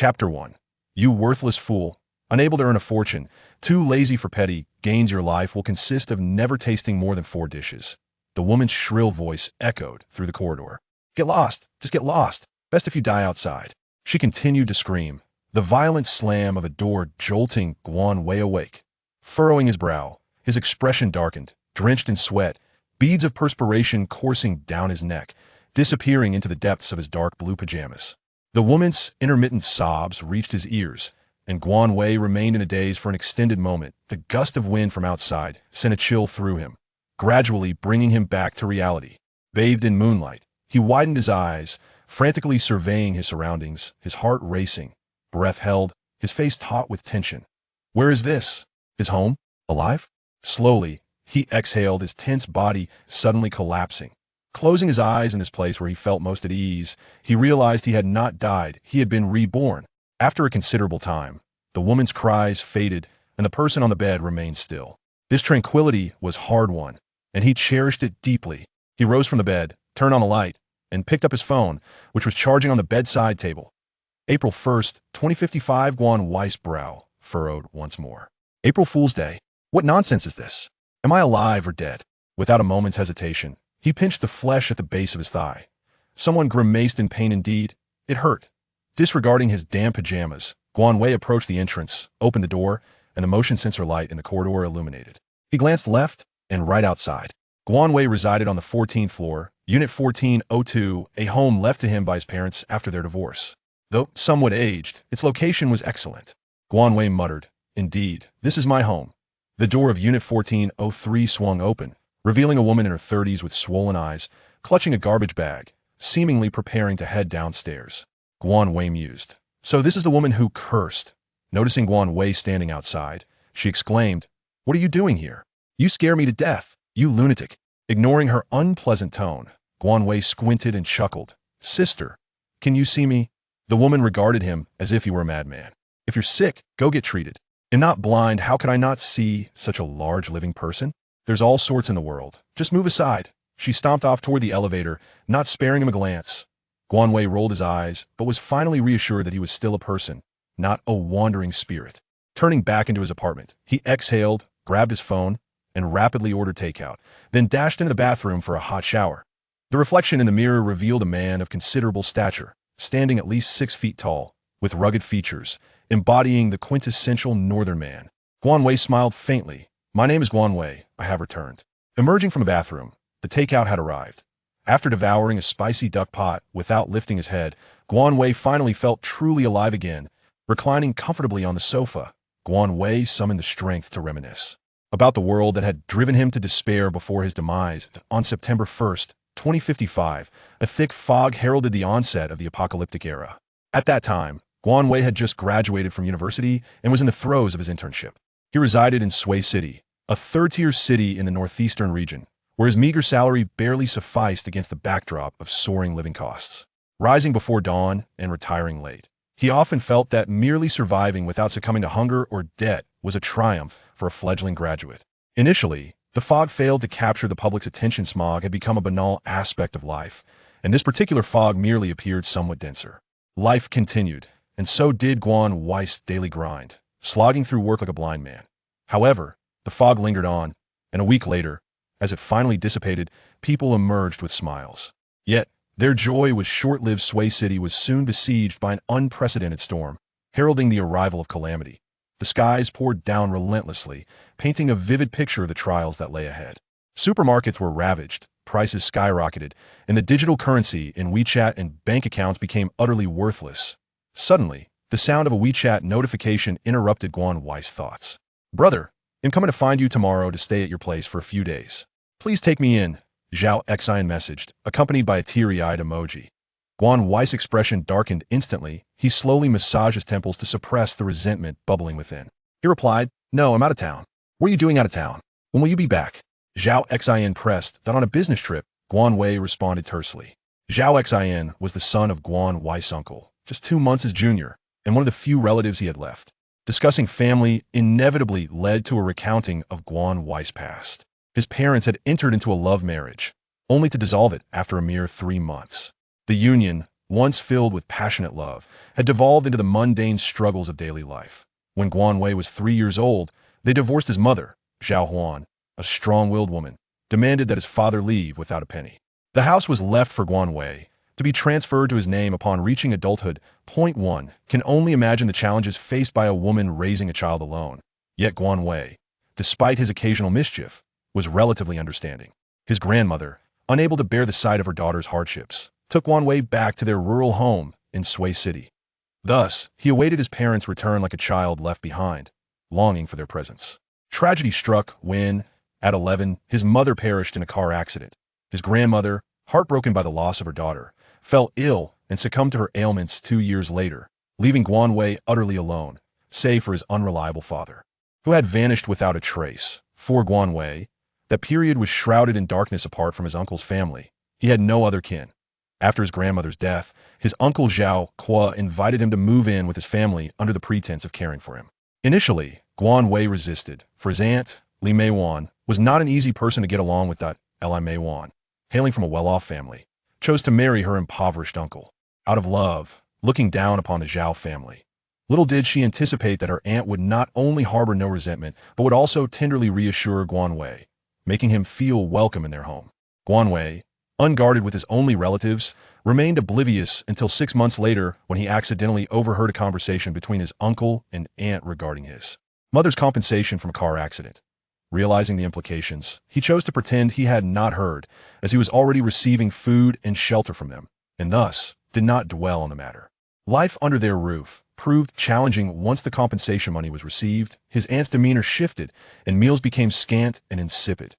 Chapter 1. You worthless fool. Unable to earn a fortune, too lazy for petty gains, your life will consist of never tasting more than 4 dishes. The woman's shrill voice echoed through the corridor. Get lost. Just get lost. Best if you die outside. She continued to scream, the violent slam of a door jolting Guan Wei awake. Furrowing his brow, his expression darkened, drenched in sweat, beads of perspiration coursing down his neck, disappearing into the depths of his dark blue pajamas. The woman's intermittent sobs reached his ears, and Guan Wei remained in a daze for an extended moment. The gust of wind from outside sent a chill through him, gradually bringing him back to reality. Bathed in moonlight, he widened his eyes, frantically surveying his surroundings, his heart racing, breath held, his face taut with tension. Where is this? His home? Alive? Slowly, he exhaled, his tense body suddenly collapsing. Closing his eyes in this place where he felt most at ease, he realized he had not died, he had been reborn. After a considerable time, the woman's cries faded, and the person on the bed remained still. This tranquility was hard-won, and he cherished it deeply. He rose from the bed, turned on the light, and picked up his phone, which was charging on the bedside table. April 1st, 2055. Guan Wei's brow furrowed once more. April Fool's Day. What nonsense is this? Am I alive or dead? Without a moment's hesitation, he pinched the flesh at the base of his thigh. Someone grimaced in pain indeed. It hurt. Disregarding his damp pajamas, Guan Wei approached the entrance, opened the door, and the motion sensor light in the corridor illuminated. He glanced left and right outside. Guan Wei resided on the 14th floor, Unit 1402, a home left to him by his parents after their divorce. Though somewhat aged, its location was excellent. Guan Wei muttered, Indeed, this is my home. The door of Unit 1403 swung open, revealing a woman in her 30s with swollen eyes, clutching a garbage bag, seemingly preparing to head downstairs. Guan Wei mused. So this is the woman who cursed. Noticing Guan Wei standing outside, she exclaimed, What are you doing here? You scare me to death, you lunatic. Ignoring her unpleasant tone, Guan Wei squinted and chuckled. Sister, can you see me? The woman regarded him as if he were a madman. If you're sick, go get treated. I'm not blind, how could I not see such a large living person? There's all sorts in the world. Just move aside. She stomped off toward the elevator, not sparing him a glance. Guan Wei rolled his eyes, but was finally reassured that he was still a person, not a wandering spirit. Turning back into his apartment, he exhaled, grabbed his phone, and rapidly ordered takeout, then dashed into the bathroom for a hot shower. The reflection in the mirror revealed a man of considerable stature, standing at least 6 feet tall, with rugged features, embodying the quintessential northern man. Guan Wei smiled faintly. My name is Guan Wei. I have returned. Emerging from the bathroom, the takeout had arrived. After devouring a spicy duck pot without lifting his head, Guan Wei finally felt truly alive again. Reclining comfortably on the sofa, Guan Wei summoned the strength to reminisce about the world that had driven him to despair before his demise. On September 1st, 2055, a thick fog heralded the onset of the apocalyptic era. At that time, Guan Wei had just graduated from university and was in the throes of his internship. He resided in Sway City, a third-tier city in the northeastern region, where his meager salary barely sufficed against the backdrop of soaring living costs. Rising before dawn and retiring late, he often felt that merely surviving without succumbing to hunger or debt was a triumph for a fledgling graduate. Initially, the fog failed to capture the public's attention. Smog had become a banal aspect of life, and this particular fog merely appeared somewhat denser. Life continued, and so did Guan Wei's daily grind, slogging through work like a blind man. However, the fog lingered on, and a week later, as it finally dissipated, people emerged with smiles. Yet, their joy was short-lived. Sway City was soon besieged by an unprecedented storm, heralding the arrival of calamity. The skies poured down relentlessly, painting a vivid picture of the trials that lay ahead. Supermarkets were ravaged, prices skyrocketed, and the digital currency in WeChat and bank accounts became utterly worthless. Suddenly, the sound of a WeChat notification interrupted Guan Wei's thoughts. Brother, I'm coming to find you tomorrow to stay at your place for a few days. Please take me in, Zhao Xian messaged, accompanied by a teary-eyed emoji. Guan Wei's expression darkened instantly. He slowly massaged his temples to suppress the resentment bubbling within. He replied, No, I'm out of town. What are you doing out of town? When will you be back? Zhao Xian pressed that on a business trip. Guan Wei responded tersely. Zhao Xian was the son of Guan Wei's uncle, just 2 months his junior, and one of the few relatives he had left. Discussing family inevitably led to a recounting of Guan Wei's past. His parents had entered into a love marriage, only to dissolve it after a mere 3 months. The union, once filled with passionate love, had devolved into the mundane struggles of daily life. When Guan Wei was 3 years old, they divorced his mother. Zhao Huan, a strong-willed woman, demanded that his father leave without a penny. The house was left for Guan Wei to be transferred to his name upon reaching adulthood. Point 1. Can only imagine the challenges faced by a woman raising a child alone. Yet Guan Wei, despite his occasional mischief, was relatively understanding. His grandmother, unable to bear the sight of her daughter's hardships, took Guan Wei back to their rural home in Sui City. Thus, he awaited his parents' return like a child left behind, longing for their presence. Tragedy struck when, at 11, his mother perished in a car accident. His grandmother, heartbroken by the loss of her daughter, fell ill and succumbed to her ailments 2 years later, leaving Guan Wei utterly alone, save for his unreliable father, who had vanished without a trace. For Guan Wei, that period was shrouded in darkness. Apart from his uncle's family, he had no other kin. After his grandmother's death, his uncle Zhao Qua invited him to move in with his family under the pretense of caring for him. Initially, Guan Wei resisted, for his aunt, Li Meiwan, was not an easy person to get along with. Li Meiwan, hailing from a well-off family, chose to marry her impoverished uncle, out of love, looking down upon the Zhao family. Little did she anticipate that her aunt would not only harbor no resentment, but would also tenderly reassure Guan Wei, making him feel welcome in their home. Guan Wei, unguarded with his only relatives, remained oblivious until 6 months later when he accidentally overheard a conversation between his uncle and aunt regarding his mother's compensation from a car accident. Realizing the implications, he chose to pretend he had not heard, as he was already receiving food and shelter from them, and thus did not dwell on the matter. Life under their roof proved challenging once the compensation money was received. His aunt's demeanor shifted, and meals became scant and insipid.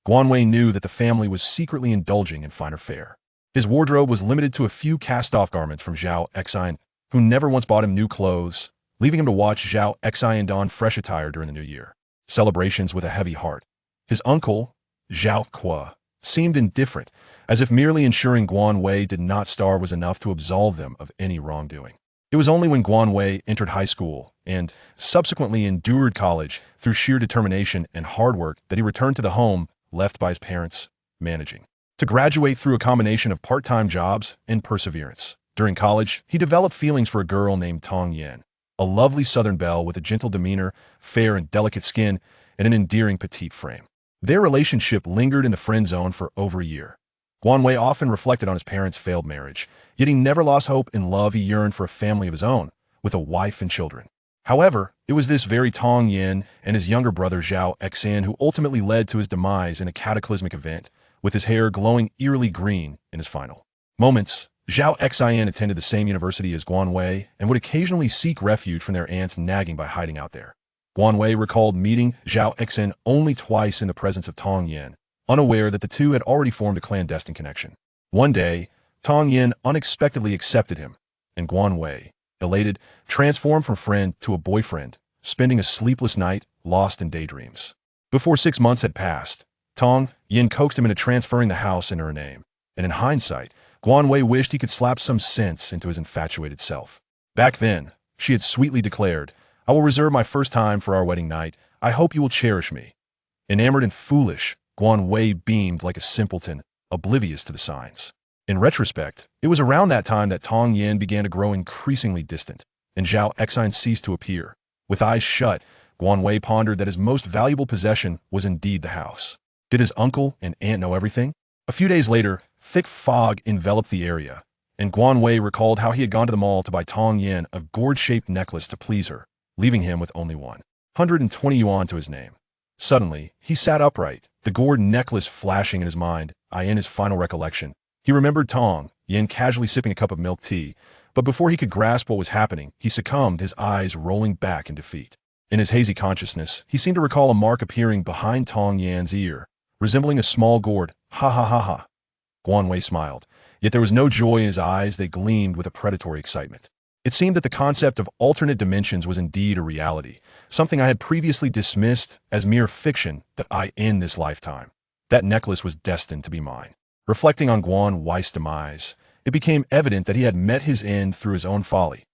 Guan Wei knew that the family was secretly indulging in finer fare. His wardrobe was limited to a few cast-off garments from Zhao Xian, who never once bought him new clothes, leaving him to watch Zhao Xian don fresh attire during the new year celebrations with a heavy heart. His uncle, Zhao Qua, seemed indifferent, as if merely ensuring Guan Wei did not starve was enough to absolve them of any wrongdoing. It was only when Guan Wei entered high school and subsequently endured college through sheer determination and hard work that he returned to the home left by his parents, managing to graduate through a combination of part-time jobs and perseverance. During college, he developed feelings for a girl named Tong Yan, a lovely southern belle with a gentle demeanor, fair and delicate skin, and an endearing petite frame. Their relationship lingered in the friend zone for over a year. Guan Wei often reflected on his parents' failed marriage, yet he never lost hope in love. He yearned for a family of his own, with a wife and children. However, it was this very Tong Yan and his younger brother Zhao Xian who ultimately led to his demise in a cataclysmic event, with his hair glowing eerily green in his final moments. Zhao Xian attended the same university as Guan Wei and would occasionally seek refuge from their aunt's nagging by hiding out there. Guan Wei recalled meeting Zhao Xian only twice in the presence of Tong Yan, unaware that the two had already formed a clandestine connection. One day, Tong Yan unexpectedly accepted him, and Guan Wei, elated, transformed from friend to a boyfriend, spending a sleepless night lost in daydreams. Before 6 months had passed, Tong Yan coaxed him into transferring the house into her name, and in hindsight, Guan Wei wished he could slap some sense into his infatuated self. Back then, she had sweetly declared, "I will reserve my first time for our wedding night. I hope you will cherish me." Enamored and foolish, Guan Wei beamed like a simpleton, oblivious to the signs. In retrospect, it was around that time that Tong Yan began to grow increasingly distant, and Zhao Xian ceased to appear. With eyes shut, Guan Wei pondered that his most valuable possession was indeed the house. Did his uncle and aunt know everything? A few days later, thick fog enveloped the area, and Guan Wei recalled how he had gone to the mall to buy Tong Yan a gourd-shaped necklace to please her, leaving him with only 120 yuan to his name. Suddenly, he sat upright, the gourd necklace flashing in his mind. In his final recollection, he remembered Tong Yan casually sipping a cup of milk tea, but before he could grasp what was happening, he succumbed, his eyes rolling back in defeat. In his hazy consciousness, he seemed to recall a mark appearing behind Tong Yan's ear, resembling a small gourd. Ha ha ha ha. Guan Wei smiled, yet there was no joy in his eyes. They gleamed with a predatory excitement. It seemed that the concept of alternate dimensions was indeed a reality, something I had previously dismissed as mere fiction that I in this lifetime. That necklace was destined to be mine. Reflecting on Guan Wei's demise, it became evident that he had met his end through his own folly.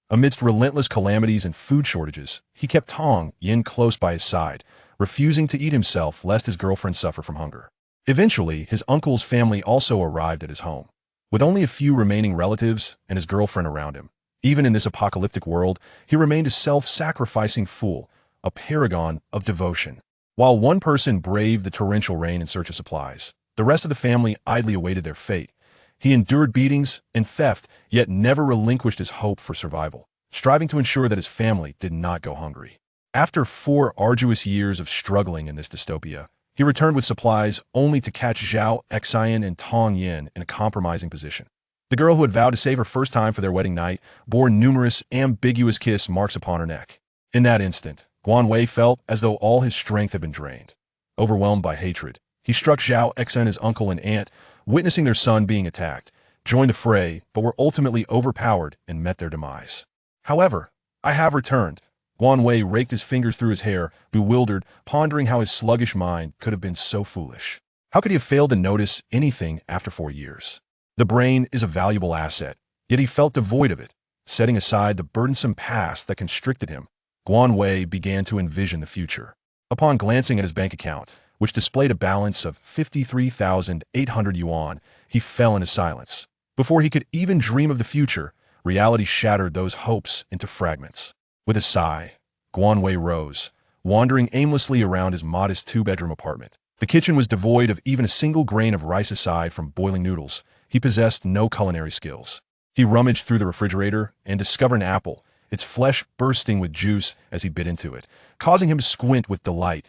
Amidst relentless calamities and food shortages, he kept Tong Yan close by his side, refusing to eat himself lest his girlfriend suffer from hunger. Eventually, his uncle's family also arrived at his home. With only a few remaining relatives and his girlfriend around him, even in this apocalyptic world, he remained a self-sacrificing fool, a paragon of devotion. While one person braved the torrential rain in search of supplies, the rest of the family idly awaited their fate. He endured beatings and theft, yet never relinquished his hope for survival, striving to ensure that his family did not go hungry. After 4 arduous years of struggling in this dystopia, he returned with supplies only to catch Zhao Xian and Tong Yin in a compromising position. The girl who had vowed to save her first time for their wedding night bore numerous ambiguous kiss marks upon her neck. In that instant, Guan Wei felt as though all his strength had been drained. Overwhelmed by hatred, he struck Zhao Xian, his uncle and aunt, witnessing their son being attacked, joined the fray, but were ultimately overpowered and met their demise. However, I have returned. Guan Wei raked his fingers through his hair, bewildered, pondering how his sluggish mind could have been so foolish. How could he have failed to notice anything after 4 years? The brain is a valuable asset, yet he felt devoid of it. Setting aside the burdensome past that constricted him, Guan Wei began to envision the future. Upon glancing at his bank account, which displayed a balance of 53,800 yuan, he fell into silence. Before he could even dream of the future, reality shattered those hopes into fragments. With a sigh, Guan Wei rose, wandering aimlessly around his modest 2-bedroom apartment. The kitchen was devoid of even a single grain of rice aside from boiling noodles. He possessed no culinary skills. He rummaged through the refrigerator and discovered an apple, its flesh bursting with juice as he bit into it, causing him to squint with delight.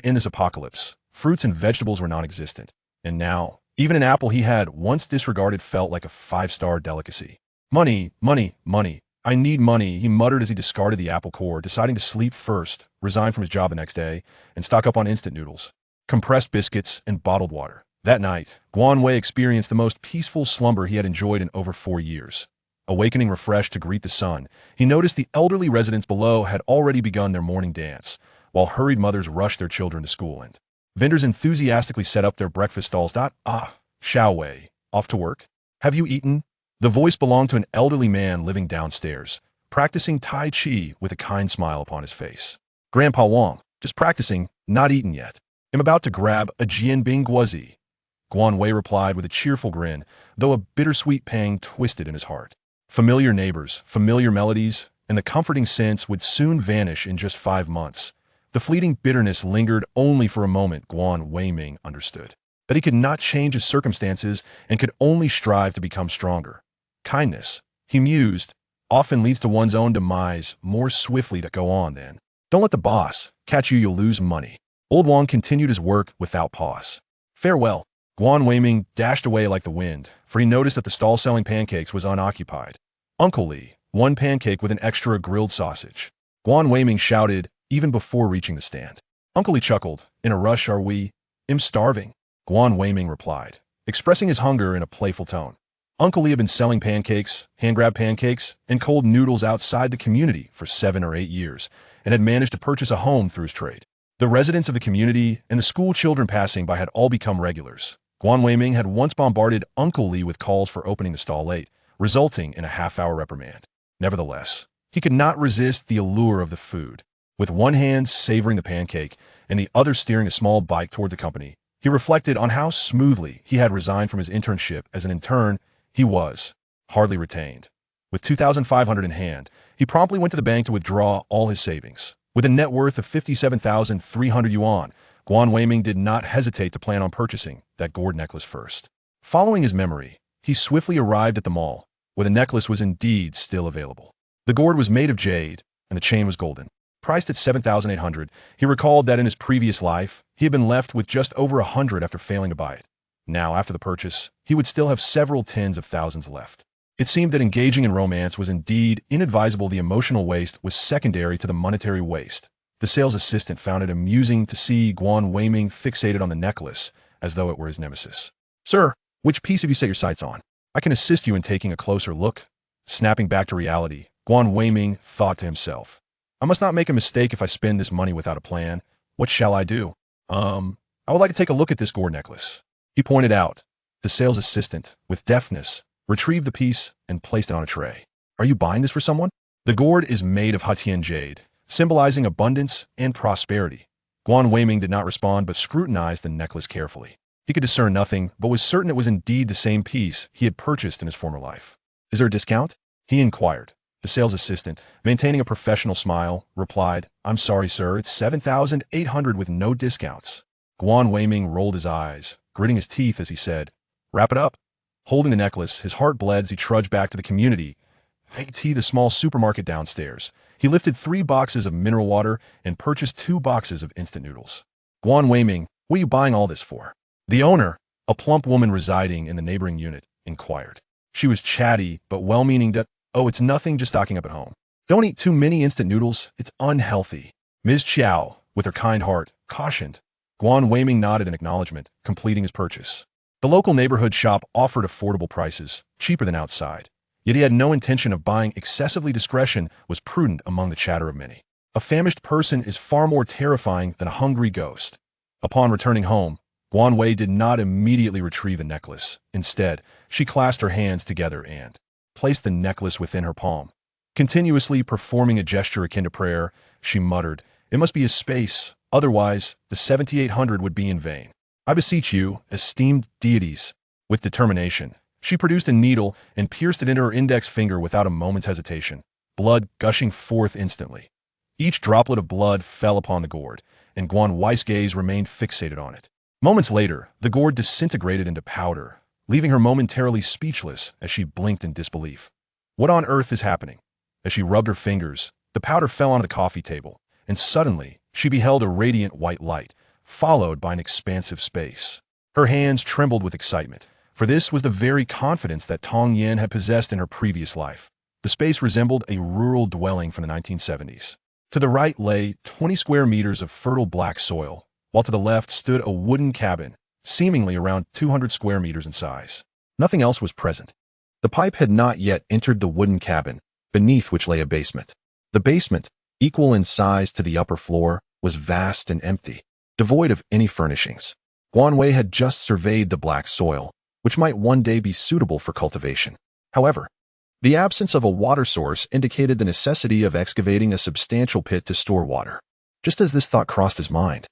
In this apocalypse, fruits and vegetables were non-existent, and now, even an apple he had once disregarded felt like a 5-star delicacy. Money, money, money. I need money, he muttered as he discarded the apple core, deciding to sleep first, resign from his job the next day, and stock up on instant noodles, compressed biscuits, and bottled water. That night, Guan Wei experienced the most peaceful slumber he had enjoyed in over 4 years. Awakening refreshed to greet the sun, he noticed the elderly residents below had already begun their morning dance, while hurried mothers rushed their children to school and vendors enthusiastically set up their breakfast stalls. Xiao Wei, off to work? Have you eaten? The voice belonged to an elderly man living downstairs, practicing Tai Chi with a kind smile upon his face. Grandpa Wang, just practicing, not eaten yet. I'm about to grab a Jianbing Guozi. Guan Wei replied with a cheerful grin, though a bittersweet pang twisted in his heart. Familiar neighbors, familiar melodies, and the comforting sense would soon vanish in just 5 months. The fleeting bitterness lingered only for a moment. Guan Weiming understood that he could not change his circumstances and could only strive to become stronger. Kindness, he mused, often leads to one's own demise more swiftly to go on than. Don't let the boss catch you'll lose money. Old Wang continued his work without pause. Farewell. Guan Weiming dashed away like the wind, for he noticed that the stall selling pancakes was unoccupied. Uncle Li, 1 pancake with an extra grilled sausage. Guan Weiming shouted even before reaching the stand. Uncle Li chuckled. In a rush are we? I'm starving. Guan Weiming replied, expressing his hunger in a playful tone. Uncle Li had been selling pancakes, hand-grabbed pancakes, and cold noodles outside the community for 7 or 8 years, and had managed to purchase a home through his trade. The residents of the community and the school children passing by had all become regulars. Guan Weiming had once bombarded Uncle Li with calls for opening the stall late, resulting in a half-hour reprimand. Nevertheless, he could not resist the allure of the food. With one hand savoring the pancake and the other steering a small bike toward the company, he reflected on how smoothly he had resigned from his internship as an intern. He was hardly retained. With 2,500 in hand, he promptly went to the bank to withdraw all his savings. With a net worth of 57,300 yuan, Guan Weiming did not hesitate to plan on purchasing that gold necklace first. Following his memory, he swiftly arrived at the mall, where the necklace was indeed still available. The gourd was made of jade, and the chain was golden. Priced at 7,800, he recalled that in his previous life, he had been left with just over 100 after failing to buy it. Now, after the purchase, he would still have several tens of thousands left. It seemed that engaging in romance was indeed inadvisable. The emotional waste was secondary to the monetary waste. The sales assistant found it amusing to see Guan Weiming fixated on the necklace, as though it were his nemesis. Sir, which piece have you set your sights on? I can assist you in taking a closer look. Snapping back to reality, Guan Weiming thought to himself, I must not make a mistake if I spend this money without a plan. What shall I do? I would like to take a look at this gourd necklace. He pointed out. The sales assistant, with deftness, retrieved the piece and placed it on a tray. Are you buying this for someone? The gourd is made of Hatian jade, symbolizing abundance and prosperity. Guan Weiming did not respond but scrutinized the necklace carefully. He could discern nothing, but was certain it was indeed the same piece he had purchased in his former life. "Is there a discount?" he inquired. The sales assistant, maintaining a professional smile, replied, "I'm sorry, sir, it's 7,800 with no discounts." Guan Weiming rolled his eyes, gritting his teeth as he said, "Wrap it up." Holding the necklace, his heart bled as he trudged back to the community, i.e. the small supermarket downstairs. He lifted 3 boxes of mineral water and purchased 2 boxes of instant noodles. "Guan Weiming, what are you buying all this for?" The owner, a plump woman residing in the neighboring unit, inquired. She was chatty, but well-meaning that, "Oh, it's nothing, just stocking up at home. Don't eat too many instant noodles, it's unhealthy." Ms. Chow, with her kind heart, cautioned. Guan Weiming nodded in acknowledgement, completing his purchase. The local neighborhood shop offered affordable prices, cheaper than outside. Yet he had no intention of buying excessively. Discretion was prudent among the chatter of many. A famished person is far more terrifying than a hungry ghost. Upon returning home, Guan Wei did not immediately retrieve the necklace. Instead, she clasped her hands together and placed the necklace within her palm. Continuously performing a gesture akin to prayer, she muttered, "It must be a space, otherwise the 7,800 would be in vain. I beseech you, esteemed deities." With determination, she produced a needle and pierced it into her index finger without a moment's hesitation, blood gushing forth instantly. Each droplet of blood fell upon the gourd, and Guan Wei's gaze remained fixated on it. Moments later, the gourd disintegrated into powder, leaving her momentarily speechless as she blinked in disbelief. What on earth is happening? As she rubbed her fingers, the powder fell onto the coffee table, and suddenly she beheld a radiant white light, followed by an expansive space. Her hands trembled with excitement, for this was the very confidence that Tong Yin had possessed in her previous life. The space resembled a rural dwelling from the 1970s. To the right lay 20 square meters of fertile black soil, while to the left stood a wooden cabin, seemingly around 200 square meters in size. Nothing else was present. The pipe had not yet entered the wooden cabin, beneath which lay a basement. The basement, equal in size to the upper floor, was vast and empty, devoid of any furnishings. Guan Wei had just surveyed the black soil, which might one day be suitable for cultivation. However, the absence of a water source indicated the necessity of excavating a substantial pit to store water. Just as this thought crossed his mind,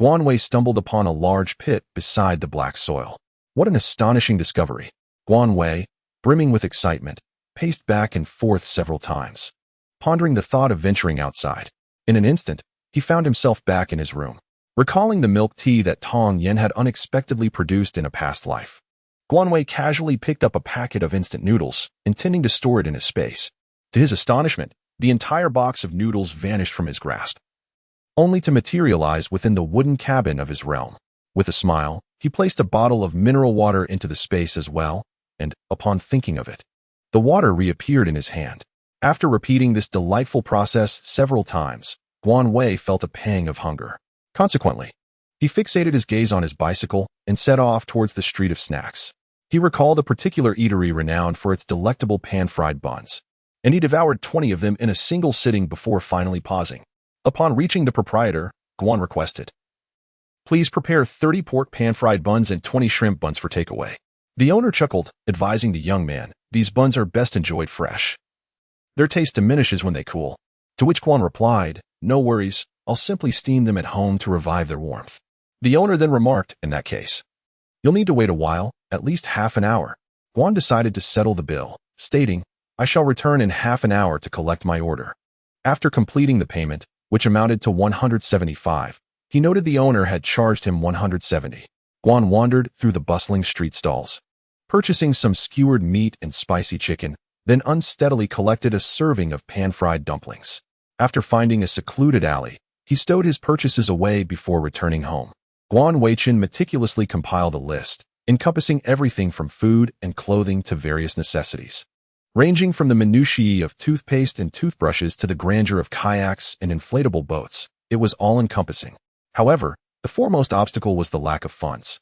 Guan Wei stumbled upon a large pit beside the black soil. What an astonishing discovery! Guan Wei, brimming with excitement, paced back and forth several times, pondering the thought of venturing outside. In an instant, he found himself back in his room, recalling the milk tea that Tong Yin had unexpectedly produced in a past life. Guan Wei casually picked up a packet of instant noodles, intending to store it in his space. To his astonishment, the entire box of noodles vanished from his grasp, only to materialize within the wooden cabin of his realm. With a smile, he placed a bottle of mineral water into the space as well, and, upon thinking of it, the water reappeared in his hand. After repeating this delightful process several times, Guan Wei felt a pang of hunger. Consequently, he fixated his gaze on his bicycle and set off towards the street of snacks. He recalled a particular eatery renowned for its delectable pan-fried buns, and he devoured 20 of them in a single sitting before finally pausing. Upon reaching the proprietor, Guan requested, "Please prepare 30 pork pan-fried buns and 20 shrimp buns for takeaway." The owner chuckled, advising the young man, "These buns are best enjoyed fresh. Their taste diminishes when they cool." To which Guan replied, "No worries, I'll simply steam them at home to revive their warmth." The owner then remarked, "In that case, you'll need to wait a while, at least half an hour." Guan decided to settle the bill, stating, "I shall return in half an hour to collect my order." After completing the payment, which amounted to 175, he noted the owner had charged him 170. Guan wandered through the bustling street stalls, purchasing some skewered meat and spicy chicken, then unsteadily collected a serving of pan-fried dumplings. After finding a secluded alley, he stowed his purchases away before returning home. Guan Weichin meticulously compiled a list, encompassing everything from food and clothing to various necessities. Ranging from the minutiae of toothpaste and toothbrushes to the grandeur of kayaks and inflatable boats, it was all-encompassing. However, the foremost obstacle was the lack of funds,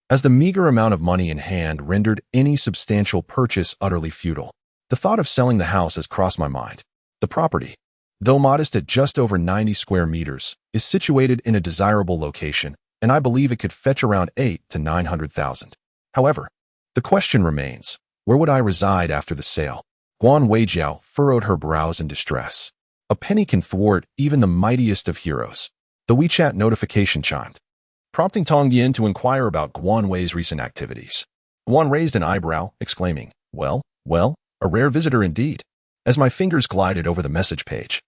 as the meager amount of money in hand rendered any substantial purchase utterly futile. The thought of selling the house has crossed my mind. The property, though modest at just over 90 square meters, is situated in a desirable location, and I believe it could fetch around 8 to 900,000. However, the question remains, where would I reside after the sale? Guan Weijiao furrowed her brows in distress. A penny can thwart even the mightiest of heroes. The WeChat notification chimed. prompting Tong Yin to inquire about Guan Wei's recent activities. Guan raised an eyebrow, exclaiming, well, a rare visitor indeed. As my fingers glided over the message page,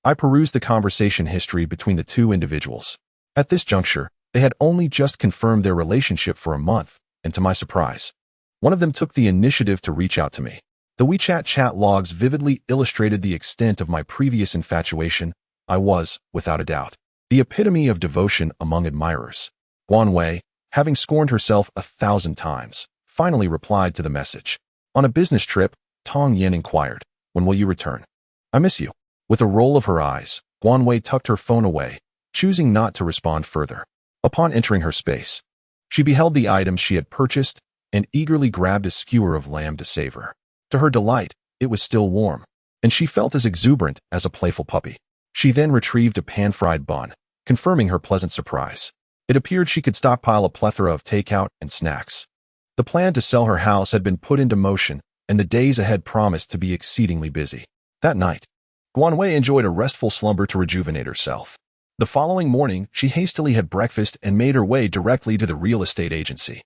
I perused the conversation history between the two individuals. At this juncture, they had only just confirmed their relationship for a month, and to my surprise, one of them took the initiative to reach out to me. The WeChat chat logs vividly illustrated the extent of my previous infatuation. I was, without a doubt, the epitome of devotion among admirers. Guan Wei, having scorned herself 1,000 times, finally replied to the message. On a business trip, Tong Yin inquired, when will you return? I miss you. With a roll of her eyes, Guan Wei tucked her phone away, choosing not to respond further. Upon entering her space, she beheld the items she had purchased and eagerly grabbed a skewer of lamb to savor. To her delight, it was still warm, and she felt as exuberant as a playful puppy. She then retrieved a pan-fried bun, confirming her pleasant surprise. It appeared she could stockpile a plethora of takeout and snacks. The plan to sell her house had been put into motion, and the days ahead promised to be exceedingly busy. That night, Guan Wei enjoyed a restful slumber to rejuvenate herself. The following morning, she hastily had breakfast and made her way directly to the real estate agency.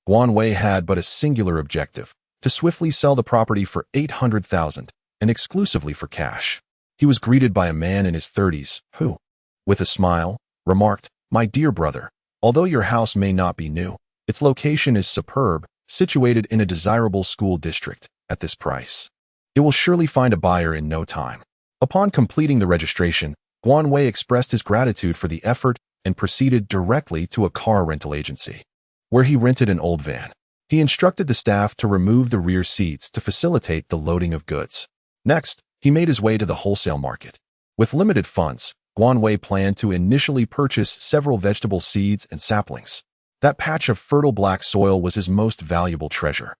Guan Wei had but a singular objective, to swiftly sell the property for $800,000, and exclusively for cash. He was greeted by a man in his 30s, who, with a smile, remarked, my dear brother, although your house may not be new, its location is superb, situated in a desirable school district. At this price, it will surely find a buyer in no time. Upon completing the registration, Guan Wei expressed his gratitude for the effort and proceeded directly to a car rental agency, where he rented an old van. He instructed the staff to remove the rear seats to facilitate the loading of goods. Next, he made his way to the wholesale market. With limited funds, Guan Wei planned to initially purchase several vegetable seeds and saplings. That patch of fertile black soil was his most valuable treasure.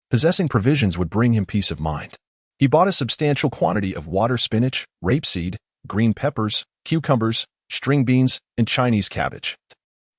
Possessing provisions would bring him peace of mind. He bought a substantial quantity of water spinach, rapeseed, green peppers, cucumbers, string beans, and Chinese cabbage.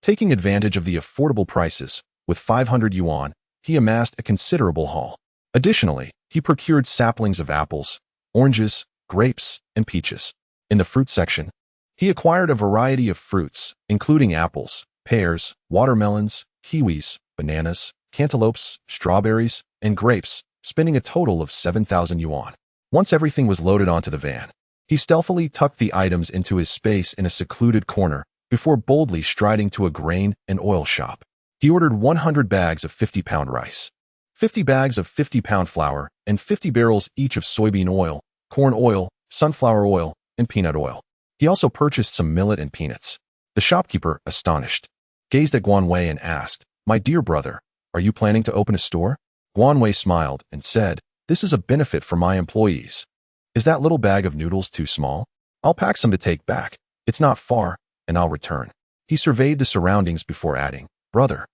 Taking advantage of the affordable prices, with 500 yuan, he amassed a considerable haul. Additionally, he procured saplings of apples, oranges, grapes, and peaches. In the fruit section, he acquired a variety of fruits, including apples, pears, watermelons, kiwis, bananas, cantaloupes, strawberries, and grapes, spending a total of 7,000 yuan. Once everything was loaded onto the van, he stealthily tucked the items into his space in a secluded corner before boldly striding to a grain and oil shop. He ordered 100 bags of 50-pound rice, 50 bags of 50-pound flour, and 50 barrels each of soybean oil, corn oil, sunflower oil, and peanut oil. He also purchased some millet and peanuts. The shopkeeper, astonished, gazed at Guan Wei and asked, my dear brother, are you planning to open a store? Guan Wei smiled and said, this is a benefit for my employees. Is that little bag of noodles too small? I'll pack some to take back. It's not far, and I'll return. He surveyed the surroundings before adding, brother,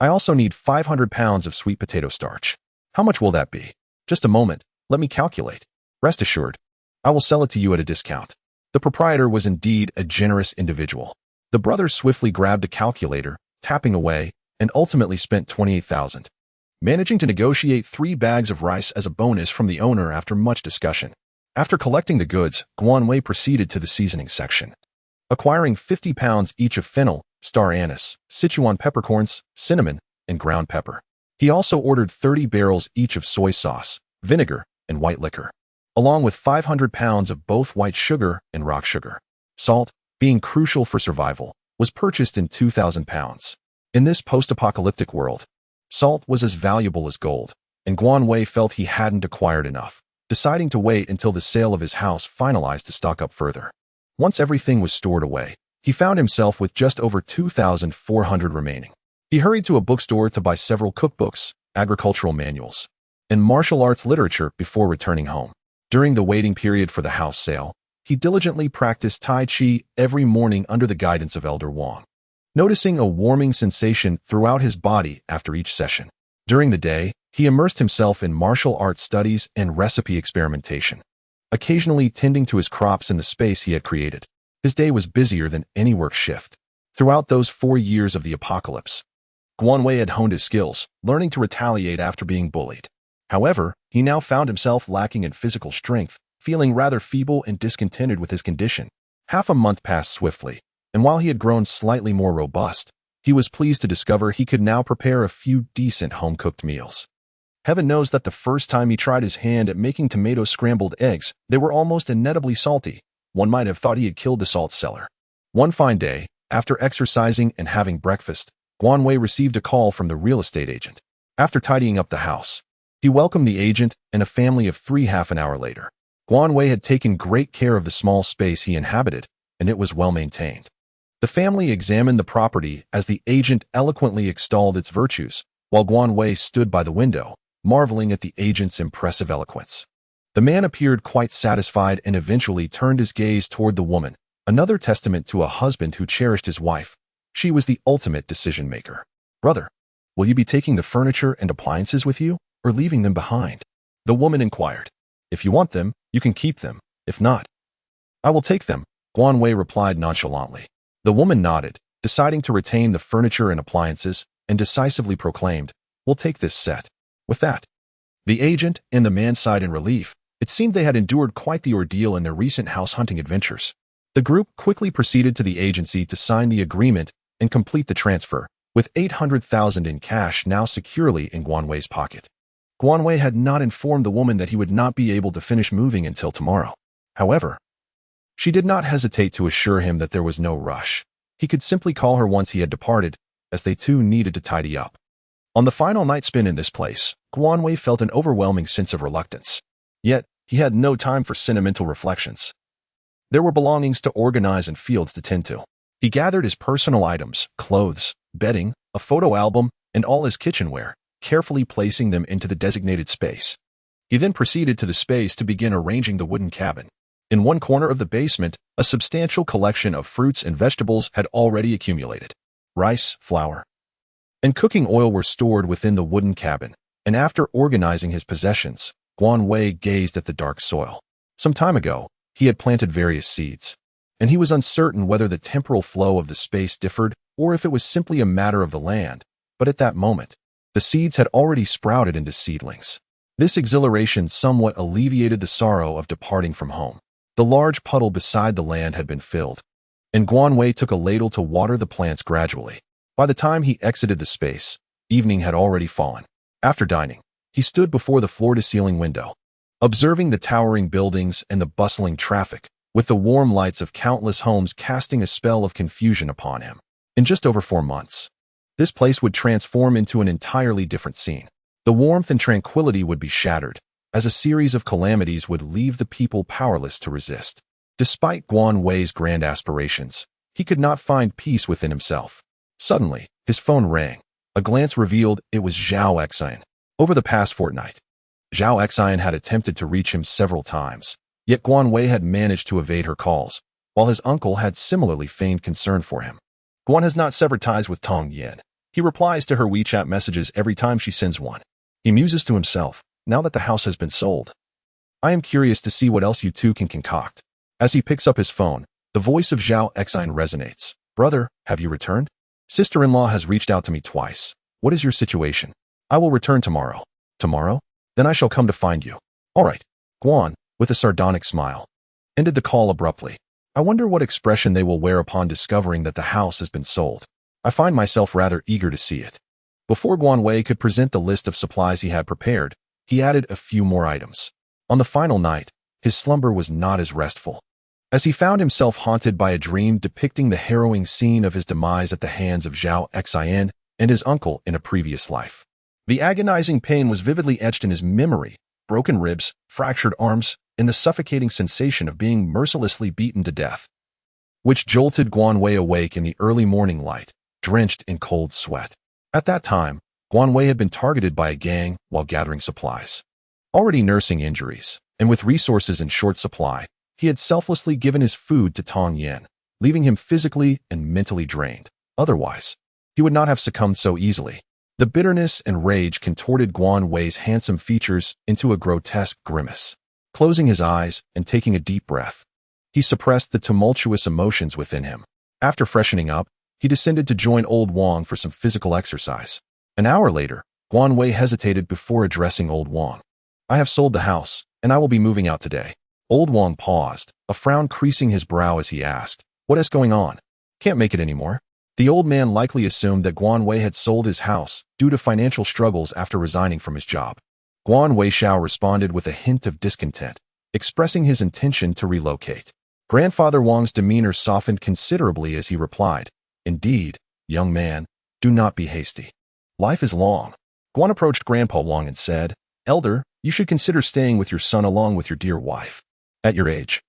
I also need 500 pounds of sweet potato starch. How much will that be? Just a moment, let me calculate. Rest assured, I will sell it to you at a discount. The proprietor was indeed a generous individual. The brothers swiftly grabbed a calculator, tapping away, and ultimately spent 28,000, managing to negotiate 3 bags of rice as a bonus from the owner after much discussion. After collecting the goods, Guan Wei proceeded to the seasoning section, acquiring 50 pounds each of fennel, star anise, Sichuan peppercorns, cinnamon, and ground pepper. He also ordered 30 barrels each of soy sauce, vinegar, and white liquor, along with 500 pounds of both white sugar and rock sugar. Salt, being crucial for survival, was purchased in 2,000 pounds. In this post-apocalyptic world, salt was as valuable as gold, and Guan Wei felt he hadn't acquired enough, deciding to wait until the sale of his house finalized to stock up further. Once everything was stored away, he found himself with just over 2,400 remaining. He hurried to a bookstore to buy several cookbooks, agricultural manuals, and martial arts literature before returning home. During the waiting period for the house sale, he diligently practiced Tai Chi every morning under the guidance of Elder Wang, noticing a warming sensation throughout his body after each session. During the day, he immersed himself in martial arts studies and recipe experimentation, occasionally tending to his crops in the space he had created. His day was busier than any work shift. Throughout those 4 years of the apocalypse, Guan Wei had honed his skills, learning to retaliate after being bullied. However, he now found himself lacking in physical strength, feeling rather feeble and discontented with his condition. Half a month passed swiftly, and while he had grown slightly more robust, he was pleased to discover he could now prepare a few decent home-cooked meals. Heaven knows that the first time he tried his hand at making tomato scrambled eggs, they were almost inedibly salty. One might have thought he had killed the salt cellar. One fine day, after exercising and having breakfast, Guan Wei received a call from the real estate agent. After tidying up the house, he welcomed the agent and a family of 3 half an hour later. Guan Wei had taken great care of the small space he inhabited, and it was well maintained. The family examined the property as the agent eloquently extolled its virtues, while Guan Wei stood by the window, marveling at the agent's impressive eloquence. The man appeared quite satisfied and eventually turned his gaze toward the woman, another testament to a husband who cherished his wife. She was the ultimate decision-maker. "Brother, will you be taking the furniture and appliances with you, or leaving them behind?" The woman inquired. "If you want them, you can keep them. If not, I will take them," Guan Wei replied nonchalantly. The woman nodded, deciding to retain the furniture and appliances, and decisively proclaimed, "We'll take this set." With that, the agent and the man sighed in relief. It seemed they had endured quite the ordeal in their recent house-hunting adventures. The group quickly proceeded to the agency to sign the agreement and complete the transfer, with 800,000 in cash now securely in Guan Wei's pocket. Guan Wei had not informed the woman that he would not be able to finish moving until tomorrow. However, she did not hesitate to assure him that there was no rush. He could simply call her once he had departed, as they too needed to tidy up. On the final night spent in this place, Guan Wei felt an overwhelming sense of reluctance. Yet, he had no time for sentimental reflections. There were belongings to organize and fields to tend to. He gathered his personal items, clothes, bedding, a photo album, and all his kitchenware, carefully placing them into the designated space. He then proceeded to the space to begin arranging the wooden cabin. In one corner of the basement, a substantial collection of fruits and vegetables had already accumulated. Rice, flour, and cooking oil were stored within the wooden cabin, and after organizing his possessions, Guan Wei gazed at the dark soil. Some time ago, he had planted various seeds, and he was uncertain whether the temporal flow of the space differed or if it was simply a matter of the land, but at that moment, the seeds had already sprouted into seedlings. This exhilaration somewhat alleviated the sorrow of departing from home. The large puddle beside the land had been filled, and Guan Wei took a ladle to water the plants gradually. By the time he exited the space, evening had already fallen. After dining, he stood before the floor-to-ceiling window, observing the towering buildings and the bustling traffic, with the warm lights of countless homes casting a spell of confusion upon him. In just over 4 months, this place would transform into an entirely different scene. The warmth and tranquility would be shattered, as a series of calamities would leave the people powerless to resist. Despite Guan Wei's grand aspirations, he could not find peace within himself. Suddenly, his phone rang. A glance revealed it was Zhao Exine. Over the past fortnight, Zhao Exine had attempted to reach him several times, yet Guan Wei had managed to evade her calls, while his uncle had similarly feigned concern for him. Guan has not severed ties with Tong Yin. He replies to her WeChat messages every time she sends one. He muses to himself, now that the house has been sold, I am curious to see what else you two can concoct. As he picks up his phone, the voice of Zhao Exine resonates. Brother, have you returned? Sister-in-law has reached out to me twice. What is your situation? I will return tomorrow. Tomorrow? Then I shall come to find you. All right. Guan, with a sardonic smile, ended the call abruptly. I wonder what expression they will wear upon discovering that the house has been sold. I find myself rather eager to see it. Before Guan Wei could present the list of supplies he had prepared, he added a few more items. On the final night, his slumber was not as restful, as he found himself haunted by a dream depicting the harrowing scene of his demise at the hands of Zhao Exine and his uncle in a previous life. The agonizing pain was vividly etched in his memory: broken ribs, fractured arms, and the suffocating sensation of being mercilessly beaten to death, which jolted Guan Wei awake in the early morning light, drenched in cold sweat. At that time, Guan Wei had been targeted by a gang while gathering supplies. Already nursing injuries, and with resources in short supply, he had selflessly given his food to Tong Yin, leaving him physically and mentally drained. Otherwise, he would not have succumbed so easily. The bitterness and rage contorted Guan Wei's handsome features into a grotesque grimace. Closing his eyes and taking a deep breath, he suppressed the tumultuous emotions within him. After freshening up, he descended to join Old Wang for some physical exercise. An hour later, Guan Wei hesitated before addressing Old Wang. I have sold the house, and I will be moving out today. Old Wang paused, a frown creasing his brow as he asked, what is going on? Can't make it anymore? The old man likely assumed that Guan Wei had sold his house due to financial struggles after resigning from his job. Guan Wei Xiao responded with a hint of discontent, expressing his intention to relocate. Grandfather Wang's demeanor softened considerably as he replied, "Indeed, young man, do not be hasty. Life is long." Guan approached Grandpa Wang and said, "Elder, you should consider staying with your son along with your dear wife. At your age,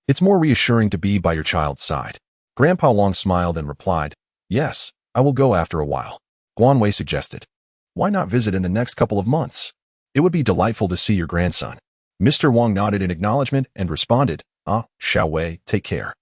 it's more reassuring to be by your child's side." Grandpa Wang smiled and replied, "Yes, I will go after a while." Guan Wei suggested, "Why not visit in the next couple of months? It would be delightful to see your grandson." Mr. Wang nodded in acknowledgement and responded, Xiao Wei, take care."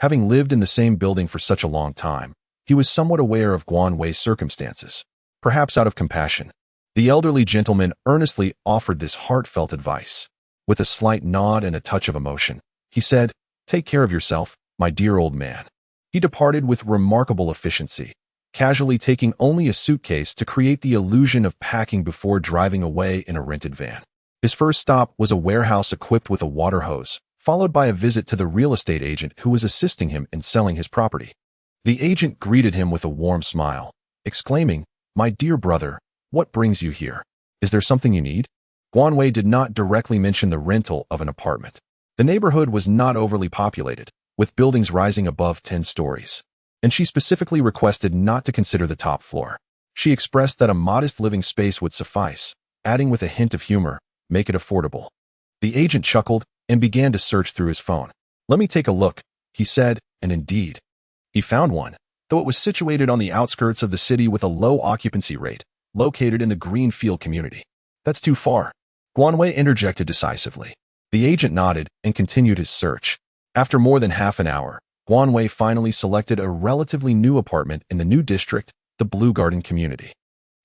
Having lived in the same building for such a long time, he was somewhat aware of Guan Wei's circumstances. Perhaps out of compassion, the elderly gentleman earnestly offered this heartfelt advice. With a slight nod and a touch of emotion, he said, "Take care of yourself, my dear old man." He departed with remarkable efficiency, casually taking only a suitcase to create the illusion of packing before driving away in a rented van. His first stop was a warehouse equipped with a water hose, followed by a visit to the real estate agent who was assisting him in selling his property. The agent greeted him with a warm smile, exclaiming, "My dear brother, what brings you here? Is there something you need?" Guan Wei did not directly mention the rental of an apartment. The neighborhood was not overly populated, with buildings rising above 10 stories, and she specifically requested not to consider the top floor. She expressed that a modest living space would suffice, adding with a hint of humor, "Make it affordable." The agent chuckled and began to search through his phone. "Let me take a look," he said, and indeed, he found one, though it was situated on the outskirts of the city with a low occupancy rate, located in the Greenfield community. "That's too far," Guan Wei interjected decisively. The agent nodded and continued his search. After more than half an hour, Guan Wei finally selected a relatively new apartment in the new district, the Blue Garden community.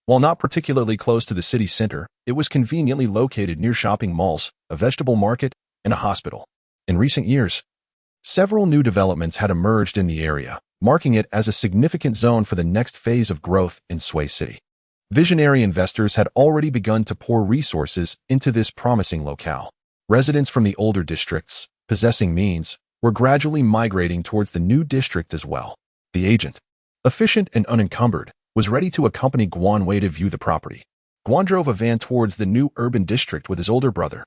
While not particularly close to the city center, it was conveniently located near shopping malls, a vegetable market, and a hospital. In recent years, several new developments had emerged in the area, marking it as a significant zone for the next phase of growth in Sui City. Visionary investors had already begun to pour resources into this promising locale. Residents from the older districts, possessing means, were gradually migrating towards the new district as well. The agent, efficient and unencumbered, was ready to accompany Guan Wei to view the property. Guan drove a van towards the new urban district with his older brother.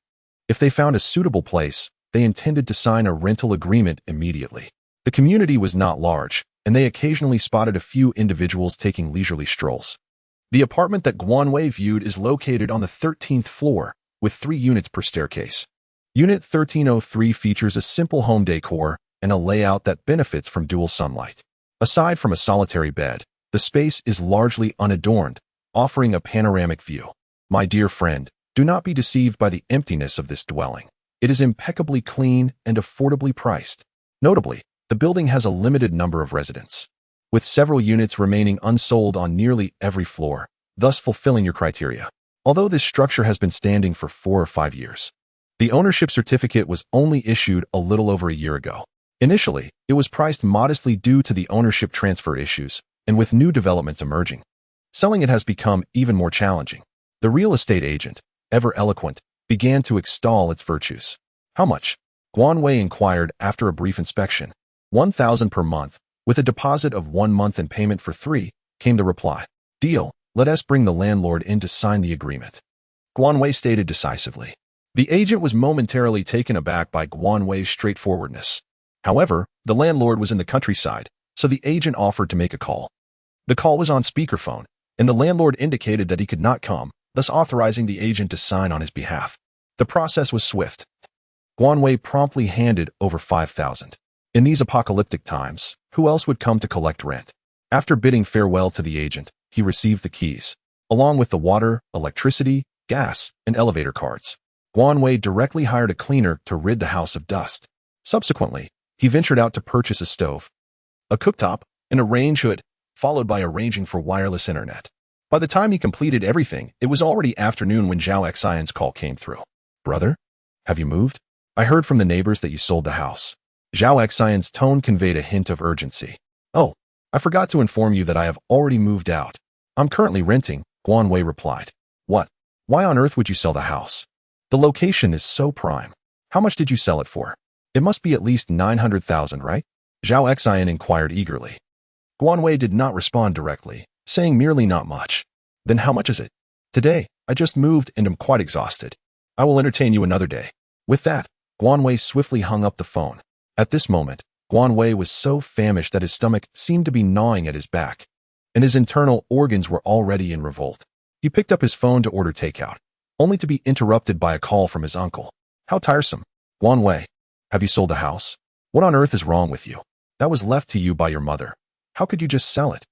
If they found a suitable place, they intended to sign a rental agreement immediately. The community was not large, and they occasionally spotted a few individuals taking leisurely strolls. The apartment that Guan Wei viewed is located on the 13th floor, with 3 units per staircase. Unit 1303 features a simple home decor and a layout that benefits from dual sunlight. Aside from a solitary bed, the space is largely unadorned, offering a panoramic view. My dear friend, do not be deceived by the emptiness of this dwelling. It is impeccably clean and affordably priced. Notably, the building has a limited number of residents, with several units remaining unsold on nearly every floor, thus fulfilling your criteria. Although this structure has been standing for 4 or 5 years, the ownership certificate was only issued a little over a year ago. Initially, it was priced modestly due to the ownership transfer issues, and with new developments emerging, selling it has become even more challenging. The real estate agent, ever eloquent, began to extol its virtues. "How much?" Guan Wei inquired after a brief inspection. 1,000 per month, with a deposit of 1 month and payment for 3, came the reply. "Deal, let us bring the landlord in to sign the agreement," Guan Wei stated decisively. The agent was momentarily taken aback by Guan Wei's straightforwardness. However, the landlord was in the countryside, so the agent offered to make a call. The call was on speakerphone, and the landlord indicated that he could not come, thus authorizing the agent to sign on his behalf. The process was swift. Guan Wei promptly handed over 5,000. In these apocalyptic times, who else would come to collect rent? After bidding farewell to the agent, he received the keys, along with the water, electricity, gas, and elevator cards. Guan Wei directly hired a cleaner to rid the house of dust. Subsequently, he ventured out to purchase a stove, a cooktop, and a range hood, followed by arranging for wireless internet. By the time he completed everything, it was already afternoon when Zhao Xian's call came through. "Brother, have you moved? I heard from the neighbors that you sold the house." Zhao Xian's tone conveyed a hint of urgency. "Oh, I forgot to inform you that I have already moved out. I'm currently renting," Guan Wei replied. "What? Why on earth would you sell the house? The location is so prime. How much did you sell it for? It must be at least 900,000, right?" Zhao Xian inquired eagerly. Guan Wei did not respond directly, saying merely not much. Then how much is it? Today, I just moved and am quite exhausted. I will entertain you another day. With that, Guan Wei swiftly hung up the phone. At this moment, Guan Wei was so famished that his stomach seemed to be gnawing at his back, and his internal organs were already in revolt. He picked up his phone to order takeout, only to be interrupted by a call from his uncle. How tiresome. Guan Wei, have you sold the house? What on earth is wrong with you? That was left to you by your mother. How could you just sell it?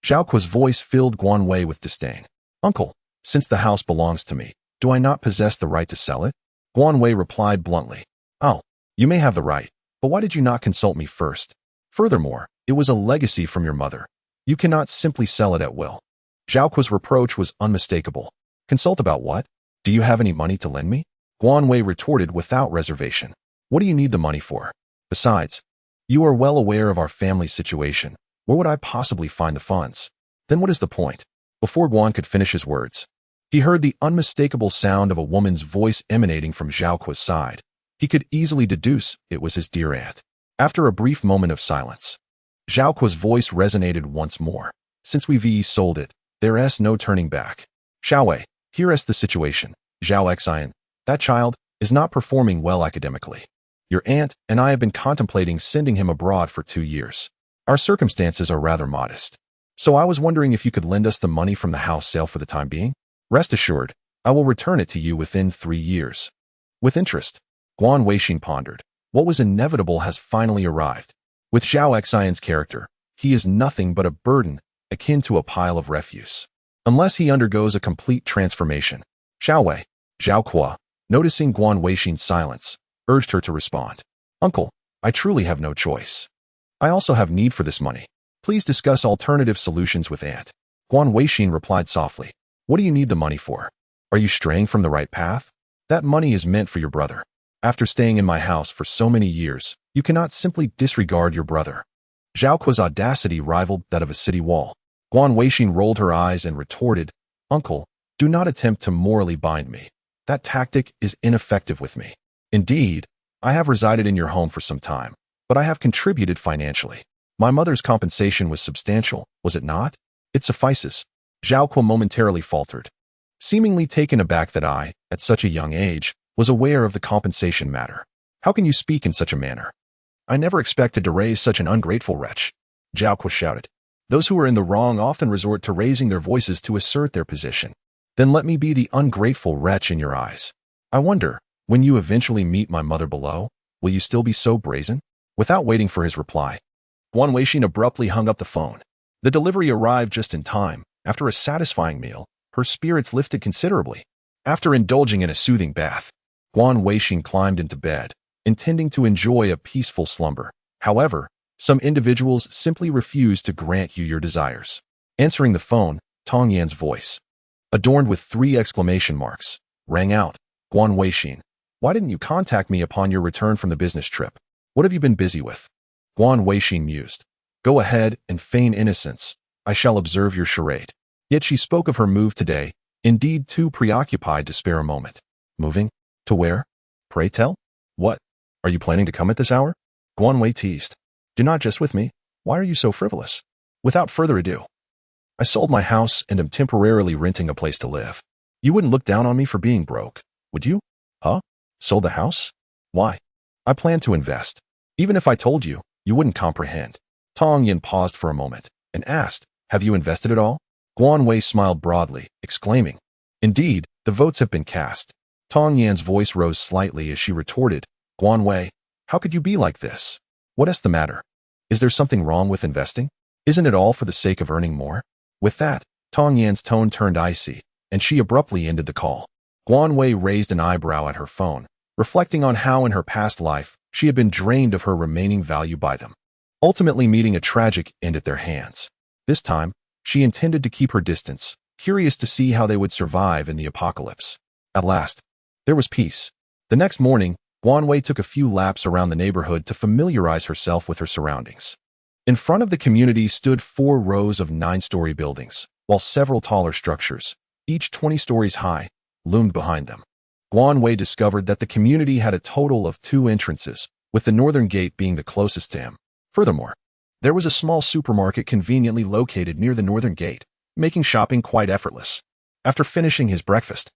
Zhao Kuo's voice filled Guan Wei with disdain. Uncle, since the house belongs to me, do I not possess the right to sell it? Guan Wei replied bluntly. Oh, you may have the right, but why did you not consult me first? Furthermore, it was a legacy from your mother. You cannot simply sell it at will. Zhao Kuo's reproach was unmistakable. Consult about what? Do you have any money to lend me? Guan Wei retorted without reservation. What do you need the money for? Besides, you are well aware of our family's situation. Where would I possibly find the funds? Then what is the point? Before Guan could finish his words, he heard the unmistakable sound of a woman's voice emanating from Zhao Kuo's side. He could easily deduce it was his dear aunt. After a brief moment of silence, Zhao Kuo's voice resonated once more. Since we've sold it, there's no turning back. Xiao Wei, here's the situation. Zhao Xian, that child, is not performing well academically. Your aunt and I have been contemplating sending him abroad for 2 years. Our circumstances are rather modest. So I was wondering if you could lend us the money from the house sale for the time being? Rest assured, I will return it to you within 3 years. With interest, Guan Weixin pondered. What was inevitable has finally arrived. With Zhao Xian's character, he is nothing but a burden, akin to a pile of refuse. Unless he undergoes a complete transformation. Xiao Wei, Zhao Kuo, noticing Guan Weixin's silence, urged her to respond. Uncle, I truly have no choice. I also have need for this money. Please discuss alternative solutions with aunt. Guan Weixin replied softly. What do you need the money for? Are you straying from the right path? That money is meant for your brother. After staying in my house for so many years, you cannot simply disregard your brother. Zhao Kuo's audacity rivaled that of a city wall. Guan Weixin rolled her eyes and retorted, Uncle, do not attempt to morally bind me. That tactic is ineffective with me. Indeed, I have resided in your home for some time, but I have contributed financially. My mother's compensation was substantial, was it not? It suffices. Zhao Kuo momentarily faltered, seemingly taken aback that I, at such a young age, was aware of the compensation matter. How can you speak in such a manner? I never expected to raise such an ungrateful wretch. Zhao Kuo shouted. Those who are in the wrong often resort to raising their voices to assert their position. Then let me be the ungrateful wretch in your eyes. I wonder, when you eventually meet my mother below, will you still be so brazen? Without waiting for his reply, Guan Weixin abruptly hung up the phone. The delivery arrived just in time. After a satisfying meal, her spirits lifted considerably. After indulging in a soothing bath, Guan Weixin climbed into bed, intending to enjoy a peaceful slumber. However, some individuals simply refuse to grant you your desires. Answering the phone, Tong Yan's voice, adorned with 3 exclamation marks, rang out. Guan Weixin, why didn't you contact me upon your return from the business trip? What have you been busy with? Guan Weixin mused. Go ahead and feign innocence. I shall observe your charade. Yet she spoke of her move today, indeed too preoccupied to spare a moment. Moving? To where? Pray tell? What? Are you planning to come at this hour? Guan Wei teased. Do not jest with me. Why are you so frivolous? Without further ado, I sold my house and am temporarily renting a place to live. You wouldn't look down on me for being broke, would you? Huh? Sold the house? Why? I plan to invest. Even if I told you, you wouldn't comprehend. Tong Yan paused for a moment and asked, have you invested it all? Guan Wei smiled broadly, exclaiming, indeed, the votes have been cast. Tong Yan's voice rose slightly as she retorted, Guan Wei, how could you be like this? What is the matter? Is there something wrong with investing? Isn't it all for the sake of earning more? With that, Tong Yan's tone turned icy, and she abruptly ended the call. Guan Wei raised an eyebrow at her phone, reflecting on how in her past life she had been drained of her remaining value by them, ultimately meeting a tragic end at their hands. This time, she intended to keep her distance, curious to see how they would survive in the apocalypse. At last, there was peace. The next morning, Guan Wei took a few laps around the neighborhood to familiarize herself with her surroundings. In front of the community stood 4 rows of 9-story buildings, while several taller structures, each 20 stories high, loomed behind them. Guan Wei discovered that the community had a total of 2 entrances, with the northern gate being the closest to him. Furthermore, There was a small supermarket conveniently located near the northern gate, making shopping quite effortless. After finishing his breakfast,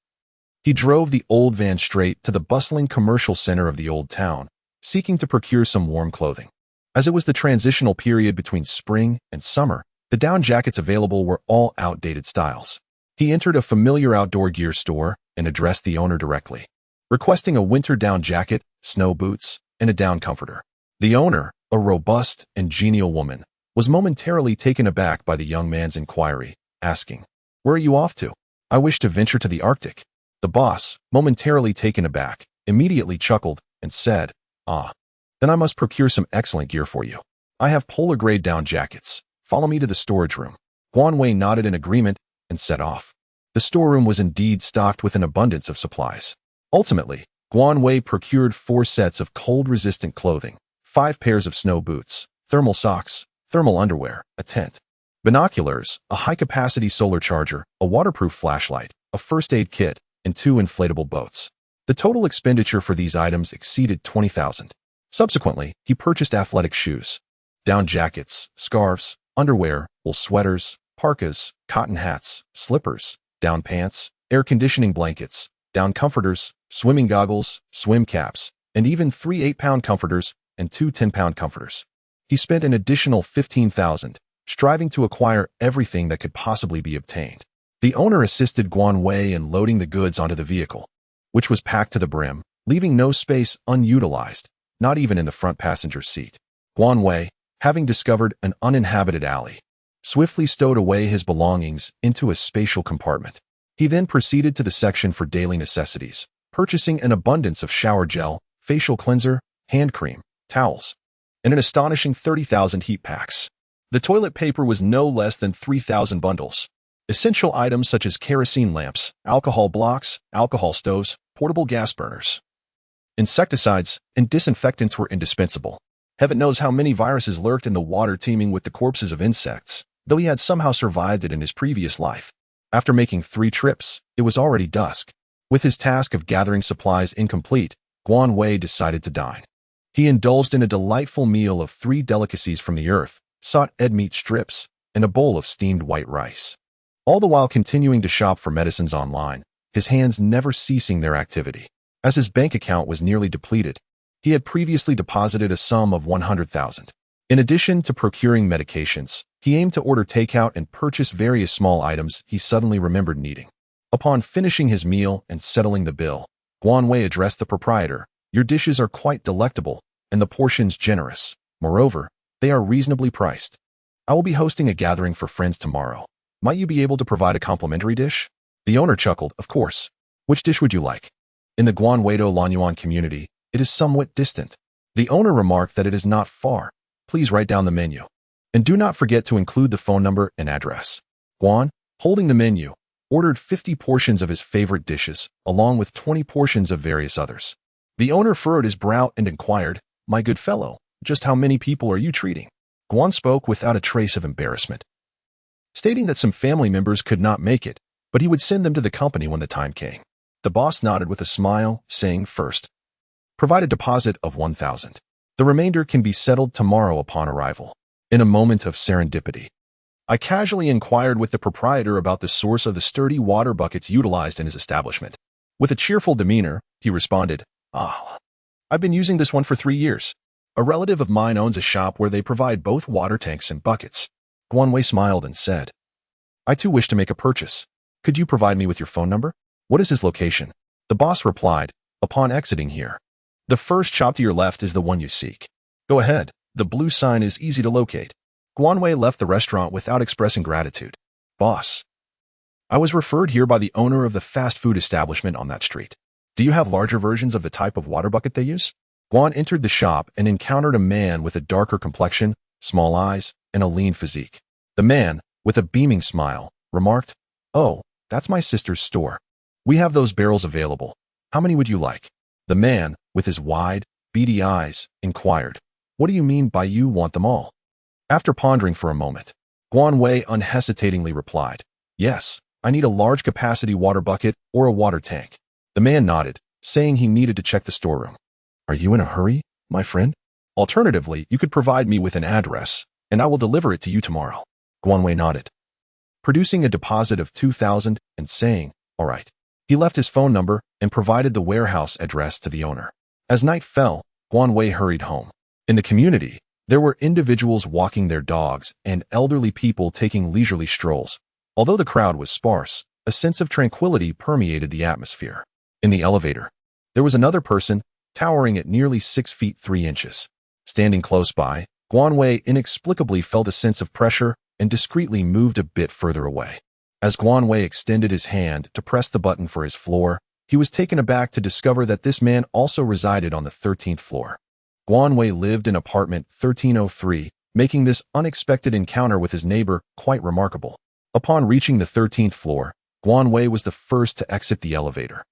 he drove the old van straight to the bustling commercial center of the old town, seeking to procure some warm clothing. As it was the transitional period between spring and summer, the down jackets available were all outdated styles. He entered a familiar outdoor gear store and addressed the owner directly, requesting a winter down jacket, snow boots, and a down comforter. The owner, a robust and genial woman, was momentarily taken aback by the young man's inquiry, asking, "Where are you off to?" "I wish to venture to the Arctic." The boss, momentarily taken aback, immediately chuckled and said, "Ah, then I must procure some excellent gear for you. I have polar-grade down jackets. Follow me to the storage room." Guan Wei nodded in agreement and set off. The storeroom was indeed stocked with an abundance of supplies. Ultimately, Guan Wei procured 4 sets of cold-resistant clothing, 5 pairs of snow boots, thermal socks, thermal underwear, a tent, binoculars, a high-capacity solar charger, a waterproof flashlight, a first aid kit, and 2 inflatable boats. The total expenditure for these items exceeded 20,000. Subsequently, he purchased athletic shoes, down jackets, scarves, underwear, wool sweaters, parkas, cotton hats, slippers, down pants, air conditioning blankets, down comforters, swimming goggles, swim caps, and even 3 8-pound comforters and 2 10-pound comforters. He spent an additional 15,000, striving to acquire everything that could possibly be obtained. The owner assisted Guan Wei in loading the goods onto the vehicle, which was packed to the brim, leaving no space unutilized, not even in the front passenger seat. Guan Wei, having discovered an uninhabited alley, swiftly stowed away his belongings into a spatial compartment. He then proceeded to the section for daily necessities, purchasing an abundance of shower gel, facial cleanser, hand cream, towels, and an astonishing 30,000 heat packs. The toilet paper was no less than 3,000 bundles. Essential items such as kerosene lamps, alcohol blocks, alcohol stoves, portable gas burners, insecticides, and disinfectants were indispensable. Heaven knows how many viruses lurked in the water teeming with the corpses of insects, though he had somehow survived it in his previous life. After making 3 trips, it was already dusk. With his task of gathering supplies incomplete, Guan Wei decided to dine. He indulged in a delightful meal of 3 delicacies from the earth, sought ed meat strips, and a bowl of steamed white rice. All the while continuing to shop for medicines online, his hands never ceasing their activity. As his bank account was nearly depleted, he had previously deposited a sum of 100,000. In addition to procuring medications, he aimed to order takeout and purchase various small items he suddenly remembered needing. Upon finishing his meal and settling the bill, Guan Wei addressed the proprietor, "Your dishes are quite delectable, and the portions generous. Moreover, they are reasonably priced. I will be hosting a gathering for friends tomorrow. Might you be able to provide a complimentary dish?" The owner chuckled, "Of course. Which dish would you like?" In the Guanweido Lanyuan community, it is somewhat distant. The owner remarked that it is not far. "Please write down the menu. And do not forget to include the phone number and address." Guan, holding the menu, ordered 50 portions of his favorite dishes, along with 20 portions of various others. The owner furrowed his brow and inquired, "My good fellow, just how many people are you treating?" Guan spoke without a trace of embarrassment, stating that some family members could not make it, but he would send them to the company when the time came. The boss nodded with a smile, saying, "First, provide a deposit of 1,000. The remainder can be settled tomorrow upon arrival." In a moment of serendipity, I casually inquired with the proprietor about the source of the sturdy water buckets utilized in his establishment. With a cheerful demeanor, he responded, "Ah, I've been using this one for 3 years. A relative of mine owns a shop where they provide both water tanks and buckets." Guan Wei smiled and said, "I too wish to make a purchase. Could you provide me with your phone number?" "What is his location?" The boss replied, "Upon exiting here, the first shop to your left is the one you seek. Go ahead, the blue sign is easy to locate." Guan Wei left the restaurant without expressing gratitude. "Boss, I was referred here by the owner of the fast food establishment on that street. Do you have larger versions of the type of water bucket they use?" Guan entered the shop and encountered a man with a darker complexion, small eyes, and a lean physique. The man, with a beaming smile, remarked, "Oh, that's my sister's store. We have those barrels available. How many would you like?" The man, with his wide, beady eyes, inquired, "What do you mean by you want them all?" After pondering for a moment, Guan Wei unhesitatingly replied, "Yes, I need a large capacity water bucket or a water tank." The man nodded, saying he needed to check the storeroom. "Are you in a hurry, my friend? Alternatively, you could provide me with an address, and I will deliver it to you tomorrow. Guan Wei nodded, producing a deposit of 2,000 and saying, "All right." He left his phone number and provided the warehouse address to the owner. As night fell, Guan Wei hurried home. In the community, there were individuals walking their dogs and elderly people taking leisurely strolls. Although the crowd was sparse, a sense of tranquility permeated the atmosphere. In the elevator, there was another person, towering at nearly 6 feet 3 inches. Standing close by, Guan Wei inexplicably felt a sense of pressure and discreetly moved a bit further away. As Guan Wei extended his hand to press the button for his floor, he was taken aback to discover that this man also resided on the 13th floor. Guan Wei lived in apartment 1303, making this unexpected encounter with his neighbor quite remarkable. Upon reaching the 13th floor, Guan Wei was the first to exit the elevator,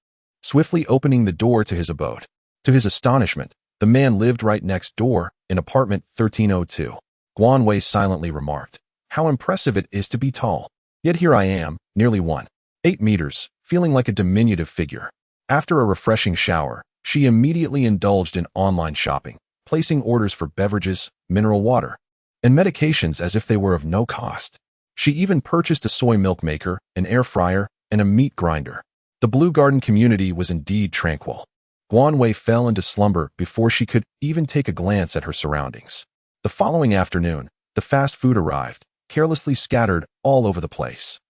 swiftly opening the door to his abode. To his astonishment, the man lived right next door in apartment 1302. Guan Wei silently remarked, "How impressive it is to be tall. Yet here I am, nearly 1.8 meters, feeling like a diminutive figure." After a refreshing shower, she immediately indulged in online shopping, placing orders for beverages, mineral water, and medications as if they were of no cost. She even purchased a soy milk maker, an air fryer, and a meat grinder. The Blue Garden community was indeed tranquil. Guan Wei fell into slumber before she could even take a glance at her surroundings. The following afternoon, the fast food arrived, carelessly scattered all over the place.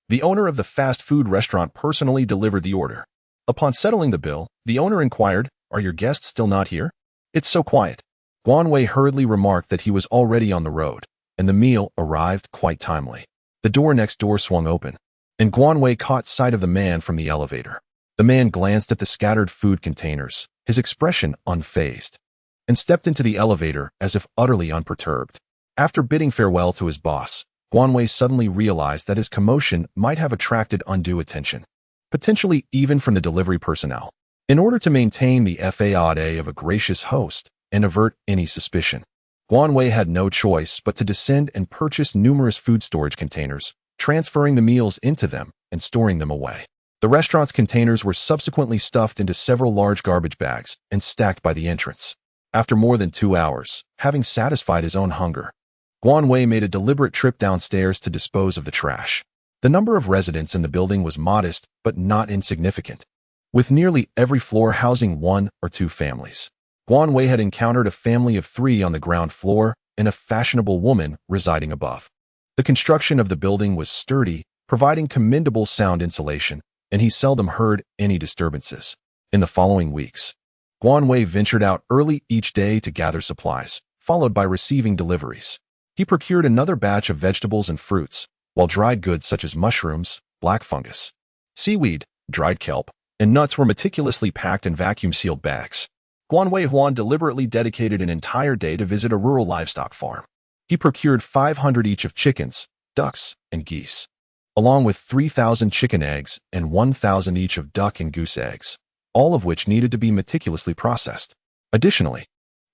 The owner of the fast food restaurant personally delivered the order. Upon settling the bill, the owner inquired, "Are your guests still not here? It's so quiet." Guan Wei hurriedly remarked that he was already on the road, and the meal arrived quite timely. The door next door swung open, and Guan Wei caught sight of the man from the elevator. The man glanced at the scattered food containers, his expression unfazed, and stepped into the elevator as if utterly unperturbed. After bidding farewell to his boss, Guan Wei suddenly realized that his commotion might have attracted undue attention, potentially even from the delivery personnel. In order to maintain the facade of a gracious host and avert any suspicion, Guan Wei had no choice but to descend and purchase numerous food storage containers, transferring the meals into them and storing them away. The restaurant's containers were subsequently stuffed into several large garbage bags and stacked by the entrance. After more than 2 hours, having satisfied his own hunger, Guan Wei made a deliberate trip downstairs to dispose of the trash. The number of residents in the building was modest but not insignificant, with nearly every floor housing 1 or 2 families. Guan Wei had encountered a family of 3 on the ground floor and a fashionable woman residing above. The construction of the building was sturdy, providing commendable sound insulation, and he seldom heard any disturbances. In the following weeks, Guan Wei ventured out early each day to gather supplies, followed by receiving deliveries. He procured another batch of vegetables and fruits, while dried goods such as mushrooms, black fungus, seaweed, dried kelp, and nuts were meticulously packed in vacuum-sealed bags. Guan Wei deliberately dedicated an entire day to visit a rural livestock farm. He procured 500 each of chickens, ducks, and geese, along with 3,000 chicken eggs and 1,000 each of duck and goose eggs, all of which needed to be meticulously processed. Additionally,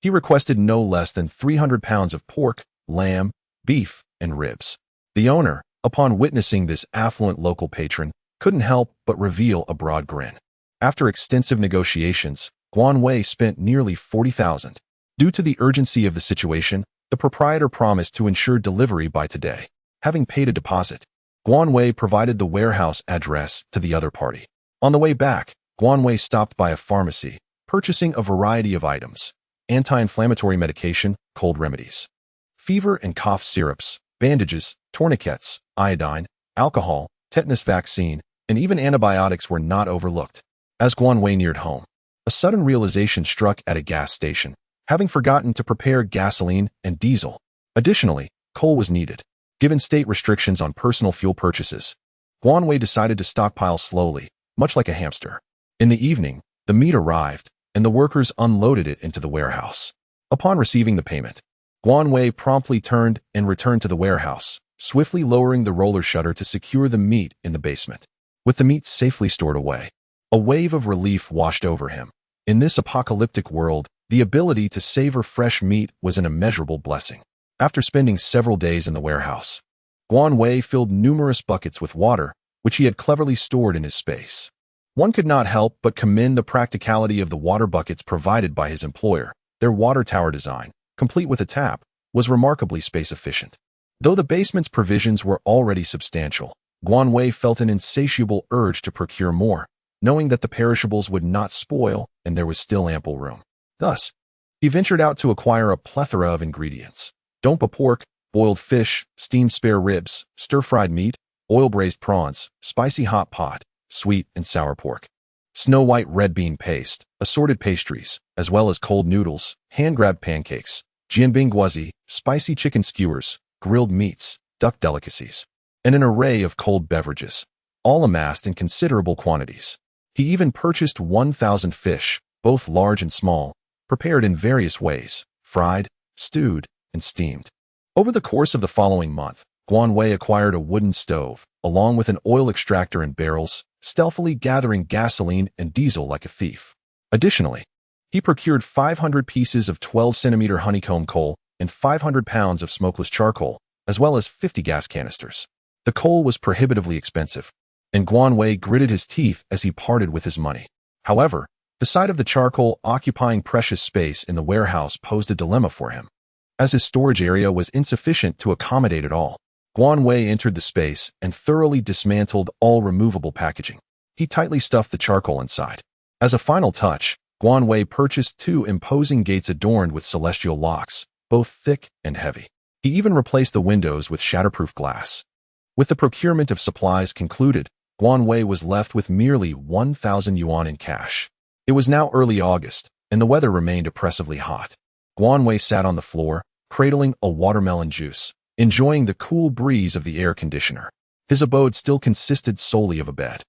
he requested no less than 300 pounds of pork, lamb, beef, and ribs. The owner, upon witnessing this affluent local patron, couldn't help but reveal a broad grin. After extensive negotiations, Guan Wei spent nearly 40,000. Due to the urgency of the situation, the proprietor promised to ensure delivery by today. Having paid a deposit, Guan Wei provided the warehouse address to the other party. On the way back, Guan Wei stopped by a pharmacy, purchasing a variety of items: anti-inflammatory medication, cold remedies, fever and cough syrups, bandages, tourniquets, iodine, alcohol, tetanus vaccine, and even antibiotics were not overlooked. As Guan Wei neared home, a sudden realization struck at a gas station, having forgotten to prepare gasoline and diesel. Additionally, coal was needed. Given state restrictions on personal fuel purchases, Guan Wei decided to stockpile slowly, much like a hamster. In the evening, the meat arrived, and the workers unloaded it into the warehouse. Upon receiving the payment, Guan Wei promptly turned and returned to the warehouse, swiftly lowering the roller shutter to secure the meat in the basement. With the meat safely stored away, a wave of relief washed over him. In this apocalyptic world, the ability to savor fresh meat was an immeasurable blessing. After spending several days in the warehouse, Guan Wei filled numerous buckets with water, which he had cleverly stored in his space. One could not help but commend the practicality of the water buckets provided by his employer. Their water tower design, complete with a tap, was remarkably space-efficient. Though the basement's provisions were already substantial, Guan Wei felt an insatiable urge to procure more, knowing that the perishables would not spoil and there was still ample room. Thus, he ventured out to acquire a plethora of ingredients: dompa pork, boiled fish, steamed spare ribs, stir-fried meat, oil-braised prawns, spicy hot pot, sweet and sour pork, snow-white red bean paste, assorted pastries, as well as cold noodles, hand-grabbed pancakes, jianbing guozi, spicy chicken skewers, grilled meats, duck delicacies, and an array of cold beverages, all amassed in considerable quantities. He even purchased 1,000 fish, both large and small, prepared in various ways: fried, stewed, and steamed. Over the course of the following month, Guan Wei acquired a wooden stove, along with an oil extractor and barrels, stealthily gathering gasoline and diesel like a thief. Additionally, he procured 500 pieces of 12-centimeter honeycomb coal and 500 pounds of smokeless charcoal, as well as 50 gas canisters. The coal was prohibitively expensive, and Guan Wei gritted his teeth as he parted with his money. However, the sight of the charcoal occupying precious space in the warehouse posed a dilemma for him. As his storage area was insufficient to accommodate it all, Guan Wei entered the space and thoroughly dismantled all removable packaging. He tightly stuffed the charcoal inside. As a final touch, Guan Wei purchased 2 imposing gates adorned with celestial locks, both thick and heavy. He even replaced the windows with shatterproof glass. With the procurement of supplies concluded, Guan Wei was left with merely 1,000 yuan in cash. It was now early August, and the weather remained oppressively hot. Guan Wei sat on the floor, cradling a watermelon juice, enjoying the cool breeze of the air conditioner. His abode still consisted solely of a bed.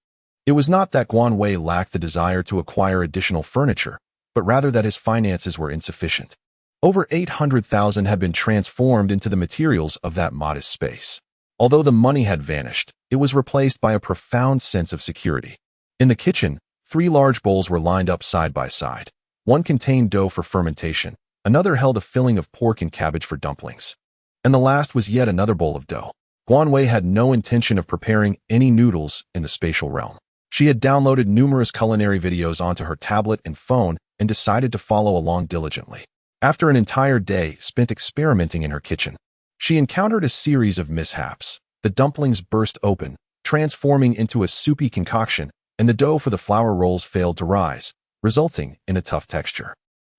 It was not that Guan Wei lacked the desire to acquire additional furniture, but rather that his finances were insufficient. Over 800,000 had been transformed into the materials of that modest space. Although the money had vanished, it was replaced by a profound sense of security. In the kitchen, 3 large bowls were lined up side by side. One contained dough for fermentation, another held a filling of pork and cabbage for dumplings, and the last was yet another bowl of dough. Guan Wei had no intention of preparing any noodles in the spatial realm. She had downloaded numerous culinary videos onto her tablet and phone and decided to follow along diligently. After an entire day spent experimenting in her kitchen, she encountered a series of mishaps. The dumplings burst open, transforming into a soupy concoction, and the dough for the flour rolls failed to rise, resulting in a tough texture.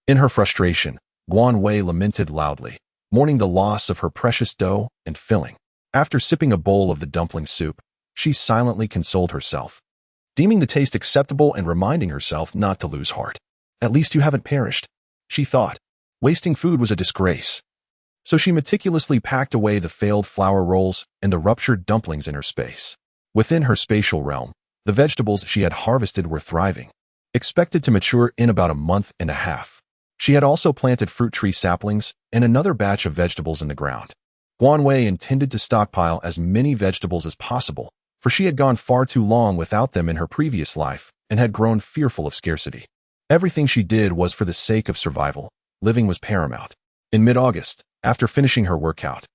In her frustration, Guan Wei lamented loudly, mourning the loss of her precious dough and filling. After sipping a bowl of the dumpling soup, she silently consoled herself, deeming the taste acceptable and reminding herself not to lose heart. "At least you haven't perished," she thought. Wasting food was a disgrace. So she meticulously packed away the failed flour rolls and the ruptured dumplings in her space. Within her spatial realm, the vegetables she had harvested were thriving, expected to mature in about a month and a half. She had also planted fruit tree saplings and another batch of vegetables in the ground. Guan Wei intended to stockpile as many vegetables as possible, for she had gone far too long without them in her previous life and had grown fearful of scarcity. Everything she did was for the sake of survival. Living was paramount. In mid-August, after finishing her workout,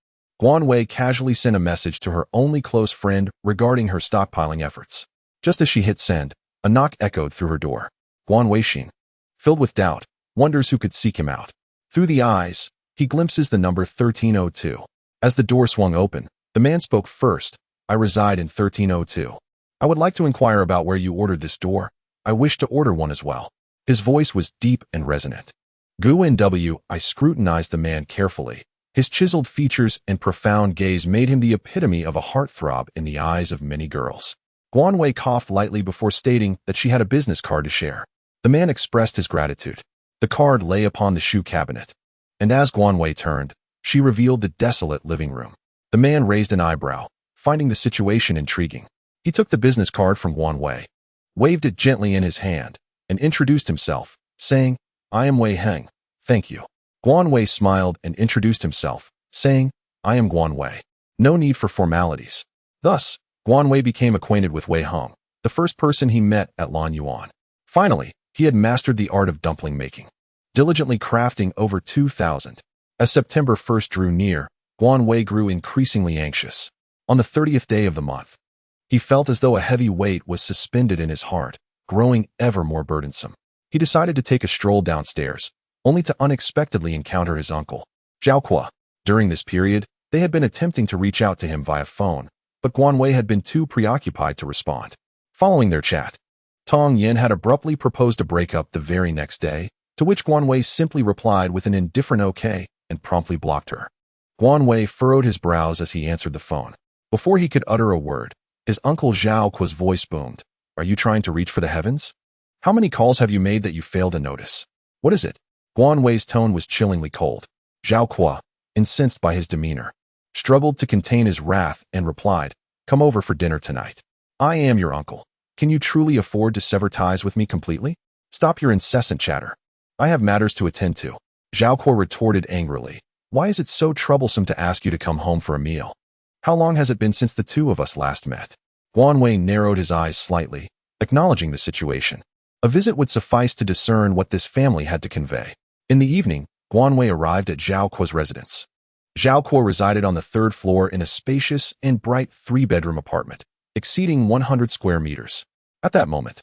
Guan Wei casually sent a message to her only close friend regarding her stockpiling efforts. Just as she hit send, a knock echoed through her door. Guan Wei Xin, filled with doubt, wonders who could seek him out. Through the eyes, he glimpses the number 1302. As the door swung open, the man spoke first. "I reside in 1302. I would like to inquire about where you ordered this door. I wish to order one as well." His voice was deep and resonant. Guan I scrutinized the man carefully. His chiseled features and profound gaze made him the epitome of a heartthrob in the eyes of many girls. Guan Wei coughed lightly before stating that she had a business card to share. The man expressed his gratitude. The card lay upon the shoe cabinet, and as Guan Wei turned, she revealed the desolate living room. The man raised an eyebrow, finding the situation intriguing. He took the business card from Guan Wei, waved it gently in his hand, and introduced himself, saying, "I am Wei Heng, thank you." Guan Wei smiled and introduced himself, saying, "I am Guan Wei." No need for formalities. Thus, Guan Wei became acquainted with Wei Heng, the first person he met at Lan Yuan. Finally, he had mastered the art of dumpling making, diligently crafting over 2,000. As September 1st drew near, Guan Wei grew increasingly anxious. On the 30th day of the month, he felt as though a heavy weight was suspended in his heart, growing ever more burdensome. He decided to take a stroll downstairs, only to unexpectedly encounter his uncle, Zhao Kuo. During this period, they had been attempting to reach out to him via phone, but Guan Wei had been too preoccupied to respond. Following their chat, Tong Yin had abruptly proposed a breakup the very next day, to which Guan Wei simply replied with an indifferent okay and promptly blocked her. Guan Wei furrowed his brows as he answered the phone. Before he could utter a word, his uncle Zhao Kuo's voice boomed. Are you trying to reach for the heavens? How many calls have you made that you failed to notice? What is it? Guan Wei's tone was chillingly cold. Zhao Kuo, incensed by his demeanor, struggled to contain his wrath and replied, Come over for dinner tonight. I am your uncle. Can you truly afford to sever ties with me completely? Stop your incessant chatter. I have matters to attend to. Zhao Kuo retorted angrily. Why is it so troublesome to ask you to come home for a meal? How long has it been since the two of us last met? Guan Wei narrowed his eyes slightly, acknowledging the situation. A visit would suffice to discern what this family had to convey. In the evening, Guan Wei arrived at Zhao Kuo's residence. Zhao Kuo resided on the third floor in a spacious and bright three-bedroom apartment, exceeding 100 square meters. At that moment,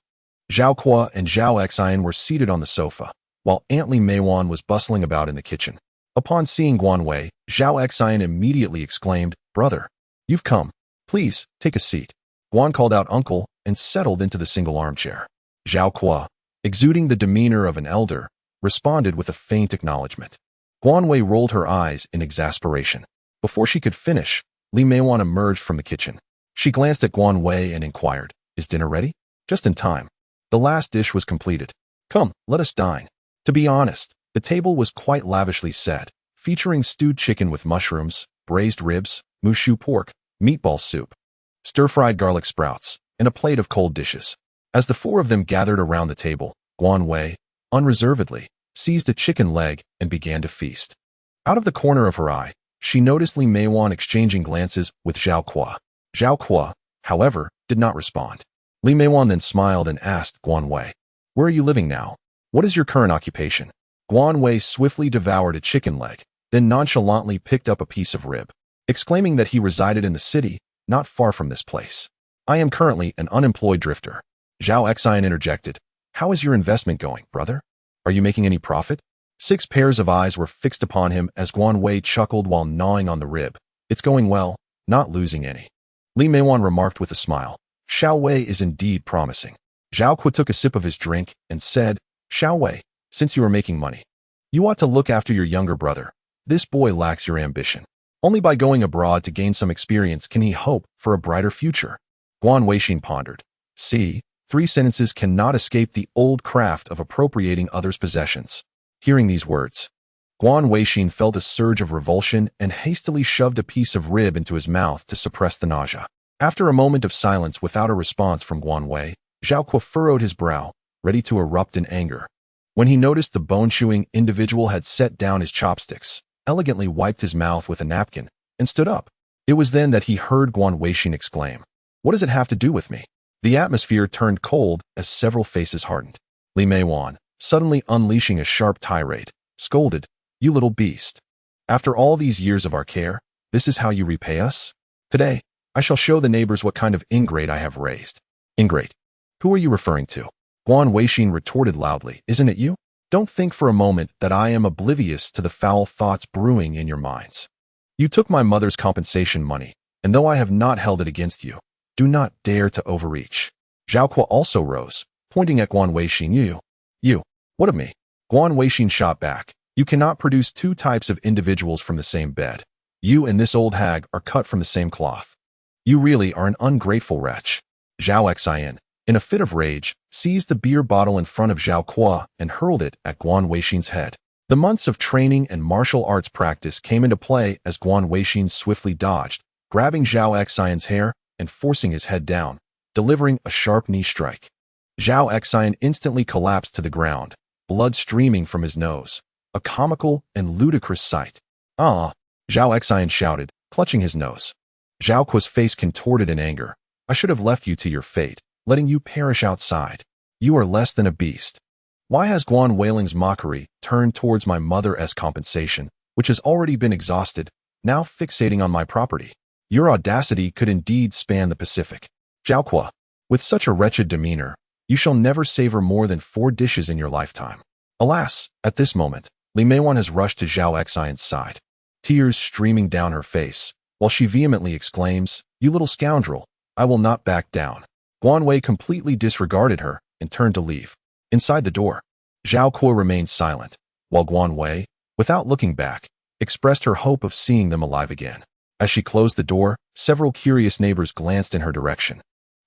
Zhao Kuo and Zhao Xian were seated on the sofa, while Aunt Li Meiwan was bustling about in the kitchen. Upon seeing Guan Wei, Zhao Xian immediately exclaimed, Brother, you've come. Please, take a seat. Guan called out uncle and settled into the single armchair. Zhao Kuo, exuding the demeanor of an elder, responded with a faint acknowledgement. Guan Wei rolled her eyes in exasperation. Before she could finish, Li Meiwan emerged from the kitchen. She glanced at Guan Wei and inquired, Is dinner ready? Just in time. The last dish was completed. Come, let us dine. To be honest, the table was quite lavishly set, featuring stewed chicken with mushrooms, braised ribs, mushu pork, meatball soup, stir-fried garlic sprouts, and a plate of cold dishes. As the four of them gathered around the table, Guan Wei, unreservedly, seized a chicken leg and began to feast. Out of the corner of her eye, she noticed Li Meiwan exchanging glances with Zhao Kuo. Zhao Kuo, however, did not respond. Li Meiwan then smiled and asked Guan Wei, Where are you living now? What is your current occupation? Guan Wei swiftly devoured a chicken leg, then nonchalantly picked up a piece of rib, exclaiming that he resided in the city, not far from this place. I am currently an unemployed drifter. Zhao Xian interjected, How is your investment going, brother? Are you making any profit? 6 pairs of eyes were fixed upon him as Guan Wei chuckled while gnawing on the rib. It's going well, not losing any. Li Meiwan remarked with a smile, Xiao Wei is indeed promising. Zhao Kuo took a sip of his drink and said, Xiao Wei, since you are making money, you ought to look after your younger brother. This boy lacks your ambition. Only by going abroad to gain some experience can he hope for a brighter future. Guan Weixin pondered. See, 3 sentences cannot escape the old craft of appropriating others' possessions. Hearing these words, Guan Weixin felt a surge of revulsion and hastily shoved a piece of rib into his mouth to suppress the nausea. After a moment of silence without a response from Guan Wei, Zhao Kuo furrowed his brow, ready to erupt in anger. When he noticed the bone-chewing individual had set down his chopsticks, elegantly wiped his mouth with a napkin, and stood up, it was then that he heard Guan Weixin exclaim, What does it have to do with me? The atmosphere turned cold as several faces hardened. Li Meiwan, suddenly unleashing a sharp tirade, scolded, You little beast. After all these years of our care, this is how you repay us? Today, I shall show the neighbors what kind of ingrate I have raised. Ingrate? Who are you referring to? Guan Weixin retorted loudly, Isn't it you? Don't think for a moment that I am oblivious to the foul thoughts brewing in your minds. You took my mother's compensation money, and though I have not held it against you, do not dare to overreach. Zhao Kuo also rose, pointing at Guan Weixin. You, what of me? Guan Weixin shot back. You cannot produce 2 types of individuals from the same bed. You and this old hag are cut from the same cloth. You really are an ungrateful wretch. Zhao Xian, in a fit of rage, seized the beer bottle in front of Zhao Kuo and hurled it at Guan Weixin's head. The months of training and martial arts practice came into play as Guan Weixin swiftly dodged, grabbing Zhao Xian's hair and forcing his head down, delivering a sharp knee strike. Zhao Xian instantly collapsed to the ground, blood streaming from his nose, a comical and ludicrous sight. Ah! Zhao Xian shouted, clutching his nose. Zhao Kuo's face contorted in anger. I should have left you to your fate, letting you perish outside. You are less than a beast. Why has Guan Weiling's mockery turned towards my mother as compensation, which has already been exhausted, now fixating on my property? Your audacity could indeed span the Pacific. Zhao Kuo, with such a wretched demeanor, you shall never savor more than 4 dishes in your lifetime. Alas, at this moment, Li Meiwan has rushed to Zhao Xian's side. tears streaming down her face, while she vehemently exclaims, "You little scoundrel, I will not back down." Guan Wei completely disregarded her and turned to leave. Inside the door, Zhao Kuo remained silent, while Guan Wei, without looking back, expressed her hope of seeing them alive again. As she closed the door, several curious neighbors glanced in her direction.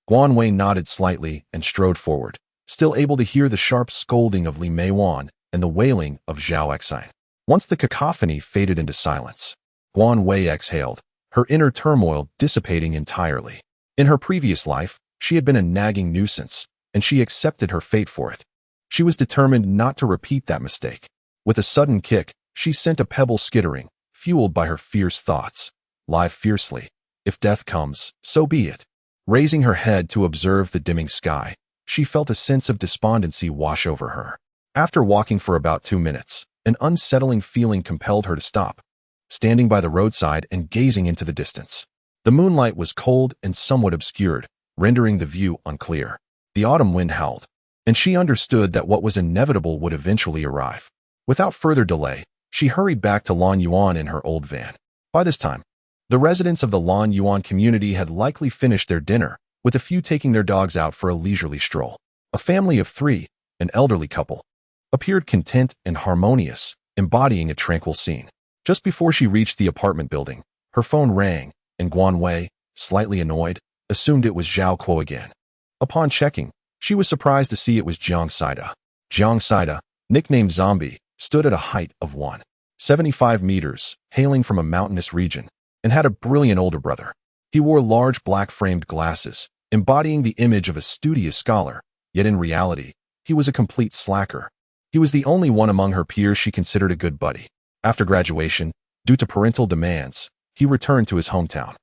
Guan Wei nodded slightly and strode forward, still able to hear the sharp scolding of Li Meiwan and the wailing of Zhao Exine. Once the cacophony faded into silence, Guan Wei exhaled, her inner turmoil dissipating entirely. In her previous life, she had been a nagging nuisance, and she accepted her fate for it. She was determined not to repeat that mistake. With a sudden kick, she sent a pebble skittering, fueled by her fierce thoughts. Live fiercely. If death comes, so be it. Raising her head to observe the dimming sky, she felt a sense of despondency wash over her. After walking for about 2 minutes, an unsettling feeling compelled her to stop, standing by the roadside and gazing into the distance. The moonlight was cold and somewhat obscured, rendering the view unclear. The autumn wind howled, and she understood that what was inevitable would eventually arrive. Without further delay, she hurried back to Lan Yuan in her old van. By this time, the residents of the Lan Yuan community had likely finished their dinner, with a few taking their dogs out for a leisurely stroll. A family of 3, an elderly couple, appeared content and harmonious, embodying a tranquil scene. Just before she reached the apartment building, her phone rang, and Guan Wei, slightly annoyed, assumed it was Zhao Kuo again. Upon checking, she was surprised to see it was Jiang Saida. Jiang Saida, nicknamed Zombie, stood at a height of 175 meters, hailing from a mountainous region, and had a brilliant older brother. He wore large black-framed glasses, embodying the image of a studious scholar, yet in reality, he was a complete slacker. He was the only one among her peers she considered a good buddy. After graduation, due to parental demands, he returned to his hometown,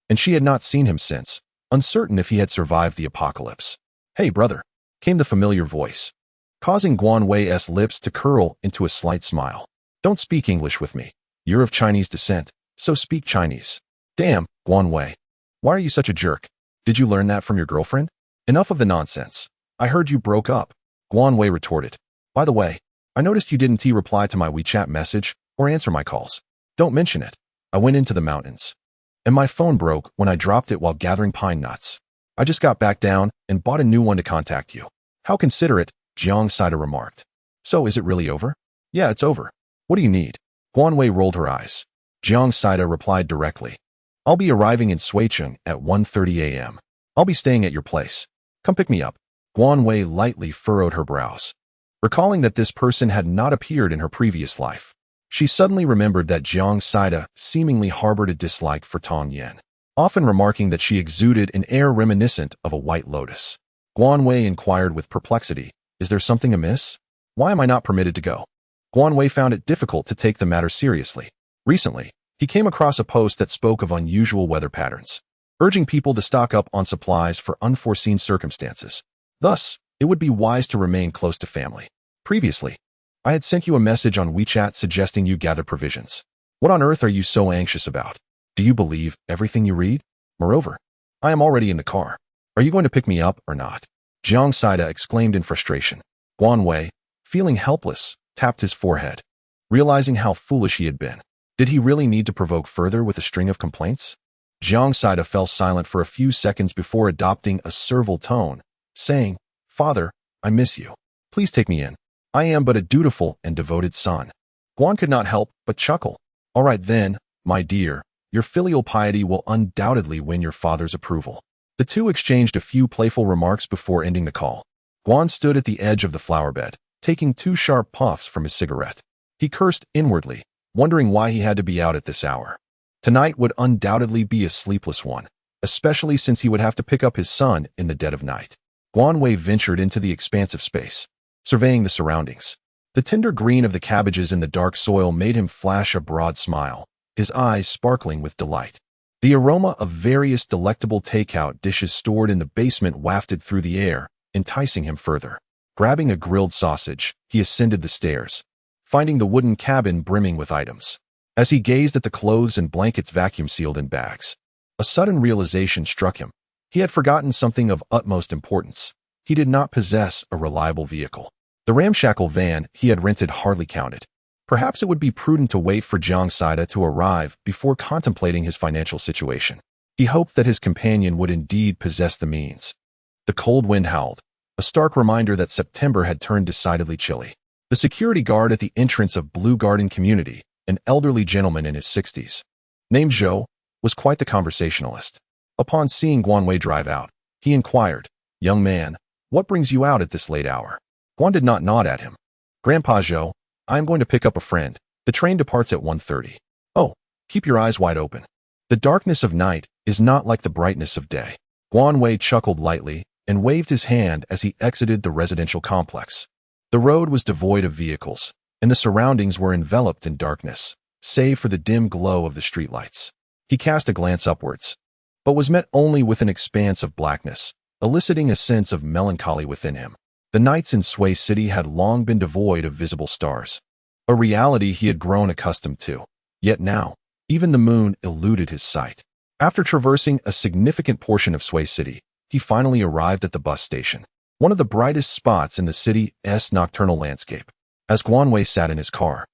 and she had not seen him since, uncertain if he had survived the apocalypse. "Hey, brother," came the familiar voice, causing Guan Wei's lips to curl into a slight smile. "Don't speak English with me. You're of Chinese descent, so speak Chinese." "Damn, Guan Wei. Why are you such a jerk? Did you learn that from your girlfriend?" "Enough of the nonsense. I heard you broke up," Guan Wei retorted. "By the way, I noticed you didn't reply to my WeChat message or answer my calls." "Don't mention it. I went into the mountains, and my phone broke when I dropped it while gathering pine nuts. I just got back down and bought a new one to contact you." "How considerate," Jiang Saida remarked. "So is it really over?" "Yeah, it's over. What do you need?" Guan Wei rolled her eyes. Jiang Saida replied directly. "I'll be arriving in Suicheng at 1:30 a.m. I'll be staying at your place. Come pick me up." Guan Wei lightly furrowed her brows, recalling that this person had not appeared in her previous life. She suddenly remembered that Jiang Saida seemingly harbored a dislike for Tong Yen, often remarking that she exuded an air reminiscent of a white lotus. Guan Wei inquired with perplexity, "Is there something amiss? Why am I not permitted to go?" Guan Wei found it difficult to take the matter seriously. Recently, he came across a post that spoke of unusual weather patterns, urging people to stock up on supplies for unforeseen circumstances. Thus, it would be wise to remain close to family. Previously, I had sent you a message on WeChat suggesting you gather provisions. What on earth are you so anxious about? Do you believe everything you read? Moreover, I am already in the car. Are you going to pick me up or not?" Jiang Saida exclaimed in frustration. Guan Wei, feeling helpless, tapped his forehead, realizing how foolish he had been. Did he really need to provoke further with a string of complaints? Jiang Saida fell silent for a few seconds before adopting a servile tone, saying, "Father, I miss you. Please take me in. I am but a dutiful and devoted son." Guan could not help but chuckle. "All right then, my dear, your filial piety will undoubtedly win your father's approval." The two exchanged a few playful remarks before ending the call. Guan stood at the edge of the flower bed, taking 2 sharp puffs from his cigarette. He cursed inwardly, wondering why he had to be out at this hour. Tonight would undoubtedly be a sleepless one, especially since he would have to pick up his son in the dead of night. Guan Wei ventured into the expansive space, surveying the surroundings. The tender green of the cabbages in the dark soil made him flash a broad smile, his eyes sparkling with delight. The aroma of various delectable takeout dishes stored in the basement wafted through the air, enticing him further. Grabbing a grilled sausage, he ascended the stairs, finding the wooden cabin brimming with items. As he gazed at the clothes and blankets vacuum-sealed in bags, a sudden realization struck him. He had forgotten something of utmost importance. He did not possess a reliable vehicle. The ramshackle van he had rented hardly counted. Perhaps it would be prudent to wait for Jiang Saida to arrive before contemplating his financial situation. He hoped that his companion would indeed possess the means. The cold wind howled, a stark reminder that September had turned decidedly chilly. The security guard at the entrance of Blue Garden Community, an elderly gentleman in his 60s, named Zhou, was quite the conversationalist. Upon seeing Guan Wei drive out, he inquired, "Young man, what brings you out at this late hour?" Guan did not nod at him. "Grandpa Zhou, I am going to pick up a friend. The train departs at 1:30. "Oh, keep your eyes wide open. The darkness of night is not like the brightness of day." Guan Wei chuckled lightly and waved his hand as he exited the residential complex. The road was devoid of vehicles, and the surroundings were enveloped in darkness, save for the dim glow of the streetlights. He cast a glance upwards, but was met only with an expanse of blackness, eliciting a sense of melancholy within him. The nights in Sway City had long been devoid of visible stars, a reality he had grown accustomed to. Yet now, even the moon eluded his sight. After traversing a significant portion of Sway City, he finally arrived at the bus station, one of the brightest spots in the city's nocturnal landscape. As Guan Wei sat in his car,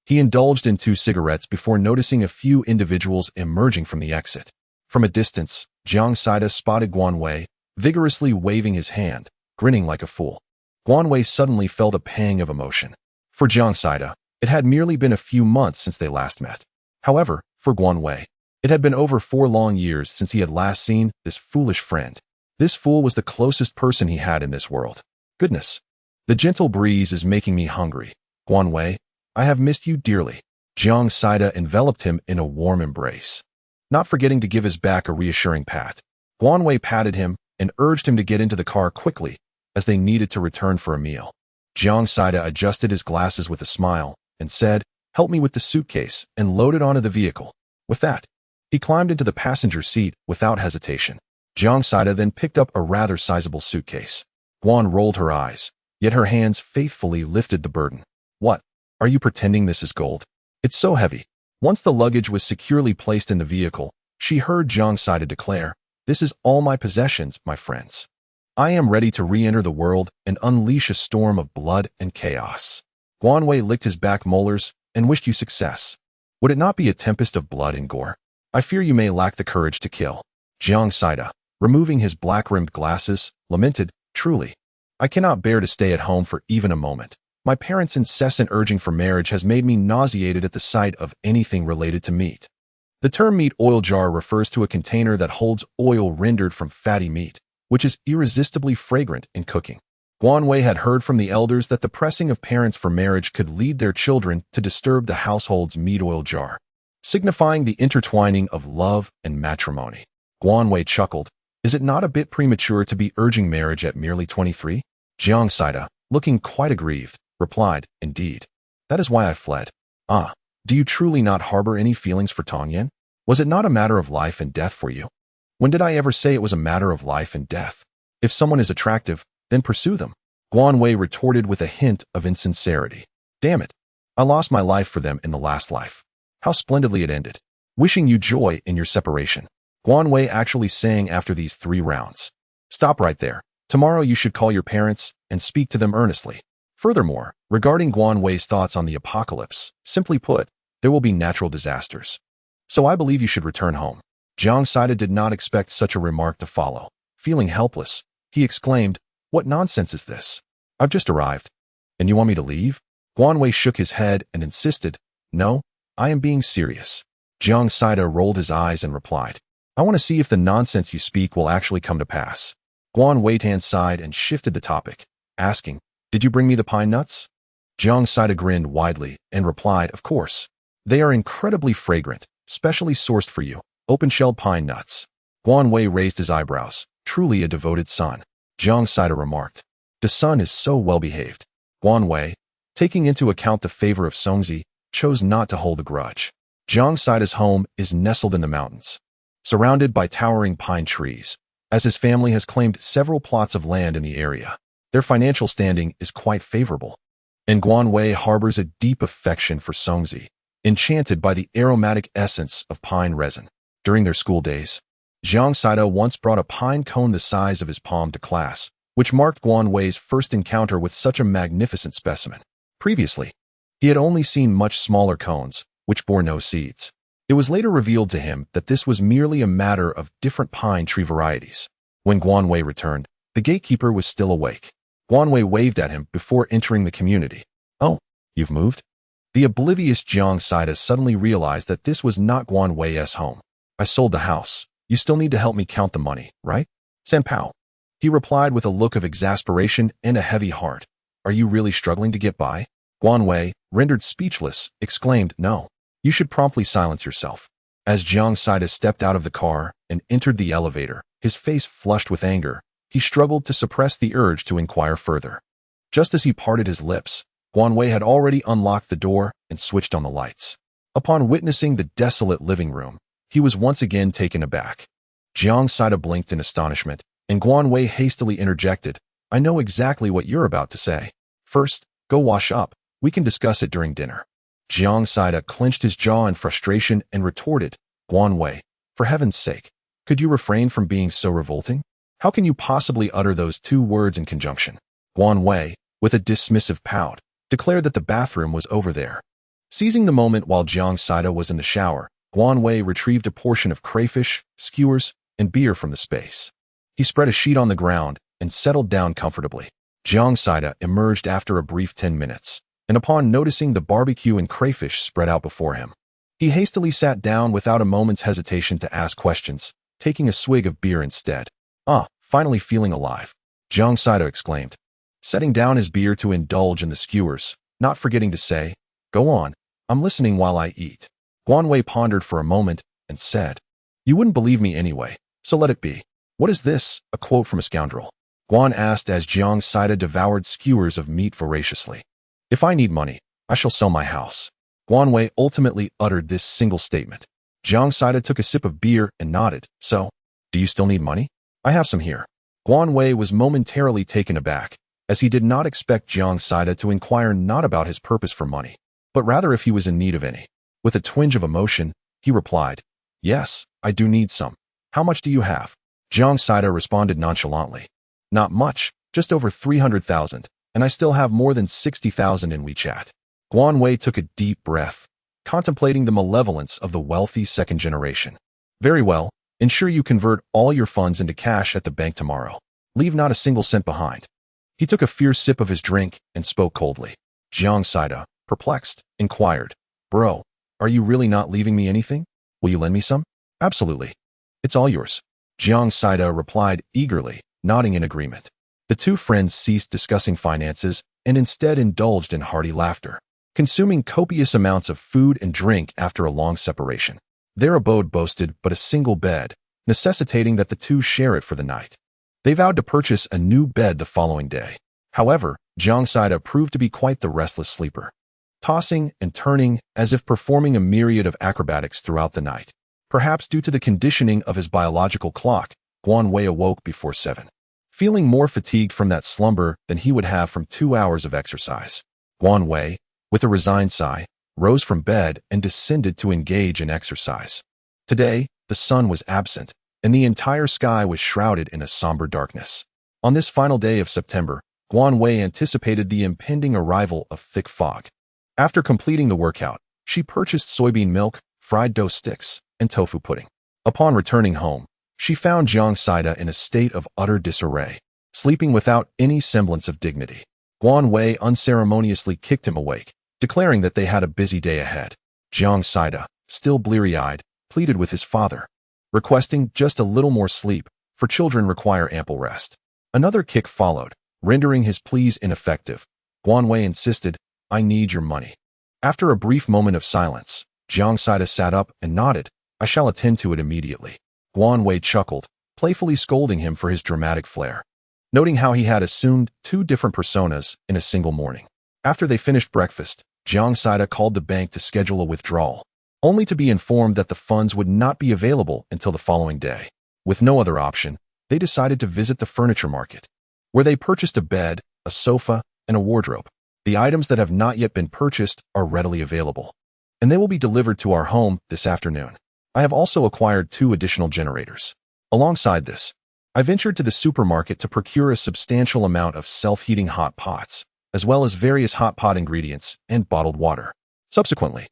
he indulged in 2 cigarettes before noticing a few individuals emerging from the exit. From a distance, Jiang Saida spotted Guan Wei, vigorously waving his hand, grinning like a fool. Guan Wei suddenly felt a pang of emotion. For Jiang Saida, it had merely been a few months since they last met. However, for Guan Wei, it had been over 4 long years since he had last seen this foolish friend. This fool was the closest person he had in this world. Goodness, the gentle breeze is making me hungry. Guan Wei, I have missed you dearly. Jiang Saida enveloped him in a warm embrace, not forgetting to give his back a reassuring pat. Guan Wei patted him and urged him to get into the car quickly, as they needed to return for a meal. Jiang Saida adjusted his glasses with a smile and said, "Help me with the suitcase," and loaded onto the vehicle. With that, he climbed into the passenger seat without hesitation. Jiang Saida then picked up a rather sizable suitcase. Guan rolled her eyes, yet her hands faithfully lifted the burden. "What? Are you pretending this is gold? It's so heavy." Once the luggage was securely placed in the vehicle, she heard Jiang Saida declare, "This is all my possessions, my friends. I am ready to re-enter the world and unleash a storm of blood and chaos." Guan Wei licked his back molars and wished you success. "Would it not be a tempest of blood and gore? I fear you may lack the courage to kill." Jiang Saida, removing his black-rimmed glasses, lamented, "Truly, I cannot bear to stay at home for even a moment. My parents' incessant urging for marriage has made me nauseated at the sight of anything related to meat." The term meat oil jar refers to a container that holds oil rendered from fatty meat, which is irresistibly fragrant in cooking. Guan Wei had heard from the elders that the pressing of parents for marriage could lead their children to disturb the household's meat oil jar, signifying the intertwining of love and matrimony. Guan Wei chuckled, "Is it not a bit premature to be urging marriage at merely 23? Jiang Saida, looking quite aggrieved, replied, "Indeed. That is why I fled." "Ah, do you truly not harbor any feelings for Tongyan? Was it not a matter of life and death for you?" "When did I ever say it was a matter of life and death? If someone is attractive, then pursue them." Guan Wei retorted with a hint of insincerity. "Damn it. I lost my life for them in the last life. How splendidly it ended. Wishing you joy in your separation." Guan Wei actually sang after these 3 rounds. "Stop right there. Tomorrow you should call your parents and speak to them earnestly." Furthermore, regarding Guan Wei's thoughts on the apocalypse, simply put, there will be natural disasters. "So I believe you should return home." Jiang Saida did not expect such a remark to follow. Feeling helpless, he exclaimed, "What nonsense is this? I've just arrived. And you want me to leave?" Guan Wei shook his head and insisted, "No, I am being serious." Jiang Saida rolled his eyes and replied, "I want to see if the nonsense you speak will actually come to pass." Guan Wei sighed and shifted the topic, asking, "Did you bring me the pine nuts?" Jiang Saida grinned widely and replied, "Of course. They are incredibly fragrant, specially sourced for you, open-shelled pine nuts." Guan Wei raised his eyebrows. "Truly a devoted son." Jiang Saida remarked, "The son is so well-behaved." Guan Wei, taking into account the favor of Songzi, chose not to hold a grudge. Jiang Saida's home is nestled in the mountains, surrounded by towering pine trees, as his family has claimed several plots of land in the area. Their financial standing is quite favorable, and Guan Wei harbors a deep affection for Songzi, enchanted by the aromatic essence of pine resin. During their school days, Jiang Saida once brought a pine cone the size of his palm to class, which marked Guan Wei's first encounter with such a magnificent specimen. Previously, He had only seen much smaller cones, which bore no seeds. It was later revealed to him that this was merely a matter of different pine tree varieties. When Guan Wei returned, the gatekeeper was still awake. Guan Wei waved at him before entering the community. "Oh, you've moved?" The oblivious Jiang Saida suddenly realized that this was not Guan Wei's home. "I sold the house. You still need to help me count the money, right, Sanpao?" He replied with a look of exasperation and a heavy heart. "Are you really struggling to get by?" Guan Wei, rendered speechless, exclaimed, "No. You should promptly silence yourself." As Jiang Saida stepped out of the car and entered the elevator, his face flushed with anger, he struggled to suppress the urge to inquire further. Just as he parted his lips, Guan Wei had already unlocked the door and switched on the lights. Upon witnessing the desolate living room, he was once again taken aback. Jiang Saida blinked in astonishment, and Guan Wei hastily interjected, "I know exactly what you're about to say. First, go wash up. We can discuss it during dinner." Jiang Saida clenched his jaw in frustration and retorted, "Guan Wei, for heaven's sake, could you refrain from being so revolting? How can you possibly utter those two words in conjunction?" Guan Wei, with a dismissive pout, declared that the bathroom was over there. Seizing the moment while Jiang Saida was in the shower, Guan Wei retrieved a portion of crayfish, skewers, and beer from the space. He spread a sheet on the ground and settled down comfortably. Jiang Saida emerged after a brief 10 minutes, and upon noticing the barbecue and crayfish spread out before him, he hastily sat down without a moment's hesitation to ask questions, taking a swig of beer instead. "Ah, finally feeling alive," Jiang Saida exclaimed, setting down his beer to indulge in the skewers, not forgetting to say, "Go on, I'm listening while I eat." Guan Wei pondered for a moment and said, "You wouldn't believe me anyway, so let it be." "What is this, a quote from a scoundrel?" Guan asked as Jiang Saida devoured skewers of meat voraciously. "If I need money, I shall sell my house." Guan Wei ultimately uttered this single statement. Jiang Saida took a sip of beer and nodded. "So, do you still need money? I have some here." Guan Wei was momentarily taken aback, as he did not expect Jiang Saida to inquire not about his purpose for money, but rather if he was in need of any. With a twinge of emotion, he replied, "Yes, I do need some. How much do you have?" Jiang Saida responded nonchalantly, "Not much, just over 300,000. And I still have more than 60,000 in WeChat." Guan Wei took a deep breath, contemplating the malevolence of the wealthy second generation. "Very well, ensure you convert all your funds into cash at the bank tomorrow. Leave not a single cent behind." He took a fierce sip of his drink and spoke coldly. Jiang Saida, perplexed, inquired, "Bro, are you really not leaving me anything? Will you lend me some?" "Absolutely. It's all yours." Jiang Saida replied eagerly, nodding in agreement. The two friends ceased discussing finances and instead indulged in hearty laughter, consuming copious amounts of food and drink after a long separation. Their abode boasted but a single bed, necessitating that the two share it for the night. They vowed to purchase a new bed the following day. However, Jiang Saida proved to be quite the restless sleeper, tossing and turning as if performing a myriad of acrobatics throughout the night. Perhaps due to the conditioning of his biological clock, Guan Wei awoke before 7. Feeling more fatigued from that slumber than he would have from 2 hours of exercise. Guan Wei, with a resigned sigh, rose from bed and descended to engage in exercise. Today, the sun was absent, and the entire sky was shrouded in a somber darkness. On this final day of September, Guan Wei anticipated the impending arrival of thick fog. After completing the workout, she purchased soybean milk, fried dough sticks, and tofu pudding. Upon returning home, she found Jiang Saida in a state of utter disarray, sleeping without any semblance of dignity. Guan Wei unceremoniously kicked him awake, declaring that they had a busy day ahead. Jiang Saida, still bleary-eyed, pleaded with his father, requesting just a little more sleep, for children require ample rest. Another kick followed, rendering his pleas ineffective. Guan Wei insisted, "I need your money." After a brief moment of silence, Jiang Saida sat up and nodded, "I shall attend to it immediately." Guan Wei chuckled, playfully scolding him for his dramatic flair, noting how he had assumed 2 different personas in a single morning. After they finished breakfast, Jiang Saida called the bank to schedule a withdrawal, only to be informed that the funds would not be available until the following day. With no other option, they decided to visit the furniture market, where they purchased a bed, a sofa, and a wardrobe. The items that have not yet been purchased are readily available, and they will be delivered to our home this afternoon. I have also acquired 2 additional generators. Alongside this, I ventured to the supermarket to procure a substantial amount of self-heating hot pots, as well as various hot pot ingredients and bottled water. Subsequently,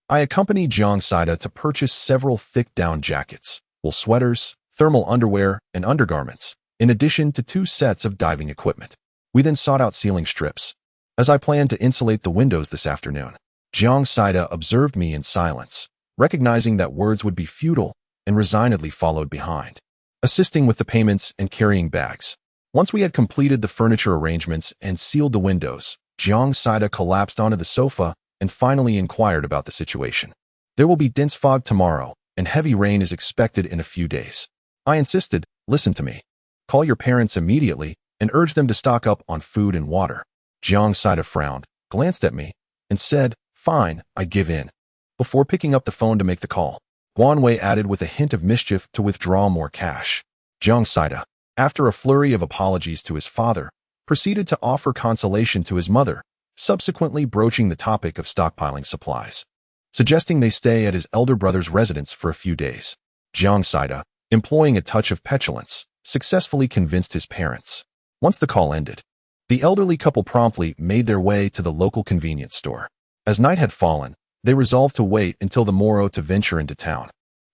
I accompanied Jiang Saida to purchase several thick down jackets, wool sweaters, thermal underwear, and undergarments, in addition to 2 sets of diving equipment. We then sought out ceiling strips, as I planned to insulate the windows this afternoon. Jiang Saida observed me in silence, recognizing that words would be futile, and resignedly followed behind, assisting with the payments and carrying bags. Once we had completed the furniture arrangements and sealed the windows, Jiang Saida collapsed onto the sofa and finally inquired about the situation. There will be dense fog tomorrow, and heavy rain is expected in a few days. I insisted, listen to me. Call your parents immediately and urge them to stock up on food and water. Jiang Saida frowned, glanced at me, and said, fine, I give in. Before picking up the phone to make the call, Guan Wei added with a hint of mischief to withdraw more cash. Jiang Saida, after a flurry of apologies to his father, proceeded to offer consolation to his mother, subsequently broaching the topic of stockpiling supplies, suggesting they stay at his elder brother's residence for a few days. Jiang Saida, employing a touch of petulance, successfully convinced his parents. Once the call ended, the elderly couple promptly made their way to the local convenience store. As night had fallen, they resolved to wait until the morrow to venture into town.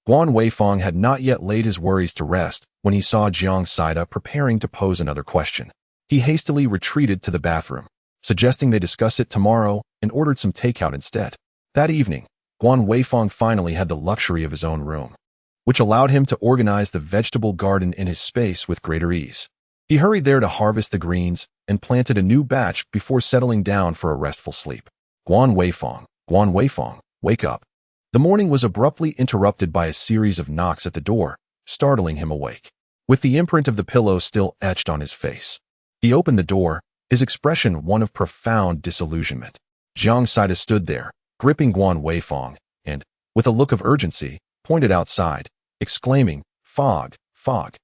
Guan Weifang had not yet laid his worries to rest when he saw Jiang Saida preparing to pose another question. He hastily retreated to the bathroom, suggesting they discuss it tomorrow, and ordered some takeout instead. That evening, Guan Weifang finally had the luxury of his own room, which allowed him to organize the vegetable garden in his space with greater ease. He hurried there to harvest the greens and planted a new batch before settling down for a restful sleep. Guan Weifang, wake up. The morning was abruptly interrupted by a series of knocks at the door, startling him awake. With the imprint of the pillow still etched on his face, he opened the door, his expression one of profound disillusionment. Jiang Saida stood there, gripping Guan Weifang, and, with a look of urgency, pointed outside, exclaiming, fog, fog.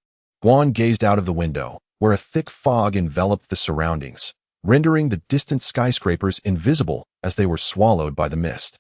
Guan gazed out of the window, where a thick fog enveloped the surroundings, rendering the distant skyscrapers invisible as they were swallowed by the mist.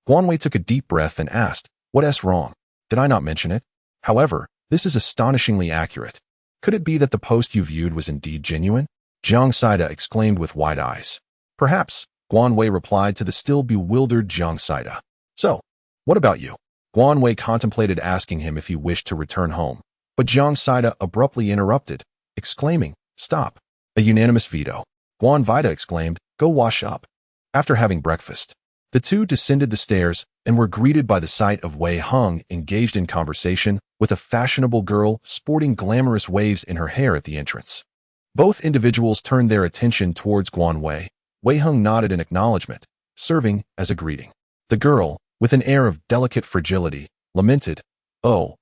Guan Wei took a deep breath and asked, "What's wrong? Did I not mention it? However, this is astonishingly accurate. Could it be that the post you viewed was indeed genuine?" Jiang Saida exclaimed with wide eyes. "Perhaps," Guan Wei replied to the still bewildered Jiang Saida. "So, what about you?" Guan Wei contemplated asking him if he wished to return home, but Jiang Saida abruptly interrupted, exclaiming, "Stop." A unanimous veto. Guan Vida exclaimed, "Go wash up." After having breakfast, the two descended the stairs and were greeted by the sight of Wei Heng engaged in conversation with a fashionable girl sporting glamorous waves in her hair at the entrance. Both individuals turned their attention towards Guan Wei. Wei Heng nodded in acknowledgement, serving as a greeting. The girl, with an air of delicate fragility, lamented, "Oh,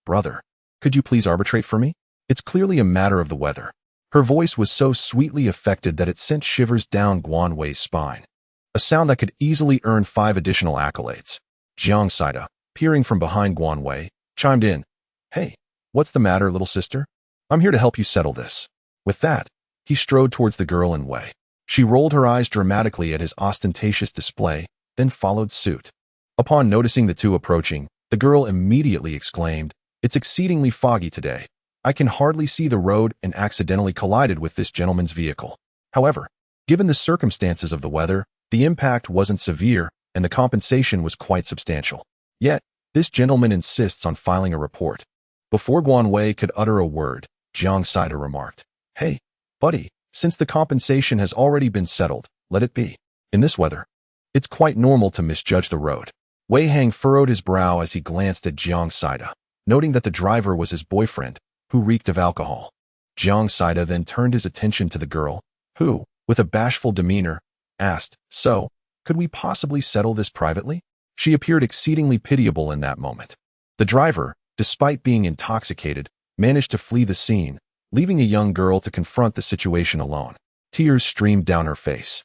brother, could you please arbitrate for me? It's clearly a matter of the weather." Her voice was so sweetly affected that it sent shivers down Guan Wei's spine, a sound that could easily earn 5 additional accolades. Jiang Saida, peering from behind Guan Wei, chimed in, "Hey, what's the matter, little sister? I'm here to help you settle this." With that, he strode towards the girl and Wei. She rolled her eyes dramatically at his ostentatious display, then followed suit. Upon noticing the two approaching, the girl immediately exclaimed, "It's exceedingly foggy today. I can hardly see the road and accidentally collided with this gentleman's vehicle." However, given the circumstances of the weather, the impact wasn't severe and the compensation was quite substantial. Yet, this gentleman insists on filing a report. Before Guan Wei could utter a word, Jiang Saida remarked, "Hey, buddy, since the compensation has already been settled, let it be. In this weather, it's quite normal to misjudge the road." Wei Heng furrowed his brow as he glanced at Jiang Saida, noting that the driver was his boyfriend, who reeked of alcohol. Jiang Saida then turned his attention to the girl, who, with a bashful demeanor, asked, "So, could we possibly settle this privately?" She appeared exceedingly pitiable in that moment. The driver, despite being intoxicated, managed to flee the scene, leaving a young girl to confront the situation alone. Tears streamed down her face,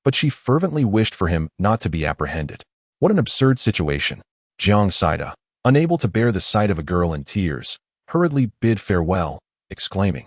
but she fervently wished for him not to be apprehended. What an absurd situation. Jiang Saida, unable to bear the sight of a girl in tears, hurriedly bid farewell, exclaiming,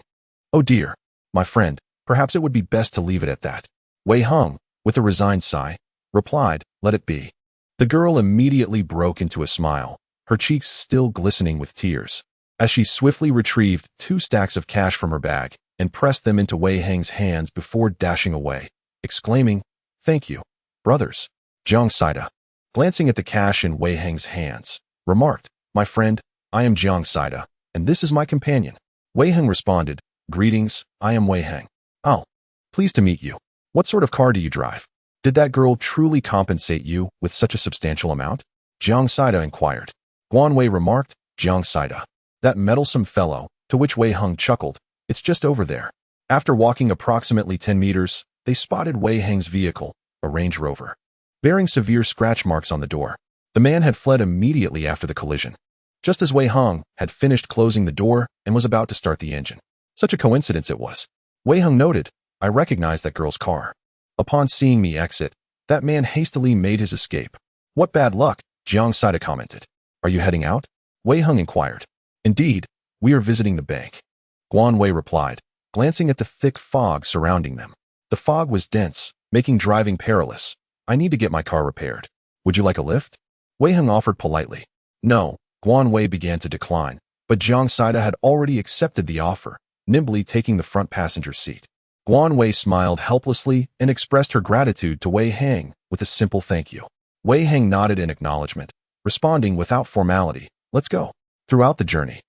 "Oh dear, my friend, perhaps it would be best to leave it at that." Wei Heng, with a resigned sigh, replied, "Let it be." The girl immediately broke into a smile, her cheeks still glistening with tears, as she swiftly retrieved 2 stacks of cash from her bag and pressed them into Wei Heng's hands before dashing away, exclaiming, "Thank you, brothers." Jiang Saida, glancing at the cash in Wei Heng's hands, remarked, "My friend, I am Jiang Saida, and this is my companion." Wei Heng responded, "Greetings, I am Wei Heng. Oh, pleased to meet you. What sort of car do you drive? Did that girl truly compensate you with such a substantial amount?" Jiang Saida inquired. Guan Wei remarked, "Jiang Saida, that meddlesome fellow," to which Wei Heng chuckled, "It's just over there." After walking approximately 10 meters, they spotted Wei Heng's vehicle, a Range Rover, bearing severe scratch marks on the door. The man had fled immediately after the collision, just as Wei Heng had finished closing the door and was about to start the engine. Such a coincidence it was. Wei Heng noted, "I recognize that girl's car." Upon seeing me exit, that man hastily made his escape. "What bad luck," Jiang Saida commented. "Are you heading out?" Wei Heng inquired. "Indeed, we are visiting the bank," Guan Wei replied, glancing at the thick fog surrounding them. The fog was dense, making driving perilous. "I need to get my car repaired. Would you like a lift?" Wei Heng offered politely. "No," Guan Wei began to decline, but Jiang Saida had already accepted the offer, nimbly taking the front passenger seat. Guan Wei smiled helplessly and expressed her gratitude to Wei Heng with a simple thank you. Wei Heng nodded in acknowledgement, responding without formality, "Let's go." Throughout the journey,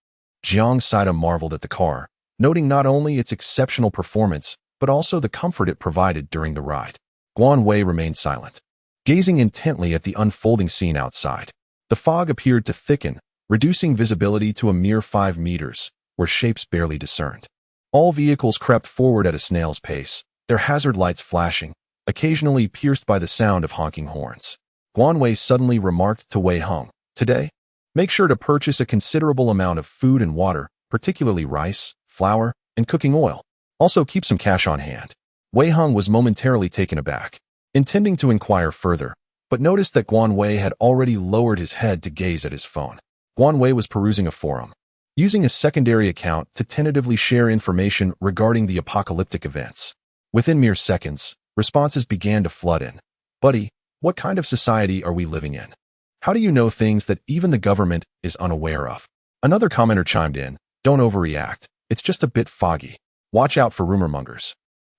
Jiang Saida marveled at the car, noting not only its exceptional performance, but also the comfort it provided during the ride. Guan Wei remained silent, gazing intently at the unfolding scene outside. The fog appeared to thicken, reducing visibility to a mere 5 meters, where shapes barely discerned. All vehicles crept forward at a snail's pace, their hazard lights flashing, occasionally pierced by the sound of honking horns. Guan Wei suddenly remarked to Wei Heng, "Today, make sure to purchase a considerable amount of food and water, particularly rice, flour, and cooking oil. Also keep some cash on hand." Wei Heng was momentarily taken aback, intending to inquire further, but noticed that Guan Wei had already lowered his head to gaze at his phone. Guan Wei was perusing a forum, using a secondary account to tentatively share information regarding the apocalyptic events. Within mere seconds, responses began to flood in. "Buddy, what kind of society are we living in? How do you know things that even the government is unaware of?" Another commenter chimed in, "Don't overreact. It's just a bit foggy. Watch out for rumor mongers.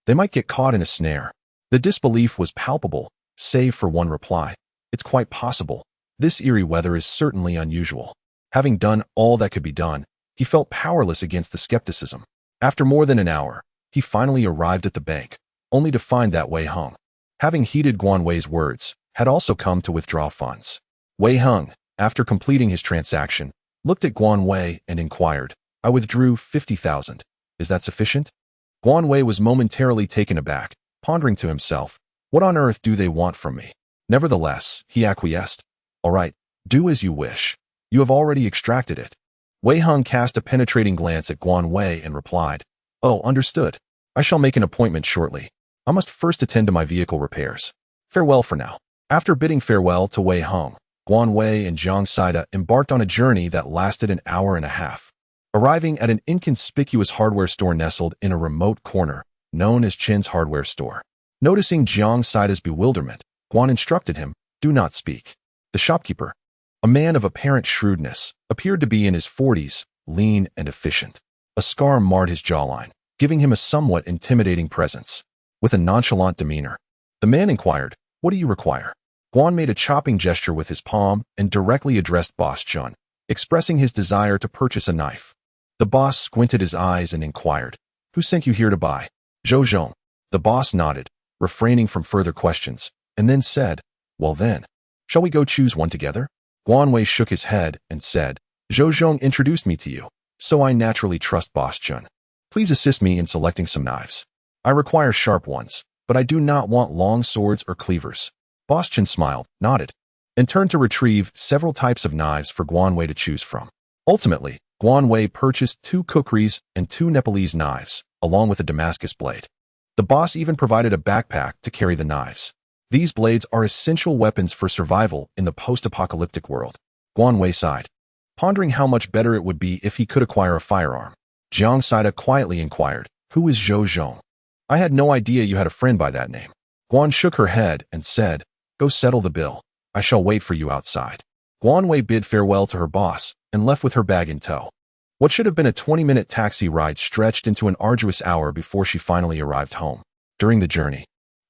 They might get caught in a snare." The disbelief was palpable, save for one reply. "It's quite possible. This eerie weather is certainly unusual." Having done all that could be done, he felt powerless against the skepticism. After more than an hour, he finally arrived at the bank, only to find that Wei Heng, having heeded Guan Wei's words, had also come to withdraw funds. Wei Heng, after completing his transaction, looked at Guan Wei and inquired, "I withdrew 50,000. Is that sufficient?" Guan Wei was momentarily taken aback, pondering to himself, "What on earth do they want from me?" Nevertheless, he acquiesced. "All right, do as you wish. You have already extracted it." Wei Heng cast a penetrating glance at Guan Wei and replied, "Oh, understood. I shall make an appointment shortly. I must first attend to my vehicle repairs. Farewell for now." After bidding farewell to Wei Heng, Guan Wei and Jiang Saida embarked on a journey that lasted an hour and a half. Arriving at an inconspicuous hardware store nestled in a remote corner, known as Chin's hardware store. Noticing Jiang Saida's bewilderment, Guan instructed him, "Do not speak." The shopkeeper, a man of apparent shrewdness, appeared to be in his 40s, lean and efficient. A scar marred his jawline, giving him a somewhat intimidating presence. With a nonchalant demeanor, the man inquired, "What do you require?" Guan made a chopping gesture with his palm and directly addressed Boss Chun, expressing his desire to purchase a knife. The boss squinted his eyes and inquired, "Who sent you here to buy?" "Zhou Zhong." The boss nodded, refraining from further questions, and then said, "Well then, shall we go choose one together?" Guan Wei shook his head and said, "Zhou Zhong introduced me to you, so I naturally trust Boss Chun. Please assist me in selecting some knives. I require sharp ones, but I do not want long swords or cleavers." Boss Chun smiled, nodded, and turned to retrieve several types of knives for Guan Wei to choose from. Ultimately, Guan Wei purchased 2 kukris and 2 Nepalese knives, along with a Damascus blade. The boss even provided a backpack to carry the knives. These blades are essential weapons for survival in the post-apocalyptic world. Guan Wei sighed, pondering how much better it would be if he could acquire a firearm. Jiang Saida quietly inquired, "Who is Zhou Zhong?" "I had no idea you had a friend by that name." Guan shook her head and said, "Go settle the bill. I shall wait for you outside." Guan Wei bid farewell to her boss and left with her bag in tow. What should have been a 20-minute taxi ride stretched into an arduous hour before she finally arrived home. During the journey,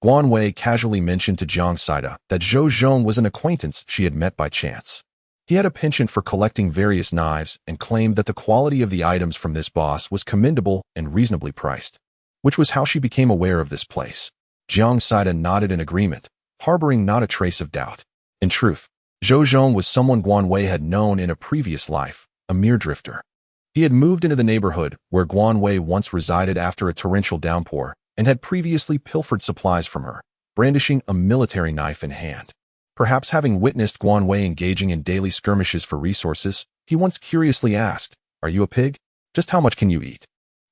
Guan Wei casually mentioned to Jiang Saida that Zhou Zhong was an acquaintance she had met by chance. He had a penchant for collecting various knives and claimed that the quality of the items from this boss was commendable and reasonably priced, which was how she became aware of this place. Jiang Saida nodded in agreement, harboring not a trace of doubt. In truth, Zhou Zhong was someone Guan Wei had known in a previous life, a mere drifter. He had moved into the neighborhood where Guan Wei once resided after a torrential downpour and had previously pilfered supplies from her, brandishing a military knife in hand. Perhaps having witnessed Guan Wei engaging in daily skirmishes for resources, he once curiously asked, "Are you a pig? Just how much can you eat?"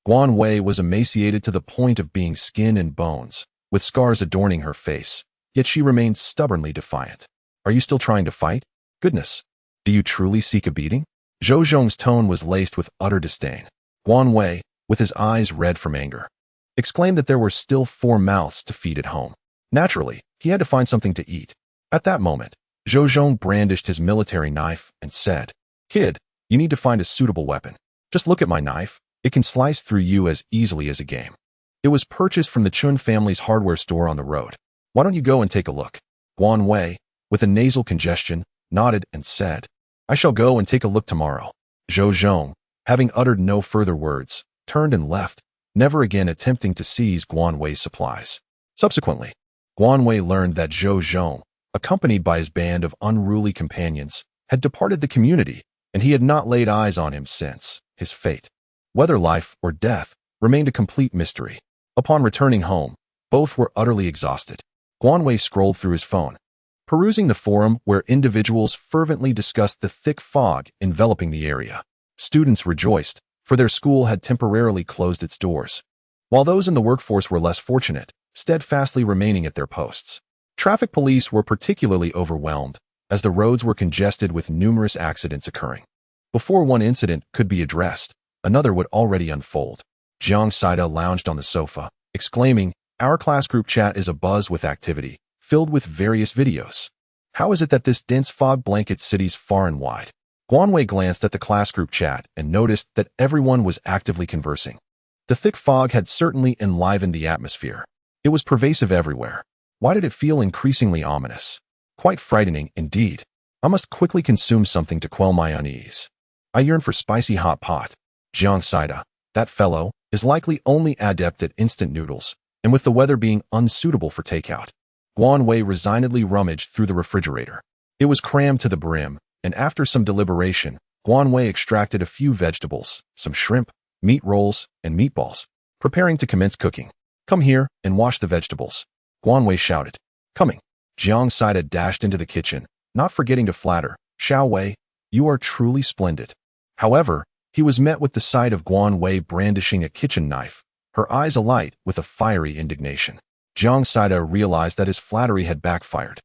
Guan Wei was emaciated to the point of being skin and bones, with scars adorning her face, yet she remained stubbornly defiant. "Are you still trying to fight? Goodness! Do you truly seek a beating?" Zhou Zhong's tone was laced with utter disdain. Guan Wei, with his eyes red from anger, exclaimed that there were still 4 mouths to feed at home. Naturally, he had to find something to eat. At that moment, Zhou Zhong brandished his military knife and said, "Kid, you need to find a suitable weapon. Just look at my knife. It can slice through you as easily as a game." It was purchased from the Chun family's hardware store on the road. "Why don't you go and take a look?" Guan Wei, with a nasal congestion, nodded and said, "I shall go and take a look tomorrow." Zhou Zhong, having uttered no further words, turned and left, never again attempting to seize Guan Wei's supplies. Subsequently, Guan Wei learned that Zhou Zhong, accompanied by his band of unruly companions, had departed the community, and he had not laid eyes on him since. His fate, whether life or death, remained a complete mystery. Upon returning home, both were utterly exhausted. Guan Wei scrolled through his phone, perusing the forum where individuals fervently discussed the thick fog enveloping the area. Students rejoiced, for their school had temporarily closed its doors, while those in the workforce were less fortunate, steadfastly remaining at their posts. Traffic police were particularly overwhelmed, as the roads were congested with numerous accidents occurring. Before one incident could be addressed, another would already unfold. Jiang Saida lounged on the sofa, exclaiming, "Our class group chat is abuzz with activity, filled with various videos. How is it that this dense fog blankets cities far and wide?" Guan Wei glanced at the class group chat and noticed that everyone was actively conversing. The thick fog had certainly enlivened the atmosphere. It was pervasive everywhere. Why did it feel increasingly ominous? Quite frightening, indeed. I must quickly consume something to quell my unease. I yearn for spicy hot pot. Jiang Saida, that fellow, is likely only adept at instant noodles, and with the weather being unsuitable for takeout. Guan Wei resignedly rummaged through the refrigerator. It was crammed to the brim, and after some deliberation, Guan Wei extracted a few vegetables, some shrimp, meat rolls, and meatballs, preparing to commence cooking. "Come here and wash the vegetables," Guan Wei shouted. "Coming." Jiang Saida dashed into the kitchen, not forgetting to flatter, "Xiao Wei, you are truly splendid." However, he was met with the sight of Guan Wei brandishing a kitchen knife, her eyes alight with a fiery indignation. Jiang Saida realized that his flattery had backfired.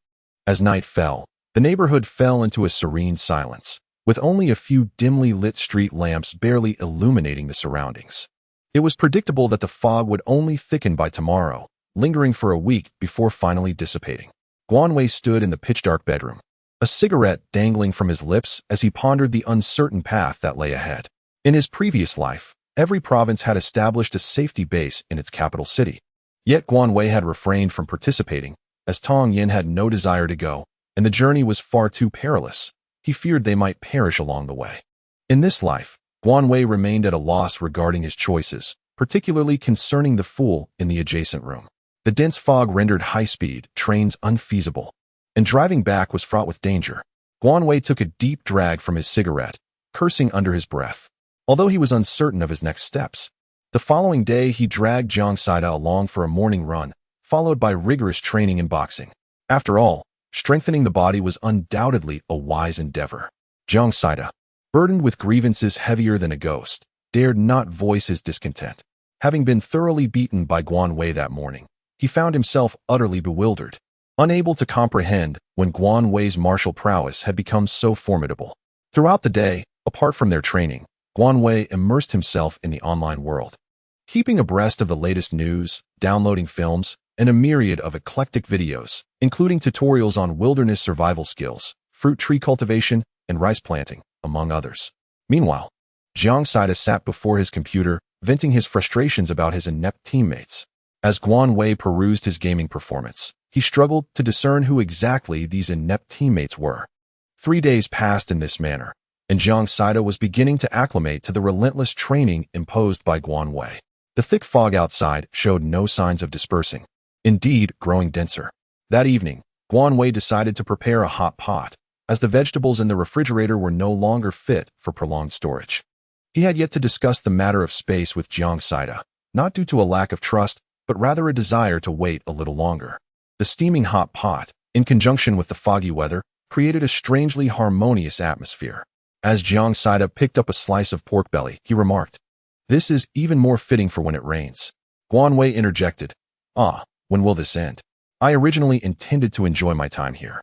As night fell, the neighborhood fell into a serene silence, with only a few dimly lit street lamps barely illuminating the surroundings. It was predictable that the fog would only thicken by tomorrow, lingering for a week before finally dissipating. Guan Wei stood in the pitch-dark bedroom, a cigarette dangling from his lips as he pondered the uncertain path that lay ahead. In his previous life, every province had established a safety base in its capital city. Yet Guan Wei had refrained from participating, as Tong Yin had no desire to go, and the journey was far too perilous. He feared they might perish along the way. In this life, Guan Wei remained at a loss regarding his choices, particularly concerning the fool in the adjacent room. The dense fog rendered high-speed trains unfeasible, and driving back was fraught with danger. Guan Wei took a deep drag from his cigarette, cursing under his breath, although he was uncertain of his next steps. The following day, he dragged Jiang Saida along for a morning run, followed by rigorous training in boxing. After all, strengthening the body was undoubtedly a wise endeavor. Jiang Saida, burdened with grievances heavier than a ghost, dared not voice his discontent. Having been thoroughly beaten by Guan Wei that morning, he found himself utterly bewildered, unable to comprehend when Guan Wei's martial prowess had become so formidable. Throughout the day, apart from their training, Guan Wei immersed himself in the online world, keeping abreast of the latest news, downloading films, and a myriad of eclectic videos, including tutorials on wilderness survival skills, fruit tree cultivation, and rice planting, among others. Meanwhile, Jiang Saida sat before his computer, venting his frustrations about his inept teammates. As Guan Wei perused his gaming performance, he struggled to discern who exactly these inept teammates were. 3 days passed in this manner, and Jiang Saida was beginning to acclimate to the relentless training imposed by Guan Wei. The thick fog outside showed no signs of dispersing, indeed growing denser. That evening, Guan Wei decided to prepare a hot pot, as the vegetables in the refrigerator were no longer fit for prolonged storage. He had yet to discuss the matter of space with Jiang Saida, not due to a lack of trust, but rather a desire to wait a little longer. The steaming hot pot, in conjunction with the foggy weather, created a strangely harmonious atmosphere. As Jiang Saida picked up a slice of pork belly, he remarked, "This is even more fitting for when it rains." Guan Wei interjected, "When will this end? I originally intended to enjoy my time here,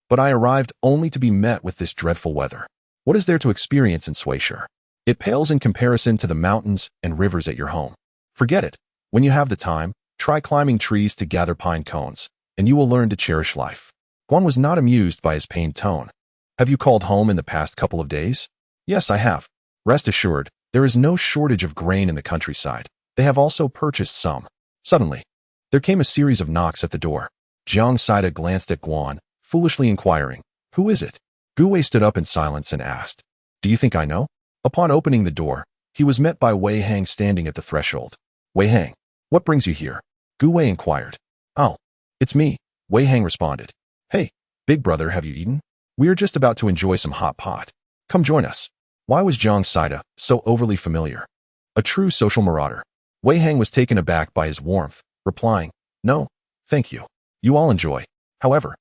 but I arrived only to be met with this dreadful weather. What is there to experience in Suisha? It pales in comparison to the mountains and rivers at your home. Forget it. When you have the time, try climbing trees to gather pine cones, and you will learn to cherish life." Guan was not amused by his pained tone. "Have you called home in the past couple of days?" "Yes, I have. Rest assured, there is no shortage of grain in the countryside. They have also purchased some." Suddenly, there came a series of knocks at the door. Jiang Saida glanced at Guan, foolishly inquiring, "Who is it?" Gu Wei stood up in silence and asked, "Do you think I know?" Upon opening the door, he was met by Wei Hang standing at the threshold. "Wei Hang, what brings you here?" Gu Wei inquired. "Oh, it's me," Wei Hang responded. "Hey, big brother, have you eaten? We are just about to enjoy some hot pot. Come join us." Why was Jiang Saida so overly familiar? A true social marauder. Wei Hang was taken aback by his warmth, replying, "No, thank you. You all enjoy." However,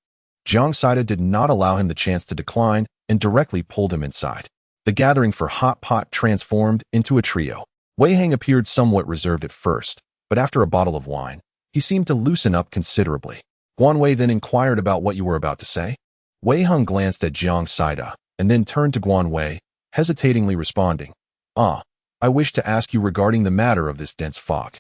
Jiang Saida did not allow him the chance to decline and directly pulled him inside. The gathering for hot pot transformed into a trio. Wei Hang appeared somewhat reserved at first, but after a bottle of wine, he seemed to loosen up considerably. Guan Wei then inquired about what you were about to say. Wei Hung glanced at Jiang Saida and then turned to Guan Wei, hesitatingly responding, "I wish to ask you regarding the matter of this dense fog."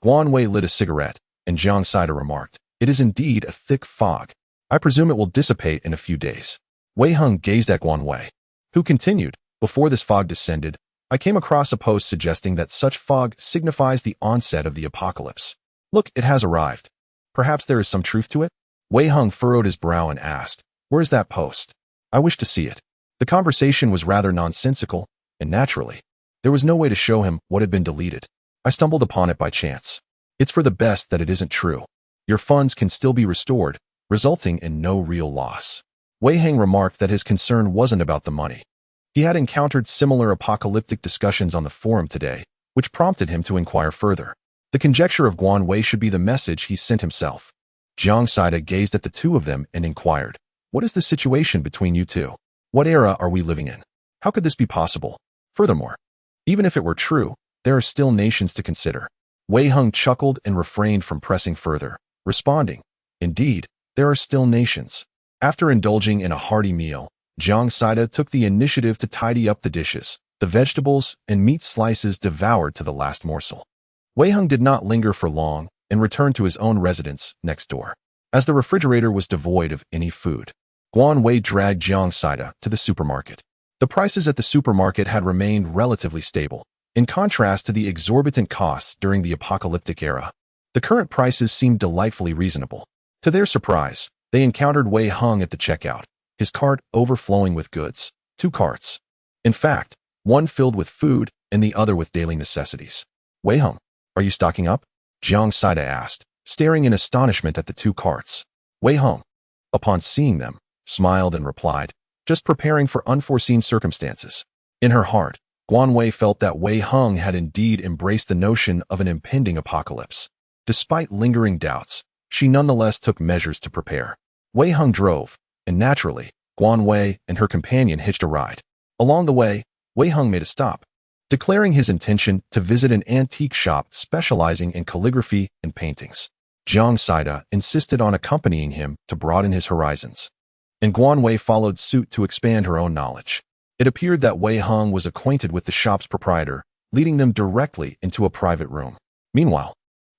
Guan Wei lit a cigarette, and Jiang Saida remarked, "It is indeed a thick fog. I presume it will dissipate in a few days." Wei Hung gazed at Guan Wei, who continued, "Before this fog descended, I came across a post suggesting that such fog signifies the onset of the apocalypse. Look, it has arrived. Perhaps there is some truth to it?" Wei Hung furrowed his brow and asked, "Where is that post? I wish to see it." The conversation was rather nonsensical, and naturally, there was no way to show him what had been deleted. "I stumbled upon it by chance. It's for the best that it isn't true. Your funds can still be restored, resulting in no real loss." Wei Hang remarked that his concern wasn't about the money. He had encountered similar apocalyptic discussions on the forum today, which prompted him to inquire further. The conjecture of Guan Wei should be the message he sent himself. Jiang Saida gazed at the two of them and inquired, "What is the situation between you two? What era are we living in? How could this be possible? Furthermore, even if it were true, there are still nations to consider." Wei Hung chuckled and refrained from pressing further, responding, "Indeed, there are still nations." After indulging in a hearty meal, Jiang Saida took the initiative to tidy up the dishes, the vegetables and meat slices devoured to the last morsel. Wei Hung did not linger for long and returned to his own residence next door. As the refrigerator was devoid of any food, Guan Wei dragged Jiang Saida to the supermarket. The prices at the supermarket had remained relatively stable, in contrast to the exorbitant costs during the apocalyptic era. The current prices seemed delightfully reasonable. To their surprise, they encountered Wei Hung at the checkout, his cart overflowing with goods. 2 carts. In fact, one filled with food and the other with daily necessities. "Wei Hung, are you stocking up?" Jiang Saida asked, staring in astonishment at the 2 carts. Wei Hung, upon seeing them, smiled and replied, "Just preparing for unforeseen circumstances." In her heart, Guan Wei felt that Wei Hung had indeed embraced the notion of an impending apocalypse. Despite lingering doubts, she nonetheless took measures to prepare. Wei Hung drove, and naturally, Guan Wei and her companion hitched a ride. Along the way, Wei Hung made a stop, declaring his intention to visit an antique shop specializing in calligraphy and paintings. Jiang Saida insisted on accompanying him to broaden his horizons, and Guan Wei followed suit to expand her own knowledge. It appeared that Wei Hung was acquainted with the shop's proprietor, leading them directly into a private room. Meanwhile,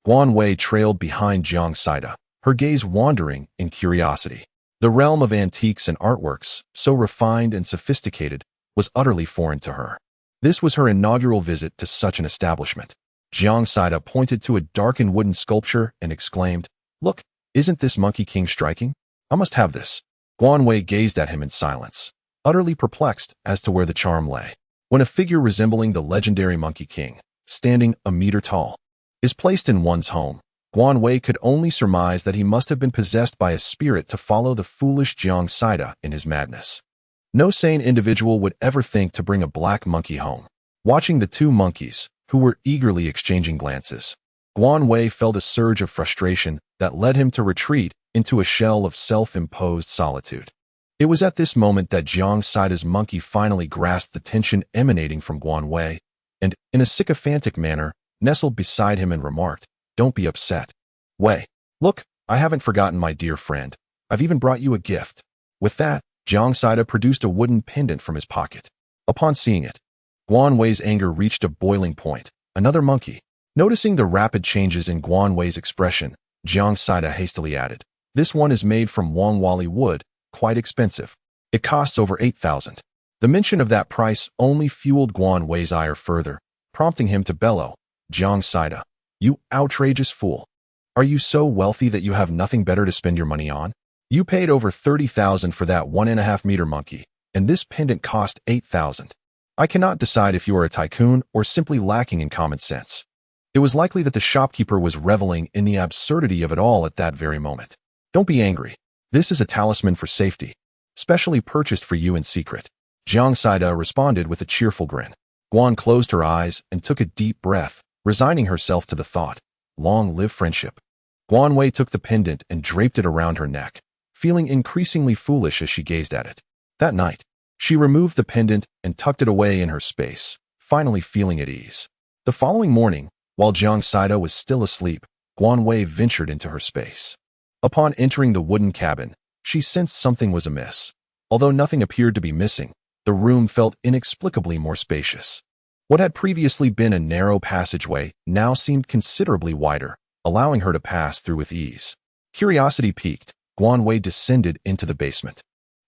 Guan Wei trailed behind Jiang Saida, her gaze wandering in curiosity. The realm of antiques and artworks, so refined and sophisticated, was utterly foreign to her. This was her inaugural visit to such an establishment. Jiang Saida pointed to a darkened wooden sculpture and exclaimed, "Look, isn't this Monkey King striking? I must have this." Guan Wei gazed at him in silence, utterly perplexed as to where the charm lay. When a figure resembling the legendary Monkey King, standing a meter tall, is placed in one's home, Guan Wei could only surmise that he must have been possessed by a spirit to follow the foolish Jiang Saida in his madness. No sane individual would ever think to bring a black monkey home. Watching the two monkeys, who were eagerly exchanging glances, Guan Wei felt a surge of frustration that led him to retreat into a shell of self-imposed solitude. It was at this moment that Jiang Saida's monkey finally grasped the tension emanating from Guan Wei, and, in a sycophantic manner, nestled beside him and remarked, "Don't be upset. Wei, look, I haven't forgotten my dear friend. I've even brought you a gift." With that, Jiang Saida produced a wooden pendant from his pocket. Upon seeing it, Guan Wei's anger reached a boiling point. Another monkey. Noticing the rapid changes in Guan Wei's expression, Jiang Saida hastily added, "This one is made from Wangwali wood, quite expensive. It costs over 8,000. The mention of that price only fueled Guan Wei's ire further, prompting him to bellow, "Jiang Saida, you outrageous fool. Are you so wealthy that you have nothing better to spend your money on? You paid over 30,000 for that 1.5-meter monkey, and this pendant cost 8,000. I cannot decide if you are a tycoon or simply lacking in common sense." It was likely that the shopkeeper was reveling in the absurdity of it all at that very moment. "Don't be angry. This is a talisman for safety, specially purchased for you in secret." Jiang Saida responded with a cheerful grin. Guan closed her eyes and took a deep breath, resigning herself to the thought, "Long live friendship." Guan Wei took the pendant and draped it around her neck, feeling increasingly foolish as she gazed at it. That night, she removed the pendant and tucked it away in her space, finally feeling at ease. The following morning, while Jiang Saida was still asleep, Guan Wei ventured into her space. Upon entering the wooden cabin, she sensed something was amiss. Although nothing appeared to be missing, the room felt inexplicably more spacious. What had previously been a narrow passageway now seemed considerably wider, allowing her to pass through with ease. Curiosity piqued, Guan Wei descended into the basement,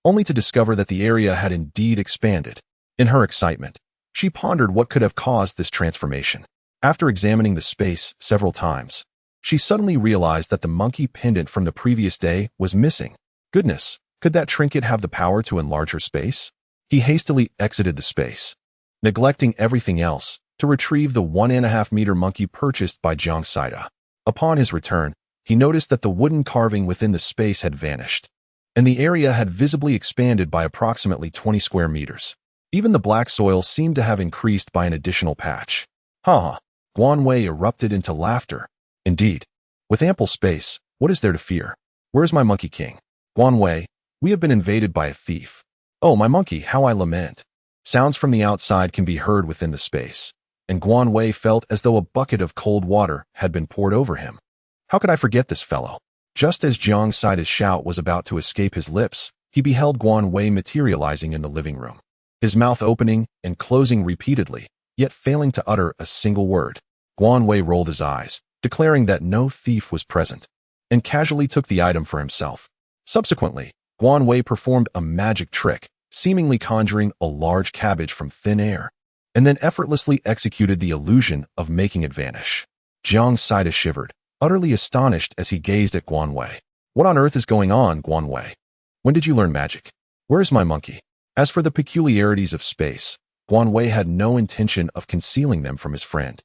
only to discover that the area had indeed expanded. In her excitement, she pondered what could have caused this transformation. After examining the space several times, she suddenly realized that the monkey pendant from the previous day was missing. Goodness, could that trinket have the power to enlarge her space? He hastily exited the space, neglecting everything else, to retrieve the 1.5-meter monkey purchased by Jiang Saida. Upon his return, he noticed that the wooden carving within the space had vanished, and the area had visibly expanded by approximately 20 square meters. Even the black soil seemed to have increased by an additional patch. "Ha!" Guan Wei erupted into laughter. "Indeed, with ample space, what is there to fear? Where's my Monkey King? Guan Wei, we have been invaded by a thief. Oh, my monkey, how I lament." Sounds from the outside can be heard within the space, and Guan Wei felt as though a bucket of cold water had been poured over him. How could I forget this fellow? Just as Jiang Saida's shout was about to escape his lips, he beheld Guan Wei materializing in the living room, his mouth opening and closing repeatedly, yet failing to utter a single word. Guan Wei rolled his eyes, declaring that no thief was present, and casually took the item for himself. Subsequently, Guan Wei performed a magic trick, seemingly conjuring a large cabbage from thin air, and then effortlessly executed the illusion of making it vanish. Jiang Saida shivered, utterly astonished as he gazed at Guan Wei. "What on earth is going on, Guan Wei? When did you learn magic? Where is my monkey?" As for the peculiarities of space, Guan Wei had no intention of concealing them from his friend.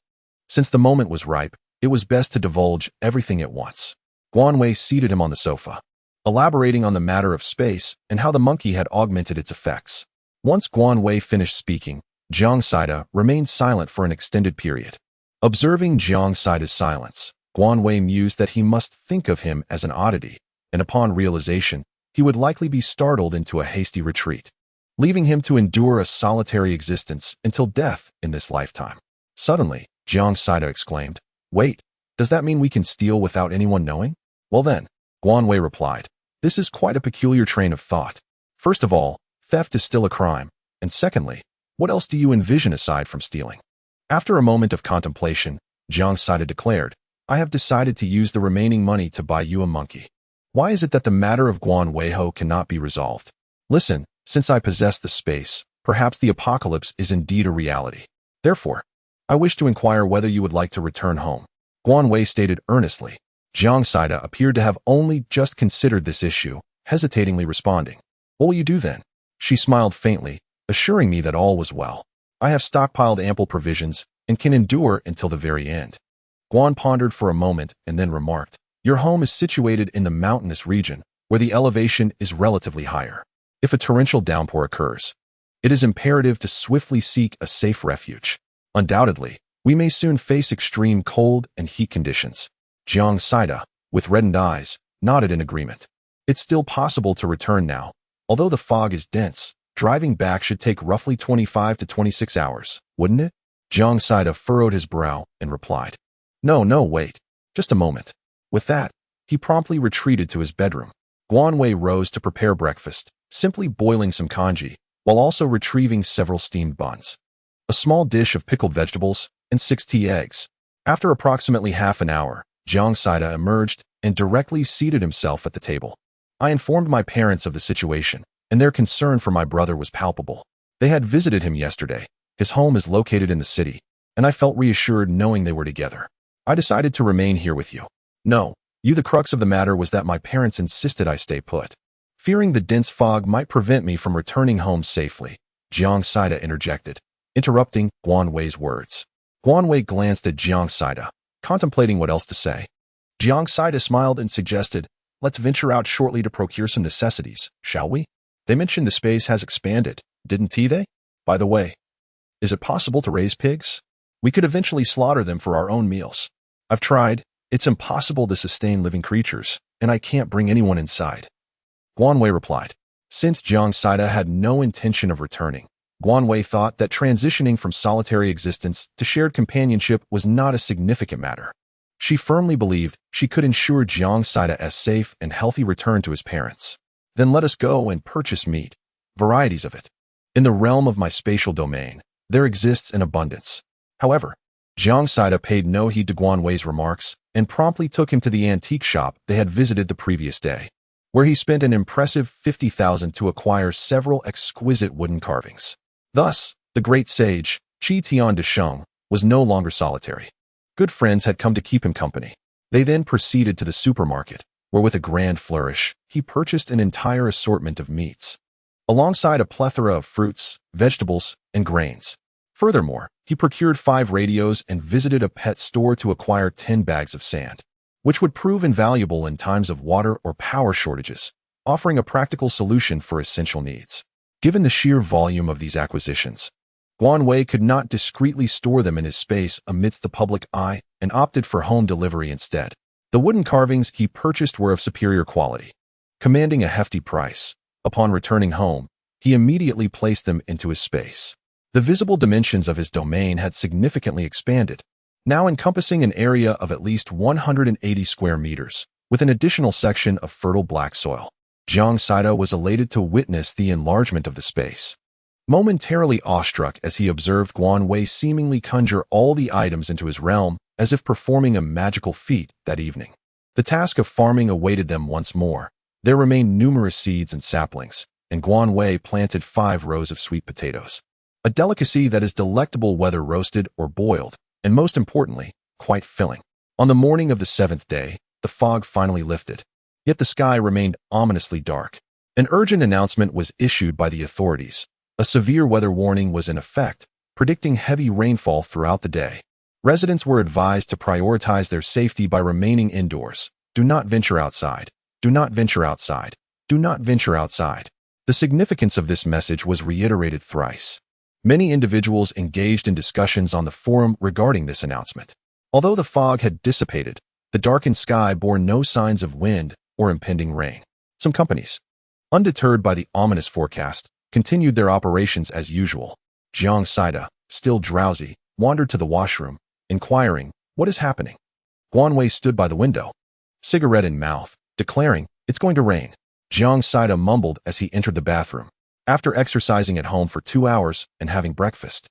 Since the moment was ripe, it was best to divulge everything at once. Guan Wei seated him on the sofa, elaborating on the matter of space and how the monkey had augmented its effects. Once Guan Wei finished speaking, Jiang Saida remained silent for an extended period. Observing Jiang Saida's silence, Guan Wei mused that he must think of him as an oddity, and upon realization, he would likely be startled into a hasty retreat, leaving him to endure a solitary existence until death in this lifetime. Suddenly, Jiang Saida exclaimed, "Wait, does that mean we can steal without anyone knowing?" "Well then," Guan Wei replied, "this is quite a peculiar train of thought. First of all, theft is still a crime, and secondly, what else do you envision aside from stealing?" After a moment of contemplation, Jiang Saida declared, "I have decided to use the remaining money to buy you a monkey. Why is it that the matter of Guan Weiho cannot be resolved? Listen, since I possess the space, perhaps the apocalypse is indeed a reality. Therefore, I wish to inquire whether you would like to return home, Guan Wei stated earnestly. Jiang Saida appeared to have only just considered this issue, hesitatingly responding. What will you do then? She smiled faintly, assuring me that all was well. I have stockpiled ample provisions and can endure until the very end. Guan pondered for a moment and then remarked, your home is situated in the mountainous region, where the elevation is relatively higher. If a torrential downpour occurs, it is imperative to swiftly seek a safe refuge. Undoubtedly, we may soon face extreme cold and heat conditions. Jiang Saida, with reddened eyes, nodded in agreement. It's still possible to return now. Although the fog is dense, driving back should take roughly 25 to 26 hours, wouldn't it? Jiang Saida furrowed his brow and replied, No, wait. Just a moment. With that, he promptly retreated to his bedroom. Guan Wei rose to prepare breakfast, simply boiling some congee, while also retrieving several steamed buns, a small dish of pickled vegetables, and 6 tea eggs. After approximately half an hour, Jiang Saida emerged and directly seated himself at the table. I informed my parents of the situation, and their concern for my brother was palpable. They had visited him yesterday. His home is located in the city, and I felt reassured knowing they were together. I decided to remain here with you. No, the crux of the matter was that my parents insisted I stay put. Fearing the dense fog might prevent me from returning home safely, Jiang Saida interjected, interrupting Guan Wei's words. Guan Wei glanced at Jiang Saida, contemplating what else to say. Jiang Saida smiled and suggested, let's venture out shortly to procure some necessities, shall we? They mentioned the space has expanded, didn't they? By the way, is it possible to raise pigs? We could eventually slaughter them for our own meals. I've tried. It's impossible to sustain living creatures, and I can't bring anyone inside. Guan Wei replied. Since Jiang Saida had no intention of returning, Guan Wei thought that transitioning from solitary existence to shared companionship was not a significant matter. She firmly believed she could ensure Jiang Saida a safe and healthy return to his parents. Then let us go and purchase meat, varieties of it. In the realm of my spatial domain, there exists an abundance. However, Jiang Saida paid no heed to Guan Wei's remarks and promptly took him to the antique shop they had visited the previous day, where he spent an impressive 50,000 to acquire several exquisite wooden carvings. Thus, the great sage, Qi Tian de Sheng, was no longer solitary. Good friends had come to keep him company. They then proceeded to the supermarket, where with a grand flourish, he purchased an entire assortment of meats, alongside a plethora of fruits, vegetables, and grains. Furthermore, he procured 5 radios and visited a pet store to acquire 10 bags of sand, which would prove invaluable in times of water or power shortages, offering a practical solution for essential needs. Given the sheer volume of these acquisitions, Guan Wei could not discreetly store them in his space amidst the public eye and opted for home delivery instead. The wooden carvings he purchased were of superior quality. Commanding a hefty price, upon returning home, he immediately placed them into his space. The visible dimensions of his domain had significantly expanded, now encompassing an area of at least 180 square meters, with an additional section of fertile black soil. Jiang Saida was elated to witness the enlargement of the space, momentarily awestruck as he observed Guan Wei seemingly conjure all the items into his realm as if performing a magical feat that evening. The task of farming awaited them once more. There remained numerous seeds and saplings, and Guan Wei planted 5 rows of sweet potatoes, a delicacy that is delectable whether roasted or boiled, and most importantly, quite filling. On the morning of the 7th day, the fog finally lifted, yet the sky remained ominously dark. An urgent announcement was issued by the authorities. A severe weather warning was in effect, predicting heavy rainfall throughout the day. Residents were advised to prioritize their safety by remaining indoors. Do not venture outside. Do not venture outside. Do not venture outside. The significance of this message was reiterated thrice. Many individuals engaged in discussions on the forum regarding this announcement. Although the fog had dissipated, the darkened sky bore no signs of wind or impending rain. Some companies, undeterred by the ominous forecast, continued their operations as usual. Jiang Saida, still drowsy, wandered to the washroom, inquiring, "What is happening?" Guan Wei stood by the window, cigarette in mouth, declaring, "It's going to rain." Jiang Saida mumbled as he entered the bathroom. After exercising at home for 2 hours and having breakfast,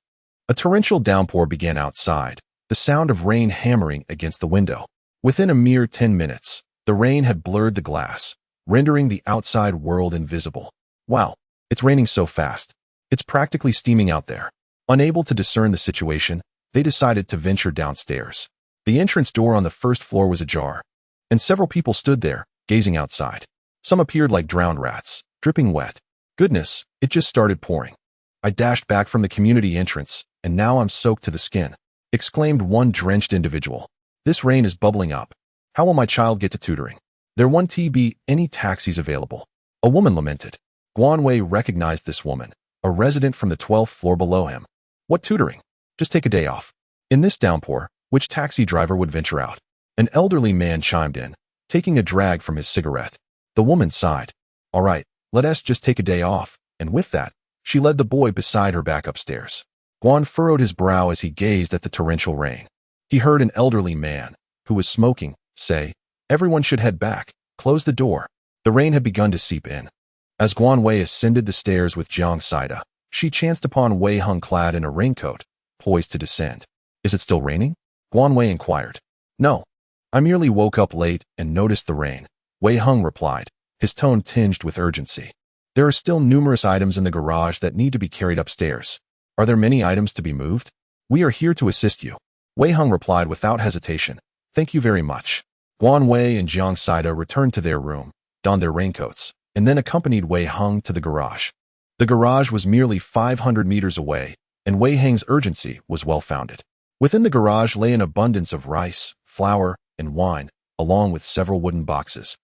a torrential downpour began outside, the sound of rain hammering against the window. Within a mere 10 minutes, the rain had blurred the glass, rendering the outside world invisible. Wow, it's raining so fast. It's practically steaming out there. Unable to discern the situation, they decided to venture downstairs. The entrance door on the first floor was ajar, and several people stood there, gazing outside. Some appeared like drowned rats, dripping wet. Goodness, it just started pouring. I dashed back from the community entrance, and now I'm soaked to the skin, exclaimed one drenched individual. This rain is bubbling up. How will my child get to tutoring? There won't be any taxis available. A woman lamented. Guan Wei recognized this woman, a resident from the 12th floor below him. What tutoring? Just take a day off. In this downpour, which taxi driver would venture out? An elderly man chimed in, taking a drag from his cigarette. The woman sighed. All right, let us just take a day off, and with that, she led the boy beside her back upstairs. Guan furrowed his brow as he gazed at the torrential rain. He heard an elderly man, who was smoking, say, everyone should head back, close the door. The rain had begun to seep in. As Guan Wei ascended the stairs with Jiang Saida, she chanced upon Wei Hung clad in a raincoat, poised to descend. Is it still raining? Guan Wei inquired. No. I merely woke up late and noticed the rain, Wei Hung replied, his tone tinged with urgency. There are still numerous items in the garage that need to be carried upstairs. Are there many items to be moved? We are here to assist you. Wei Hung replied without hesitation. Thank you very much. Guan Wei and Jiang Saida returned to their room, donned their raincoats, and then accompanied Wei Hung to the garage. The garage was merely 500 meters away, and Wei Hung's urgency was well-founded. Within the garage lay an abundance of rice, flour, and wine, along with several wooden boxes,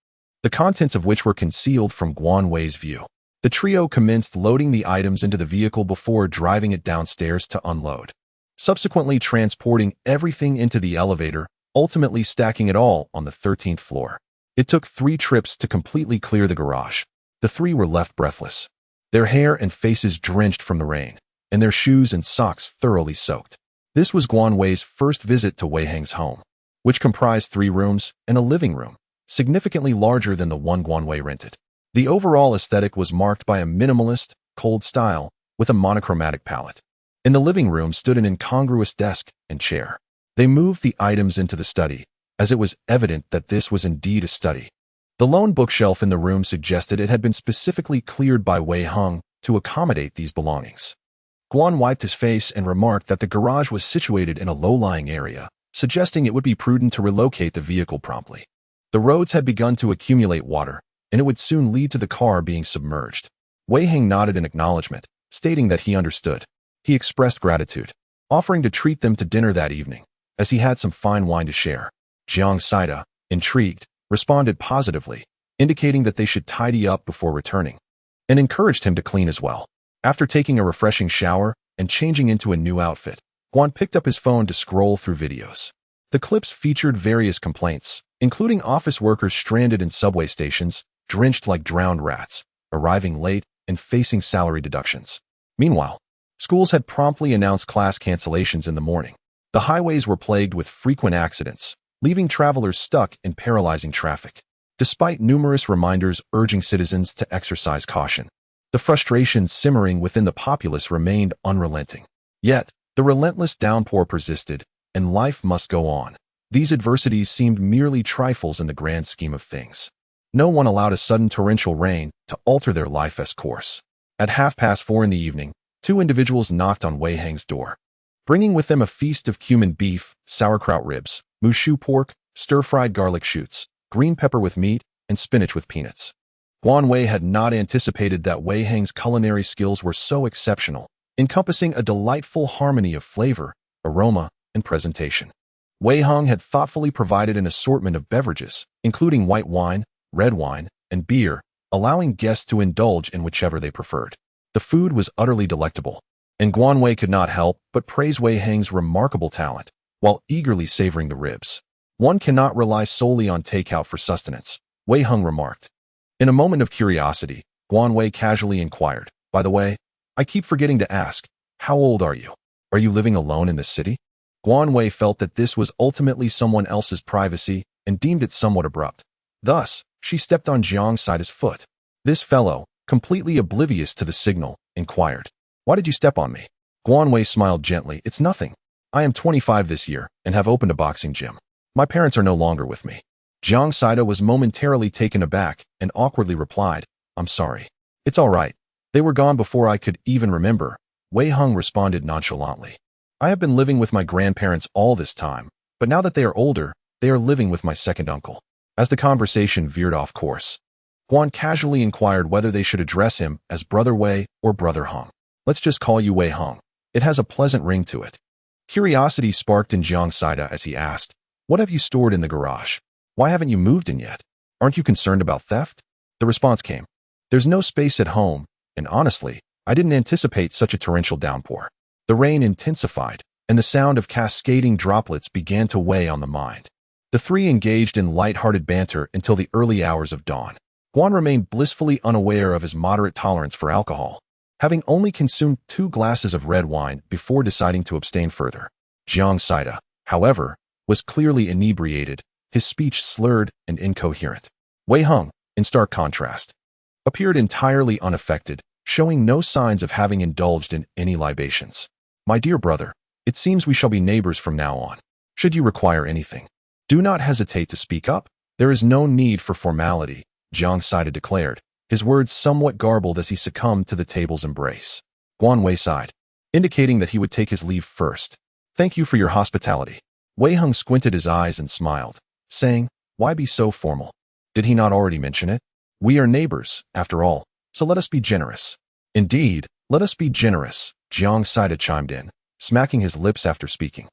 the contents of which were concealed from Guan Wei's view. The trio commenced loading the items into the vehicle before driving it downstairs to unload, subsequently transporting everything into the elevator, ultimately stacking it all on the 13th floor. It took 3 trips to completely clear the garage. The 3 were left breathless, their hair and faces drenched from the rain, and their shoes and socks thoroughly soaked. This was Guan Wei's first visit to Wei Hang's home, which comprised 3 rooms and a living room, significantly larger than the one Guan Wei rented. The overall aesthetic was marked by a minimalist, cold style with a monochromatic palette. In the living room stood an incongruous desk and chair. They moved the items into the study, as it was evident that this was indeed a study. The lone bookshelf in the room suggested it had been specifically cleared by Wei Hung to accommodate these belongings. Guan wiped his face and remarked that the garage was situated in a low-lying area, suggesting it would be prudent to relocate the vehicle promptly. The roads had begun to accumulate water, and it would soon lead to the car being submerged. Wei Hang nodded in acknowledgement, stating that he understood. He expressed gratitude, offering to treat them to dinner that evening, as he had some fine wine to share. Jiang Saida, intrigued, responded positively, indicating that they should tidy up before returning, and encouraged him to clean as well. After taking a refreshing shower and changing into a new outfit, Guan picked up his phone to scroll through videos. The clips featured various complaints, including office workers stranded in subway stations, drenched like drowned rats, arriving late, and facing salary deductions. Meanwhile, schools had promptly announced class cancellations in the morning. The highways were plagued with frequent accidents, leaving travelers stuck in paralyzing traffic. Despite numerous reminders urging citizens to exercise caution, the frustration simmering within the populace remained unrelenting. Yet, the relentless downpour persisted, and life must go on. These adversities seemed merely trifles in the grand scheme of things. No one allowed a sudden torrential rain to alter their life's course. At 4:30 in the evening, 2 individuals knocked on Wei Hang's door, bringing with them a feast of cumin beef, sauerkraut ribs, mushu pork, stir-fried garlic shoots, green pepper with meat, and spinach with peanuts. Guan Wei had not anticipated that Wei Hang's culinary skills were so exceptional, encompassing a delightful harmony of flavor, aroma, and presentation. Wei Hung had thoughtfully provided an assortment of beverages, including white wine, red wine, and beer, allowing guests to indulge in whichever they preferred. The food was utterly delectable, and Guan Wei could not help but praise Wei Hang's remarkable talent, while eagerly savoring the ribs. One cannot rely solely on takeout for sustenance, Wei Hung remarked. In a moment of curiosity, Guan Wei casually inquired, by the way, I keep forgetting to ask, how old are you? Are you living alone in this city? Guan Wei felt that this was ultimately someone else's privacy and deemed it somewhat abrupt. Thus, she stepped on Jiang Saida's foot. This fellow, completely oblivious to the signal, inquired, why did you step on me? Guan Wei smiled gently. It's nothing. I am 25 this year and have opened a boxing gym. My parents are no longer with me. Jiang Saida was momentarily taken aback and awkwardly replied, I'm sorry. It's all right. They were gone before I could even remember. Wei Hung responded nonchalantly. I have been living with my grandparents all this time, but now that they are older, they are living with my second uncle. As the conversation veered off course, Guan casually inquired whether they should address him as Brother Wei or Brother Hung. Let's just call you Wei Hung. It has a pleasant ring to it. Curiosity sparked in Jiang Saida as he asked, what have you stored in the garage? Why haven't you moved in yet? Aren't you concerned about theft? The response came, there's no space at home, and honestly, I didn't anticipate such a torrential downpour. The rain intensified, and the sound of cascading droplets began to weigh on the mind. The three engaged in light-hearted banter until the early hours of dawn. Guan remained blissfully unaware of his moderate tolerance for alcohol, having only consumed 2 glasses of red wine before deciding to abstain further. Jiang Saida, however, was clearly inebriated, his speech slurred and incoherent. Wei Hung, in stark contrast, appeared entirely unaffected, showing no signs of having indulged in any libations. My dear brother, it seems we shall be neighbors from now on. Should you require anything, do not hesitate to speak up. There is no need for formality, Jiang Saida declared, his words somewhat garbled as he succumbed to the table's embrace. Guan Wei sighed, indicating that he would take his leave first. Thank you for your hospitality. Wei Hung squinted his eyes and smiled, saying, why be so formal? Did he not already mention it? We are neighbors, after all, so let us be generous. Indeed, let us be generous, Jiang Saida chimed in, smacking his lips after speaking.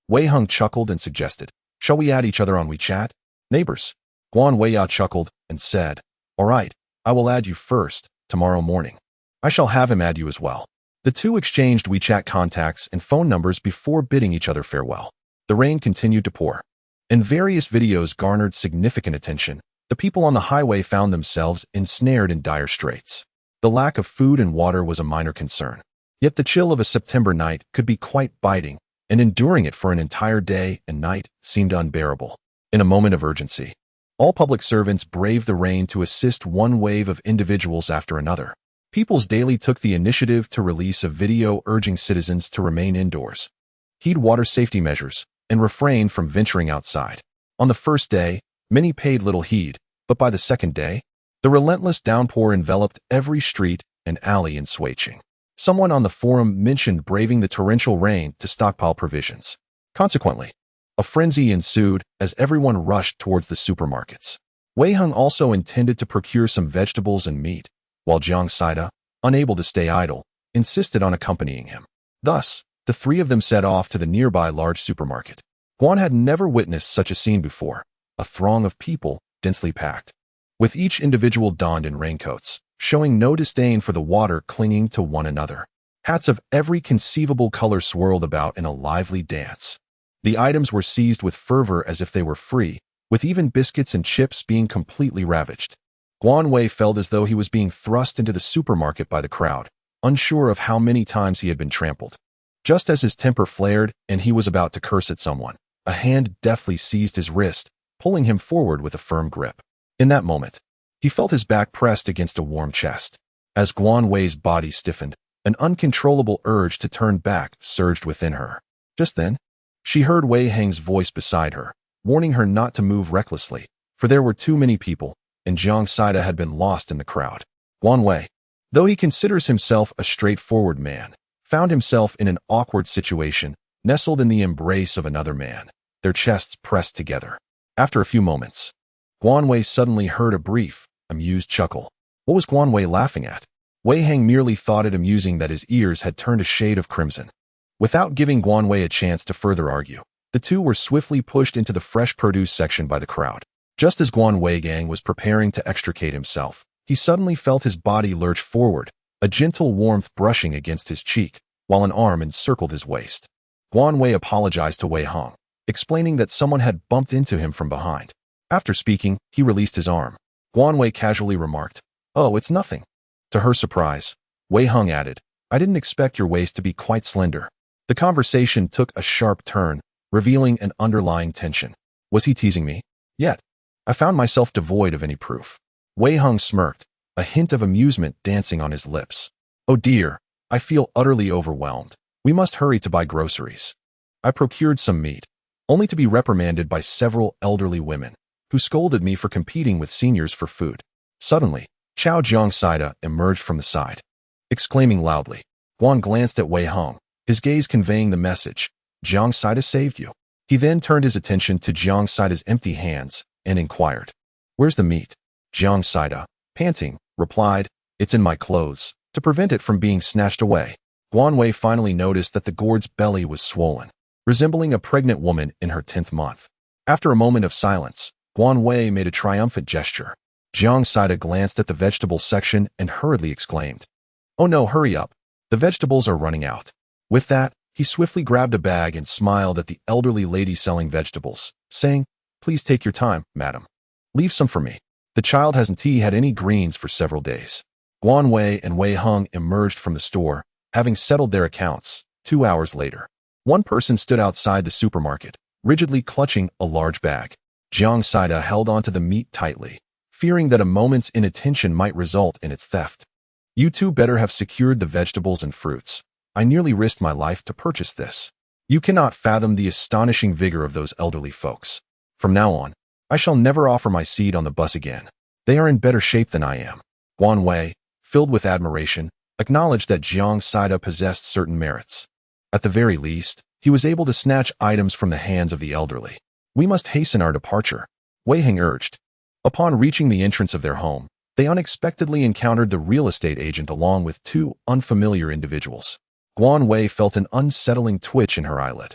Wei Hung chuckled and suggested, shall we add each other on WeChat? Neighbors. Guan Weiya chuckled and said, all right, I will add you first, tomorrow morning. I shall have him add you as well. The two exchanged WeChat contacts and phone numbers before bidding each other farewell. The rain continued to pour, and various videos garnered significant attention. The people on the highway found themselves ensnared in dire straits. The lack of food and water was a minor concern. Yet the chill of a September night could be quite biting, and enduring it for an entire day and night seemed unbearable. In a moment of urgency, all public servants braved the rain to assist one wave of individuals after another. People's Daily took the initiative to release a video urging citizens to remain indoors, heed water safety measures, and refrain from venturing outside. On the first day, many paid little heed, but by the second day, the relentless downpour enveloped every street and alley in Shuiqing. Someone on the forum mentioned braving the torrential rain to stockpile provisions. Consequently, a frenzy ensued as everyone rushed towards the supermarkets. Wei Hung also intended to procure some vegetables and meat, while Jiang Saida, unable to stay idle, insisted on accompanying him. Thus, the three of them set off to the nearby large supermarket. Guan had never witnessed such a scene before, a throng of people, densely packed, with each individual donned in raincoats, showing no disdain for the water clinging to one another. Hats of every conceivable color swirled about in a lively dance. The items were seized with fervor as if they were free, with even biscuits and chips being completely ravaged. Guan Wei felt as though he was being thrust into the supermarket by the crowd, unsure of how many times he had been trampled. Just as his temper flared and he was about to curse at someone, a hand deftly seized his wrist, pulling him forward with a firm grip. In that moment, he felt his back pressed against a warm chest. As Guan Wei's body stiffened, an uncontrollable urge to turn back surged within her. Just then, she heard Wei Hang's voice beside her, warning her not to move recklessly, for there were too many people, and Jiang Saida had been lost in the crowd. Guan Wei, though he considers himself a straightforward man, found himself in an awkward situation, nestled in the embrace of another man, their chests pressed together. After a few moments, Guan Wei suddenly heard a brief, amused chuckle. What was Guan Wei laughing at? Wei Hang merely thought it amusing that his ears had turned a shade of crimson. Without giving Guan Wei a chance to further argue, the two were swiftly pushed into the fresh produce section by the crowd. Just as Guan Wei Gang was preparing to extricate himself, he suddenly felt his body lurch forward, a gentle warmth brushing against his cheek, while an arm encircled his waist. Guan Wei apologized to Wei Hang, explaining that someone had bumped into him from behind. After speaking, he released his arm. Guan Wei casually remarked, "Oh, it's nothing." To her surprise, Wei Hung added, "I didn't expect your waist to be quite slender." The conversation took a sharp turn, revealing an underlying tension. Was he teasing me? Yet, I found myself devoid of any proof. Wei Hung smirked, a hint of amusement dancing on his lips. "Oh dear, I feel utterly overwhelmed. We must hurry to buy groceries." I procured some meat, only to be reprimanded by several elderly women, who scolded me for competing with seniors for food. Suddenly, Jiang Saida emerged from the side, exclaiming loudly. Guan glanced at Wei Hung, his gaze conveying the message, Jiang Saida saved you. He then turned his attention to Jiang Saida's empty hands and inquired, where's the meat? Jiang Saida, panting, replied, it's in my clothes, to prevent it from being snatched away. Guan Wei finally noticed that the gourd's belly was swollen, resembling a pregnant woman in her 10th month. After a moment of silence, Guan Wei made a triumphant gesture. Jiang Saida glanced at the vegetable section and hurriedly exclaimed, oh no, hurry up. The vegetables are running out. With that, he swiftly grabbed a bag and smiled at the elderly lady selling vegetables, saying, please take your time, madam. Leave some for me. The child hasn't had any greens for several days. Guan Wei and Wei Heng emerged from the store, having settled their accounts. 2 hours later, one person stood outside the supermarket, rigidly clutching a large bag. Jiang Saida held onto the meat tightly, fearing that a moment's inattention might result in its theft. You two better have secured the vegetables and fruits. I nearly risked my life to purchase this. You cannot fathom the astonishing vigor of those elderly folks. From now on, I shall never offer my seat on the bus again. They are in better shape than I am. Guan Wei, filled with admiration, acknowledged that Jiang Saida possessed certain merits. At the very least, he was able to snatch items from the hands of the elderly. We must hasten our departure, Wei Heng urged. Upon reaching the entrance of their home, they unexpectedly encountered the real estate agent along with 2 unfamiliar individuals. Guan Wei felt an unsettling twitch in her eyelid,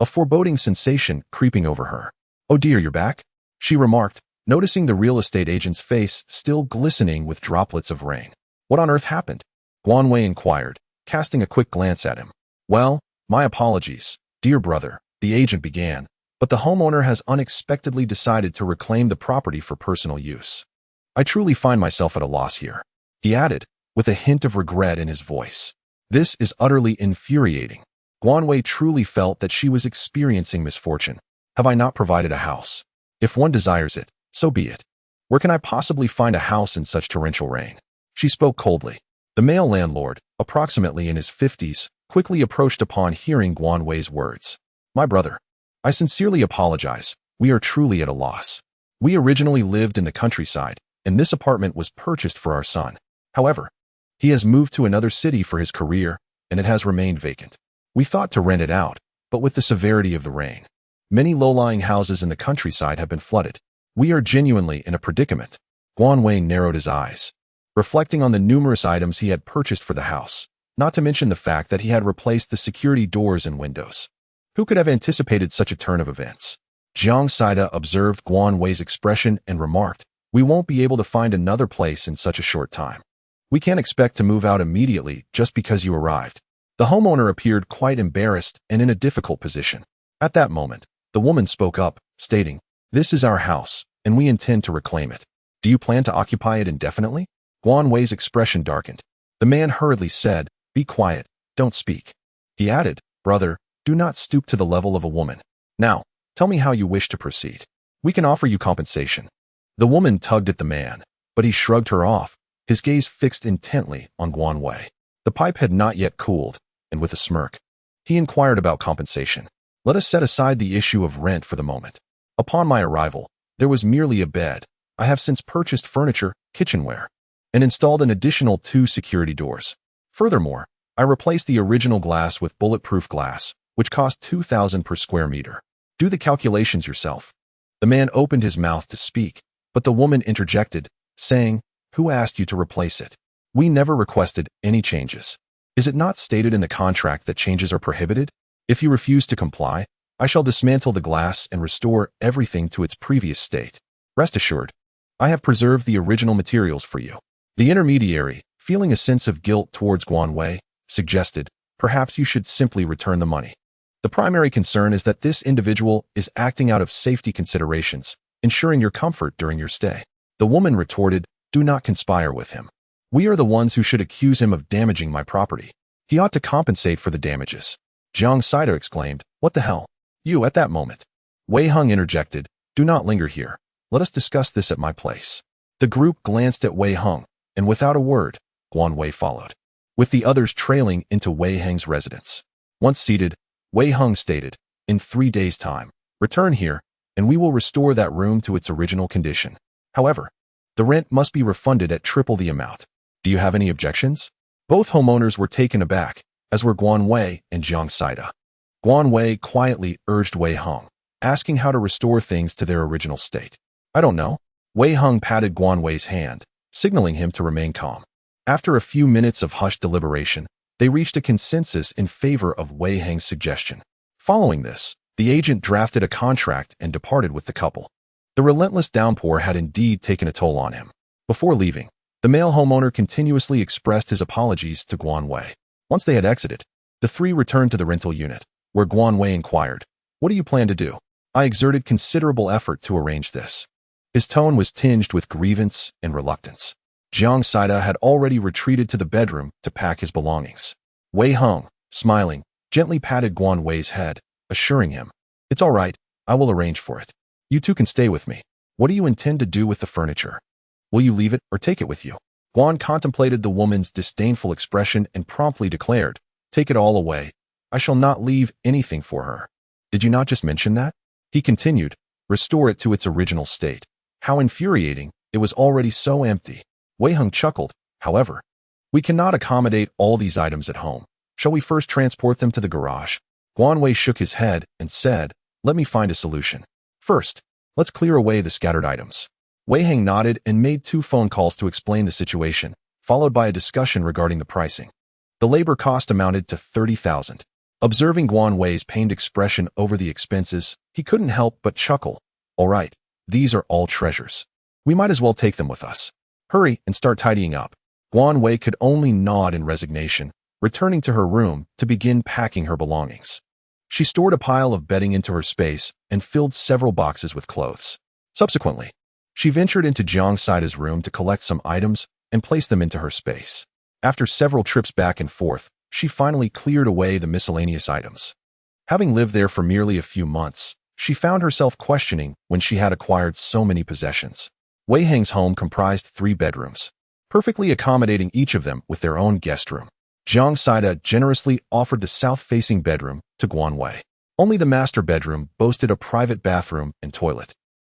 a foreboding sensation creeping over her. Oh dear, you're back? She remarked, noticing the real estate agent's face still glistening with droplets of rain. What on earth happened? Guan Wei inquired, casting a quick glance at him. Well, my apologies, dear brother, the agent began, but the homeowner has unexpectedly decided to reclaim the property for personal use. I truly find myself at a loss here, he added, with a hint of regret in his voice. This is utterly infuriating. Guan Wei truly felt that she was experiencing misfortune. Have I not provided a house? If one desires it, so be it. Where can I possibly find a house in such torrential rain? She spoke coldly. The male landlord, approximately in his 50s, quickly approached upon hearing Guan Wei's words. My brother, I sincerely apologize. We are truly at a loss. We originally lived in the countryside, and this apartment was purchased for our son. However, he has moved to another city for his career, and it has remained vacant. We thought to rent it out, but with the severity of the rain, many low-lying houses in the countryside have been flooded. We are genuinely in a predicament. Guan Wei narrowed his eyes, reflecting on the numerous items he had purchased for the house, not to mention the fact that he had replaced the security doors and windows. Who could have anticipated such a turn of events? Jiang Saida observed Guan Wei's expression and remarked, we won't be able to find another place in such a short time. We can't expect to move out immediately just because you arrived. The homeowner appeared quite embarrassed and in a difficult position. At that moment, the woman spoke up, stating, this is our house, and we intend to reclaim it. Do you plan to occupy it indefinitely? Guan Wei's expression darkened. The man hurriedly said, be quiet, don't speak. He added, brother, do not stoop to the level of a woman. Now, tell me how you wish to proceed. We can offer you compensation. The woman tugged at the man, but he shrugged her off, his gaze fixed intently on Guan Wei. The pipe had not yet cooled, and with a smirk, he inquired about compensation. Let us set aside the issue of rent for the moment. Upon my arrival, there was merely a bed. I have since purchased furniture, kitchenware, and installed an additional 2 security doors. Furthermore, I replaced the original glass with bulletproof glass, which cost 2,000 per square meter. Do the calculations yourself. The man opened his mouth to speak, but the woman interjected, saying, who asked you to replace it? We never requested any changes. Is it not stated in the contract that changes are prohibited? If you refuse to comply, I shall dismantle the glass and restore everything to its previous state. Rest assured, I have preserved the original materials for you. The intermediary, feeling a sense of guilt towards Guan Wei, suggested, perhaps you should simply return the money. The primary concern is that this individual is acting out of safety considerations, ensuring your comfort during your stay. The woman retorted, do not conspire with him. We are the ones who should accuse him of damaging my property. He ought to compensate for the damages. Jiang Saida exclaimed, what the hell? You at that moment. Wei Heng interjected, do not linger here. Let us discuss this at my place. The group glanced at Wei Heng, and without a word, Guan Wei followed, with the others trailing into Wei Heng's residence. Once seated, Wei Heng stated, in 3 days' time, return here, and we will restore that room to its original condition. However, the rent must be refunded at triple the amount. Do you have any objections? Both homeowners were taken aback, as were Guan Wei and Jiang Saida. Guan Wei quietly urged Wei Heng, asking how to restore things to their original state. I don't know. Wei Heng patted Guan Wei's hand, signaling him to remain calm. After a few minutes of hushed deliberation, they reached a consensus in favor of Wei Heng's suggestion. Following this, the agent drafted a contract and departed with the couple. The relentless downpour had indeed taken a toll on him. Before leaving, the male homeowner continuously expressed his apologies to Guan Wei. Once they had exited, the three returned to the rental unit, where Guan Wei inquired, "What do you plan to do?" I exerted considerable effort to arrange this. His tone was tinged with grievance and reluctance. Jiang Saida had already retreated to the bedroom to pack his belongings. Wei Heng, smiling, gently patted Guan Wei's head, assuring him, "It's all right, I will arrange for it. You two can stay with me. What do you intend to do with the furniture? Will you leave it or take it with you?" Guan contemplated the woman's disdainful expression and promptly declared, "Take it all away. I shall not leave anything for her." "Did you not just mention that?" He continued, "Restore it to its original state." How infuriating, it was already so empty. Wei Heng chuckled, "However, we cannot accommodate all these items at home. Shall we first transport them to the garage?" Guan Wei shook his head and said, "Let me find a solution. First, let's clear away the scattered items." Wei Heng nodded and made 2 phone calls to explain the situation, followed by a discussion regarding the pricing. The labor cost amounted to 30,000. Observing Guan Wei's pained expression over the expenses, he couldn't help but chuckle. "All right, these are all treasures. We might as well take them with us. Hurry and start tidying up." Guan Wei could only nod in resignation, returning to her room to begin packing her belongings. She stored a pile of bedding into her space and filled several boxes with clothes. Subsequently, she ventured into Jiang Saida's room to collect some items and place them into her space. After several trips back and forth, she finally cleared away the miscellaneous items. Having lived there for merely a few months, she found herself questioning when she had acquired so many possessions. Wei Heng's home comprised 3 bedrooms, perfectly accommodating each of them with their own guest room. Jiang Saida generously offered the south-facing bedroom to Guan Wei. Only the master bedroom boasted a private bathroom and toilet,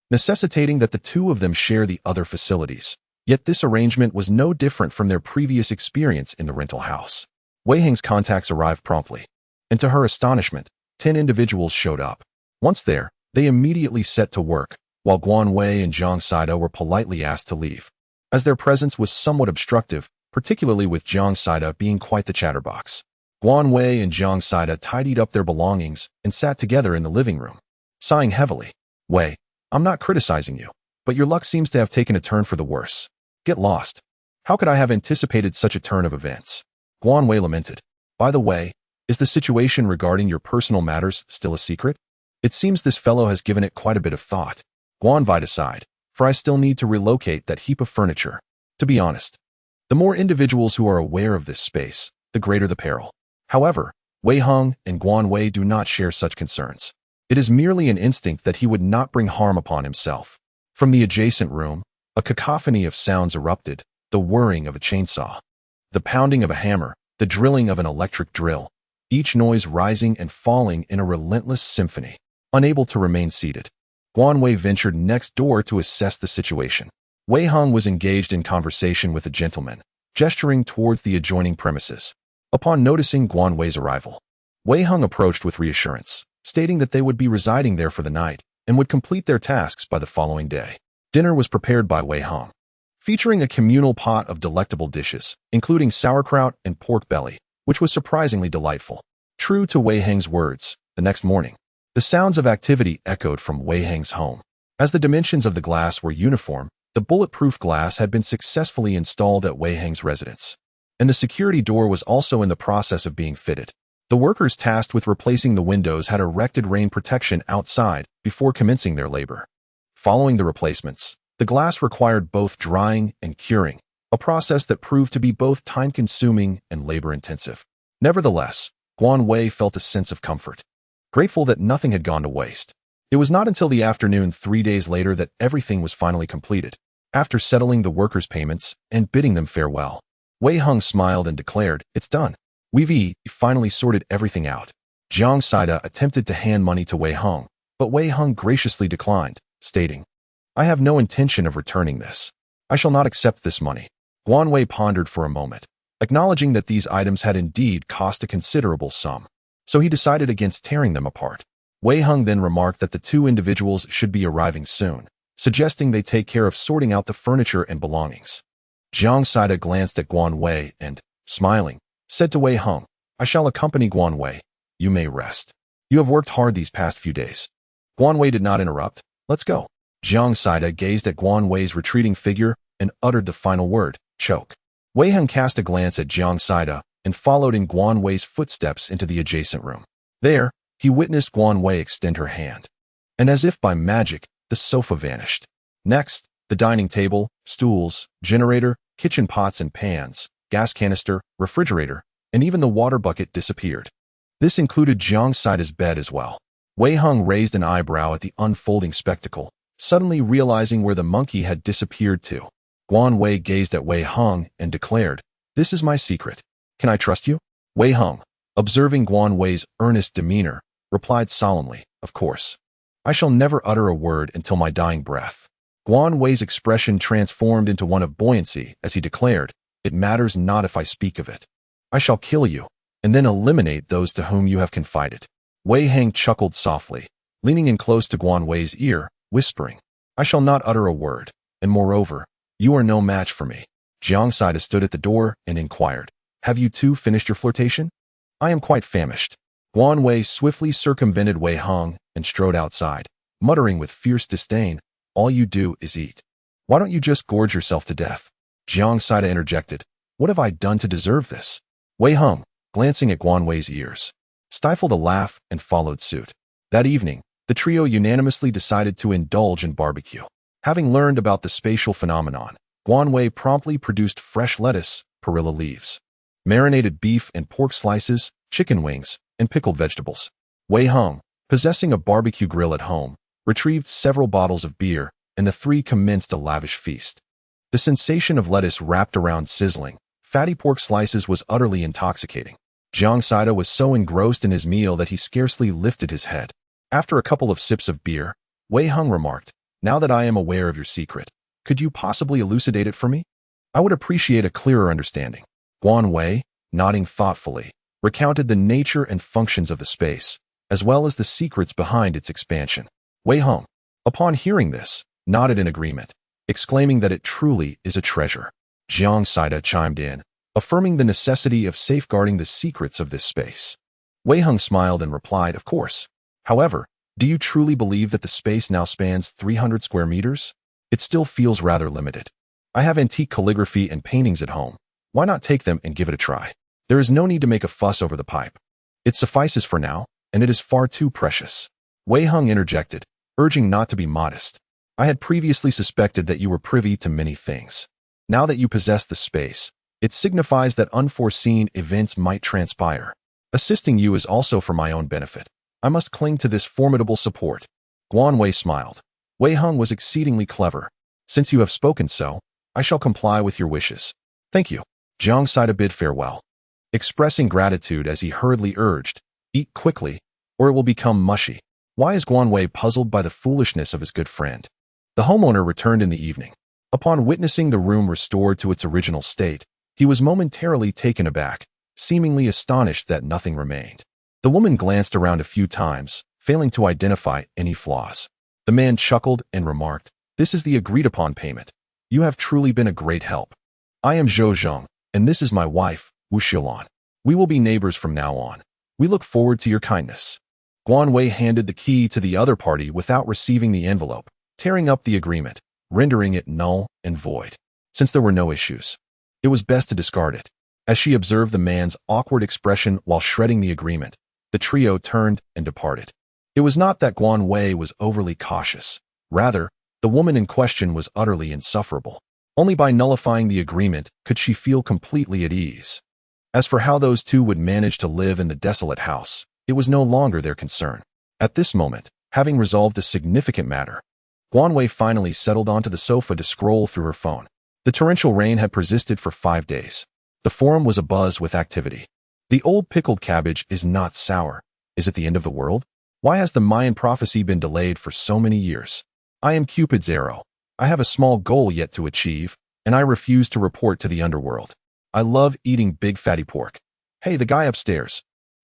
necessitating that the two of them share the other facilities. Yet this arrangement was no different from their previous experience in the rental house. Wei Heng's contacts arrived promptly, and to her astonishment, 10 individuals showed up. Once there, they immediately set to work, while Guan Wei and Jiang Saida were politely asked to leave, as their presence was somewhat obstructive, particularly with Jiang Saida being quite the chatterbox. Guan Wei and Jiang Saida tidied up their belongings and sat together in the living room. Sighing heavily, "Wei, I'm not criticizing you, but your luck seems to have taken a turn for the worse. Get lost. How could I have anticipated such a turn of events?" Guan Wei lamented. "By the way, is the situation regarding your personal matters still a secret? It seems this fellow has given it quite a bit of thought." Guan Wei sighed, "For I still need to relocate that heap of furniture. To be honest, the more individuals who are aware of this space, the greater the peril." However, Wei Heng and Guan Wei do not share such concerns. It is merely an instinct that he would not bring harm upon himself. From the adjacent room, a cacophony of sounds erupted, the whirring of a chainsaw, the pounding of a hammer, the drilling of an electric drill, each noise rising and falling in a relentless symphony. Unable to remain seated, Guan Wei ventured next door to assess the situation. Wei Heng was engaged in conversation with a gentleman, gesturing towards the adjoining premises. Upon noticing Guan Wei's arrival, Wei Heng approached with reassurance, stating that they would be residing there for the night and would complete their tasks by the following day. Dinner was prepared by Wei Heng, featuring a communal pot of delectable dishes, including sauerkraut and pork belly, which was surprisingly delightful. True to Wei Heng's words, the next morning, the sounds of activity echoed from Wei Heng's home. As the dimensions of the glass were uniform, the bulletproof glass had been successfully installed at Wei Heng's residence, and the security door was also in the process of being fitted. The workers tasked with replacing the windows had erected rain protection outside before commencing their labor. Following the replacements, the glass required both drying and curing, a process that proved to be both time-consuming and labor-intensive. Nevertheless, Guan Wei felt a sense of comfort, grateful that nothing had gone to waste. It was not until the afternoon 3 days later that everything was finally completed. After settling the workers' payments and bidding them farewell, Wei Heng smiled and declared, "It's done. We've finally sorted everything out." Jiang Saida attempted to hand money to Wei Heng, but Wei Heng graciously declined, stating, "I have no intention of returning this. I shall not accept this money." Guan Wei pondered for a moment, acknowledging that these items had indeed cost a considerable sum. So he decided against tearing them apart. Wei Heng then remarked that the two individuals should be arriving soon, suggesting they take care of sorting out the furniture and belongings. Jiang Saida glanced at Guan Wei and, smiling, said to Wei Heng, "I shall accompany Guan Wei. You may rest. You have worked hard these past few days." Guan Wei did not interrupt. "Let's go." Jiang Saida gazed at Guan Wei's retreating figure and uttered the final word, "choke." Wei Heng cast a glance at Jiang Saida and followed in Guan Wei's footsteps into the adjacent room. There, he witnessed Guan Wei extend her hand. And as if by magic, the sofa vanished. Next, the dining table, stools, generator, kitchen pots and pans, gas canister, refrigerator, and even the water bucket disappeared. This included Jiang Saida's bed as well. Wei Heng raised an eyebrow at the unfolding spectacle, suddenly realizing where the monkey had disappeared to. Guan Wei gazed at Wei Heng and declared, "This is my secret. Can I trust you?" Wei Heng, observing Guan Wei's earnest demeanor, replied solemnly, "Of course. I shall never utter a word until my dying breath." Guan Wei's expression transformed into one of buoyancy as he declared, "It matters not if I speak of it. I shall kill you, and then eliminate those to whom you have confided." Wei Heng chuckled softly, leaning in close to Guan Wei's ear, whispering, "I shall not utter a word, and moreover, you are no match for me." Jiang Saida stood at the door and inquired, "Have you two finished your flirtation?" "I am quite famished." Guan Wei swiftly circumvented Wei Heng and strode outside, muttering with fierce disdain, "All you do is eat. Why don't you just gorge yourself to death?" Jiang Saida interjected, "What have I done to deserve this?" Wei Heng, glancing at Guan Wei's ears, stifled a laugh and followed suit. That evening, the trio unanimously decided to indulge in barbecue. Having learned about the spatial phenomenon, Guan Wei promptly produced fresh lettuce, perilla leaves, marinated beef and pork slices, chicken wings, and pickled vegetables. Wei Heng, possessing a barbecue grill at home, retrieved several bottles of beer, and the three commenced a lavish feast. The sensation of lettuce wrapped around sizzling, fatty pork slices was utterly intoxicating. Jiang Saida was so engrossed in his meal that he scarcely lifted his head. After a couple of sips of beer, Wei Heng remarked, "Now that I am aware of your secret, could you possibly elucidate it for me? I would appreciate a clearer understanding." Guan Wei, nodding thoughtfully, recounted the nature and functions of the space, as well as the secrets behind its expansion. Wei Heng, upon hearing this, nodded in agreement, exclaiming that it truly is a treasure. Jiang Saida chimed in, affirming the necessity of safeguarding the secrets of this space. Wei Heng smiled and replied, "Of course. However, do you truly believe that the space now spans 300 square meters? It still feels rather limited. I have antique calligraphy and paintings at home. Why not take them and give it a try? There is no need to make a fuss over the pipe. It suffices for now, and it is far too precious." Wei Heng interjected, urging not to be modest. "I had previously suspected that you were privy to many things. Now that you possess the space, it signifies that unforeseen events might transpire. Assisting you is also for my own benefit. I must cling to this formidable support." Guan Wei smiled. Wei Heng was exceedingly clever. "Since you have spoken so, I shall comply with your wishes." "Thank you." Jiang Saida bid farewell, expressing gratitude as he hurriedly urged, "Eat quickly, or it will become mushy." Why is Guan Wei puzzled by the foolishness of his good friend? The homeowner returned in the evening. Upon witnessing the room restored to its original state, he was momentarily taken aback, seemingly astonished that nothing remained. The woman glanced around a few times, failing to identify any flaws. The man chuckled and remarked, "This is the agreed-upon payment. You have truly been a great help. I am Zhou Zheng, and this is my wife, Wu Xilan. We will be neighbors from now on. We look forward to your kindness." Guan Wei handed the key to the other party without receiving the envelope, tearing up the agreement, rendering it null and void. Since there were no issues, it was best to discard it. As she observed the man's awkward expression while shredding the agreement, the trio turned and departed. It was not that Guan Wei was overly cautious. Rather, the woman in question was utterly insufferable. Only by nullifying the agreement could she feel completely at ease. As for how those two would manage to live in the desolate house, it was no longer their concern. At this moment, having resolved a significant matter, Guan Wei finally settled onto the sofa to scroll through her phone. The torrential rain had persisted for 5 days. The forum was abuzz with activity. The old pickled cabbage is not sour. Is it the end of the world? Why has the Mayan prophecy been delayed for so many years? I am Cupid's arrow. I have a small goal yet to achieve, and I refuse to report to the underworld. I love eating big fatty pork. Hey, the guy upstairs.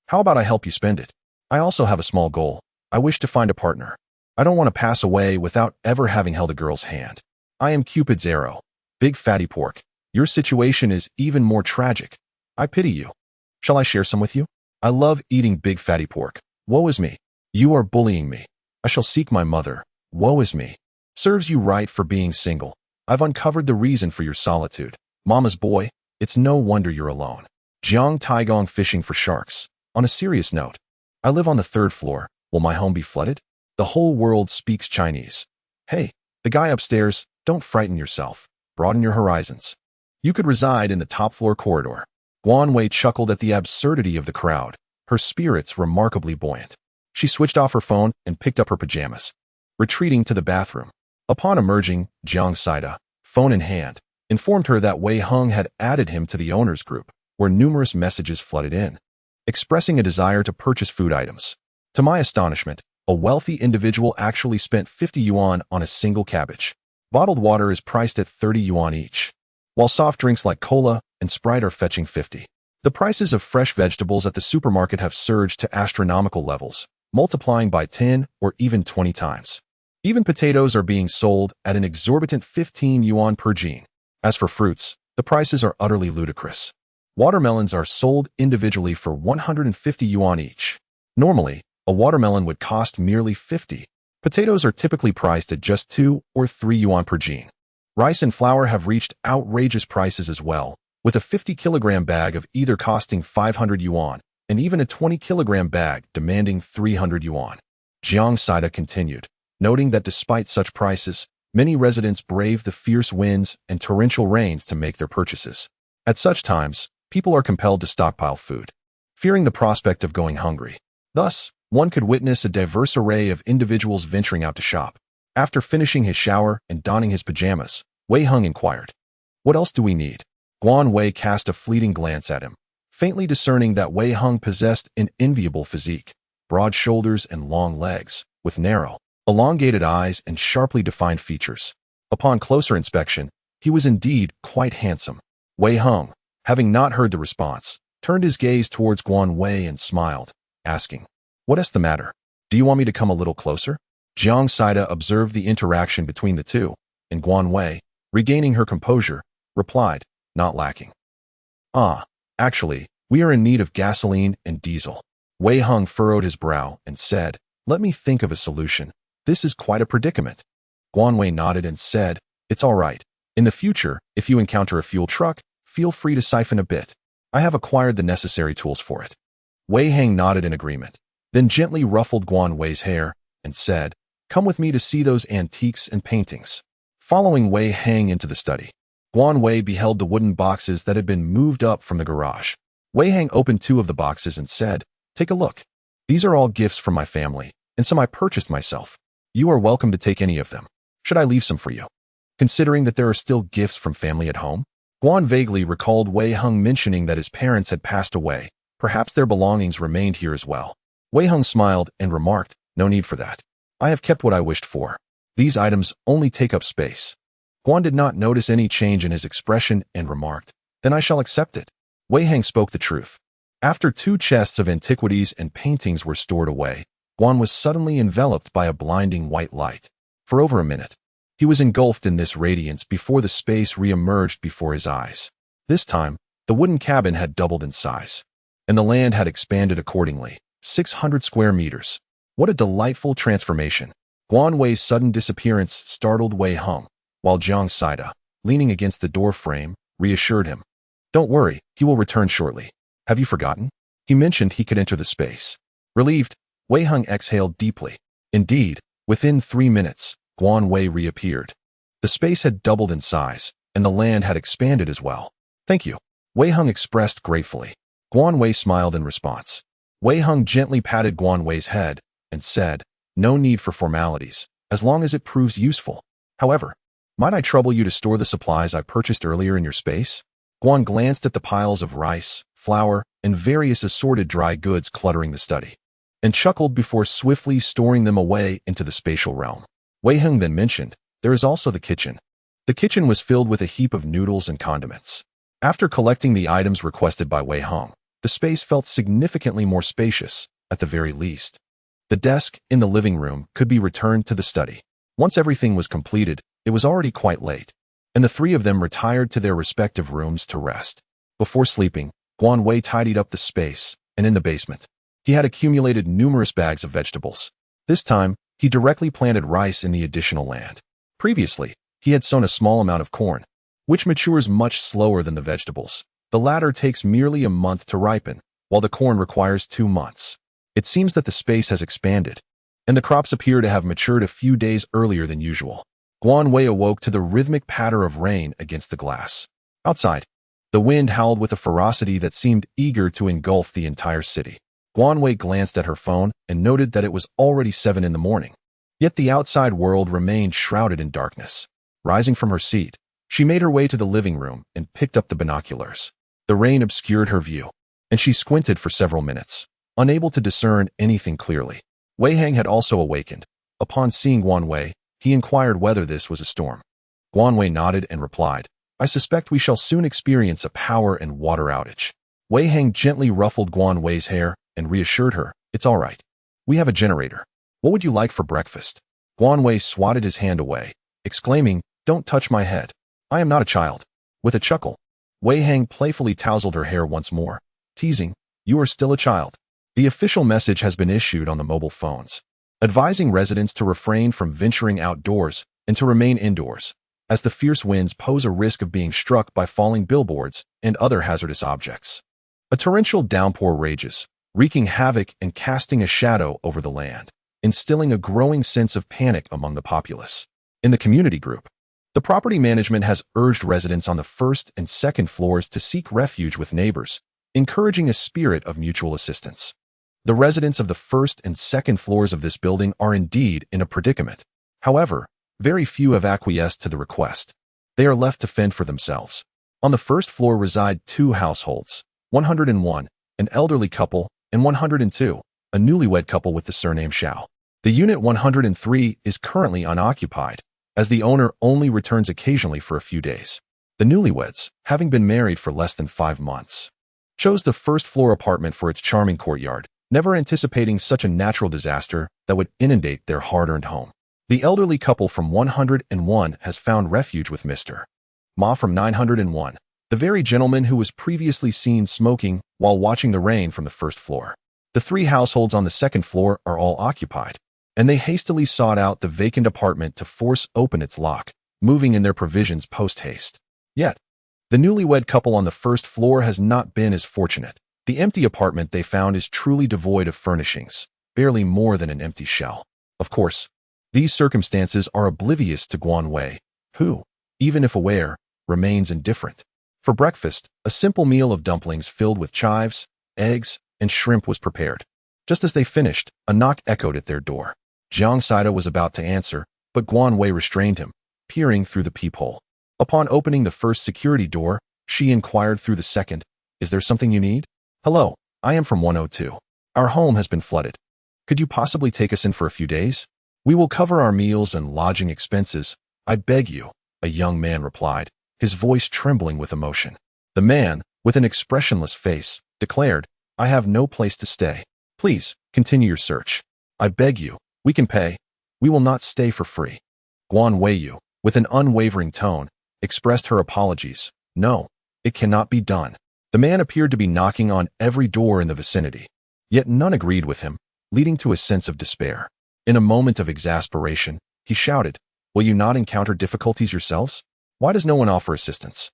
How about I help you spend it? I also have a small goal. I wish to find a partner. I don't want to pass away without ever having held a girl's hand. I am Cupid's arrow. Big fatty pork. Your situation is even more tragic. I pity you. Shall I share some with you? I love eating big fatty pork. Woe is me. You are bullying me. I shall seek my mother. Woe is me. Serves you right for being single. I've uncovered the reason for your solitude. Mama's boy, it's no wonder you're alone. Jiang Taigong fishing for sharks. On a serious note, I live on the 3rd floor. Will my home be flooded? The whole world speaks Chinese. Hey, the guy upstairs, don't frighten yourself. Broaden your horizons. You could reside in the top floor corridor. Guan Wei chuckled at the absurdity of the crowd, her spirits remarkably buoyant. She switched off her phone and picked up her pajamas, retreating to the bathroom. Upon emerging, Jiang Saida, phone in hand, informed her that Wei Hung had added him to the owners group, where numerous messages flooded in, expressing a desire to purchase food items. To my astonishment, a wealthy individual actually spent 50 yuan on a single cabbage. Bottled water is priced at 30 yuan each, while soft drinks like cola and Sprite are fetching 50. The prices of fresh vegetables at the supermarket have surged to astronomical levels, multiplying by 10 or even 20 times. Even potatoes are being sold at an exorbitant 15 yuan per gene. As for fruits, the prices are utterly ludicrous. Watermelons are sold individually for 150 yuan each. Normally, a watermelon would cost merely 50. Potatoes are typically priced at just 2 or 3 yuan per gene. Rice and flour have reached outrageous prices as well, with a 50-kilogram bag of either costing 500 yuan and even a 20-kilogram bag demanding 300 yuan. Jiang Saida continued, noting that despite such prices, many residents brave the fierce winds and torrential rains to make their purchases. At such times, people are compelled to stockpile food, fearing the prospect of going hungry. Thus, one could witness a diverse array of individuals venturing out to shop. After finishing his shower and donning his pajamas, Wei Hung inquired, "What else do we need?" Guan Wei cast a fleeting glance at him, faintly discerning that Wei Hung possessed an enviable physique, broad shoulders and long legs, with narrow, elongated eyes and sharply defined features. Upon closer inspection, he was indeed quite handsome. Wei Hung, having not heard the response, turned his gaze towards Guan Wei and smiled, asking, "What is the matter? Do you want me to come a little closer?" Jiang Saida observed the interaction between the two, and Guan Wei, regaining her composure, replied, not lacking. Actually, we are in need of gasoline and diesel." Wei Hung furrowed his brow and said, "Let me think of a solution. This is quite a predicament." Guan Wei nodded and said, "It's all right. In the future, if you encounter a fuel truck, feel free to siphon a bit. I have acquired the necessary tools for it." Wei Hang nodded in agreement, then gently ruffled Guan Wei's hair and said, "Come with me to see those antiques and paintings." Following Wei Hang into the study, Guan Wei beheld the wooden boxes that had been moved up from the garage. Wei Hang opened 2 of the boxes and said, "Take a look. These are all gifts from my family, and some I purchased myself. You are welcome to take any of them. Should I leave some for you?" Considering that there are still gifts from family at home, Guan vaguely recalled Wei Hung mentioning that his parents had passed away. Perhaps their belongings remained here as well. Wei Hung smiled and remarked, "No need for that. I have kept what I wished for. These items only take up space." Guan did not notice any change in his expression and remarked, "Then I shall accept it." Wei Hang spoke the truth. After 2 chests of antiquities and paintings were stored away, Guan was suddenly enveloped by a blinding white light. For over a minute, he was engulfed in this radiance before the space re-emerged before his eyes. This time, the wooden cabin had doubled in size, and the land had expanded accordingly, 600 square meters. What a delightful transformation. Guan Wei's sudden disappearance startled Wei Hung, while Jiang Saida, leaning against the door frame, reassured him. "Don't worry, he will return shortly. Have you forgotten? He mentioned he could enter the space." Relieved, Wei Hung exhaled deeply. Indeed, within 3 minutes, Guan Wei reappeared. The space had doubled in size, and the land had expanded as well. "Thank you," Wei Hung expressed gratefully. Guan Wei smiled in response. Wei Hung gently patted Guan Wei's head and said, "No need for formalities, as long as it proves useful. However, might I trouble you to store the supplies I purchased earlier in your space?" Guan glanced at the piles of rice, flour, and various assorted dry goods cluttering the study, and chuckled before swiftly storing them away into the spatial realm. Wei Hung then mentioned, "There is also the kitchen." The kitchen was filled with a heap of noodles and condiments. After collecting the items requested by Wei Hong, the space felt significantly more spacious, at the very least. The desk in the living room could be returned to the study. Once everything was completed, it was already quite late, and the three of them retired to their respective rooms to rest. Before sleeping, Guan Wei tidied up the space, and in the basement, he had accumulated numerous bags of vegetables. This time, he directly planted rice in the additional land. Previously, he had sown a small amount of corn, which matures much slower than the vegetables. The latter takes merely a month to ripen, while the corn requires 2 months. It seems that the space has expanded, and the crops appear to have matured a few days earlier than usual. Guan Wei awoke to the rhythmic patter of rain against the glass. Outside, the wind howled with a ferocity that seemed eager to engulf the entire city. Guan Wei glanced at her phone and noted that it was already 7 in the morning. Yet the outside world remained shrouded in darkness. Rising from her seat, she made her way to the living room and picked up the binoculars. The rain obscured her view, and she squinted for several minutes, unable to discern anything clearly. Wei Hang had also awakened. Upon seeing Guan Wei, he inquired whether this was a storm. Guan Wei nodded and replied, "I suspect we shall soon experience a power and water outage." Wei Hang gently ruffled Guan Wei's hair and reassured her, "It's all right. We have a generator. What would you like for breakfast?" Guan Wei swatted his hand away, exclaiming, "Don't touch my head. I am not a child." With a chuckle, Wei Hang playfully tousled her hair once more, teasing, "You are still a child." The official message has been issued on the mobile phones, advising residents to refrain from venturing outdoors and to remain indoors, as the fierce winds pose a risk of being struck by falling billboards and other hazardous objects. A torrential downpour rages, wreaking havoc and casting a shadow over the land, instilling a growing sense of panic among the populace. In the community group, the property management has urged residents on the first and second floors to seek refuge with neighbors, encouraging a spirit of mutual assistance. The residents of the first and second floors of this building are indeed in a predicament. However, very few have acquiesced to the request. They are left to fend for themselves. On the first floor reside 2 households, 101, an elderly couple, and 102, a newlywed couple with the surname Xiao. The unit 103 is currently unoccupied, as the owner only returns occasionally for a few days. The newlyweds, having been married for less than 5 months, chose the first-floor apartment for its charming courtyard, never anticipating such a natural disaster that would inundate their hard-earned home. The elderly couple from 101 has found refuge with Mr. Ma from 901, the very gentleman who was previously seen smoking while watching the rain from the first floor. The 3 households on the second floor are all occupied, and they hastily sought out the vacant apartment to force open its lock, moving in their provisions post-haste. Yet, the newlywed couple on the first floor has not been as fortunate. The empty apartment they found is truly devoid of furnishings, barely more than an empty shell. Of course, these circumstances are oblivious to Guan Wei, who, even if aware, remains indifferent. For breakfast, a simple meal of dumplings filled with chives, eggs, and shrimp was prepared. Just as they finished, a knock echoed at their door. Jiang Saida was about to answer, but Guan Wei restrained him, peering through the peephole. Upon opening the first security door, she inquired through the second, "Is there something you need?" "Hello, I am from 102. Our home has been flooded. Could you possibly take us in for a few days? We will cover our meals and lodging expenses. I beg you," a young man replied, his voice trembling with emotion. The man, with an expressionless face, declared, "I have no place to stay. Please, continue your search. I beg you, we can pay. We will not stay for free." Guan Weiyu, with an unwavering tone, expressed her apologies. "No, it cannot be done." The man appeared to be knocking on every door in the vicinity, yet none agreed with him, leading to a sense of despair. In a moment of exasperation, he shouted, "Will you not encounter difficulties yourselves? Why does no one offer assistance?"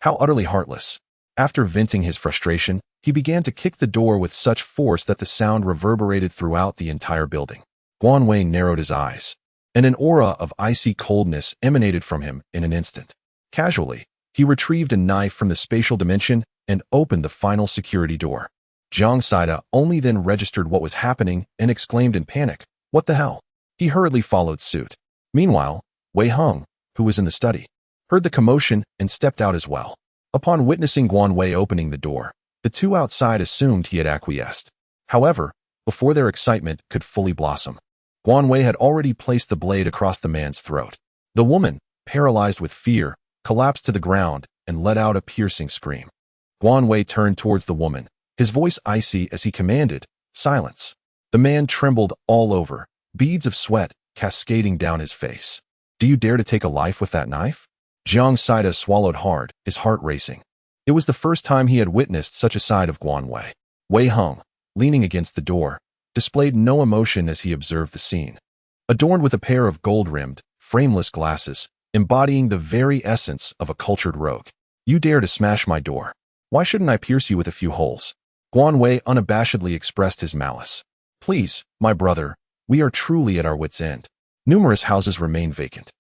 How utterly heartless. After venting his frustration, he began to kick the door with such force that the sound reverberated throughout the entire building. Guan Wei narrowed his eyes, and an aura of icy coldness emanated from him in an instant. Casually, he retrieved a knife from the spatial dimension and opened the final security door. Jiang Saida only then registered what was happening and exclaimed in panic, "What the hell?" He hurriedly followed suit. Meanwhile, Wei Hong, who was in the study, heard the commotion and stepped out as well. Upon witnessing Guan Wei opening the door, the 2 outside assumed he had acquiesced. However, before their excitement could fully blossom, Guan Wei had already placed the blade across the man's throat. The woman, paralyzed with fear, collapsed to the ground and let out a piercing scream. Guan Wei turned towards the woman, his voice icy as he commanded, "Silence." The man trembled all over, beads of sweat cascading down his face. "Do you dare to take a life with that knife?" Jiang Saida swallowed hard, his heart racing. It was the first time he had witnessed such a side of Guan Wei. Wei Heng, leaning against the door, displayed no emotion as he observed the scene. Adorned with a pair of gold-rimmed, frameless glasses, embodying the very essence of a cultured rogue. "You dare to smash my door. Why shouldn't I pierce you with a few holes?" Guan Wei unabashedly expressed his malice. "Please, my brother, we are truly at our wits' end. Numerous houses remain vacant,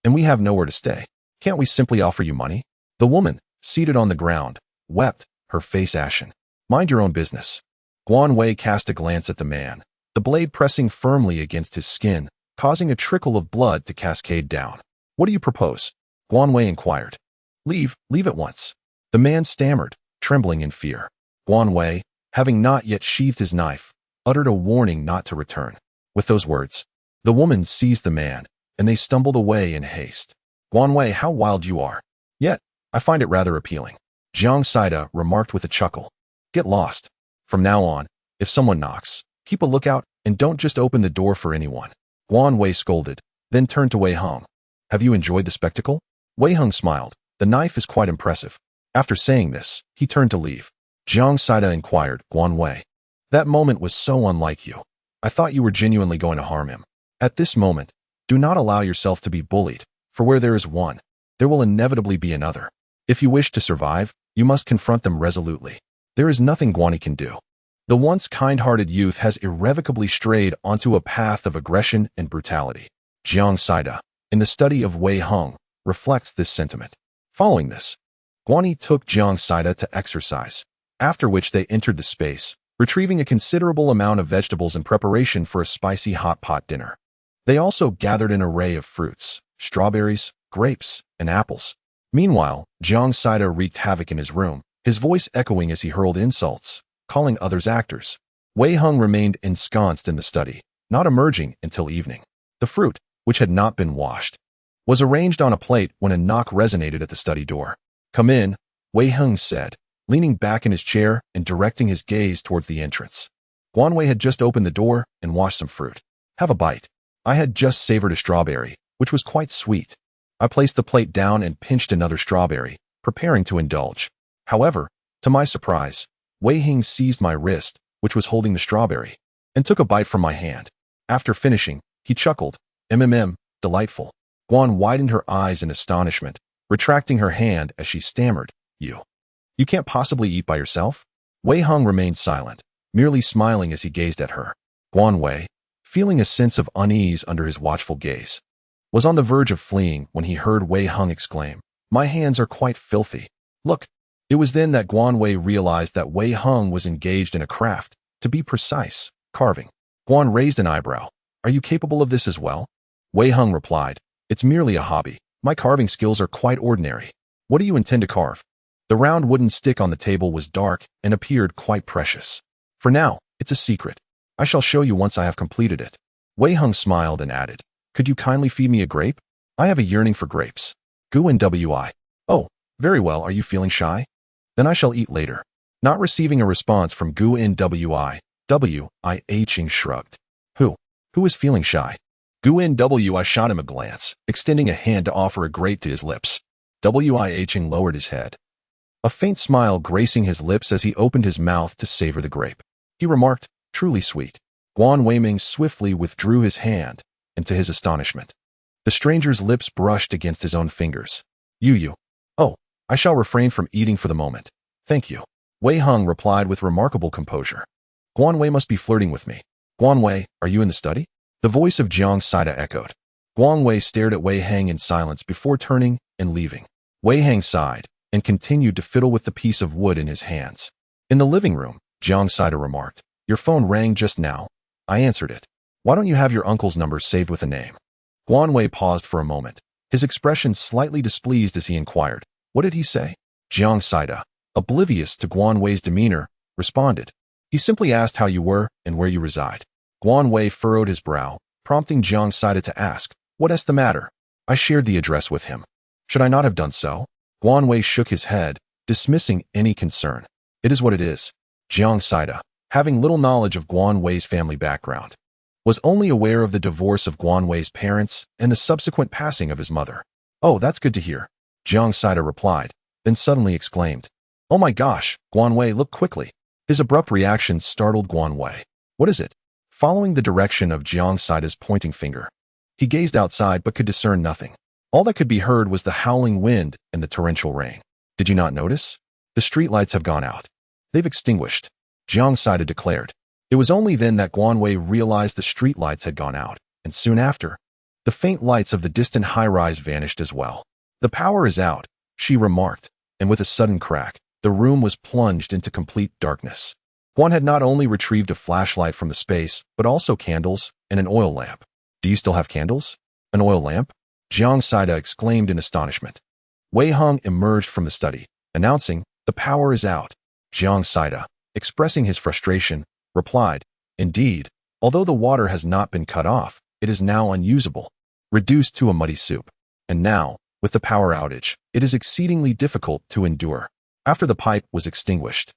and we have nowhere to stay. Can't we simply offer you money?" The woman, seated on the ground, wept, her face ashen. "Mind your own business." Guan Wei cast a glance at the man, the blade pressing firmly against his skin, causing a trickle of blood to cascade down. "What do you propose?" Guan Wei inquired. Leave at once." The man stammered, trembling in fear. Guan Wei, having not yet sheathed his knife, uttered a warning not to return. With those words, the woman seized the man, and they stumbled away in haste. "Guan Wei, how wild you are. Yet, I find it rather appealing." Jiang Saida remarked with a chuckle. "Get lost. From now on, if someone knocks, keep a lookout and don't just open the door for anyone." Guan Wei scolded, then turned to Wei Heng. "Have you enjoyed the spectacle?" Wei Heng smiled. "The knife is quite impressive." After saying this, he turned to leave. Jiang Saida inquired, "Guan Wei, that moment was so unlike you. I thought you were genuinely going to harm him. At this moment, do not allow yourself to be bullied, for where there is one, there will inevitably be another. If you wish to survive, you must confront them resolutely. There is nothing Guani can do." The once kind-hearted youth has irrevocably strayed onto a path of aggression and brutality. Jiang Saida, in the study of Wei Heng, reflects this sentiment. Following this, Guani took Jiang Saida to exercise, after which they entered the space, retrieving a considerable amount of vegetables in preparation for a spicy hot pot dinner. They also gathered an array of fruits, strawberries, grapes, and apples. Meanwhile, Jiang Saida wreaked havoc in his room, his voice echoing as he hurled insults, calling others actors. Wei Heng remained ensconced in the study, not emerging until evening. The fruit, which had not been washed, was arranged on a plate when a knock resonated at the study door. "Come in," Wei Heng said, leaning back in his chair and directing his gaze towards the entrance. Guan Wei had just opened the door and washed some fruit. "Have a bite." I had just savored a strawberry, which was quite sweet. I placed the plate down and pinched another strawberry, preparing to indulge. However, to my surprise, Wei Heng seized my wrist, which was holding the strawberry, and took a bite from my hand. After finishing, he chuckled, delightful." Guan widened her eyes in astonishment, retracting her hand as she stammered, You can't possibly eat by yourself?" Wei Heng remained silent, merely smiling as he gazed at her. Guan Wei, feeling a sense of unease under his watchful gaze, was on the verge of fleeing when he heard Wei Heng exclaim, "My hands are quite filthy. Look." It was then that Guan Wei realized that Wei Heng was engaged in a craft, to be precise, carving. Guan raised an eyebrow. "Are you capable of this as well?" Wei Heng replied, "It's merely a hobby. My carving skills are quite ordinary." "What do you intend to carve?" The round wooden stick on the table was dark and appeared quite precious. "For now, it's a secret. I shall show you once I have completed it." Wei Heng smiled and added, "Could you kindly feed me a grape? I have a yearning for grapes." "Guan. Oh, very well. Are you feeling shy? Then I shall eat later." Not receiving a response from Guan. Ching shrugged. Who is feeling shy?" Guan. I shot him a glance, extending a hand to offer a grape to his lips. Ching lowered his head, a faint smile gracing his lips as he opened his mouth to savor the grape. He remarked, "Truly sweet." Guan Weiming swiftly withdrew his hand, and to his astonishment, the stranger's lips brushed against his own fingers. You. "Oh, I shall refrain from eating for the moment. Thank you." Wei Heng replied with remarkable composure. "Guan Wei must be flirting with me. Guan Wei, are you in the study?" The voice of Jiang Saida echoed. Guan Wei stared at Wei Heng in silence before turning and leaving. Wei Heng sighed and continued to fiddle with the piece of wood in his hands. In the living room, Jiang Saida remarked, "Your phone rang just now." I answered it. "Why don't you have your uncle's number saved with a name?" Guan Wei paused for a moment, his expression slightly displeased as he inquired, "What did he say?" Jiang Saida, oblivious to Guan Wei's demeanor, responded, "He simply asked how you were and where you reside." Guan Wei furrowed his brow, prompting Jiang Saida to ask, "What is the matter?" I shared the address with him. Should I not have done so? Guan Wei shook his head, dismissing any concern. It is what it is. Jiang Saida, having little knowledge of Guan Wei's family background, was only aware of the divorce of Guan Wei's parents and the subsequent passing of his mother. Oh, that's good to hear, Jiang Saida replied, then suddenly exclaimed, "Oh my gosh, Guan Wei, look quickly." His abrupt reaction startled Guan Wei. What is it? Following the direction of Jiang Saida's pointing finger, he gazed outside but could discern nothing. All that could be heard was the howling wind and the torrential rain. Did you not notice? The streetlights have gone out. They've extinguished, Jiang Saida declared. It was only then that Guan Wei realized the streetlights had gone out, and soon after, the faint lights of the distant high-rise vanished as well. The power is out, she remarked, and with a sudden crack, the room was plunged into complete darkness. Guan had not only retrieved a flashlight from the space, but also candles and an oil lamp. Do you still have candles? An oil lamp? Jiang Saida exclaimed in astonishment. Wei Heng emerged from the study, announcing, "The power is out." Jiang Saida, expressing his frustration, replied, "Indeed, although the water has not been cut off, it is now unusable, reduced to a muddy soup. And now, with the power outage, it is exceedingly difficult to endure." After the pipe was extinguished,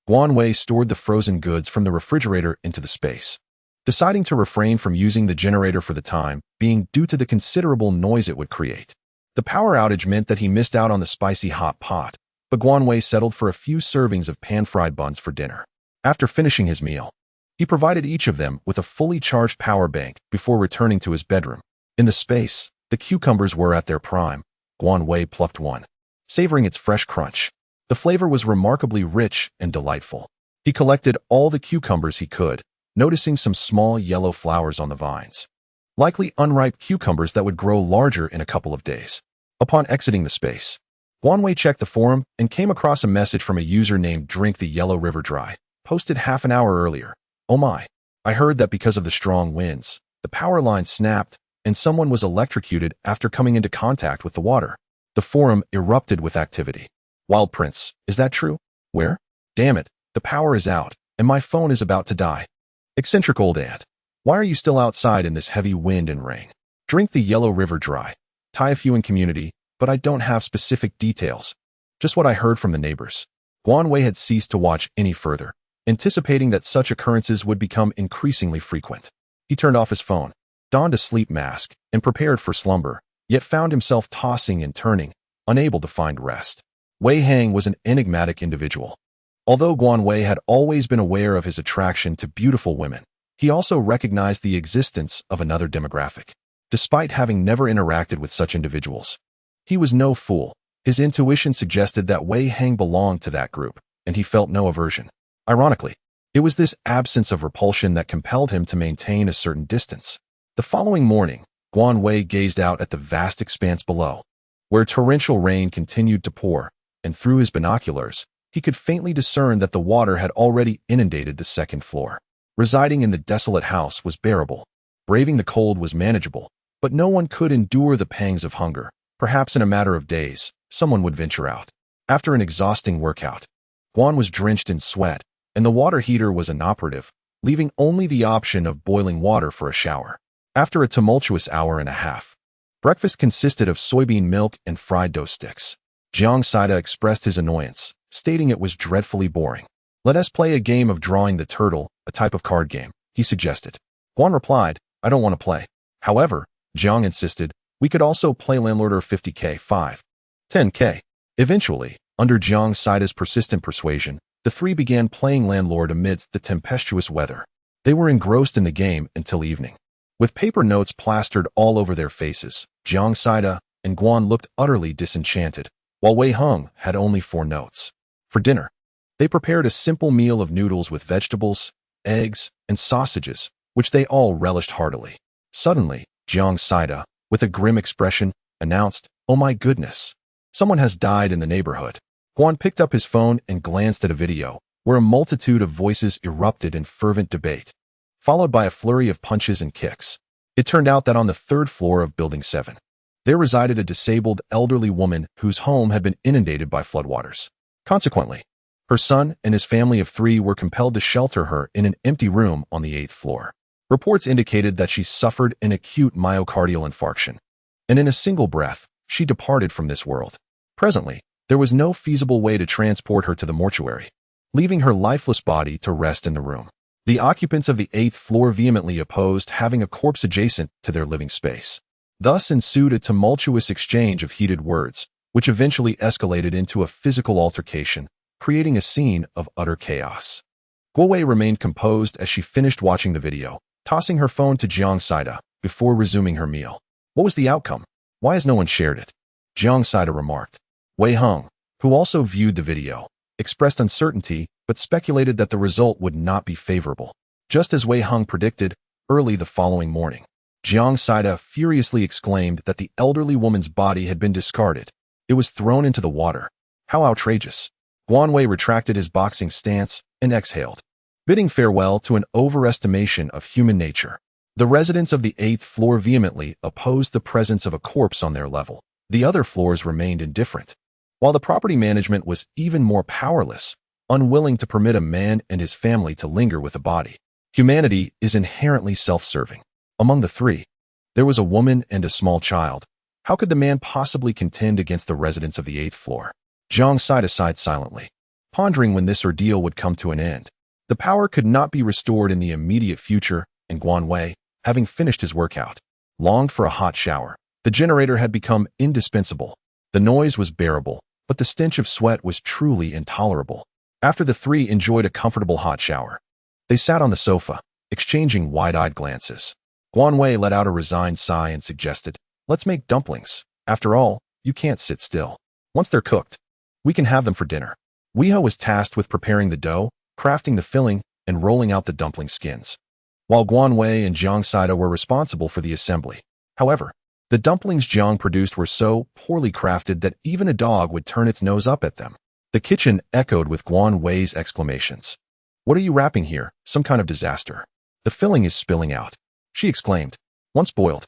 Guan Wei stored the frozen goods from the refrigerator into the space, deciding to refrain from using the generator for the time being due to the considerable noise it would create. The power outage meant that he missed out on the spicy hot pot, but Guan Wei settled for a few servings of pan-fried buns for dinner. After finishing his meal, he provided each of them with a fully charged power bank before returning to his bedroom. In the space, the cucumbers were at their prime. Guan Wei plucked one, savoring its fresh crunch. The flavor was remarkably rich and delightful. He collected all the cucumbers he could, noticing some small yellow flowers on the vines, likely unripe cucumbers that would grow larger in a couple of days. Upon exiting the space, Guan Wei checked the forum and came across a message from a user named Drink the Yellow River Dry, posted half an hour earlier. "Oh my, I heard that because of the strong winds, the power line snapped and someone was electrocuted after coming into contact with the water." The forum erupted with activity. "Wild Prince, is that true? Where? Damn it, the power is out, and my phone is about to die. Eccentric old ant, why are you still outside in this heavy wind and rain? Drink the Yellow River Dry. Tie a few in community, but I don't have specific details. Just what I heard from the neighbors." Guan Wei had ceased to watch any further, anticipating that such occurrences would become increasingly frequent. He turned off his phone, donned a sleep mask, and prepared for slumber, yet found himself tossing and turning, unable to find rest. Wei Heng was an enigmatic individual. Although Guan Wei had always been aware of his attraction to beautiful women, he also recognized the existence of another demographic. Despite having never interacted with such individuals, he was no fool. His intuition suggested that Wei Heng belonged to that group, and he felt no aversion. Ironically, it was this absence of repulsion that compelled him to maintain a certain distance. The following morning, Guan Wei gazed out at the vast expanse below, where torrential rain continued to pour, and through his binoculars, he could faintly discern that the water had already inundated the second floor. Residing in the desolate house was bearable. Braving the cold was manageable, but no one could endure the pangs of hunger. Perhaps in a matter of days, someone would venture out. After an exhausting workout, Guan was drenched in sweat, and the water heater was inoperative, leaving only the option of boiling water for a shower. After a tumultuous hour and a half, breakfast consisted of soybean milk and fried dough sticks. Jiang Saida expressed his annoyance, stating it was dreadfully boring. "Let us play a game of drawing the turtle, a type of card game," he suggested. Guan replied, "I don't want to play." However, Jiang insisted, "We could also play Landlord or 50k, 5, 10k. Eventually, under Jiang Saida's persistent persuasion, the three began playing Landlord amidst the tempestuous weather. They were engrossed in the game until evening. With paper notes plastered all over their faces, Jiang Saida and Guan looked utterly disenchanted, while Wei Heng had only 4 notes. For dinner, they prepared a simple meal of noodles with vegetables, eggs, and sausages, which they all relished heartily. Suddenly, Jiang Saida, with a grim expression, announced, "Oh my goodness, someone has died in the neighborhood." Guan picked up his phone and glanced at a video, where a multitude of voices erupted in fervent debate, followed by a flurry of punches and kicks. It turned out that on the 3rd floor of Building 7, there resided a disabled elderly woman whose home had been inundated by floodwaters. Consequently, her son and his family of 3 were compelled to shelter her in an empty room on the 8th floor. Reports indicated that she suffered an acute myocardial infarction, and in a single breath, she departed from this world. Presently, There was no feasible way to transport her to the mortuary, leaving her lifeless body to rest in the room. The occupants of the 8th floor vehemently opposed having a corpse adjacent to their living space. Thus ensued a tumultuous exchange of heated words, which eventually escalated into a physical altercation, creating a scene of utter chaos. Guowei remained composed as she finished watching the video, tossing her phone to Jiang Saida before resuming her meal. What was the outcome? Why has no one shared it? Jiang Saida remarked. Wei Heng, who also viewed the video, expressed uncertainty but speculated that the result would not be favorable. Just as Wei Heng predicted, early the following morning, Jiang Saida furiously exclaimed that the elderly woman's body had been discarded. It was thrown into the water. How outrageous! Guan Wei retracted his boxing stance and exhaled, bidding farewell to an overestimation of human nature. The residents of the 8th floor vehemently opposed the presence of a corpse on their level. The other floors remained indifferent, while the property management was even more powerless, unwilling to permit a man and his family to linger with a body. Humanity is inherently self-serving. Among the three, there was a woman and a small child. How could the man possibly contend against the residents of the 8th floor? Jiang Saida sighed silently, pondering when this ordeal would come to an end. The power could not be restored in the immediate future, and Guan Wei, having finished his workout, longed for a hot shower. The generator had become indispensable. The noise was bearable, but the stench of sweat was truly intolerable. After the three enjoyed a comfortable hot shower, they sat on the sofa, exchanging wide-eyed glances. Guan Wei let out a resigned sigh and suggested, "Let's make dumplings. After all, you can't sit still. Once they're cooked, we can have them for dinner." Weihe was tasked with preparing the dough, crafting the filling, and rolling out the dumpling skins, while Guan Wei and Jiang Saida were responsible for the assembly. However, the dumplings Jiang produced were so poorly crafted that even a dog would turn its nose up at them. The kitchen echoed with Guan Wei's exclamations. "What are you wrapping here? Some kind of disaster. The filling is spilling out," she exclaimed. "Once boiled,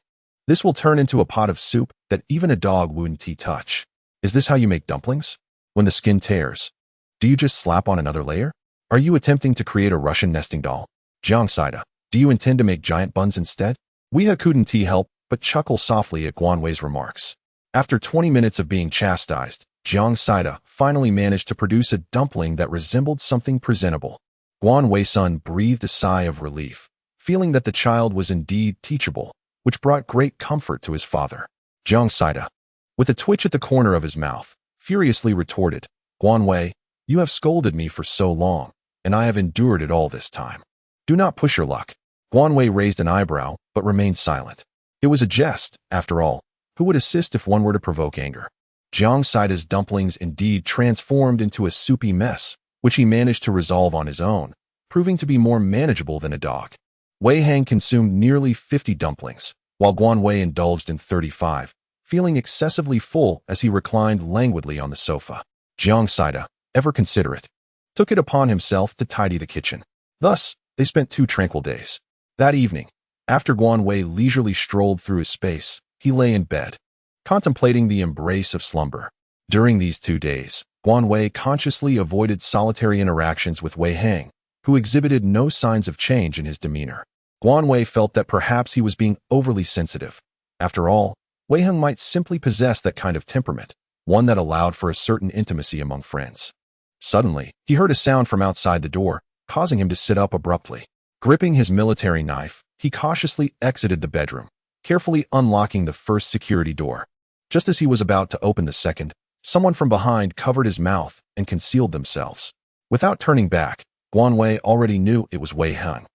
this will turn into a pot of soup that even a dog wouldn't touch. Is this how you make dumplings? When the skin tears, do you just slap on another layer? Are you attempting to create a Russian nesting doll? Jiang Saida, do you intend to make giant buns instead?" Weihe couldn't help but chuckle softly at Guan Wei's remarks. After 20 minutes of being chastised, Jiang Saida finally managed to produce a dumpling that resembled something presentable. Guan Wei's son breathed a sigh of relief, feeling that the child was indeed teachable, which brought great comfort to his father. Jiang Saida, with a twitch at the corner of his mouth, furiously retorted, "Guan Wei, you have scolded me for so long, and I have endured it all this time. Do not push your luck." Guan Wei raised an eyebrow, but remained silent. It was a jest, after all. Who would assist if one were to provoke anger? Jiang Saida's dumplings indeed transformed into a soupy mess, which he managed to resolve on his own, proving to be more manageable than a dog. Wei Heng consumed nearly 50 dumplings, while Guan Wei indulged in 35, feeling excessively full as he reclined languidly on the sofa. Jiang Saida, ever considerate, took it upon himself to tidy the kitchen. Thus, they spent 2 tranquil days. That evening, after Guan Wei leisurely strolled through his space, he lay in bed, contemplating the embrace of slumber. During these 2 days, Guan Wei consciously avoided solitary interactions with Wei Heng, who exhibited no signs of change in his demeanor. Guan Wei felt that perhaps he was being overly sensitive. After all, Wei Heng might simply possess that kind of temperament, one that allowed for a certain intimacy among friends. Suddenly, he heard a sound from outside the door, causing him to sit up abruptly. Gripping his military knife, he cautiously exited the bedroom, carefully unlocking the first security door. Just as he was about to open the second, someone from behind covered his mouth and concealed themselves. Without turning back, Guan Wei already knew it was Wei Heng,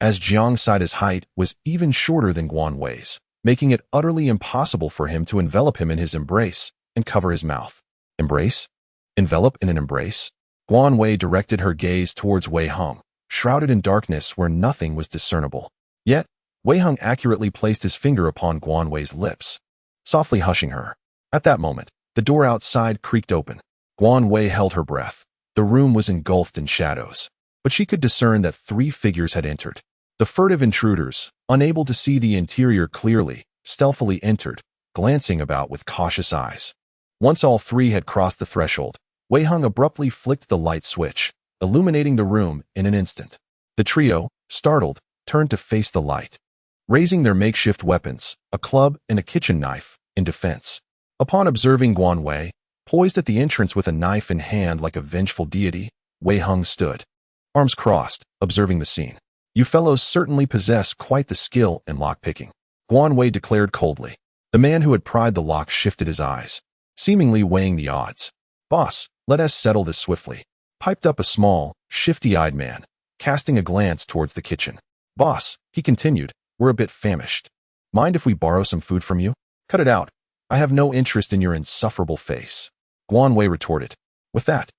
as Jiang Saida's height was even shorter than Guan Wei's, making it utterly impossible for him to envelop him in his embrace and cover his mouth. Embrace? Envelop in an embrace? Guan Wei directed her gaze towards Wei Heng, shrouded in darkness where nothing was discernible. Yet, Wei Heng accurately placed his finger upon Guan Wei's lips, softly hushing her. At that moment, the door outside creaked open. Guan Wei held her breath. The room was engulfed in shadows, but she could discern that 3 figures had entered. The furtive intruders, unable to see the interior clearly, stealthily entered, glancing about with cautious eyes. Once all 3 had crossed the threshold, Wei Heng abruptly flicked the light switch, illuminating the room in an instant. The trio, startled, turned to face the light, raising their makeshift weapons, a club and a kitchen knife, in defense. Upon observing Guan Wei, Poised at the entrance with a knife in hand like a vengeful deity, Wei Hung stood, arms crossed, observing the scene. You fellows certainly possess quite the skill in lockpicking, Guan Wei declared coldly. The man who had pried the lock shifted his eyes, seemingly weighing the odds. Boss, let us settle this swiftly, piped up a small, shifty-eyed man, casting a glance towards the kitchen. Boss, he continued, we're a bit famished. Mind if we borrow some food from you? Cut it out. I have no interest in your insufferable face, Guan Wei retorted. With that,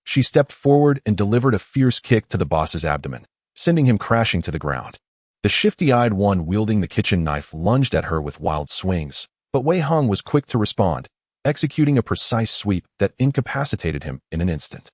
she stepped forward and delivered a fierce kick to the boss's abdomen, sending him crashing to the ground. The shifty-eyed one wielding the kitchen knife lunged at her with wild swings, but Wei Hung was quick to respond, executing a precise sweep that incapacitated him in an instant.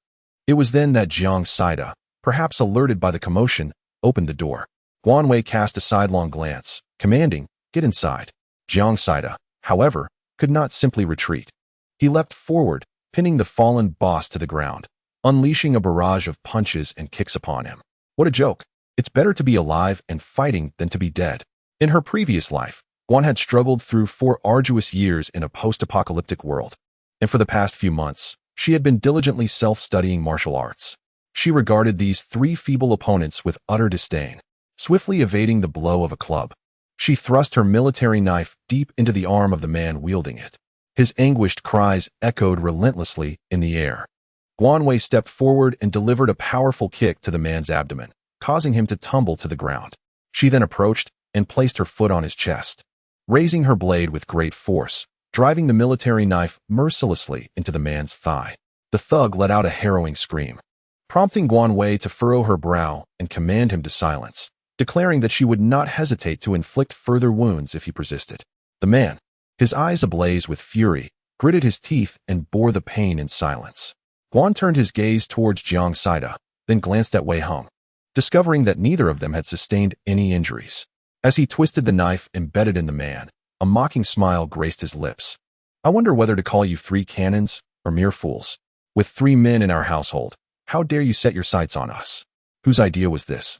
It was then that Jiang Saida, perhaps alerted by the commotion, opened the door. Guan Wei cast a sidelong glance, commanding, get inside. Jiang Saida, however, could not simply retreat. He leapt forward, pinning the fallen boss to the ground, unleashing a barrage of punches and kicks upon him. What a joke. It's better to be alive and fighting than to be dead. In her previous life, Guan had struggled through 4 arduous years in a post-apocalyptic world, and for the past few months, she had been diligently self-studying martial arts. She regarded these 3 feeble opponents with utter disdain, swiftly evading the blow of a club. She thrust her military knife deep into the arm of the man wielding it. His anguished cries echoed relentlessly in the air. Guan Wei stepped forward and delivered a powerful kick to the man's abdomen, causing him to tumble to the ground. She then approached and placed her foot on his chest, raising her blade with great force, driving the military knife mercilessly into the man's thigh. The thug let out a harrowing scream, prompting Guan Wei to furrow her brow and command him to silence, declaring that she would not hesitate to inflict further wounds if he persisted. The man, his eyes ablaze with fury, gritted his teeth and bore the pain in silence. Guan turned his gaze towards Jiang Saida, then glanced at Wei Hung, discovering that neither of them had sustained any injuries. As he twisted the knife embedded in the man, a mocking smile graced his lips. I wonder whether to call you 3 cannons or mere fools. With 3 men in our household, how dare you set your sights on us? Whose idea was this,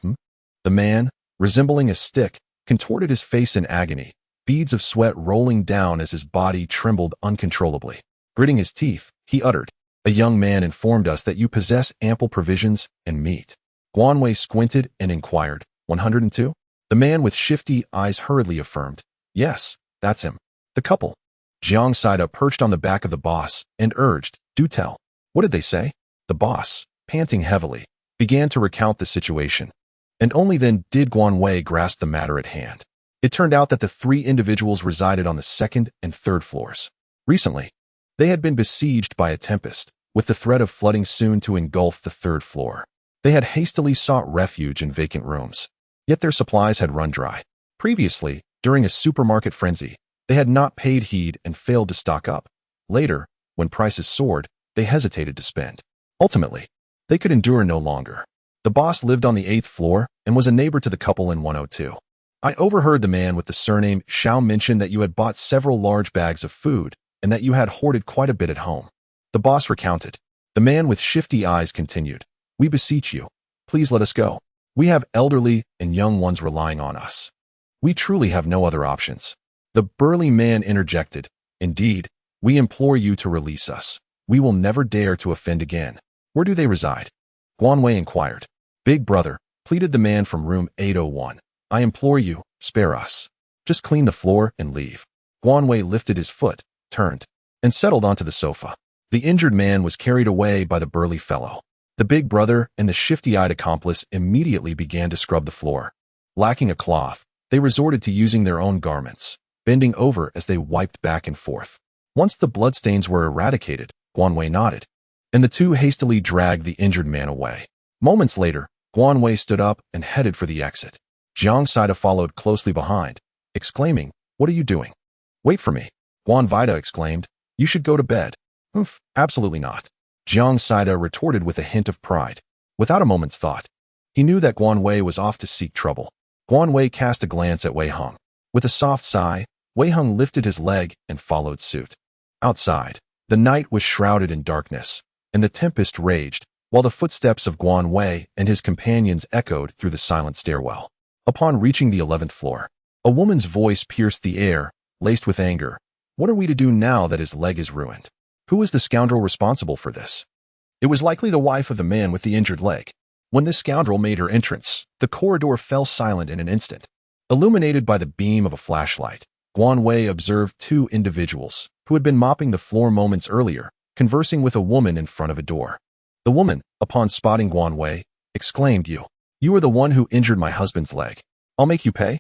The man, resembling a stick, contorted his face in agony, beads of sweat rolling down as his body trembled uncontrollably. Gritting his teeth, he uttered, a young man informed us that you possess ample provisions and meat. Guan Wei squinted and inquired, 102? The man with shifty eyes hurriedly affirmed, yes, that's him. The couple. Jiang Saida perched on the back of the boss and urged, do tell. What did they say? The boss, panting heavily, began to recount the situation, and only then did Guan Wei grasp the matter at hand. It turned out that the 3 individuals resided on the 2nd and 3rd floors. Recently, they had been besieged by a tempest, with the threat of flooding soon to engulf the 3rd floor. They had hastily sought refuge in vacant rooms, yet their supplies had run dry. Previously, during a supermarket frenzy, they had not paid heed and failed to stock up. Later, when prices soared, they hesitated to spend. Ultimately, they could endure no longer. The boss lived on the 8th floor and was a neighbor to the couple in 102. I overheard the man with the surname Xiao mention that you had bought several large bags of food and that you had hoarded quite a bit at home. The boss recounted. The man with shifty eyes continued, we beseech you, please let us go. We have elderly and young ones relying on us. We truly have no other options. The burly man interjected, indeed, we implore you to release us. We will never dare to offend again. Where do they reside? Guan Wei inquired. Big brother, pleaded the man from room 801. I implore you, spare us. Just clean the floor and leave. Guan Wei lifted his foot, turned, and settled onto the sofa. The injured man was carried away by the burly fellow. The big brother and the shifty-eyed accomplice immediately began to scrub the floor. Lacking a cloth, they resorted to using their own garments, bending over as they wiped back and forth. Once the bloodstains were eradicated, Guan Wei nodded, and the 2 hastily dragged the injured man away. Moments later, Guan Wei stood up and headed for the exit. Jiang Saida followed closely behind, exclaiming, what are you doing? Wait for me. Guan Vida exclaimed, you should go to bed. Absolutely not. Jiang Saida retorted with a hint of pride. Without a moment's thought, he knew that Guan Wei was off to seek trouble. Guan Wei cast a glance at Wei Hung. With a soft sigh, Wei Hung lifted his leg and followed suit. Outside, the night was shrouded in darkness, and the tempest raged, while the footsteps of Guan Wei and his companions echoed through the silent stairwell. Upon reaching the 11th floor, a woman's voice pierced the air, laced with anger. What are we to do now that his leg is ruined? Who was the scoundrel responsible for this? It was likely the wife of the man with the injured leg. When this scoundrel made her entrance, the corridor fell silent in an instant. Illuminated by the beam of a flashlight, Guan Wei observed two individuals who had been mopping the floor moments earlier, conversing with a woman in front of a door. The woman, upon spotting Guan Wei, exclaimed, You are the one who injured my husband's leg. I'll make you pay."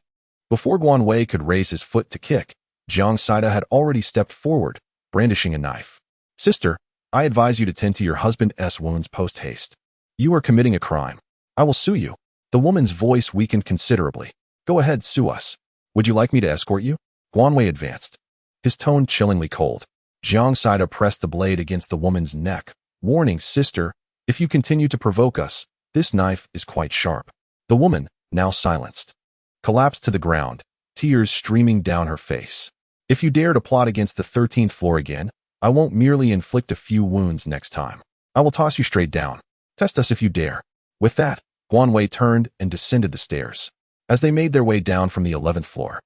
Before Guan Wei could raise his foot to kick, Jiang Saida had already stepped forward, brandishing a knife. "Sister, I advise you to tend to your husband's wounds post-haste. You are committing a crime. I will sue you." The woman's voice weakened considerably. "Go ahead, sue us. Would you like me to escort you?" Guan Wei advanced, his tone chillingly cold. Jiang Saida pressed the blade against the woman's neck, warning, "Sister, if you continue to provoke us, this knife is quite sharp." The woman, now silenced, collapsed to the ground, tears streaming down her face. "If you dare to plot against the 13th floor again, I won't merely inflict a few wounds next time. I will toss you straight down. Test us if you dare." With that, Guan Wei turned and descended the stairs. As they made their way down from the 11th floor,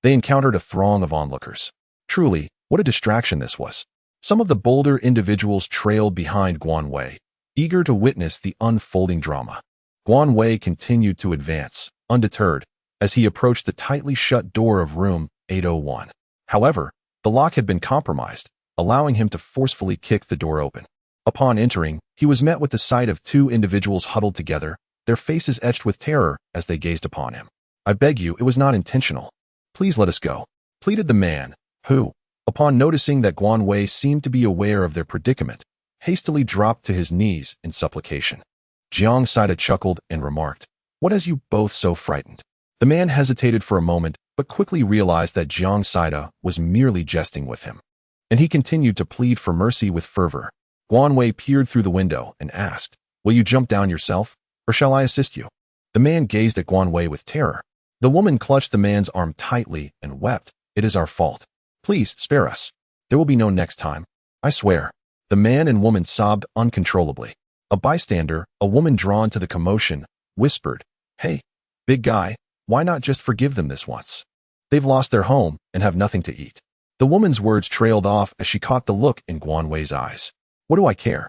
they encountered a throng of onlookers. Truly, what a distraction this was. Some of the bolder individuals trailed behind Guan Wei, eager to witness the unfolding drama. Guan Wei continued to advance, undeterred, as he approached the tightly shut door of room 801. However, the lock had been compromised, allowing him to forcefully kick the door open. Upon entering, he was met with the sight of two individuals huddled together, their faces etched with terror as they gazed upon him. "I beg you, it was not intentional. Please let us go," pleaded the man, who, upon noticing that Guan Wei seemed to be aware of their predicament, hastily dropped to his knees in supplication. Jiang Saida chuckled and remarked, "What has you both so frightened?" The man hesitated for a moment, but quickly realized that Jiang Saida was merely jesting with him, and he continued to plead for mercy with fervor. Guan Wei peered through the window and asked, "Will you jump down yourself, or shall I assist you?" The man gazed at Guan Wei with terror. The woman clutched the man's arm tightly and wept, "It is our fault. Please spare us. There will be no next time. I swear." The man and woman sobbed uncontrollably. A bystander, a woman drawn to the commotion, whispered, "Hey, big guy, why not just forgive them this once? They've lost their home and have nothing to eat." The woman's words trailed off as she caught the look in Guan Wei's eyes. "What do I care?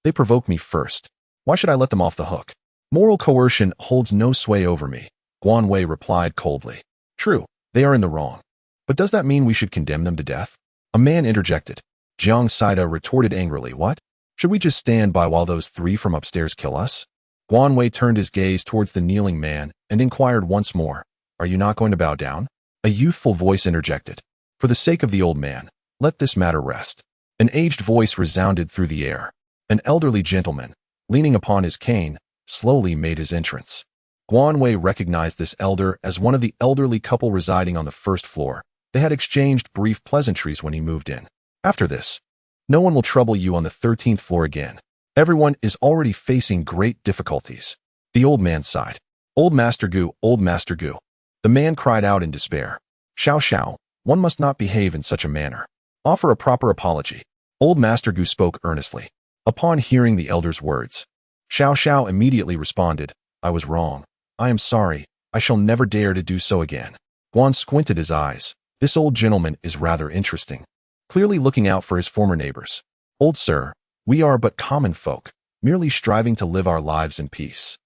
They provoked me first. Why should I let them off the hook? Moral coercion holds no sway over me," Guan Wei replied coldly. "True, they are in the wrong. But does that mean we should condemn them to death?" A man interjected. Jiang Saida retorted angrily, "What? Should we just stand by while those three from upstairs kill us?" Guan Wei turned his gaze towards the kneeling man and inquired once more, "Are you not going to bow down?" A youthful voice interjected, "For the sake of the old man, let this matter rest." An aged voice resounded through the air. An elderly gentleman, leaning upon his cane, slowly made his entrance. Guan Wei recognized this elder as one of the elderly couple residing on the first floor. They had exchanged brief pleasantries when he moved in. "After this, no one will trouble you on the 13th floor again. Everyone is already facing great difficulties." The old man sighed. Old Master Gu." The man cried out in despair. Shao, one must not behave in such a manner. Offer a proper apology." Old Master Gu spoke earnestly. Upon hearing the elder's words, Shao immediately responded, "I was wrong. I am sorry. I shall never dare to do so again." Guan squinted his eyes. This old gentleman is rather interesting, clearly looking out for his former neighbors. "Old sir, we are but common folk, merely striving to live our lives in peace.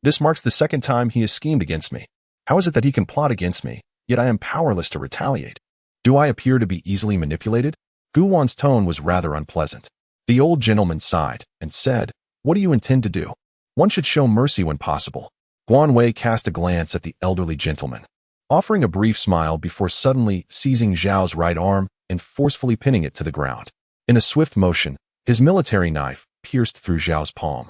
This marks the second time he has schemed against me. How is it that he can plot against me, yet I am powerless to retaliate? Do I appear to be easily manipulated?" Gu Wan's tone was rather unpleasant. The old gentleman sighed and said, "What do you intend to do? One should show mercy when possible." Guan Wei cast a glance at the elderly gentleman, offering a brief smile before suddenly seizing Zhao's right arm and forcefully pinning it to the ground. In a swift motion, his military knife pierced through Zhao's palm,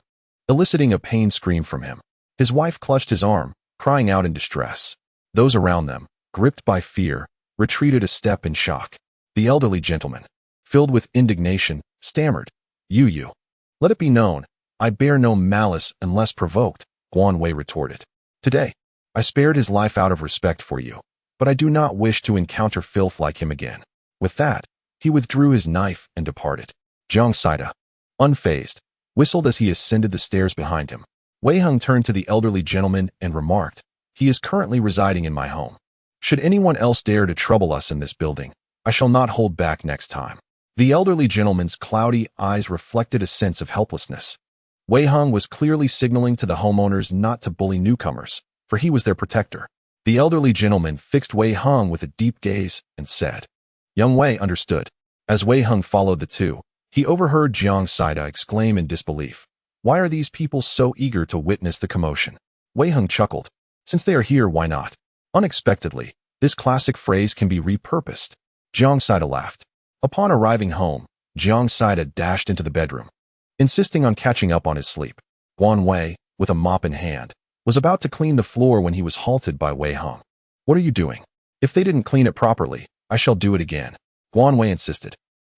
eliciting a pain scream from him. His wife clutched his arm, crying out in distress. Those around them, gripped by fear, retreated a step in shock. The elderly gentleman, filled with indignation, stammered, You. Let it be known, I bear no malice unless provoked," Guan Wei retorted. "Today, I spared his life out of respect for you, but I do not wish to encounter filth like him again." With that, he withdrew his knife and departed. Jiang Saida, unfazed, whistled as he ascended the stairs behind him. Wei Heng turned to the elderly gentleman and remarked, "He is currently residing in my home. Should anyone else dare to trouble us in this building, I shall not hold back next time." The elderly gentleman's cloudy eyes reflected a sense of helplessness. Wei Heng was clearly signaling to the homeowners not to bully newcomers, for he was their protector. The elderly gentleman fixed Wei Heng with a deep gaze and said, "Young Wei understood." As Wei Heng followed the two, he overheard Jiang Saida exclaim in disbelief, "Why are these people so eager to witness the commotion?" Wei Heng chuckled. "Since they are here, why not?" Unexpectedly, this classic phrase can be repurposed. Jiang Saida laughed. Upon arriving home, Jiang Saida dashed into the bedroom, insisting on catching up on his sleep. Guan Wei, with a mop in hand, was about to clean the floor when he was halted by Wei Heng. "What are you doing? If they didn't clean it properly, I shall do it again," Guan Wei insisted.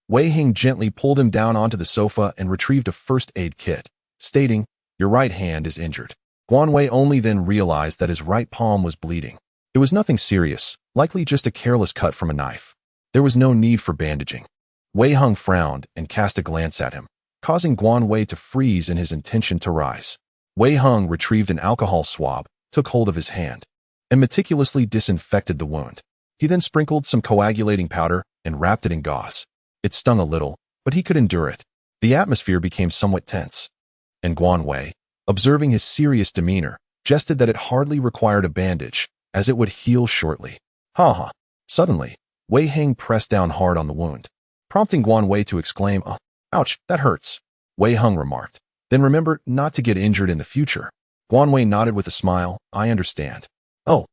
Wei Heng gently pulled him down onto the sofa and retrieved a first aid kit, stating, "Your right hand is injured." Guan Wei only then realized that his right palm was bleeding. It was nothing serious, likely just a careless cut from a knife. There was no need for bandaging. Wei Heng frowned and cast a glance at him, causing Guan Wei to freeze in his intention to rise. Wei Heng retrieved an alcohol swab, took hold of his hand, and meticulously disinfected the wound. He then sprinkled some coagulating powder and wrapped it in gauze. It stung a little, but he could endure it. The atmosphere became somewhat tense, and Guan Wei, observing his serious demeanor, jested that it hardly required a bandage, as it would heal shortly. Ha ha. Suddenly, Wei Heng pressed down hard on the wound, prompting Guan Wei to exclaim, "Ouch, that hurts." Wei Heng remarked, "Then remember not to get injured in the future." Guan Wei nodded with a smile, "I understand." "Oh,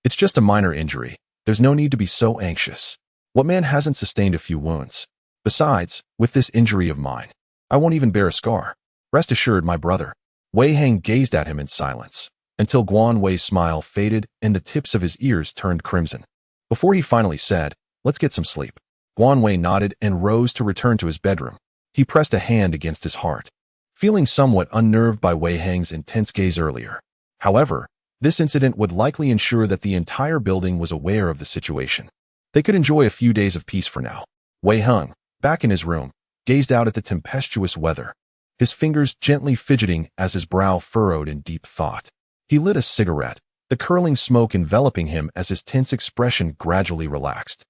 it's just a minor injury. There's no need to be so anxious. What man hasn't sustained a few wounds? Besides, with this injury of mine, I won't even bear a scar. Rest assured, my brother." Wei Heng gazed at him in silence, until Guan Wei's smile faded and the tips of his ears turned crimson. Before he finally said, "Let's get some sleep." Guan Wei nodded and rose to return to his bedroom. He pressed a hand against his heart, feeling somewhat unnerved by Wei Heng's intense gaze earlier. However, this incident would likely ensure that the entire building was aware of the situation. They could enjoy a few days of peace for now. Wei Heng, back in his room, gazed out at the tempestuous weather, his fingers gently fidgeting as his brow furrowed in deep thought. He lit a cigarette, the curling smoke enveloping him as his tense expression gradually relaxed.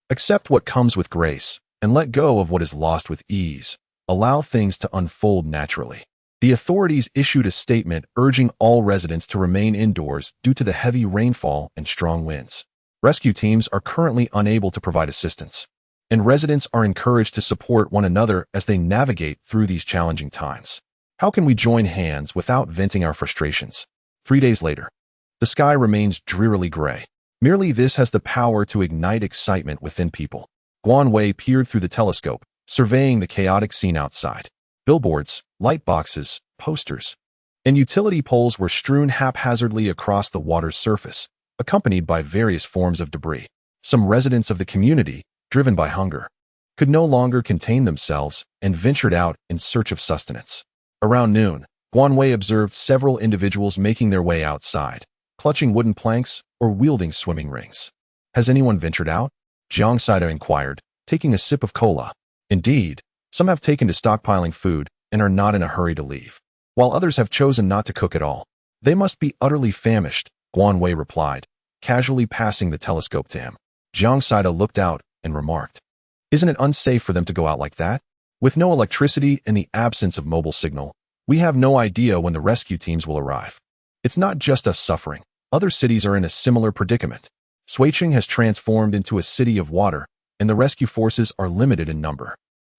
Accept what comes with grace, and let go of what is lost with ease. Allow things to unfold naturally. The authorities issued a statement urging all residents to remain indoors due to the heavy rainfall and strong winds. Rescue teams are currently unable to provide assistance, and residents are encouraged to support one another as they navigate through these challenging times. How can we join hands without venting our frustrations? 3 days later, the sky remains drearily gray. Merely this has the power to ignite excitement within people. Guan Wei peered through the telescope, surveying the chaotic scene outside. Billboards, light boxes, posters, and utility poles were strewn haphazardly across the water's surface, accompanied by various forms of debris. Some residents of the community, driven by hunger, could no longer contain themselves and ventured out in search of sustenance. Around noon, Guan Wei observed several individuals making their way outside, clutching wooden planks or wielding swimming rings. "Has anyone ventured out?" Jiang Saida inquired, taking a sip of cola. "Indeed, some have taken to stockpiling food and are not in a hurry to leave, while others have chosen not to cook at all. They must be utterly famished," Guan Wei replied, casually passing the telescope to him. Jiang Saida looked out and remarked, "Isn't it unsafe for them to go out like that? With no electricity and the absence of mobile signal, we have no idea when the rescue teams will arrive. It's not just us suffering. Other cities are in a similar predicament. Sweicheng has transformed into a city of water, and the rescue forces are limited in number.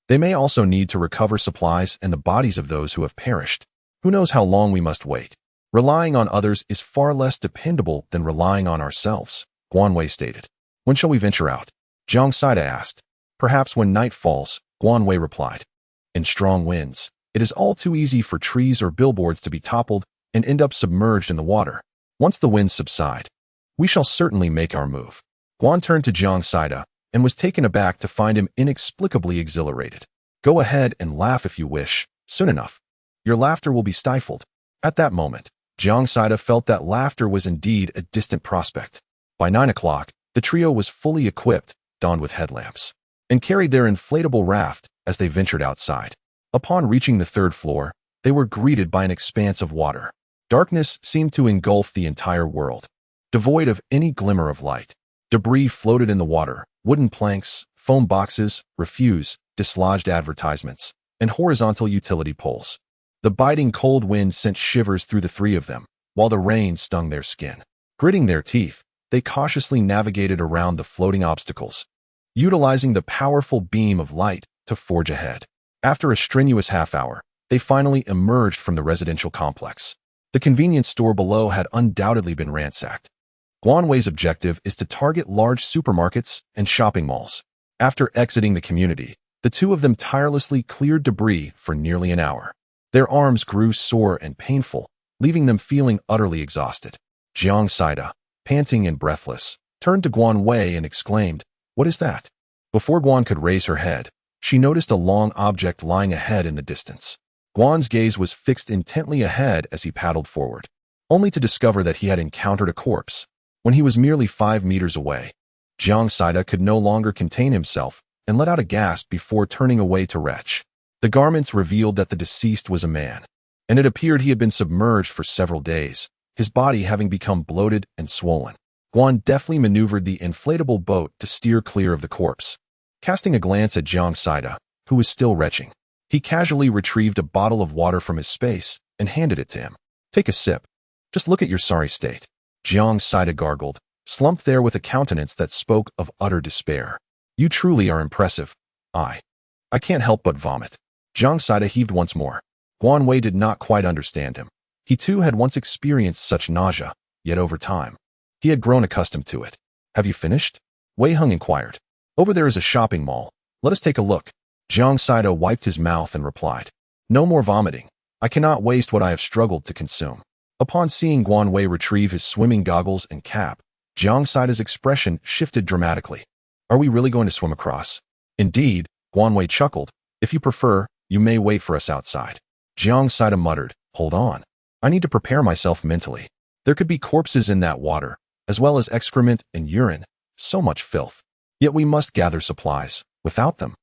They may also need to recover supplies and the bodies of those who have perished. Who knows how long we must wait? Relying on others is far less dependable than relying on ourselves," Guan Wei stated. "When shall we venture out?" Jiang Saida asked. "Perhaps when night falls," Guan Wei replied. "In strong winds, it is all too easy for trees or billboards to be toppled and end up submerged in the water. Once the winds subside, we shall certainly make our move." Guan turned to Jiang Saida and was taken aback to find him inexplicably exhilarated. "Go ahead and laugh if you wish. Soon enough, your laughter will be stifled." At that moment, Jiang Saida felt that laughter was indeed a distant prospect. By 9 o'clock, the trio was fully equipped, donned with headlamps, and carried their inflatable raft as they ventured outside. Upon reaching the 3rd floor, they were greeted by an expanse of water. Darkness seemed to engulf the entire world, devoid of any glimmer of light. Debris floated in the water, wooden planks, foam boxes, refuse, dislodged advertisements, and horizontal utility poles. The biting cold wind sent shivers through the three of them, while the rain stung their skin. Gritting their teeth, they cautiously navigated around the floating obstacles, utilizing the powerful beam of light to forge ahead. After a strenuous half-hour, they finally emerged from the residential complex. The convenience store below had undoubtedly been ransacked. Guanwei's objective is to target large supermarkets and shopping malls. After exiting the community, the two of them tirelessly cleared debris for nearly an hour. Their arms grew sore and painful, leaving them feeling utterly exhausted. Jiang Saida, panting and breathless, turned to Guanwei and exclaimed, "What is that?" Before Guan could raise her head, she noticed a long object lying ahead in the distance. Guan's gaze was fixed intently ahead as he paddled forward, only to discover that he had encountered a corpse. When he was merely 5 meters away, Jiang Saida could no longer contain himself and let out a gasp before turning away to retch. The garments revealed that the deceased was a man, and it appeared he had been submerged for several days, his body having become bloated and swollen. Guan deftly maneuvered the inflatable boat to steer clear of the corpse. Casting a glance at Jiang Saida, who was still retching, he casually retrieved a bottle of water from his space and handed it to him. "Take a sip. Just look at your sorry state." Jiang Saida gargled, slumped there with a countenance that spoke of utter despair. "You truly are impressive. I can't help but vomit." Jiang Saida heaved once more. Guanwei did not quite understand him. He too had once experienced such nausea, yet over time, he had grown accustomed to it. "Have you finished?" Wei Hung inquired. "Over there is a shopping mall. Let us take a look." Jiang Saida wiped his mouth and replied, "No more vomiting. I cannot waste what I have struggled to consume." Upon seeing Guanwei retrieve his swimming goggles and cap, Jiang Saida's expression shifted dramatically. "Are we really going to swim across?" "Indeed," Guanwei chuckled. "If you prefer, you may wait for us outside." Jiang Saida muttered, "Hold on. I need to prepare myself mentally. There could be corpses in that water, as well as excrement and urine. So much filth. Yet we must gather supplies. Without them,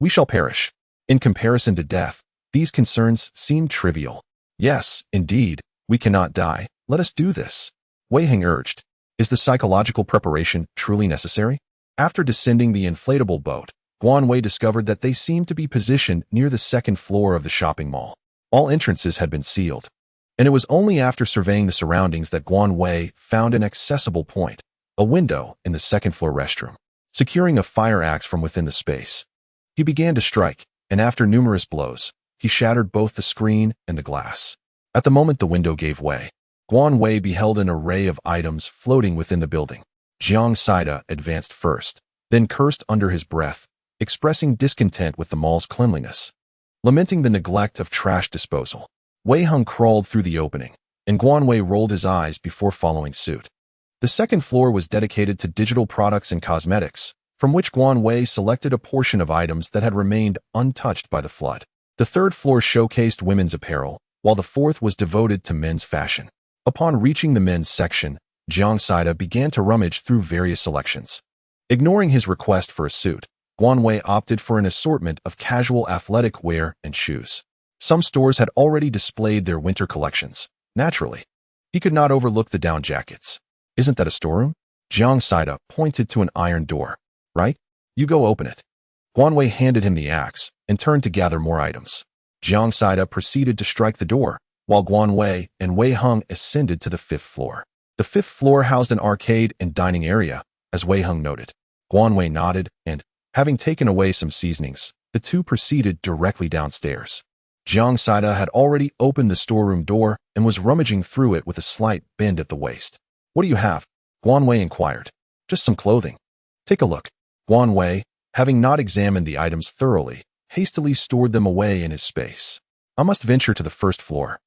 we shall perish." In comparison to death, these concerns seem trivial. "Yes, indeed, we cannot die. Let us do this," Wei Heng urged. "Is the psychological preparation truly necessary?" After descending the inflatable boat, Guanwei discovered that they seemed to be positioned near the second floor of the shopping mall. All entrances had been sealed, and it was only after surveying the surroundings that Guanwei found an accessible point, a window in the second-floor restroom. Securing a fire axe from within the space, he began to strike, and after numerous blows, he shattered both the screen and the glass. At the moment the window gave way, Guanwei beheld an array of items floating within the building. Jiang Saida advanced first, then cursed under his breath, expressing discontent with the mall's cleanliness. Lamenting the neglect of trash disposal, Wei Hung crawled through the opening, and Guanwei rolled his eyes before following suit. The second floor was dedicated to digital products and cosmetics, from which Guanwei selected a portion of items that had remained untouched by the flood. The third floor showcased women's apparel, while the fourth was devoted to men's fashion. Upon reaching the men's section, Jiang Saida began to rummage through various selections. Ignoring his request for a suit, Guanwei opted for an assortment of casual athletic wear and shoes. Some stores had already displayed their winter collections. Naturally, he could not overlook the down jackets. "Isn't that a storeroom?" Jiang Saida pointed to an iron door. "Right? You go open it." Guanwei handed him the axe and turned to gather more items. Jiang Saida proceeded to strike the door, while Guanwei and Wei Hung ascended to the fifth floor. The fifth floor housed an arcade and dining area, as Wei Hung noted. Guanwei nodded, and, having taken away some seasonings, the two proceeded directly downstairs. Jiang Saida had already opened the storeroom door and was rummaging through it with a slight bend at the waist. "What do you have?" Guanwei inquired. "Just some clothing." "Take a look." Guanwei, having not examined the items thoroughly, hastily stored them away in his space. "I must venture to the first floor.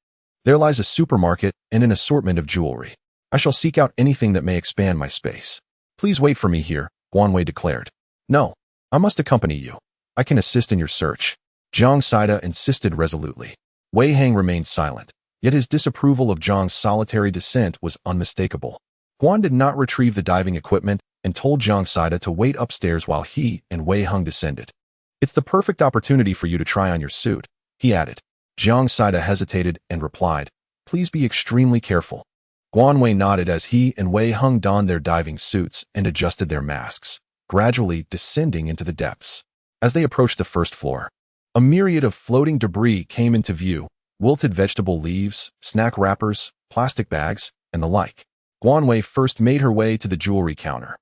There lies a supermarket and an assortment of jewelry. I shall seek out anything that may expand my space." "Please wait for me here," Guanwei declared. "No, I must accompany you. I can assist in your search." Jiang Saida insisted resolutely. Wei Heng remained silent, yet his disapproval of Jiang's solitary descent was unmistakable. Guan did not retrieve the diving equipment and told Jiang Saida to wait upstairs while he and Wei Hung descended. "It's the perfect opportunity for you to try on your suit," he added. Jiang Saida hesitated and replied, "Please be extremely careful." Guanwei nodded as he and Wei Hung donned their diving suits and adjusted their masks, gradually descending into the depths. As they approached the first floor, a myriad of floating debris came into view: wilted vegetable leaves, snack wrappers, plastic bags, and the like. Guan first made her way to the jewelry counter.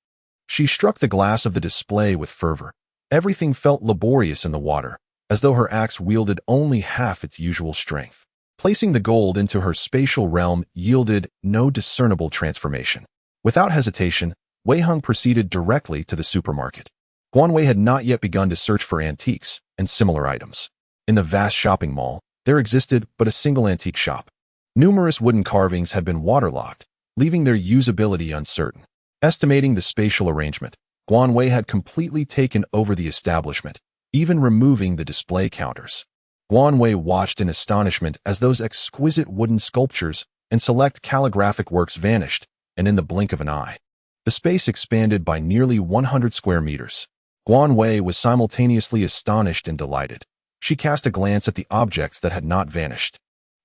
She struck the glass of the display with fervor. Everything felt laborious in the water, as though her axe wielded only half its usual strength. Placing the gold into her spatial realm yielded no discernible transformation. Without hesitation, Wei Hung proceeded directly to the supermarket. Guan had not yet begun to search for antiques and similar items. In the vast shopping mall, there existed but a single antique shop. Numerous wooden carvings had been waterlogged, leaving their usability uncertain. Estimating the spatial arrangement, Guan had completely taken over the establishment, even removing the display counters. Guan watched in astonishment as those exquisite wooden sculptures and select calligraphic works vanished, and in the blink of an eye, the space expanded by nearly 100 square meters. Guan was simultaneously astonished and delighted. She cast a glance at the objects that had not vanished,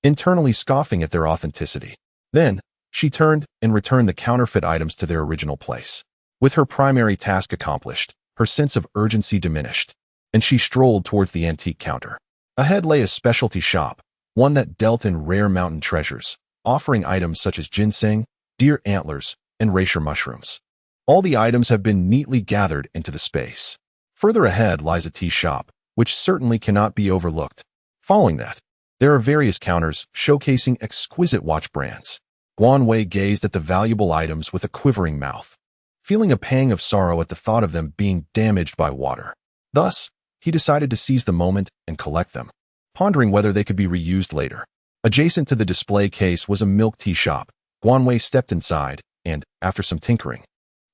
internally scoffing at their authenticity. Then, she turned and returned the counterfeit items to their original place. With her primary task accomplished, her sense of urgency diminished, and she strolled towards the antique counter. Ahead lay a specialty shop, one that dealt in rare mountain treasures, offering items such as ginseng, deer antlers, and reishi mushrooms. All the items have been neatly gathered into the space. Further ahead lies a tea shop, which certainly cannot be overlooked. Following that, there are various counters showcasing exquisite watch brands. Guan gazed at the valuable items with a quivering mouth, feeling a pang of sorrow at the thought of them being damaged by water. Thus, he decided to seize the moment and collect them, pondering whether they could be reused later. Adjacent to the display case was a milk tea shop. Guan stepped inside and, after some tinkering,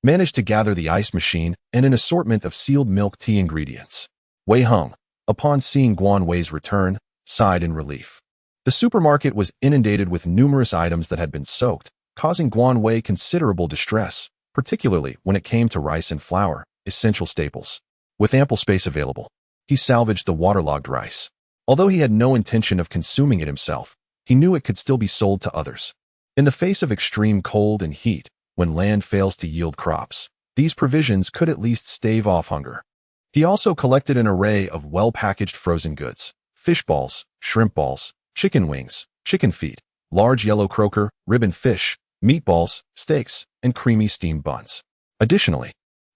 managed to gather the ice machine and an assortment of sealed milk tea ingredients. Wei Hung, upon seeing Guan return, sighed in relief. The supermarket was inundated with numerous items that had been soaked, causing Guan considerable distress, particularly when it came to rice and flour, essential staples. With ample space available, he salvaged the waterlogged rice. Although he had no intention of consuming it himself, he knew it could still be sold to others. In the face of extreme cold and heat, when land fails to yield crops, these provisions could at least stave off hunger. He also collected an array of well-packaged frozen goods: fish balls, shrimp balls, chicken wings, chicken feet, large yellow croaker, ribbon fish, meatballs, steaks, and creamy steamed buns. Additionally,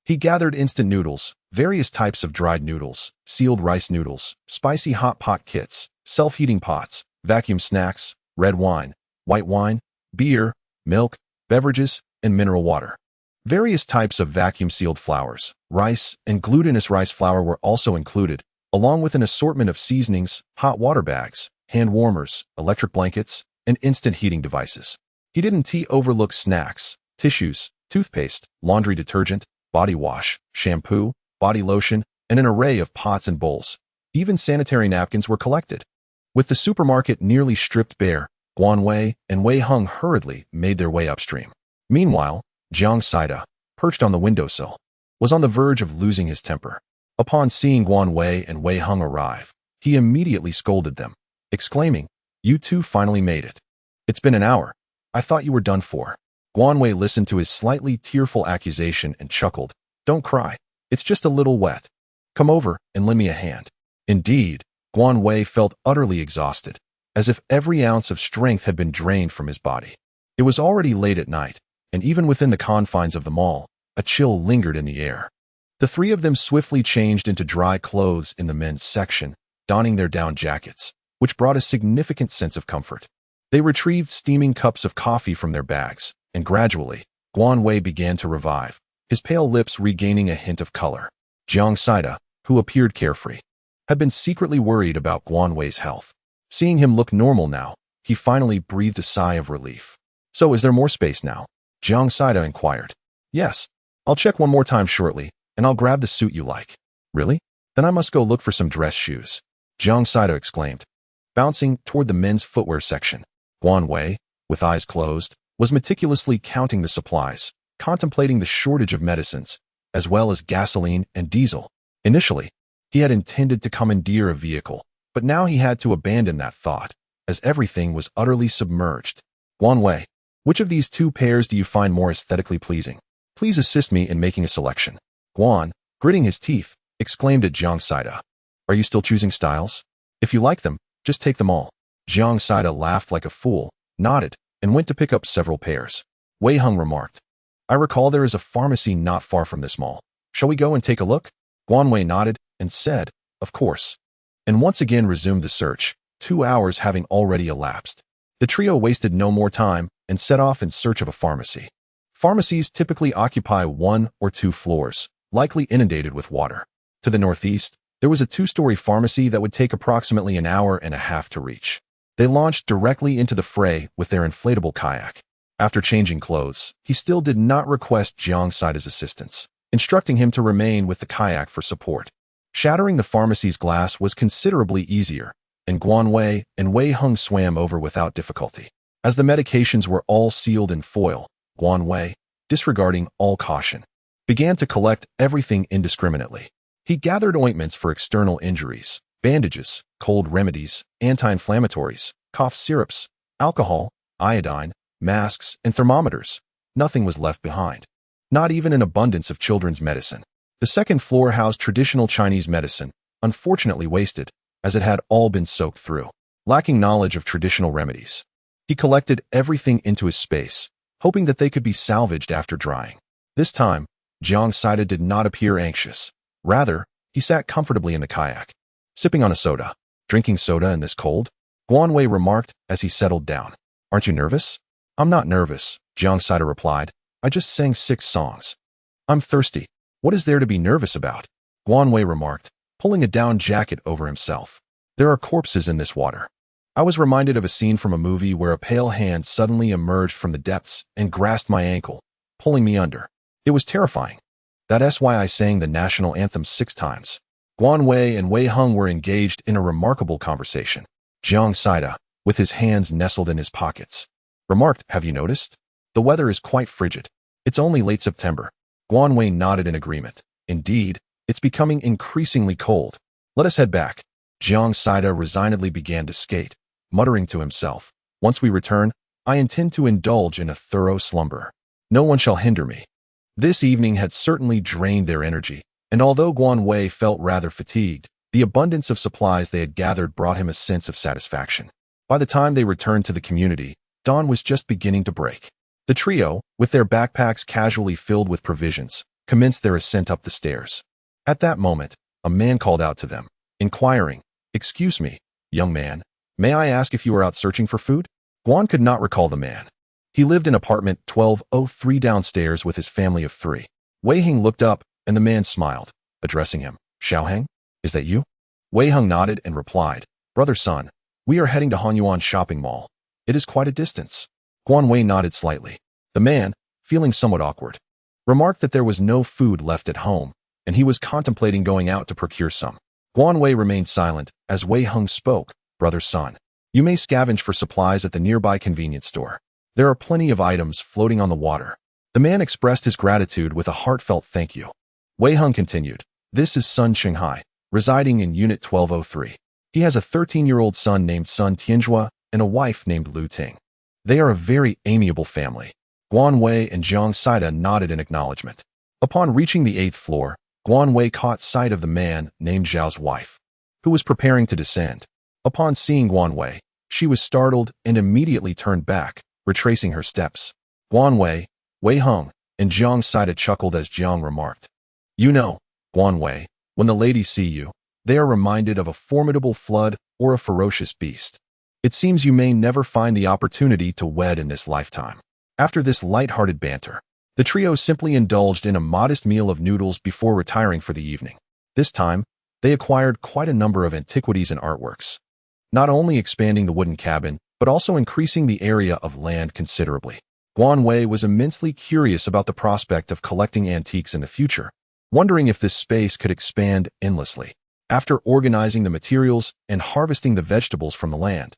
he gathered instant noodles, various types of dried noodles, sealed rice noodles, spicy hot pot kits, self-heating pots, vacuum snacks, red wine, white wine, beer, milk, beverages, and mineral water. Various types of vacuum-sealed flours, rice, and glutinous rice flour were also included, along with an assortment of seasonings, hot water bags, hand warmers, electric blankets, and instant heating devices. He didn't overlook snacks, tissues, toothpaste, laundry detergent, body wash, shampoo, body lotion, and an array of pots and bowls. Even sanitary napkins were collected. With the supermarket nearly stripped bare, Guan and Wei Hung hurriedly made their way upstream. Meanwhile, Jiang Saida, perched on the windowsill, was on the verge of losing his temper. Upon seeing Guan and Wei Hung arrive, he immediately scolded them, exclaiming, "You two finally made it. It's been an hour. I thought you were done for." Guan listened to his slightly tearful accusation and chuckled. "Don't cry. It's just a little wet. Come over and lend me a hand." Indeed, Guan felt utterly exhausted, as if every ounce of strength had been drained from his body. It was already late at night, and even within the confines of the mall, a chill lingered in the air. The three of them swiftly changed into dry clothes in the men's section, donning their down jackets, which brought a significant sense of comfort. They retrieved steaming cups of coffee from their bags, and gradually, Guan began to revive, his pale lips regaining a hint of color. Jiang Saida, who appeared carefree, had been secretly worried about Guan health. Seeing him look normal now, he finally breathed a sigh of relief. "So is there more space now?" Jiang Saida inquired. "Yes. I'll check one more time shortly, and I'll grab the suit you like." "Really? Then I must go look for some dress shoes," Jiang Saida exclaimed, bouncing toward the men's footwear section. Guan, with eyes closed, was meticulously counting the supplies, contemplating the shortage of medicines, as well as gasoline and diesel. Initially, he had intended to commandeer a vehicle, but now he had to abandon that thought, as everything was utterly submerged. "Guan, which of these two pairs do you find more aesthetically pleasing? Please assist me in making a selection." Guan, gritting his teeth, exclaimed at Jiang Saida. Are you still choosing styles? If you like them, just take them all. Jiang Saida laughed like a fool, nodded, and went to pick up several pairs. Wei Heng remarked, I recall there is a pharmacy not far from this mall. Shall we go and take a look? Guan Wei nodded and said, of course. And once again resumed the search, 2 hours having already elapsed. The trio wasted no more time and set off in search of a pharmacy. Pharmacies typically occupy 1 or 2 floors, likely inundated with water. To the northeast, there was a 2-story pharmacy that would take approximately an hour and a half to reach. They launched directly into the fray with their inflatable kayak. After changing clothes, he still did not request Jiang Saida's assistance, instructing him to remain with the kayak for support. Shattering the pharmacy's glass was considerably easier, and Guan Wei and Wei Heng swam over without difficulty. As the medications were all sealed in foil, Guan Wei, disregarding all caution, began to collect everything indiscriminately. He gathered ointments for external injuries, bandages, cold remedies, anti-inflammatories, cough syrups, alcohol, iodine, masks, and thermometers. Nothing was left behind. Not even an abundance of children's medicine. The second floor housed traditional Chinese medicine, unfortunately wasted, as it had all been soaked through. Lacking knowledge of traditional remedies, he collected everything into his space, hoping that they could be salvaged after drying. This time, Jiang Saida did not appear anxious. Rather, he sat comfortably in the kayak, sipping on a soda. Drinking soda in this cold? Guan Wei remarked as he settled down. Aren't you nervous? I'm not nervous, Jiang Saida replied. I just sang 6 songs. I'm thirsty. What is there to be nervous about? Guan Wei remarked, pulling a down jacket over himself. There are corpses in this water. I was reminded of a scene from a movie where a pale hand suddenly emerged from the depths and grasped my ankle, pulling me under. It was terrifying. That's why I sang the national anthem 6 times. Guan Wei and Wei Heng were engaged in a remarkable conversation. Jiang Saida, with his hands nestled in his pockets, remarked, have you noticed? The weather is quite frigid. It's only late September. Guan Wei nodded in agreement. Indeed, it's becoming increasingly cold. Let us head back. Jiang Saida resignedly began to skate, muttering to himself, once we return, I intend to indulge in a thorough slumber. No one shall hinder me. This evening had certainly drained their energy, and although Guan Wei felt rather fatigued, the abundance of supplies they had gathered brought him a sense of satisfaction. By the time they returned to the community, dawn was just beginning to break. The trio, with their backpacks casually filled with provisions, commenced their ascent up the stairs. At that moment, a man called out to them, inquiring, excuse me, young man, may I ask if you are out searching for food? Guan could not recall the man. He lived in apartment 1203 downstairs with his family of 3. Wei Heng looked up, and the man smiled, addressing him, Xiaoheng, is that you? Wei Heng nodded and replied, brother son, we are heading to Hanyuan shopping mall. It is quite a distance. Guan Wei nodded slightly. The man, feeling somewhat awkward, remarked that there was no food left at home, and he was contemplating going out to procure some. Guan Wei remained silent as Wei Heng spoke, brother son, you may scavenge for supplies at the nearby convenience store. There are plenty of items floating on the water. The man expressed his gratitude with a heartfelt thank you. Wei Heng continued, this is Sun Qinghai, residing in Unit 1203. He has a 13-year-old son named Sun Tianzhua and a wife named Lu Ting. They are a very amiable family. Guan Wei and Jiang Saida nodded in acknowledgement. Upon reaching the 8th floor, Guan Wei caught sight of the man named Zhao's wife, who was preparing to descend. Upon seeing Guan Wei, she was startled and immediately turned back, retracing her steps. Guan Wei, Wei Heng, and Jiang Saida chuckled as Jiang remarked, you know, Guan Wei, when the ladies see you, they are reminded of a formidable flood or a ferocious beast. It seems you may never find the opportunity to wed in this lifetime. After this light-hearted banter, the trio simply indulged in a modest meal of noodles before retiring for the evening. This time, they acquired quite a number of antiquities and artworks, not only expanding the wooden cabin, but also increasing the area of land considerably. Guan Wei was immensely curious about the prospect of collecting antiques in the future, wondering if this space could expand endlessly. After organizing the materials and harvesting the vegetables from the land,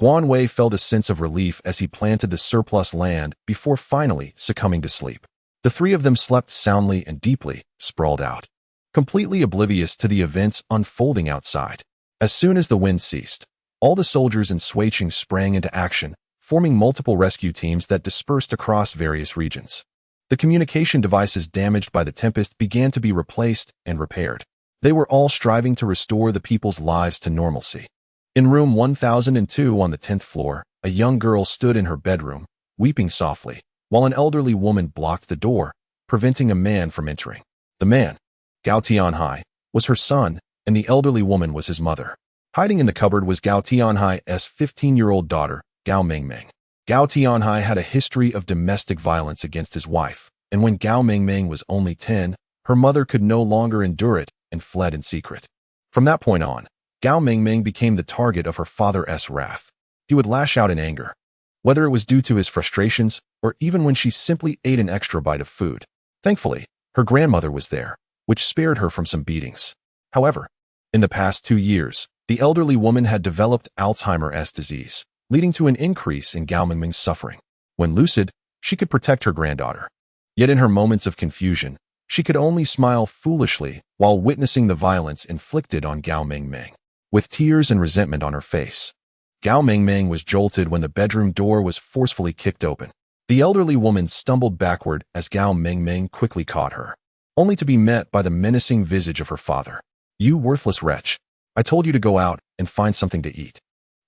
Guan Wei felt a sense of relief as he planted the surplus land before finally succumbing to sleep. The 3 of them slept soundly and deeply, sprawled out, completely oblivious to the events unfolding outside. As soon as the wind ceased, all the soldiers in Suiqing sprang into action, forming multiple rescue teams that dispersed across various regions. The communication devices damaged by the tempest began to be replaced and repaired. They were all striving to restore the people's lives to normalcy. In room 1002 on the 10th floor, a young girl stood in her bedroom, weeping softly, while an elderly woman blocked the door, preventing a man from entering. The man, Gao Tianhai, was her son, and the elderly woman was his mother. Hiding in the cupboard was Gao Tianhai's 15-year-old daughter, Gao Mengmeng. Gao Tianhai had a history of domestic violence against his wife, and when Gao Mengmeng was only 10, her mother could no longer endure it and fled in secret. From that point on, Gao Mengmeng became the target of her father's wrath. He would lash out in anger, whether it was due to his frustrations or even when she simply ate an extra bite of food. Thankfully, her grandmother was there, which spared her from some beatings. However, in the past 2 years, the elderly woman had developed Alzheimer's disease, leading to an increase in Gao Mengmeng's suffering. When lucid, she could protect her granddaughter. Yet in her moments of confusion, she could only smile foolishly while witnessing the violence inflicted on Gao Mengmeng. With tears and resentment on her face, Gao Mengmeng was jolted when the bedroom door was forcefully kicked open. The elderly woman stumbled backward as Gao Mengmeng quickly caught her, only to be met by the menacing visage of her father. "You worthless wretch. I told you to go out and find something to eat.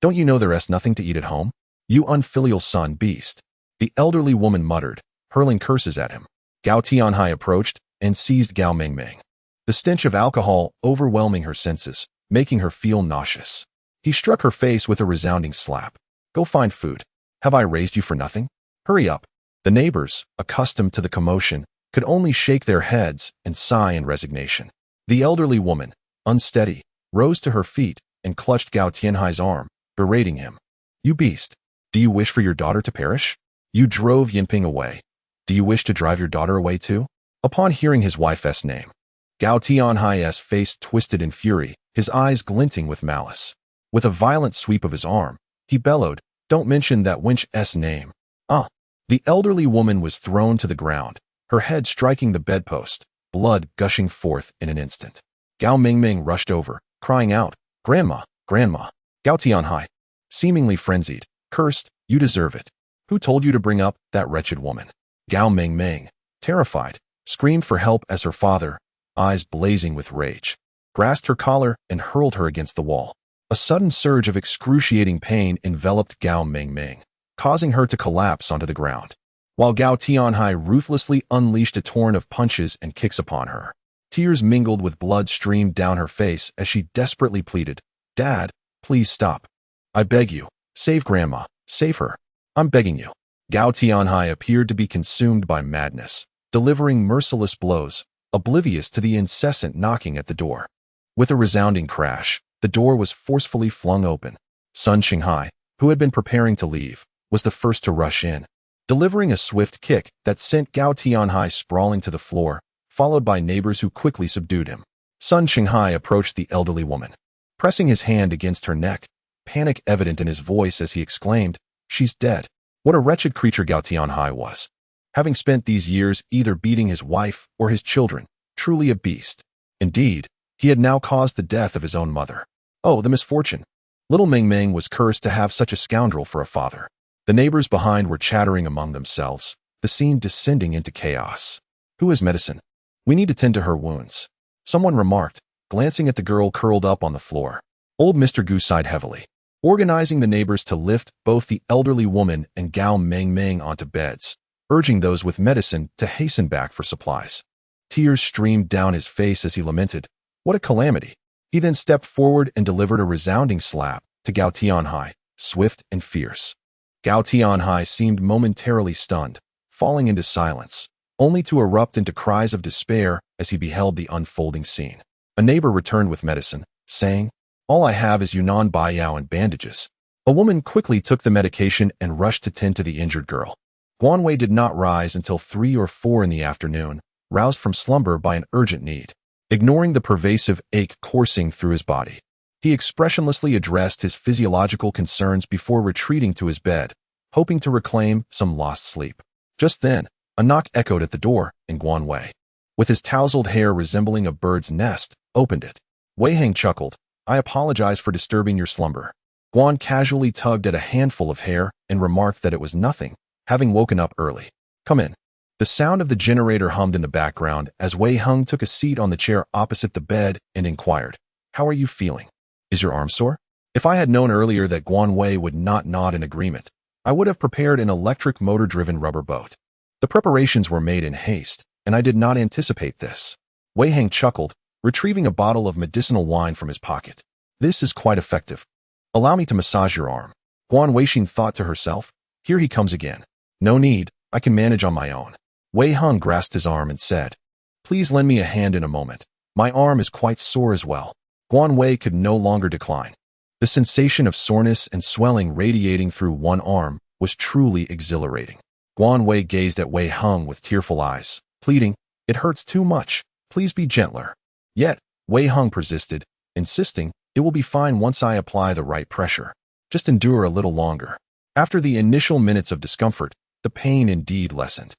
Don't you know there's nothing to eat at home? You unfilial son beast," the elderly woman muttered, hurling curses at him. Gao Tianhai approached and seized Gao Mengmeng, the stench of alcohol overwhelming her senses, making her feel nauseous. He struck her face with a resounding slap. "Go find food. Have I raised you for nothing? Hurry up." The neighbors, accustomed to the commotion, could only shake their heads and sigh in resignation. The elderly woman, unsteady, rose to her feet and clutched Gao Tianhai's arm, berating him. "You beast! Do you wish for your daughter to perish? You drove Yinping away. Do you wish to drive your daughter away too?" Upon hearing his wife's name, Gao Tianhai's face twisted in fury, his eyes glinting with malice. With a violent sweep of his arm, he bellowed, "Don't mention that wench's name." "Ah!" The elderly woman was thrown to the ground, her head striking the bedpost, blood gushing forth in an instant. Gao Mengmeng rushed over, crying out, "Grandma, Grandma!" Gao Tianhai, seemingly frenzied, cursed, "You deserve it. Who told you to bring up that wretched woman?" Gao Mengmeng, terrified, screamed for help as her father, eyes blazing with rage, grasped her collar and hurled her against the wall. A sudden surge of excruciating pain enveloped Gao Mengmeng, causing her to collapse onto the ground, while Gao Tianhai ruthlessly unleashed a torrent of punches and kicks upon her. Tears mingled with blood streamed down her face as she desperately pleaded, "Dad, please stop. I beg you, save Grandma, save her. I'm begging you." Gao Tianhai appeared to be consumed by madness, delivering merciless blows, oblivious to the incessant knocking at the door. With a resounding crash, the door was forcefully flung open. Sun Xinghai, who had been preparing to leave, was the first to rush in, delivering a swift kick that sent Gao Tianhai sprawling to the floor, followed by neighbors who quickly subdued him. Sun Xinghai approached the elderly woman, pressing his hand against her neck, panic evident in his voice as he exclaimed, "She's dead." What a wretched creature Gao Tianhai was, having spent these years either beating his wife or his children, truly a beast. Indeed, he had now caused the death of his own mother. Oh, the misfortune! Little Mengmeng was cursed to have such a scoundrel for a father. The neighbors behind were chattering among themselves, the scene descending into chaos. "Who has medicine? We need to tend to her wounds," someone remarked, glancing at the girl curled up on the floor. Old Mr. Gu sighed heavily, organizing the neighbors to lift both the elderly woman and Gao Mengmeng onto beds, urging those with medicine to hasten back for supplies. Tears streamed down his face as he lamented, "What a calamity!" He then stepped forward and delivered a resounding slap to Gao Tianhai, swift and fierce. Gao Tianhai seemed momentarily stunned, falling into silence, only to erupt into cries of despair as he beheld the unfolding scene. A neighbor returned with medicine, saying, "All I have is Yunnan Baiyao and bandages." A woman quickly took the medication and rushed to tend to the injured girl. Guan Wei did not rise until 3 or 4 in the afternoon, roused from slumber by an urgent need. Ignoring the pervasive ache coursing through his body, he expressionlessly addressed his physiological concerns before retreating to his bed, hoping to reclaim some lost sleep. Just then, a knock echoed at the door, and Guan Wei, with his tousled hair resembling a bird's nest, opened it. Wei Heng chuckled, "I apologize for disturbing your slumber." Guan casually tugged at a handful of hair and remarked that it was nothing, having woken up early. "Come in." The sound of the generator hummed in the background as Wei Heng took a seat on the chair opposite the bed and inquired, "How are you feeling? Is your arm sore?" If I had known earlier that Guan Wei would not nod in agreement, I would have prepared an electric motor-driven rubber boat. The preparations were made in haste, and I did not anticipate this. Wei Heng chuckled, retrieving a bottle of medicinal wine from his pocket. "This is quite effective. Allow me to massage your arm." Guan Weixing thought to herself, "Here he comes again. No need, I can manage on my own." Wei Heng grasped his arm and said, "Please lend me a hand in a moment. My arm is quite sore as well." Guan Wei could no longer decline. The sensation of soreness and swelling radiating through one arm was truly exhilarating. Guan Wei gazed at Wei Heng with tearful eyes, pleading, "It hurts too much. Please be gentler." Yet, Wei Heng persisted, insisting, "It will be fine once I apply the right pressure. Just endure a little longer." After the initial minutes of discomfort, the pain indeed lessened.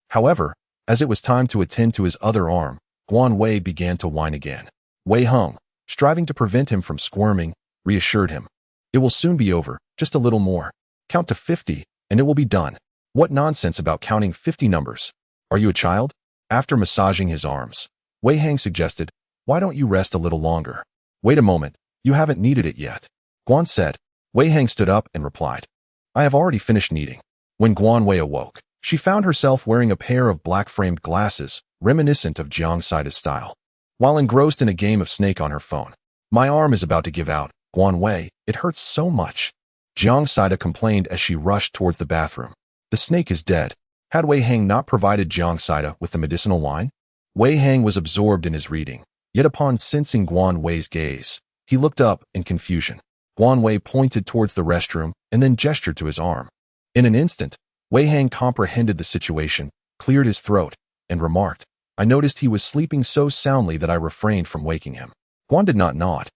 However, as it was time to attend to his other arm, Guan Wei began to whine again. Wei Heng, striving to prevent him from squirming, reassured him. "It will soon be over, just a little more. Count to 50, and it will be done." "What nonsense about counting 50 numbers? Are you a child?" After massaging his arms, Wei Heng suggested, "Why don't you rest a little longer?" "Wait a moment, you haven't kneaded it yet," Guan said. Wei Heng stood up and replied, "I have already finished kneading." When Guan Wei awoke, she found herself wearing a pair of black-framed glasses, reminiscent of Jiang Saida's style. While engrossed in a game of Snake on her phone, "My arm is about to give out, Guan Wei, it hurts so much," Jiang Saida complained as she rushed towards the bathroom. "The snake is dead." Had Wei Heng not provided Jiang Saida with the medicinal wine? Wei Heng was absorbed in his reading, yet upon sensing Guan Wei's gaze, he looked up in confusion. Guan Wei pointed towards the restroom and then gestured to his arm. In an instant, Wei Heng comprehended the situation, cleared his throat, and remarked, "I noticed he was sleeping so soundly that I refrained from waking him." Guan did not nod.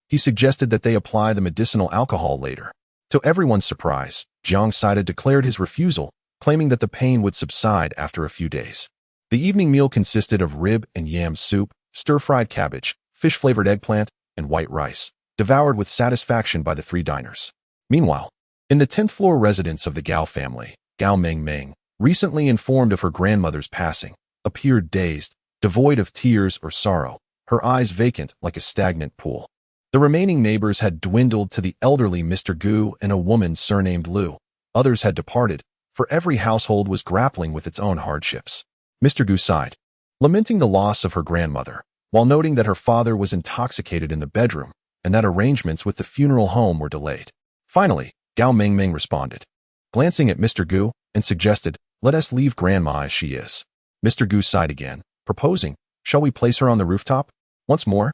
He suggested that they apply the medicinal alcohol later. To everyone's surprise, Jiang Saida declared his refusal, claiming that the pain would subside after a few days. The evening meal consisted of rib and yam soup, stir-fried cabbage, fish-flavored eggplant, and white rice, devoured with satisfaction by the three diners. Meanwhile, in the 10th floor residence of the Gao family, Gao Mengmeng, recently informed of her grandmother's passing, appeared dazed, devoid of tears or sorrow, her eyes vacant like a stagnant pool. The remaining neighbors had dwindled to the elderly Mr. Gu and a woman surnamed Lu. Others had departed, for every household was grappling with its own hardships. Mr. Gu sighed, lamenting the loss of her grandmother, while noting that her father was intoxicated in the bedroom and that arrangements with the funeral home were delayed. Finally, Gao Mengmeng responded, glancing at Mr. Gu, and suggested, "Let us leave Grandma as she is." Mr. Gu sighed again, proposing, "Shall we place her on the rooftop?" Once more,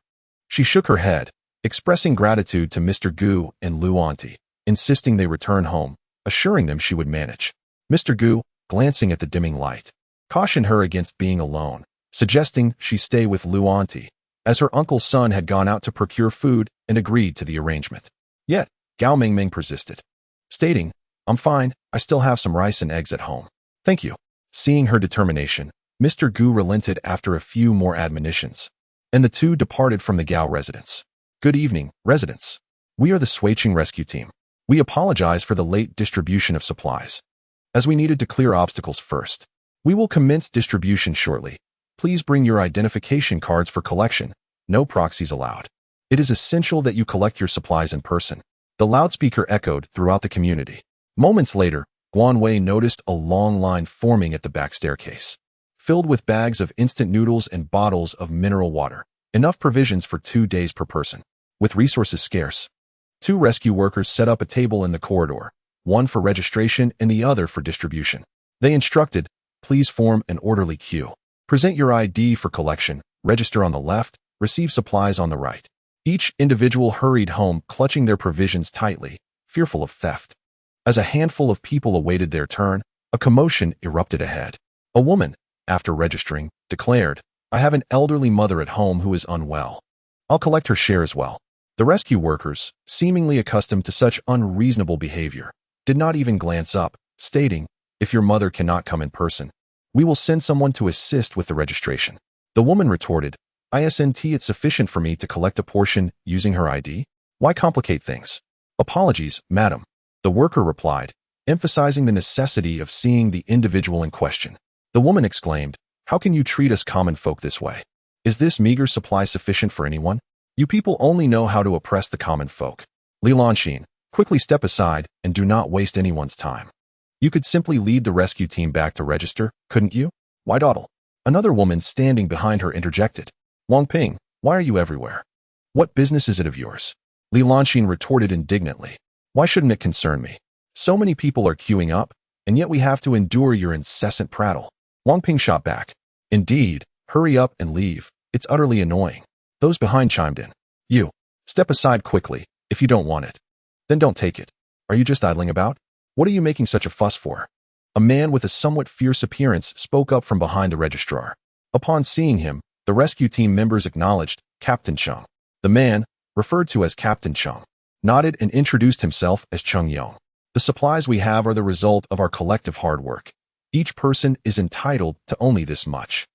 she shook her head, expressing gratitude to Mr. Gu and Lu Auntie, insisting they return home, assuring them she would manage. Mr. Gu, glancing at the dimming light, cautioned her against being alone, suggesting she stay with Lu Auntie, as her uncle's son had gone out to procure food and agreed to the arrangement. Yet, Gao Mengmeng persisted, stating, "I'm fine, I still have some rice and eggs at home. Thank you." Seeing her determination, Mr. Gu relented after a few more admonitions, and the two departed from the Gao residence. "Good evening, residents. We are the Sweltering rescue team. We apologize for the late distribution of supplies, as we needed to clear obstacles first. We will commence distribution shortly. Please bring your identification cards for collection. No proxies allowed. It is essential that you collect your supplies in person." The loudspeaker echoed throughout the community. Moments later, Guan Wei noticed a long line forming at the back staircase, filled with bags of instant noodles and bottles of mineral water, enough provisions for 2 days per person. With resources scarce, 2 rescue workers set up a table in the corridor, one for registration and the other for distribution. They instructed, "Please form an orderly queue. Present your ID for collection, register on the left, receive supplies on the right." Each individual hurried home, clutching their provisions tightly, fearful of theft. As a handful of people awaited their turn, a commotion erupted ahead. A woman, after registering, declared, "I have an elderly mother at home who is unwell. I'll collect her share as well." The rescue workers, seemingly accustomed to such unreasonable behavior, did not even glance up, stating, "If your mother cannot come in person, we will send someone to assist with the registration." The woman retorted, "It's sufficient for me to collect a portion using her ID? Why complicate things?" "Apologies, madam," the worker replied, emphasizing the necessity of seeing the individual in question. The woman exclaimed, "How can you treat us common folk this way? Is this meager supply sufficient for anyone? You people only know how to oppress the common folk. Li Lanxin, quickly step aside and do not waste anyone's time. You could simply lead the rescue team back to register, couldn't you? Why dawdle?" Another woman standing behind her interjected, "Wang Ping, why are you everywhere? What business is it of yours?" Li Lanxin retorted indignantly, "Why shouldn't it concern me? So many people are queuing up, and yet we have to endure your incessant prattle." Wang Ping shot back, "Indeed, hurry up and leave. It's utterly annoying." Those behind chimed in, "You, step aside quickly, if you don't want it. Then don't take it. Are you just idling about? What are you making such a fuss for?" A man with a somewhat fierce appearance spoke up from behind the registrar. Upon seeing him, the rescue team members acknowledged Captain Cheng. The man, referred to as Captain Cheng, nodded and introduced himself as Cheng Yong. "The supplies we have are the result of our collective hard work. Each person is entitled to only this much.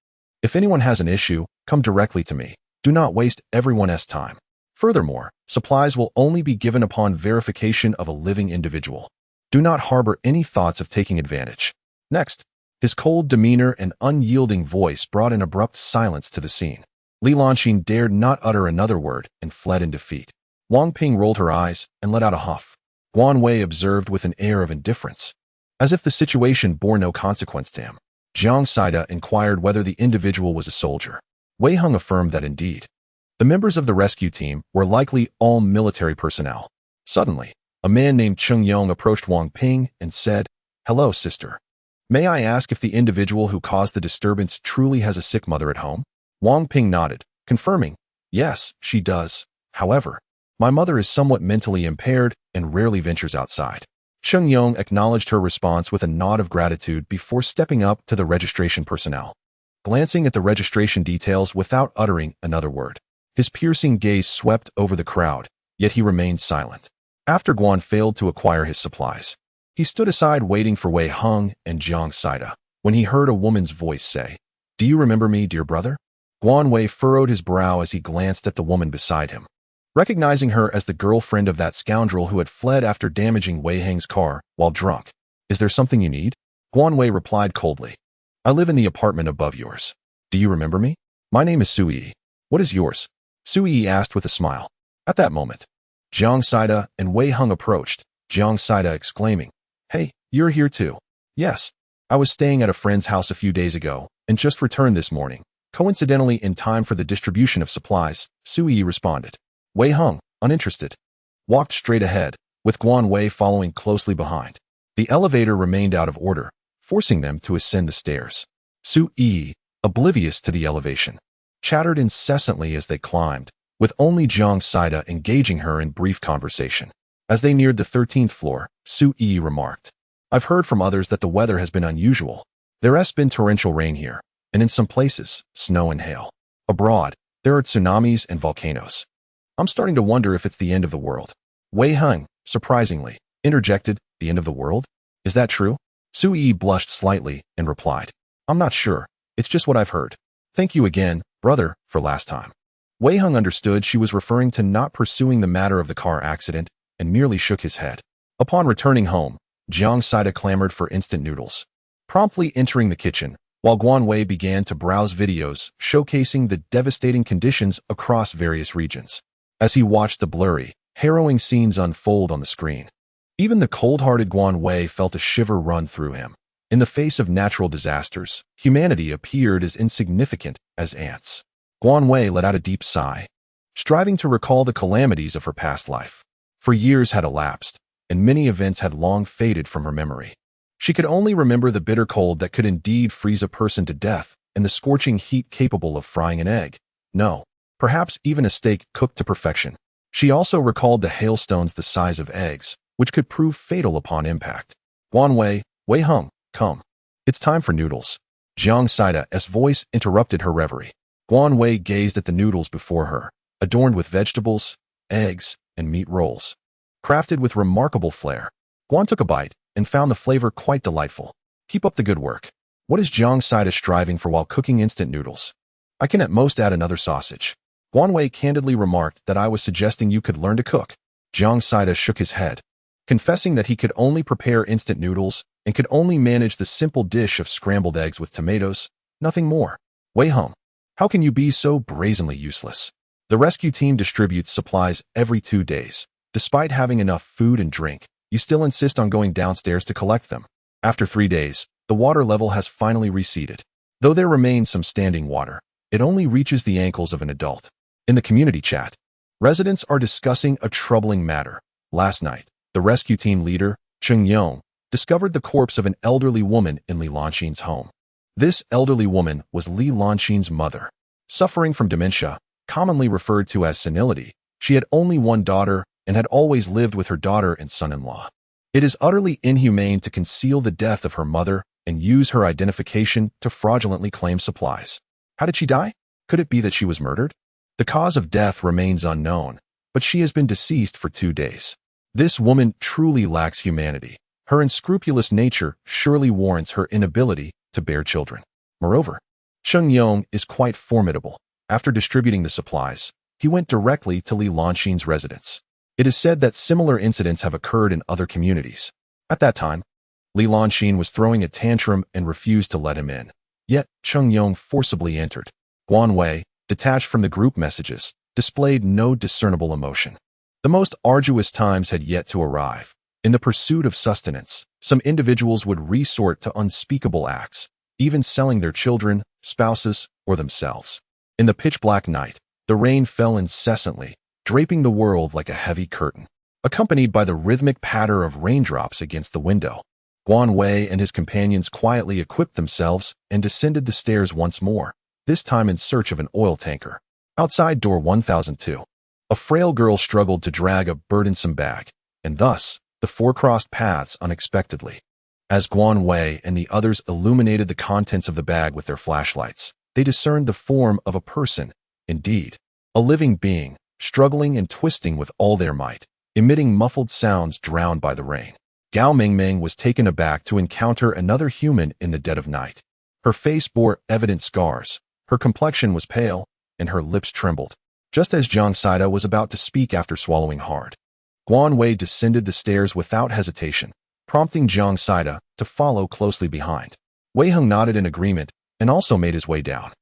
If anyone has an issue, come directly to me. Do not waste everyone's time. Furthermore, supplies will only be given upon verification of a living individual. Do not harbor any thoughts of taking advantage." Next, his cold demeanor and unyielding voice brought an abrupt silence to the scene. Li Lanxin dared not utter another word and fled in defeat. Wang Ping rolled her eyes and let out a huff. Guan Wei observed with an air of indifference, as if the situation bore no consequence to him. Jiang Saida inquired whether the individual was a soldier. Wei Heng affirmed that indeed. The members of the rescue team were likely all military personnel. Suddenly, a man named Cheng Yong approached Wang Ping and said, "Hello, sister. May I ask if the individual who caused the disturbance truly has a sick mother at home?" Wang Ping nodded, confirming, "Yes, she does. However, my mother is somewhat mentally impaired and rarely ventures outside." Cheng Yong acknowledged her response with a nod of gratitude before stepping up to the registration personnel. Glancing at the registration details without uttering another word, his piercing gaze swept over the crowd, yet he remained silent. After Guan failed to acquire his supplies, he stood aside waiting for Wei Heng and Jiang Saida. When he heard a woman's voice say, "Do you remember me, dear brother?" Guan Wei furrowed his brow as he glanced at the woman beside him. Recognizing her as the girlfriend of that scoundrel who had fled after damaging Wei Heng's car while drunk. "Is there something you need?" Guan Wei replied coldly, "I live in the apartment above yours. Do you remember me? My name is Sui. What is yours?" Sui asked with a smile. At that moment, Jiang Saida and Wei Heng approached, Jiang Saida exclaiming, "Hey, you're here too." "Yes, I was staying at a friend's house a few days ago and just returned this morning, coincidentally in time for the distribution of supplies," Sui responded. Wei Heng, uninterested, walked straight ahead, with Guan Wei following closely behind. The elevator remained out of order, forcing them to ascend the stairs. Sui, oblivious to the elevation, chattered incessantly as they climbed, with only Jiang Saida engaging her in brief conversation. As they neared the 13th floor, Sui remarked, "I've heard from others that the weather has been unusual. There has been torrential rain here, and in some places, snow and hail. Abroad, there are tsunamis and volcanoes. I'm starting to wonder if it's the end of the world." Wei Heng, surprisingly, interjected, "The end of the world? Is that true?" Sui blushed slightly and replied, "I'm not sure. It's just what I've heard. Thank you again, brother, for last time." Wei Heng understood she was referring to not pursuing the matter of the car accident and merely shook his head. Upon returning home, Jiang Saida clamored for instant noodles. Promptly entering the kitchen, while Guan Wei began to browse videos showcasing the devastating conditions across various regions. As he watched the blurry, harrowing scenes unfold on the screen, even the cold-hearted Guan Wei felt a shiver run through him. In the face of natural disasters, humanity appeared as insignificant as ants. Guan Wei let out a deep sigh, striving to recall the calamities of her past life. For years had elapsed, and many events had long faded from her memory. She could only remember the bitter cold that could indeed freeze a person to death and the scorching heat capable of frying an egg. No, perhaps even a steak cooked to perfection. She also recalled the hailstones the size of eggs, which could prove fatal upon impact. "Guan Wei, Wei Heng, come. It's time for noodles." Jiang Saida's voice interrupted her reverie. Guan Wei gazed at the noodles before her, adorned with vegetables, eggs, and meat rolls. Crafted with remarkable flair, Guan took a bite and found the flavor quite delightful. "Keep up the good work. What is Jiang Saida striving for while cooking instant noodles? I can at most add another sausage." Guan Wei candidly remarked that I was suggesting you could learn to cook. Jiang Saida shook his head, confessing that he could only prepare instant noodles and could only manage the simple dish of scrambled eggs with tomatoes, nothing more. Wei Hung, how can you be so brazenly useless? The rescue team distributes supplies every 2 days. Despite having enough food and drink, you still insist on going downstairs to collect them. After 3 days, the water level has finally receded. Though there remains some standing water, it only reaches the ankles of an adult. In the community chat, residents are discussing a troubling matter. Last night, the rescue team leader, Cheng Yong, discovered the corpse of an elderly woman in Li Lanxin's home. This elderly woman was Li Lanxin's mother. Suffering from dementia, commonly referred to as senility, she had only one daughter and had always lived with her daughter and son-in-law. It is utterly inhumane to conceal the death of her mother and use her identification to fraudulently claim supplies. How did she die? Could it be that she was murdered? The cause of death remains unknown, but she has been deceased for 2 days. This woman truly lacks humanity. Her unscrupulous nature surely warrants her inability to bear children. Moreover, Cheng Yong is quite formidable. After distributing the supplies, he went directly to Li Lanxin's residence. It is said that similar incidents have occurred in other communities. At that time, Li Lanxin was throwing a tantrum and refused to let him in. Yet, Cheng Yong forcibly entered. Guan Wei, detached from the group messages, displayed no discernible emotion. The most arduous times had yet to arrive. In the pursuit of sustenance, some individuals would resort to unspeakable acts, even selling their children, spouses, or themselves. In the pitch-black night, the rain fell incessantly, draping the world like a heavy curtain, accompanied by the rhythmic patter of raindrops against the window. Guan Wei and his companions quietly equipped themselves and descended the stairs once more, this time in search of an oil tanker. Outside door 1002, a frail girl struggled to drag a burdensome bag, and thus, the four crossed paths unexpectedly. As Guan Wei and the others illuminated the contents of the bag with their flashlights, they discerned the form of a person, indeed, a living being, struggling and twisting with all their might, emitting muffled sounds drowned by the rain. Gao Mingming was taken aback to encounter another human in the dead of night. Her face bore evident scars, her complexion was pale, and her lips trembled. Just as Jiang Saida was about to speak after swallowing hard, Guan Wei descended the stairs without hesitation, prompting Jiang Saida to follow closely behind. Wei Hung nodded in agreement and also made his way down.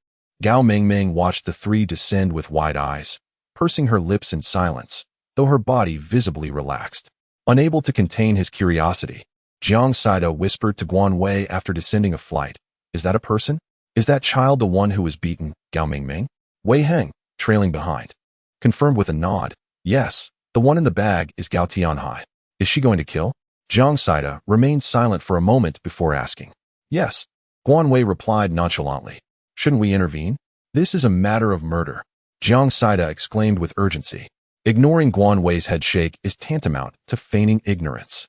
Gao Mingming watched the three descend with wide eyes, pursing her lips in silence, though her body visibly relaxed. Unable to contain his curiosity, Jiang Saida whispered to Guan Wei after descending a flight, "Is that a person? Is that child the one who was beaten, Gao Mingming?" Wei Heng, trailing behind, confirmed with a nod, "Yes, the one in the bag is Gao Tianhai. Is she going to kill?" Jiang Saida remained silent for a moment before asking. "Yes," Guan Wei replied nonchalantly. "Shouldn't we intervene? This is a matter of murder," Jiang Saida exclaimed with urgency. Ignoring Guan Wei's head shake is tantamount to feigning ignorance.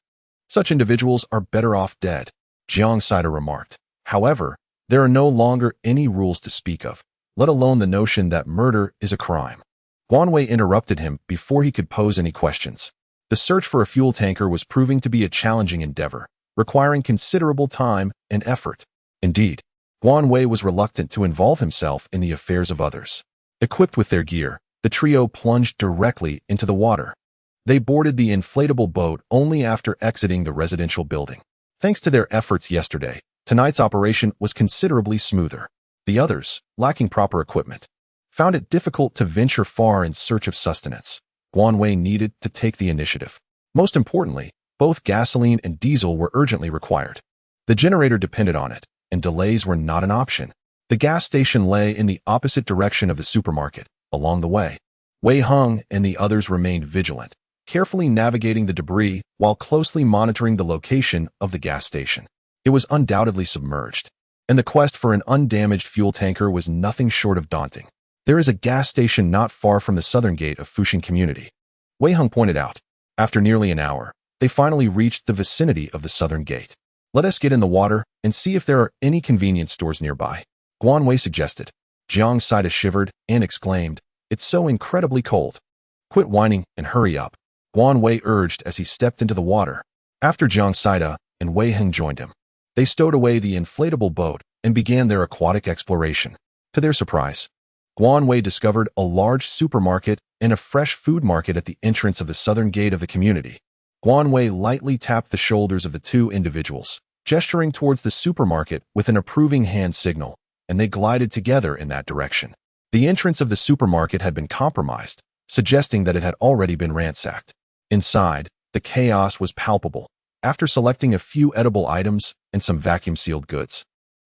Such individuals are better off dead, Jiang Saida remarked. However, there are no longer any rules to speak of, let alone the notion that murder is a crime. Guan Wei interrupted him before he could pose any questions. The search for a fuel tanker was proving to be a challenging endeavor, requiring considerable time and effort. Indeed, Guan Wei was reluctant to involve himself in the affairs of others. Equipped with their gear, the trio plunged directly into the water. They boarded the inflatable boat only after exiting the residential building. Thanks to their efforts yesterday, tonight's operation was considerably smoother. The others, lacking proper equipment, found it difficult to venture far in search of sustenance. Guan Wei needed to take the initiative. Most importantly, both gasoline and diesel were urgently required. The generator depended on it, and delays were not an option. The gas station lay in the opposite direction of the supermarket. Along the way, Wei Hung and the others remained vigilant, carefully navigating the debris while closely monitoring the location of the gas station. It was undoubtedly submerged, and the quest for an undamaged fuel tanker was nothing short of daunting. There is a gas station not far from the southern gate of Fuxing Community, Wei Hung pointed out. After nearly an hour, they finally reached the vicinity of the southern gate. "Let us get in the water and see if there are any convenience stores nearby," Guan Wei suggested. Jiang Saida shivered and exclaimed, "It's so incredibly cold." "Quit whining and hurry up," Guan Wei urged as he stepped into the water. After Jiang Saida and Wei Heng joined him, they stowed away the inflatable boat and began their aquatic exploration. To their surprise, Guan Wei discovered a large supermarket and a fresh food market at the entrance of the southern gate of the community. Guan Wei lightly tapped the shoulders of the two individuals, gesturing towards the supermarket with an approving hand signal, and they glided together in that direction. The entrance of the supermarket had been compromised, suggesting that it had already been ransacked. Inside, the chaos was palpable. After selecting a few edible items and some vacuum-sealed goods,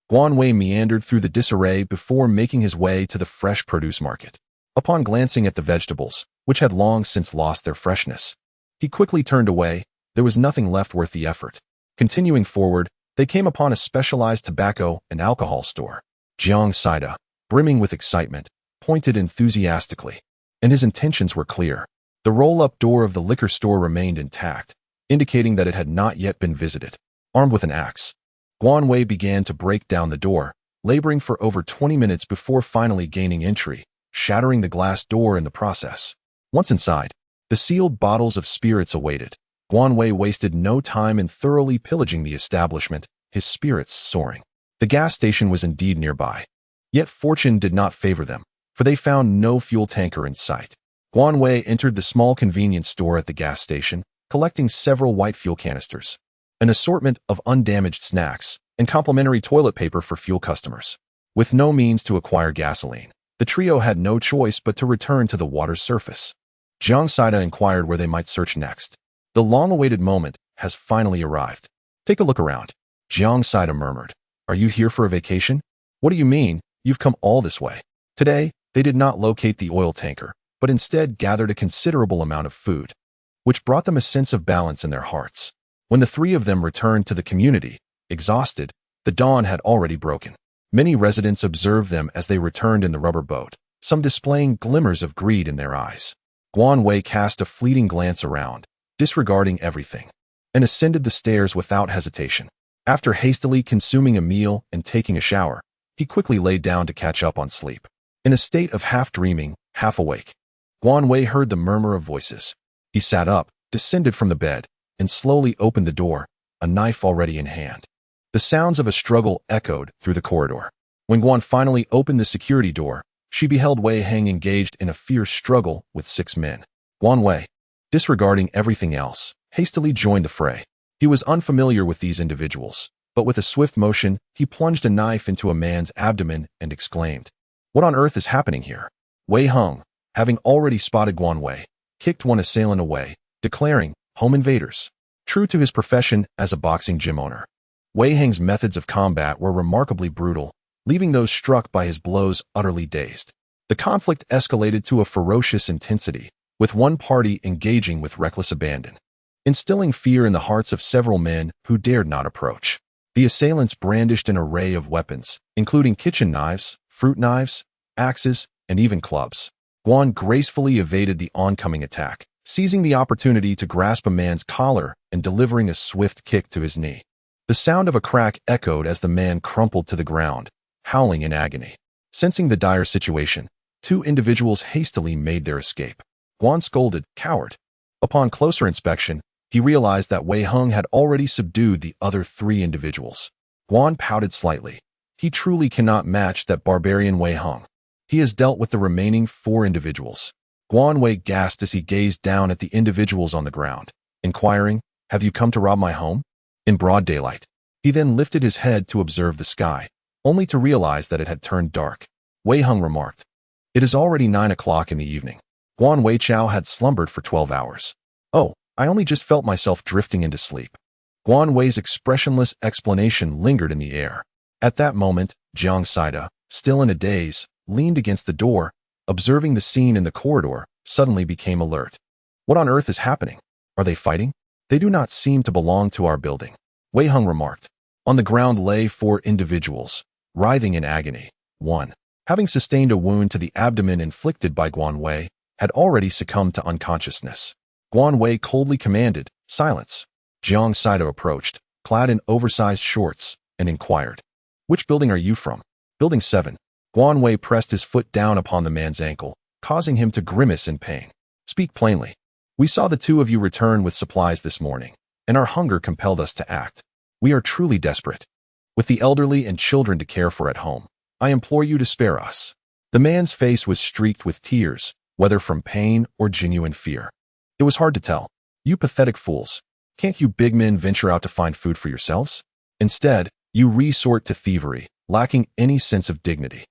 Guan Wei meandered through the disarray before making his way to the fresh produce market. Upon glancing at the vegetables, which had long since lost their freshness, he quickly turned away. There was nothing left worth the effort. Continuing forward, they came upon a specialized tobacco and alcohol store. Jiang Saida, brimming with excitement, pointed enthusiastically, and his intentions were clear. The roll-up door of the liquor store remained intact, indicating that it had not yet been visited. Armed with an axe, Guan Wei began to break down the door, laboring for over 20 minutes before finally gaining entry, shattering the glass door in the process. Once inside, the sealed bottles of spirits awaited. Guan Wei wasted no time in thoroughly pillaging the establishment, his spirits soaring. The gas station was indeed nearby. Yet fortune did not favor them, for they found no fuel tanker in sight. Guan Wei entered the small convenience store at the gas station, collecting several white fuel canisters, an assortment of undamaged snacks, and complimentary toilet paper for fuel customers. With no means to acquire gasoline, the trio had no choice but to return to the water's surface. Jiang Saida inquired where they might search next. The long-awaited moment has finally arrived. Take a look around, Jiang Saida murmured. Are you here for a vacation? What do you mean, you've come all this way? Today, they did not locate the oil tanker, but instead gathered a considerable amount of food, which brought them a sense of balance in their hearts. When the three of them returned to the community, exhausted, the dawn had already broken. Many residents observed them as they returned in the rubber boat, some displaying glimmers of greed in their eyes. Guan Wei cast a fleeting glance around, disregarding everything, and ascended the stairs without hesitation. After hastily consuming a meal and taking a shower, he quickly laid down to catch up on sleep. In a state of half-dreaming, half-awake, Guan Wei heard the murmur of voices. He sat up, descended from the bed, and slowly opened the door, a knife already in hand. The sounds of a struggle echoed through the corridor. When Guan finally opened the security door, she beheld Wei Heng engaged in a fierce struggle with 6 men. Guan Wei, disregarding everything else, hastily joined the fray. He was unfamiliar with these individuals, but with a swift motion, he plunged a knife into a man's abdomen and exclaimed, "What on earth is happening here?" Wei Heng, having already spotted Guan Wei, kicked one assailant away, declaring, "Home invaders." True to his profession as a boxing gym owner, Wei Heng's methods of combat were remarkably brutal, leaving those struck by his blows utterly dazed. The conflict escalated to a ferocious intensity, with one party engaging with reckless abandon, instilling fear in the hearts of several men who dared not approach. The assailants brandished an array of weapons, including kitchen knives, fruit knives, axes, and even clubs. Guan gracefully evaded the oncoming attack, seizing the opportunity to grasp a man's collar and delivering a swift kick to his knee. The sound of a crack echoed as the man crumpled to the ground, howling in agony. Sensing the dire situation, 2 individuals hastily made their escape. Guan scolded, "Coward." Upon closer inspection, he realized that Wei Heng had already subdued the other 3 individuals. Guan pouted slightly. He truly cannot match that barbarian Wei Heng. He has dealt with the remaining 4 individuals. Guan Wei gasped as he gazed down at the individuals on the ground, inquiring, "Have you come to rob my home?" In broad daylight. He then lifted his head to observe the sky, only to realize that it had turned dark. Wei Heng remarked, "It is already 9 o'clock in the evening." Guan Wei Chao had slumbered for 12 hours. "Oh, I only just felt myself drifting into sleep." Guan Wei's expressionless explanation lingered in the air. At that moment, Jiang Saida, still in a daze, leaned against the door, observing the scene in the corridor, suddenly became alert. "What on earth is happening? Are they fighting? They do not seem to belong to our building," Wei Heng remarked. On the ground lay 4 individuals, writhing in agony. One, having sustained a wound to the abdomen inflicted by Guan Wei, had already succumbed to unconsciousness. Guan Wei coldly commanded, "Silence." Jiang Saida approached, clad in oversized shorts, and inquired, "Which building are you from?" "Building 7. Guan Wei pressed his foot down upon the man's ankle, causing him to grimace in pain. "Speak plainly. We saw the 2 of you return with supplies this morning, and our hunger compelled us to act. We are truly desperate. With the elderly and children to care for at home, I implore you to spare us." The man's face was streaked with tears, whether from pain or genuine fear. It was hard to tell. "You pathetic fools. Can't you big men venture out to find food for yourselves?" Instead, you resort to thievery, lacking any sense of dignity.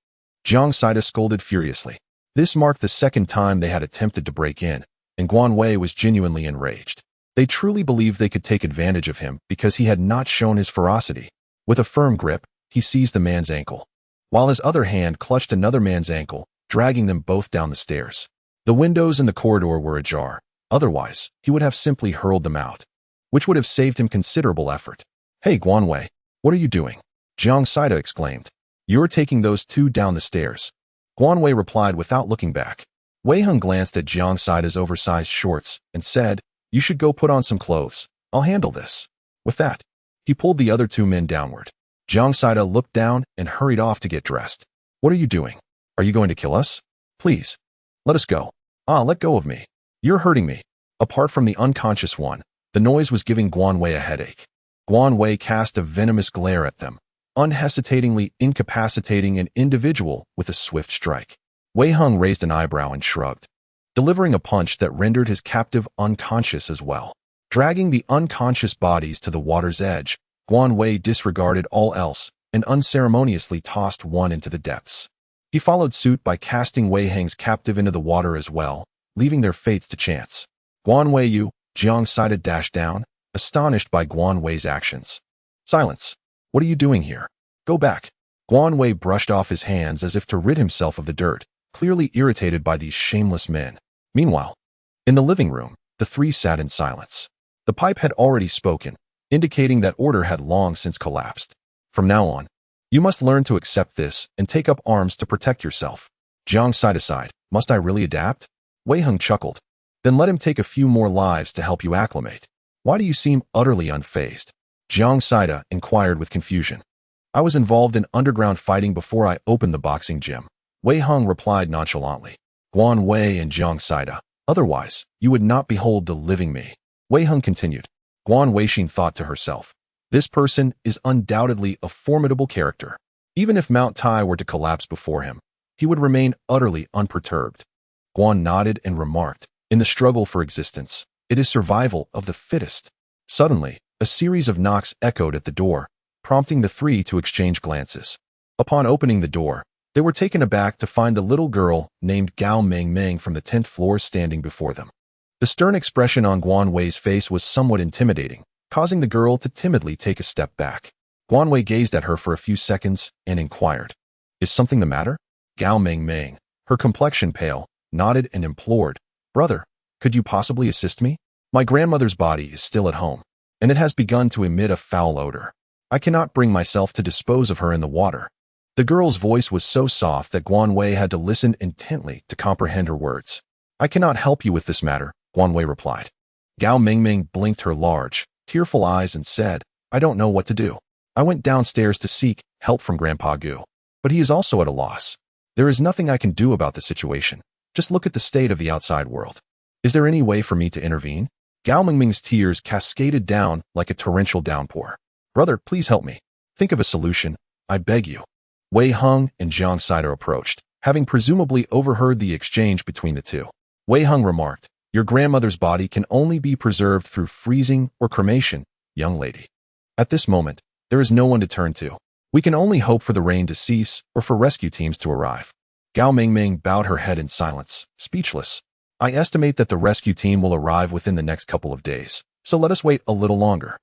Jiang Saida scolded furiously. This marked the second time they had attempted to break in, and Guan Wei was genuinely enraged. They truly believed they could take advantage of him because he had not shown his ferocity. With a firm grip, he seized the man's ankle, while his other hand clutched another man's ankle, dragging them both down the stairs. The windows in the corridor were ajar. Otherwise, he would have simply hurled them out, which would have saved him considerable effort. "Hey, Guan Wei, what are you doing?" Jiang Saida exclaimed. "You're taking those two down the stairs." Guan Wei replied without looking back. Wei Hung glanced at Jiang Saida's oversized shorts and said, "You should go put on some clothes. I'll handle this." With that, he pulled the other two men downward. Jiang Saida looked down and hurried off to get dressed. "What are you doing? Are you going to kill us? Please, let us go." "Ah, let go of me. You're hurting me." Apart from the unconscious one, the noise was giving Guan Wei a headache. Guan Wei cast a venomous glare at them, unhesitatingly incapacitating an individual with a swift strike. Wei Hung raised an eyebrow and shrugged, delivering a punch that rendered his captive unconscious as well. Dragging the unconscious bodies to the water's edge, Guan Wei disregarded all else and unceremoniously tossed one into the depths. He followed suit by casting Wei Heng's captive into the water as well, leaving their fates to chance. "Guan Wei, you," Jiang Saida dashed down, astonished by Guan Wei's actions. "Silence. What are you doing here? Go back." Guan Wei brushed off his hands as if to rid himself of the dirt, clearly irritated by these shameless men. Meanwhile, in the living room, the three sat in silence. The pipe had already spoken, indicating that order had long since collapsed. "From now on, you must learn to accept this and take up arms to protect yourself." Jiang Saida sighed. "Must I really adapt?" Wei Hung chuckled. "Then let him take a few more lives to help you acclimate. Why do you seem utterly unfazed?" Jiang Saida inquired with confusion. "I was involved in underground fighting before I opened the boxing gym," Wei Hung replied nonchalantly. "Guan Wei and Jiang Saida, otherwise, you would not behold the living me." Wei Hung continued. Guan Weixin thought to herself, "This person is undoubtedly a formidable character. Even if Mount Tai were to collapse before him, he would remain utterly unperturbed." Guan nodded and remarked, "In the struggle for existence, it is survival of the fittest." Suddenly, a series of knocks echoed at the door, prompting the three to exchange glances. Upon opening the door, they were taken aback to find the little girl named Gao Meng from the 10th floor standing before them. The stern expression on Guan Wei's face was somewhat intimidating, causing the girl to timidly take a step back. Guan Wei gazed at her for a few seconds and inquired, "Is something the matter?" Gao Meng, her complexion pale, nodded and implored, "Brother, could you possibly assist me? My grandmother's body is still at home, and it has begun to emit a foul odor. I cannot bring myself to dispose of her in the water." The girl's voice was so soft that Guan Wei had to listen intently to comprehend her words. "I cannot help you with this matter," Guan Wei replied. Gao Meng blinked her large, tearful eyes and said, "I don't know what to do. I went downstairs to seek help from Grandpa Gu, but he is also at a loss. There is nothing I can do about the situation. Just look at the state of the outside world. Is there any way for me to intervene?" Gao Meng's tears cascaded down like a torrential downpour. "Brother, please help me. Think of a solution, I beg you." Wei Hung and Jiang Saida approached, having presumably overheard the exchange between the two. Wei Hung remarked, "Your grandmother's body can only be preserved through freezing or cremation, young lady. At this moment, there is no one to turn to. We can only hope for the rain to cease or for rescue teams to arrive." Gao Meng bowed her head in silence, speechless. "I estimate that the rescue team will arrive within the next couple of days, so let us wait a little longer."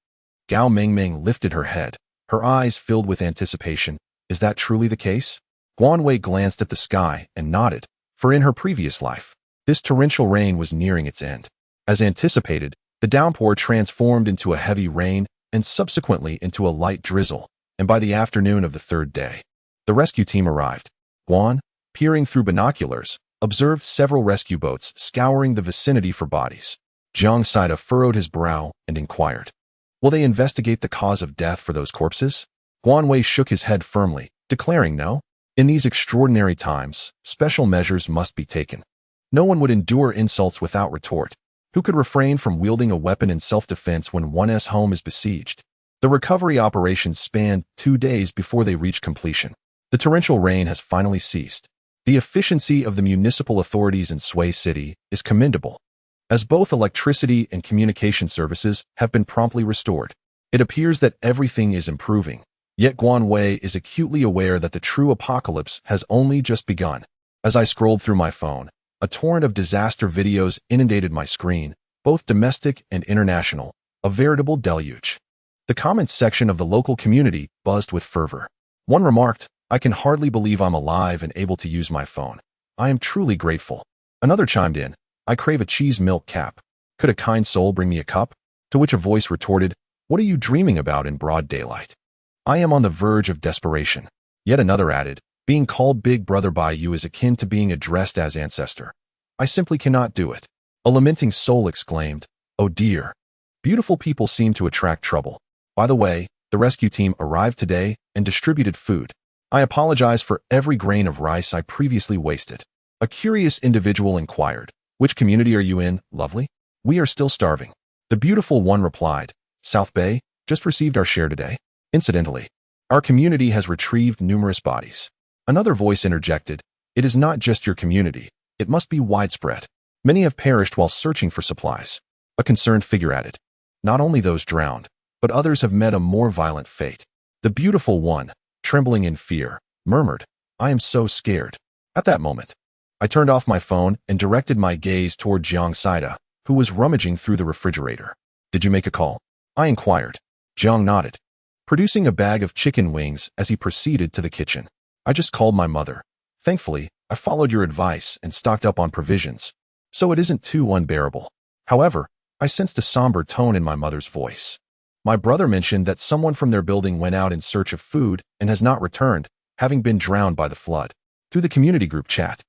Gao Meng lifted her head, her eyes filled with anticipation. "Is that truly the case?" Guan Wei glanced at the sky and nodded, for in her previous life, this torrential rain was nearing its end. As anticipated, the downpour transformed into a heavy rain and subsequently into a light drizzle, and by the afternoon of the third day, the rescue team arrived. Guan, peering through binoculars, observed several rescue boats scouring the vicinity for bodies. Jiang Saida furrowed his brow and inquired, "Will they investigate the cause of death for those corpses?" Guan Wei shook his head firmly, declaring no. In these extraordinary times, special measures must be taken. No one would endure insults without retort. Who could refrain from wielding a weapon in self-defense when one's home is besieged? The recovery operations spanned 2 days before they reached completion. The torrential rain has finally ceased. The efficiency of the municipal authorities in Sui City is commendable, as both electricity and communication services have been promptly restored. It appears that everything is improving, yet Guan Wei is acutely aware that the true apocalypse has only just begun. As I scrolled through my phone, a torrent of disaster videos inundated my screen, both domestic and international, a veritable deluge. The comments section of the local community buzzed with fervor. One remarked, "I can hardly believe I'm alive and able to use my phone. I am truly grateful." Another chimed in, "I crave a cheese milk cap. Could a kind soul bring me a cup?" To which a voice retorted, "What are you dreaming about in broad daylight? I am on the verge of desperation." Yet another added, "Being called Big Brother by you is akin to being addressed as ancestor. I simply cannot do it." A lamenting soul exclaimed, "Oh dear. Beautiful people seem to attract trouble. By the way, the rescue team arrived today and distributed food. I apologize for every grain of rice I previously wasted." A curious individual inquired, "Which community are you in, lovely?" "We are still starving." The beautiful one replied, "South Bay, just received our share today. Incidentally, our community has retrieved numerous bodies." Another voice interjected, "It is not just your community. It must be widespread. Many have perished while searching for supplies." A concerned figure added, "Not only those drowned, but others have met a more violent fate." The beautiful one, trembling in fear, murmured, "I am so scared." At that moment, I turned off my phone and directed my gaze toward Jiang Saida, who was rummaging through the refrigerator. "Did you make a call?" I inquired. Jiang nodded, producing a bag of chicken wings as he proceeded to the kitchen. "I just called my mother. Thankfully, I followed your advice and stocked up on provisions, so it isn't too unbearable." However, I sensed a somber tone in my mother's voice. My brother mentioned that someone from their building went out in search of food and has not returned, having been drowned by the flood. Through the community group chat,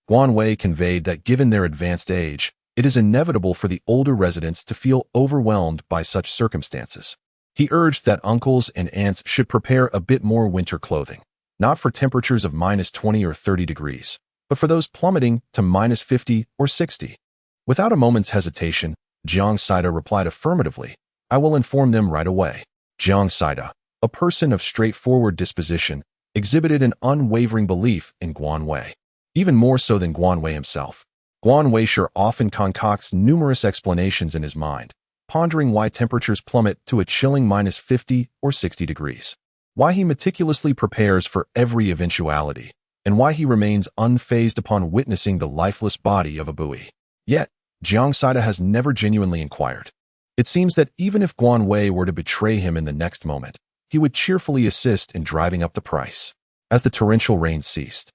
Guan Wei conveyed that given their advanced age, it is inevitable for the older residents to feel overwhelmed by such circumstances. He urged that uncles and aunts should prepare a bit more winter clothing, not for temperatures of -20 or 30 degrees, but for those plummeting to -50 or 60. Without a moment's hesitation, Jiang Saida replied affirmatively, "I will inform them right away." Jiang Saida, a person of straightforward disposition, exhibited an unwavering belief in Guan Wei, even more so than Guan Wei himself. Guan Wei sure often concocts numerous explanations in his mind, pondering why temperatures plummet to a chilling -50 or 60 degrees, why he meticulously prepares for every eventuality, and why he remains unfazed upon witnessing the lifeless body of a buoy. Yet, Jiang Saida has never genuinely inquired. It seems that even if Guan Wei were to betray him in the next moment, he would cheerfully assist in driving up the price. As the torrential rain ceased,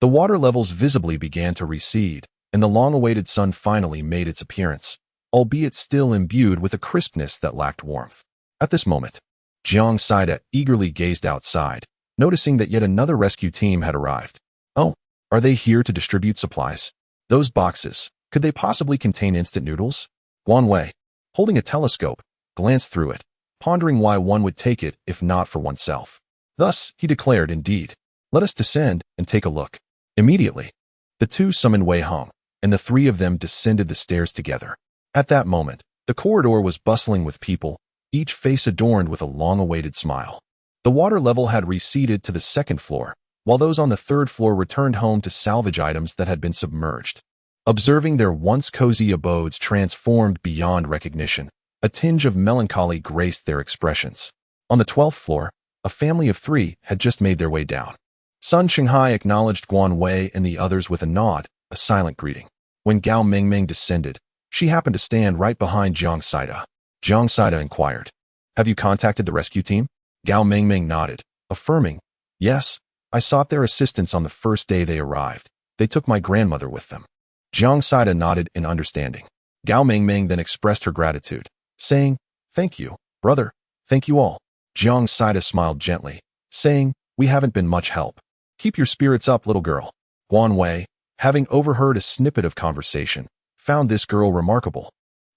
the water levels visibly began to recede, and the long-awaited sun finally made its appearance, albeit still imbued with a crispness that lacked warmth. At this moment, Jiang Saida eagerly gazed outside, noticing that yet another rescue team had arrived. "Oh, are they here to distribute supplies? Those boxes, could they possibly contain instant noodles?" Guan Wei, holding a telescope, glanced through it, pondering why one would take it if not for oneself. Thus, he declared, "Indeed, let us descend and take a look." Immediately, the two summoned Wei Hong, and the three of them descended the stairs together. At that moment, the corridor was bustling with people, each face adorned with a long-awaited smile. The water level had receded to the second floor, while those on the third floor returned home to salvage items that had been submerged. Observing their once cozy abodes transformed beyond recognition, a tinge of melancholy graced their expressions. On the 12th floor, a family of 3 had just made their way down. Sun Shanghai acknowledged Guan Wei and the others with a nod, a silent greeting. When Gao Mengmeng descended, she happened to stand right behind Jiang Saida. Jiang Saida inquired, "Have you contacted the rescue team?" Gao Mengmeng nodded, affirming, "Yes, I sought their assistance on the first day they arrived. They took my grandmother with them." Jiang Saida nodded in understanding. Gao Mengmeng then expressed her gratitude, saying, "Thank you, brother. Thank you all." Jiang Saida smiled gently, saying, "We haven't been much help. Keep your spirits up, little girl." Guan Wei, having overheard a snippet of conversation, found this girl remarkable.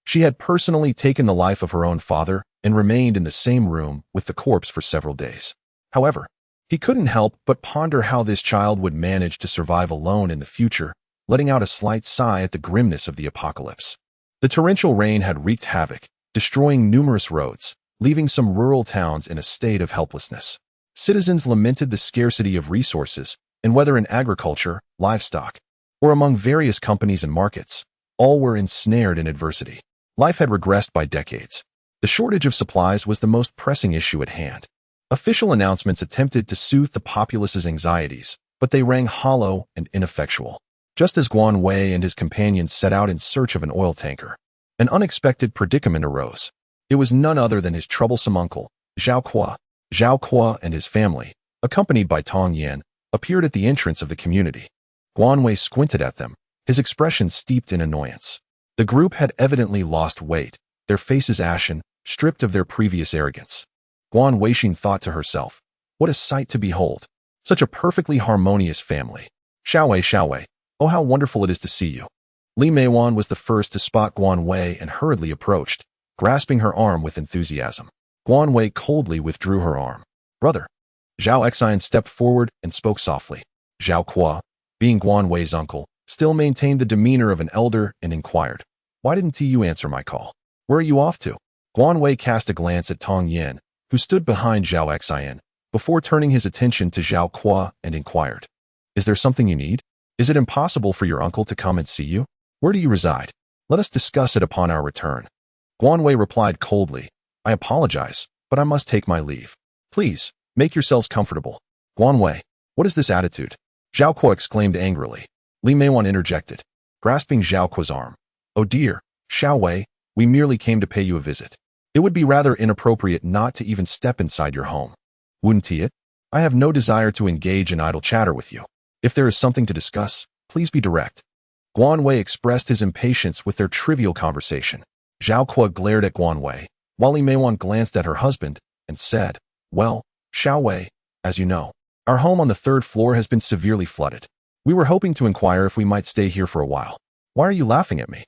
She had personally taken the life of her own father and remained in the same room with the corpse for several days. However, he couldn't help but ponder how this child would manage to survive alone in the future, letting out a slight sigh at the grimness of the apocalypse. The torrential rain had wreaked havoc, destroying numerous roads, leaving some rural towns in a state of helplessness. Citizens lamented the scarcity of resources, and whether in agriculture, livestock, or among various companies and markets, all were ensnared in adversity. Life had regressed by decades. The shortage of supplies was the most pressing issue at hand. Official announcements attempted to soothe the populace's anxieties, but they rang hollow and ineffectual. Just as Guan Wei and his companions set out in search of an oil tanker, an unexpected predicament arose. It was none other than his troublesome uncle, Zhao Kuo. Zhao Kuo and his family, accompanied by Tong Yin, appeared at the entrance of the community. Guan Wei squinted at them, his expression steeped in annoyance. The group had evidently lost weight, their faces ashen, stripped of their previous arrogance. Guan Weixing thought to herself, what a sight to behold. Such a perfectly harmonious family. Xiao Wei, oh how wonderful it is to see you. Li Meiwan was the first to spot Guan Wei and hurriedly approached, grasping her arm with enthusiasm. Guan Wei coldly withdrew her arm. Brother. Zhao Xian stepped forward and spoke softly. Zhao Kuo, being Guan Wei's uncle, still maintained the demeanor of an elder and inquired, why didn't you answer my call? Where are you off to? Guan Wei cast a glance at Tong Yin, who stood behind Zhao Xian, before turning his attention to Zhao Kuo and inquired, is there something you need? Is it impossible for your uncle to come and see you? Where do you reside? Let us discuss it upon our return. Guan Wei replied coldly, I apologize, but I must take my leave. Please, make yourselves comfortable. Guan Wei, what is this attitude? Zhao Kuo exclaimed angrily. Li Meiwan interjected, grasping Zhao Kuo's arm. Oh dear, Xiao Wei, we merely came to pay you a visit. It would be rather inappropriate not to even step inside your home. Wouldn't it? I have no desire to engage in idle chatter with you. If there is something to discuss, please be direct. Guan Wei expressed his impatience with their trivial conversation. Zhao Kuo glared at Guan Wei, while Li Meiwan glanced at her husband and said, well, Xiao Wei, as you know, our home on the 3rd floor has been severely flooded. We were hoping to inquire if we might stay here for a while. Why are you laughing at me?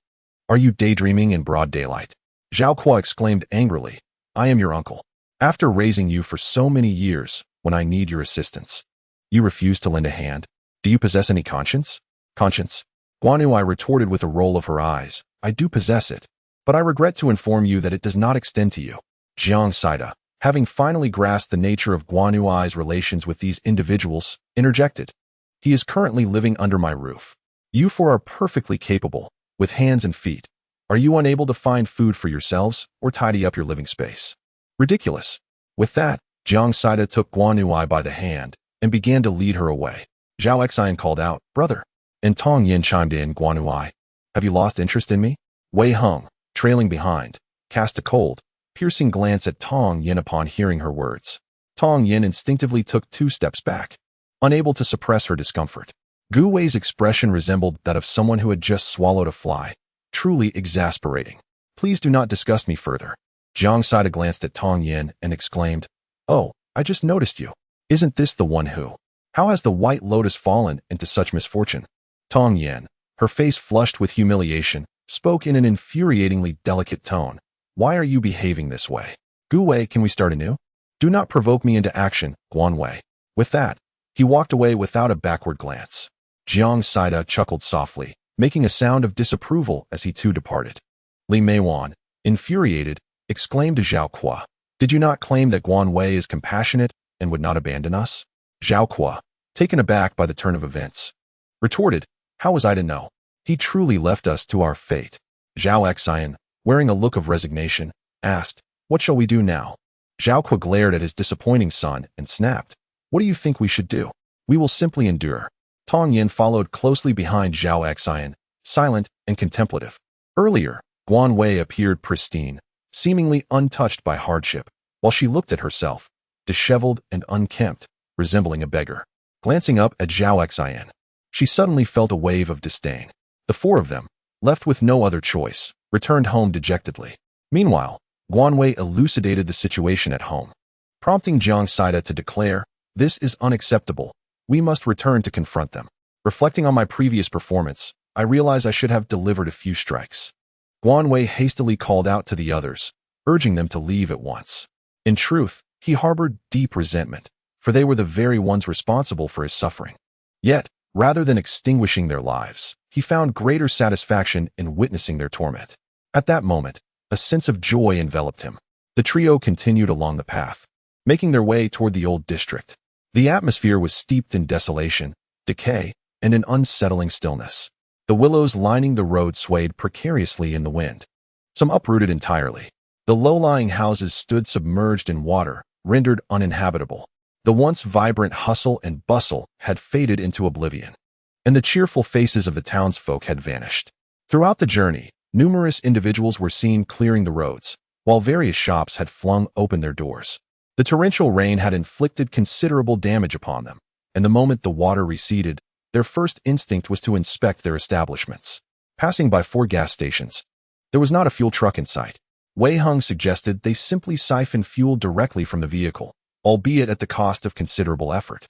Are you daydreaming in broad daylight? Zhao Kuo exclaimed angrily, I am your uncle. After raising you for so many years, when I need your assistance, you refuse to lend a hand. Do you possess any conscience? Conscience? Guan Yu retorted with a roll of her eyes, I do possess it, but I regret to inform you that it does not extend to you. Jiang Saida, having finally grasped the nature of Guan Yu's relations with these individuals, interjected. He is currently living under my roof. You four are perfectly capable, with hands and feet. Are you unable to find food for yourselves or tidy up your living space? Ridiculous. With that, Jiang Saida took Guan Yu by the hand and began to lead her away. Zhao Xian called out, brother. And Tong Yin chimed in, Guan Yu, have you lost interest in me? Wei Heng, trailing behind, cast a cold, piercing glance at Tong Yin upon hearing her words. Tong Yin instinctively took 2 steps back, unable to suppress her discomfort. Gu Wei's expression resembled that of someone who had just swallowed a fly, truly exasperating. Please do not disgust me further. Jiang Saida glanced at Tong Yin and exclaimed, oh, I just noticed you. Isn't this the one who? How has the White Lotus fallen into such misfortune? Tong Yin, her face flushed with humiliation, spoke in an infuriatingly delicate tone. Why are you behaving this way? Gu Wei, can we start anew? Do not provoke me into action, Guan Wei. With that, he walked away without a backward glance. Jiang Saida chuckled softly, making a sound of disapproval as he too departed. Li Meiwan, infuriated, exclaimed to Zhao Kuo, did you not claim that Guan Wei is compassionate and would not abandon us? Zhao Kuo, taken aback by the turn of events, retorted, how was I to know? He truly left us to our fate. Zhao Xian, wearing a look of resignation, asked, what shall we do now? Zhao Kuo glared at his disappointing son and snapped, what do you think we should do? We will simply endure. Tong Yin followed closely behind Zhao Xian, silent and contemplative. Earlier, Guan Wei appeared pristine, seemingly untouched by hardship, while she looked at herself, disheveled and unkempt, resembling a beggar. Glancing up at Zhao Xian, she suddenly felt a wave of disdain. The 4 of them, left with no other choice, returned home dejectedly. Meanwhile, Guan Wei elucidated the situation at home, prompting Jiang Saida to declare, this is unacceptable. We must return to confront them. Reflecting on my previous performance, I realize I should have delivered a few strikes. Guan Wei hastily called out to the others, urging them to leave at once. In truth, he harbored deep resentment, for they were the very ones responsible for his suffering. Yet, rather than extinguishing their lives, he found greater satisfaction in witnessing their torment. At that moment, a sense of joy enveloped him. The trio continued along the path, making their way toward the old district. The atmosphere was steeped in desolation, decay, and an unsettling stillness. The willows lining the road swayed precariously in the wind, some uprooted entirely. The low-lying houses stood submerged in water, rendered uninhabitable. The once vibrant hustle and bustle had faded into oblivion, and the cheerful faces of the townsfolk had vanished. Throughout the journey, numerous individuals were seen clearing the roads, while various shops had flung open their doors. The torrential rain had inflicted considerable damage upon them, and the moment the water receded, their first instinct was to inspect their establishments. Passing by 4 gas stations, there was not a fuel truck in sight. Wei Hung suggested they simply siphon fuel directly from the vehicle, albeit at the cost of considerable effort.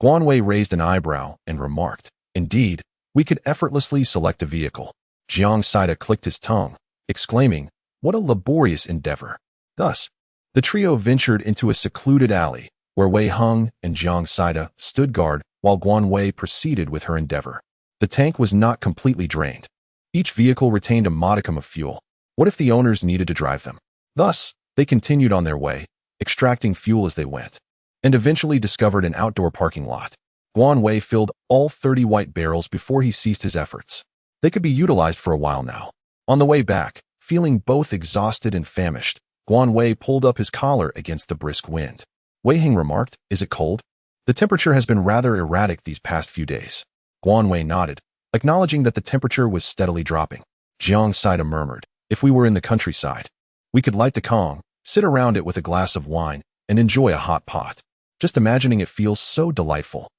Guan Wei raised an eyebrow and remarked, "Indeed, we could effortlessly select a vehicle." Jiang Saida clicked his tongue, exclaiming, "What a laborious endeavor." Thus, the trio ventured into a secluded alley, where Wei Hung and Jiang Saida stood guard while Guan Wei proceeded with her endeavor. The tank was not completely drained. Each vehicle retained a modicum of fuel. What if the owners needed to drive them? Thus, they continued on their way, extracting fuel as they went, and eventually discovered an outdoor parking lot. Guan Wei filled all 30 white barrels before he ceased his efforts. They could be utilized for a while now. On the way back, feeling both exhausted and famished, Guan Wei pulled up his collar against the brisk wind. Wei Hing remarked, "Is it cold? The temperature has been rather erratic these past few days." Guan Wei nodded, acknowledging that the temperature was steadily dropping. Jiang Saida murmured, "If we were in the countryside, we could light the Kong, sit around it with a glass of wine, and enjoy a hot pot. Just imagining it feels so delightful."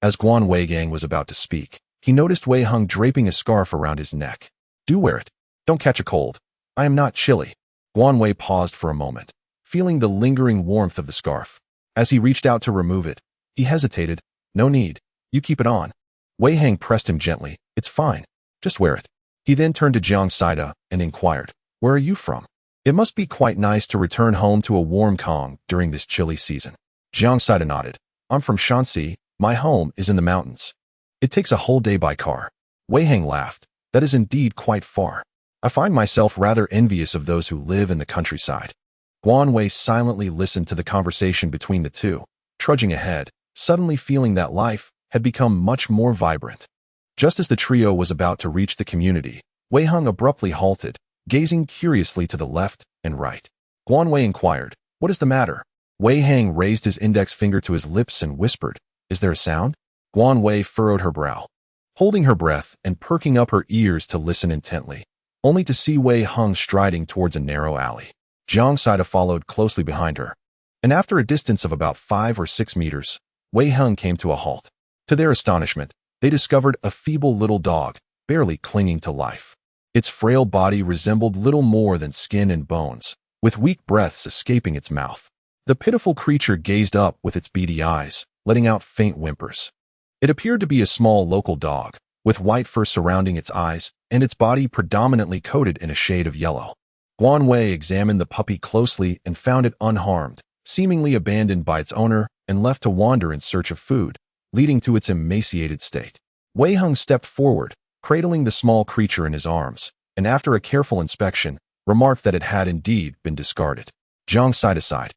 As Guan Wei Gang was about to speak, he noticed Wei Hung draping a scarf around his neck. "Do wear it. Don't catch a cold. I am not chilly." Guan Wei paused for a moment, feeling the lingering warmth of the scarf. As he reached out to remove it, he hesitated. "No need. You keep it on." Wei Hang pressed him gently. "It's fine. Just wear it." He then turned to Jiang Saida and inquired, "Where are you from? It must be quite nice to return home to a warm Kong during this chilly season." Jiang Saida nodded. "I'm from Shanxi. My home is in the mountains. It takes a whole day by car." Wei Hang laughed. "That is indeed quite far. I find myself rather envious of those who live in the countryside." Guan Wei silently listened to the conversation between the two, trudging ahead, suddenly feeling that life had become much more vibrant. Just as the trio was about to reach the community, Wei Hung abruptly halted, gazing curiously to the left and right. Guan Wei inquired, "What is the matter?" Wei Hang raised his index finger to his lips and whispered, "Is there a sound?" Guan Wei furrowed her brow, holding her breath and perking up her ears to listen intently, only to see Wei Hung striding towards a narrow alley. Jiang Saida followed closely behind her, and after a distance of about 5 or 6 meters, Wei Hung came to a halt. To their astonishment, they discovered a feeble little dog, barely clinging to life. Its frail body resembled little more than skin and bones, with weak breaths escaping its mouth. The pitiful creature gazed up with its beady eyes, letting out faint whimpers. It appeared to be a small local dog, with white fur surrounding its eyes and its body predominantly coated in a shade of yellow. Guan Wei examined the puppy closely and found it unharmed, seemingly abandoned by its owner and left to wander in search of food, leading to its emaciated state. Wei Hung stepped forward, cradling the small creature in his arms, and after a careful inspection, remarked that it had indeed been discarded. Jiang Saida sighed,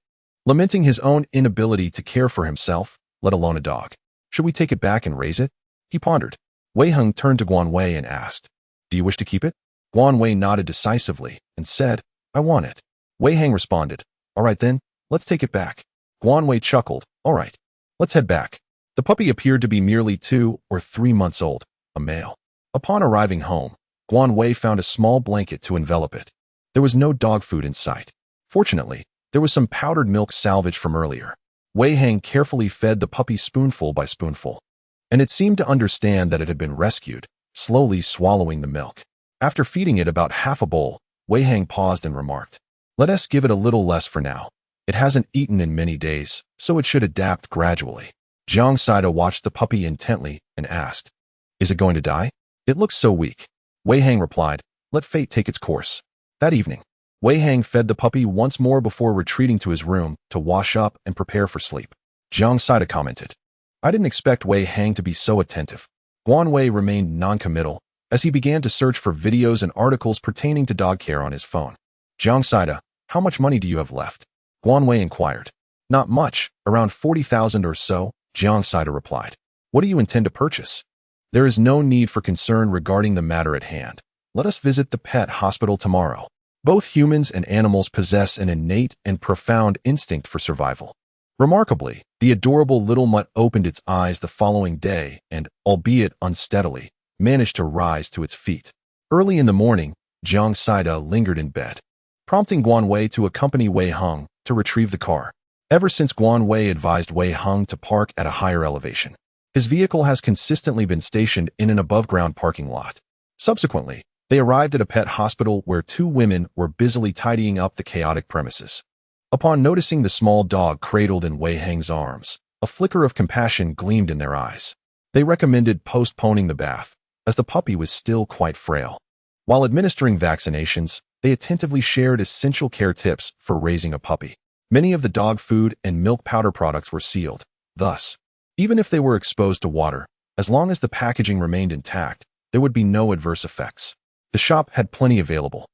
lamenting his own inability to care for himself, let alone a dog. "Should we take it back and raise it?" he pondered. Wei Hung turned to Guan Wei and asked, "Do you wish to keep it?" Guan Wei nodded decisively and said, "I want it." Wei Hang responded, "All right then, let's take it back." Guan Wei chuckled, "All right, let's head back." The puppy appeared to be merely 2 or 3 months old, a male. Upon arriving home, Guan Wei found a small blanket to envelop it. There was no dog food in sight. Fortunately, there was some powdered milk salvaged from earlier. Wei Hang carefully fed the puppy spoonful by spoonful, and it seemed to understand that it had been rescued, slowly swallowing the milk. After feeding it about half a bowl, Wei Hang paused and remarked, "Let us give it a little less for now. It hasn't eaten in many days, so it should adapt gradually." Jiang Saida watched the puppy intently and asked, "Is it going to die? It looks so weak." Wei Hang replied, "Let fate take its course." That evening, Wei Hang fed the puppy once more before retreating to his room to wash up and prepare for sleep. Jiang Saida commented, "I didn't expect Wei Hang to be so attentive." Guan Wei remained non-committal as he began to search for videos and articles pertaining to dog care on his phone. "Jiang Saida, how much money do you have left?" Guan Wei inquired. "Not much, around 40,000 or so," Jiang Saida replied. "What do you intend to purchase?" "There is no need for concern regarding the matter at hand. Let us visit the pet hospital tomorrow." Both humans and animals possess an innate and profound instinct for survival. Remarkably, the adorable little mutt opened its eyes the following day and, albeit unsteadily, managed to rise to its feet. Early in the morning, Jiang Saida lingered in bed, prompting Guan Wei to accompany Wei Heng to retrieve the car. Ever since Guan Wei advised Wei Heng to park at a higher elevation, his vehicle has consistently been stationed in an above-ground parking lot. Subsequently, they arrived at a pet hospital where two women were busily tidying up the chaotic premises. Upon noticing the small dog cradled in Wei Heng's arms, a flicker of compassion gleamed in their eyes. They recommended postponing the bath, as the puppy was still quite frail. While administering vaccinations, they attentively shared essential care tips for raising a puppy. Many of the dog food and milk powder products were sealed. Thus, even if they were exposed to water, as long as the packaging remained intact, there would be no adverse effects. The shop had plenty available.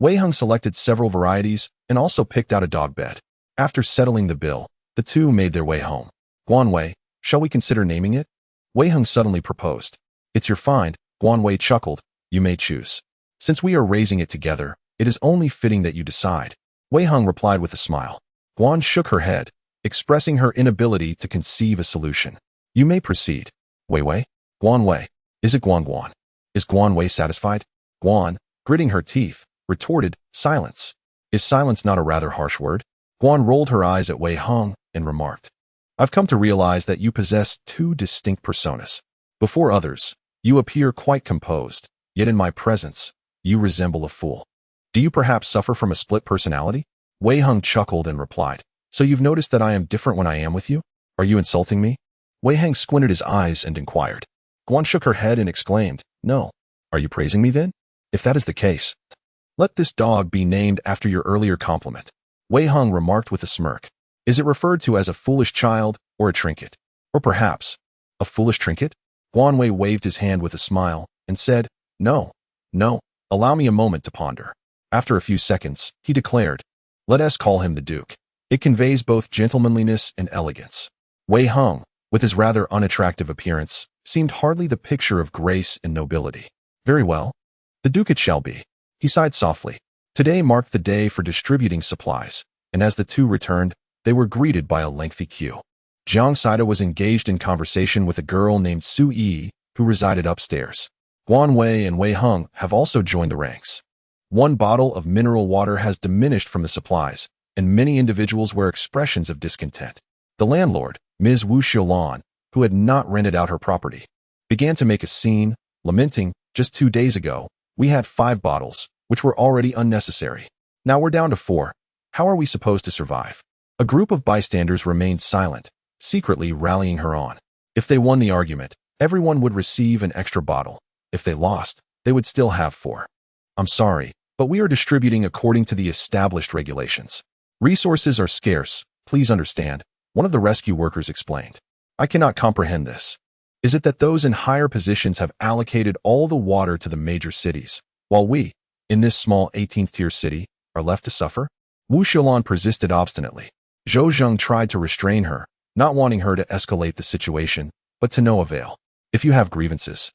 Wei Heng selected several varieties and also picked out a dog bed. After settling the bill, the two made their way home. Guan Wei, shall we consider naming it? Wei Heng suddenly proposed. It's your find, Guan Wei chuckled. You may choose. Since we are raising it together, it is only fitting that you decide. Wei Heng replied with a smile. Guan shook her head, expressing her inability to conceive a solution. You may proceed. Wei Wei? Guan Wei. Is it Guan Guan? Is Guan Wei satisfied? Guan, gritting her teeth, retorted, silence. Is silence not a rather harsh word? Guan rolled her eyes at Wei Heng and remarked. I've come to realize that you possess two distinct personas. Before others, you appear quite composed, yet in my presence, you resemble a fool. Do you perhaps suffer from a split personality? Wei Heng chuckled and replied. So you've noticed that I am different when I am with you? Are you insulting me? Wei Heng squinted his eyes and inquired. Guan shook her head and exclaimed, No. Are you praising me then? If that is the case, let this dog be named after your earlier compliment. Wei Heng remarked with a smirk. Is it referred to as a foolish child or a trinket? Or perhaps, a foolish trinket? Guan Wei waved his hand with a smile and said, No, allow me a moment to ponder. After a few seconds, he declared, Let us call him the Duke. It conveys both gentlemanliness and elegance. Wei Heng, with his rather unattractive appearance, seemed hardly the picture of grace and nobility. Very well. The Duke it shall be. He sighed softly. Today marked the day for distributing supplies, and as the two returned, they were greeted by a lengthy queue. Jiang Saida was engaged in conversation with a girl named Su Yi, who resided upstairs. Guan Wei and Wei Heng have also joined the ranks. One bottle of mineral water has diminished from the supplies, and many individuals wear expressions of discontent. The landlord, Ms. Wu Xiaolan, who had not rented out her property, began to make a scene, lamenting, just 2 days ago, we had 5 bottles, which were already unnecessary. Now we're down to 4. How are we supposed to survive? A group of bystanders remained silent, secretly rallying her on. If they won the argument, everyone would receive an extra bottle. If they lost, they would still have 4. I'm sorry, but we are distributing according to the established regulations. Resources are scarce, please understand, one of the rescue workers explained. I cannot comprehend this. Is it that those in higher positions have allocated all the water to the major cities, while we, in this small 18th-tier city, are left to suffer? Wu Xiaolan persisted obstinately. Zhou Zheng tried to restrain her, not wanting her to escalate the situation, but to no avail. If you have grievances,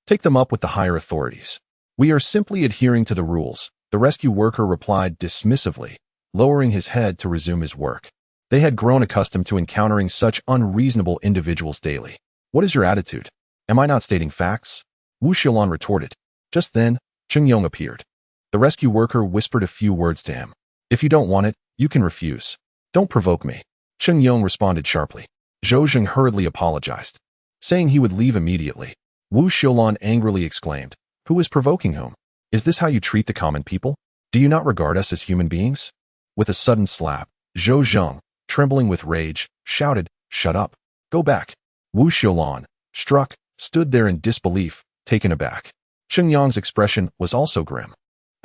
take them up with the higher authorities. We are simply adhering to the rules, the rescue worker replied dismissively, lowering his head to resume his work. They had grown accustomed to encountering such unreasonable individuals daily. What is your attitude? Am I not stating facts? Wu Xiaolan retorted. Just then, Cheng Yong appeared. The rescue worker whispered a few words to him. If you don't want it, you can refuse. Don't provoke me. Cheng Yong responded sharply. Zhou Zheng hurriedly apologized, saying he would leave immediately. Wu Xiaolan angrily exclaimed, Who is provoking whom? Is this how you treat the common people? Do you not regard us as human beings? With a sudden slap, Zhou Zheng, trembling with rage, shouted, Shut up. Go back. Wu Xiaolan, struck, stood there in disbelief, taken aback. Cheng Yong's expression was also grim.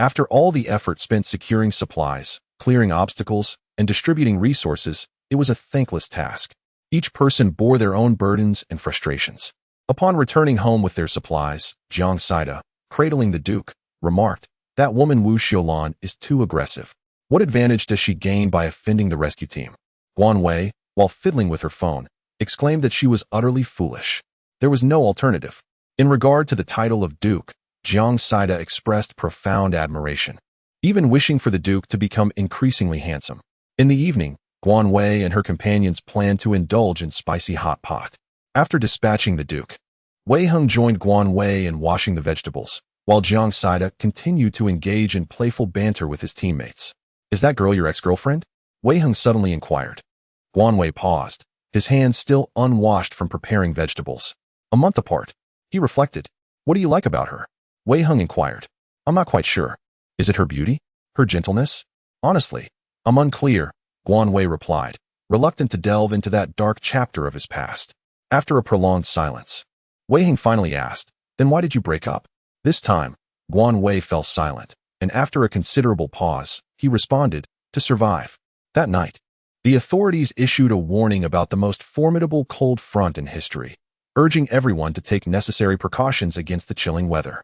After all the effort spent securing supplies, clearing obstacles, and distributing resources, it was a thankless task. Each person bore their own burdens and frustrations. Upon returning home with their supplies, Jiang Saida, cradling the Duke, remarked, That woman Wu Xiaolan is too aggressive. What advantage does she gain by offending the rescue team? Guan Wei, while fiddling with her phone, exclaimed that she was utterly foolish. There was no alternative. In regard to the title of Duke, Jiang Saida expressed profound admiration. even wishing for the Duke to become increasingly handsome. In the evening, Guan Wei and her companions planned to indulge in spicy hot pot. After dispatching the Duke, Wei Heng joined Guan Wei in washing the vegetables, while Jiang Saida continued to engage in playful banter with his teammates. "Is that girl your ex-girlfriend?" Wei Heng suddenly inquired. Guan Wei paused, his hands still unwashed from preparing vegetables. "A month apart," he reflected. "What do you like about her?" Wei Heng inquired. "I'm not quite sure. Is it her beauty? Her gentleness? Honestly, I'm unclear," Guan Wei replied, reluctant to delve into that dark chapter of his past. After a prolonged silence, Wei Heng finally asked, "Then why did you break up?" This time, Guan Wei fell silent, and after a considerable pause, he responded, "To survive." That night, the authorities issued a warning about the most formidable cold front in history, urging everyone to take necessary precautions against the chilling weather.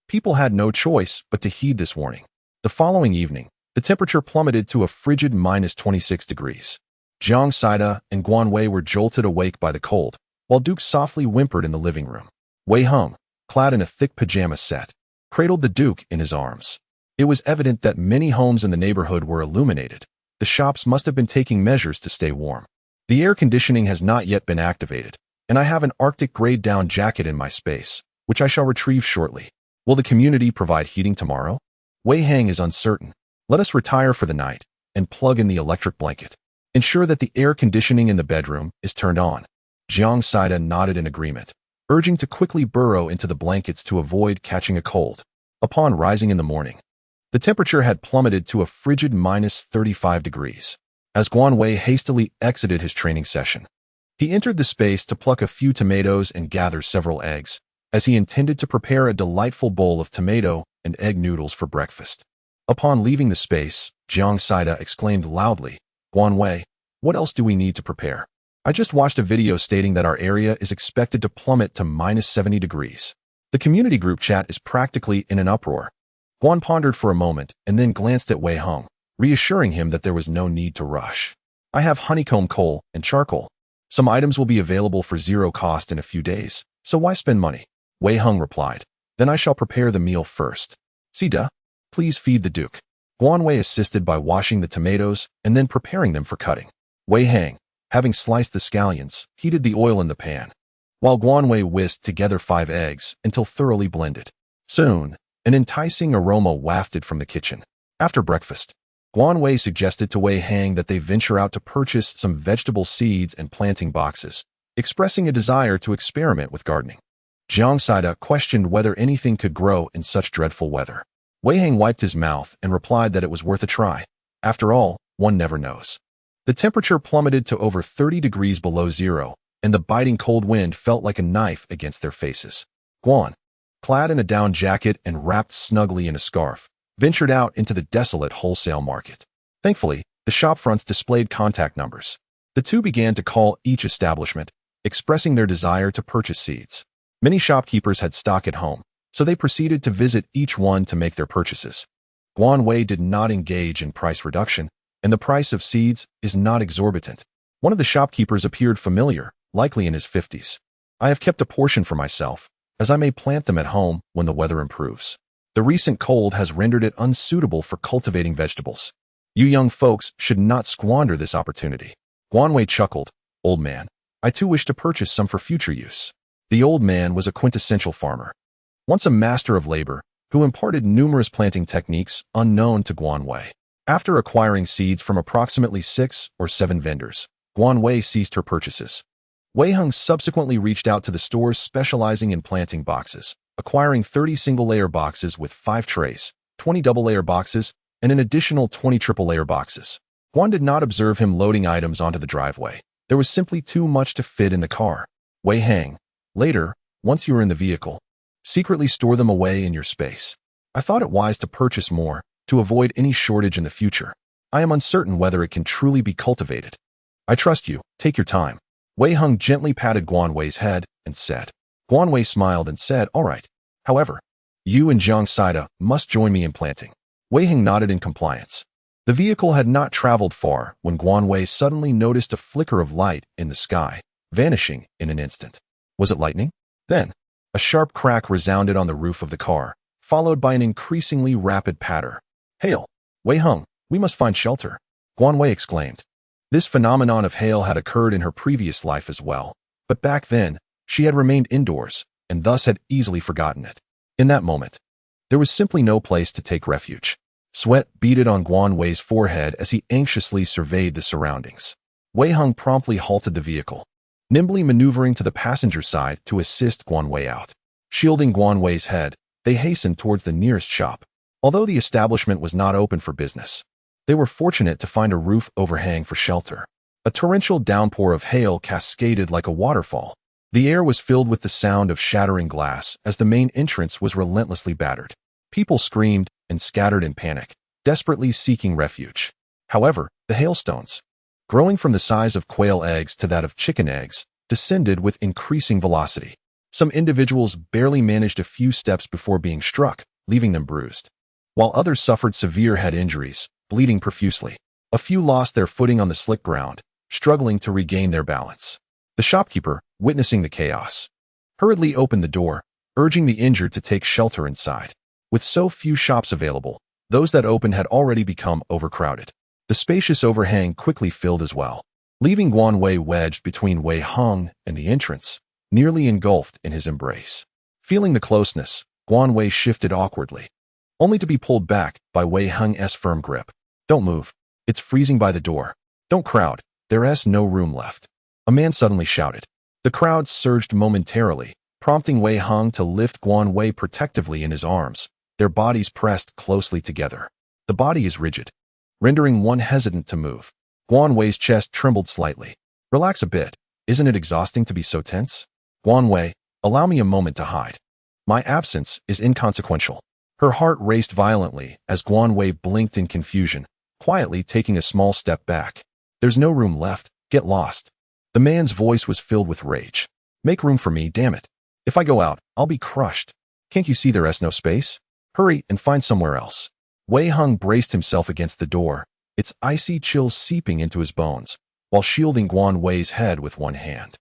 People had no choice but to heed this warning. The following evening, the temperature plummeted to a frigid -26 degrees. Jiang Saida and Guan Wei were jolted awake by the cold, while Duke softly whimpered in the living room. Wei Heng, clad in a thick pajama set, cradled the Duke in his arms. It was evident that many homes in the neighborhood were illuminated. The shops must have been taking measures to stay warm. The air conditioning has not yet been activated, and I have an Arctic-grade down jacket in my space, which I shall retrieve shortly. Will the community provide heating tomorrow? Wei Heng is uncertain. Let us retire for the night and plug in the electric blanket. Ensure that the air conditioning in the bedroom is turned on. Jiang Saida nodded in agreement, urging to quickly burrow into the blankets to avoid catching a cold. Upon rising in the morning, the temperature had plummeted to a frigid -35 degrees. As Guan Wei hastily exited his training session, he entered the space to pluck a few tomatoes and gather several eggs, as he intended to prepare a delightful bowl of tomato and egg noodles for breakfast. Upon leaving the space, Jiang Saida exclaimed loudly, "Guan Wei, what else do we need to prepare? I just watched a video stating that our area is expected to plummet to -70 degrees. The community group chat is practically in an uproar." Guan pondered for a moment and then glanced at Wei Heng, reassuring him that there was no need to rush. "I have honeycomb coal and charcoal. Some items will be available for zero cost in a few days, so why spend money?" Wei Heng replied. "Then I shall prepare the meal first. Sida, please feed the Duke." Guan Wei assisted by washing the tomatoes and then preparing them for cutting. Wei Heng, having sliced the scallions, heated the oil in the pan, while Guan Wei whisked together 5 eggs until thoroughly blended. Soon, an enticing aroma wafted from the kitchen. After breakfast, Guan Wei suggested to Wei Heng that they venture out to purchase some vegetable seeds and planting boxes, expressing a desire to experiment with gardening. Jiang Saida questioned whether anything could grow in such dreadful weather. Wei Heng wiped his mouth and replied that it was worth a try. After all, one never knows. The temperature plummeted to over 30 degrees below zero, and the biting cold wind felt like a knife against their faces. Guan, clad in a down jacket and wrapped snugly in a scarf, ventured out into the desolate wholesale market. Thankfully, the shopfronts displayed contact numbers. The two began to call each establishment, expressing their desire to purchase seeds. Many shopkeepers had stock at home, so they proceeded to visit each one to make their purchases. Guan Wei did not engage in price reduction, and the price of seeds is not exorbitant. One of the shopkeepers appeared familiar, likely in his 50s. "I have kept a portion for myself, as I may plant them at home when the weather improves. The recent cold has rendered it unsuitable for cultivating vegetables. You young folks should not squander this opportunity." Guan Wei chuckled. "Old man, I too wish to purchase some for future use." The old man was a quintessential farmer, once a master of labor, who imparted numerous planting techniques unknown to Guan Wei. After acquiring seeds from approximately 6 or 7 vendors, Guan Wei ceased her purchases. Wei Heng subsequently reached out to the stores specializing in planting boxes, acquiring 30 single-layer boxes with 5 trays, 20 double-layer boxes, and an additional 20 triple-layer boxes. Guan did not observe him loading items onto the driveway. There was simply too much to fit in the car. Wei Heng, later, once you are in the vehicle, secretly store them away in your space. I thought it wise to purchase more, to avoid any shortage in the future. I am uncertain whether it can truly be cultivated. I trust you, take your time." Wei Heng gently patted Guan Wei's head and said. Guan Wei smiled and said, "All right. However, you and Jiang Saida must join me in planting." Wei Heng nodded in compliance. The vehicle had not traveled far when Guan Wei suddenly noticed a flicker of light in the sky, vanishing in an instant. Was it lightning? Then, a sharp crack resounded on the roof of the car, followed by an increasingly rapid patter. "Hail!" Wei Hung, we must find shelter, Guan Wei exclaimed. This phenomenon of hail had occurred in her previous life as well, but back then, she had remained indoors, and thus had easily forgotten it. In that moment, there was simply no place to take refuge. Sweat beaded on Guan Wei's forehead as he anxiously surveyed the surroundings. Wei Hung promptly halted the vehicle, nimbly maneuvering to the passenger side to assist Guan Wei out. Shielding Guan Wei's head, they hastened towards the nearest shop. Although the establishment was not open for business, they were fortunate to find a roof overhang for shelter. A torrential downpour of hail cascaded like a waterfall. The air was filled with the sound of shattering glass as the main entrance was relentlessly battered. People screamed and scattered in panic, desperately seeking refuge. However, the hailstones, growing from the size of quail eggs to that of chicken eggs, descended with increasing velocity. Some individuals barely managed a few steps before being struck, leaving them bruised, while others suffered severe head injuries, bleeding profusely. A few lost their footing on the slick ground, struggling to regain their balance. The shopkeeper, witnessing the chaos, hurriedly opened the door, urging the injured to take shelter inside. With so few shops available, those that opened had already become overcrowded. The spacious overhang quickly filled as well, leaving Guan Wei wedged between Wei Hung and the entrance, nearly engulfed in his embrace. Feeling the closeness, Guan Wei shifted awkwardly, only to be pulled back by Wei Hung's firm grip. Don't move. It's freezing by the door. Don't crowd. There's no room left. A man suddenly shouted. The crowd surged momentarily, prompting Wei Hung to lift Guan Wei protectively in his arms, their bodies pressed closely together. The body is rigid, rendering one hesitant to move. Guan Wei's chest trembled slightly. Relax a bit. Isn't it exhausting to be so tense? Guan Wei, allow me a moment to hide. My absence is inconsequential. Her heart raced violently as Guan Wei blinked in confusion, quietly taking a small step back. There's no room left. Get lost. The man's voice was filled with rage. Make room for me, damn it. If I go out, I'll be crushed. Can't you see there's no space? Hurry and find somewhere else. Wei Hung braced himself against the door, its icy chills seeping into his bones, while shielding Guan Wei's head with one hand.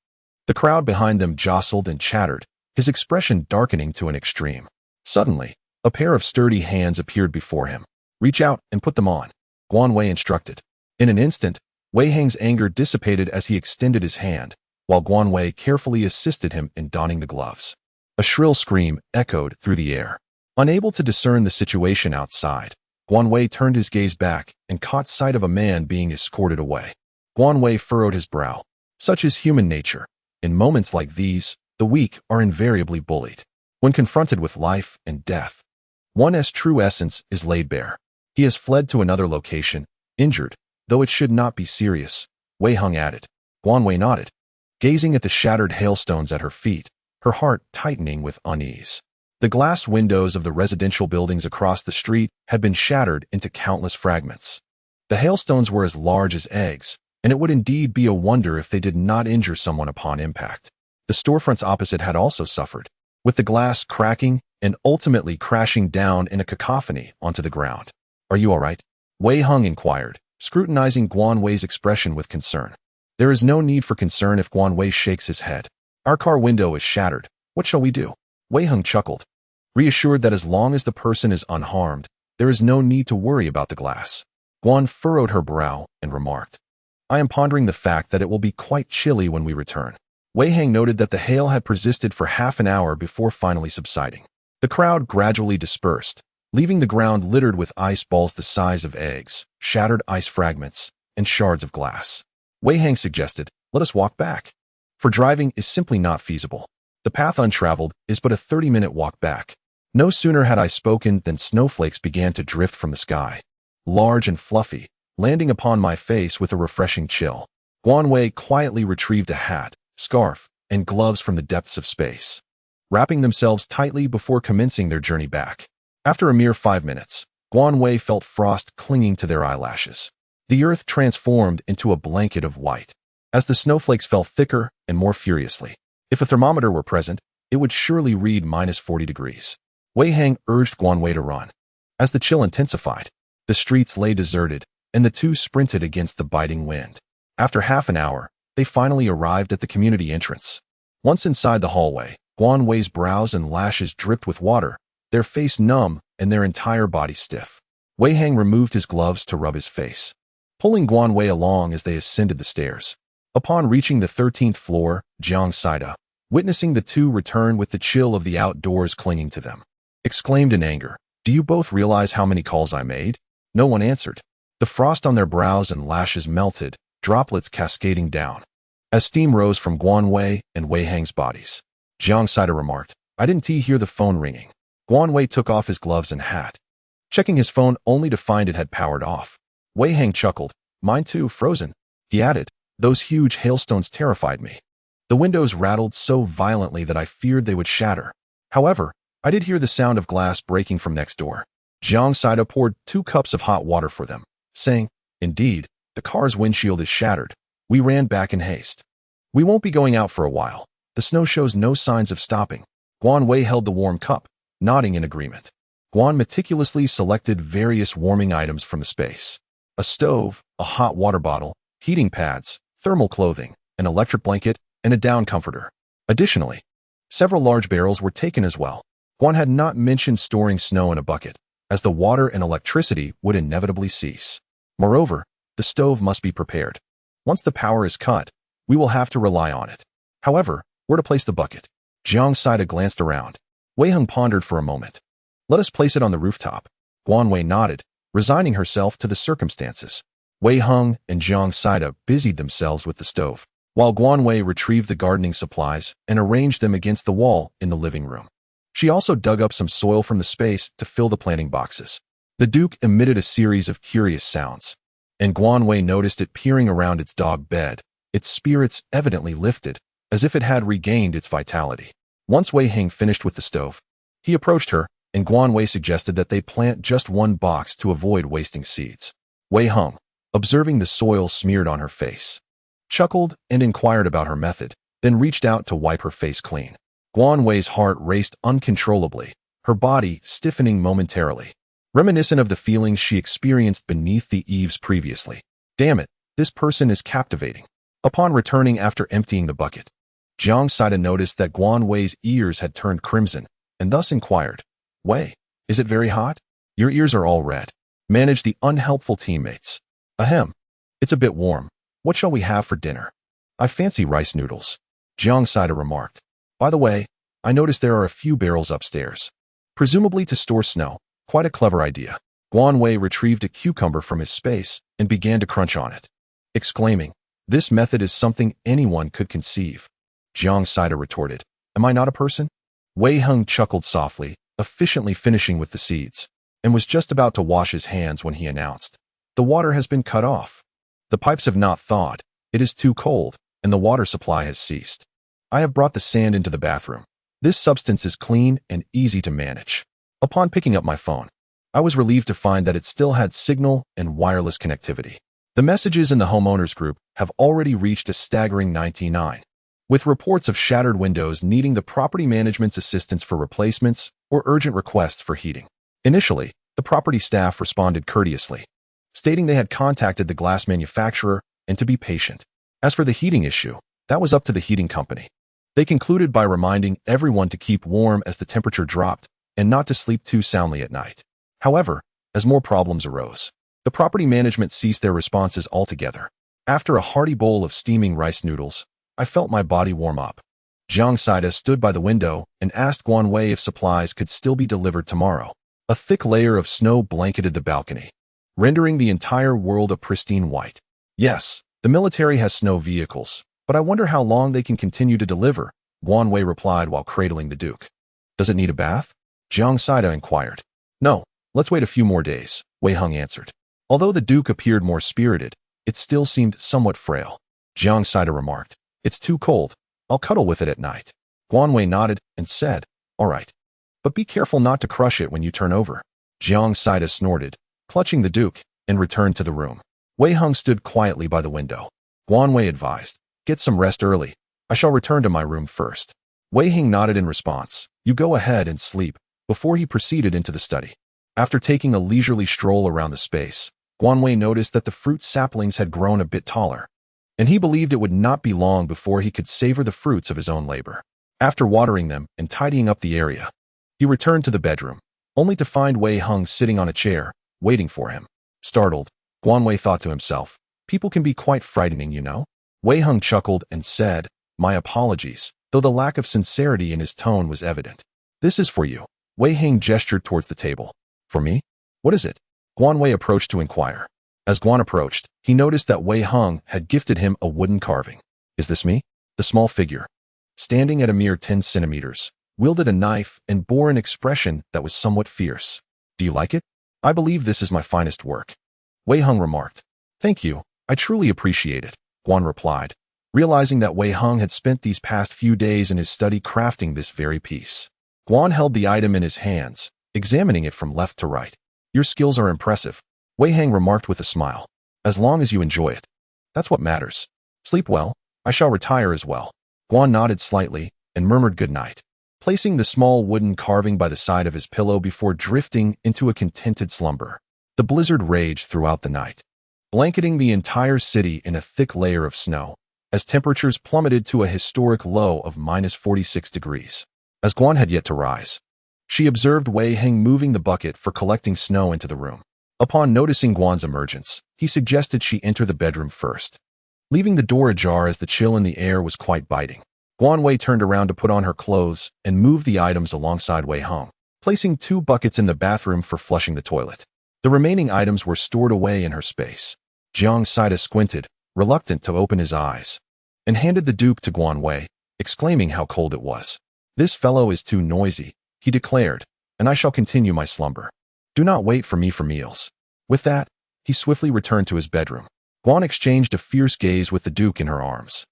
The crowd behind them jostled and chattered, his expression darkening to an extreme. Suddenly, a pair of sturdy hands appeared before him. Reach out and put them on, Guan Wei instructed. In an instant, Wei Hang's anger dissipated as he extended his hand, while Guan Wei carefully assisted him in donning the gloves. A shrill scream echoed through the air. Unable to discern the situation outside, Guan Wei turned his gaze back and caught sight of a man being escorted away. Guan Wei furrowed his brow. Such is human nature. In moments like these, the weak are invariably bullied. When confronted with life and death, one's true essence is laid bare. He has fled to another location, injured, though it should not be serious, Wei Hung added. Guan Wei nodded, gazing at the shattered hailstones at her feet, her heart tightening with unease. The glass windows of the residential buildings across the street had been shattered into countless fragments. The hailstones were as large as eggs, and it would indeed be a wonder if they did not injure someone upon impact. The storefronts opposite had also suffered, with the glass cracking and ultimately crashing down in a cacophony onto the ground. Are you all right? Wei Hung inquired, scrutinizing Guan Wei's expression with concern. There is no need for concern if Guan Wei shakes his head. Our car window is shattered. What shall we do? Wei Hung chuckled, reassured that as long as the person is unharmed, there is no need to worry about the glass. Guan furrowed her brow and remarked, I am pondering the fact that it will be quite chilly when we return. Wei Hang noted that the hail had persisted for half an hour before finally subsiding. The crowd gradually dispersed, leaving the ground littered with ice balls the size of eggs, shattered ice fragments, and shards of glass. Wei Hang suggested, let us walk back. For driving is simply not feasible. The path untraveled is but a 30-minute walk back. No sooner had I spoken than snowflakes began to drift from the sky, large and fluffy, landing upon my face with a refreshing chill. Guan Wei quietly retrieved a hat, scarf, and gloves from the depths of space, wrapping themselves tightly before commencing their journey back. After a mere 5 minutes, Guan Wei felt frost clinging to their eyelashes. The earth transformed into a blanket of white, as the snowflakes fell thicker and more furiously. If a thermometer were present, it would surely read -40 degrees. Wei Hang urged Guan Wei to run. As the chill intensified, the streets lay deserted, and the two sprinted against the biting wind. After half an hour, they finally arrived at the community entrance. Once inside the hallway, Guan Wei's brows and lashes dripped with water, their face numb and their entire body stiff. Wei Hang removed his gloves to rub his face, pulling Guan Wei along as they ascended the stairs. Upon reaching the 13th floor, Jiang Saida, witnessing the two return with the chill of the outdoors clinging to them, exclaimed in anger, "Do you both realize how many calls I made?" No one answered. The frost on their brows and lashes melted, droplets cascading down, as steam rose from Guan Wei and Wei Hang's bodies. Jiang Saida remarked, "I didn't hear the phone ringing." Guan Wei took off his gloves and hat, checking his phone only to find it had powered off. Wei Hang chuckled. "Mine too, frozen." He added, "Those huge hailstones terrified me. The windows rattled so violently that I feared they would shatter. However, I did hear the sound of glass breaking from next door." Jiang Saida poured 2 cups of hot water for them, saying, "Indeed, the car's windshield is shattered." We ran back in haste. "We won't be going out for a while. The snow shows no signs of stopping." Guan Wei held the warm cup, nodding in agreement. Guan meticulously selected various warming items from the space. A stove, a hot water bottle, heating pads, thermal clothing, an electric blanket, and a down comforter. Additionally, several large barrels were taken as well. Guan had not mentioned storing snow in a bucket, as the water and electricity would inevitably cease. Moreover, the stove must be prepared. Once the power is cut, we will have to rely on it. However, where to place the bucket? Jiang Saida glanced around. Wei Heng pondered for a moment. "Let us place it on the rooftop." Guan Wei nodded, resigning herself to the circumstances. Wei Heng and Jiang Saida busied themselves with the stove, while Guan Wei retrieved the gardening supplies and arranged them against the wall in the living room. She also dug up some soil from the space to fill the planting boxes. The Duke emitted a series of curious sounds, and Guan Wei noticed it peering around its dog bed, its spirits evidently lifted, as if it had regained its vitality. Once Wei Heng finished with the stove, he approached her, and Guan Wei suggested that they plant just 1 box to avoid wasting seeds. Wei Heng, observing the soil smeared on her face, chuckled and inquired about her method, then reached out to wipe her face clean. Guan Wei's heart raced uncontrollably, her body stiffening momentarily, reminiscent of the feelings she experienced beneath the eaves previously. Damn it, this person is captivating. Upon returning after emptying the bucket, Jiang Saida noticed that Guan Wei's ears had turned crimson, and thus inquired, "Wei, is it very hot? Your ears are all red." Manage the unhelpful teammates. "Ahem. It's a bit warm. What shall we have for dinner?" "I fancy rice noodles," Jiang Saida remarked. "By the way, I noticed there are a few barrels upstairs, presumably to store snow. Quite a clever idea." Guan Wei retrieved a cucumber from his space and began to crunch on it, exclaiming, "This method is something anyone could conceive." Jiang Saida retorted, "Am I not a person?" Wei Heng chuckled softly, efficiently finishing with the seeds, and was just about to wash his hands when he announced, "The water has been cut off. The pipes have not thawed, it is too cold, and the water supply has ceased. I have brought the sand into the bathroom. This substance is clean and easy to manage." Upon picking up my phone, I was relieved to find that it still had signal and wireless connectivity. The messages in the homeowners group have already reached a staggering 99, with reports of shattered windows needing the property management's assistance for replacements or urgent requests for heating. Initially, the property staff responded courteously, stating they had contacted the glass manufacturer and to be patient. As for the heating issue, that was up to the heating company. They concluded by reminding everyone to keep warm as the temperature dropped and not to sleep too soundly at night. However, as more problems arose, the property management ceased their responses altogether. After a hearty bowl of steaming rice noodles, I felt my body warm up. Jiang Saida stood by the window and asked Guan Wei if supplies could still be delivered tomorrow. A thick layer of snow blanketed the balcony, rendering the entire world a pristine white. "Yes, the military has snow vehicles, but I wonder how long they can continue to deliver," Guan Wei replied while cradling the Duke. "Does it need a bath?" Jiang Saida inquired. "No, let's wait a few more days," Wei Heng answered. Although the Duke appeared more spirited, it still seemed somewhat frail. Jiang Saida remarked, "It's too cold. I'll cuddle with it at night." Guan Wei nodded and said, "All right. But be careful not to crush it when you turn over." Jiang Saida snorted, clutching the Duke, and returned to the room. Wei Heng stood quietly by the window. Guan Wei advised, "Get some rest early. I shall return to my room first." Wei Heng nodded in response, "You go ahead and sleep," before he proceeded into the study. After taking a leisurely stroll around the space, Guan Wei noticed that the fruit saplings had grown a bit taller, and he believed it would not be long before he could savor the fruits of his own labor. After watering them and tidying up the area, he returned to the bedroom, only to find Wei Heng sitting on a chair, waiting for him. Startled, Guan Wei thought to himself, people can be quite frightening, you know? Wei Hung chuckled and said, my apologies, though the lack of sincerity in his tone was evident. This is for you. Wei Hung gestured towards the table. For me? What is it? Guan Wei approached to inquire. As Guan approached, he noticed that Wei Hung had gifted him a wooden carving. Is this me? The small figure, standing at a mere 10 centimeters, wielded a knife and bore an expression that was somewhat fierce. Do you like it? I believe this is my finest work. Wei Hung remarked. Thank you, I truly appreciate it, Guan replied, realizing that Wei Hung had spent these past few days in his study crafting this very piece. Guan held the item in his hands, examining it from left to right. Your skills are impressive, Wei Hung remarked with a smile. As long as you enjoy it. That's what matters. Sleep well, I shall retire as well. Guan nodded slightly and murmured good night, placing the small wooden carving by the side of his pillow before drifting into a contented slumber. The blizzard raged throughout the night, blanketing the entire city in a thick layer of snow, as temperatures plummeted to a historic low of -46 degrees. As Guan had yet to rise, she observed Wei Hung moving the bucket for collecting snow into the room. Upon noticing Guan's emergence, he suggested she enter the bedroom first, leaving the door ajar as the chill in the air was quite biting. Guan Wei turned around to put on her clothes and moved the items alongside Wei Hung, placing 2 buckets in the bathroom for flushing the toilet. The remaining items were stored away in her space. Jiang Saida squinted, reluctant to open his eyes, and handed the duke to Guan Wei, exclaiming how cold it was. This fellow is too noisy, he declared, and I shall continue my slumber. Do not wait for me for meals. With that, he swiftly returned to his bedroom. Guan exchanged a fierce gaze with the duke in her arms.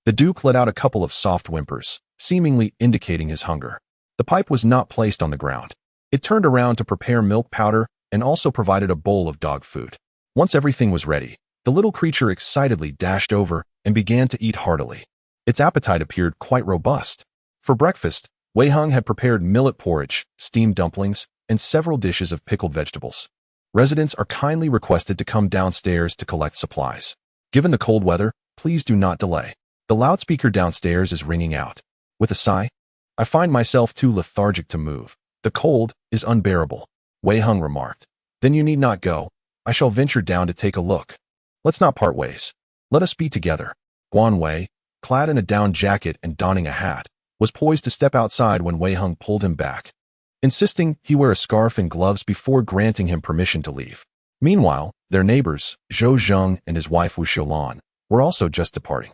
The duke let out a couple of soft whimpers, seemingly indicating his hunger. The pipe was not placed on the ground. It turned around to prepare milk powder and also provided a bowl of dog food. Once everything was ready, the little creature excitedly dashed over and began to eat heartily. Its appetite appeared quite robust. For breakfast, Wei Hung had prepared millet porridge, steamed dumplings, and several dishes of pickled vegetables. Residents are kindly requested to come downstairs to collect supplies. Given the cold weather, please do not delay. The loudspeaker downstairs is ringing out. With a sigh, I find myself too lethargic to move. The cold is unbearable, Wei Hung remarked. Then you need not go. I shall venture down to take a look. Let's not part ways. Let us be together. Guan Wei, clad in a down jacket and donning a hat, was poised to step outside when Wei Hung pulled him back, insisting he wear a scarf and gloves before granting him permission to leave. Meanwhile, their neighbors, Zhou Zheng and his wife Wu Xiulan, were also just departing.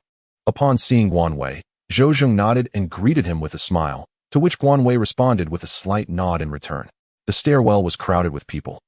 Upon seeing Guan Wei, Zhou Zheng nodded and greeted him with a smile, to which Guan Wei responded with a slight nod in return. The stairwell was crowded with people,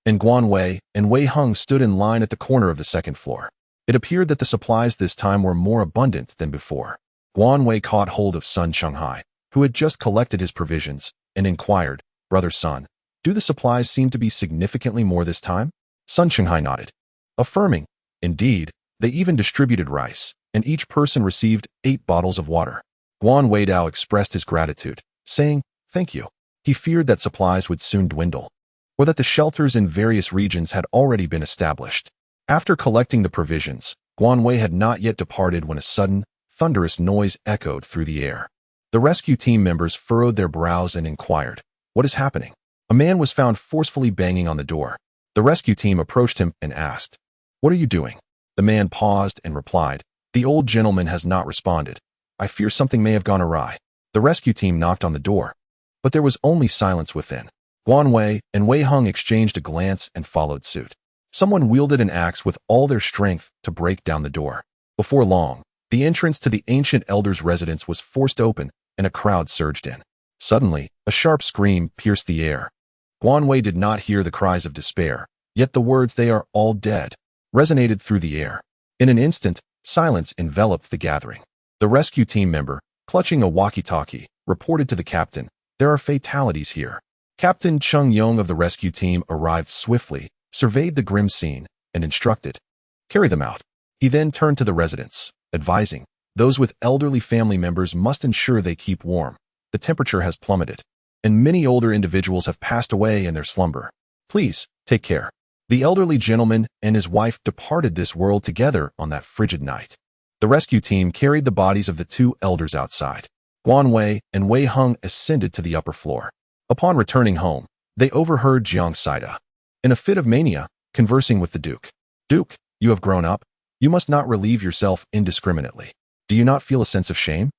and Guan Wei and Wei Hung stood in line at the corner of the second floor. It appeared that the supplies this time were more abundant than before. Guan Wei caught hold of Sun Chenghai, who had just collected his provisions, and inquired, Brother Sun, do the supplies seem to be significantly more this time? Sun Chenghai nodded, affirming, indeed, they even distributed rice, and each person received 8 bottles of water. Guan Weidao expressed his gratitude, saying, thank you. He feared that supplies would soon dwindle, or that the shelters in various regions had already been established. After collecting the provisions, Guan Wei had not yet departed when a sudden, thunderous noise echoed through the air. The rescue team members furrowed their brows and inquired, what is happening? A man was found forcefully banging on the door. The rescue team approached him and asked, what are you doing? The man paused and replied, the old gentleman has not responded. I fear something may have gone awry. The rescue team knocked on the door, but there was only silence within. Guan Wei and Wei Hung exchanged a glance and followed suit. Someone wielded an axe with all their strength to break down the door. Before long, the entrance to the ancient elder's residence was forced open and a crowd surged in. Suddenly, a sharp scream pierced the air. Guan Wei did not hear the cries of despair, yet the words "they are all dead" resonated through the air. In an instant, silence enveloped the gathering. The rescue team member, clutching a walkie-talkie, reported to the captain, there are fatalities here. Captain Chung Yong of the rescue team arrived swiftly, surveyed the grim scene, and instructed, carry them out. He then turned to the residents, advising, those with elderly family members must ensure they keep warm. The temperature has plummeted, and many older individuals have passed away in their slumber. Please, take care. The elderly gentleman and his wife departed this world together on that frigid night. The rescue team carried the bodies of the 2 elders outside. Guan Wei and Wei Hung ascended to the upper floor. Upon returning home, they overheard Jiang Saida in a fit of mania, conversing with the Duke. Duke, you have grown up. You must not relieve yourself indiscriminately. Do you not feel a sense of shame?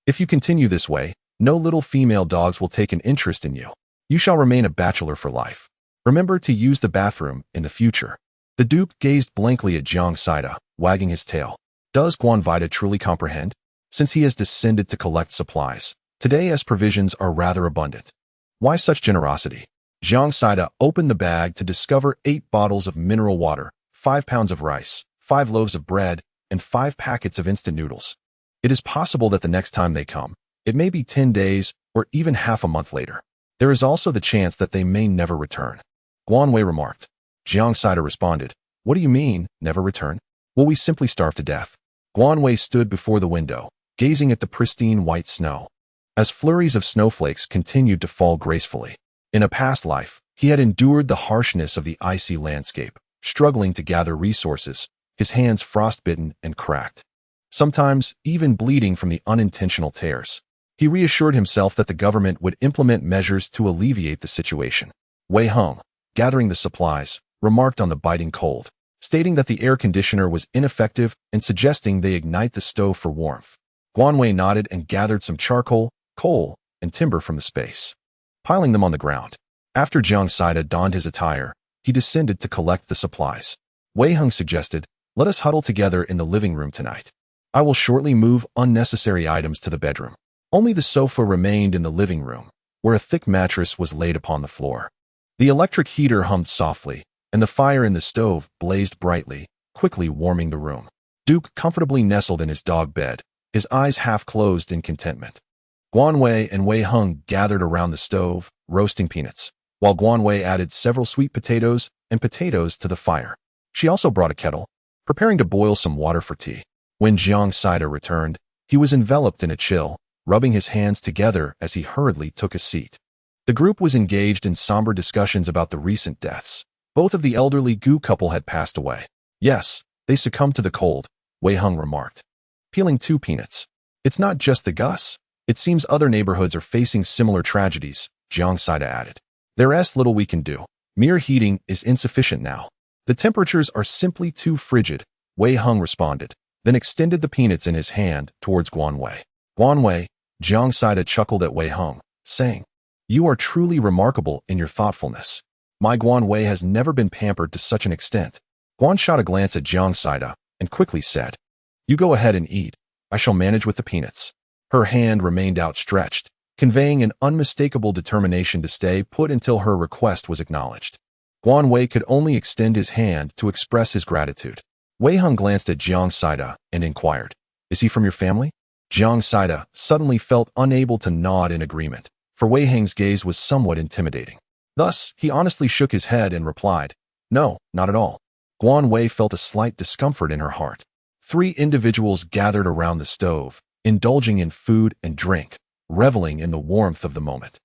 If you continue this way, no little female dogs will take an interest in you. You shall remain a bachelor for life. Remember to use the bathroom in the future. The Duke gazed blankly at Jiang Saida, wagging his tail. Does Guan Vida truly comprehend? Since he has descended to collect supplies, today as provisions are rather abundant. Why such generosity? Jiang Saida opened the bag to discover 8 bottles of mineral water, 5 pounds of rice, 5 loaves of bread, and 5 packets of instant noodles. It is possible that the next time they come, it may be 10 days or even half a month later. There is also the chance that they may never return. Guan Wei remarked. Jiang Saida responded, What do you mean, never return? Will we simply starve to death? Guan Wei stood before the window, gazing at the pristine white snow. As flurries of snowflakes continued to fall gracefully. In a past life, he had endured the harshness of the icy landscape, struggling to gather resources, his hands frostbitten and cracked. Sometimes even bleeding from the unintentional tears. He reassured himself that the government would implement measures to alleviate the situation. Wei Heng, gathering the supplies, remarked on the biting cold, stating that the air conditioner was ineffective and suggesting they ignite the stove for warmth. Guan Wei nodded and gathered some charcoal, coal, and timber from the space, piling them on the ground. After Jiang Saida donned his attire, he descended to collect the supplies. Wei Heng suggested, Let us huddle together in the living room tonight. I will shortly move unnecessary items to the bedroom. Only the sofa remained in the living room, where a thick mattress was laid upon the floor. The electric heater hummed softly, and the fire in the stove blazed brightly, quickly warming the room. Duke comfortably nestled in his dog bed, his eyes half closed in contentment. Guan Wei and Wei Heng gathered around the stove, roasting peanuts, while Guan Wei added several sweet potatoes and potatoes to the fire. She also brought a kettle, preparing to boil some water for tea. When Jiang Saida returned, he was enveloped in a chill, rubbing his hands together as he hurriedly took a seat. The group was engaged in somber discussions about the recent deaths. Both of the elderly Gu couple had passed away. Yes, they succumbed to the cold, Wei Heng remarked. Peeling 2 peanuts. It's not just the Gus. It seems other neighborhoods are facing similar tragedies, Jiang Saida added. There is little we can do. Mere heating is insufficient now. The temperatures are simply too frigid, Wei Heng responded, then extended the peanuts in his hand towards Guan Wei. Guan Wei, Jiang Saida chuckled at Wei Heng, saying, You are truly remarkable in your thoughtfulness. My Guan Wei has never been pampered to such an extent. Guan shot a glance at Jiang Saida and quickly said, You go ahead and eat. I shall manage with the peanuts. Her hand remained outstretched, conveying an unmistakable determination to stay put until her request was acknowledged. Guan Wei could only extend his hand to express his gratitude. Wei Heng glanced at Jiang Saida and inquired, Is he from your family? Jiang Saida suddenly felt unable to nod in agreement, for Wei Heng's gaze was somewhat intimidating. Thus, he honestly shook his head and replied, No, not at all. Guan Wei felt a slight discomfort in her heart. 3 individuals gathered around the stove, indulging in food and drink, reveling in the warmth of the moment.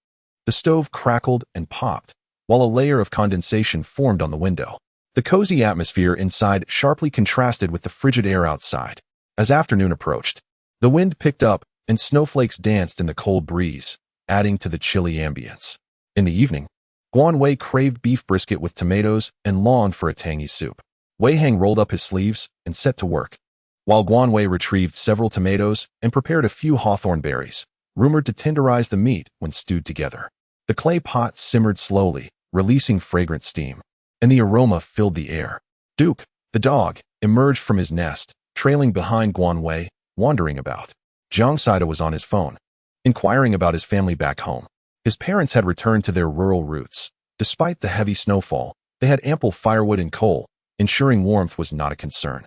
The stove crackled and popped, while a layer of condensation formed on the window. The cozy atmosphere inside sharply contrasted with the frigid air outside. As afternoon approached, the wind picked up and snowflakes danced in the cold breeze, adding to the chilly ambience. In the evening, Guan Wei craved beef brisket with tomatoes and longed for a tangy soup. Wei Heng rolled up his sleeves and set to work, while Guan Wei retrieved several tomatoes and prepared a few hawthorn berries, rumored to tenderize the meat when stewed together. The clay pot simmered slowly, releasing fragrant steam, and the aroma filled the air. Duke, the dog, emerged from his nest, trailing behind Guan Wei, wandering about. Jiang Saida was on his phone, inquiring about his family back home. His parents had returned to their rural roots. Despite the heavy snowfall, they had ample firewood and coal, ensuring warmth was not a concern.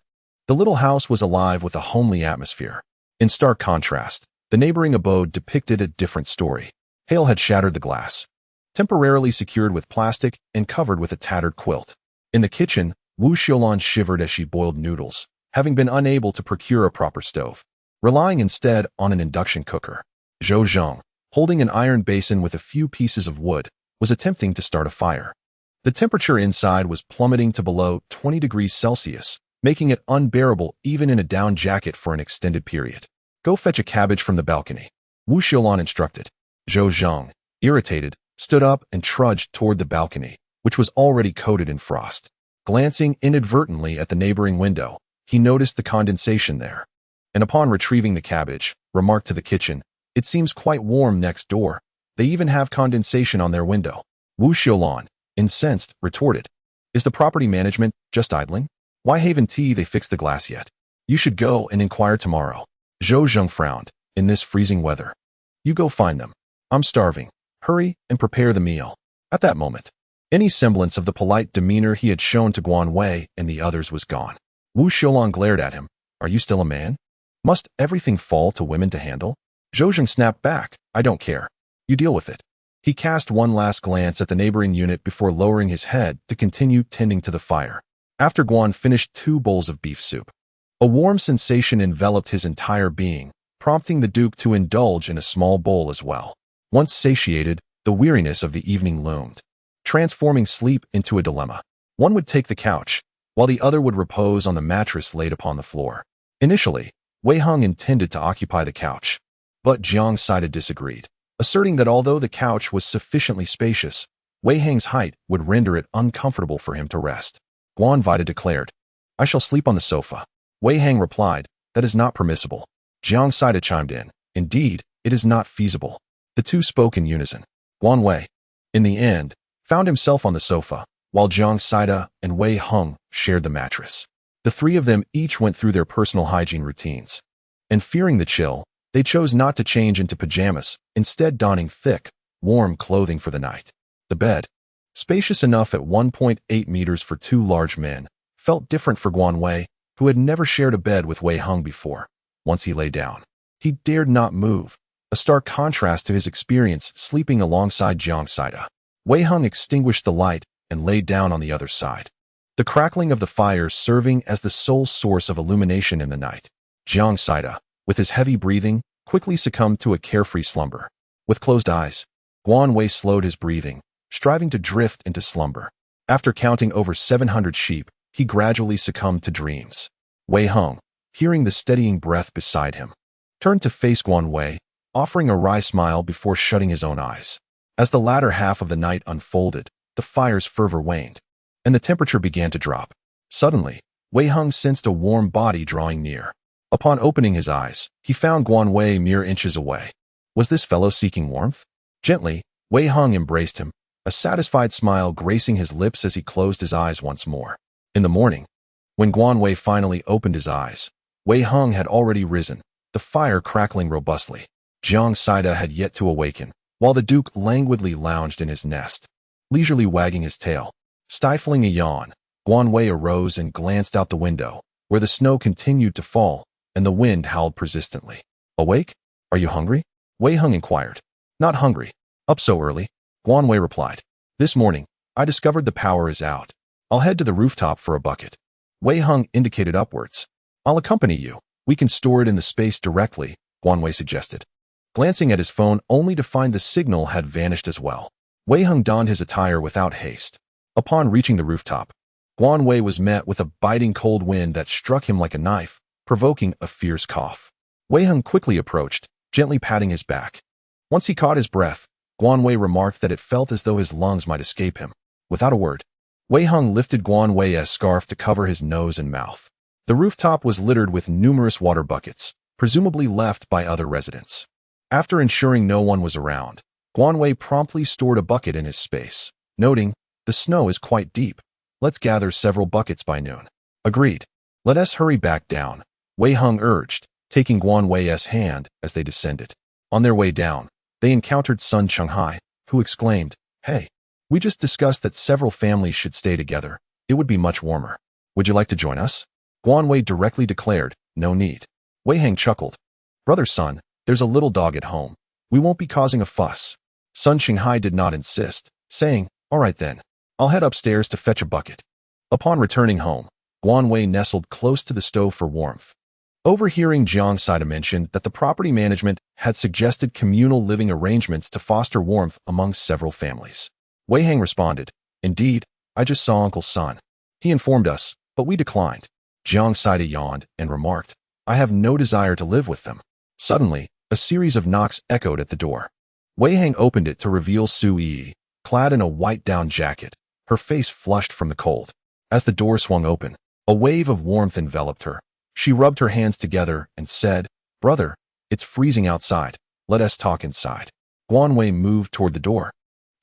The little house was alive with a homely atmosphere. In stark contrast, the neighboring abode depicted a different story. Hail had shattered the glass, temporarily secured with plastic and covered with a tattered quilt. In the kitchen, Wu Xiulan shivered as she boiled noodles, having been unable to procure a proper stove, relying instead on an induction cooker. Zhou Zheng, holding an iron basin with a few pieces of wood, was attempting to start a fire. The temperature inside was plummeting to below 20 degrees Celsius, making it unbearable even in a down jacket for an extended period. Go fetch a cabbage from the balcony, Wu Xiulan instructed. Zhou Zheng, irritated, stood up and trudged toward the balcony, which was already coated in frost. Glancing inadvertently at the neighboring window, he noticed the condensation there, and upon retrieving the cabbage, remarked to the kitchen, "It seems quite warm next door. They even have condensation on their window." Wu Xiaolan, incensed, retorted, "Is the property management just idling? Why haven't they fixed the glass yet? You should go and inquire tomorrow." Zhou Zheng frowned. "In this freezing weather? You go find them. I'm starving. Hurry and prepare the meal." At that moment, any semblance of the polite demeanor he had shown to Guan Wei and the others was gone. Wu Xiaolan glared at him. "Are you still a man? Must everything fall to women to handle?" Zhou Zheng snapped back. "I don't care. You deal with it." He cast one last glance at the neighboring unit before lowering his head to continue tending to the fire. After Guan finished 2 bowls of beef soup, a warm sensation enveloped his entire being, prompting the Duke to indulge in a small bowl as well. Once satiated, the weariness of the evening loomed, transforming sleep into a dilemma. One would take the couch, while the other would repose on the mattress laid upon the floor. Initially, Wei Heng intended to occupy the couch, but Jiang Saida disagreed, asserting that although the couch was sufficiently spacious, Wei Heng's height would render it uncomfortable for him to rest. Guan Vida declared, "I shall sleep on the sofa." Wei Heng replied, "That is not permissible." Jiang Saida chimed in, "Indeed, it is not feasible." The two spoke in unison. Guan Wei, in the end, found himself on the sofa, while Jiang Saida and Wei Heng shared the mattress. The three of them each went through their personal hygiene routines, and fearing the chill, they chose not to change into pajamas, instead donning thick, warm clothing for the night. The bed, spacious enough at 1.8 meters for 2 large men, felt different for Guan Wei, who had never shared a bed with Wei Heng before. Once he lay down, he dared not move, a stark contrast to his experience sleeping alongside Jiang Saida. Wei Heng extinguished the light and lay down on the other side, the crackling of the fire serving as the sole source of illumination in the night. Jiang Saida, with his heavy breathing, quickly succumbed to a carefree slumber. With closed eyes, Guan Wei slowed his breathing, striving to drift into slumber. After counting over 700 sheep, he gradually succumbed to dreams. Wei Heng, hearing the steadying breath beside him, turned to face Guan Wei, offering a wry smile before shutting his own eyes. As the latter half of the night unfolded, the fire's fervor waned, and the temperature began to drop. Suddenly, Wei Heng sensed a warm body drawing near. Upon opening his eyes, he found Guan Wei mere inches away. Was this fellow seeking warmth? Gently, Wei Heng embraced him, a satisfied smile gracing his lips as he closed his eyes once more. In the morning, when Guan Wei finally opened his eyes, Wei Heng had already risen, the fire crackling robustly. Jiang Saida had yet to awaken, while the Duke languidly lounged in his nest, leisurely wagging his tail. Stifling a yawn, Guan Wei arose and glanced out the window, where the snow continued to fall, and the wind howled persistently. "Awake? Are you hungry?" Wei Heng inquired. "Not hungry. Up so early?" Guan Wei replied. "This morning, I discovered the power is out. I'll head to the rooftop for a bucket." Wei Heng indicated upwards. "I'll accompany you. We can store it in the space directly," Guan Wei suggested, glancing at his phone only to find the signal had vanished as well. Wei Heng donned his attire without haste. Upon reaching the rooftop, Guan Wei was met with a biting cold wind that struck him like a knife, provoking a fierce cough. Wei Heng quickly approached, gently patting his back. Once he caught his breath, Guan Wei remarked that it felt as though his lungs might escape him. Without a word, Wei Heng lifted Guan Wei's scarf to cover his nose and mouth. The rooftop was littered with numerous water buckets, presumably left by other residents. After ensuring no one was around, Guan Wei promptly stored a bucket in his space, noting, "The snow is quite deep. Let's gather several buckets by noon." "Agreed. Let us hurry back down," Wei Heng urged, taking Guan Wei's hand as they descended. On their way down, they encountered Sun Chenghai, who exclaimed, "Hey, we just discussed that several families should stay together. It would be much warmer. Would you like to join us?" Guan Wei directly declared, "No need." Wei Heng chuckled. "Brother Sun, there's a little dog at home. We won't be causing a fuss." Sun Chenghai did not insist, saying, "All right then. I'll head upstairs to fetch a bucket." Upon returning home, Guan Wei nestled close to the stove for warmth. Overhearing Jiang Saida mention that the property management had suggested communal living arrangements to foster warmth among several families, Wei Heng responded, "Indeed, I just saw Uncle Sun. He informed us, but we declined." Jiang Saida yawned and remarked, "I have no desire to live with them." Suddenly, a series of knocks echoed at the door. Wei Heng opened it to reveal Su Yi, clad in a white down jacket, her face flushed from the cold. As the door swung open, a wave of warmth enveloped her. She rubbed her hands together and said, "Brother, it's freezing outside. Let us talk inside." Guan moved toward the door,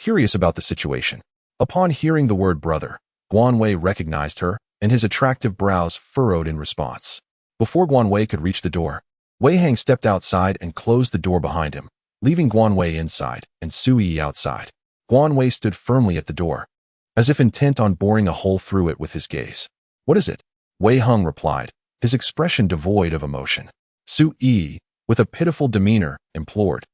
curious about the situation. Upon hearing the word brother, Guan recognized her, and his attractive brows furrowed in response. Before Guan could reach the door, Wei Hang stepped outside and closed the door behind him, leaving Guan inside and Sui outside. Guan stood firmly at the door, as if intent on boring a hole through it with his gaze. "What is it?" Wei Hung replied, his expression devoid of emotion. Sui, with a pitiful demeanor, implored,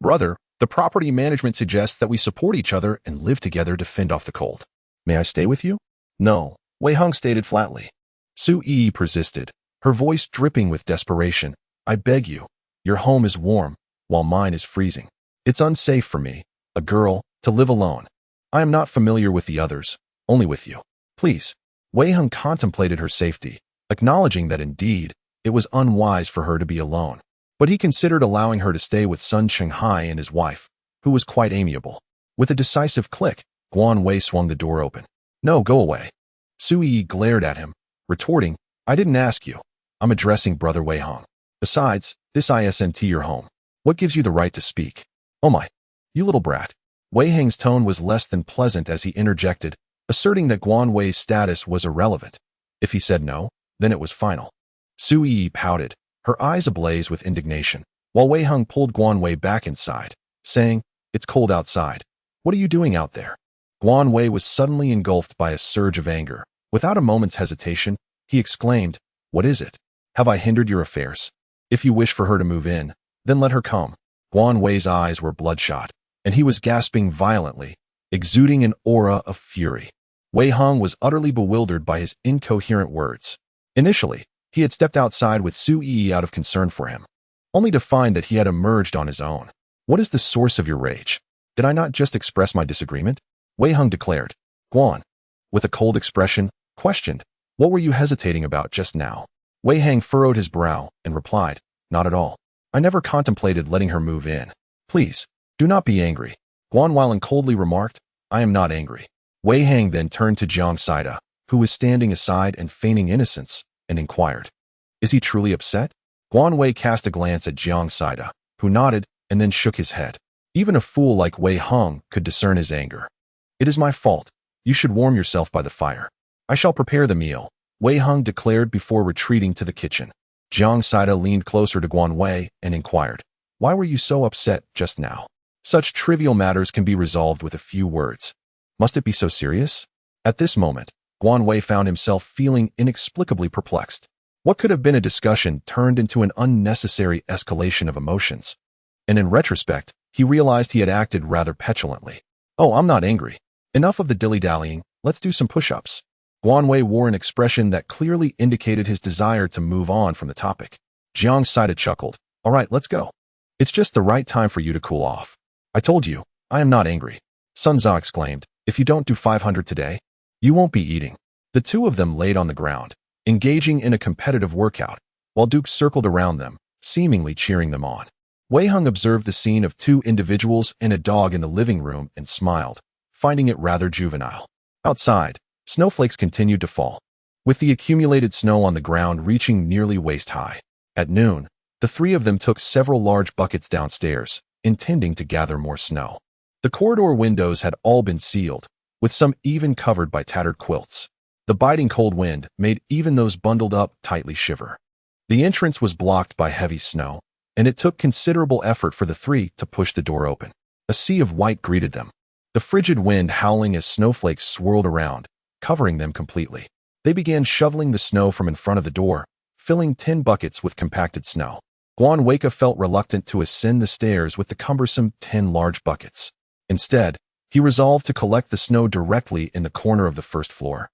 "Brother, the property management suggests that we support each other and live together to fend off the cold. May I stay with you?" "No," Wei Hung stated flatly. Sui persisted, her voice dripping with desperation. "I beg you. Your home is warm, while mine is freezing. It's unsafe for me, a girl, to live alone. I am not familiar with the others, only with you. Please." Wei Hung contemplated her safety, acknowledging that indeed, it was unwise for her to be alone. But he considered allowing her to stay with Sun Qinghai and his wife, who was quite amiable. With a decisive click, Guan swung the door open. "No, go away." Sui glared at him, retorting, "I didn't ask you. I'm addressing Brother Wei Hung. Besides, this isn't your home. What gives you the right to speak?" "Oh my, you little brat." Wei Hang's tone was less than pleasant as he interjected, asserting that Guan status was irrelevant. If he said no, then it was final. Sui pouted, her eyes ablaze with indignation, while Wei Hung pulled Guan back inside, saying, "It's cold outside. What are you doing out there?" Guan was suddenly engulfed by a surge of anger. Without a moment's hesitation, he exclaimed, "What is it? Have I hindered your affairs? If you wish for her to move in, then let her come." Guan eyes were bloodshot, and he was gasping violently, exuding an aura of fury. Wei Hung was utterly bewildered by his incoherent words. Initially, he had stepped outside with Sui out of concern for him, only to find that he had emerged on his own. "What is the source of your rage? Did I not just express my disagreement?" Wei Hung declared. Guan, with a cold expression, questioned, "What were you hesitating about just now?" Wei Hang furrowed his brow and replied, "Not at all. I never contemplated letting her move in. Please, do not be angry." Guan coldly remarked, "I am not angry." Wei Hang then turned to Jiang Saida, who was standing aside and feigning innocence, and inquired, "Is he truly upset?" Guan cast a glance at Jiang Saida, who nodded and then shook his head. Even a fool like Wei Hung could discern his anger. "It is my fault. You should warm yourself by the fire. I shall prepare the meal," Wei Hung declared before retreating to the kitchen. Jiang Saida leaned closer to Guan and inquired, "Why were you so upset just now? Such trivial matters can be resolved with a few words. Must it be so serious?" At this moment, Guan found himself feeling inexplicably perplexed. What could have been a discussion turned into an unnecessary escalation of emotions? And in retrospect, he realized he had acted rather petulantly. "Oh, I'm not angry. Enough of the dilly-dallying, let's do some push-ups." Guan wore an expression that clearly indicated his desire to move on from the topic. Jiang Saida chuckled, "All right, let's go. It's just the right time for you to cool off." "I told you, I am not angry." Sun Za exclaimed, "If you don't do 500 today, you won't be eating." The two of them laid on the ground, engaging in a competitive workout, while Duke circled around them, seemingly cheering them on. Wei Hung observed the scene of two individuals and a dog in the living room and smiled, finding it rather juvenile. Outside, snowflakes continued to fall, with the accumulated snow on the ground reaching nearly waist-high. At noon, the three of them took several large buckets downstairs, intending to gather more snow. The corridor windows had all been sealed, with some even covered by tattered quilts. The biting cold wind made even those bundled up tightly shiver. The entrance was blocked by heavy snow, and it took considerable effort for the three to push the door open. A sea of white greeted them, the frigid wind howling as snowflakes swirled around, covering them completely. They began shoveling the snow from in front of the door, filling 10 buckets with compacted snow. Guan felt reluctant to ascend the stairs with the cumbersome 10 large buckets. Instead, he resolved to collect the snow directly in the corner of the first floor,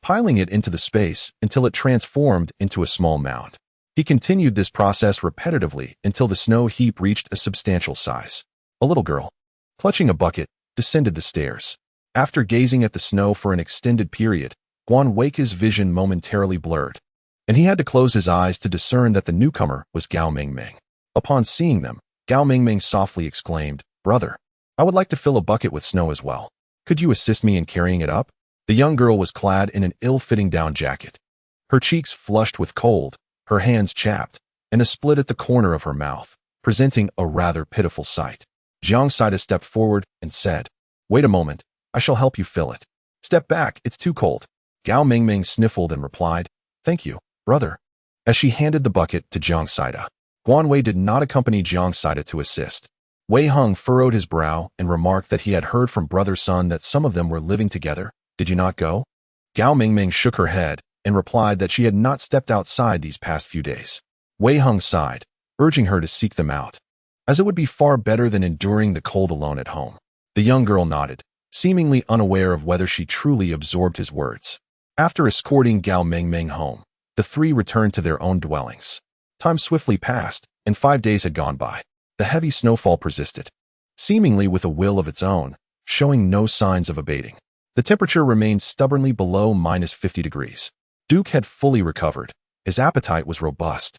piling it into the space until it transformed into a small mound. He continued this process repetitively until the snow heap reached a substantial size. A little girl, clutching a bucket, descended the stairs. After gazing at the snow for an extended period, Guan's vision momentarily blurred, and he had to close his eyes to discern that the newcomer was Gao Mingming. Upon seeing them, Gao Mingming softly exclaimed, "Brother, I would like to fill a bucket with snow as well. Could you assist me in carrying it up?" The young girl was clad in an ill-fitting down jacket. Her cheeks flushed with cold, her hands chapped, and a split at the corner of her mouth, presenting a rather pitiful sight. Jiang Saida stepped forward and said, "Wait a moment, I shall help you fill it." "Step back, it's too cold." Gao Mingming sniffled and replied, "Thank you, brother," as she handed the bucket to Jiang Saida. Guan Wei did not accompany Jiang Saida to assist. Wei Hung furrowed his brow and remarked that he had heard from brother Sun that some of them were living together. "Did you not go?" Gao Mingming shook her head and replied that she had not stepped outside these past few days. Wei Hung sighed, urging her to seek them out, as it would be far better than enduring the cold alone at home. The young girl nodded, seemingly unaware of whether she truly absorbed his words. After escorting Gao Mingming home, the three returned to their own dwellings. Time swiftly passed, and 5 days had gone by. The heavy snowfall persisted, seemingly with a will of its own, showing no signs of abating. The temperature remained stubbornly below -50 degrees. Duke had fully recovered, his appetite was robust,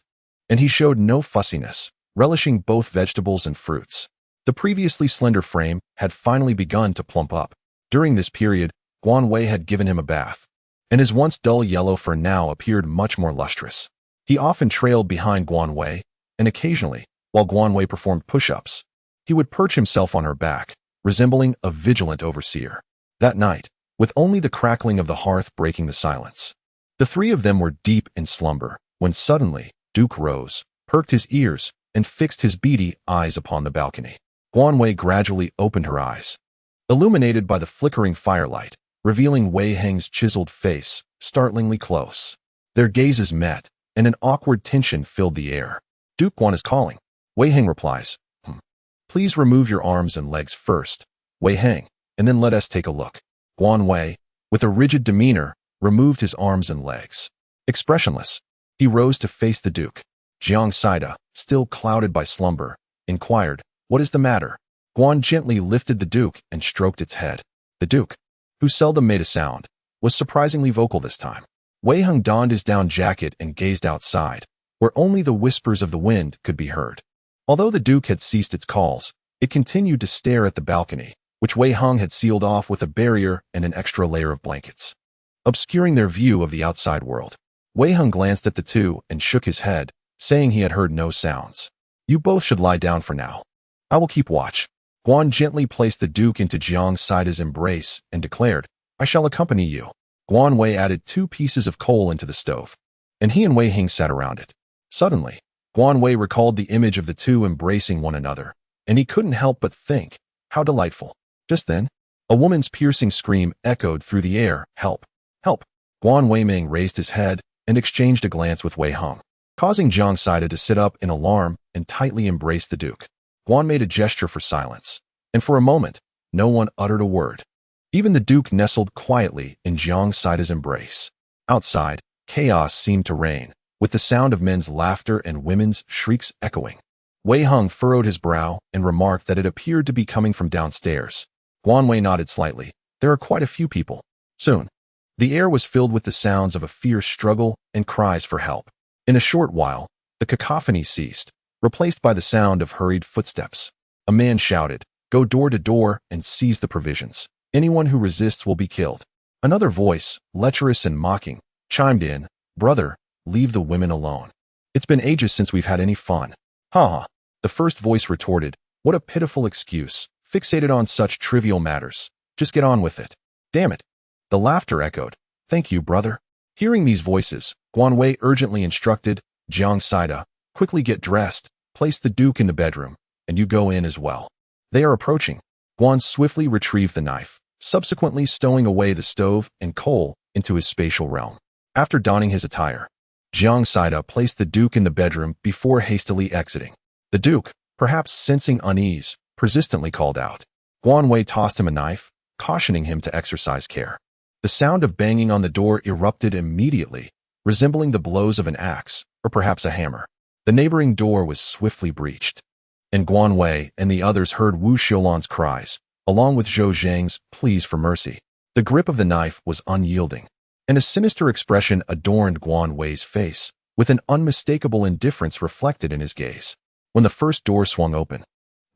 and he showed no fussiness, relishing both vegetables and fruits. The previously slender frame had finally begun to plump up. During this period, Guan Wei had given him a bath, and his once dull yellow fur now appeared much more lustrous. He often trailed behind Guan Wei, and occasionally, while Guan Wei performed push-ups, he would perch himself on her back, resembling a vigilant overseer. That night, with only the crackling of the hearth breaking the silence, the three of them were deep in slumber, when suddenly, Duke rose, perked his ears, and fixed his beady eyes upon the balcony. Guan Wei gradually opened her eyes, illuminated by the flickering firelight, revealing Wei Heng's chiseled face, startlingly close. Their gazes met, and an awkward tension filled the air. "Duke Guan is calling." Wei Heng replies, "Please remove your arms and legs first, Wei Heng, and then let us take a look." Guan Wei, with a rigid demeanor, removed his arms and legs. Expressionless, he rose to face the Duke. Jiang Saida, still clouded by slumber, inquired, "What is the matter?" Guan gently lifted the Duke and stroked its head. The Duke, who seldom made a sound, was surprisingly vocal this time. Wei Hung donned his down jacket and gazed outside, where only the whispers of the wind could be heard. Although the Duke had ceased its calls, it continued to stare at the balcony, which Wei Hung had sealed off with a barrier and an extra layer of blankets, obscuring their view of the outside world. Wei Hung glanced at the two and shook his head, saying he had heard no sounds. "You both should lie down for now. I will keep watch." Guan gently placed the Duke into Jiang Saida's embrace and declared, "I shall accompany you." Guan Wei added 2 pieces of coal into the stove, and he and Wei Hing sat around it. Suddenly, Guan Wei recalled the image of the two embracing one another, and he couldn't help but think, how delightful. Just then, a woman's piercing scream echoed through the air, "Help! Help!" Guan Weiming raised his head and exchanged a glance with Wei Hung, causing Jiang Saida to sit up in alarm and tightly embrace the Duke. Guan made a gesture for silence, and for a moment, no one uttered a word. Even the Duke nestled quietly in Jiang Saida's embrace. Outside, chaos seemed to reign, with the sound of men's laughter and women's shrieks echoing. Wei Hung furrowed his brow and remarked that it appeared to be coming from downstairs. Guan Wei nodded slightly. "There are quite a few people." Soon, the air was filled with the sounds of a fierce struggle and cries for help. In a short while, the cacophony ceased, replaced by the sound of hurried footsteps. A man shouted, "Go door to door and seize the provisions. Anyone who resists will be killed." Another voice, lecherous and mocking, chimed in, "Brother, leave the women alone. It's been ages since we've had any fun." "Ha ha." The first voice retorted, "What a pitiful excuse, fixated on such trivial matters. Just get on with it." "Damn it." The laughter echoed, "Thank you, brother." Hearing these voices, Guan Wei urgently instructed, "Jiang Saida, quickly get dressed, place the Duke in the bedroom, and you go in as well. They are approaching." Guan swiftly retrieved the knife, subsequently stowing away the stove and coal into his spatial realm. After donning his attire, Jiang Saida placed the Duke in the bedroom before hastily exiting. The Duke, perhaps sensing unease, persistently called out. Guan Wei tossed him a knife, cautioning him to exercise care. The sound of banging on the door erupted immediately, resembling the blows of an axe, or perhaps a hammer. The neighboring door was swiftly breached, and Guan Wei and the others heard Wu Xiulan's cries, along with Zhou Zhang's pleas for mercy. The grip of the knife was unyielding, and a sinister expression adorned Guan Wei's face, with an unmistakable indifference reflected in his gaze. When the first door swung open,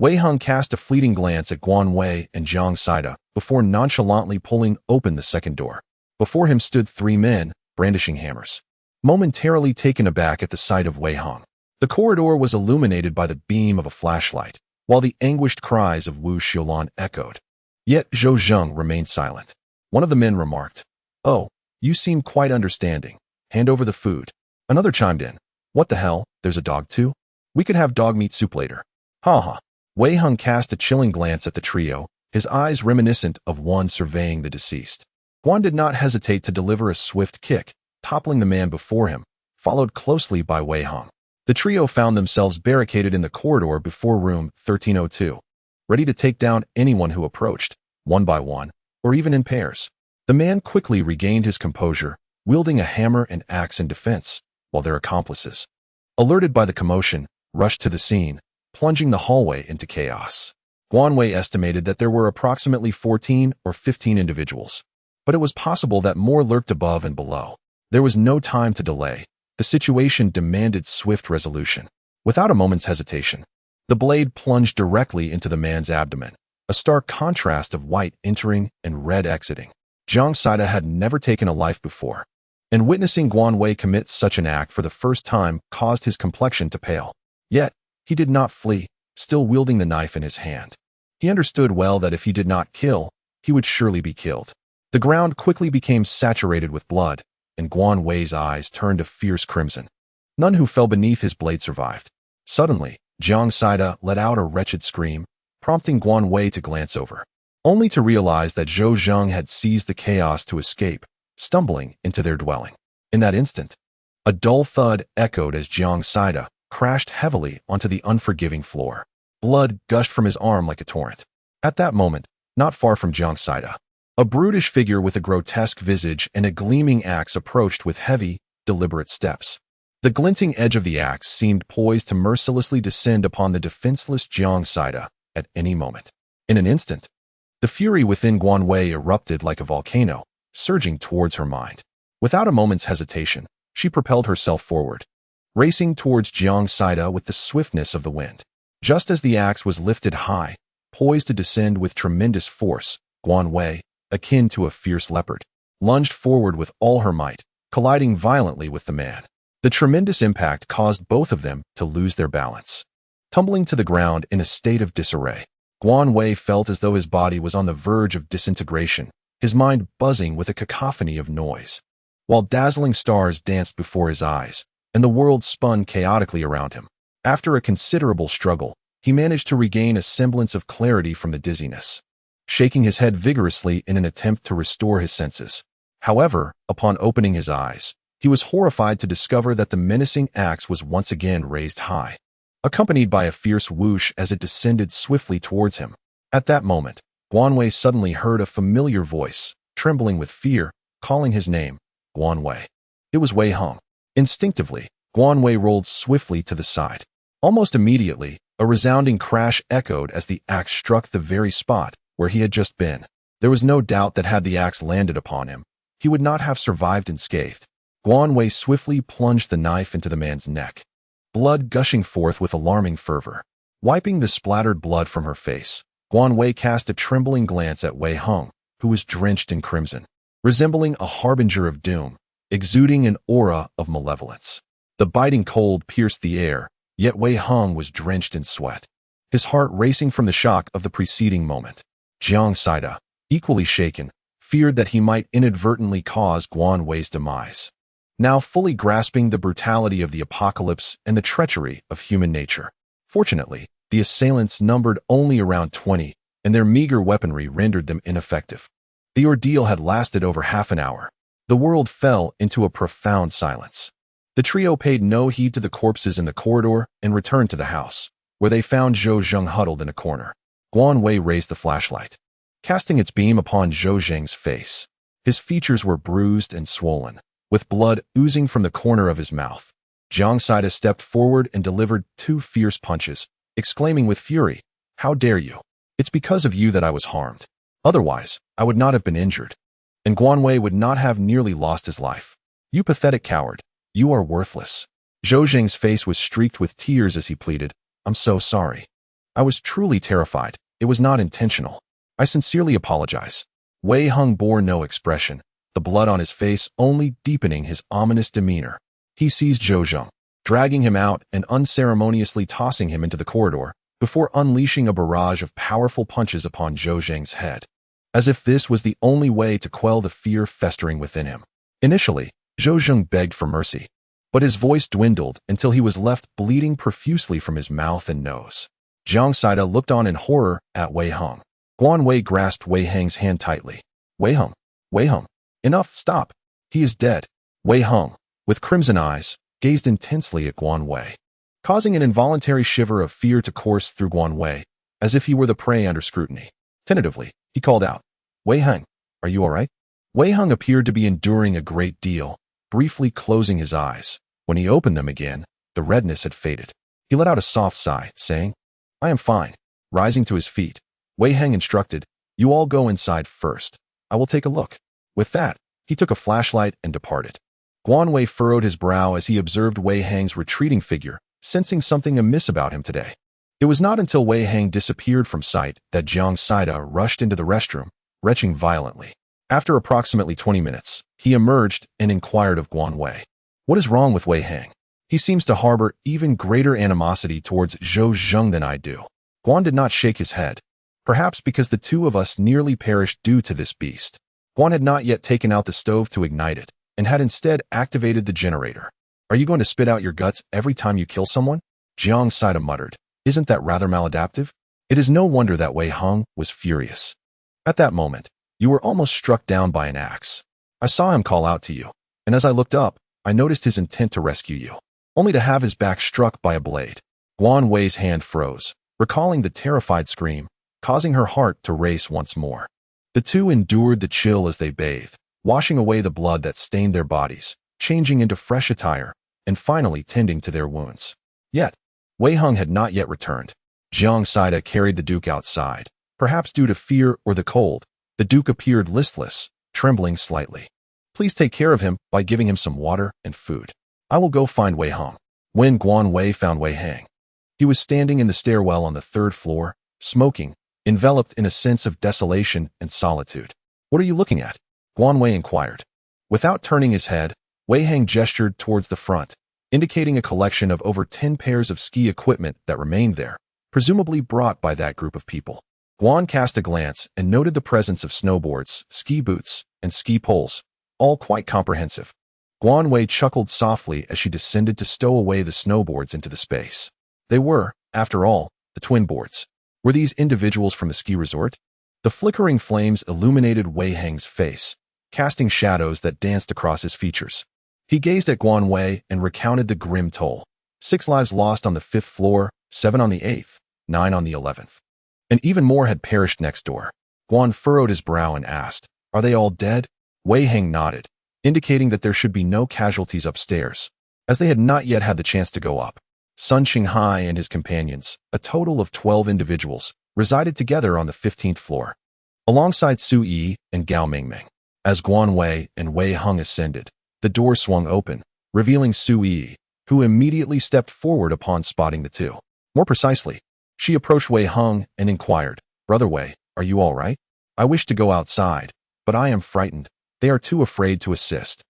Wei Hung cast a fleeting glance at Guan Wei and Jiang Saida before nonchalantly pulling open the second door. Before him stood three men, brandishing hammers. Momentarily taken aback at the sight of Wei Hung, the corridor was illuminated by the beam of a flashlight, while the anguished cries of Wu Xiulan echoed. Yet Zhou Zheng remained silent. One of the men remarked, "Oh, you seem quite understanding. Hand over the food." Another chimed in, "What the hell, there's a dog too? We could have dog meat soup later." Ha ha. Wei Hung cast a chilling glance at the trio, his eyes reminiscent of one surveying the deceased. Guan did not hesitate to deliver a swift kick, toppling the man before him, followed closely by Wei Hung. The trio found themselves barricaded in the corridor before room 1302, ready to take down anyone who approached, one by one, or even in pairs. The man quickly regained his composure, wielding a hammer and axe in defense, while their accomplices, alerted by the commotion, rushed to the scene, plunging the hallway into chaos. Guan Wei estimated that there were approximately 14 or 15 individuals, but it was possible that more lurked above and below. There was no time to delay. The situation demanded swift resolution. Without a moment's hesitation, the blade plunged directly into the man's abdomen, a stark contrast of white entering and red exiting. Jiang Saida had never taken a life before, and witnessing Guan Wei commit such an act for the first time caused his complexion to pale. Yet, he did not flee, still wielding the knife in his hand. He understood well that if he did not kill, he would surely be killed. The ground quickly became saturated with blood, and Guan Wei's eyes turned a fierce crimson. None who fell beneath his blade survived. Suddenly, Jiang Saida let out a wretched scream, prompting Guan Wei to glance over, only to realize that Zhou Zheng had seized the chaos to escape, stumbling into their dwelling. In that instant, a dull thud echoed as Jiang Saida crashed heavily onto the unforgiving floor. Blood gushed from his arm like a torrent. At that moment, not far from Jiang Saida, a brutish figure with a grotesque visage and a gleaming axe approached with heavy, deliberate steps. The glinting edge of the axe seemed poised to mercilessly descend upon the defenseless Jiang Saida at any moment. In an instant, the fury within Guan Wei erupted like a volcano, surging towards her mind. Without a moment's hesitation, she propelled herself forward, racing towards Jiang Saida with the swiftness of the wind. Just as the axe was lifted high, poised to descend with tremendous force, Guan Wei, akin to a fierce leopard, lunged forward with all her might, colliding violently with the man. The tremendous impact caused both of them to lose their balance. Tumbling to the ground in a state of disarray, Guan Wei felt as though his body was on the verge of disintegration, his mind buzzing with a cacophony of noise, while dazzling stars danced before his eyes, and the world spun chaotically around him. After a considerable struggle, he managed to regain a semblance of clarity from the dizziness, shaking his head vigorously in an attempt to restore his senses. However, upon opening his eyes, he was horrified to discover that the menacing axe was once again raised high, accompanied by a fierce whoosh as it descended swiftly towards him. At that moment, Guan Wei suddenly heard a familiar voice, trembling with fear, calling his name, Guan Wei. It was Wei Hung. Instinctively, Guan Wei rolled swiftly to the side. Almost immediately, a resounding crash echoed as the axe struck the very spot where he had just been. There was no doubt that had the axe landed upon him, he would not have survived unscathed. Guan Wei swiftly plunged the knife into the man's neck, blood gushing forth with alarming fervor. Wiping the splattered blood from her face, Guan Wei cast a trembling glance at Wei Hung, who was drenched in crimson, resembling a harbinger of doom, exuding an aura of malevolence. The biting cold pierced the air, yet Wei Hung was drenched in sweat, his heart racing from the shock of the preceding moment. Jiang Saida, equally shaken, feared that he might inadvertently cause Guan Wei's demise. Now fully grasping the brutality of the apocalypse and the treachery of human nature. Fortunately, the assailants numbered only around 20, and their meager weaponry rendered them ineffective. The ordeal had lasted over half an hour. The world fell into a profound silence. The trio paid no heed to the corpses in the corridor and returned to the house, where they found Zhou Zheng huddled in a corner. Guan Wei raised the flashlight, casting its beam upon Zhou Zheng's face. His features were bruised and swollen, with blood oozing from the corner of his mouth. Jiang Saida stepped forward and delivered 2 fierce punches, exclaiming with fury, "How dare you? It's because of you that I was harmed. Otherwise, I would not have been injured, and Guan Wei would not have nearly lost his life. You pathetic coward, you are worthless." Zhou Zheng's face was streaked with tears as he pleaded, "I'm so sorry. I was truly terrified. It was not intentional. I sincerely apologize. Wei Hung bore no expression, the blood on his face only deepening his ominous demeanor. He seized Zhou Zheng, dragging him out and unceremoniously tossing him into the corridor, before unleashing a barrage of powerful punches upon Zhou Zheng's head, as if this was the only way to quell the fear festering within him. Initially, Zhou Zheng begged for mercy, but his voice dwindled until he was left bleeding profusely from his mouth and nose. Jiang Saida looked on in horror at Wei Hung. Guan Wei grasped Wei Hang's hand tightly. Wei Hung, enough, stop. He is dead. Wei Hung, with crimson eyes, gazed intensely at Guan Wei, causing an involuntary shiver of fear to course through Guan Wei, as if he were the prey under scrutiny. Tentatively, he called out, Wei Hung, are you all right? Wei Hung appeared to be enduring a great deal, briefly closing his eyes. When he opened them again, the redness had faded. He let out a soft sigh, saying, I am fine. Rising to his feet, Wei Hang instructed, you all go inside first. I will take a look. With that, he took a flashlight and departed. Guan Wei furrowed his brow as he observed Wei Hang's retreating figure, sensing something amiss about him today. It was not until Wei Hang disappeared from sight that Jiang Saida rushed into the restroom, retching violently. After approximately 20 minutes, he emerged and inquired of Guan Wei. What is wrong with Wei Hang? He seems to harbor even greater animosity towards Zhou Zheng than I do. Guan did not shake his head, perhaps because the two of us nearly perished due to this beast. Guan had not yet taken out the stove to ignite it, and had instead activated the generator. Are you going to spit out your guts every time you kill someone? Jiang Saida muttered. Isn't that rather maladaptive? It is no wonder that Wei Hung was furious. At that moment, you were almost struck down by an axe. I saw him call out to you, and as I looked up, I noticed his intent to rescue you, only to have his back struck by a blade. Guan Wei's hand froze, recalling the terrified scream, causing her heart to race once more. The two endured the chill as they bathed, washing away the blood that stained their bodies, changing into fresh attire, and finally tending to their wounds. Yet, Wei Hung had not yet returned. Jiang Saida carried the Duke outside. Perhaps due to fear or the cold, the Duke appeared listless, trembling slightly. Please take care of him by giving him some water and food. I will go find Wei Hung. When Guan Wei found Wei Hang, he was standing in the stairwell on the 3rd floor, smoking, enveloped in a sense of desolation and solitude. What are you looking at? Guan Wei inquired. Without turning his head, Wei Hang gestured towards the front, indicating a collection of over 10 pairs of ski equipment that remained there, presumably brought by that group of people. Guan cast a glance and noted the presence of snowboards, ski boots, and ski poles, all quite comprehensive. Guan Wei chuckled softly as she descended to stow away the snowboards into the space. They were, after all, the twin boards. Were these individuals from the ski resort? The flickering flames illuminated Wei Hang's face, casting shadows that danced across his features. He gazed at Guan Wei and recounted the grim toll. 6 lives lost on the 5th floor, 7 on the 8th, 9 on the 11th. And even more had perished next door. Guan furrowed his brow and asked, Are they all dead? Wei Hang nodded, indicating that there should be no casualties upstairs, as they had not yet had the chance to go up. Sun Qinghai and his companions, a total of 12 individuals, resided together on the 15th floor, alongside Su Yi and Gao Mingming. As Guan Wei and Wei Hung ascended, the door swung open, revealing Su Yi, who immediately stepped forward upon spotting the two. More precisely, she approached Wei Hung and inquired, Brother Wei, are you all right? I wish to go outside, but I am frightened. They are too afraid to assist.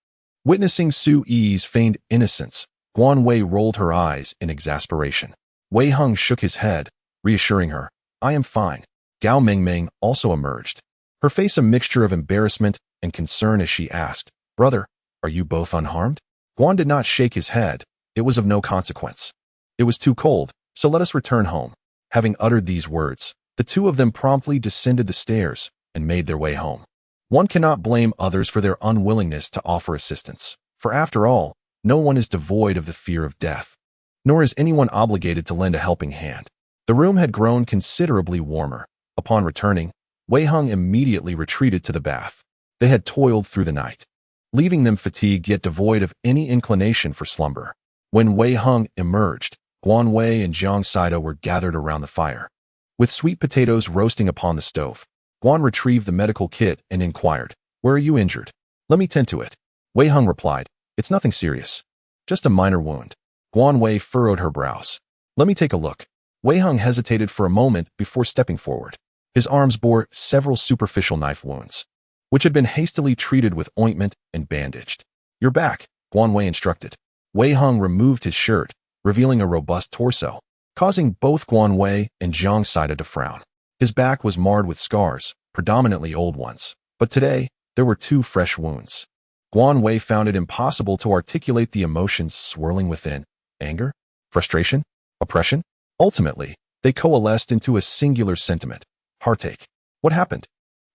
Witnessing Su Yi's feigned innocence, Guan Wei rolled her eyes in exasperation. Wei Hung shook his head, reassuring her, I am fine. Gao Mingming also emerged, her face a mixture of embarrassment and concern as she asked, Brother, are you both unharmed? Guan did not shake his head. It was of no consequence. It was too cold, so let us return home. Having uttered these words, the two of them promptly descended the stairs and made their way home. One cannot blame others for their unwillingness to offer assistance, for after all, no one is devoid of the fear of death, nor is anyone obligated to lend a helping hand. The room had grown considerably warmer. Upon returning, Wei Hung immediately retreated to the bath. They had toiled through the night, leaving them fatigued yet devoid of any inclination for slumber. When Wei Hung emerged, Guan Wei and Jiang Saida were gathered around the fire. With sweet potatoes roasting upon the stove, Guan retrieved the medical kit and inquired, Where are you injured? Let me tend to it. Wei Hung replied, It's nothing serious. Just a minor wound. Guan Wei furrowed her brows. Let me take a look. Wei Hung hesitated for a moment before stepping forward. His arms bore several superficial knife wounds, which had been hastily treated with ointment and bandaged. "You're back," Guan Wei instructed. Wei Hung removed his shirt, revealing a robust torso, causing both Guan Wei and Jiang Saida to frown. His back was marred with scars, predominantly old ones, but today there were 2 fresh wounds. Guan Wei found it impossible to articulate the emotions swirling within: anger, frustration, oppression. Ultimately, they coalesced into a singular sentiment: heartache. "What happened?"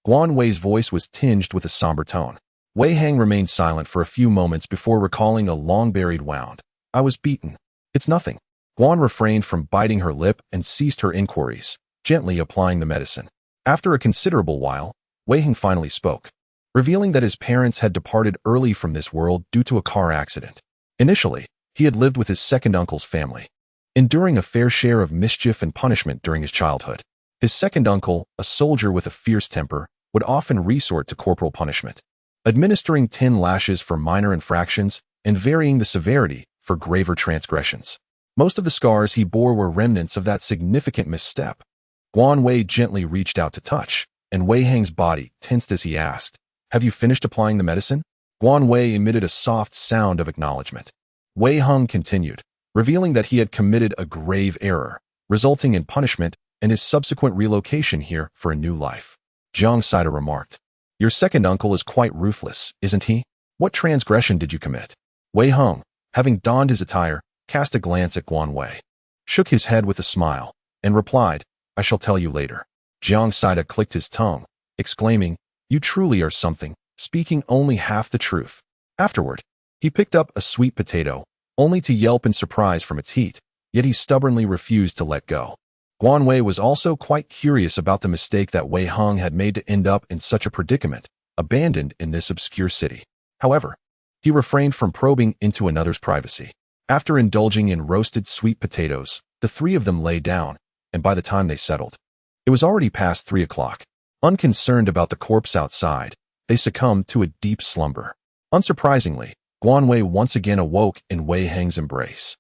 Guan Wei's voice was tinged with a somber tone. Wei Hang remained silent for a few moments before recalling a long-buried wound. "I was beaten." "It's nothing." Guan refrained from biting her lip and ceased her inquiries, gently applying the medicine. After a considerable while, Wei Hang finally spoke, revealing that his parents had departed early from this world due to a car accident. Initially, he had lived with his second uncle's family, enduring a fair share of mischief and punishment during his childhood. His second uncle, a soldier with a fierce temper, would often resort to corporal punishment, administering 10 lashes for minor infractions and varying the severity for graver transgressions. Most of the scars he bore were remnants of that significant misstep. Guan Wei gently reached out to touch, and Wei Hang's body tensed as he asked, "Have you finished applying the medicine?" Guan Wei emitted a soft sound of acknowledgement. Wei Hung continued, revealing that he had committed a grave error, resulting in punishment and his subsequent relocation here for a new life. Jiang Saida remarked, "Your second uncle is quite ruthless, isn't he? What transgression did you commit?" Wei Hung, having donned his attire, cast a glance at Guan Wei, shook his head with a smile, and replied, "I shall tell you later." Jiang Saida clicked his tongue, exclaiming, "You truly are something, speaking only half the truth." Afterward, he picked up a sweet potato, only to yelp in surprise from its heat, yet he stubbornly refused to let go. Guan Wei was also quite curious about the mistake that Wei Hung had made to end up in such a predicament, abandoned in this obscure city. However, he refrained from probing into another's privacy. After indulging in roasted sweet potatoes, the 3 of them lay down, and by the time they settled, it was already past 3 o'clock. Unconcerned about the corpse outside, they succumbed to a deep slumber. Unsurprisingly, Guan Wei once again awoke in Wei Hang's embrace.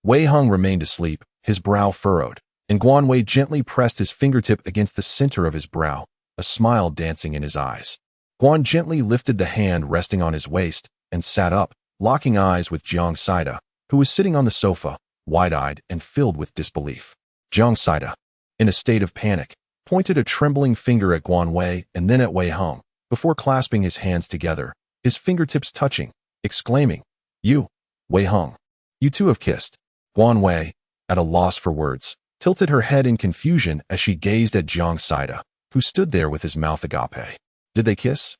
Wei Hung remained asleep, his brow furrowed, and Guan Wei gently pressed his fingertip against the center of his brow, a smile dancing in his eyes. Guan gently lifted the hand resting on his waist and sat up, locking eyes with Jiang Saida, who was sitting on the sofa, wide-eyed and filled with disbelief. Jiang Saida, in a state of panic, pointed a trembling finger at Guan Wei and then at Wei Hung, before clasping his hands together, his fingertips touching, exclaiming, "You, Wei Hung, you 2 have kissed." Guan Wei, at a loss for words, tilted her head in confusion as she gazed at Jiang Saida, who stood there with his mouth agape. "Did they kiss?"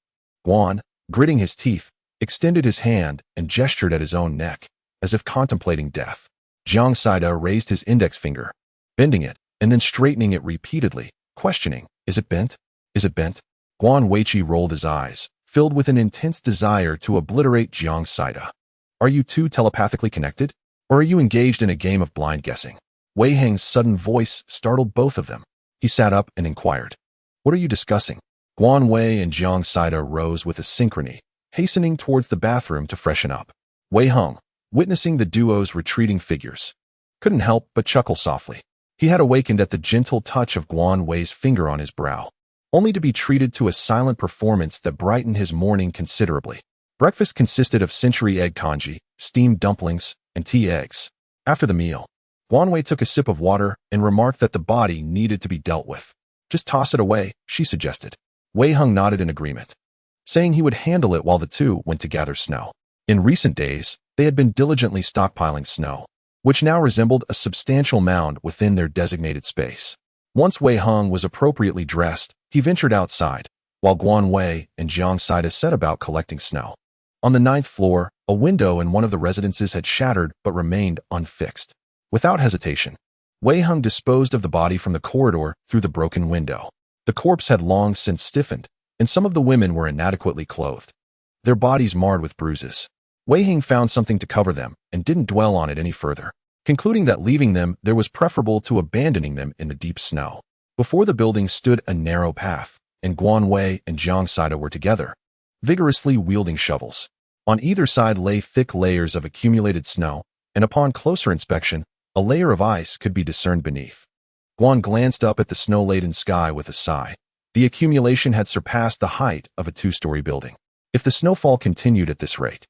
Guan, gritting his teeth, extended his hand and gestured at his own neck, as if contemplating death. Jiang Saida raised his index finger, bending it, and then straightening it repeatedly, questioning, "Is it bent? Is it bent?" Guan Weiqi rolled his eyes, filled with an intense desire to obliterate Jiang Saida. "Are you 2 telepathically connected? Or are you engaged in a game of blind guessing?" Wei Hang's sudden voice startled both of them. He sat up and inquired, "What are you discussing?" Guan Wei and Jiang Saida rose with a synchrony, hastening towards the bathroom to freshen up. Wei Hung, witnessing the duo's retreating figures, couldn't help but chuckle softly. He had awakened at the gentle touch of Guan Wei's finger on his brow, only to be treated to a silent performance that brightened his morning considerably. Breakfast consisted of century egg congee, steamed dumplings, and tea eggs. After the meal, Guan Wei took a sip of water and remarked that the body needed to be dealt with. "Just toss it away," she suggested. Wei Hung nodded in agreement, saying he would handle it while the 2 went to gather snow. In recent days, they had been diligently stockpiling snow, which now resembled a substantial mound within their designated space. Once Wei Hung was appropriately dressed, he ventured outside, while Guan Wei and Jiang Saida set about collecting snow. On the 9th floor, a window in one of the residences had shattered but remained unfixed. Without hesitation, Wei Hung disposed of the body from the corridor through the broken window. The corpse had long since stiffened, and some of the women were inadequately clothed, their bodies marred with bruises. Wei Hang found something to cover them and didn't dwell on it any further, concluding that leaving them there was preferable to abandoning them in the deep snow. Before the building stood a narrow path, and Guan Wei and Jiang Saida were together, vigorously wielding shovels. On either side lay thick layers of accumulated snow, and upon closer inspection, a layer of ice could be discerned beneath. Guan glanced up at the snow-laden sky with a sigh. The accumulation had surpassed the height of a two-story building. If the snowfall continued at this rate,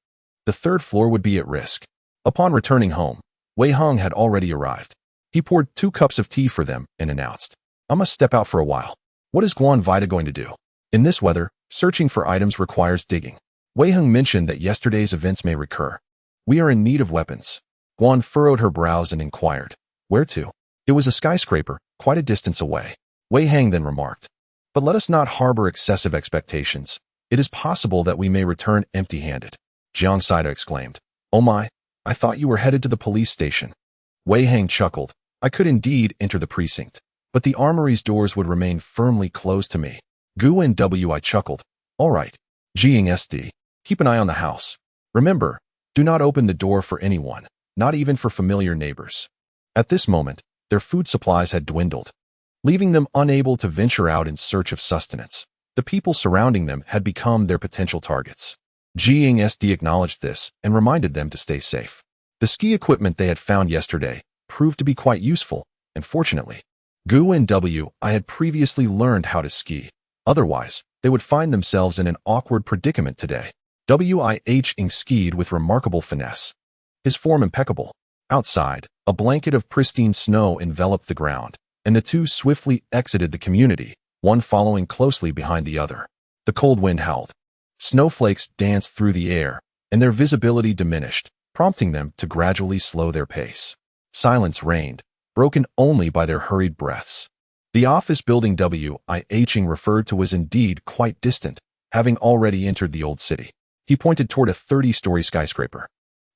the third floor would be at risk. Upon returning home, Wei Heng had already arrived. He poured 2 cups of tea for them and announced, "I must step out for a while." What is Guan Vida going to do? In this weather, searching for items requires digging. Wei Heng mentioned that yesterday's events may recur. We are in need of weapons. Guan furrowed her brows and inquired, "Where to?" It was a skyscraper, quite a distance away. Wei Heng then remarked, "But let us not harbor excessive expectations. It is possible that we may return empty-handed." Jiang Saida exclaimed, "Oh my, I thought you were headed to the police station." Wei Heng chuckled, "I could indeed enter the precinct, but the armory's doors would remain firmly closed to me." Guan Wi chuckled, "All right, Jiang SD, keep an eye on the house. Remember, do not open the door for anyone, not even for familiar neighbors." At this moment, their food supplies had dwindled, leaving them unable to venture out in search of sustenance. The people surrounding them had become their potential targets. Jiang SD acknowledged this and reminded them to stay safe. The ski equipment they had found yesterday proved to be quite useful, and fortunately, Guan I had previously learned how to ski. Otherwise, they would find themselves in an awkward predicament today. Ing skied with remarkable finesse, his form impeccable. Outside, a blanket of pristine snow enveloped the ground, and the two swiftly exited the community, one following closely behind the other. The cold wind howled. Snowflakes danced through the air, and their visibility diminished, prompting them to gradually slow their pace. Silence reigned, broken only by their hurried breaths. The office building Ing referred to was indeed quite distant, having already entered the old city. He pointed toward a 30-story skyscraper,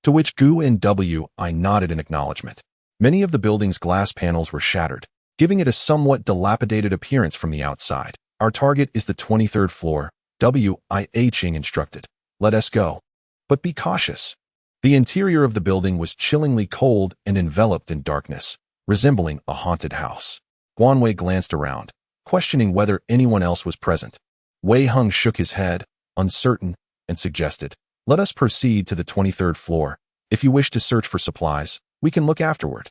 to which Guan I nodded in acknowledgement. Many of the building's glass panels were shattered, giving it a somewhat dilapidated appearance from the outside. "Our target is the 23rd floor," Ing instructed. "Let us go. But be cautious." The interior of the building was chillingly cold and enveloped in darkness, resembling a haunted house. Guan Wei glanced around, questioning whether anyone else was present. Wei Heng shook his head, uncertain, and suggested, "Let us proceed to the 23rd floor. If you wish to search for supplies, we can look afterward."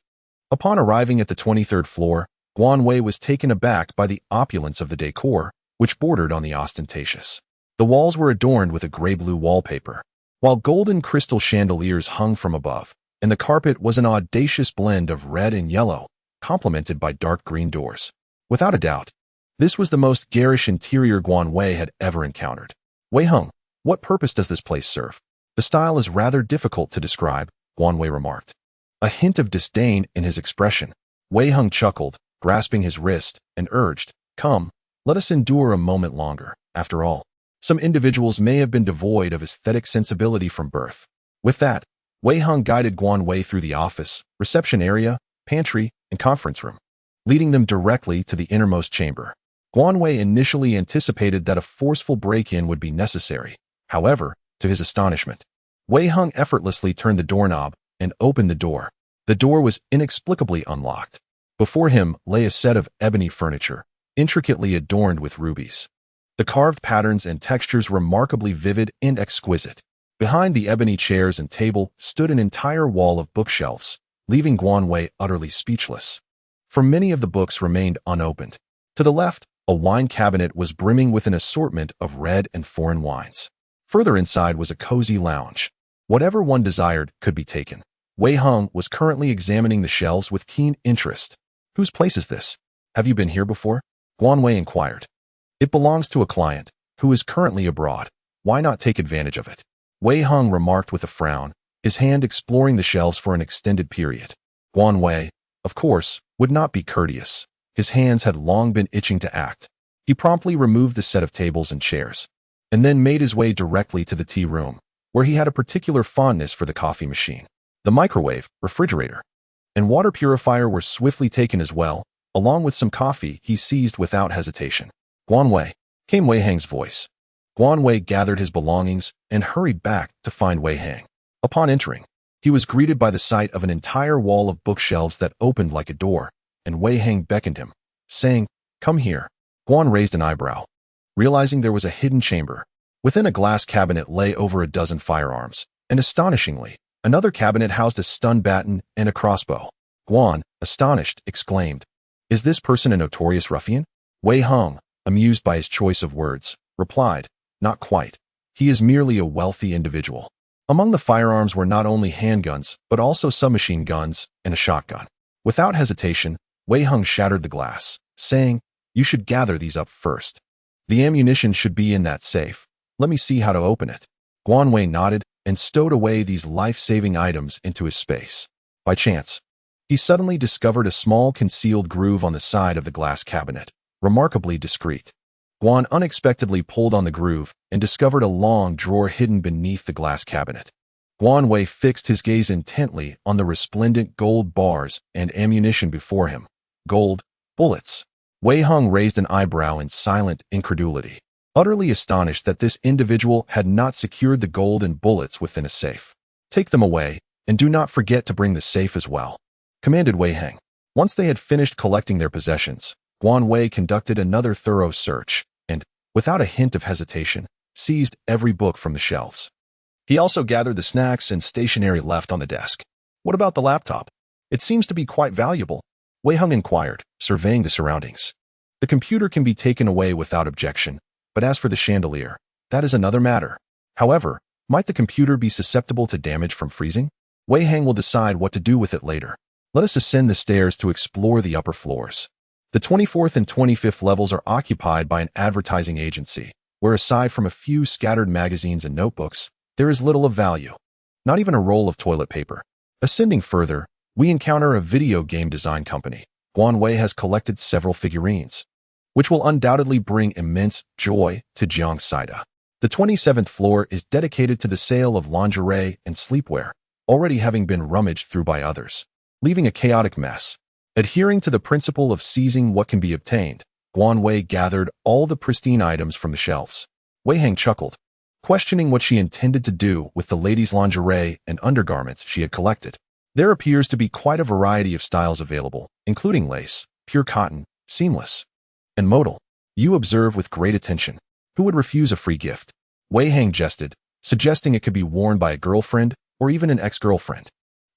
Upon arriving at the 23rd floor, Guan Wei was taken aback by the opulence of the decor, which bordered on the ostentatious. The walls were adorned with a gray-blue wallpaper, while golden crystal chandeliers hung from above, and the carpet was an audacious blend of red and yellow, complemented by dark green doors. Without a doubt, this was the most garish interior Guan Wei had ever encountered. "Wei Heng, what purpose does this place serve?" "The style is rather difficult to describe," Guan Wei remarked, a hint of disdain in his expression. Wei Heng chuckled, grasping his wrist, and urged, "Come, let us endure a moment longer. After all, some individuals may have been devoid of aesthetic sensibility from birth." With that, Wei Heng guided Guan Wei through the office, reception area, pantry, and conference room, leading them directly to the innermost chamber. Guan Wei initially anticipated that a forceful break-in would be necessary. However, to his astonishment, Wei Heng effortlessly turned the doorknob and opened the door. The door was inexplicably unlocked. Before him lay a set of ebony furniture, intricately adorned with rubies. The carved patterns and textures remarkably vivid and exquisite. Behind the ebony chairs and table stood an entire wall of bookshelves, leaving Guan Wei utterly speechless. For many of the books remained unopened. To the left, a wine cabinet was brimming with an assortment of red and foreign wines. Further inside was a cozy lounge. Whatever one desired could be taken. Wei Heng was currently examining the shelves with keen interest. "Whose place is this? Have you been here before?" Guan Wei inquired. "It belongs to a client, who is currently abroad. Why not take advantage of it?" Wei Heng remarked with a frown, his hand exploring the shelves for an extended period. Guan Wei, of course, would not be courteous. His hands had long been itching to act. He promptly removed the set of tables and chairs, and then made his way directly to the tea room, where he had a particular fondness for the coffee machine. The microwave, refrigerator, and water purifier were swiftly taken as well, along with some coffee he seized without hesitation. "Guan Wei," came Wei Heng's voice. Guan Wei gathered his belongings and hurried back to find Wei Heng. Upon entering, he was greeted by the sight of an entire wall of bookshelves that opened like a door, and Wei Heng beckoned him, saying, "Come here." Guan raised an eyebrow, realizing there was a hidden chamber. Within a glass cabinet lay over a dozen firearms, and astonishingly, another cabinet housed a stun baton and a crossbow. Guan, astonished, exclaimed, Is this person a notorious ruffian? Wei Hong, amused by his choice of words, replied, not quite. He is merely a wealthy individual. Among the firearms were not only handguns, but also submachine guns and a shotgun. Without hesitation, Wei Hong shattered the glass, saying, you should gather these up first. The ammunition should be in that safe. Let me see how to open it. Guan Wei nodded and stowed away these life-saving items into his space. By chance, he suddenly discovered a small concealed groove on the side of the glass cabinet, remarkably discreet. Guan unexpectedly pulled on the groove and discovered a long drawer hidden beneath the glass cabinet. Guan Wei fixed his gaze intently on the resplendent gold bars and ammunition before him. Gold, bullets. Wei Hong raised an eyebrow in silent incredulity, utterly astonished that this individual had not secured the gold and bullets within a safe. Take them away, and do not forget to bring the safe as well, commanded Wei Hong. Once they had finished collecting their possessions, Guan Wei conducted another thorough search and, without a hint of hesitation, seized every book from the shelves. He also gathered the snacks and stationery left on the desk. What about the laptop? It seems to be quite valuable, Wei Hong inquired, surveying the surroundings. The computer can be taken away without objection, but as for the chandelier, that is another matter. However, might the computer be susceptible to damage from freezing? Wei Hong will decide what to do with it later. Let us ascend the stairs to explore the upper floors. The 24th and 25th levels are occupied by an advertising agency, where aside from a few scattered magazines and notebooks, there is little of value. Not even a roll of toilet paper. Ascending further, we encounter a video game design company. Guan Wei has collected several figurines, which will undoubtedly bring immense joy to Jiang Saida. The 27th floor is dedicated to the sale of lingerie and sleepwear, already having been rummaged through by others, leaving a chaotic mess. Adhering to the principle of seizing what can be obtained, Guan Wei gathered all the pristine items from the shelves. Wei Hong chuckled, questioning what she intended to do with the ladies' lingerie and undergarments she had collected. There appears to be quite a variety of styles available, including lace, pure cotton, seamless, and modal. You observe with great attention. Who would refuse a free gift? Wei Hong jested, suggesting it could be worn by a girlfriend or even an ex-girlfriend.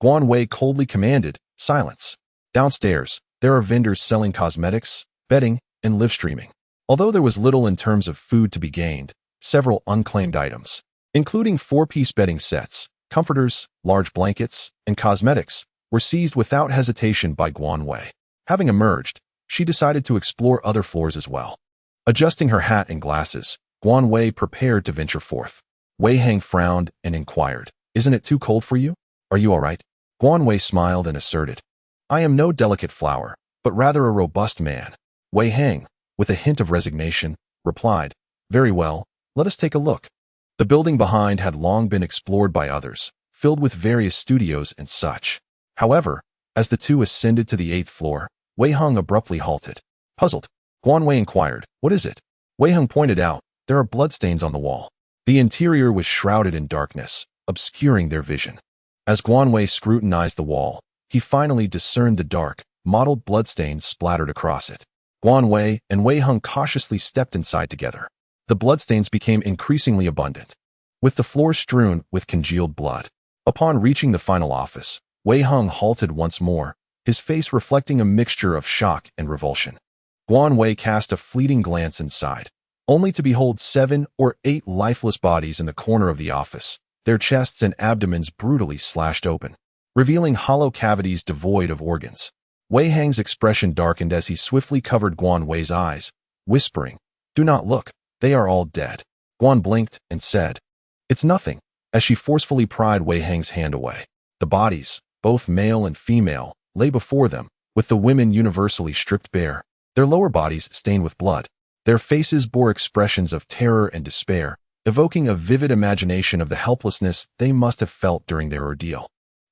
Guan Wei coldly commanded, silence. Downstairs, there are vendors selling cosmetics, bedding, and live streaming. Although there was little in terms of food to be gained, several unclaimed items, including 4-piece bedding sets, comforters, large blankets, and cosmetics, were seized without hesitation by Guan Wei. Having emerged, she decided to explore other floors as well. Adjusting her hat and glasses, Guan Wei prepared to venture forth. Wei Hong frowned and inquired, isn't it too cold for you? Are you all right? Guan Wei smiled and asserted, I am no delicate flower, but rather a robust man. Wei Hong, with a hint of resignation, replied, very well, let us take a look. The building behind had long been explored by others, filled with various studios and such. However, as the two ascended to the 8th floor, Wei Hong abruptly halted. Puzzled, Guan Wei inquired, what is it? Wei Hong pointed out, there are bloodstains on the wall. The interior was shrouded in darkness, obscuring their vision. As Guan Wei scrutinized the wall, he finally discerned the dark, mottled bloodstains splattered across it. Guan Wei and Wei Hong cautiously stepped inside together. The bloodstains became increasingly abundant, with the floor strewn with congealed blood. Upon reaching the final office, Wei Hong halted once more, his face reflecting a mixture of shock and revulsion. Guan Wei cast a fleeting glance inside, only to behold 7 or 8 lifeless bodies in the corner of the office, their chests and abdomens brutally slashed open, revealing hollow cavities devoid of organs. Wei Hong's expression darkened as he swiftly covered Guan Wei's eyes, whispering, do not look, they are all dead. Guan blinked and said, it's nothing, as she forcefully pried Wei Hong's hand away. The bodies, both male and female, lay before them, with the women universally stripped bare, their lower bodies stained with blood. Their faces bore expressions of terror and despair, evoking a vivid imagination of the helplessness they must have felt during their ordeal.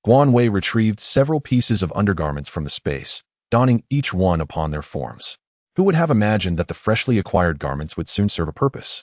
Guan Wei retrieved several pieces of undergarments from the space, donning each one upon their forms. Who would have imagined that the freshly acquired garments would soon serve a purpose?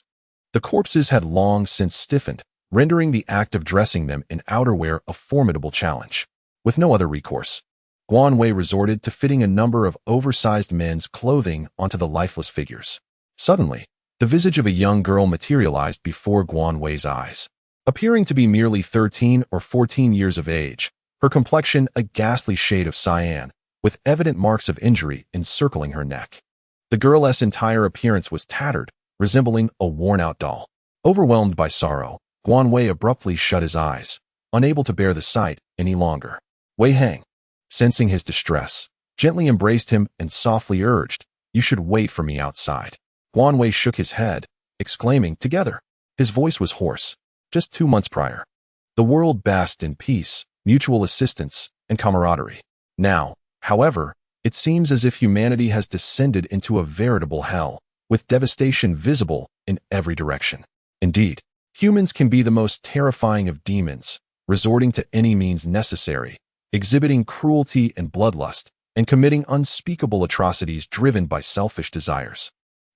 The corpses had long since stiffened, rendering the act of dressing them in outerwear a formidable challenge. With no other recourse, Guan Wei resorted to fitting a number of oversized men's clothing onto the lifeless figures. Suddenly, the visage of a young girl materialized before Guan Wei's eyes. Appearing to be merely 13 or 14 years of age, her complexion a ghastly shade of cyan, with evident marks of injury encircling her neck. The girl's entire appearance was tattered, resembling a worn-out doll. Overwhelmed by sorrow, Guan Wei abruptly shut his eyes, unable to bear the sight any longer. Wei Hang, sensing his distress, gently embraced him and softly urged, "You should wait for me outside." Guan Wei shook his head, exclaiming, "Together." His voice was hoarse. Just 2 months prior, the world basked in peace, mutual assistance, and camaraderie. Now, however, it seems as if humanity has descended into a veritable hell, with devastation visible in every direction. Indeed, humans can be the most terrifying of demons, resorting to any means necessary, exhibiting cruelty and bloodlust, and committing unspeakable atrocities driven by selfish desires.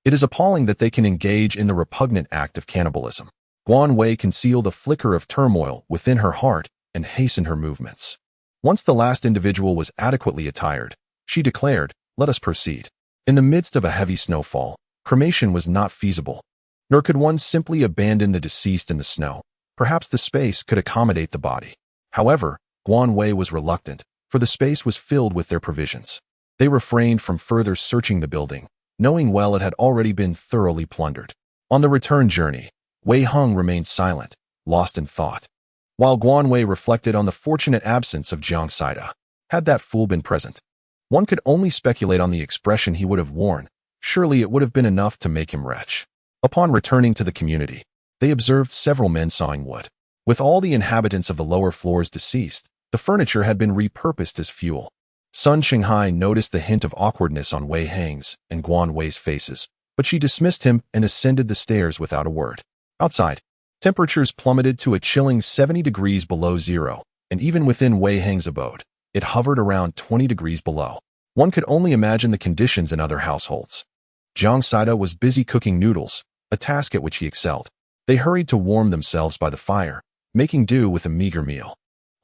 It is appalling that they can engage in the repugnant act of cannibalism. Guan Wei concealed a flicker of turmoil within her heart and hastened her movements. Once the last individual was adequately attired, she declared, "Let us proceed." In the midst of a heavy snowfall, cremation was not feasible, nor could one simply abandon the deceased in the snow. Perhaps the space could accommodate the body. However, Guan Wei was reluctant, for the space was filled with their provisions. They refrained from further searching the building, knowing well it had already been thoroughly plundered. On the return journey, Wei Hung remained silent, lost in thought, while Guan Wei reflected on the fortunate absence of Jiang Saida. Had that fool been present, one could only speculate on the expression he would have worn. Surely it would have been enough to make him retch. Upon returning to the community, they observed several men sawing wood. With all the inhabitants of the lower floors deceased, the furniture had been repurposed as fuel. Sun Qinghai noticed the hint of awkwardness on Wei Hang's and Guan Wei's faces, but she dismissed him and ascended the stairs without a word. Outside, temperatures plummeted to a chilling 70 degrees below zero, and even within Wei Hang's abode, it hovered around 20 degrees below. One could only imagine the conditions in other households. Jiang Saida was busy cooking noodles, a task at which he excelled. They hurried to warm themselves by the fire, making do with a meager meal.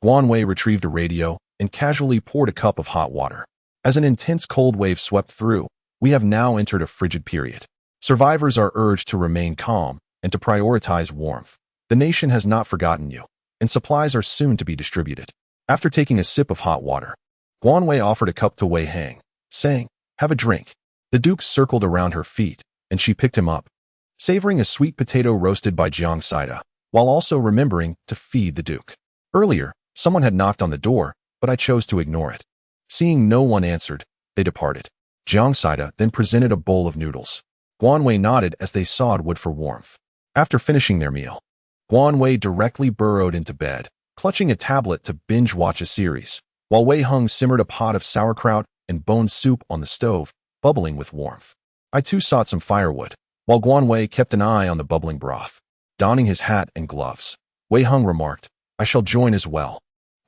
Guan Wei retrieved a radio and casually poured a cup of hot water. As an intense cold wave swept through, we have now entered a frigid period. Survivors are urged to remain calm and to prioritize warmth. The nation has not forgotten you, and supplies are soon to be distributed. After taking a sip of hot water, Guan Wei offered a cup to Wei Hang, saying, "Have a drink." The Duke circled around her feet, and she picked him up, savoring a sweet potato roasted by Jiang Saida, while also remembering to feed the Duke. Earlier, someone had knocked on the door, but I chose to ignore it. Seeing no one answered, they departed. Jiang Saida then presented a bowl of noodles. Guan Wei nodded as they sawed wood for warmth. After finishing their meal, Guan Wei directly burrowed into bed, clutching a tablet to binge-watch a series, while Wei Hung simmered a pot of sauerkraut and bone soup on the stove, bubbling with warmth. I too sought some firewood, while Guan Wei kept an eye on the bubbling broth. Donning his hat and gloves, Wei Hung remarked, "I shall join as well."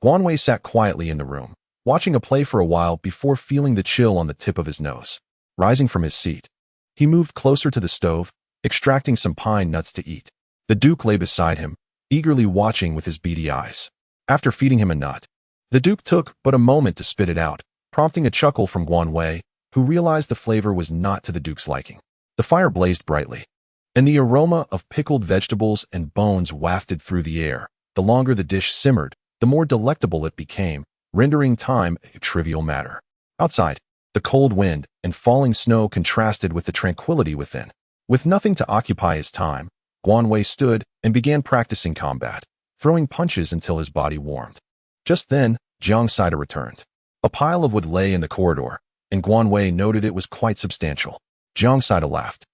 Guan Wei sat quietly in the room, watching a play for a while before feeling the chill on the tip of his nose. Rising from his seat, he moved closer to the stove, extracting some pine nuts to eat. The Duke lay beside him, eagerly watching with his beady eyes. After feeding him a nut, the Duke took but a moment to spit it out, prompting a chuckle from Guan Wei, who realized the flavor was not to the Duke's liking. The fire blazed brightly, and the aroma of pickled vegetables and bones wafted through the air. The longer the dish simmered, the more delectable it became, rendering time a trivial matter. Outside, the cold wind and falling snow contrasted with the tranquility within. With nothing to occupy his time, Guan Wei stood and began practicing combat, throwing punches until his body warmed. Just then, Jiang Saida returned. A pile of wood lay in the corridor, and Guan Wei noted it was quite substantial. Jiang Saida laughed,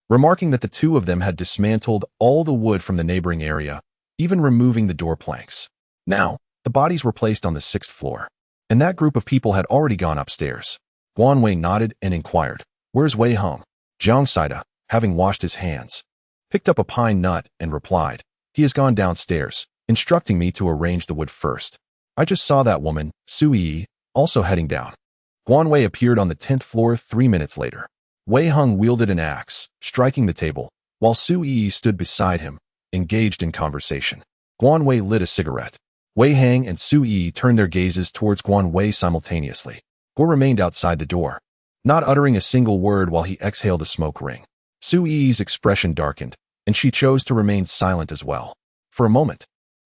remarking that the two of them had dismantled all the wood from the neighboring area, even removing the door planks. Now, the bodies were placed on the 6th floor, and that group of people had already gone upstairs. Guan Wei nodded and inquired, "Where's Wei Hung?" Jiang Saida, having washed his hands, picked up a pine nut and replied, "He has gone downstairs, instructing me to arrange the wood first. I just saw that woman, Su Yi, also heading down." Guan Wei appeared on the 10th floor 3 minutes later. Wei Hung wielded an axe, striking the table, while Su Yi stood beside him, engaged in conversation. Guan Wei lit a cigarette. Wei Hang and Su Yi turned their gazes towards Guan Wei simultaneously. Guo remained outside the door, not uttering a single word while he exhaled a smoke ring. Su Yi's expression darkened, and she chose to remain silent as well. For a moment,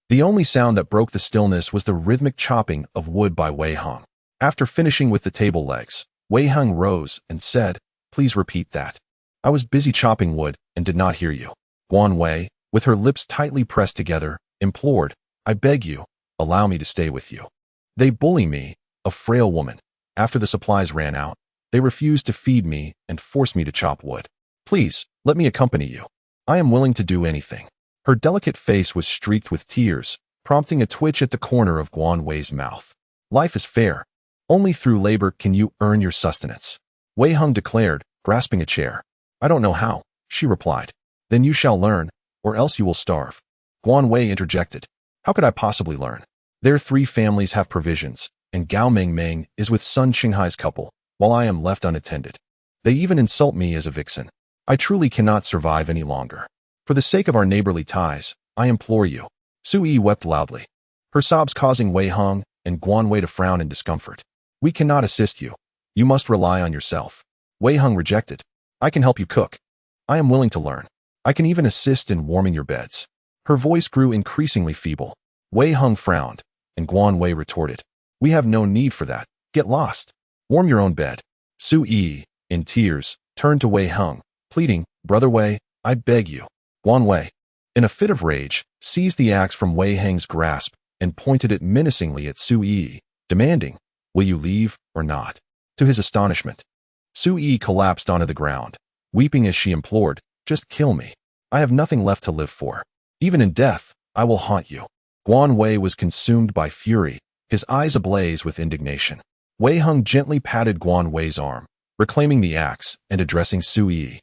the only sound that broke the stillness was the rhythmic chopping of wood by Wei Hung. After finishing with the table legs, Wei Heng rose and said, "Please repeat that. I was busy chopping wood and did not hear you." Guan Wei, with her lips tightly pressed together, implored, "I beg you, allow me to stay with you. They bully me, a frail woman. After the supplies ran out, they refused to feed me and forced me to chop wood. Please, let me accompany you. I am willing to do anything." Her delicate face was streaked with tears, prompting a twitch at the corner of Guan Wei's mouth. "Life is fair. Only through labor can you earn your sustenance," Wei Heng declared, grasping a chair. "I don't know how," she replied. "Then you shall learn, or else you will starve." Guan Wei interjected. "How could I possibly learn? Their 3 families have provisions, and Gao Mengmeng is with Sun Qinghai's couple, while I am left unattended. They even insult me as a vixen. I truly cannot survive any longer. For the sake of our neighborly ties, I implore you." Su Yi wept loudly, her sobs causing Wei Heng and Guan Wei to frown in discomfort. "We cannot assist you. You must rely on yourself." Wei Heng rejected. "I can help you cook. I am willing to learn. I can even assist in warming your beds." Her voice grew increasingly feeble. Wei Heng frowned, and Guan Wei retorted, "We have no need for that. Get lost. Warm your own bed." Su Yi, in tears, turned to Wei Heng, pleading, "Brother Wei, I beg you." Guan Wei, in a fit of rage, seized the axe from Wei Heng's grasp and pointed it menacingly at Su Yi, demanding, "Will you leave or not?" To his astonishment, Su Yi collapsed onto the ground, weeping as she implored, "Just kill me. I have nothing left to live for. Even in death, I will haunt you." Guan Wei was consumed by fury, his eyes ablaze with indignation. Wei Heng gently patted Guan Wei's arm, reclaiming the axe and addressing Su Yi.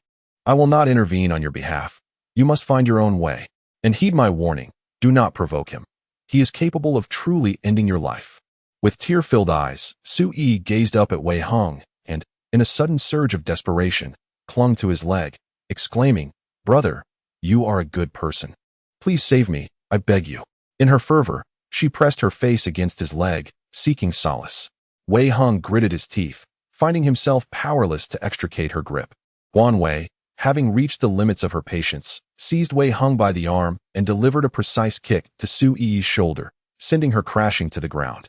"I will not intervene on your behalf. You must find your own way. And heed my warning, do not provoke him. He is capable of truly ending your life." With tear-filled eyes, Su Yi gazed up at Wei Heng and, in a sudden surge of desperation, clung to his leg, exclaiming, "Brother, you are a good person. Please save me, I beg you." In her fervor, she pressed her face against his leg, seeking solace. Wei Heng gritted his teeth, finding himself powerless to extricate her grip. Guan Wei, having reached the limits of her patience, seized Wei Heng by the arm and delivered a precise kick to Su Yi's shoulder, sending her crashing to the ground.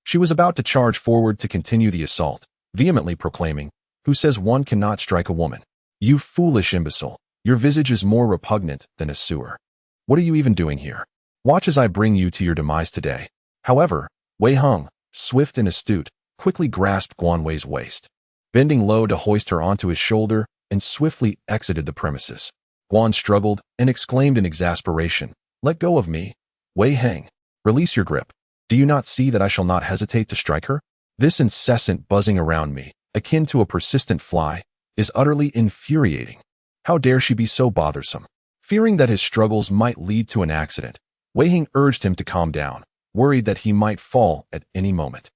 She was about to charge forward to continue the assault, vehemently proclaiming, "Who says one cannot strike a woman? You foolish imbecile, your visage is more repugnant than a sewer. What are you even doing here? Watch as I bring you to your demise today." However, Wei Heng, swift and astute, quickly grasped Guan Wei's waist, bending low to hoist her onto his shoulder, and swiftly exited the premises. Guan struggled and exclaimed in exasperation, "Let go of me. Wei Heng, release your grip. Do you not see that I shall not hesitate to strike her? This incessant buzzing around me, akin to a persistent fly, is utterly infuriating. How dare she be so bothersome?" Fearing that his struggles might lead to an accident, Wei Heng urged him to calm down, worried that he might fall at any moment.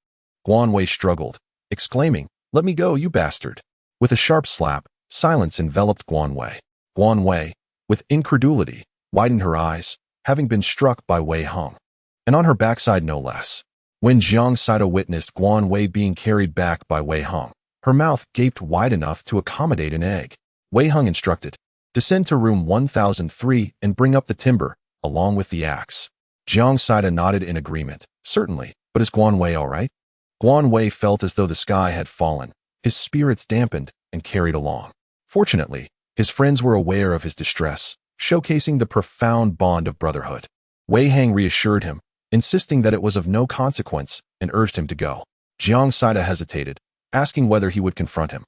Guan Wei struggled, exclaiming, "Let me go, you bastard." With a sharp slap, silence enveloped Guan Wei. Guan Wei, with incredulity, widened her eyes, having been struck by Wei Heng, and on her backside no less. When Jiang Saida witnessed Guan Wei being carried back by Wei Heng, her mouth gaped wide enough to accommodate an egg. Wei Heng instructed, "Descend to room 1003 and bring up the timber, along with the axe." Jiang Saida nodded in agreement. "Certainly, but is Guan Wei all right?" Guan Wei felt as though the sky had fallen, his spirits dampened and carried along. Fortunately, his friends were aware of his distress, showcasing the profound bond of brotherhood. Wei Heng reassured him, insisting that it was of no consequence, and urged him to go. Jiang Saida hesitated, asking whether he would confront him.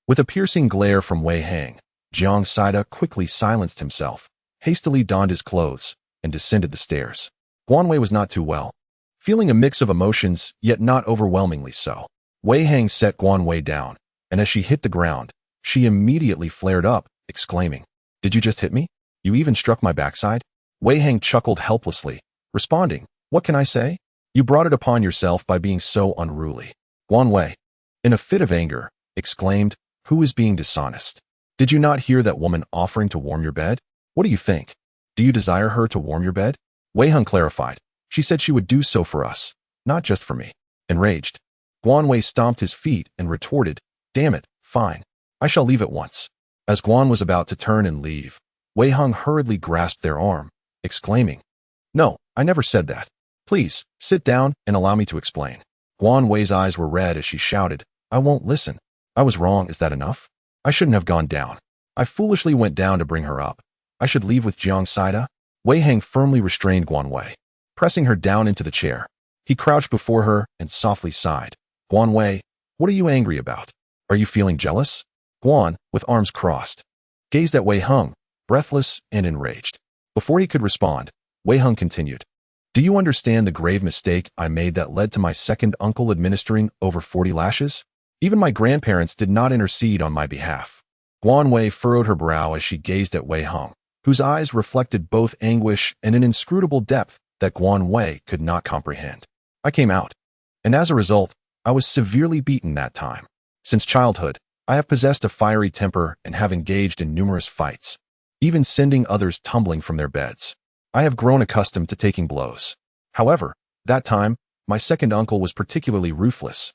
With a piercing glare from Wei Heng, Jiang Saida quickly silenced himself, hastily donned his clothes, and descended the stairs. Guan Wei was not too well, feeling a mix of emotions, yet not overwhelmingly so. Wei Heng set Guan Wei down, and as she hit the ground, she immediately flared up, exclaiming, "Did you just hit me? You even struck my backside?" Wei Heng chuckled helplessly, responding, "What can I say? You brought it upon yourself by being so unruly." Guan Wei, in a fit of anger, exclaimed, "Who is being dishonest? Did you not hear that woman offering to warm your bed? What do you think? Do you desire her to warm your bed?" Wei Heng clarified, "She said she would do so for us, not just for me." Enraged, Guan Wei stomped his feet and retorted, "Damn it, fine. I shall leave at once." As Guan was about to turn and leave, Wei Heng hurriedly grasped their arm, exclaiming, "No, I never said that. Please, sit down and allow me to explain." Guan Wei's eyes were red as she shouted, I won't listen. I was wrong, is that enough? I shouldn't have gone down. I foolishly went down to bring her up. I should leave with Jiang Saida? Wei Hang firmly restrained Guan Wei, pressing her down into the chair. He crouched before her and softly sighed. Guan Wei, what are you angry about? Are you feeling jealous? Guan, with arms crossed, gazed at Wei Hung, breathless and enraged. Before he could respond, Wei Hung continued. Do you understand the grave mistake I made that led to my second uncle administering over 40 lashes? Even my grandparents did not intercede on my behalf. Guan Wei furrowed her brow as she gazed at Wei Hung, whose eyes reflected both anguish and an inscrutable depth that Guan Wei could not comprehend. I came out, and as a result, I was severely beaten that time. Since childhood, I have possessed a fiery temper and have engaged in numerous fights, even sending others tumbling from their beds. I have grown accustomed to taking blows. However, that time, my second uncle was particularly ruthless,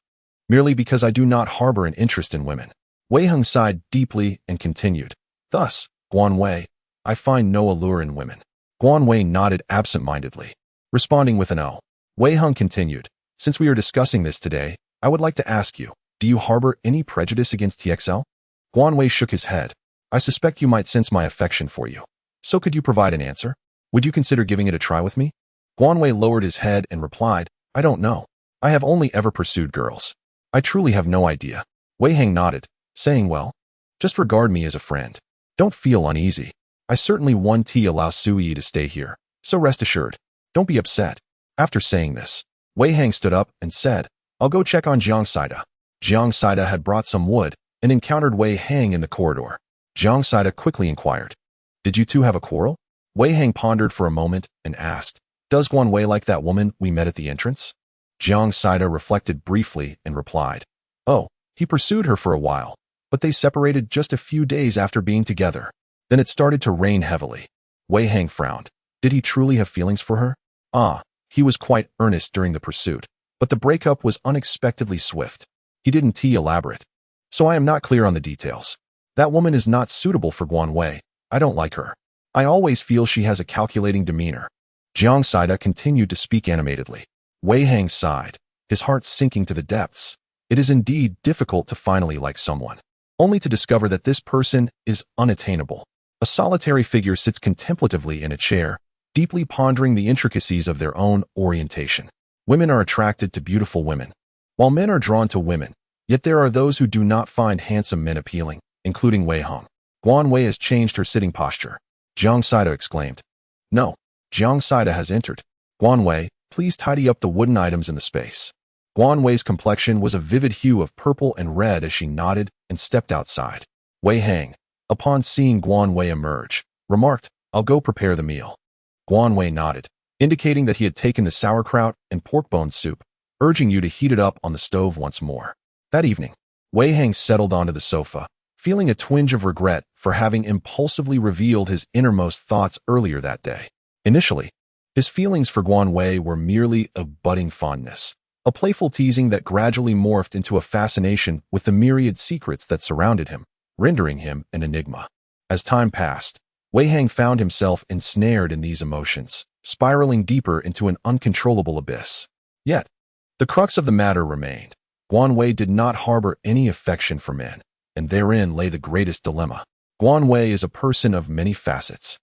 merely because I do not harbor an interest in women. Wei Hung sighed deeply and continued. Thus, Guan Wei, I find no allure in women. Guan Wei nodded absent-mindedly, responding with an O. Wei Hung continued. Since we are discussing this today, I would like to ask you, do you harbor any prejudice against TXL? Guan Wei shook his head. I suspect you might sense my affection for you. So could you provide an answer? Would you consider giving it a try with me? Guan Wei lowered his head and replied, I don't know. I have only ever pursued girls. I truly have no idea. Wei Hang nodded, saying, well, just regard me as a friend. Don't feel uneasy. I certainly won't allow Sui to stay here, so rest assured. Don't be upset. After saying this, Wei Hang stood up and said, I'll go check on Jiang Saida. Jiang Saida had brought some wood and encountered Wei Hang in the corridor. Jiang Saida quickly inquired, Did you two have a quarrel? Wei Hang pondered for a moment and asked, Does Guan Wei like that woman we met at the entrance? Jiang Saida reflected briefly and replied, Oh, he pursued her for a while, but they separated just a few days after being together. Then it started to rain heavily. Wei Hang frowned. Did he truly have feelings for her? Ah, he was quite earnest during the pursuit, but the breakup was unexpectedly swift. He didn't elaborate. So I am not clear on the details. That woman is not suitable for Guan Wei. I don't like her. I always feel she has a calculating demeanor. Jiang Saida continued to speak animatedly. Wei Hang sighed, his heart sinking to the depths. It is indeed difficult to finally like someone, only to discover that this person is unattainable. A solitary figure sits contemplatively in a chair, deeply pondering the intricacies of their own orientation. Women are attracted to beautiful women, while men are drawn to women. Yet there are those who do not find handsome men appealing, including Wei Hong. Guan Wei has changed her sitting posture. Jiang Saida exclaimed. No, Jiang Saida has entered. Guan Wei, please tidy up the wooden items in the space. Guan Wei's complexion was a vivid hue of purple and red as she nodded and stepped outside. Wei Hang, upon seeing Guan Wei emerge, remarked, I'll go prepare the meal. Guan Wei nodded, indicating that he had taken the sauerkraut and pork bone soup, urging you to heat it up on the stove once more. That evening, Wei Hang settled onto the sofa, feeling a twinge of regret for having impulsively revealed his innermost thoughts earlier that day. Initially, his feelings for Guan Wei were merely a budding fondness, a playful teasing that gradually morphed into a fascination with the myriad secrets that surrounded him, rendering him an enigma. As time passed, Wei Hang found himself ensnared in these emotions, spiraling deeper into an uncontrollable abyss. Yet, the crux of the matter remained. Guan Wei did not harbor any affection for men, and therein lay the greatest dilemma. Guan Wei is a person of many facets.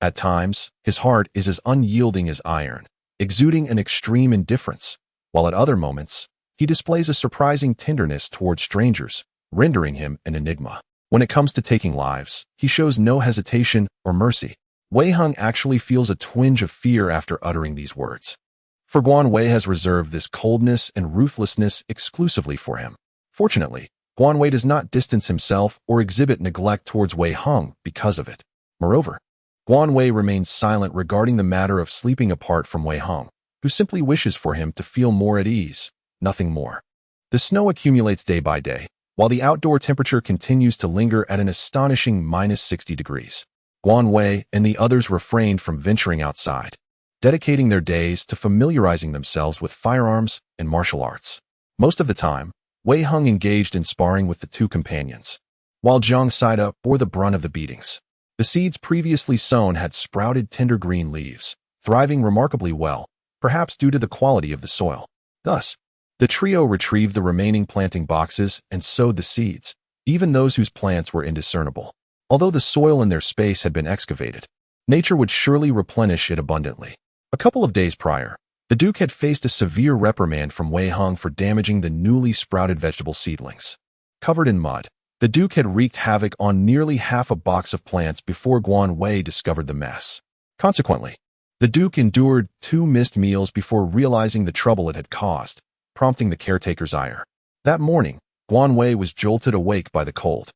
At times, his heart is as unyielding as iron, exuding an extreme indifference, while at other moments, he displays a surprising tenderness toward strangers, rendering him an enigma. When it comes to taking lives, he shows no hesitation or mercy. Wei Hung actually feels a twinge of fear after uttering these words. For Guan Wei has reserved this coldness and ruthlessness exclusively for him. Fortunately, Guan Wei does not distance himself or exhibit neglect towards Wei Hung because of it. Moreover, Guan Wei remains silent regarding the matter of sleeping apart from Wei Hung, who simply wishes for him to feel more at ease, nothing more. The snow accumulates day by day, while the outdoor temperature continues to linger at an astonishing -60 degrees. Guan Wei and the others refrained from venturing outside, dedicating their days to familiarizing themselves with firearms and martial arts. Most of the time, Wei Hung engaged in sparring with the two companions, while Jiang Saida bore the brunt of the beatings. The seeds previously sown had sprouted tender green leaves, thriving remarkably well, perhaps due to the quality of the soil. Thus, The trio retrieved the remaining planting boxes and sowed the seeds, even those whose plants were indiscernible. Although the soil in their space had been excavated, nature would surely replenish it abundantly. A couple of days prior, the Duke had faced a severe reprimand from Wei Hung for damaging the newly sprouted vegetable seedlings. Covered in mud, the Duke had wreaked havoc on nearly half a box of plants before Guan Wei discovered the mess. Consequently, the Duke endured 2 missed meals before realizing the trouble it had caused, prompting the caretaker's ire. That morning, Guan Wei was jolted awake by the cold.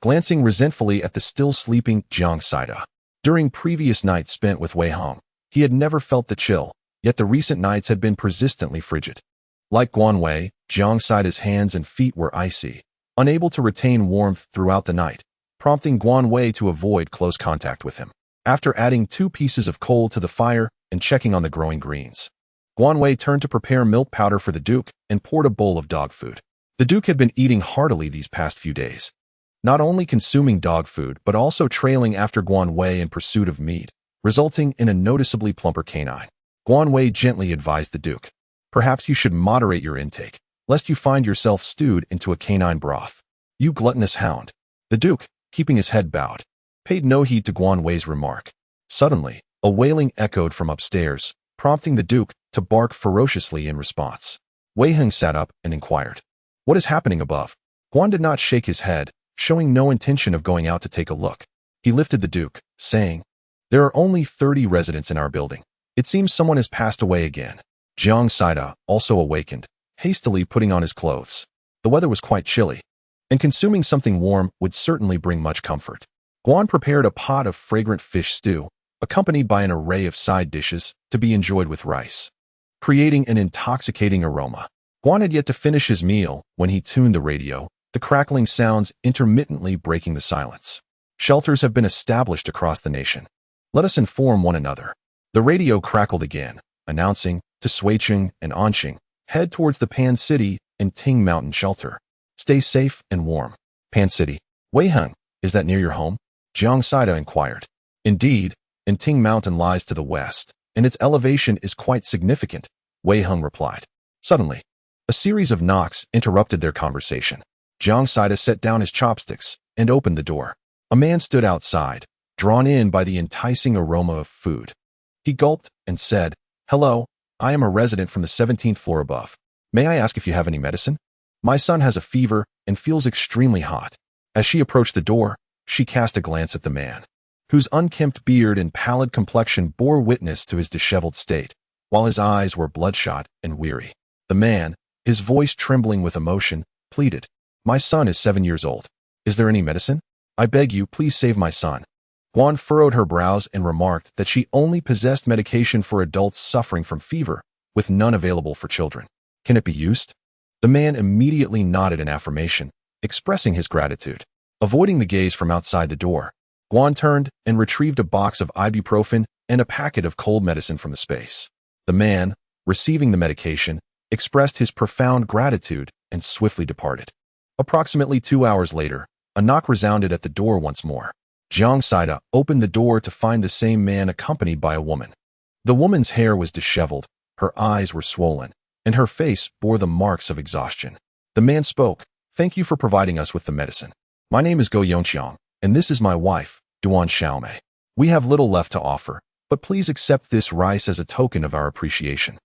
Glancing resentfully at the still sleeping Jiang Saida. During previous nights spent with Wei Hong, he had never felt the chill, yet the recent nights had been persistently frigid. Like Guan Wei, Jiang Saida's hands and feet were icy, unable to retain warmth throughout the night, prompting Guan Wei to avoid close contact with him. After adding 2 pieces of coal to the fire and checking on the growing greens, Guan Wei turned to prepare milk powder for the Duke and poured a bowl of dog food. The Duke had been eating heartily these past few days, not only consuming dog food but also trailing after Guan Wei in pursuit of meat, resulting in a noticeably plumper canine. Guan Wei gently advised the Duke, "Perhaps you should moderate your intake, lest you find yourself stewed into a canine broth. You gluttonous hound." The Duke, keeping his head bowed, paid no heed to Guan Wei's remark. Suddenly, a wailing echoed from upstairs, prompting the Duke to bark ferociously in response. Wei Heng sat up and inquired, "What is happening above?" Guan did not shake his head, showing no intention of going out to take a look. He lifted the Duke, saying, "There are only 30 residents in our building. It seems someone has passed away again." Jiang Saida also awakened, hastily putting on his clothes. The weather was quite chilly, and consuming something warm would certainly bring much comfort. Guan prepared a pot of fragrant fish stew, accompanied by an array of side dishes to be enjoyed with rice, creating an intoxicating aroma. Guan had yet to finish his meal when he tuned the radio, the crackling sounds intermittently breaking the silence. "Shelters have been established across the nation. Let us inform one another." The radio crackled again, announcing to Suiqing and Anqing, "Head towards the Pan City and Ting Mountain Shelter. Stay safe and warm." Pan City. "Wei Heng, is that near your home?" Jiang Saida inquired. "Indeed, and Ting Mountain lies to the west, and its elevation is quite significant," Wei Heng replied. Suddenly, a series of knocks interrupted their conversation. Jiang Saida set down his chopsticks and opened the door. A man stood outside, drawn in by the enticing aroma of food. He gulped and said, "Hello, I am a resident from the 17th floor above. May I ask if you have any medicine? My son has a fever and feels extremely hot." As she approached the door, she cast a glance at the man, whose unkempt beard and pallid complexion bore witness to his disheveled state, while his eyes were bloodshot and weary. The man, his voice trembling with emotion, pleaded, "My son is 7 years old. Is there any medicine? I beg you, please save my son." Guan furrowed her brows and remarked that she only possessed medication for adults suffering from fever, with none available for children. "Can it be used?" The man immediately nodded in affirmation, expressing his gratitude. Avoiding the gaze from outside the door, Guan turned and retrieved a box of ibuprofen and a packet of cold medicine from the space. The man, receiving the medication, expressed his profound gratitude and swiftly departed. Approximately 2 hours later, a knock resounded at the door once more. Jiang Saida opened the door to find the same man accompanied by a woman. The woman's hair was disheveled, her eyes were swollen, and her face bore the marks of exhaustion. The man spoke, "Thank you for providing us with the medicine. My name is Go Yongqiang, and this is my wife, Duan Xiaomei. We have little left to offer, but please accept this rice as a token of our appreciation."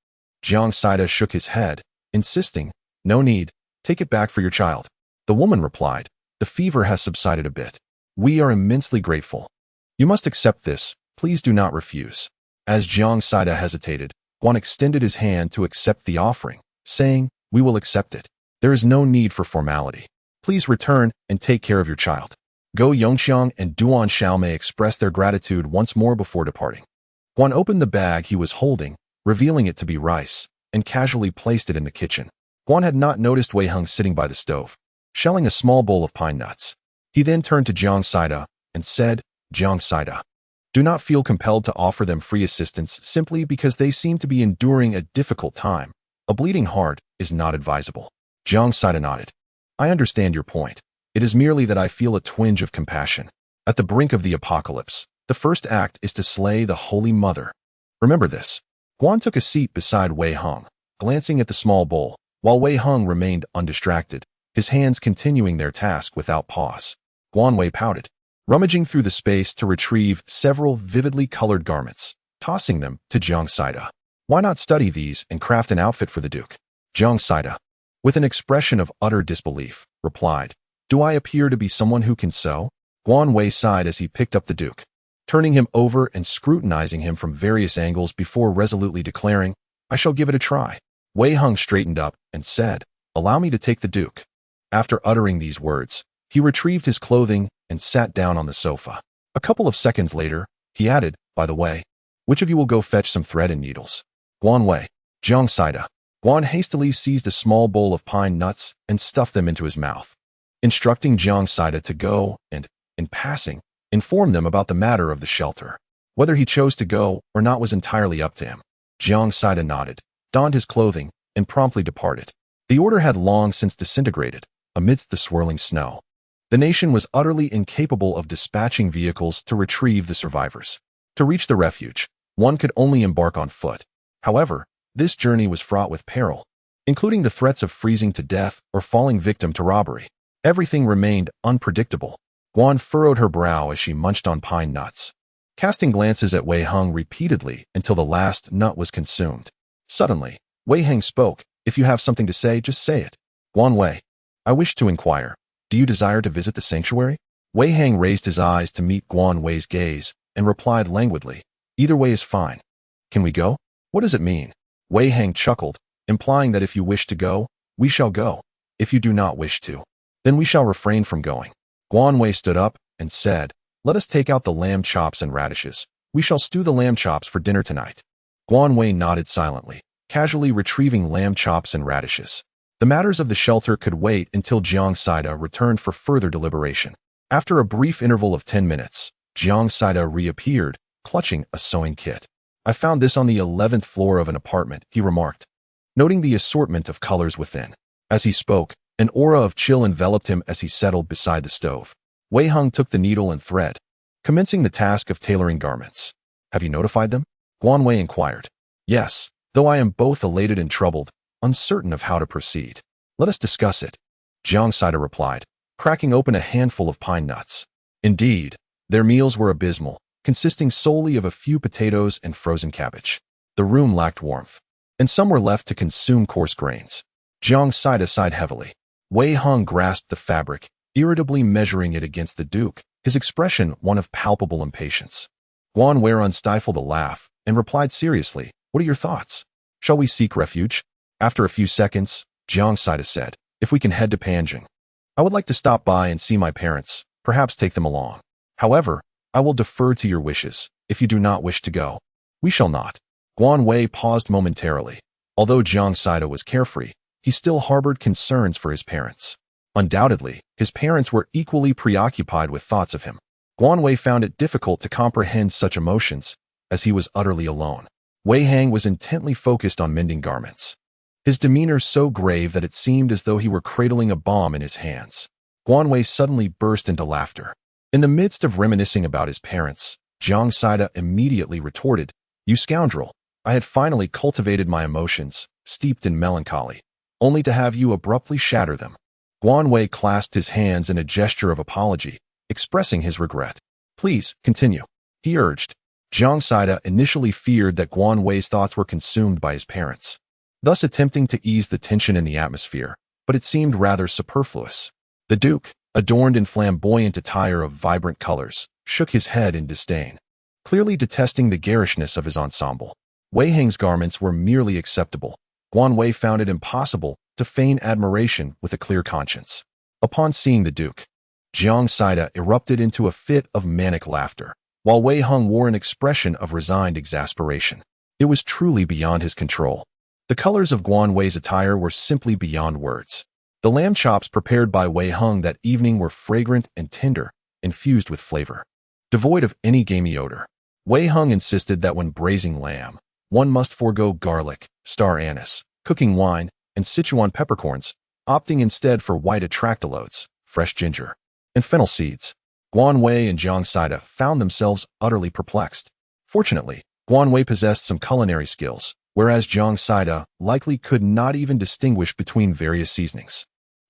Jiang Saida shook his head, insisting, "No need, take it back for your child." The woman replied, "The fever has subsided a bit. We are immensely grateful. You must accept this, please do not refuse." As Jiang Saida hesitated, Guan extended his hand to accept the offering, saying, "We will accept it. There is no need for formality. Please return and take care of your child." Go Yongqiang and Duan Xiaomei expressed their gratitude once more before departing. Guan opened the bag he was holding, revealing it to be rice, and casually placed it in the kitchen. Guan had not noticed Wei Heng sitting by the stove, shelling a small bowl of pine nuts. He then turned to Jiang Saida and said, "Jiang Saida, do not feel compelled to offer them free assistance simply because they seem to be enduring a difficult time. A bleeding heart is not advisable." Jiang Saida nodded. "I understand your point. It is merely that I feel a twinge of compassion. At the brink of the apocalypse, the first act is to slay the Holy Mother. Remember this." Guan took a seat beside Wei Hong, glancing at the small bowl, while Wei Hung remained undistracted, his hands continuing their task without pause. Guan Wei pouted, rummaging through the space to retrieve several vividly colored garments, tossing them to Jiang Saida. Why not study these and craft an outfit for the Duke? Jiang Saida, with an expression of utter disbelief, replied, Do I appear to be someone who can sew? Guan Wei sighed as he picked up the Duke, turning him over and scrutinizing him from various angles before resolutely declaring, I shall give it a try. Wei Hung straightened up and said, Allow me to take the Duke. After uttering these words, he retrieved his clothing and sat down on the sofa. A couple of seconds later, he added, By the way, which of you will go fetch some thread and needles? Guan Wei, Jiang Saida. Guan hastily seized a small bowl of pine nuts and stuffed them into his mouth, instructing Jiang Saida to go and, in passing, inform them about the matter of the shelter. Whether he chose to go or not was entirely up to him. Jiang Saida nodded, donned his clothing, and promptly departed. The order had long since disintegrated, amidst the swirling snow. The nation was utterly incapable of dispatching vehicles to retrieve the survivors. To reach the refuge, one could only embark on foot. However, this journey was fraught with peril, including the threats of freezing to death or falling victim to robbery. Everything remained unpredictable. Guan furrowed her brow as she munched on pine nuts, casting glances at Wei Hung repeatedly until the last nut was consumed. Suddenly, Wei Hung spoke, If you have something to say, just say it. Guan Wei, I wish to inquire, do you desire to visit the sanctuary? Wei Hung raised his eyes to meet Guan Wei's gaze and replied languidly, Either way is fine. Can we go? What does it mean? Wei Hung chuckled, implying that if you wish to go, we shall go. If you do not wish to, then we shall refrain from going. Guan Wei stood up and said, Let us take out the lamb chops and radishes. We shall stew the lamb chops for dinner tonight. Guan Wei nodded silently, casually retrieving lamb chops and radishes. The matters of the shelter could wait until Jiang Saida returned for further deliberation. After a brief interval of 10 minutes, Jiang Saida reappeared, clutching a sewing kit. I found this on the 11th floor of an apartment, he remarked, noting the assortment of colors within. As he spoke, an aura of chill enveloped him as he settled beside the stove. Wei Hung took the needle and thread, commencing the task of tailoring garments. Have you notified them? Guan Wei inquired. Yes, though I am both elated and troubled, uncertain of how to proceed. Let us discuss it. Jiang Saida replied, cracking open a handful of pine nuts. Indeed, their meals were abysmal, consisting solely of a few potatoes and frozen cabbage. The room lacked warmth, and some were left to consume coarse grains. Jiang Saida sighed heavily. Wei Hung grasped the fabric, irritably measuring it against the Duke, his expression one of palpable impatience. Guan Wei stifled a laugh and replied seriously, What are your thoughts? Shall we seek refuge? After a few seconds, Jiang Saida said, If we can head to Panjing. I would like to stop by and see my parents, perhaps take them along. However, I will defer to your wishes. If you do not wish to go, we shall not. Guan Wei paused momentarily. Although Jiang Saida was carefree, he still harbored concerns for his parents. Undoubtedly, his parents were equally preoccupied with thoughts of him. Guan Wei found it difficult to comprehend such emotions, as he was utterly alone. Wei Hung was intently focused on mending garments, his demeanor so grave that it seemed as though he were cradling a bomb in his hands. Guan Wei suddenly burst into laughter. In the midst of reminiscing about his parents, Jiang Saida immediately retorted, You scoundrel, I had finally cultivated my emotions, steeped in melancholy, only to have you abruptly shatter them. Guan Wei clasped his hands in a gesture of apology, expressing his regret. Please, continue, he urged. Jiang Saida initially feared that Guan Wei's thoughts were consumed by his parents, thus attempting to ease the tension in the atmosphere, but it seemed rather superfluous. The Duke, adorned in flamboyant attire of vibrant colors, shook his head in disdain, clearly detesting the garishness of his ensemble. Wei Hung's garments were merely acceptable. Guan Wei found it impossible to feign admiration with a clear conscience. Upon seeing the Duke, Jiang Saida erupted into a fit of manic laughter, while Wei Hung wore an expression of resigned exasperation. It was truly beyond his control. The colors of Guan Wei's attire were simply beyond words. The lamb chops prepared by Wei Hung that evening were fragrant and tender, infused with flavor, devoid of any gamey odor. Wei Hung insisted that when braising lamb, one must forego garlic, star anise, cooking wine, and Sichuan peppercorns, opting instead for white atractalodes, fresh ginger, and fennel seeds. Guan Wei and Jiang Saida found themselves utterly perplexed. Fortunately, Guan Wei possessed some culinary skills, whereas Jiang Saida likely could not even distinguish between various seasonings.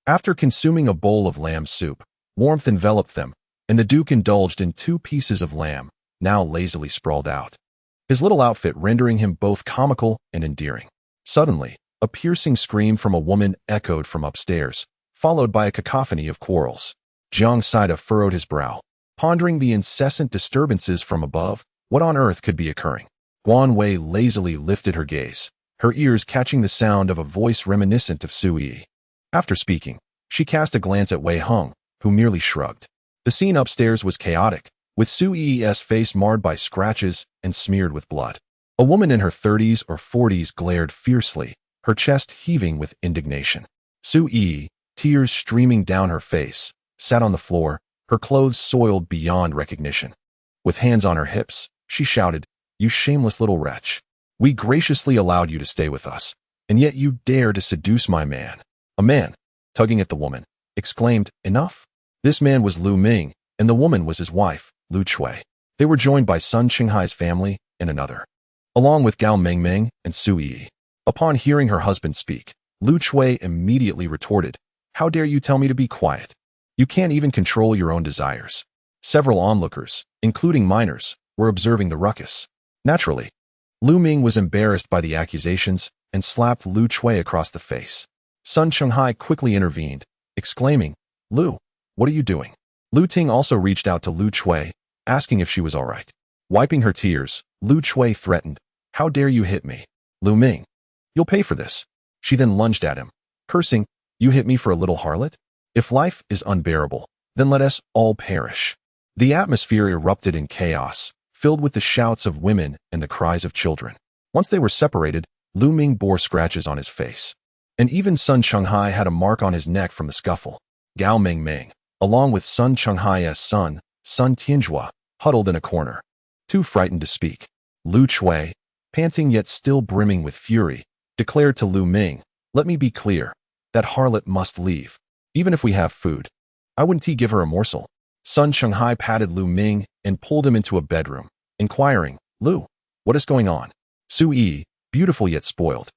After consuming a bowl of lamb soup, warmth enveloped them, and the Duke indulged in 2 pieces of lamb, now lazily sprawled out, his little outfit rendering him both comical and endearing. Suddenly, a piercing scream from a woman echoed from upstairs, followed by a cacophony of quarrels. Jiang Saida furrowed his brow, pondering the incessant disturbances from above. What on earth could be occurring? Guan Wei lazily lifted her gaze, her ears catching the sound of a voice reminiscent of Su Yi. After speaking, she cast a glance at Wei Heng, who merely shrugged. The scene upstairs was chaotic, with Su Yi's face marred by scratches and smeared with blood. A woman in her 30s or 40s glared fiercely, her chest heaving with indignation. Su Yi, tears streaming down her face, sat on the floor, her clothes soiled beyond recognition. With hands on her hips, she shouted, "You shameless little wretch. We graciously allowed you to stay with us, and yet you dare to seduce my man." A man, tugging at the woman, exclaimed, "Enough." This man was Lu Ming, and the woman was his wife, Lu Chui. They were joined by Sun Qinghai's family and another, along with Gao Mengmeng and Su Yi. Upon hearing her husband speak, Lu Chui immediately retorted, "How dare you tell me to be quiet? You can't even control your own desires." Several onlookers, including minors, were observing the ruckus. Naturally, Lu Ming was embarrassed by the accusations and slapped Lu Chui across the face. Sun Qinghai quickly intervened, exclaiming, "Lu, what are you doing?" Lu Ting also reached out to Lu Chui, asking if she was all right. Wiping her tears, Lu Chui threatened, "How dare you hit me? Lu Ming, you'll pay for this." She then lunged at him, cursing, "You hit me for a little harlot? If life is unbearable, then let us all perish." The atmosphere erupted in chaos, filled with the shouts of women and the cries of children. Once they were separated, Lu Ming bore scratches on his face, and even Sun Qinghai had a mark on his neck from the scuffle. Gao Mengmeng, along with Sun Qinghai's son, Sun Tianjua, huddled in a corner, too frightened to speak. Lu Chui, panting yet still brimming with fury, declared to Lu Ming, "Let me be clear, that harlot must leave. Even if we have food, I wouldn't give her a morsel." Sun Qinghai patted Lu Ming and pulled him into a bedroom, inquiring, "Lu, what is going on?" Su Yi, beautiful yet spoiled,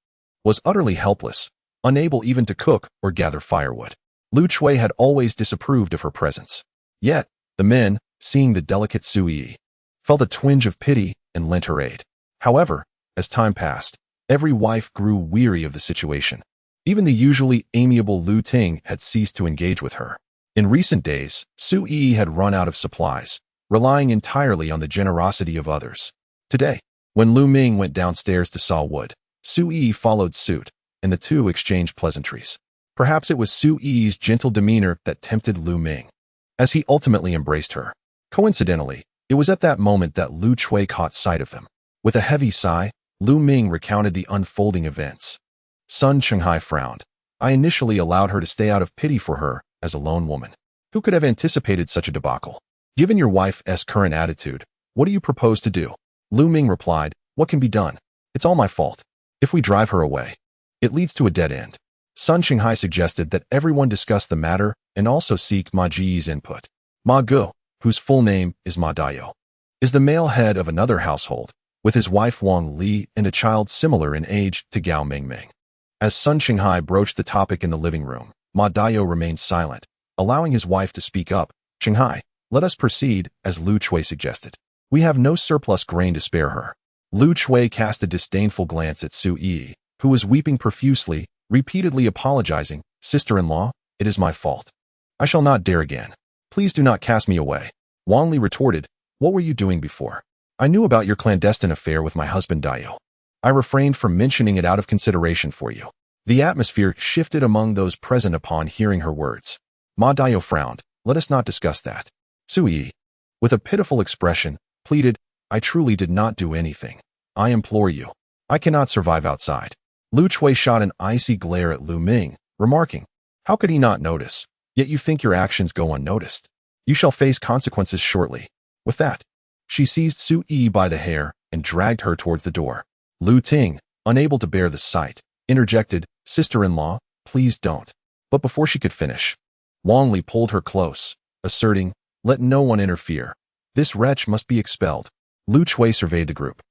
was utterly helpless, unable even to cook or gather firewood. Lu Chui had always disapproved of her presence. Yet, the men, seeing the delicate Su Yi, felt a twinge of pity and lent her aid. However, as time passed, every wife grew weary of the situation. Even the usually amiable Lu Ting had ceased to engage with her. In recent days, Su Yi had run out of supplies, relying entirely on the generosity of others. Today, when Lu Ming went downstairs to saw wood, Su Yi followed suit, and the two exchanged pleasantries. Perhaps it was Su Yi's gentle demeanor that tempted Lu Ming, as he ultimately embraced her. Coincidentally, it was at that moment that Lu Chui caught sight of them. With a heavy sigh, Lu Ming recounted the unfolding events. Sun Qinghai frowned. "I initially allowed her to stay out of pity for her as a lone woman. Who could have anticipated such a debacle? Given your wife's current attitude, what do you propose to do?" Lu Ming replied, "What can be done? It's all my fault. If we drive her away, it leads to a dead end." Sun Qinghai suggested that everyone discuss the matter and also seek Ma Ji's input. Ma Ge, whose full name is Ma Dayo, is the male head of another household, with his wife Wang Li and a child similar in age to Gao Mengmeng. As Sun Qinghai broached the topic in the living room, Ma Dayo remained silent, allowing his wife to speak up. "Qinghai, let us proceed, as Lu Chui suggested. We have no surplus grain to spare her." Lu Chui cast a disdainful glance at Su Yi, who was weeping profusely, repeatedly apologizing. "Sister-in-law, it is my fault. I shall not dare again. Please do not cast me away." Wang Li retorted, "What were you doing before? I knew about your clandestine affair with my husband Dayo. I refrained from mentioning it out of consideration for you." The atmosphere shifted among those present upon hearing her words. Ma Dayo frowned. "Let us not discuss that." Su Yi, with a pitiful expression, pleaded, "I truly did not do anything. I implore you. I cannot survive outside." Lu Chui shot an icy glare at Lu Ming, remarking, "How could he not notice? Yet you think your actions go unnoticed. You shall face consequences shortly." With that, she seized Su Yi by the hair and dragged her towards the door. Lu Ting, unable to bear the sight, interjected, "Sister-in-law, please don't." But before she could finish, Wang Li pulled her close, asserting, "Let no one interfere. This wretch must be expelled." Lu Chui surveyed the group.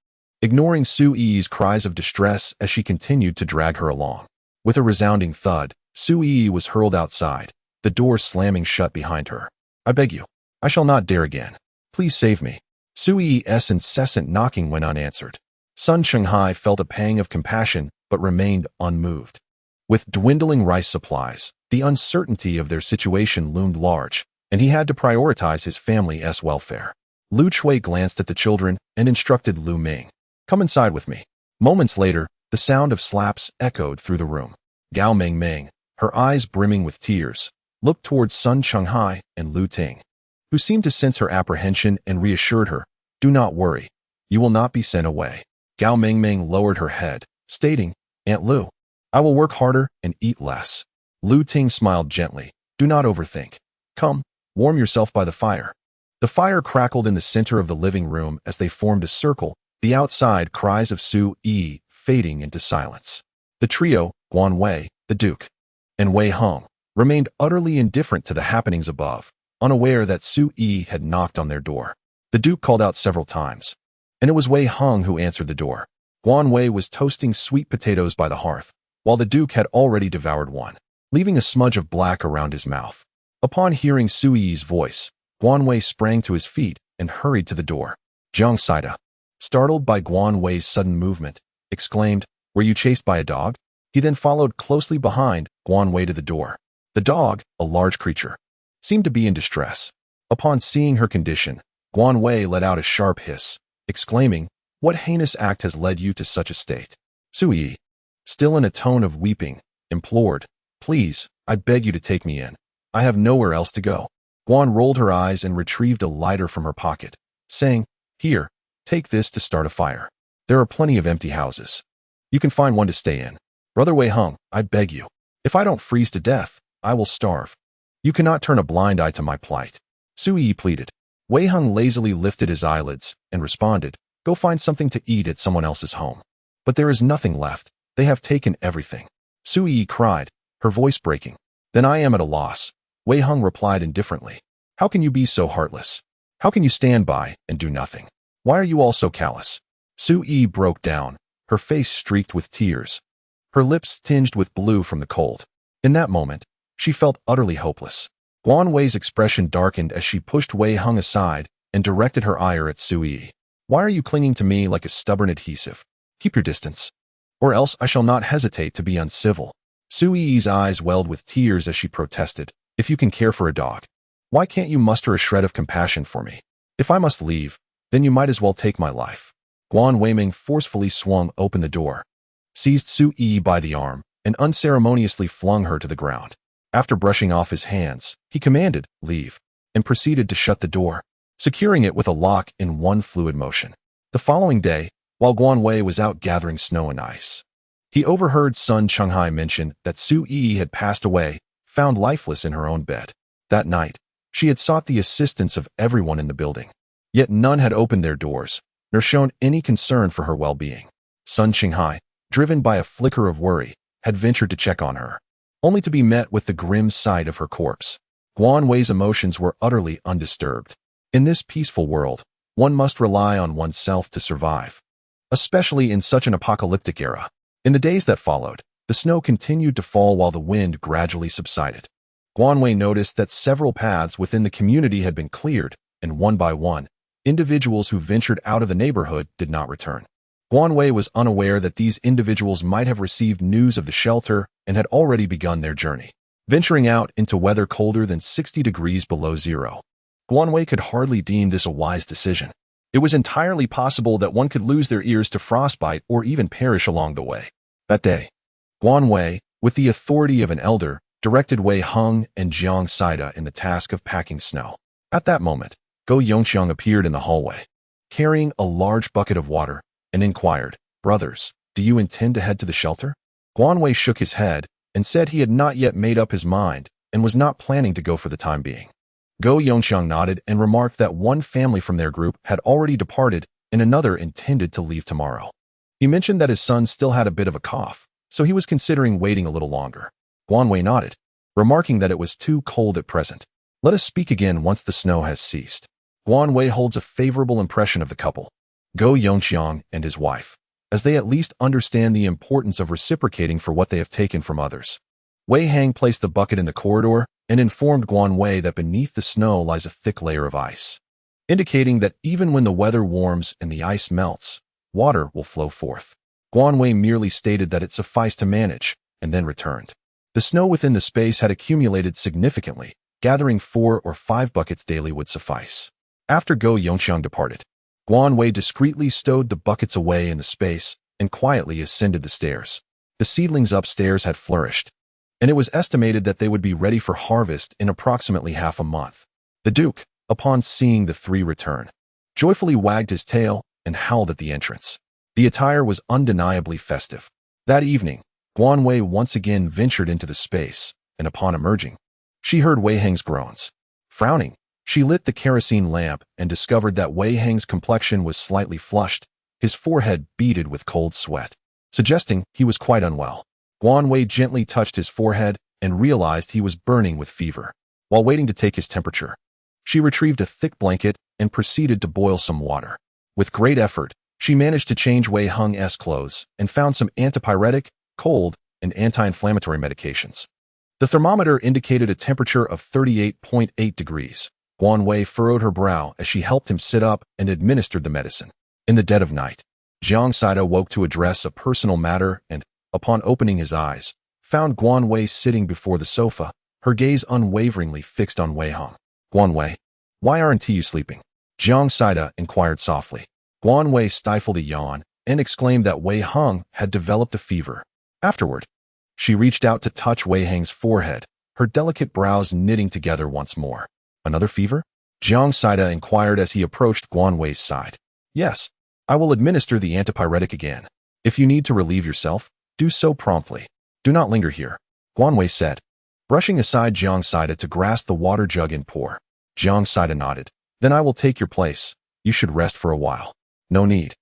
ignoring Su Yi's cries of distress as she continued to drag her along. With a resounding thud, Su Yi was hurled outside, the door slamming shut behind her. "I beg you. I shall not dare again. Please save me." Su Yi's incessant knocking went unanswered. Sun Shanghai felt a pang of compassion but remained unmoved. With dwindling rice supplies, the uncertainty of their situation loomed large, and he had to prioritize his family's welfare. Lu Chui glanced at the children and instructed Lu Ming, "Come inside with me." Moments later, the sound of slaps echoed through the room. Gao Ming, her eyes brimming with tears, looked towards Sun Shanghai and Lu Ting, who seemed to sense her apprehension and reassured her, "Do not worry. You will not be sent away." Gao Ming lowered her head, stating, "Aunt Lu, I will work harder and eat less." Lu Ting smiled gently, "Do not overthink. Come, warm yourself by the fire." The fire crackled in the center of the living room as they formed a circle, the outside cries of Su Yi fading into silence. The trio, Guan Wei, the Duke, and Wei Hung, remained utterly indifferent to the happenings above, unaware that Su Yi had knocked on their door. The Duke called out several times, and it was Wei Hung who answered the door. Guan Wei was toasting sweet potatoes by the hearth, while the Duke had already devoured one, leaving a smudge of black around his mouth. Upon hearing Su Yi's voice, Guan Wei sprang to his feet and hurried to the door. Jiang Saida, startled by Guan Wei's sudden movement, exclaimed, "Were you chased by a dog?" He then followed closely behind Guan Wei to the door. The dog, a large creature, seemed to be in distress. Upon seeing her condition, Guan Wei let out a sharp hiss, exclaiming, "What heinous act has led you to such a state?" Su Yi, still in a tone of weeping, implored, "Please, I beg you to take me in. I have nowhere else to go." Guan rolled her eyes and retrieved a lighter from her pocket, saying, "Here, take this to start a fire. There are plenty of empty houses. You can find one to stay in. Brother Wei Hung, I beg you. If I don't freeze to death, I will starve. You cannot turn a blind eye to my plight." Su Yi pleaded. Wei Hung lazily lifted his eyelids and responded, "Go find something to eat at someone else's home. But there is nothing left. They have taken everything." Su Yi cried, her voice breaking. "Then I am at a loss." Wei Hung replied indifferently, "How can you be so heartless? How can you stand by and do nothing? Why are you all so callous?" Su Yi broke down, her face streaked with tears, her lips tinged with blue from the cold. In that moment, she felt utterly hopeless. Guan Wei's expression darkened as she pushed Wei Hung aside and directed her ire at Su Yi. "Why are you clinging to me like a stubborn adhesive? Keep your distance, or else I shall not hesitate to be uncivil." Su Yi's eyes welled with tears as she protested, "If you can care for a dog, why can't you muster a shred of compassion for me? If I must leave, then you might as well take my life." Guan Weiming forcefully swung open the door, seized Su Yi by the arm, and unceremoniously flung her to the ground. After brushing off his hands, he commanded, "Leave," and proceeded to shut the door, securing it with a lock in one fluid motion. The following day, while Guan Wei was out gathering snow and ice, he overheard Sun Shanghai mention that Su Yi had passed away, found lifeless in her own bed. That night, she had sought the assistance of everyone in the building, yet none had opened their doors, nor shown any concern for her well-being. Sun Shanghai, driven by a flicker of worry, had ventured to check on her, only to be met with the grim sight of her corpse. Guan Wei's emotions were utterly undisturbed. In this peaceful world, one must rely on oneself to survive, especially in such an apocalyptic era. In the days that followed, the snow continued to fall while the wind gradually subsided. Guan Wei noticed that several paths within the community had been cleared, and one by one, individuals who ventured out of the neighborhood did not return. Guan Wei was unaware that these individuals might have received news of the shelter and had already begun their journey, venturing out into weather colder than 60 degrees below zero. Guan Wei could hardly deem this a wise decision. It was entirely possible that one could lose their ears to frostbite or even perish along the way. That day, Guan Wei, with the authority of an elder, directed Wei Hung and Jiang Saida in the task of packing snow. At that moment, Go Yongxiang appeared in the hallway, carrying a large bucket of water, and inquired, "Brothers, do you intend to head to the shelter?" Guan Wei shook his head and said he had not yet made up his mind and was not planning to go for the time being. Go Yongxiang nodded and remarked that one family from their group had already departed and another intended to leave tomorrow. He mentioned that his son still had a bit of a cough, so he was considering waiting a little longer. Guan Wei nodded, remarking that it was too cold at present. "Let us speak again once the snow has ceased." Guan Wei holds a favorable impression of the couple. Go Yongxiang and his wife, as they at least understand the importance of reciprocating for what they have taken from others. Wei Hang placed the bucket in the corridor and informed Guan Wei that beneath the snow lies a thick layer of ice, indicating that even when the weather warms and the ice melts, water will flow forth. Guan Wei merely stated that it sufficed to manage, and then returned. The snow within the space had accumulated significantly. Gathering 4 or 5 buckets daily would suffice. After Go Yongxiang departed, Guan Wei discreetly stowed the buckets away in the space and quietly ascended the stairs. The seedlings upstairs had flourished, and it was estimated that they would be ready for harvest in approximately half a month. The Duke, upon seeing the 3 return, joyfully wagged his tail and howled at the entrance. The attire was undeniably festive. That evening, Guan Wei once again ventured into the space, and upon emerging, she heard Wei Hang's groans. Frowning, she lit the kerosene lamp and discovered that Wei Hang's complexion was slightly flushed, his forehead beaded with cold sweat, suggesting he was quite unwell. Guan Wei gently touched his forehead and realized he was burning with fever. While waiting to take his temperature, she retrieved a thick blanket and proceeded to boil some water. With great effort, she managed to change Wei Hang's clothes and found some antipyretic, cold, and anti-inflammatory medications. The thermometer indicated a temperature of 38.8 degrees. Guan Wei furrowed her brow as she helped him sit up and administered the medicine. In the dead of night, Jiang Saida woke to address a personal matter and, upon opening his eyes, found Guan Wei sitting before the sofa, her gaze unwaveringly fixed on Wei Hang. Guan Wei, why aren't you sleeping? Jiang Saida inquired softly. Guan Wei stifled a yawn and exclaimed that Wei Hang had developed a fever. Afterward, she reached out to touch Wei Hang's forehead, her delicate brows knitting together once more. Another fever? Jiang Saida inquired as he approached Guan Wei's side. Yes, I will administer the antipyretic again. If you need to relieve yourself, do so promptly. Do not linger here, Guan Wei said, brushing aside Jiang Saida to grasp the water jug and pour. Jiang Saida nodded. Then I will take your place. You should rest for a while. No need,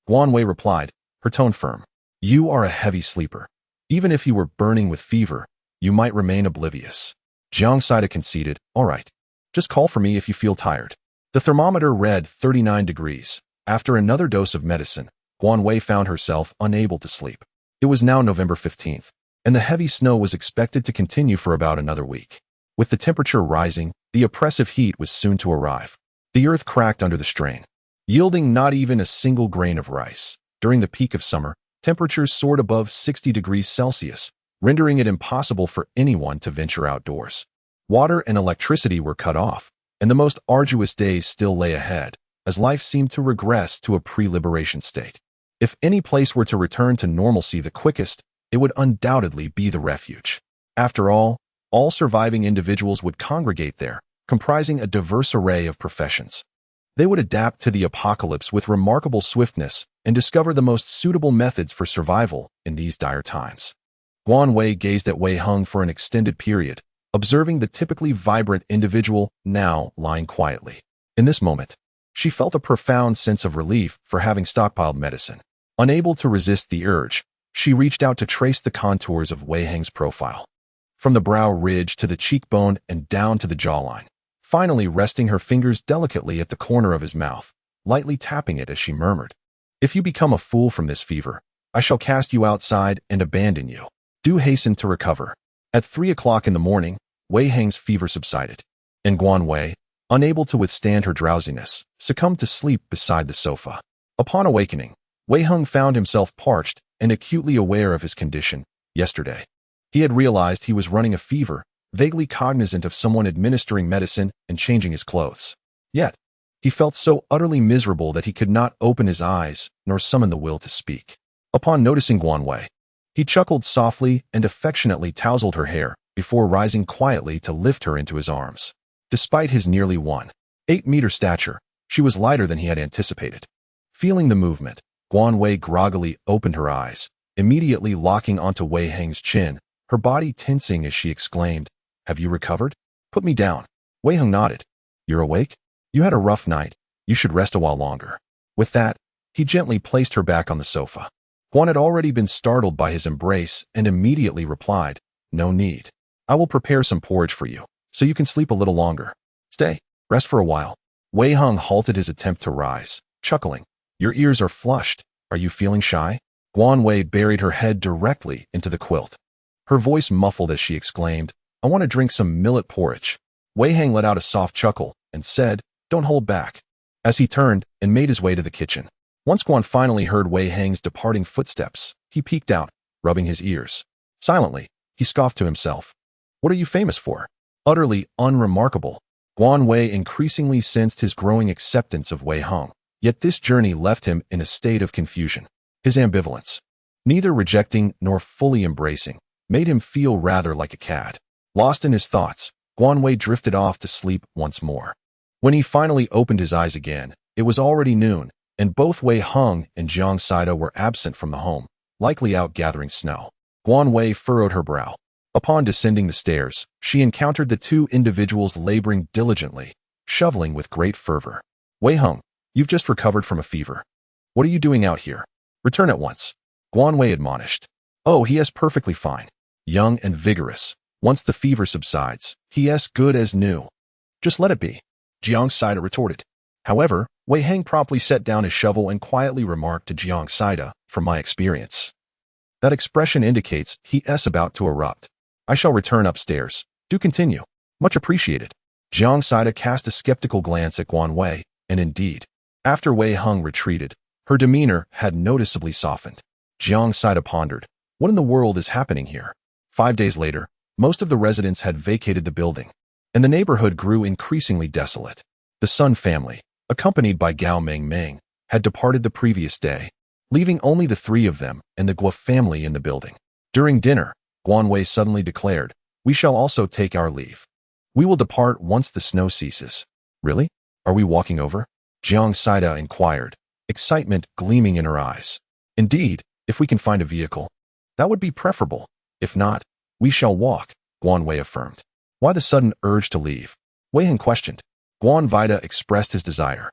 Guan Wei replied, her tone firm. You are a heavy sleeper. Even if you were burning with fever, you might remain oblivious. Jiang Saida conceded. All right. Just call for me if you feel tired. The thermometer read 39 degrees. After another dose of medicine, Guan Wei found herself unable to sleep. It was now November 15th, and the heavy snow was expected to continue for about another week. With the temperature rising, the oppressive heat was soon to arrive. The earth cracked under the strain, yielding not even a single grain of rice. During the peak of summer, temperatures soared above 60 degrees Celsius, rendering it impossible for anyone to venture outdoors. Water and electricity were cut off, and the most arduous days still lay ahead, as life seemed to regress to a pre-liberation state. If any place were to return to normalcy the quickest, it would undoubtedly be the refuge. After all surviving individuals would congregate there, comprising a diverse array of professions. They would adapt to the apocalypse with remarkable swiftness and discover the most suitable methods for survival in these dire times. Guan Wei gazed at Wei Hang for an extended period, observing the typically vibrant individual now lying quietly. In this moment, she felt a profound sense of relief for having stockpiled medicine. Unable to resist the urge, she reached out to trace the contours of Wei Hang's profile, from the brow ridge to the cheekbone and down to the jawline, finally resting her fingers delicately at the corner of his mouth, lightly tapping it as she murmured, "If you become a fool from this fever, I shall cast you outside and abandon you. Do hasten to recover." At 3 o'clock in the morning, Wei Hang's fever subsided, and Guan Wei, unable to withstand her drowsiness, succumbed to sleep beside the sofa. Upon awakening, Wei Hang found himself parched and acutely aware of his condition. Yesterday, he had realized he was running a fever, vaguely cognizant of someone administering medicine and changing his clothes. Yet, he felt so utterly miserable that he could not open his eyes nor summon the will to speak. Upon noticing Guan Wei, he chuckled softly and affectionately tousled her hair before rising quietly to lift her into his arms. Despite his nearly 1.8-meter stature, she was lighter than he had anticipated. Feeling the movement, Guan Wei groggily opened her eyes, immediately locking onto Wei Hang's chin, her body tensing as she exclaimed, "Have you recovered? Put me down." Wei Hang nodded. "You're awake? You had a rough night. You should rest a while longer." With that, he gently placed her back on the sofa. Guan had already been startled by his embrace and immediately replied, "No need. I will prepare some porridge for you, so you can sleep a little longer. Stay, rest for a while." Wei Hang halted his attempt to rise, chuckling, Your ears are flushed. Are you feeling shy? Guan Wei buried her head directly into the quilt. Her voice muffled as she exclaimed, I want to drink some millet porridge. Wei Hang let out a soft chuckle and said, Don't hold back, as he turned and made his way to the kitchen. Once Guan finally heard Wei Hang's departing footsteps, he peeked out, rubbing his ears. Silently, he scoffed to himself. What are you famous for? Utterly unremarkable. Guan Wei increasingly sensed his growing acceptance of Wei Hang, yet this journey left him in a state of confusion. His ambivalence, neither rejecting nor fully embracing, made him feel rather like a cad. Lost in his thoughts, Guan Wei drifted off to sleep once more. When he finally opened his eyes again, it was already noon, and both Wei Hang and Jiang Saida were absent from the home, likely out gathering snow. Guan Wei furrowed her brow. Upon descending the stairs, she encountered the two individuals laboring diligently, shoveling with great fervor. Wei Hang, you've just recovered from a fever. What are you doing out here? Return at once. Guan Wei admonished. Oh, he is perfectly fine. Young and vigorous. Once the fever subsides, he is good as new. Just let it be, Jiang Saida retorted. However, Wei Hang promptly set down his shovel and quietly remarked to Jiang Saida, from my experience, that expression indicates he is about to erupt. I shall return upstairs. Do continue. Much appreciated. Jiang Saida cast a skeptical glance at Guan Wei, and indeed, after Wei Hang retreated, her demeanor had noticeably softened. Jiang Saida pondered, what in the world is happening here? 5 days later, most of the residents had vacated the building, and the neighborhood grew increasingly desolate. The Sun family, accompanied by Gao Meng Meng, had departed the previous day, leaving only the three of them and the Guo family in the building. During dinner, Guan Wei suddenly declared, we shall also take our leave. We will depart once the snow ceases. Really? Are we walking over? Jiang Saida inquired, excitement gleaming in her eyes. Indeed, if we can find a vehicle, that would be preferable. If not, we shall walk, Guan Wei affirmed. Why the sudden urge to leave? Wei Hang questioned. Guan Vida expressed his desire,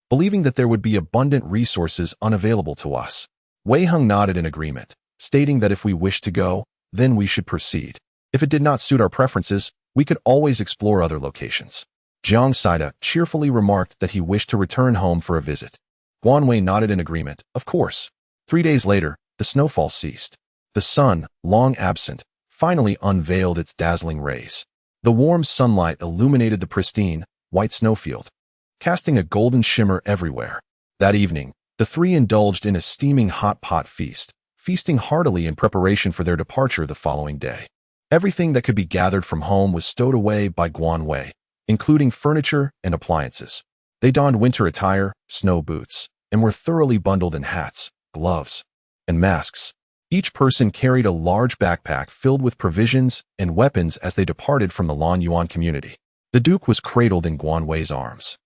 believing that there would be abundant resources unavailable to us. Wei Hang nodded in agreement, stating that if we wished to go, then we should proceed. If it did not suit our preferences, we could always explore other locations. Jiang Saida cheerfully remarked that he wished to return home for a visit. Guan Wei nodded in agreement, of course. 3 days later, the snowfall ceased. The sun, long absent, finally unveiled its dazzling rays. The warm sunlight illuminated the pristine, white snowfield, casting a golden shimmer everywhere. That evening, the three indulged in a steaming hot pot feast, feasting heartily in preparation for their departure the following day. Everything that could be gathered from home was stowed away by Guan Wei, including furniture and appliances. They donned winter attire, snow boots, and were thoroughly bundled in hats, gloves, and masks. Each person carried a large backpack filled with provisions and weapons as they departed from the Lan Yuan community. The Duke was cradled in Guan Wei's arms,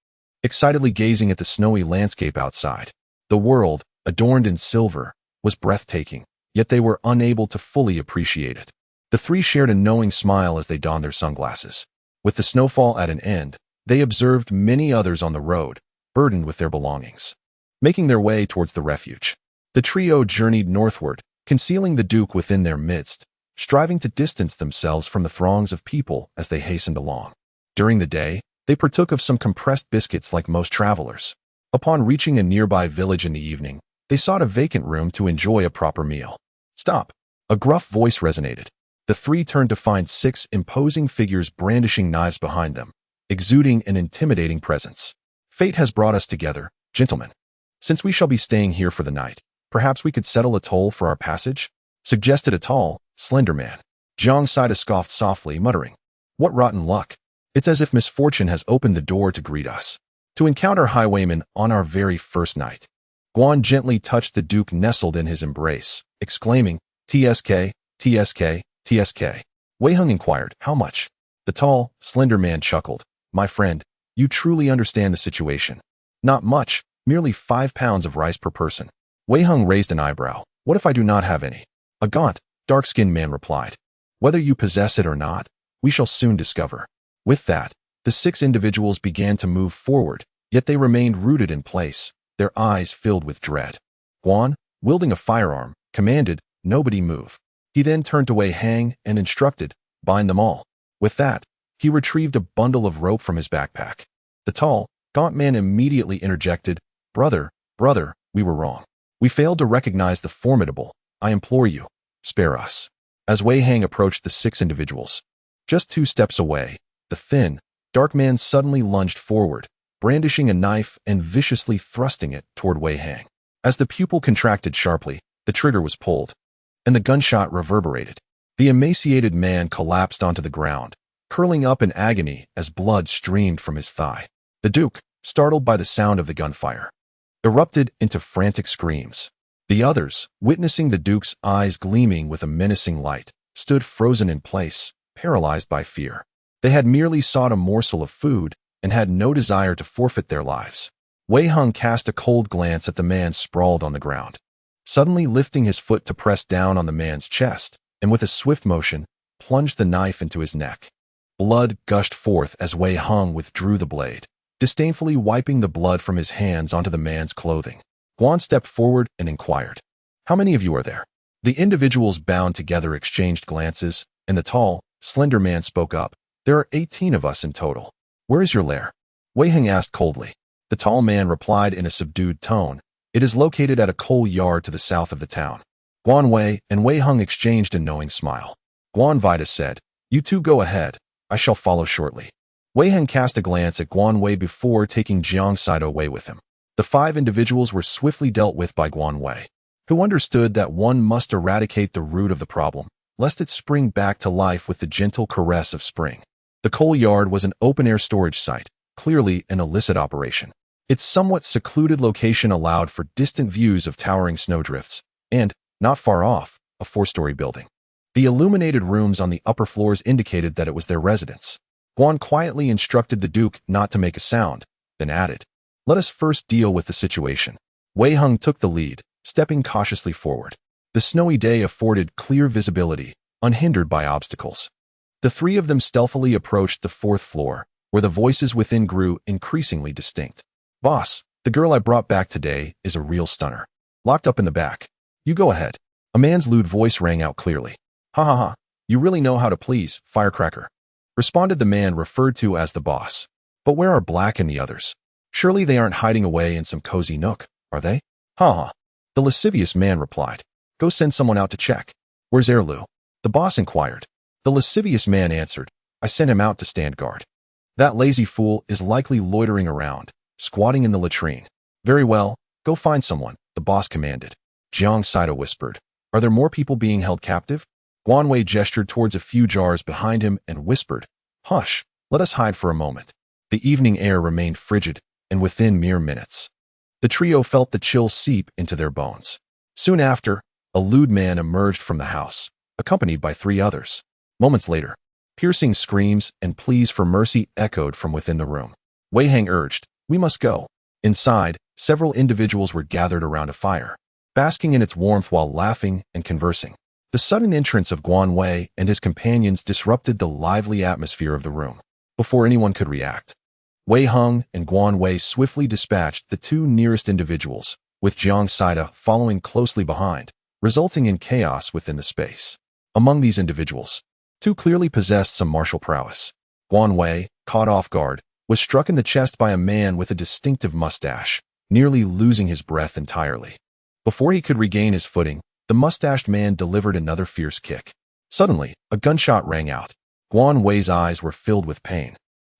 excitedly gazing at the snowy landscape outside. The world, adorned in silver, was breathtaking, yet they were unable to fully appreciate it. The three shared a knowing smile as they donned their sunglasses. With the snowfall at an end, they observed many others on the road, burdened with their belongings, making their way towards the refuge. The trio journeyed northward, concealing the Duke within their midst, striving to distance themselves from the throngs of people as they hastened along. During the day, they partook of some compressed biscuits like most travelers. Upon reaching a nearby village in the evening, they sought a vacant room to enjoy a proper meal. Stop! A gruff voice resonated. The three turned to find 6 imposing figures brandishing knives behind them, exuding an intimidating presence. Fate has brought us together, gentlemen. Since we shall be staying here for the night, perhaps we could settle a toll for our passage? Suggested a tall, slender man. Jiang Saida scoffed softly, muttering, what rotten luck. It's as if misfortune has opened the door to greet us, to encounter highwaymen on our very first night. Guan gently touched the Duke nestled in his embrace, exclaiming, TSK, TSK, TSK. Wei Hang inquired, how much? The tall, slender man chuckled, my friend, you truly understand the situation. Not much, merely 5 pounds of rice per person. Wei Hang raised an eyebrow. What if I do not have any? A gaunt, dark-skinned man replied. Whether you possess it or not, we shall soon discover. With that, the 6 individuals began to move forward, yet they remained rooted in place, their eyes filled with dread. Guan, wielding a firearm, commanded, nobody move. He then turned to Wei Hang and instructed, bind them all. With that, he retrieved a bundle of rope from his backpack. The tall, gaunt man immediately interjected, brother, we were wrong. We failed to recognize the formidable. I implore you, spare us. As Wei Hang approached the 6 individuals, just 2 steps away, the thin, dark man suddenly lunged forward, brandishing a knife and viciously thrusting it toward Wei Hang. As the pupil contracted sharply, the trigger was pulled, and the gunshot reverberated. The emaciated man collapsed onto the ground, curling up in agony as blood streamed from his thigh. The Duke, startled by the sound of the gunfire, erupted into frantic screams. The others, witnessing the Duke's eyes gleaming with a menacing light, stood frozen in place, paralyzed by fear. They had merely sought a morsel of food and had no desire to forfeit their lives. Wei Hung cast a cold glance at the man sprawled on the ground, suddenly lifting his foot to press down on the man's chest, and with a swift motion, plunged the knife into his neck. Blood gushed forth as Wei Hung withdrew the blade, disdainfully wiping the blood from his hands onto the man's clothing. Guan stepped forward and inquired, "How many of you are there?" The individuals bound together exchanged glances, and the tall, slender man spoke up, "There are 18 of us in total. Where is your lair?" Wei Hung asked coldly. The tall man replied in a subdued tone, "It is located at a coal yard to the south of the town." Guan Wei and Wei Hung exchanged a knowing smile. Guan Vida said, "You two go ahead. I shall follow shortly." Wei Hung cast a glance at Guan Wei before taking Jiang Saito away with him. The 5 individuals were swiftly dealt with by Guan Wei, who understood that one must eradicate the root of the problem, lest it spring back to life with the gentle caress of spring. The coal yard was an open-air storage site, clearly an illicit operation. Its somewhat secluded location allowed for distant views of towering snowdrifts, and, not far off, a 4-story building. The illuminated rooms on the upper floors indicated that it was their residence. Guan quietly instructed the Duke not to make a sound, then added, "Let us first deal with the situation." Wei Hung took the lead, stepping cautiously forward. The snowy day afforded clear visibility, unhindered by obstacles. The 3 of them stealthily approached the 4th floor, where the voices within grew increasingly distinct. "Boss, the girl I brought back today is a real stunner. Locked up in the back. You go ahead." A man's lewd voice rang out clearly. "Ha ha ha, you really know how to please, firecracker," responded the man referred to as the boss. "But where are Black and the others? Surely they aren't hiding away in some cozy nook, are they?" "Ha ha," the lascivious man replied. "Go send someone out to check." "Where's Erlu?" the boss inquired. The lascivious man answered, "I sent him out to stand guard. That lazy fool is likely loitering around, squatting in the latrine." "Very well, go find someone," the boss commanded. Jiang Saito whispered, "Are there more people being held captive?" Guan Wei gestured towards a few jars behind him and whispered, "Hush, let us hide for a moment." The evening air remained frigid, and within mere minutes, the trio felt the chill seep into their bones. Soon after, a lewd man emerged from the house, accompanied by 3 others. Moments later, piercing screams and pleas for mercy echoed from within the room. Wei Hang urged, "We must go." Inside, several individuals were gathered around a fire, basking in its warmth while laughing and conversing. The sudden entrance of Guan Wei and his companions disrupted the lively atmosphere of the room. Before anyone could react, Wei Hung and Guan Wei swiftly dispatched the 2 nearest individuals, with Jiang Saito following closely behind, resulting in chaos within the space. Among these individuals, 2 clearly possessed some martial prowess. Guan Wei, caught off guard, was struck in the chest by a man with a distinctive mustache, nearly losing his breath entirely. Before he could regain his footing, the mustached man delivered another fierce kick. Suddenly, a gunshot rang out. Guan Wei's eyes were filled with pain,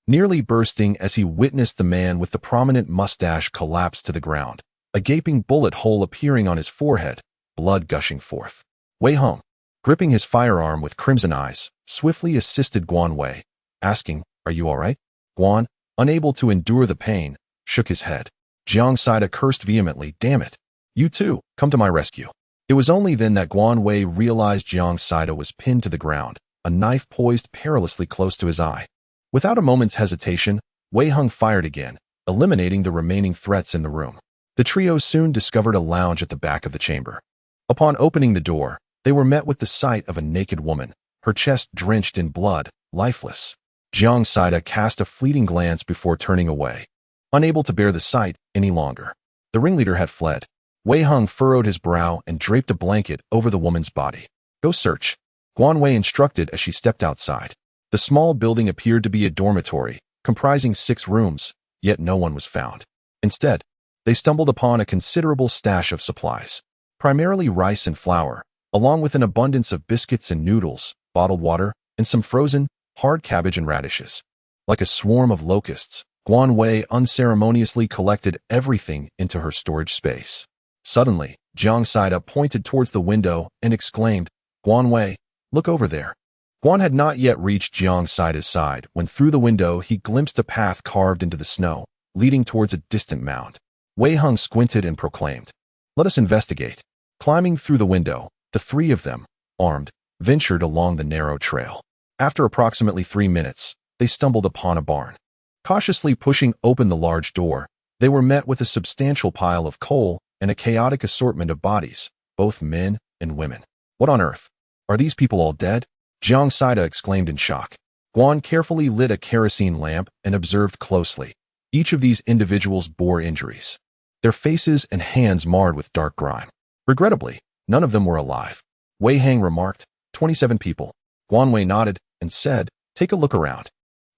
nearly bursting as he witnessed the man with the prominent mustache collapse to the ground, a gaping bullet hole appearing on his forehead, blood gushing forth. Wei Hung, gripping his firearm with crimson eyes, swiftly assisted Guan Wei, asking, "Are you all right?" Guan, unable to endure the pain, shook his head. Jiang Saito cursed vehemently, "Damn it! You too, come to my rescue." It was only then that Guan Wei realized Jiang Saito was pinned to the ground, a knife poised perilously close to his eye. Without a moment's hesitation, Wei Hung fired again, eliminating the remaining threats in the room. The trio soon discovered a lounge at the back of the chamber. Upon opening the door, they were met with the sight of a naked woman, her chest drenched in blood, lifeless. Jiang Saito cast a fleeting glance before turning away, unable to bear the sight any longer. The ringleader had fled. Wei Hung furrowed his brow and draped a blanket over the woman's body. "Go search," Guan Wei instructed as she stepped outside. The small building appeared to be a dormitory, comprising 6 rooms, yet no one was found. Instead, they they stumbled upon a considerable stash of supplies, primarily rice and flour, along with an abundance of biscuits and noodles, bottled water, and some frozen, hard cabbage and radishes. Like a swarm of locusts, Guan Wei unceremoniously collected everything into her storage space. Suddenly, Jiang Saida pointed towards the window and exclaimed, "Guan Wei, look over there." Guan had not yet reached Jiang Saida's side when through the window he glimpsed a path carved into the snow, leading towards a distant mound. Wei Heng squinted and proclaimed, "Let us investigate." Climbing through the window, the three of them, armed, ventured along the narrow trail. After approximately 3 minutes, they stumbled upon a barn. Cautiously pushing open the large door, they were met with a substantial pile of coal and a chaotic assortment of bodies, both men and women. "What on earth? Are these people all dead?" Jiang Saida exclaimed in shock. Guan carefully lit a kerosene lamp and observed closely. Each of these individuals bore injuries, their faces and hands marred with dark grime. Regrettably, none of them were alive. Wei Heng remarked, 27 people. Guan Wei nodded and said, "Take a look around."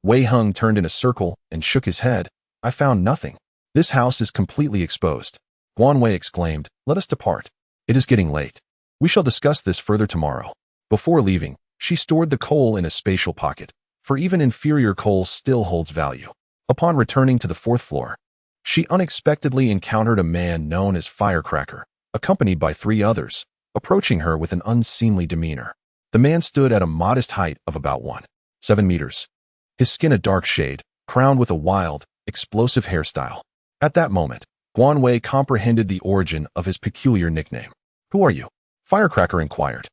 Wei Heng turned in a circle and shook his head. "I found nothing. This house is completely exposed." Guan Wei exclaimed, "Let us depart. It is getting late. We shall discuss this further tomorrow." Before leaving, she stored the coal in a spatial pocket, for even inferior coal still holds value. Upon returning to the 4th floor, she unexpectedly encountered a man known as Firecracker, accompanied by 3 others, approaching her with an unseemly demeanor. The man stood at a modest height of about 1.7 meters. His skin a dark shade, crowned with a wild, explosive hairstyle. At that moment, Guan Wei comprehended the origin of his peculiar nickname. "Who are you?" Firecracker inquired,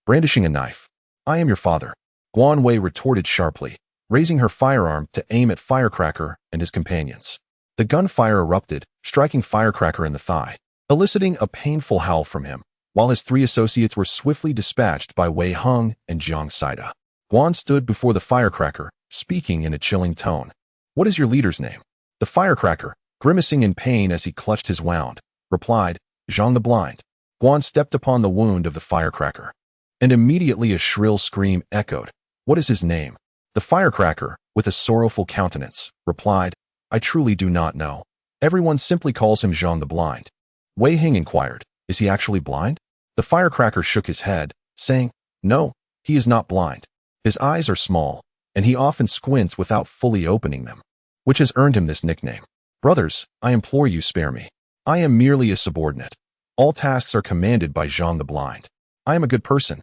brandishing a knife. "I am your father," Guan Wei retorted sharply, raising her firearm to aim at Firecracker and his companions. The gunfire erupted, striking Firecracker in the thigh, eliciting a painful howl from him, while his 3 associates were swiftly dispatched by Wei Heng and Jiang Saida. Guan stood before the Firecracker, speaking in a chilling tone. "What is your leader's name?" The Firecracker, grimacing in pain as he clutched his wound, replied, "Zhang the Blind." Guan stepped upon the wound of the Firecracker, and immediately a shrill scream echoed. "What is his name?" The Firecracker, with a sorrowful countenance, replied, "I truly do not know. Everyone simply calls him Zhang the Blind." Wei Heng inquired, "Is he actually blind?" The Firecracker shook his head, saying, "No, he is not blind. His eyes are small, and he often squints without fully opening them, which has earned him this nickname. Brothers, I implore you, spare me. I am merely a subordinate. All tasks are commanded by Zhang the Blind. I am a good person."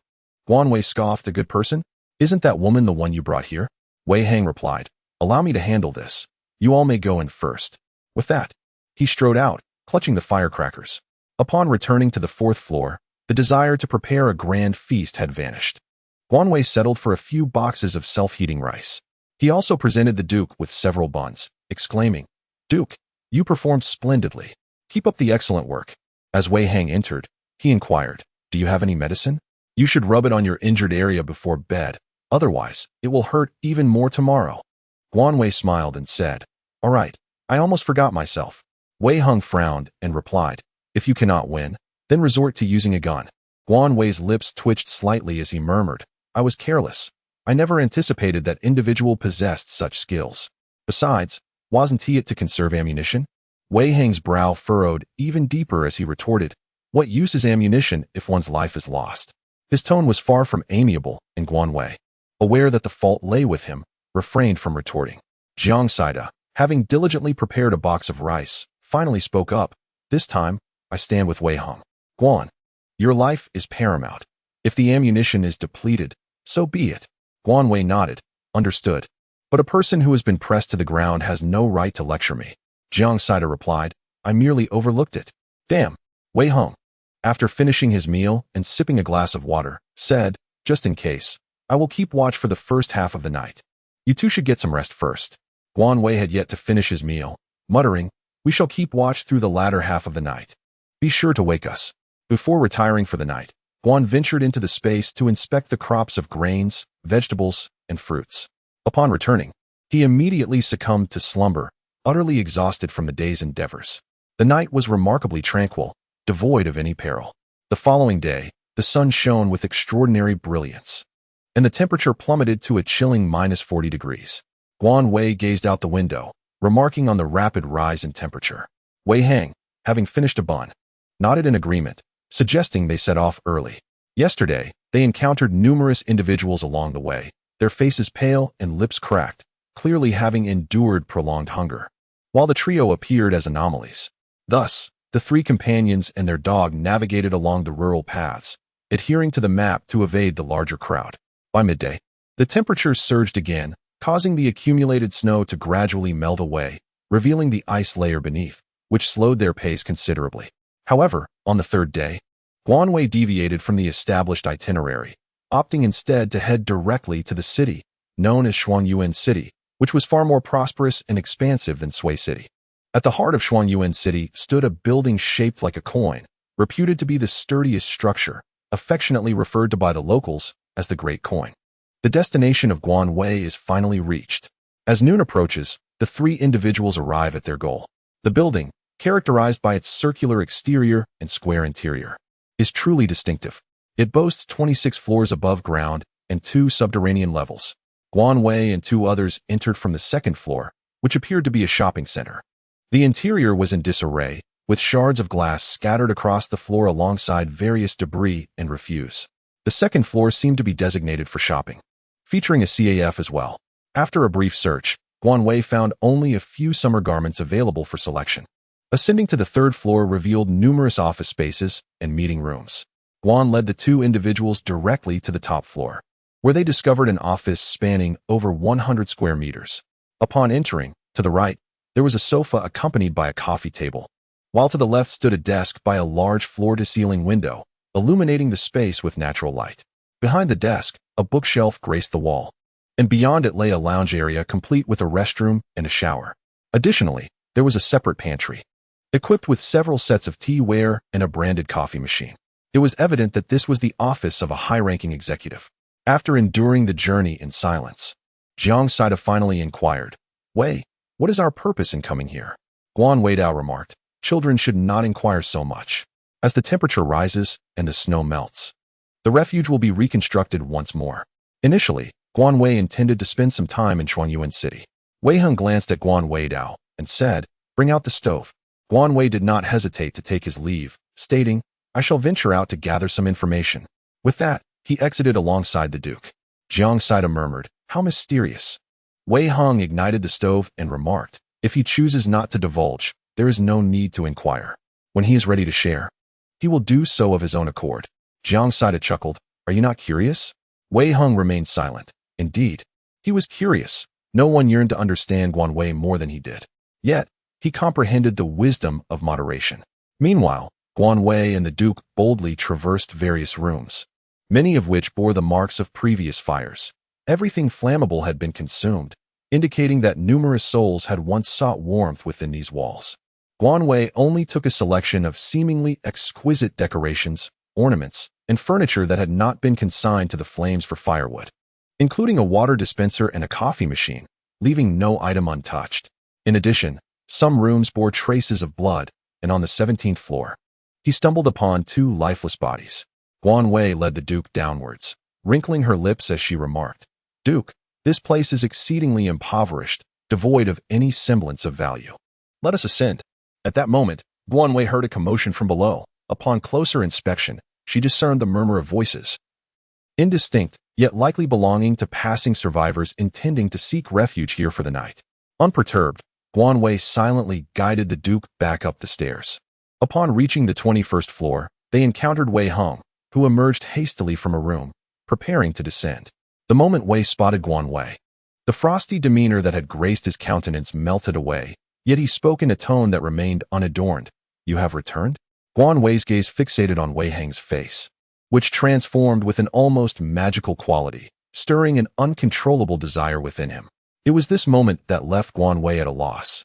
Guan Wei scoffed, "A good person? Isn't that woman the one you brought here?" Wei Heng replied, "Allow me to handle this. You all may go in first." With that, he strode out, clutching the firecrackers. Upon returning to the 4th floor, the desire to prepare a grand feast had vanished. Guan Wei settled for a few boxes of self-heating rice. He also presented the Duke with several buns, exclaiming, "Duke, you performed splendidly. Keep up the excellent work." As Wei Heng entered, he inquired, "Do you have any medicine? You should rub it on your injured area before bed. Otherwise, it will hurt even more tomorrow." Guan Wei smiled and said, "All right, I almost forgot myself." Wei Heng frowned and replied, "If you cannot win, then resort to using a gun." Guan Wei's lips twitched slightly as he murmured, "I was careless. I never anticipated that individual possessed such skills. Besides, wasn't he it to conserve ammunition?" Wei Heng's brow furrowed even deeper as he retorted, "What use is ammunition if one's life is lost?" His tone was far from amiable, and Guan Wei, aware that the fault lay with him, refrained from retorting. Jiang Saida, having diligently prepared a box of rice, finally spoke up. "This time, I stand with Wei Heng. Guan, your life is paramount. If the ammunition is depleted, so be it." Guan Wei nodded, "Understood. But a person who has been pressed to the ground has no right to lecture me." Jiang Saida replied, "I merely overlooked it." "Damn." Wei Heng, after finishing his meal and sipping a glass of water, said, "Just in case, I will keep watch for the first half of the night. You two should get some rest first." Guan Wei had yet to finish his meal, muttering, "We shall keep watch through the latter half of the night. Be sure to wake us." Before retiring for the night, Guan ventured into the space to inspect the crops of grains, vegetables, and fruits. Upon returning, he immediately succumbed to slumber, utterly exhausted from the day's endeavors. The night was remarkably tranquil, devoid of any peril. The following day, the sun shone with extraordinary brilliance, and the temperature plummeted to a chilling -40 degrees. Guan Wei gazed out the window, remarking on the rapid rise in temperature. "Wei Heng, having finished a bun, nodded in agreement, suggesting they set off early. Yesterday, they encountered numerous individuals along the way, their faces pale and lips cracked, clearly having endured prolonged hunger, while the trio appeared as anomalies. Thus, the three companions and their dog navigated along the rural paths, adhering to the map to evade the larger crowd. By midday, the temperatures surged again, causing the accumulated snow to gradually melt away, revealing the ice layer beneath, which slowed their pace considerably. However, on the third day, Guan deviated from the established itinerary, opting instead to head directly to the city, known as Shuangyuan City, which was far more prosperous and expansive than Sui City. At the heart of Shuangyuan City stood a building shaped like a coin, reputed to be the sturdiest structure, affectionately referred to by the locals as the Great Coin. The destination of Guan is finally reached. As noon approaches, the three individuals arrive at their goal. The building, characterized by its circular exterior and square interior, is truly distinctive. It boasts 26 floors above ground and 2 subterranean levels. Guan and 2 others entered from the second floor, which appeared to be a shopping center. The interior was in disarray, with shards of glass scattered across the floor alongside various debris and refuse. The second floor seemed to be designated for shopping, featuring a CAF as well. After a brief search, Guan found only a few summer garments available for selection. Ascending to the third floor revealed numerous office spaces and meeting rooms. Guan led the 2 individuals directly to the top floor, where they discovered an office spanning over 100 square meters. Upon entering, to the right, there was a sofa accompanied by a coffee table, while to the left stood a desk by a large floor-to-ceiling window, illuminating the space with natural light. Behind the desk, a bookshelf graced the wall, and beyond it lay a lounge area complete with a restroom and a shower. Additionally, there was a separate pantry, equipped with several sets of teaware and a branded coffee machine. It was evident that this was the office of a high-ranking executive. After enduring the journey in silence, Jiang Saida finally inquired, "Wei, what is our purpose in coming here?" Guan Weidao remarked, "Children should not inquire so much. As the temperature rises and the snow melts, the refuge will be reconstructed once more." Initially, Guan intended to spend some time in Shuangyuan City. Wei Heng glanced at Guan Weidao and said, "Bring out the stove." Guan did not hesitate to take his leave, stating, "I shall venture out to gather some information." With that, he exited alongside the Duke. Jiang Saida murmured, "How mysterious." Wei Heng ignited the stove and remarked, "If he chooses not to divulge, there is no need to inquire. When he is ready to share, he will do so of his own accord." Jiang Saida chuckled, "Are you not curious?" Wei Heng remained silent. Indeed, he was curious. No one yearned to understand Guan more than he did. Yet, he comprehended the wisdom of moderation. Meanwhile, Guan and the Duke boldly traversed various rooms, many of which bore the marks of previous fires. Everything flammable had been consumed, indicating that numerous souls had once sought warmth within these walls. Guan only took a selection of seemingly exquisite decorations, ornaments, and furniture that had not been consigned to the flames for firewood, including a water dispenser and a coffee machine, leaving no item untouched. In addition, some rooms bore traces of blood, and on the 17th floor, he stumbled upon 2 lifeless bodies. Guan led the Duke downwards, wrinkling her lips as she remarked, "Duke, this place is exceedingly impoverished, devoid of any semblance of value. Let us ascend." At that moment, Guan heard a commotion from below. Upon closer inspection, she discerned the murmur of voices, indistinct, yet likely belonging to passing survivors intending to seek refuge here for the night. Unperturbed, Guan silently guided the Duke back up the stairs. Upon reaching the 21st floor, they encountered Wei Heng, who emerged hastily from a room, preparing to descend. The moment Wei spotted Guan the frosty demeanor that had graced his countenance melted away, yet he spoke in a tone that remained unadorned. "You have returned?" Guan gaze fixated on Wei Heng's face, which transformed with an almost magical quality, stirring an uncontrollable desire within him. It was this moment that left Guan at a loss.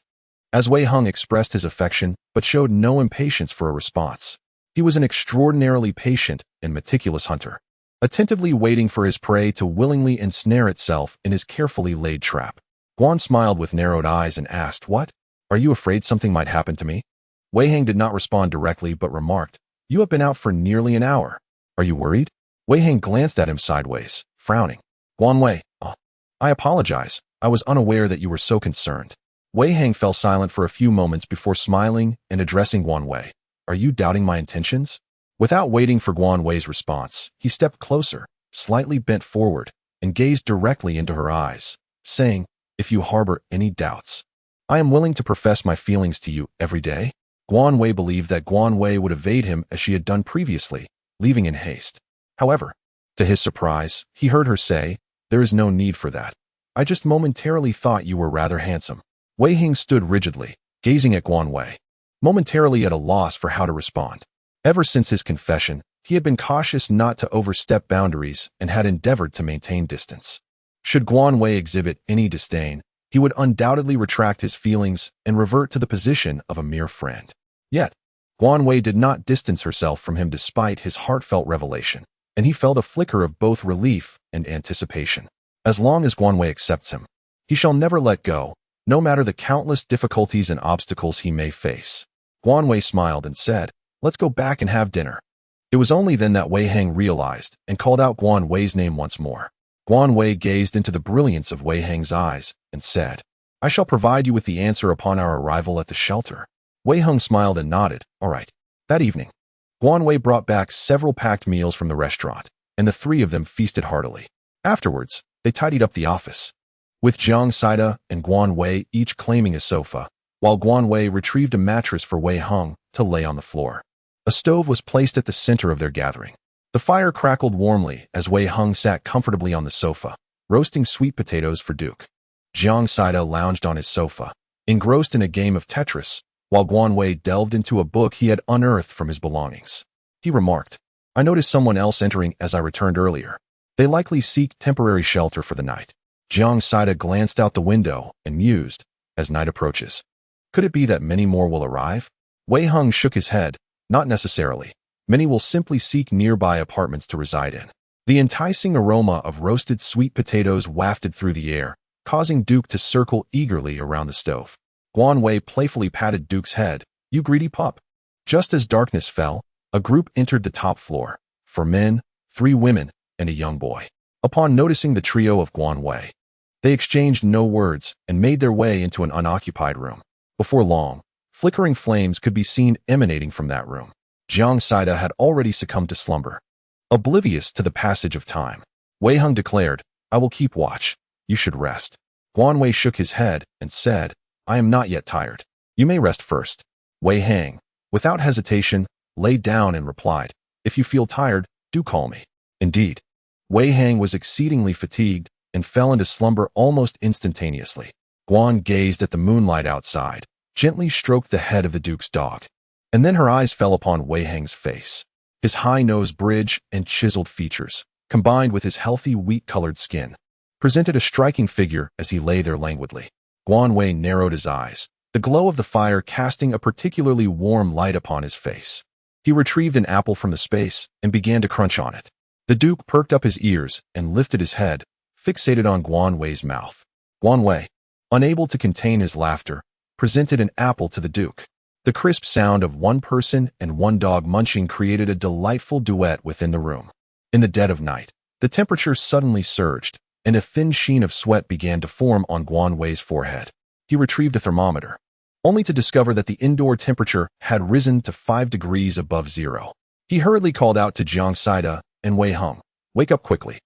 As Wei Heng expressed his affection but showed no impatience for a response, he was an extraordinarily patient and meticulous hunter, attentively waiting for his prey to willingly ensnare itself in his carefully laid trap. Guan smiled with narrowed eyes and asked, "What? Are you afraid something might happen to me?" Wei Heng did not respond directly but remarked, "You have been out for nearly an hour. Are you worried?" Wei Heng glanced at him sideways, frowning. "Guan, oh, I apologize. I was unaware that you were so concerned." Wei Hang fell silent for a few moments before smiling and addressing Guan Wei. Are you doubting my intentions? Without waiting for Guan Wei's response, he stepped closer, slightly bent forward, and gazed directly into her eyes, saying, if you harbor any doubts, I am willing to profess my feelings to you every day. Guan Wei believed that Guan Wei would evade him as she had done previously, leaving in haste. However, to his surprise, he heard her say, there is no need for that. I just momentarily thought you were rather handsome. Wei Hing stood rigidly, gazing at Guan Wei, momentarily at a loss for how to respond. Ever since his confession, he had been cautious not to overstep boundaries and had endeavored to maintain distance. Should Guan Wei exhibit any disdain, he would undoubtedly retract his feelings and revert to the position of a mere friend. Yet, Guan Wei did not distance herself from him despite his heartfelt revelation, and he felt a flicker of both relief and anticipation. As long as Guan Wei accepts him, he shall never let go, no matter the countless difficulties and obstacles he may face. Guan Wei smiled and said, let's go back and have dinner. It was only then that Wei Hang realized and called out Guan Wei's name once more. Guan Wei gazed into the brilliance of Wei Hang's eyes and said, I shall provide you with the answer upon our arrival at the shelter. Wei Hang smiled and nodded, all right. That evening, Guan Wei brought back several packed meals from the restaurant, and the three of them feasted heartily. Afterwards, they tidied up the office, with Jiang Saida and Guan Wei each claiming a sofa, while Guan Wei retrieved a mattress for Wei Hang to lay on the floor. A stove was placed at the center of their gathering. The fire crackled warmly as Wei Hang sat comfortably on the sofa, roasting sweet potatoes for Duke. Jiang Saida lounged on his sofa, engrossed in a game of Tetris, while Guan Wei delved into a book he had unearthed from his belongings. He remarked, I noticed someone else entering as I returned earlier. They likely seek temporary shelter for the night. Jiang Saida glanced out the window and mused, as night approaches. Could it be that many more will arrive? Wei Hang shook his head, not necessarily. Many will simply seek nearby apartments to reside in. The enticing aroma of roasted sweet potatoes wafted through the air, causing Duke to circle eagerly around the stove. Guan Wei playfully patted Duke's head, you greedy pup. Just as darkness fell, a group entered the top floor. 4 men, 3 women, and a young boy. Upon noticing the trio of Guan Wei, they exchanged no words and made their way into an unoccupied room. Before long, flickering flames could be seen emanating from that room. Jiang Saida had already succumbed to slumber, oblivious to the passage of time. Wei Hang declared, I will keep watch. You should rest. Guan Wei shook his head and said, I am not yet tired. You may rest first. Wei Hang, without hesitation, lay down and replied, if you feel tired, do call me. Indeed, Wei Hang was exceedingly fatigued and fell into slumber almost instantaneously. Guan gazed at the moonlight outside, gently stroked the head of the Duke's dog, and then her eyes fell upon Wei Hang's face. His high nose bridge and chiseled features, combined with his healthy wheat-colored skin, presented a striking figure as he lay there languidly. Guan Wei narrowed his eyes, the glow of the fire casting a particularly warm light upon his face. He retrieved an apple from the space and began to crunch on it. The Duke perked up his ears and lifted his head, fixated on Guan Wei's mouth. Guan Wei, unable to contain his laughter, presented an apple to the Duke. The crisp sound of one person and one dog munching created a delightful duet within the room. In the dead of night, the temperature suddenly surged, and a thin sheen of sweat began to form on Guan Wei's forehead. He retrieved a thermometer, only to discover that the indoor temperature had risen to 5 degrees above zero. He hurriedly called out to Jiang Saida and Wei Hang, wake up quickly.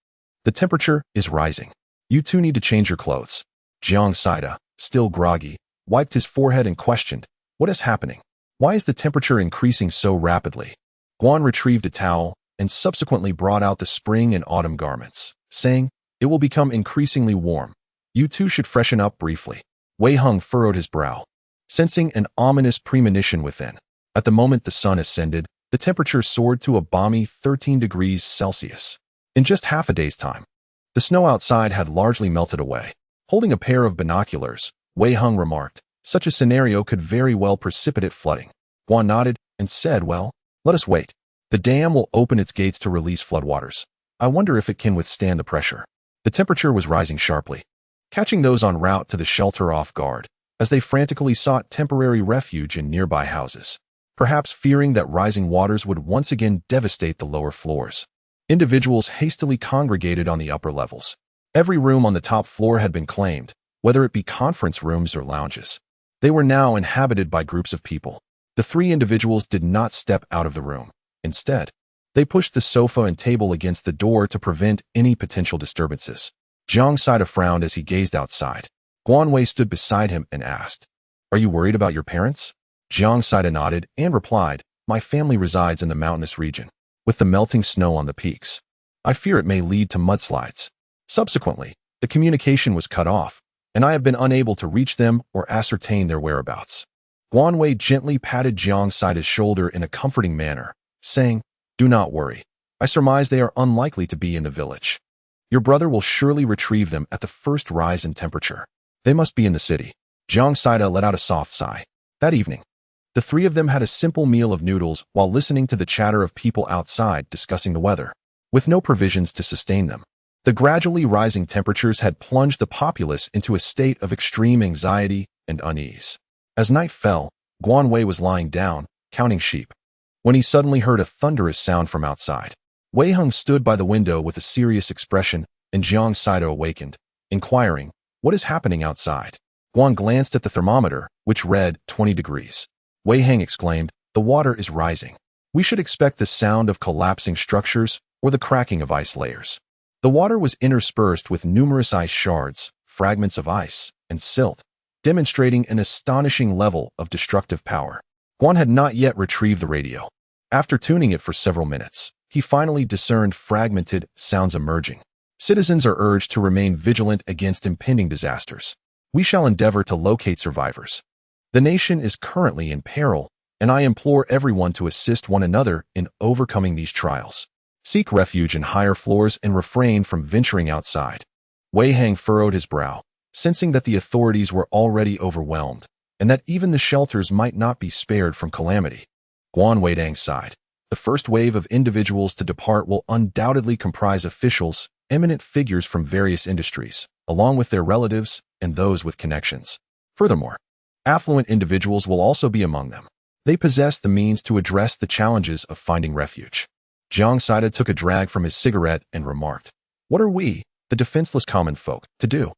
The temperature is rising. You two need to change your clothes. Jiang Saida, still groggy, wiped his forehead and questioned, what is happening? Why is the temperature increasing so rapidly? Guan retrieved a towel and subsequently brought out the spring and autumn garments, saying, it will become increasingly warm. You two should freshen up briefly. Wei Hang furrowed his brow, sensing an ominous premonition within. At the moment the sun ascended, the temperature soared to a balmy 13 degrees Celsius. In just half a day's time, the snow outside had largely melted away. Holding a pair of binoculars, Wei Hang remarked, such a scenario could very well precipitate flooding. Guan nodded and said, well, let us wait. The dam will open its gates to release floodwaters. I wonder if it can withstand the pressure. The temperature was rising sharply, catching those en route to the shelter off guard, as they frantically sought temporary refuge in nearby houses, perhaps fearing that rising waters would once again devastate the lower floors. Individuals hastily congregated on the upper levels. Every room on the top floor had been claimed, whether it be conference rooms or lounges. They were now inhabited by groups of people. The three individuals did not step out of the room. Instead, they pushed the sofa and table against the door to prevent any potential disturbances. Jiang Saida frowned as he gazed outside. Guan Wei stood beside him and asked, "Are you worried about your parents?" Jiang Saida nodded and replied, "My family resides in the mountainous region, with the melting snow on the peaks. I fear it may lead to mudslides." Subsequently, the communication was cut off, and I have been unable to reach them or ascertain their whereabouts. Guan Wei gently patted Jiang Saida's shoulder in a comforting manner, saying, "Do not worry. I surmise they are unlikely to be in the village. Your brother will surely retrieve them at the first rise in temperature. They must be in the city." Jiang Saida let out a soft sigh. That evening, the three of them had a simple meal of noodles while listening to the chatter of people outside discussing the weather. With no provisions to sustain them, the gradually rising temperatures had plunged the populace into a state of extreme anxiety and unease. As night fell, Guan Wei was lying down, counting sheep, when he suddenly heard a thunderous sound from outside. Wei Heng stood by the window with a serious expression, and Jiang Saida awakened, inquiring, "What is happening outside?" Guan glanced at the thermometer, which read 20 degrees. Wei Heng exclaimed, "The water is rising. We should expect the sound of collapsing structures or the cracking of ice layers." The water was interspersed with numerous ice shards, fragments of ice, and silt, demonstrating an astonishing level of destructive power. Guan had not yet retrieved the radio. After tuning it for several minutes, he finally discerned fragmented sounds emerging. Citizens are urged to remain vigilant against impending disasters. We shall endeavor to locate survivors. The nation is currently in peril, and I implore everyone to assist one another in overcoming these trials. Seek refuge in higher floors and refrain from venturing outside. Wei Heng furrowed his brow, sensing that the authorities were already overwhelmed, and that even the shelters might not be spared from calamity. Guan Wei sighed. The first wave of individuals to depart will undoubtedly comprise officials, eminent figures from various industries, along with their relatives and those with connections. Furthermore, affluent individuals will also be among them. They possess the means to address the challenges of finding refuge. Jiang Saida took a drag from his cigarette and remarked, "What are we, the defenseless common folk, to do?"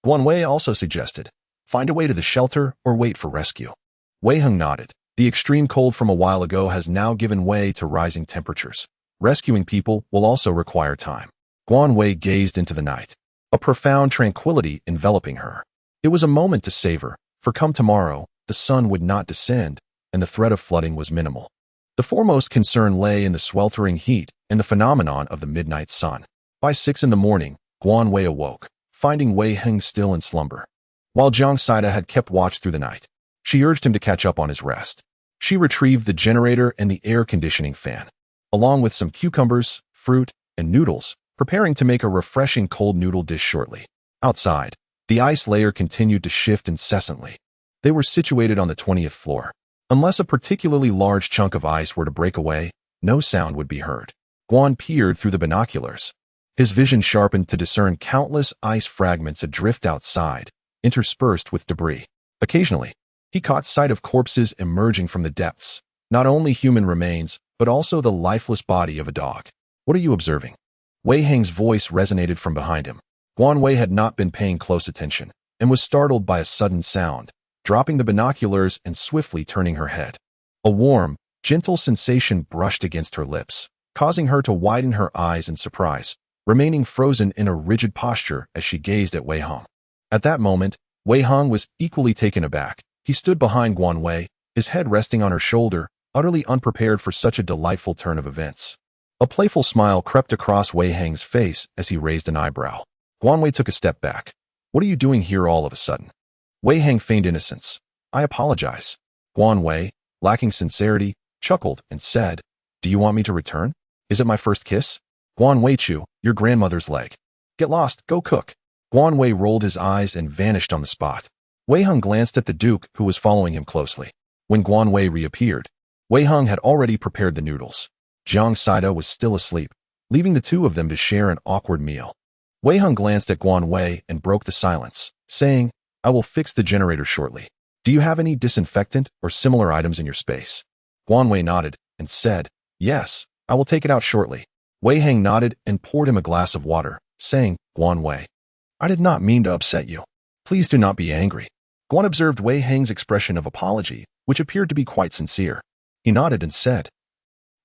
Guan Wei also suggested, "Find a way to the shelter or wait for rescue." Wei Heng nodded. The extreme cold from a while ago has now given way to rising temperatures. Rescuing people will also require time. Guan Wei gazed into the night, a profound tranquility enveloping her. It was a moment to savor, for come tomorrow, the sun would not descend, and the threat of flooding was minimal. The foremost concern lay in the sweltering heat and the phenomenon of the midnight sun. By 6 in the morning, Guan Wei awoke, finding Wei Heng still in slumber. While Jiang Saida had kept watch through the night, she urged him to catch up on his rest. She retrieved the generator and the air conditioning fan, along with some cucumbers, fruit, and noodles, preparing to make a refreshing cold noodle dish shortly. Outside, the ice layer continued to shift incessantly. They were situated on the 20th floor. Unless a particularly large chunk of ice were to break away, no sound would be heard. Guan peered through the binoculars. His vision sharpened to discern countless ice fragments adrift outside, interspersed with debris. Occasionally, he caught sight of corpses emerging from the depths, not only human remains, but also the lifeless body of a dog. "What are you observing?" Wei Heng's voice resonated from behind him. Guan Wei had not been paying close attention, and was startled by a sudden sound, dropping the binoculars and swiftly turning her head. A warm, gentle sensation brushed against her lips, causing her to widen her eyes in surprise, remaining frozen in a rigid posture as she gazed at Wei Heng. At that moment, Wei Heng was equally taken aback. He stood behind Guan Wei, his head resting on her shoulder, utterly unprepared for such a delightful turn of events. A playful smile crept across Wei Heng's face as he raised an eyebrow. Guan Wei took a step back. "What are you doing here all of a sudden?" Wei Heng feigned innocence. "I apologize." Guan Wei, lacking sincerity, chuckled and said, "Do you want me to return? Is it my first kiss?" "Guan Wei Chu, your grandmother's leg. Get lost, go cook." Guan Wei rolled his eyes and vanished on the spot. Wei Heng glanced at the Duke, who was following him closely. When Guan Wei reappeared, Wei Heng had already prepared the noodles. Jiang Saida was still asleep, leaving the two of them to share an awkward meal. Wei Heng glanced at Guan Wei and broke the silence, saying, "I will fix the generator shortly. Do you have any disinfectant or similar items in your space?" Guan Wei nodded and said, "Yes, I will take it out shortly." Wei Heng nodded and poured him a glass of water, saying, "Guan Wei, I did not mean to upset you. Please do not be angry. Guan observed Wei Hang's expression of apology, which appeared to be quite sincere. He nodded and said,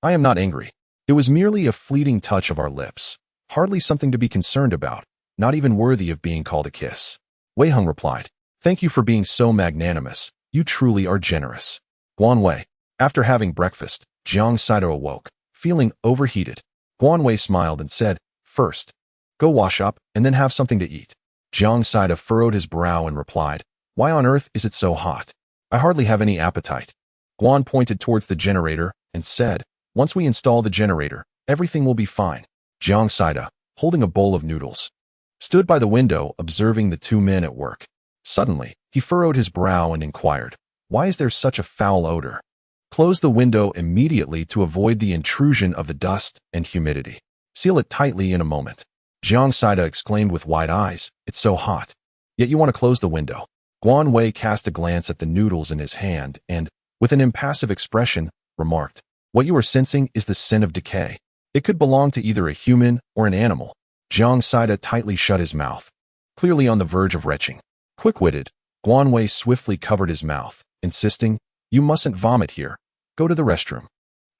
I am not angry. It was merely a fleeting touch of our lips. Hardly something to be concerned about, not even worthy of being called a kiss. Wei Hang replied, Thank you for being so magnanimous. You truly are generous. Guan Wei. After having breakfast, Jiang Saito awoke, feeling overheated. Guan Wei smiled and said, First, go wash up and then have something to eat. Jiang Saito furrowed his brow and replied, Why on earth is it so hot? I hardly have any appetite. Guan pointed towards the generator and said, Once we install the generator, everything will be fine. Jiang Saito, holding a bowl of noodles, stood by the window observing the two men at work. Suddenly, he furrowed his brow and inquired, Why is there such a foul odor? Close the window immediately to avoid the intrusion of the dust and humidity. Seal it tightly in a moment. Jiang Saito exclaimed with wide eyes, It's so hot. Yet you want to close the window. Guan Wei cast a glance at the noodles in his hand and, with an impassive expression, remarked, What you are sensing is the scent of decay. It could belong to either a human or an animal. Jiang Saito tightly shut his mouth, clearly on the verge of retching. Quick-witted, Guan Wei swiftly covered his mouth, insisting, You mustn't vomit here. Go to the restroom.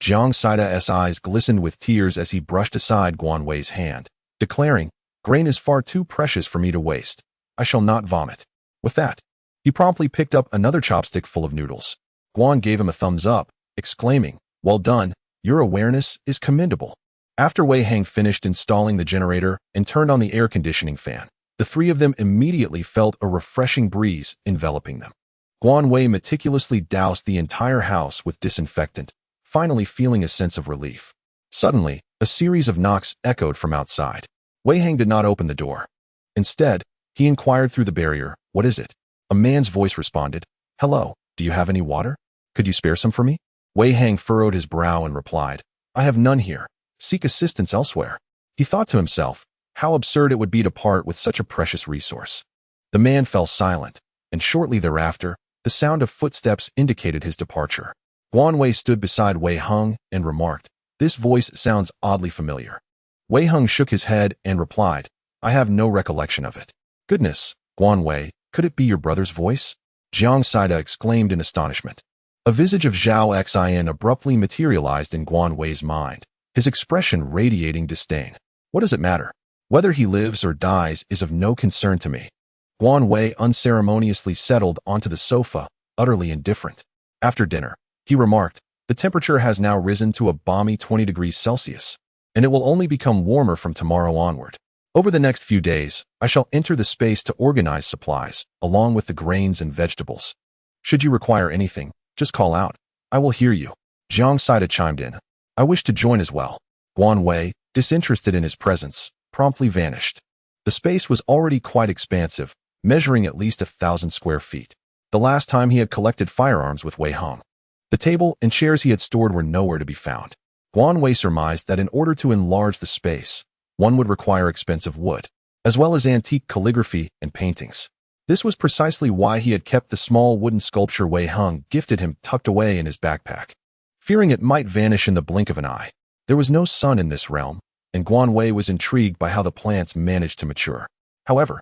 Jiang Saito's eyes glistened with tears as he brushed aside Guan Wei's hand, declaring, Grain is far too precious for me to waste. I shall not vomit. With that, he promptly picked up another chopstick full of noodles. Guan gave him a thumbs up, exclaiming, Well done, your awareness is commendable. After Wei Hang finished installing the generator and turned on the air conditioning fan, the three of them immediately felt a refreshing breeze enveloping them. Guan Wei meticulously doused the entire house with disinfectant, finally feeling a sense of relief. Suddenly, a series of knocks echoed from outside. Wei Hang did not open the door. Instead, he inquired through the barrier, What is it? A man's voice responded, Hello, do you have any water? Could you spare some for me? Wei Hang furrowed his brow and replied, I have none here. Seek assistance elsewhere. He thought to himself, how absurd it would be to part with such a precious resource. The man fell silent, and shortly thereafter, the sound of footsteps indicated his departure. Guan Wei stood beside Wei Hang and remarked, This voice sounds oddly familiar. Wei Hang shook his head and replied, I have no recollection of it. Goodness, Guan Wei, could it be your brother's voice? Jiang Saito exclaimed in astonishment. A visage of Zhao Xin abruptly materialized in Guan Wei's mind, his expression radiating disdain. What does it matter? Whether he lives or dies is of no concern to me. Guan Wei unceremoniously settled onto the sofa, utterly indifferent. After dinner, he remarked, The temperature has now risen to a balmy 20 degrees Celsius, and it will only become warmer from tomorrow onward. Over the next few days, I shall enter the space to organize supplies, along with the grains and vegetables. Should you require anything, just call out. I will hear you. Jiang Saito chimed in. I wish to join as well. Guan Wei, disinterested in his presence, promptly vanished. The space was already quite expansive, measuring at least 1,000 square feet. The last time he had collected firearms with Wei Hang. The table and chairs he had stored were nowhere to be found. Guan Wei surmised that in order to enlarge the space, one would require expensive wood, as well as antique calligraphy and paintings. This was precisely why he had kept the small wooden sculpture Wei Hang gifted him tucked away in his backpack, fearing it might vanish in the blink of an eye. There was no sun in this realm, and Guan Wei was intrigued by how the plants managed to mature. However,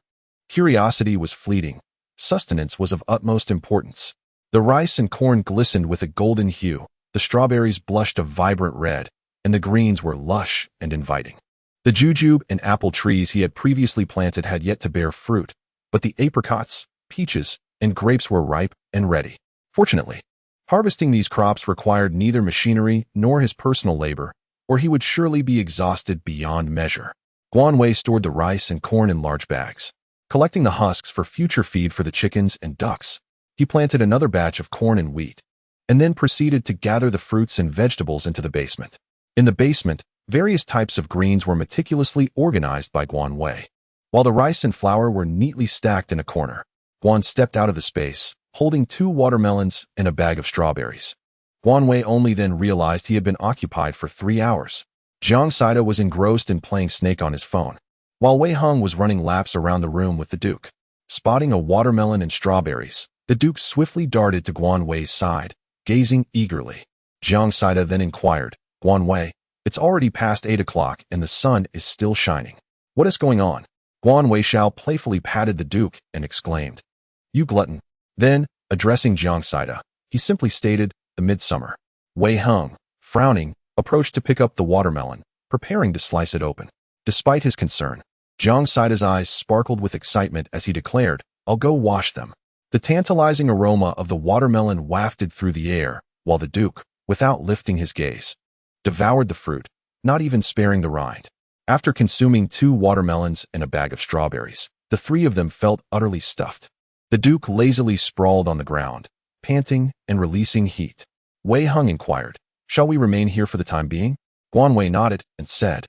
curiosity was fleeting. Sustenance was of utmost importance. The rice and corn glistened with a golden hue, the strawberries blushed a vibrant red, and the greens were lush and inviting. The jujube and apple trees he had previously planted had yet to bear fruit, but the apricots, peaches, and grapes were ripe and ready. Fortunately, harvesting these crops required neither machinery nor his personal labor, or he would surely be exhausted beyond measure. Guan Wei stored the rice and corn in large bags, collecting the husks for future feed for the chickens and ducks. He planted another batch of corn and wheat, and then proceeded to gather the fruits and vegetables into the basement. In the basement, various types of greens were meticulously organized by Guan Wei. While the rice and flour were neatly stacked in a corner, Guan stepped out of the space, holding 2 watermelons and a bag of strawberries. Guan Wei only then realized he had been occupied for 3 hours. Jiang Saito was engrossed in playing Snake on his phone, while Wei Hang was running laps around the room with the Duke. Spotting a watermelon and strawberries, the Duke swiftly darted to Guan Wei's side, gazing eagerly. Jiang Saito then inquired, Guan Wei, it's already past 8 o'clock and the sun is still shining. What is going on? Guan Weishao playfully patted the Duke and exclaimed, "You glutton." Then, addressing Jiang Saida, he simply stated, "The midsummer." Wei Heng, frowning, approached to pick up the watermelon, preparing to slice it open. Despite his concern, Jiang Saida's eyes sparkled with excitement as he declared, "I'll go wash them." The tantalizing aroma of the watermelon wafted through the air, while the Duke, without lifting his gaze, devoured the fruit, not even sparing the rind. After consuming 2 watermelons and a bag of strawberries, the 3 of them felt utterly stuffed. The Duke lazily sprawled on the ground, panting and releasing heat. Wei Heng inquired, "Shall we remain here for the time being?" Guan Wei nodded and said,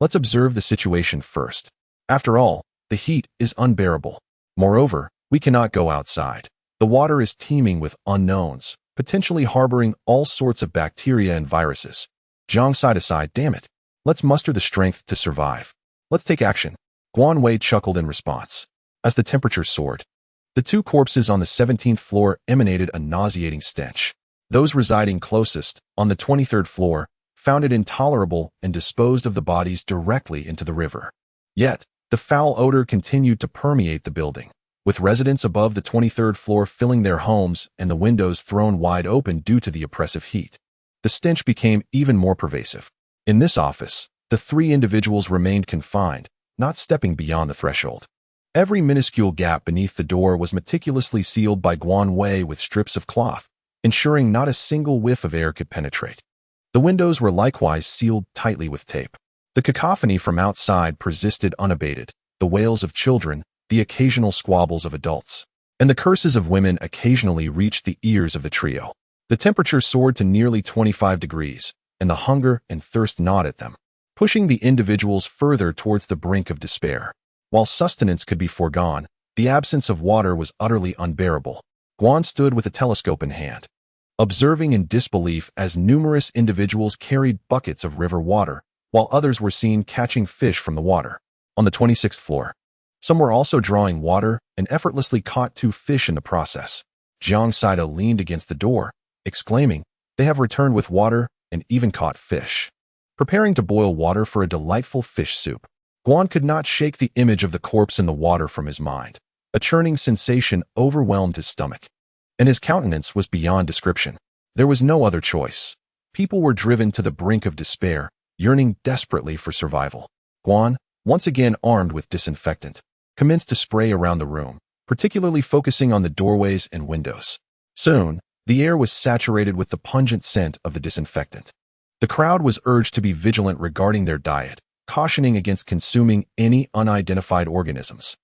"Let's observe the situation first. After all, the heat is unbearable. Moreover, we cannot go outside. The water is teeming with unknowns, potentially harboring all sorts of bacteria and viruses." Jiang Saida sighed, "Damn it. Let's muster the strength to survive. Let's take action." Guan Wei chuckled in response. As the temperature soared, the 2 corpses on the 17th floor emanated a nauseating stench. Those residing closest, on the 23rd floor, found it intolerable and disposed of the bodies directly into the river. Yet, the foul odor continued to permeate the building, with residents above the 23rd floor filling their homes and the windows thrown wide open due to the oppressive heat. The stench became even more pervasive. In this office, the 3 individuals remained confined, not stepping beyond the threshold. Every minuscule gap beneath the door was meticulously sealed by Guan Wei with strips of cloth, ensuring not a single whiff of air could penetrate. The windows were likewise sealed tightly with tape. The cacophony from outside persisted unabated, the wails of children, the occasional squabbles of adults, and the curses of women occasionally reached the ears of the trio. The temperature soared to nearly 25 degrees, and the hunger and thirst gnawed at them, pushing the individuals further towards the brink of despair. While sustenance could be foregone, the absence of water was utterly unbearable. Guan stood with a telescope in hand, observing in disbelief as numerous individuals carried buckets of river water, while others were seen catching fish from the water. On the 26th floor, some were also drawing water and effortlessly caught 2 fish in the process. Jiang Saida leaned against the door, exclaiming, "They have returned with water and even caught fish." Preparing to boil water for a delightful fish soup, Guan could not shake the image of the corpse in the water from his mind. A churning sensation overwhelmed his stomach, and his countenance was beyond description. There was no other choice. People were driven to the brink of despair, yearning desperately for survival. Guan, once again armed with disinfectant, commenced to spray around the room, particularly focusing on the doorways and windows. Soon, the air was saturated with the pungent scent of the disinfectant. The crowd was urged to be vigilant regarding their diet, cautioning against consuming any unidentified organisms.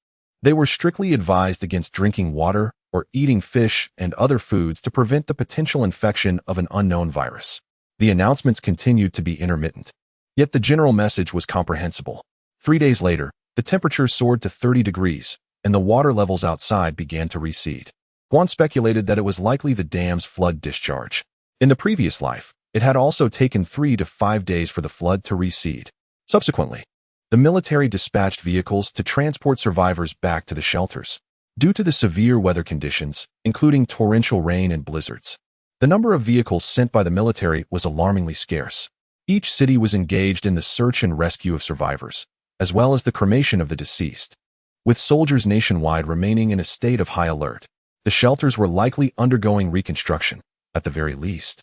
They were strictly advised against drinking water or eating fish and other foods to prevent the potential infection of an unknown virus. The announcements continued to be intermittent, yet the general message was comprehensible. 3 days later, the temperature soared to 30 degrees, and the water levels outside began to recede. Guan speculated that it was likely the dam's flood discharge. In the previous life, it had also taken 3 to 5 days for the flood to recede. Subsequently, the military dispatched vehicles to transport survivors back to the shelters. Due to the severe weather conditions, including torrential rain and blizzards, the number of vehicles sent by the military was alarmingly scarce. Each city was engaged in the search and rescue of survivors, as well as the cremation of the deceased, with soldiers nationwide remaining in a state of high alert. The shelters were likely undergoing reconstruction, at the very least.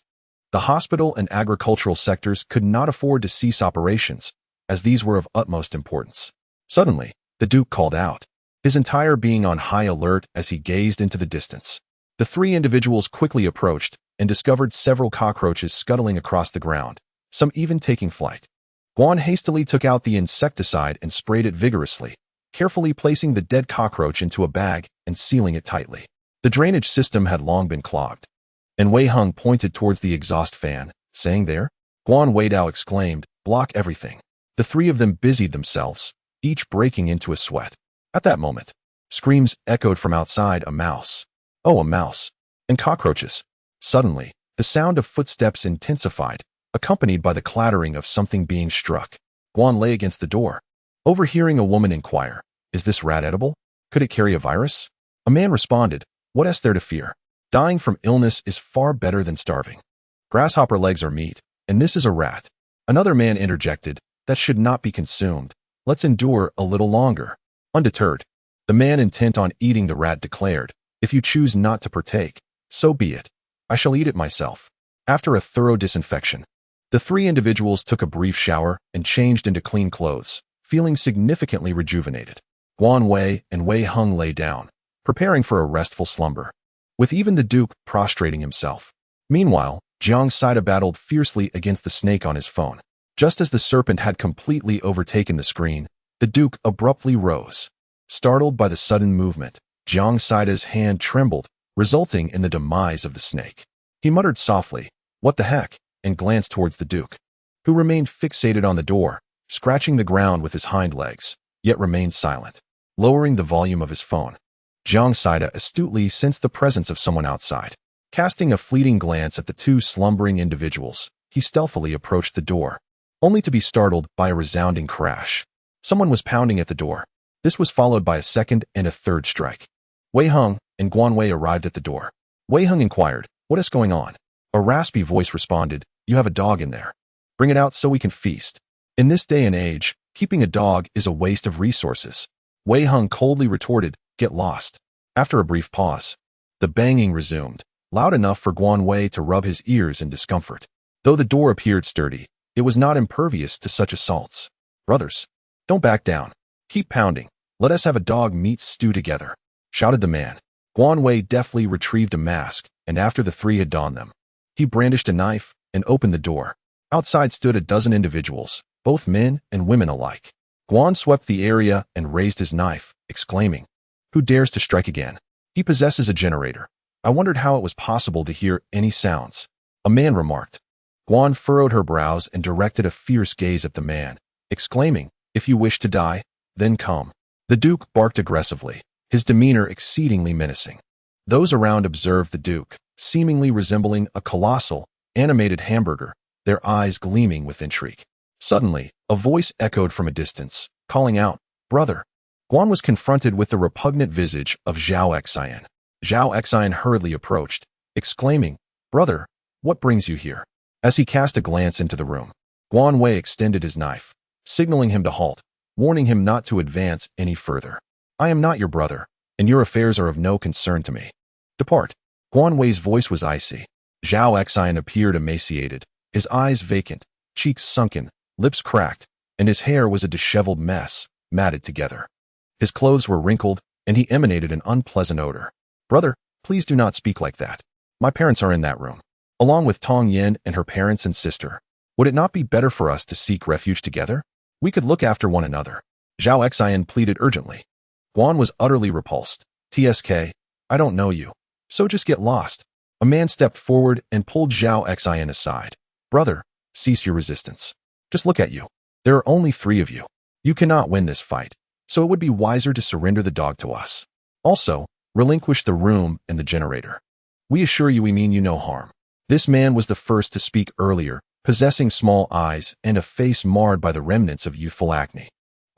The hospital and agricultural sectors could not afford to cease operations, as these were of utmost importance. Suddenly, the Duke called out, his entire being on high alert as he gazed into the distance. The 3 individuals quickly approached and discovered several cockroaches scuttling across the ground, some even taking flight. Guan hastily took out the insecticide and sprayed it vigorously, carefully placing the dead cockroach into a bag and sealing it tightly. The drainage system had long been clogged, and Wei Heng pointed towards the exhaust fan, saying, "There?" Guan Weidao exclaimed, "Block everything." The 3 of them busied themselves, each breaking into a sweat. At that moment, screams echoed from outside. "A mouse! Oh, a mouse!" And cockroaches. Suddenly, the sound of footsteps intensified, accompanied by the clattering of something being struck. Guan lay against the door, overhearing a woman inquire, "Is this rat edible? Could it carry a virus?" A man responded, "What is there to fear? Dying from illness is far better than starving. Grasshopper legs are meat, and this is a rat." Another man interjected, "That should not be consumed. Let's endure a little longer." Undeterred, the man intent on eating the rat declared, "If you choose not to partake, so be it. I shall eat it myself." After a thorough disinfection, the three individuals took a brief shower and changed into clean clothes, feeling significantly rejuvenated. Guan Wei and Wei Hung lay down, preparing for a restful slumber, with even the Duke prostrating himself. Meanwhile, Jiang Saida battled fiercely against the snake on his phone. Just as the serpent had completely overtaken the screen, the Duke abruptly rose. Startled by the sudden movement, Jiang Saida's hand trembled, resulting in the demise of the snake. He muttered softly, "What the heck?" and glanced towards the Duke, who remained fixated on the door, scratching the ground with his hind legs, yet remained silent. Lowering the volume of his phone, Jiang Saida astutely sensed the presence of someone outside. Casting a fleeting glance at the two slumbering individuals, he stealthily approached the door, only to be startled by a resounding crash. Someone was pounding at the door. This was followed by a second and a third strike. Wei Hung and Guan Wei arrived at the door. Wei Hung inquired, "What is going on?" A raspy voice responded, "You have a dog in there. Bring it out so we can feast." In this day and age, keeping a dog is a waste of resources. Wei Hung coldly retorted, "Get lost." After a brief pause, the banging resumed, loud enough for Guan Wei to rub his ears in discomfort. Though the door appeared sturdy, it was not impervious to such assaults. "Brothers, don't back down. Keep pounding. Let us have a dog meat stew together," shouted the man. Guan Wei deftly retrieved a mask, and after the three had donned them, he brandished a knife and opened the door. Outside stood a dozen individuals, both men and women alike. Guan swept the area and raised his knife, exclaiming, "Who dares to strike again? He possesses a generator. I wondered how it was possible to hear any sounds." A man remarked. Guan furrowed her brows and directed a fierce gaze at the man, exclaiming, "If you wish to die, then come." The Duke barked aggressively, his demeanor exceedingly menacing. Those around observed the Duke, seemingly resembling a colossal, animated hamburger, their eyes gleaming with intrigue. Suddenly, a voice echoed from a distance, calling out, "Brother." Guan was confronted with the repugnant visage of Zhao Xian. Zhao Xian hurriedly approached, exclaiming, "Brother, what brings you here?" As he cast a glance into the room, Guan Wei extended his knife, signaling him to halt, warning him not to advance any further. "I am not your brother, and your affairs are of no concern to me. Depart." Guan Wei's voice was icy. Zhao Xian appeared emaciated, his eyes vacant, cheeks sunken, lips cracked, and his hair was a disheveled mess, matted together. His clothes were wrinkled, and he emanated an unpleasant odor. "Brother, please do not speak like that. My parents are in that room, along with Tong Yin and her parents and sister. Would it not be better for us to seek refuge together? We could look after one another." Zhao Xian pleaded urgently. Guan was utterly repulsed. "TSK, I don't know you, so just get lost." A man stepped forward and pulled Zhao Xian aside. "Brother, cease your resistance. Just look at you. There are only 3 of you. You cannot win this fight, so it would be wiser to surrender the dog to us. Also, relinquish the room and the generator. We assure you we mean you no harm." This man was the first to speak earlier, possessing small eyes and a face marred by the remnants of youthful acne.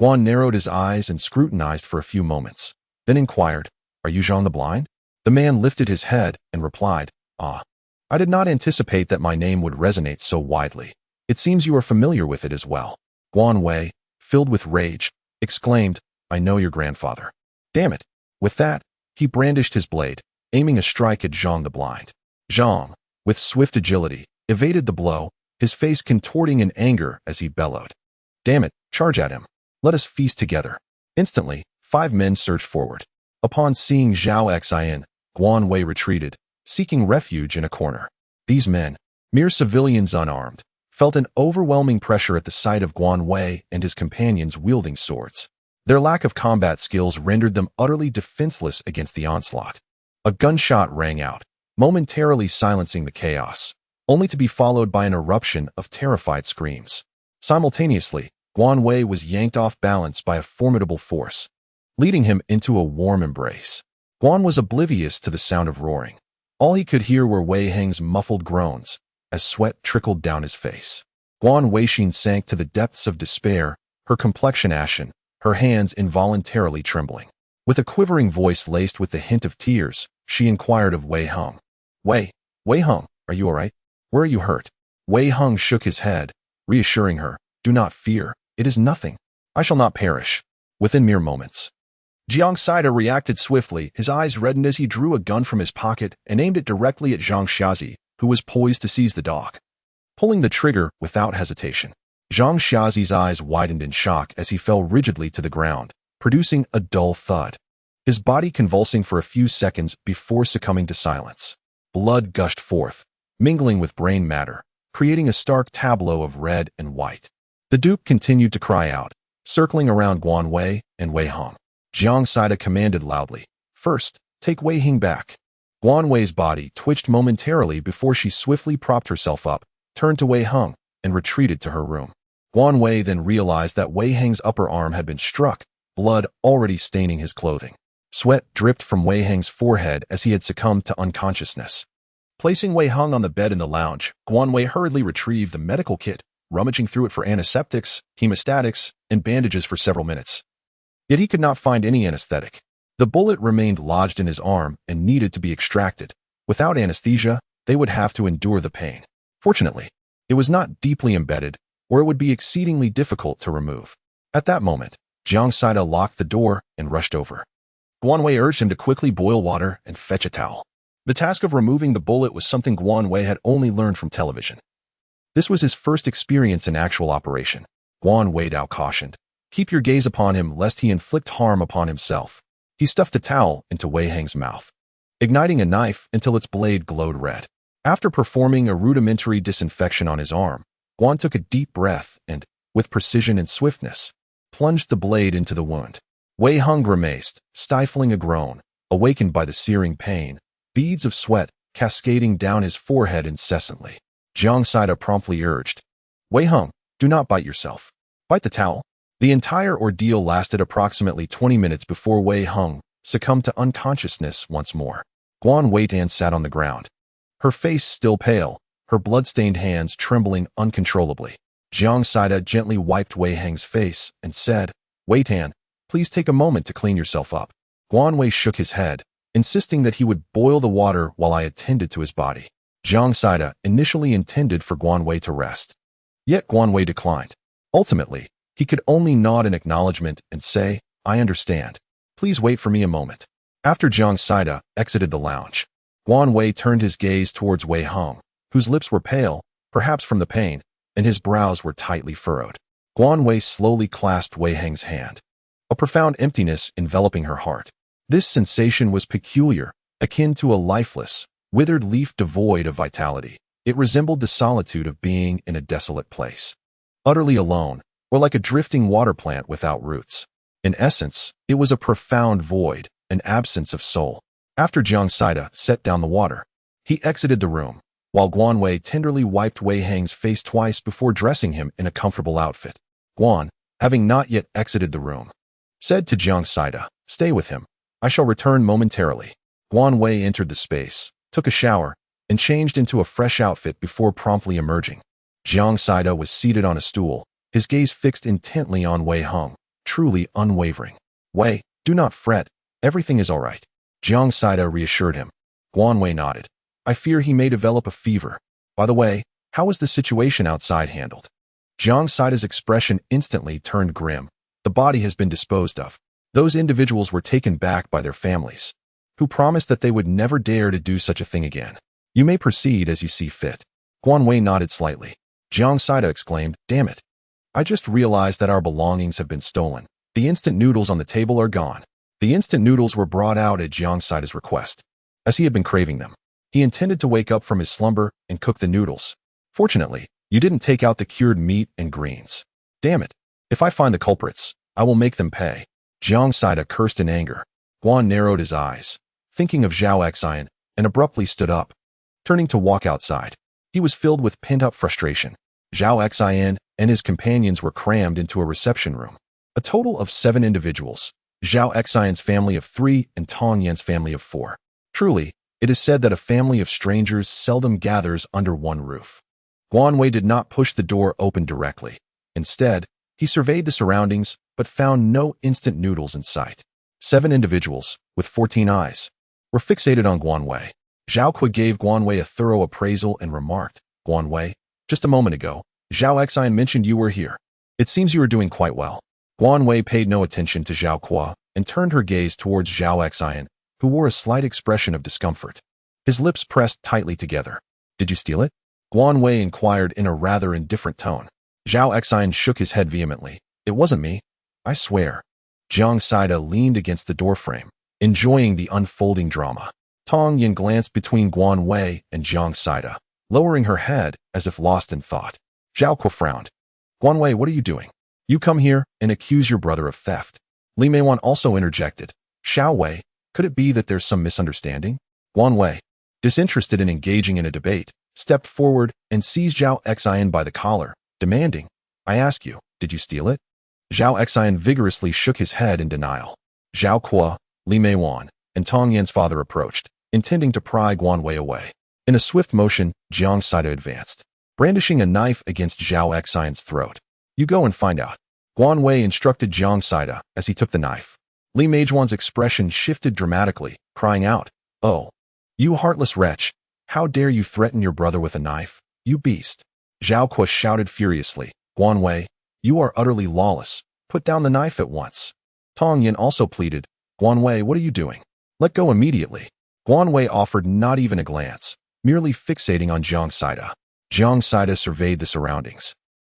Guan narrowed his eyes and scrutinized for a few moments, then inquired, "Are you Zhang the Blind?" The man lifted his head and replied, "Ah, I did not anticipate that my name would resonate so widely. It seems you are familiar with it as well." Guan Wei, filled with rage, exclaimed, "I know your grandfather. Damn it." With that, he brandished his blade, aiming a strike at Zhang the Blind. Zhang, with swift agility, evaded the blow, his face contorting in anger as he bellowed, "Damn it, charge at him. Let us feast together." Instantly, 5 men surged forward. Upon seeing Zhao Xian, Guan Wei retreated, seeking refuge in a corner. These men, mere civilians unarmed, felt an overwhelming pressure at the sight of Guan Wei and his companions wielding swords. Their lack of combat skills rendered them utterly defenseless against the onslaught. A gunshot rang out, momentarily silencing the chaos, only to be followed by an eruption of terrified screams. Simultaneously, Guan Wei was yanked off balance by a formidable force, leading him into a warm embrace. Guan was oblivious to the sound of roaring. All he could hear were Wei Heng's muffled groans, as sweat trickled down his face. Guan Weixin sank to the depths of despair, her complexion ashen, her hands involuntarily trembling. With a quivering voice laced with the hint of tears, she inquired of Wei Heng. Wei Heng, are you all right? Where are you hurt?" Wei Heng shook his head, reassuring her, "Do not fear, it is nothing. I shall not perish." Within mere moments, Jiang Saida reacted swiftly. His eyes reddened as he drew a gun from his pocket and aimed it directly at Zhang Xiazi, who was poised to seize the dog. Pulling the trigger without hesitation, Zhang Xiazi's eyes widened in shock as he fell rigidly to the ground, producing a dull thud, his body convulsing for a few seconds before succumbing to silence. Blood gushed forth, mingling with brain matter, creating a stark tableau of red and white. The duke continued to cry out, circling around Guan Wei and Wei Hong. Jiang Saida commanded loudly, "First, take Wei Hing back." Guan Wei's body twitched momentarily before she swiftly propped herself up, turned to Wei Hong, and retreated to her room. Guan Wei then realized that Wei Heng's upper arm had been struck, blood already staining his clothing. Sweat dripped from Wei Heng's forehead as he had succumbed to unconsciousness. Placing Wei Hong on the bed in the lounge, Guan Wei hurriedly retrieved the medical kit, rummaging through it for antiseptics, hemostatics, and bandages for several minutes. Yet he could not find any anesthetic. The bullet remained lodged in his arm and needed to be extracted. Without anesthesia, they would have to endure the pain. Fortunately, it was not deeply embedded, or it would be exceedingly difficult to remove. At that moment, Jiang Saida locked the door and rushed over. Guan Wei urged him to quickly boil water and fetch a towel. The task of removing the bullet was something Guan Wei had only learned from television. This was his first experience in actual operation. Guan Wei now cautioned, "Keep your gaze upon him lest he inflict harm upon himself." He stuffed a towel into Wei Heng's mouth, igniting a knife until its blade glowed red. After performing a rudimentary disinfection on his arm, Guan took a deep breath and, with precision and swiftness, plunged the blade into the wound. Wei Hong grimaced, stifling a groan, awakened by the searing pain, beads of sweat cascading down his forehead incessantly. Jiang Saida promptly urged, "Wei Hong, do not bite yourself. Bite the towel." The entire ordeal lasted approximately 20 minutes before Wei Hong succumbed to unconsciousness once more. Guan Wei Dan sat on the ground, her face still pale, her blood-stained hands trembling uncontrollably. Jiang Saida gently wiped Wei Heng's face and said, "Wei Tan, please take a moment to clean yourself up." Guan Wei shook his head, insisting that he would boil the water while I attended to his body. Jiang Saida initially intended for Guan Wei to rest. Yet Guan Wei declined. Ultimately, he could only nod in acknowledgement and say, "I understand. Please wait for me a moment." After Jiang Saida exited the lounge, Guan Wei turned his gaze towards Wei Hong, whose lips were pale, perhaps from the pain, and his brows were tightly furrowed. Guan Wei slowly clasped Wei Heng's hand, a profound emptiness enveloping her heart. This sensation was peculiar, akin to a lifeless, withered leaf devoid of vitality. It resembled the solitude of being in a desolate place, utterly alone, or like a drifting water plant without roots. In essence, it was a profound void, an absence of soul. After Jiang Saida set down the water, he exited the room, while Guan Wei tenderly wiped Wei Heng's face twice before dressing him in a comfortable outfit. Guan, having not yet exited the room, said to Jiang Saida, "Stay with him. I shall return momentarily." Guan Wei entered the space, took a shower, and changed into a fresh outfit before promptly emerging. Jiang Saida was seated on a stool, his gaze fixed intently on Wei Hong, truly unwavering. "Wei, do not fret. Everything is all right," Jiang Saida reassured him. Guan Wei nodded. "I fear he may develop a fever. By the way, how was the situation outside handled?" Jiang Saida's expression instantly turned grim. "The body has been disposed of. Those individuals were taken back by their families, who promised that they would never dare to do such a thing again. You may proceed as you see fit." Guan Wei nodded slightly. Jiang Saida exclaimed, "Damn it. I just realized that our belongings have been stolen. The instant noodles on the table are gone." The instant noodles were brought out at Jiang Saida's request, as he had been craving them. He intended to wake up from his slumber and cook the noodles. "Fortunately, you didn't take out the cured meat and greens. Damn it. If I find the culprits, I will make them pay." Jiang Saida cursed in anger. Guan narrowed his eyes, thinking of Zhao Xian, and abruptly stood up, turning to walk outside. He was filled with pent-up frustration. Zhao Xian and his companions were crammed into a reception room. A total of 7 individuals, Zhao Xian's family of 3 and Tong Yan's family of 4. Truly, it is said that a family of strangers seldom gathers under one roof. Guan Wei did not push the door open directly. Instead, he surveyed the surroundings, but found no instant noodles in sight. 7 individuals, with 14 eyes, were fixated on Guan Wei. Zhao Kui gave Guan Wei a thorough appraisal and remarked, "Guan Wei, just a moment ago, Zhao Xian mentioned you were here. It seems you are doing quite well." Guan Wei paid no attention to Zhao Kui and turned her gaze towards Zhao Xian, who wore a slight expression of discomfort. His lips pressed tightly together. "Did you steal it?" Guan Wei inquired in a rather indifferent tone. Zhao Xian shook his head vehemently. "It wasn't me. I swear." Jiang Saida leaned against the doorframe, enjoying the unfolding drama. Tong Yin glanced between Guan Wei and Jiang Saida, lowering her head as if lost in thought. Zhao Kuo frowned. "Guan Wei, what are you doing? You come here and accuse your brother of theft." Li Meiwan also interjected. "Xiao Wei, could it be that there's some misunderstanding?" Guan Wei, disinterested in engaging in a debate, stepped forward and seized Zhao Xian by the collar, demanding, "I ask you, did you steal it?" Zhao Xian vigorously shook his head in denial. Zhao Kuo, Li Meiwan, and Tong Yan's father approached, intending to pry Guan Wei away. In a swift motion, Jiang Saida advanced, brandishing a knife against Zhao Xian's throat. "You go and find out." Guan Wei instructed Jiang Saida as he took the knife. Li Meijuan's expression shifted dramatically, crying out, "Oh, you heartless wretch! How dare you threaten your brother with a knife, you beast!" Zhao Kuo shouted furiously, "Guan Wei, you are utterly lawless. Put down the knife at once." Tong Yin also pleaded, "Guan Wei, what are you doing? Let go immediately." Guan Wei offered not even a glance, merely fixating on Jiang Saida. Jiang Saida surveyed the surroundings,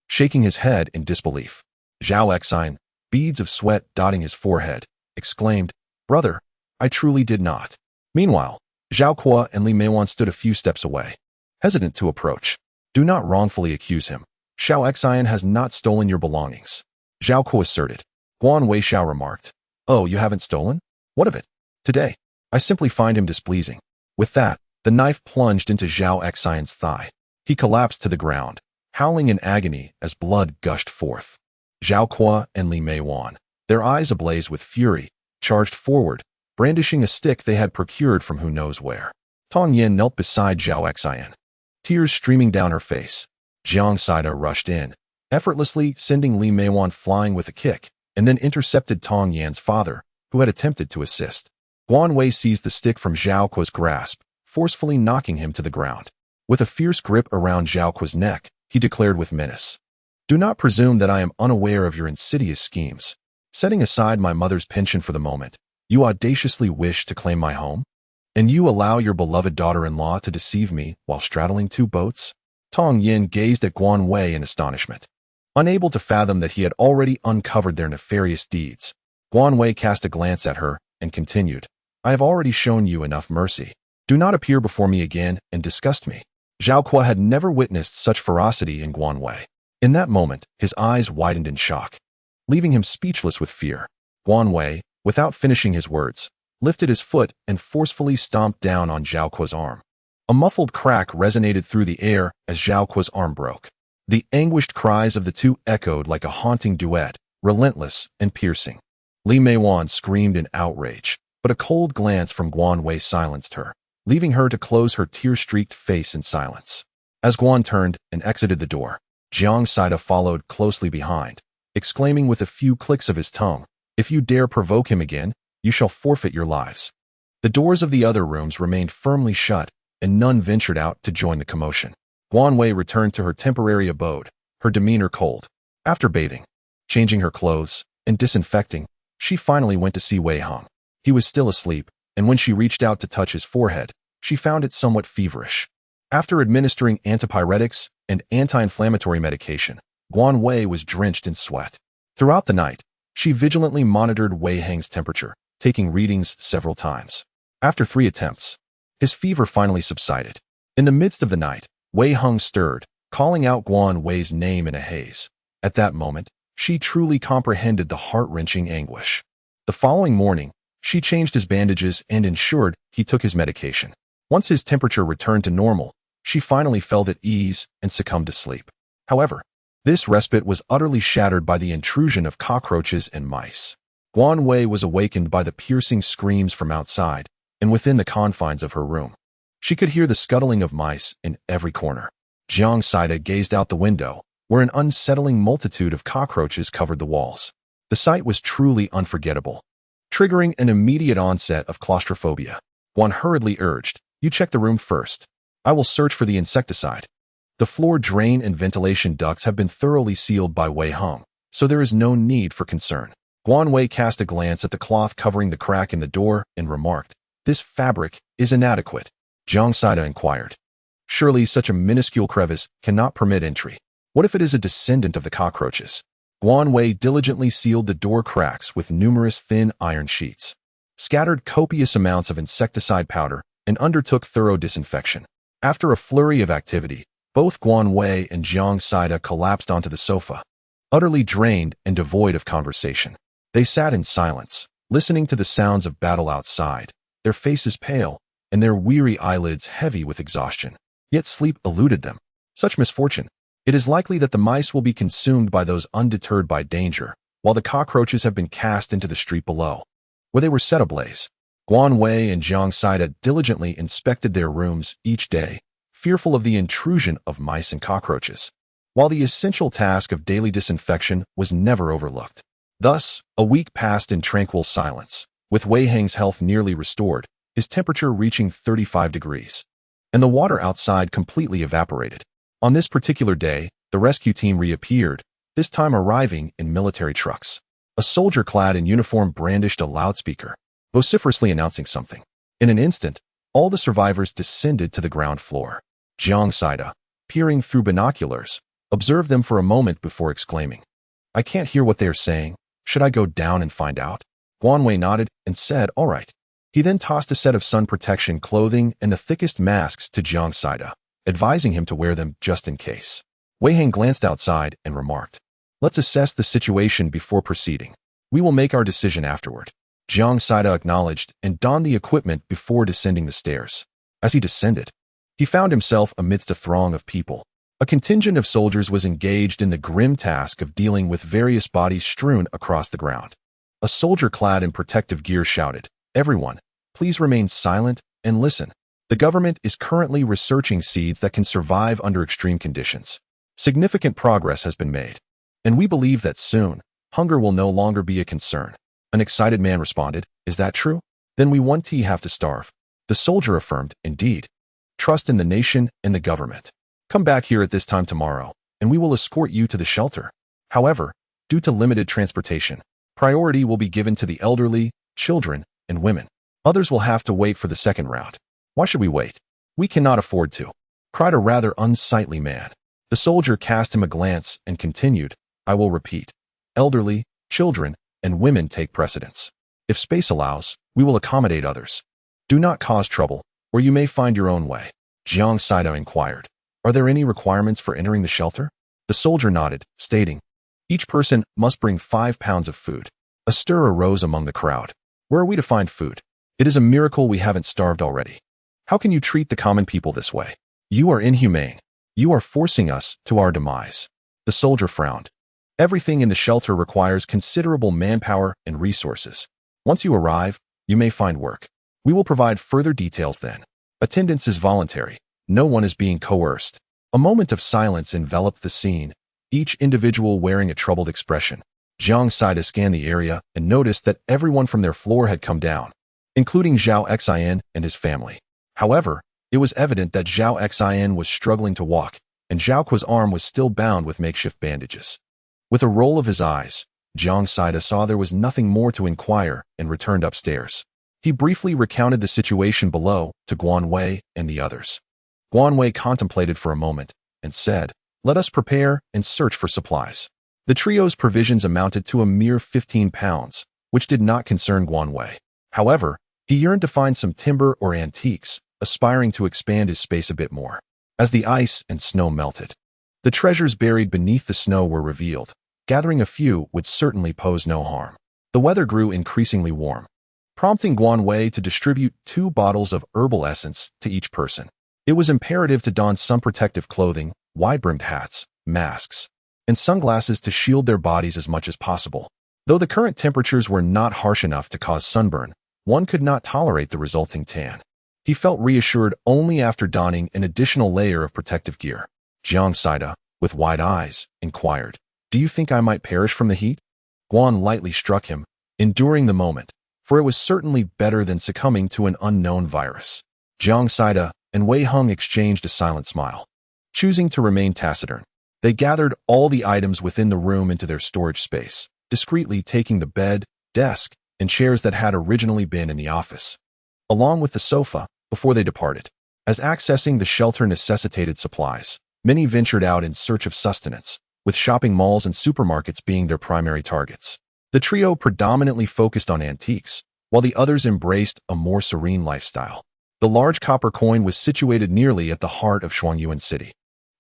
shaking his head in disbelief. Zhao Xian, beads of sweat dotting his forehead, exclaimed, "Brother, I truly did not." Meanwhile, Zhao Kuo and Li Meiwan stood a few steps away, hesitant to approach. "Do not wrongfully accuse him. Zhao Xian has not stolen your belongings," Zhao Kuo asserted. Guan Weixiao remarked, "Oh, you haven't stolen? What of it? Today, I simply find him displeasing." With that, the knife plunged into Zhao Xian's thigh. He collapsed to the ground, howling in agony as blood gushed forth. Zhao Kuo and Li Meiwan, their eyes ablaze with fury, charged forward, brandishing a stick they had procured from who knows where. Tong Yin knelt beside Zhao Xian, tears streaming down her face. Jiang Saida rushed in, effortlessly sending Li Meiwan flying with a kick, and then intercepted Tong Yan's father, who had attempted to assist. Guan Wei seized the stick from Zhao Kuo's grasp, forcefully knocking him to the ground. With a fierce grip around Zhao Kuo's neck, he declared with menace, "Do not presume that I am unaware of your insidious schemes. Setting aside my mother's pension for the moment, you audaciously wish to claim my home? And you allow your beloved daughter-in-law to deceive me while straddling two boats?" Tong Yin gazed at Guan Wei in astonishment, unable to fathom that he had already uncovered their nefarious deeds. Guan Wei cast a glance at her and continued, "I have already shown you enough mercy. Do not appear before me again and disgust me." Zhao Kuo had never witnessed such ferocity in Guan Wei. In that moment, his eyes widened in shock, leaving him speechless with fear. Guan Wei, without finishing his words, lifted his foot and forcefully stomped down on Zhao Kuo's arm. A muffled crack resonated through the air as Zhao Kuo's arm broke. The anguished cries of the two echoed like a haunting duet, relentless and piercing. Li Meiwan screamed in outrage, but a cold glance from Guan Wei silenced her, leaving her to close her tear-streaked face in silence. As Guan turned and exited the door, Jiang Saida followed closely behind, exclaiming with a few clicks of his tongue, "If you dare provoke him again, you shall forfeit your lives." The doors of the other rooms remained firmly shut, and none ventured out to join the commotion. Guan Wei returned to her temporary abode, her demeanor cold. After bathing, changing her clothes, and disinfecting, she finally went to see Wei Hong. He was still asleep, and when she reached out to touch his forehead, she found it somewhat feverish. After administering antipyretics and anti-inflammatory medication, Guan Wei was drenched in sweat. Throughout the night, she vigilantly monitored Wei Heng's temperature, taking readings several times. After 3 attempts, his fever finally subsided. In the midst of the night, Wei Heng stirred, calling out Guan Wei's name in a haze. At that moment, she truly comprehended the heart-wrenching anguish. The following morning, she changed his bandages and ensured he took his medication. Once his temperature returned to normal, she finally felt at ease and succumbed to sleep. However, this respite was utterly shattered by the intrusion of cockroaches and mice. Guan Wei was awakened by the piercing screams from outside and within the confines of her room. She could hear the scuttling of mice in every corner. Jiang Saida gazed out the window, where an unsettling multitude of cockroaches covered the walls. The sight was truly unforgettable, triggering an immediate onset of claustrophobia. Guan hurriedly urged, "You check the room first. I will search for the insecticide." The floor drain and ventilation ducts have been thoroughly sealed by Wei Hong, so there is no need for concern. Guan Wei cast a glance at the cloth covering the crack in the door and remarked, "This fabric is inadequate." Jiang Saida inquired, "Surely such a minuscule crevice cannot permit entry. What if it is a descendant of the cockroaches?" Guan Wei diligently sealed the door cracks with numerous thin iron sheets, scattered copious amounts of insecticide powder, and undertook thorough disinfection. After a flurry of activity, both Guan Wei and Jiang Saida collapsed onto the sofa, utterly drained and devoid of conversation. They sat in silence, listening to the sounds of battle outside, their faces pale and their weary eyelids heavy with exhaustion. Yet sleep eluded them. Such misfortune! It is likely that the mice will be consumed by those undeterred by danger, while the cockroaches have been cast into the street below, where they were set ablaze. Guan Wei and Jiang Saida diligently inspected their rooms each day, fearful of the intrusion of mice and cockroaches, while the essential task of daily disinfection was never overlooked. Thus, a week passed in tranquil silence, with Wei Heng's health nearly restored, his temperature reaching 35 degrees, and the water outside completely evaporated. On this particular day, the rescue team reappeared, this time arriving in military trucks. A soldier clad in uniform brandished a loudspeaker, vociferously announcing something. In an instant, all the survivors descended to the ground floor. Jiang Saida, peering through binoculars, observed them for a moment before exclaiming, "I can't hear what they are saying. Should I go down and find out?" Guan Wei nodded and said, "All right." He then tossed a set of sun protection clothing and the thickest masks to Jiang Saida, advising him to wear them just in case. Wei Heng glanced outside and remarked, "Let's assess the situation before proceeding. We will make our decision afterward." Jiang Saida acknowledged and donned the equipment before descending the stairs. As he descended, he found himself amidst a throng of people. A contingent of soldiers was engaged in the grim task of dealing with various bodies strewn across the ground. A soldier clad in protective gear shouted, "Everyone, please remain silent and listen. The government is currently researching seeds that can survive under extreme conditions. Significant progress has been made, and we believe that soon, hunger will no longer be a concern." An excited man responded, "Is that true? Then we won't have to starve." The soldier affirmed, "Indeed. Trust in the nation and the government. Come back here at this time tomorrow, and we will escort you to the shelter. However, due to limited transportation, priority will be given to the elderly, children, and women. Others will have to wait for the second round." "Why should we wait? We cannot afford to," cried a rather unsightly man. The soldier cast him a glance and continued, "I will repeat. Elderly, children, and women take precedence. If space allows, we will accommodate others. Do not cause trouble, or you may find your own way." Jiang Saida inquired, "Are there any requirements for entering the shelter?" The soldier nodded, stating, "Each person must bring 5 pounds of food." A stir arose among the crowd. "Where are we to find food? It is a miracle we haven't starved already. How can you treat the common people this way? You are inhumane. You are forcing us to our demise." The soldier frowned. "Everything in the shelter requires considerable manpower and resources. Once you arrive, you may find work. We will provide further details then. Attendance is voluntary. No one is being coerced." A moment of silence enveloped the scene, each individual wearing a troubled expression. Jiang Saida scanned the area and noticed that everyone from their floor had come down, including Zhao Xian and his family. However, it was evident that Zhao Xian was struggling to walk, and Zhao Kuo's arm was still bound with makeshift bandages. With a roll of his eyes, Jiang Saida saw there was nothing more to inquire and returned upstairs. He briefly recounted the situation below to Guan Wei and the others. Guan Wei contemplated for a moment and said, "Let us prepare and search for supplies." The trio's provisions amounted to a mere 15 pounds, which did not concern Guan Wei. However, he yearned to find some timber or antiques, aspiring to expand his space a bit more. As the ice and snow melted, the treasures buried beneath the snow were revealed. Gathering a few would certainly pose no harm. The weather grew increasingly warm, prompting Guan Wei to distribute 2 bottles of herbal essence to each person. It was imperative to don some protective clothing, wide-brimmed hats, masks, and sunglasses to shield their bodies as much as possible. Though the current temperatures were not harsh enough to cause sunburn, one could not tolerate the resulting tan. He felt reassured only after donning an additional layer of protective gear. Jiang Saida, with wide eyes, inquired, "Do you think I might perish from the heat?" Guan lightly struck him, enduring the moment, for it was certainly better than succumbing to an unknown virus. Jiang Saida and Wei Heng exchanged a silent smile. Choosing to remain taciturn, they gathered all the items within the room into their storage space, discreetly taking the bed, desk, and chairs that had originally been in the office, along with the sofa, before they departed. As accessing the shelter necessitated supplies, many ventured out in search of sustenance, with shopping malls and supermarkets being their primary targets. The trio predominantly focused on antiques, while the others embraced a more serene lifestyle. The large copper coin was situated nearly at the heart of Shuangyuan City,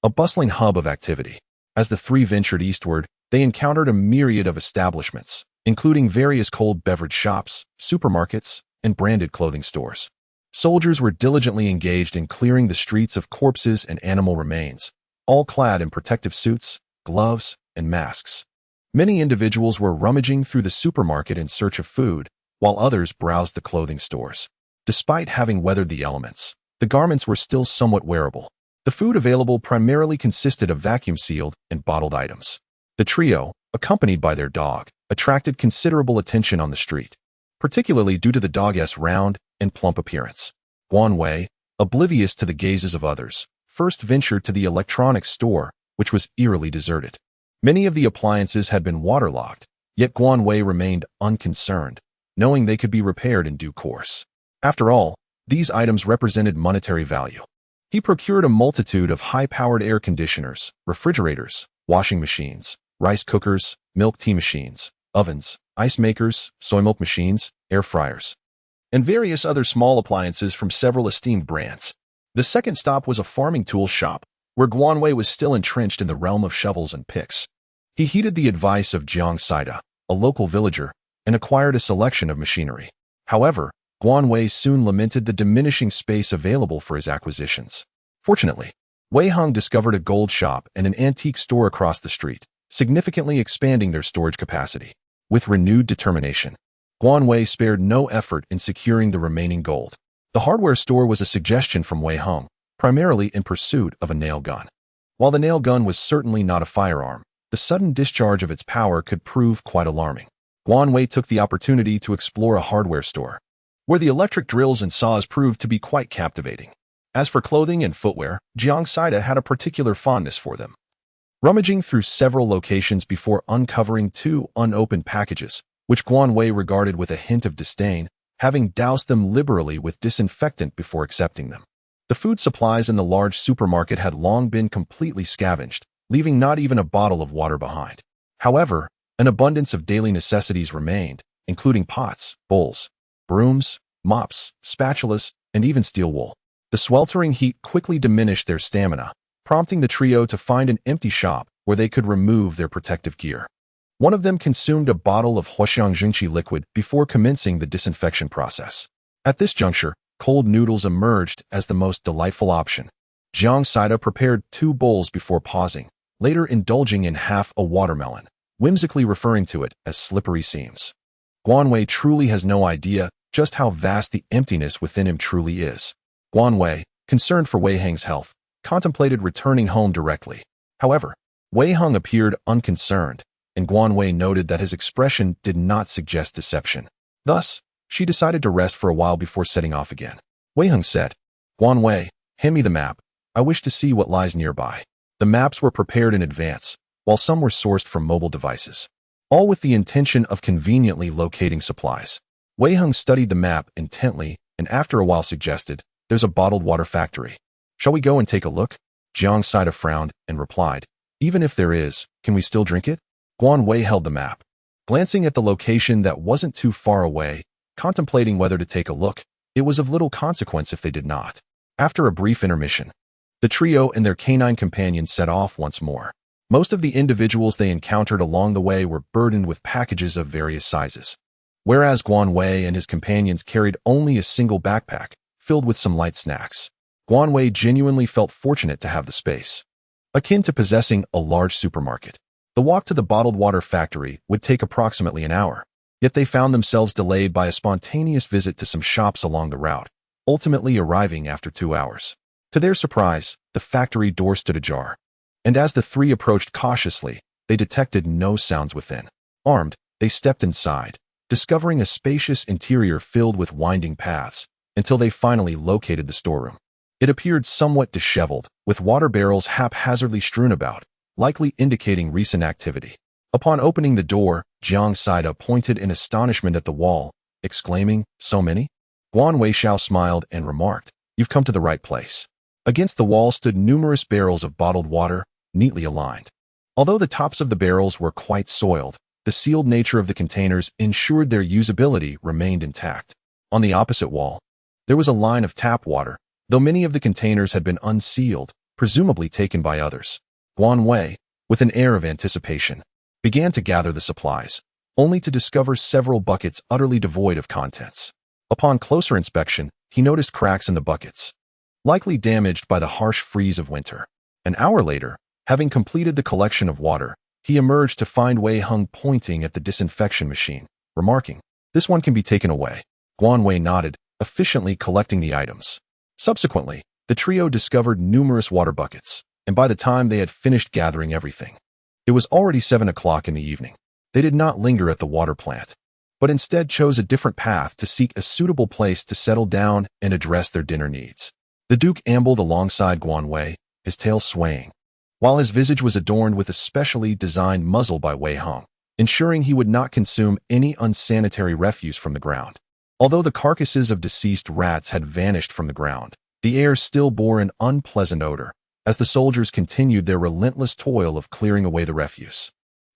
a bustling hub of activity. As the three ventured eastward, they encountered a myriad of establishments, including various cold beverage shops, supermarkets, and branded clothing stores. Soldiers were diligently engaged in clearing the streets of corpses and animal remains, all clad in protective suits, gloves, and masks. Many individuals were rummaging through the supermarket in search of food, while others browsed the clothing stores. Despite having weathered the elements, the garments were still somewhat wearable. The food available primarily consisted of vacuum-sealed and bottled items. The trio, accompanied by their dog, attracted considerable attention on the street, particularly due to the dog's round and plump appearance. Guan Wei, oblivious to the gazes of others, first ventured to the electronics store, which was eerily deserted. Many of the appliances had been waterlogged, yet Guan Wei remained unconcerned, knowing they could be repaired in due course. After all, these items represented monetary value. He procured a multitude of high-powered air conditioners, refrigerators, washing machines, rice cookers, milk tea machines, ovens, ice makers, soy milk machines, air fryers, and various other small appliances from several esteemed brands. The second stop was a farming tool shop, where Guan Wei was still entrenched in the realm of shovels and picks. He heeded the advice of Jiang Saida, a local villager, and acquired a selection of machinery. However, Guan Wei soon lamented the diminishing space available for his acquisitions. Fortunately, Wei Heng discovered a gold shop and an antique store across the street, significantly expanding their storage capacity. With renewed determination, Guan Wei spared no effort in securing the remaining gold. The hardware store was a suggestion from Wei Heng, primarily in pursuit of a nail gun. While the nail gun was certainly not a firearm, the sudden discharge of its power could prove quite alarming. Guan Wei took the opportunity to explore a hardware store, where the electric drills and saws proved to be quite captivating. As for clothing and footwear, Jiang Saida had a particular fondness for them. Rummaging through several locations before uncovering two unopened packages, which Guan Wei regarded with a hint of disdain, having doused them liberally with disinfectant before accepting them. The food supplies in the large supermarket had long been completely scavenged, leaving not even a bottle of water behind. However, an abundance of daily necessities remained, including pots, bowls, brooms, mops, spatulas, and even steel wool. The sweltering heat quickly diminished their stamina, prompting the trio to find an empty shop where they could remove their protective gear. One of them consumed a bottle of Huaxiang Jingqi liquid before commencing the disinfection process. At this juncture, cold noodles emerged as the most delightful option. Jiang Saida prepared 2 bowls before pausing, later indulging in half a watermelon, whimsically referring to it as slippery seams. Guan Wei truly has no idea just how vast the emptiness within him truly is. Guan Wei, concerned for Wei Heng's health, contemplated returning home directly. However, Wei Heng appeared unconcerned, and Guan Wei noted that his expression did not suggest deception. Thus, she decided to rest for a while before setting off again. Wei Heng said, "Guan Wei, hand me the map. I wish to see what lies nearby." The maps were prepared in advance, while some were sourced from mobile devices, all with the intention of conveniently locating supplies. Wei Heng studied the map intently and after a while suggested, "There's a bottled water factory. Shall we go and take a look?" Jiang Saida frowned and replied, "Even if there is, can we still drink it?" Guan Wei held the map, glancing at the location that wasn't too far away, contemplating whether to take a look. It was of little consequence if they did not. After a brief intermission, the trio and their canine companions set off once more. Most of the individuals they encountered along the way were burdened with packages of various sizes, whereas Guan Wei and his companions carried only a single backpack, filled with some light snacks. Guan Wei genuinely felt fortunate to have the space, akin to possessing a large supermarket. The walk to the bottled water factory would take approximately an hour, yet they found themselves delayed by a spontaneous visit to some shops along the route, ultimately arriving after 2 hours. To their surprise, the factory door stood ajar, and as the three approached cautiously, they detected no sounds within. Armed, they stepped inside, discovering a spacious interior filled with winding paths, until they finally located the storeroom. It appeared somewhat disheveled, with water barrels haphazardly strewn about, likely indicating recent activity. Upon opening the door, Jiang Saida pointed in astonishment at the wall, exclaiming, "So many?" Guan Weishao smiled and remarked, "You've come to the right place." Against the wall stood numerous barrels of bottled water, neatly aligned. Although the tops of the barrels were quite soiled, the sealed nature of the containers ensured their usability remained intact. On the opposite wall, there was a line of tap water, though many of the containers had been unsealed, presumably taken by others. Guan Wei, with an air of anticipation, began to gather the supplies, only to discover several buckets utterly devoid of contents. Upon closer inspection, he noticed cracks in the buckets, likely damaged by the harsh freeze of winter. An hour later, having completed the collection of water, he emerged to find Wei Hung pointing at the disinfection machine, remarking, "This one can be taken away." Guan Wei nodded, efficiently collecting the items. Subsequently, the trio discovered numerous water buckets, and by the time they had finished gathering everything, it was already 7 o'clock in the evening. They did not linger at the water plant, but instead chose a different path to seek a suitable place to settle down and address their dinner needs. The Duke ambled alongside Guan Wei, his tail swaying, while his visage was adorned with a specially designed muzzle by Wei Hung, ensuring he would not consume any unsanitary refuse from the ground. Although the carcasses of deceased rats had vanished from the ground, the air still bore an unpleasant odor, as the soldiers continued their relentless toil of clearing away the refuse.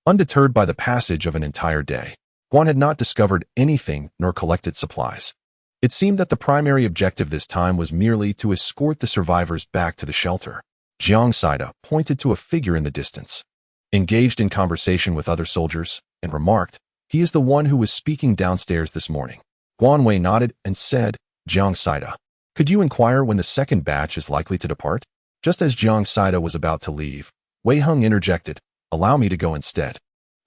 Undeterred by the passage of an entire day, Guan had not discovered anything nor collected supplies. It seemed that the primary objective this time was merely to escort the survivors back to the shelter. Jiang Saida pointed to a figure in the distance, engaged in conversation with other soldiers, and remarked, "He is the one who was speaking downstairs this morning." Guan Wei nodded and said, "Jiang Saida, could you inquire when the second batch is likely to depart?" Just as Jiang Saida was about to leave, Wei Hung interjected, "Allow me to go instead."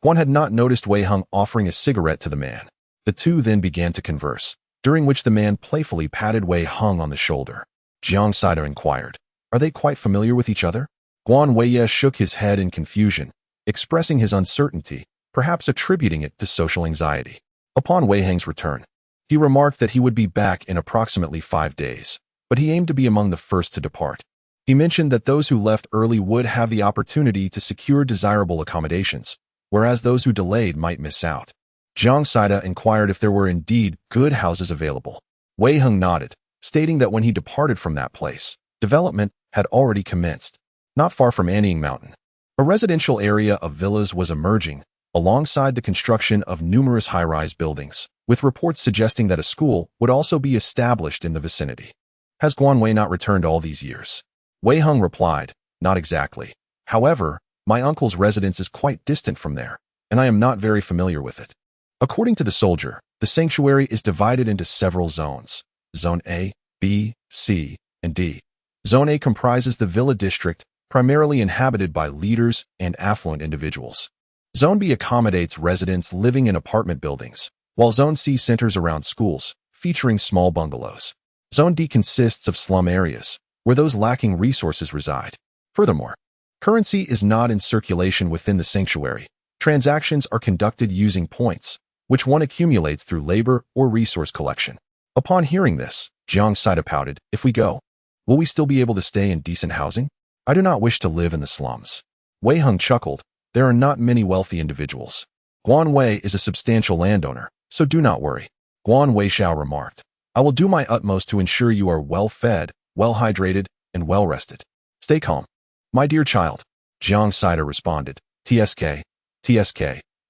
Guan had not noticed Wei Hung offering a cigarette to the man. The two then began to converse, during which the man playfully patted Wei Hung on the shoulder. Jiang Saida inquired, "Are they quite familiar with each other?" Guan Weiye shook his head in confusion, expressing his uncertainty, perhaps attributing it to social anxiety. Upon Wei Hang's return, he remarked that he would be back in approximately 5 days, but he aimed to be among the first to depart. He mentioned that those who left early would have the opportunity to secure desirable accommodations, whereas those who delayed might miss out. Jiang Saida inquired if there were indeed good houses available. Wei Hung nodded, stating that when he departed from that place, development had already commenced, not far from Anying Mountain. A residential area of villas was emerging, alongside the construction of numerous high-rise buildings, with reports suggesting that a school would also be established in the vicinity. "Has Guan Wei not returned all these years?" Wei Hung replied, "Not exactly. However, my uncle's residence is quite distant from there, and I am not very familiar with it." According to the soldier, the sanctuary is divided into several zones: Zone A, B, C, and D. Zone A comprises the villa district, primarily inhabited by leaders and affluent individuals. Zone B accommodates residents living in apartment buildings, while Zone C centers around schools, featuring small bungalows. Zone D consists of slum areas, where those lacking resources reside. Furthermore, currency is not in circulation within the sanctuary. Transactions are conducted using points, which one accumulates through labor or resource collection. Upon hearing this, Jiang Saida pouted, "If we go, will we still be able to stay in decent housing? I do not wish to live in the slums." Wei Hung chuckled, "There are not many wealthy individuals. Guan Wei is a substantial landowner, so do not worry." Guan Weishao remarked, "I will do my utmost to ensure you are well-fed, well-hydrated, and well-rested. Stay calm, my dear child." Jiang Saida responded, TSK.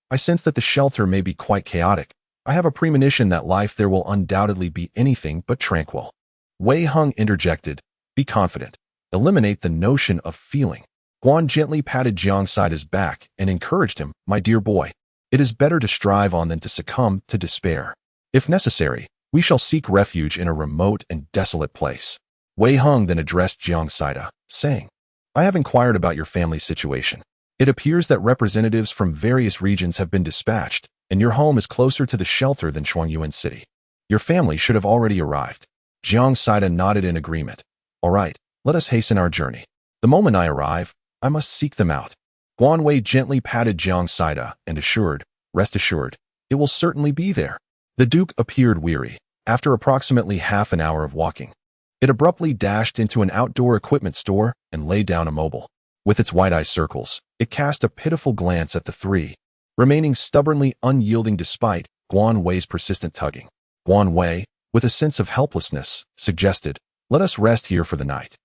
I sense that the shelter may be quite chaotic. I have a premonition that life there will undoubtedly be anything but tranquil." Wei Hung interjected, "Be confident. Eliminate the notion of feeling." Guan gently patted Jiang Saida's back and encouraged him, "My dear boy, it is better to strive on than to succumb to despair. If necessary, we shall seek refuge in a remote and desolate place." Wei Hung then addressed Jiang Saida, saying, "I have inquired about your family's situation. It appears that representatives from various regions have been dispatched, and your home is closer to the shelter than Shuangyuan City. Your family should have already arrived." Jiang Saida nodded in agreement. "All right, let us hasten our journey. The moment I arrive, I must seek them out." Guan Wei gently patted Jiang Saida and assured, "Rest assured, it will certainly be there." The Duke appeared weary. After approximately half an hour of walking, it abruptly dashed into an outdoor equipment store and lay down immobile. With its wide-eyed circles, it cast a pitiful glance at the three. remaining stubbornly unyielding despite Guan Wei's persistent tugging. Guan Wei, with a sense of helplessness, suggested, "Let us rest here for the night.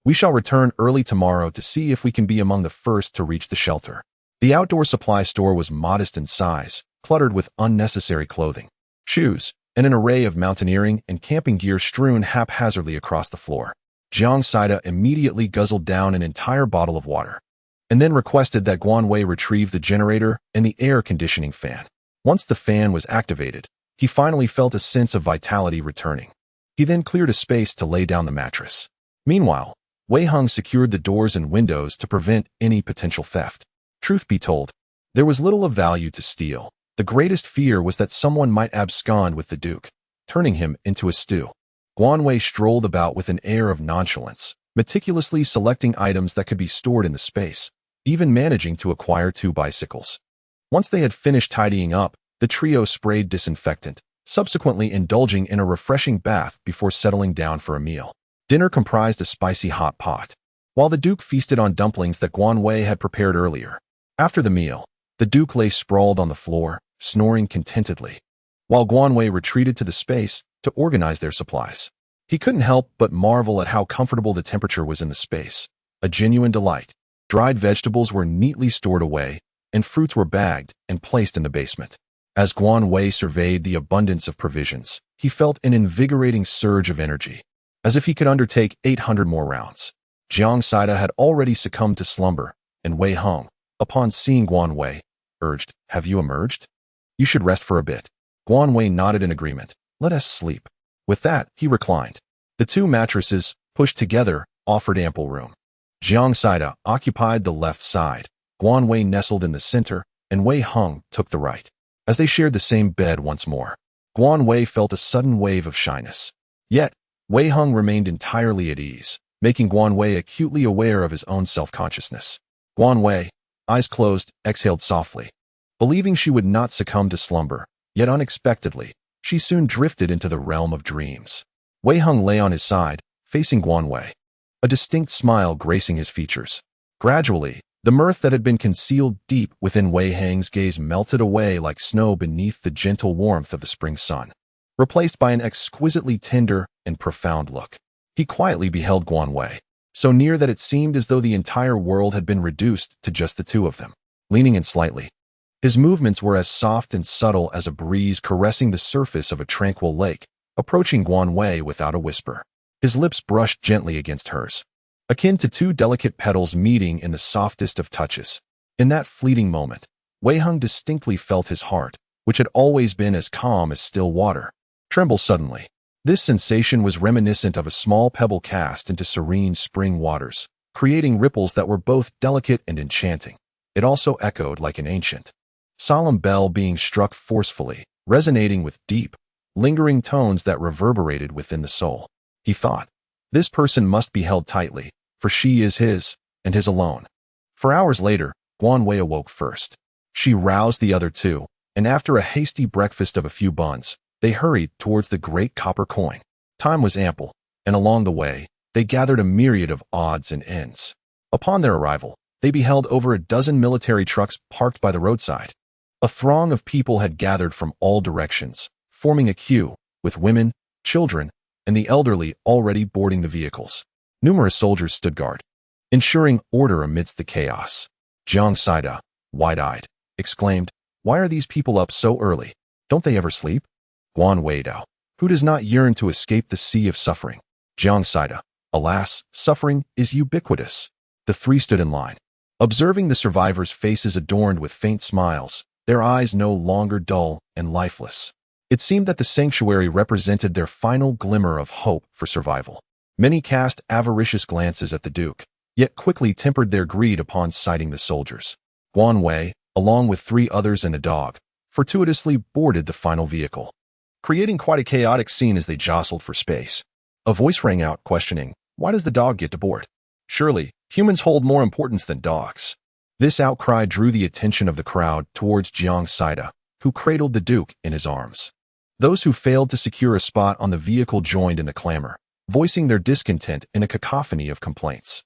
We shall return early tomorrow to see if we can be among the first to reach the shelter." The outdoor supply store was modest in size, cluttered with unnecessary clothing, shoes, and an array of mountaineering and camping gear strewn haphazardly across the floor. Jiang Saida immediately guzzled down an entire bottle of water, and then requested that Guan Wei retrieve the generator and the air conditioning fan. Once the fan was activated, he finally felt a sense of vitality returning. He then cleared a space to lay down the mattress. Meanwhile, Wei Hung secured the doors and windows to prevent any potential theft. Truth be told, there was little of value to steal. The greatest fear was that someone might abscond with the Duke, turning him into a stew. Guan Wei strolled about with an air of nonchalance, meticulously selecting items that could be stored in the space, even managing to acquire 2 bicycles. Once they had finished tidying up, the trio sprayed disinfectant, subsequently indulging in a refreshing bath before settling down for a meal. Dinner comprised a spicy hot pot, while the Duke feasted on dumplings that Guan Wei had prepared earlier. After the meal, the Duke lay sprawled on the floor, snoring contentedly, while Guan Wei retreated to the space to organize their supplies. He couldn't help but marvel at how comfortable the temperature was in the space, a genuine delight. Dried vegetables were neatly stored away, and fruits were bagged and placed in the basement. As Guan Wei surveyed the abundance of provisions, he felt an invigorating surge of energy, as if he could undertake 800 more rounds. Jiang Saida had already succumbed to slumber, and Wei Hung, upon seeing Guan Wei, urged, "Have you emerged? You should rest for a bit." Guan Wei nodded in agreement. "Let us sleep." With that, he reclined. The 2 mattresses, pushed together, offered ample room. Jiang Saida occupied the left side, Guan Wei nestled in the center, and Wei Hung took the right. As they shared the same bed once more, Guan Wei felt a sudden wave of shyness. Yet, Wei Hung remained entirely at ease, making Guan Wei acutely aware of his own self-consciousness. Guan Wei, eyes closed, exhaled softly. Believing she would not succumb to slumber, yet unexpectedly, she soon drifted into the realm of dreams. Wei Hung lay on his side, facing Guan Wei, a distinct smile gracing his features. Gradually, the mirth that had been concealed deep within Wei Hang's gaze melted away like snow beneath the gentle warmth of the spring sun, replaced by an exquisitely tender and profound look. He quietly beheld Guan Wei, so near that it seemed as though the entire world had been reduced to just the 2 of them. Leaning in slightly, his movements were as soft and subtle as a breeze caressing the surface of a tranquil lake, approaching Guan Wei without a whisper. His lips brushed gently against hers, akin to 2 delicate petals meeting in the softest of touches. In that fleeting moment, Wei Hung distinctly felt his heart, which had always been as calm as still water, tremble suddenly. This sensation was reminiscent of a small pebble cast into serene spring waters, creating ripples that were both delicate and enchanting. It also echoed like an ancient, solemn bell being struck forcefully, resonating with deep, lingering tones that reverberated within the soul. He thought, "This person must be held tightly, for she is his, and his alone." For hours later, Guan Wei awoke first. She roused the other 2, and after a hasty breakfast of a few buns, they hurried towards the great copper coin. Time was ample, and along the way, they gathered a myriad of odds and ends. Upon their arrival, they beheld over a dozen military trucks parked by the roadside. A throng of people had gathered from all directions, forming a queue, with women, children, and the elderly already boarding the vehicles. Numerous soldiers stood guard, ensuring order amidst the chaos. Jiang Saida, wide-eyed, exclaimed, "Why are these people up so early? Don't they ever sleep?" Guan Weidao, who does not yearn to escape the sea of suffering. Jiang Saida, alas, suffering is ubiquitous. The 3 stood in line, observing the survivors' faces adorned with faint smiles, their eyes no longer dull and lifeless. It seemed that the sanctuary represented their final glimmer of hope for survival. Many cast avaricious glances at the Duke, yet quickly tempered their greed upon sighting the soldiers. Guan Wei, along with 3 others and a dog, fortuitously boarded the final vehicle, creating quite a chaotic scene as they jostled for space. A voice rang out questioning, "Why does the dog get to board? Surely, humans hold more importance than dogs." This outcry drew the attention of the crowd towards Jiang Saida, who cradled the Duke in his arms. Those who failed to secure a spot on the vehicle joined in the clamor, voicing their discontent in a cacophony of complaints.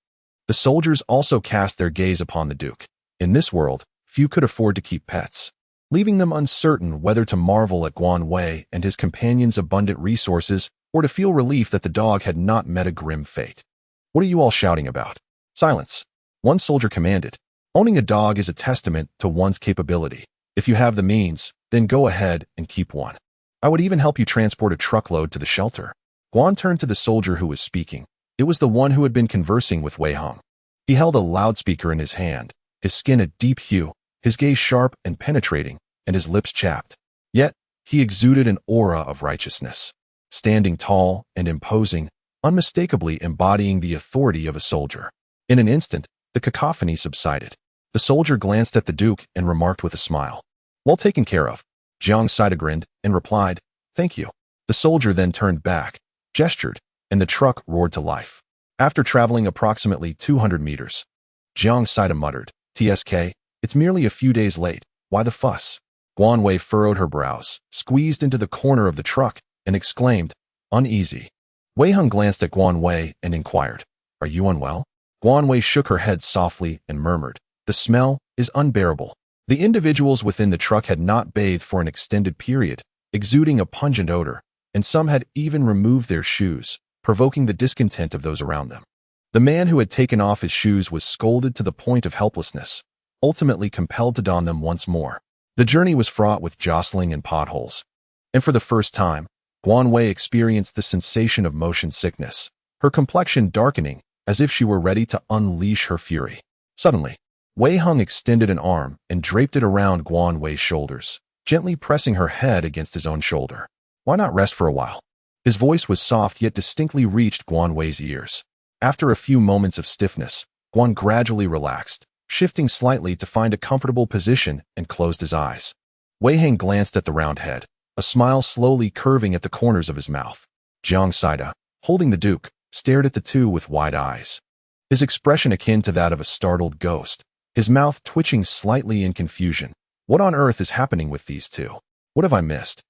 The soldiers also cast their gaze upon the Duke. In this world, few could afford to keep pets. leaving them uncertain whether to marvel at Guan Wei and his companion's abundant resources or to feel relief that the dog had not met a grim fate. "What are you all shouting about?" "Silence," one soldier commanded. "Owning a dog is a testament to one's capability. If you have the means, then go ahead and keep one. I would even help you transport a truckload to the shelter." Guan turned to the soldier who was speaking. It was the one who had been conversing with Wei Hong. He held a loudspeaker in his hand, his skin a deep hue, his gaze sharp and penetrating, and his lips chapped. Yet, he exuded an aura of righteousness. Standing tall and imposing, unmistakably embodying the authority of a soldier. In an instant, the cacophony subsided. The soldier glanced at the Duke and remarked with a smile. "Well taken care of." Jiang Saida grinned and replied, "Thank you." The soldier then turned back, gestured, and the truck roared to life. After traveling approximately 200 meters, Jiang Saida muttered, "TSK, it's merely a few days late. Why the fuss?" Guan Wei furrowed her brows, squeezed into the corner of the truck, and exclaimed, "Uneasy." Wei Hong glanced at Guan Wei and inquired, "Are you unwell?" Guan Wei shook her head softly and murmured, "The smell is unbearable." The individuals within the truck had not bathed for an extended period, exuding a pungent odor, and some had even removed their shoes, provoking the discontent of those around them. The man who had taken off his shoes was scolded to the point of helplessness, ultimately compelled to don them once more. The journey was fraught with jostling and potholes. And for the first time, Guan Wei experienced the sensation of motion sickness, her complexion darkening as if she were ready to unleash her fury. Suddenly, Wei Hong extended an arm and draped it around Guan Wei's shoulders, gently pressing her head against his own shoulder. "Why not rest for a while?" His voice was soft yet distinctly reached Guan Wei's ears. After a few moments of stiffness, Guan gradually relaxed, shifting slightly to find a comfortable position and closed his eyes. Wei Hong glanced at the round head, a smile slowly curving at the corners of his mouth. Jiang Saida, holding the Duke, stared at the two with wide eyes. His expression akin to that of a startled ghost, his mouth twitching slightly in confusion. What on earth is happening with these two? What have I missed?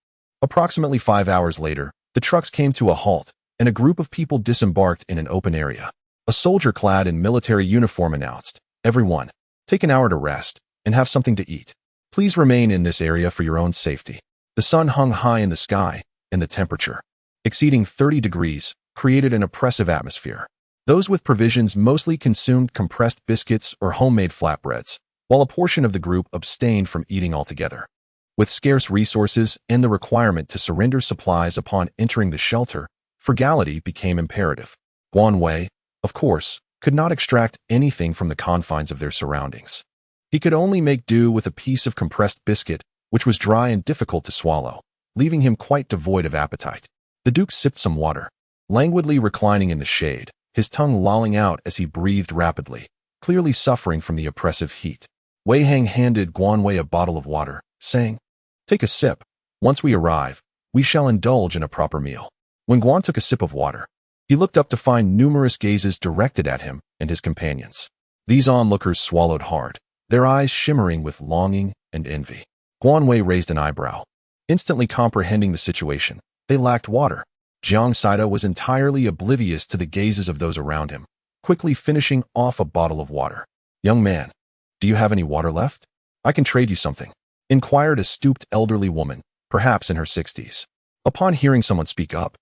Approximately 5 hours later, the trucks came to a halt, and a group of people disembarked in an open area. A soldier clad in military uniform announced, "Everyone, take an hour to rest and have something to eat. Please remain in this area for your own safety." The sun hung high in the sky, and the temperature, exceeding 30 degrees, created an oppressive atmosphere. Those with provisions mostly consumed compressed biscuits or homemade flatbreads, while a portion of the group abstained from eating altogether. With scarce resources and the requirement to surrender supplies upon entering the shelter, frugality became imperative. Guan Wei, of course, could not extract anything from the confines of their surroundings. He could only make do with a piece of compressed biscuit, which was dry and difficult to swallow, leaving him quite devoid of appetite. The Duke sipped some water, languidly reclining in the shade, his tongue lolling out as he breathed rapidly, clearly suffering from the oppressive heat. Wei Hong handed Guan Wei a bottle of water, saying, "Take a sip. Once we arrive, we shall indulge in a proper meal." When Guan took a sip of water, he looked up to find numerous gazes directed at him and his companions. These onlookers swallowed hard, their eyes shimmering with longing and envy. Guan Wei raised an eyebrow, instantly comprehending the situation. They lacked water. Jiang Saida was entirely oblivious to the gazes of those around him, quickly finishing off a bottle of water. "Young man, do you have any water left? I can trade you something," inquired a stooped elderly woman, perhaps in her 60s. Upon hearing someone speak up,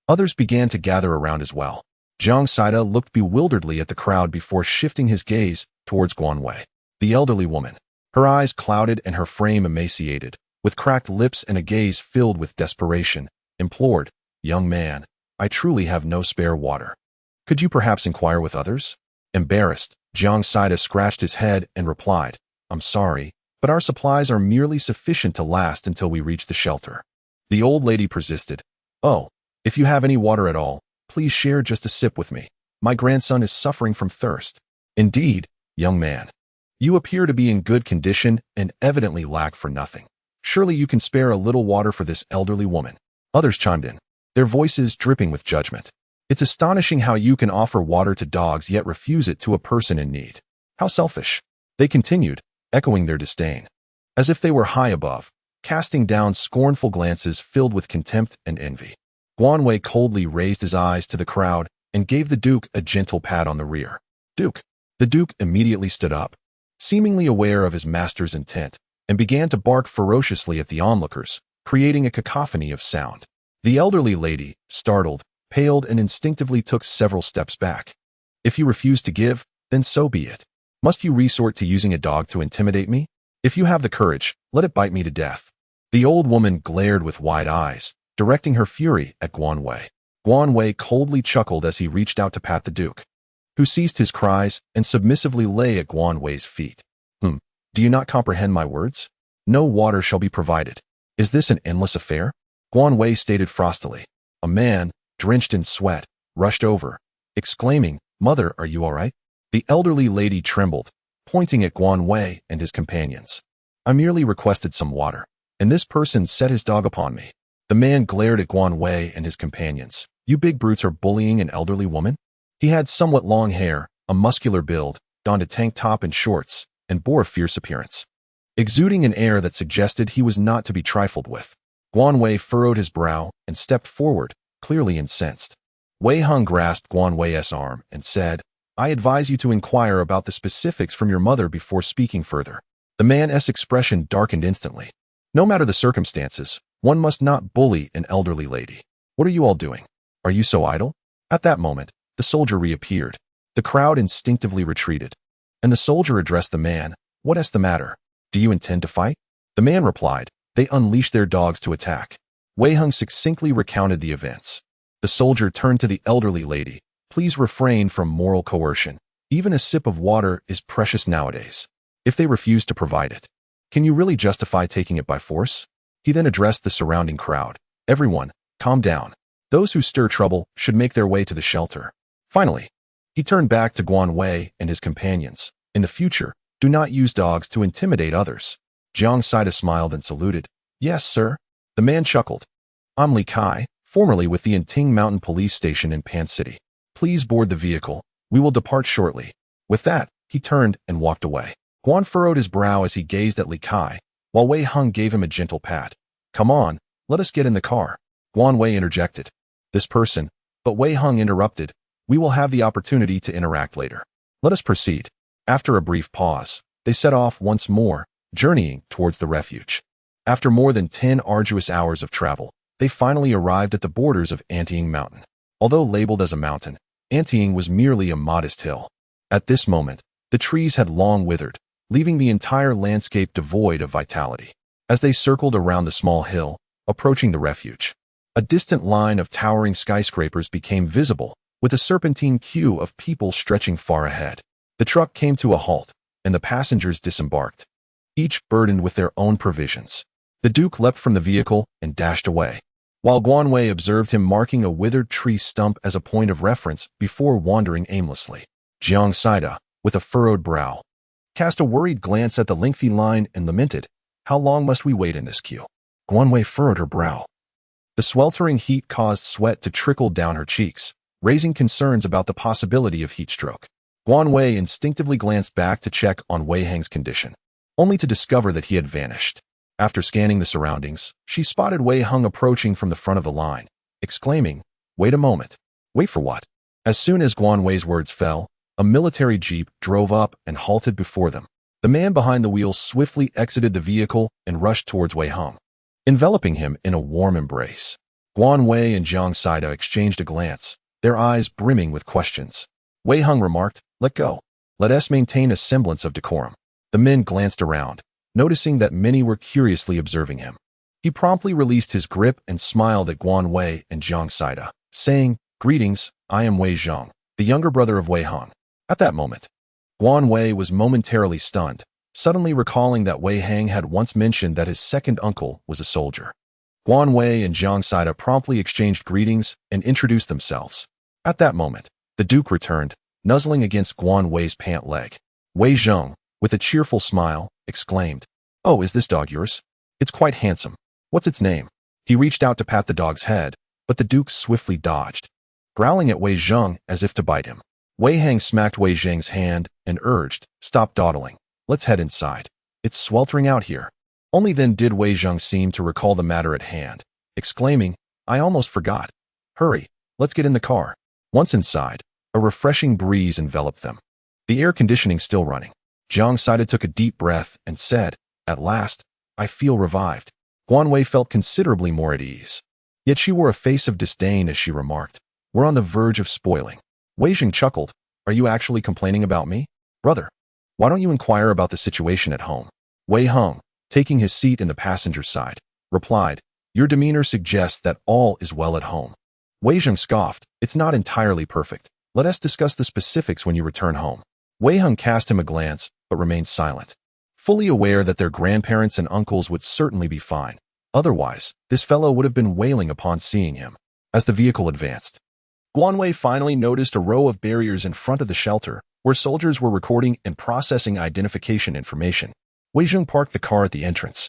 others began to gather around as well. Jiang Saida looked bewilderedly at the crowd before shifting his gaze towards Guan Wei. The elderly woman, her eyes clouded and her frame emaciated, with cracked lips and a gaze filled with desperation, implored, "Young man, I truly have no spare water. Could you perhaps inquire with others?" Embarrassed, Jiang Saida scratched his head and replied, "I'm sorry, but our supplies are merely sufficient to last until we reach the shelter." The old lady persisted, "Oh, if you have any water at all, please share just a sip with me. My grandson is suffering from thirst." "Indeed, young man. You appear to be in good condition and evidently lack for nothing. Surely you can spare a little water for this elderly woman." Others chimed in, their voices dripping with judgment. "It's astonishing how you can offer water to dogs yet refuse it to a person in need. How selfish." They continued, echoing their disdain, as if they were high above, casting down scornful glances filled with contempt and envy. Guan Wei coldly raised his eyes to the crowd and gave the Duke a gentle pat on the rear. "Duke." The Duke immediately stood up, seemingly aware of his master's intent, and began to bark ferociously at the onlookers, creating a cacophony of sound. The elderly lady, startled, paled and instinctively took several steps back. If you refuse to give, then so be it. Must you resort to using a dog to intimidate me? If you have the courage, let it bite me to death. The old woman glared with wide eyes, directing her fury at Guan Wei. Guan Wei coldly chuckled as he reached out to pat the Duke, who ceased his cries and submissively lay at Guan Wei's feet. Do you not comprehend my words? No water shall be provided. Is this an endless affair? Guan Wei stated frostily. A man, drenched in sweat, rushed over, exclaiming, "Mother, are you all right?" The elderly lady trembled, pointing at Guan Wei and his companions. I merely requested some water, and this person set his dog upon me. The man glared at Guan Wei and his companions. You big brutes are bullying an elderly woman? He had somewhat long hair, a muscular build, donned a tank top and shorts, and bore a fierce appearance, exuding an air that suggested he was not to be trifled with. Guan Wei furrowed his brow and stepped forward, clearly incensed. Wei Hung grasped Guan Wei's arm and said, I advise you to inquire about the specifics from your mother before speaking further. The man's expression darkened instantly. No matter the circumstances, one must not bully an elderly lady. What are you all doing? Are you so idle? At that moment, the soldier reappeared. The crowd instinctively retreated, and the soldier addressed the man. What's the matter? Do you intend to fight? The man replied, they unleashed their dogs to attack. Wei Hung succinctly recounted the events. The soldier turned to the elderly lady. Please refrain from moral coercion. Even a sip of water is precious nowadays. If they refuse to provide it, can you really justify taking it by force? He then addressed the surrounding crowd. Everyone, calm down. Those who stir trouble should make their way to the shelter. Finally, he turned back to Guan Wei and his companions. In the future, do not use dogs to intimidate others. Jiang Saida smiled and saluted. Yes, sir. The man chuckled. I'm Li Kai, formerly with the Inting Mountain Police Station in Pan City. Please board the vehicle. We will depart shortly. With that, he turned and walked away. Guan furrowed his brow as he gazed at Li Kai, while Wei Hung gave him a gentle pat. Come on, let us get in the car. Guan Wei interjected. This person, but Wei Hung interrupted. We will have the opportunity to interact later. Let us proceed. After a brief pause, they set off once more, journeying towards the refuge. After more than 10 arduous hours of travel, they finally arrived at the borders of Anting Mountain. Although labeled as a mountain, Anting was merely a modest hill. At this moment, the trees had long withered, leaving the entire landscape devoid of vitality. As they circled around the small hill, approaching the refuge, a distant line of towering skyscrapers became visible, with a serpentine queue of people stretching far ahead. The truck came to a halt, and the passengers disembarked, each burdened with their own provisions. The Duke leapt from the vehicle and dashed away, while Guan Wei observed him marking a withered tree stump as a point of reference before wandering aimlessly. Jiang Saida, with a furrowed brow, cast a worried glance at the lengthy line and lamented, How long must we wait in this queue? Guan Wei furrowed her brow. The sweltering heat caused sweat to trickle down her cheeks, raising concerns about the possibility of heat stroke. Guan Wei instinctively glanced back to check on Wei Hang's condition, only to discover that he had vanished. After scanning the surroundings, she spotted Wei Hung approaching from the front of the line, exclaiming, Wait a moment. Wait for what? As soon as Guan Wei's words fell, a military jeep drove up and halted before them. The man behind the wheel swiftly exited the vehicle and rushed towards Wei Hung, enveloping him in a warm embrace. Guan Wei and Jiang Saida exchanged a glance, their eyes brimming with questions. Wei Hung remarked, Let go. Let us maintain a semblance of decorum. The men glanced around, noticing that many were curiously observing him. He promptly released his grip and smiled at Guan Wei and Jiang Saida, saying, Greetings, I am Wei Zhang, the younger brother of Wei Hung. At that moment, Guan Wei was momentarily stunned, suddenly recalling that Wei Hang had once mentioned that his second uncle was a soldier. Guan Wei and Jiang Saida promptly exchanged greetings and introduced themselves. At that moment, the Duke returned, nuzzling against Guan Wei's pant leg. Wei Zhang, with a cheerful smile, exclaimed, Oh, is this dog yours? It's quite handsome. What's its name? He reached out to pat the dog's head, but the Duke swiftly dodged, growling at Wei Zhang as if to bite him. Wei Hang smacked Wei Zhang's hand and urged, Stop dawdling. Let's head inside. It's sweltering out here. Only then did Wei Zhang seem to recall the matter at hand, exclaiming, I almost forgot. Hurry, let's get in the car. Once inside, a refreshing breeze enveloped them, the air conditioning still running. Jiang Saida took a deep breath and said, At last, I feel revived. Guan Wei felt considerably more at ease. Yet she wore a face of disdain as she remarked, "We're on the verge of spoiling." Wei Jing chuckled. "Are you actually complaining about me? Brother, why don't you inquire about the situation at home?" Wei Hung, taking his seat in the passenger's side, replied, "Your demeanor suggests that all is well at home." Wei Jing scoffed, "It's not entirely perfect. Let us discuss the specifics when you return home." Wei Hung cast him a glance, but remained silent, fully aware that their grandparents and uncles would certainly be fine. Otherwise, this fellow would have been wailing upon seeing him. As the vehicle advanced, Guan Wei finally noticed a row of barriers in front of the shelter, where soldiers were recording and processing identification information. Wei Jing parked the car at the entrance,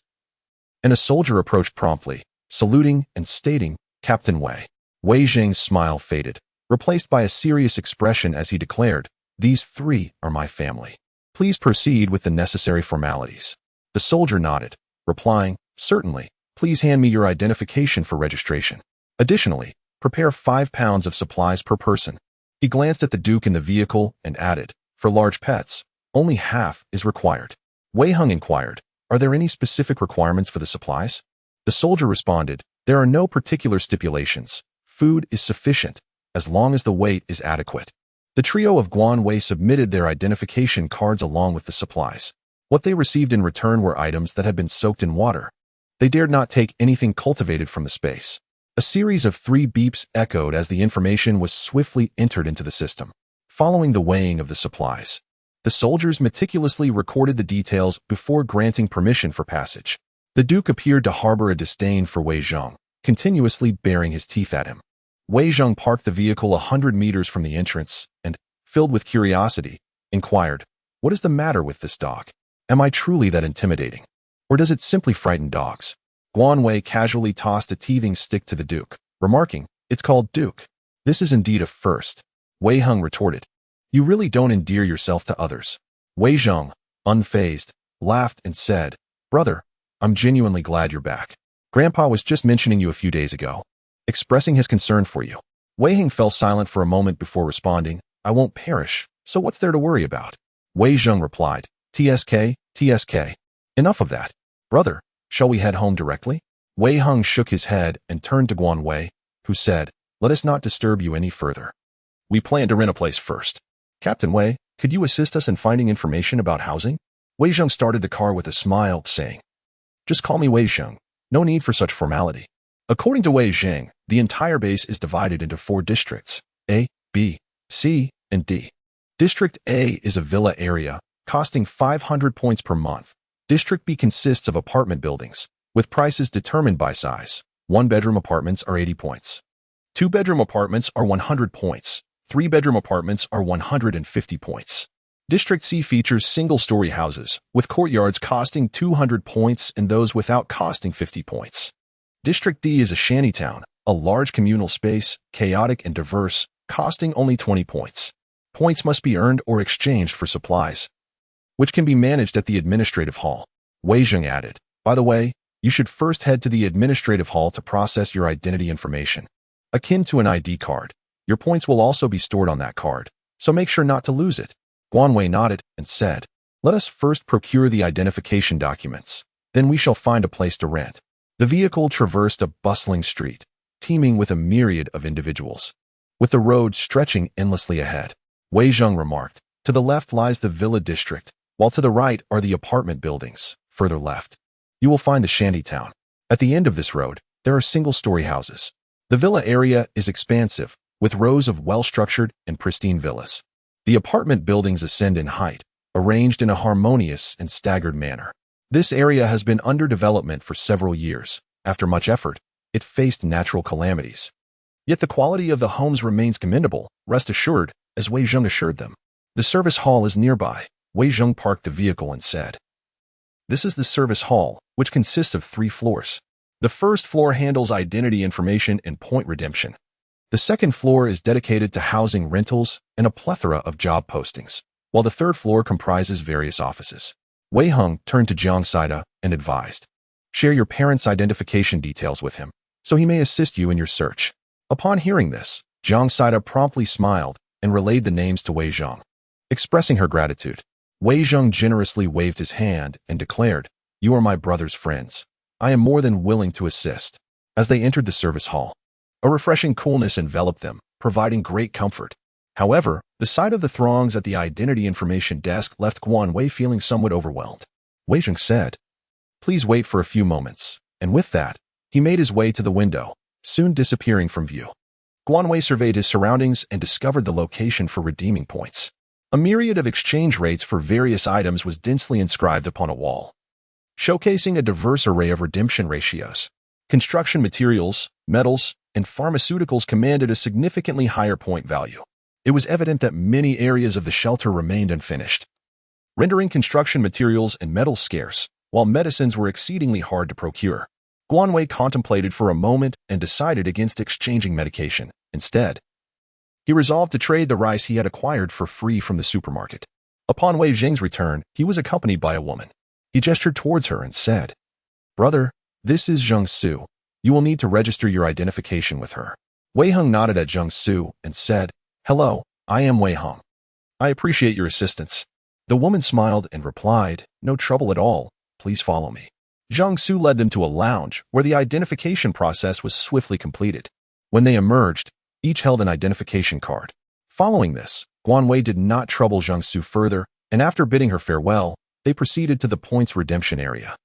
and a soldier approached promptly, saluting and stating, "Captain Wei." Wei Jing's smile faded, replaced by a serious expression as he declared, "These three are my family. Please proceed with the necessary formalities." The soldier nodded, replying, "Certainly. Please hand me your identification for registration. Additionally, prepare 5 pounds of supplies per person." He glanced at the Duke in the vehicle and added, "For large pets, only half is required." Wei Hung inquired, "Are there any specific requirements for the supplies?" The soldier responded, "There are no particular stipulations. Food is sufficient, as long as the weight is adequate." The trio of Guan Wei submitted their identification cards along with the supplies. What they received in return were items that had been soaked in water. They dared not take anything cultivated from the space. A series of 3 beeps echoed as the information was swiftly entered into the system. Following the weighing of the supplies, the soldiers meticulously recorded the details before granting permission for passage. The Duke appeared to harbor a disdain for Wei Zhong, continuously baring his teeth at him. Wei Zhong parked the vehicle 100 meters from the entrance and, filled with curiosity, inquired, "What is the matter with this dog? Am I truly that intimidating? Or does it simply frighten dogs?" Guan Wei casually tossed a teething stick to the Duke, remarking, "It's called Duke. This is indeed a first." Wei Hung retorted, "You really don't endear yourself to others." Wei Zhong, unfazed, laughed and said, "Brother, I'm genuinely glad you're back. Grandpa was just mentioning you a few days ago, expressing his concern for you." Wei Hing fell silent for a moment before responding, "I won't perish, so what's there to worry about?" Wei Zhong replied, "TSK, TSK. Enough of that. Brother, shall we head home directly?" Wei Hung shook his head and turned to Guan Wei, who said, "Let us not disturb you any further. We plan to rent a place first. Captain Wei, could you assist us in finding information about housing?" Wei Zhong started the car with a smile, saying, "Just call me Wei Zhong. No need for such formality." According to Wei Zhang, the entire base is divided into 4 districts, A, B, C, and D. District A is a villa area, costing 500 points per month. District B consists of apartment buildings, with prices determined by size. 1-bedroom apartments are 80 points. 2-bedroom apartments are 100 points. 3-bedroom apartments are 150 points. District C features single-story houses, with courtyards costing 200 points and those without costing 50 points. District D is a shantytown, a large communal space, chaotic and diverse, costing only 20 points. Points must be earned or exchanged for supplies, which can be managed at the administrative hall. Wei Zheng added, "By the way, you should first head to the administrative hall to process your identity information, akin to an ID card. Your points will also be stored on that card, so make sure not to lose it." Guan Wei nodded and said, "Let us first procure the identification documents, then we shall find a place to rent." The vehicle traversed a bustling street, teeming with a myriad of individuals, with the road stretching endlessly ahead. Wei Zheng remarked, "To the left lies the villa district, while to the right are the apartment buildings. Further left, you will find the shantytown. At the end of this road, there are single-story houses. The villa area is expansive, with rows of well-structured and pristine villas. The apartment buildings ascend in height, arranged in a harmonious and staggered manner. This area has been under development for several years. After much effort, it faced natural calamities. Yet the quality of the homes remains commendable, rest assured," as Wei Zheng assured them. "The service hall is nearby." Wei Zheng parked the vehicle and said, "This is the service hall, which consists of 3 floors. The first floor handles identity information and point redemption. The second floor is dedicated to housing rentals and a plethora of job postings, while the third floor comprises various offices." Wei Hung turned to Jiang Saida and advised, "Share your parents' identification details with him, so he may assist you in your search." Upon hearing this, Jiang Saida promptly smiled and relayed the names to Wei Zhong. Expressing her gratitude, Wei Zhong generously waved his hand and declared, You are my brother's friends. I am more than willing to assist. As they entered the service hall, a refreshing coolness enveloped them, providing great comfort. However, the sight of the throngs at the identity information desk left Guan Wei feeling somewhat overwhelmed. Wei Zheng said, "Please wait for a few moments," and with that, he made his way to the window, soon disappearing from view. Guan Wei surveyed his surroundings and discovered the location for redeeming points. A myriad of exchange rates for various items was densely inscribed upon a wall, showcasing a diverse array of redemption ratios. Construction materials, metals, and pharmaceuticals commanded a significantly higher point value. It was evident that many areas of the shelter remained unfinished, rendering construction materials and metals scarce, while medicines were exceedingly hard to procure. Guan Wei contemplated for a moment and decided against exchanging medication. Instead, he resolved to trade the rice he had acquired for free from the supermarket. Upon Wei Zheng's return, he was accompanied by a woman. He gestured towards her and said, "Brother, this is Zheng Su. You will need to register your identification with her." Wei Heng nodded at Zheng Su and said, "Hello, I am Wei Heng. I appreciate your assistance." The woman smiled and replied, "No trouble at all. Please follow me." Zheng Su led them to a lounge where the identification process was swiftly completed. When they emerged, each held an identification card. Following this, Guan Wei did not trouble Zheng Su further, and after bidding her farewell, they proceeded to the points redemption area,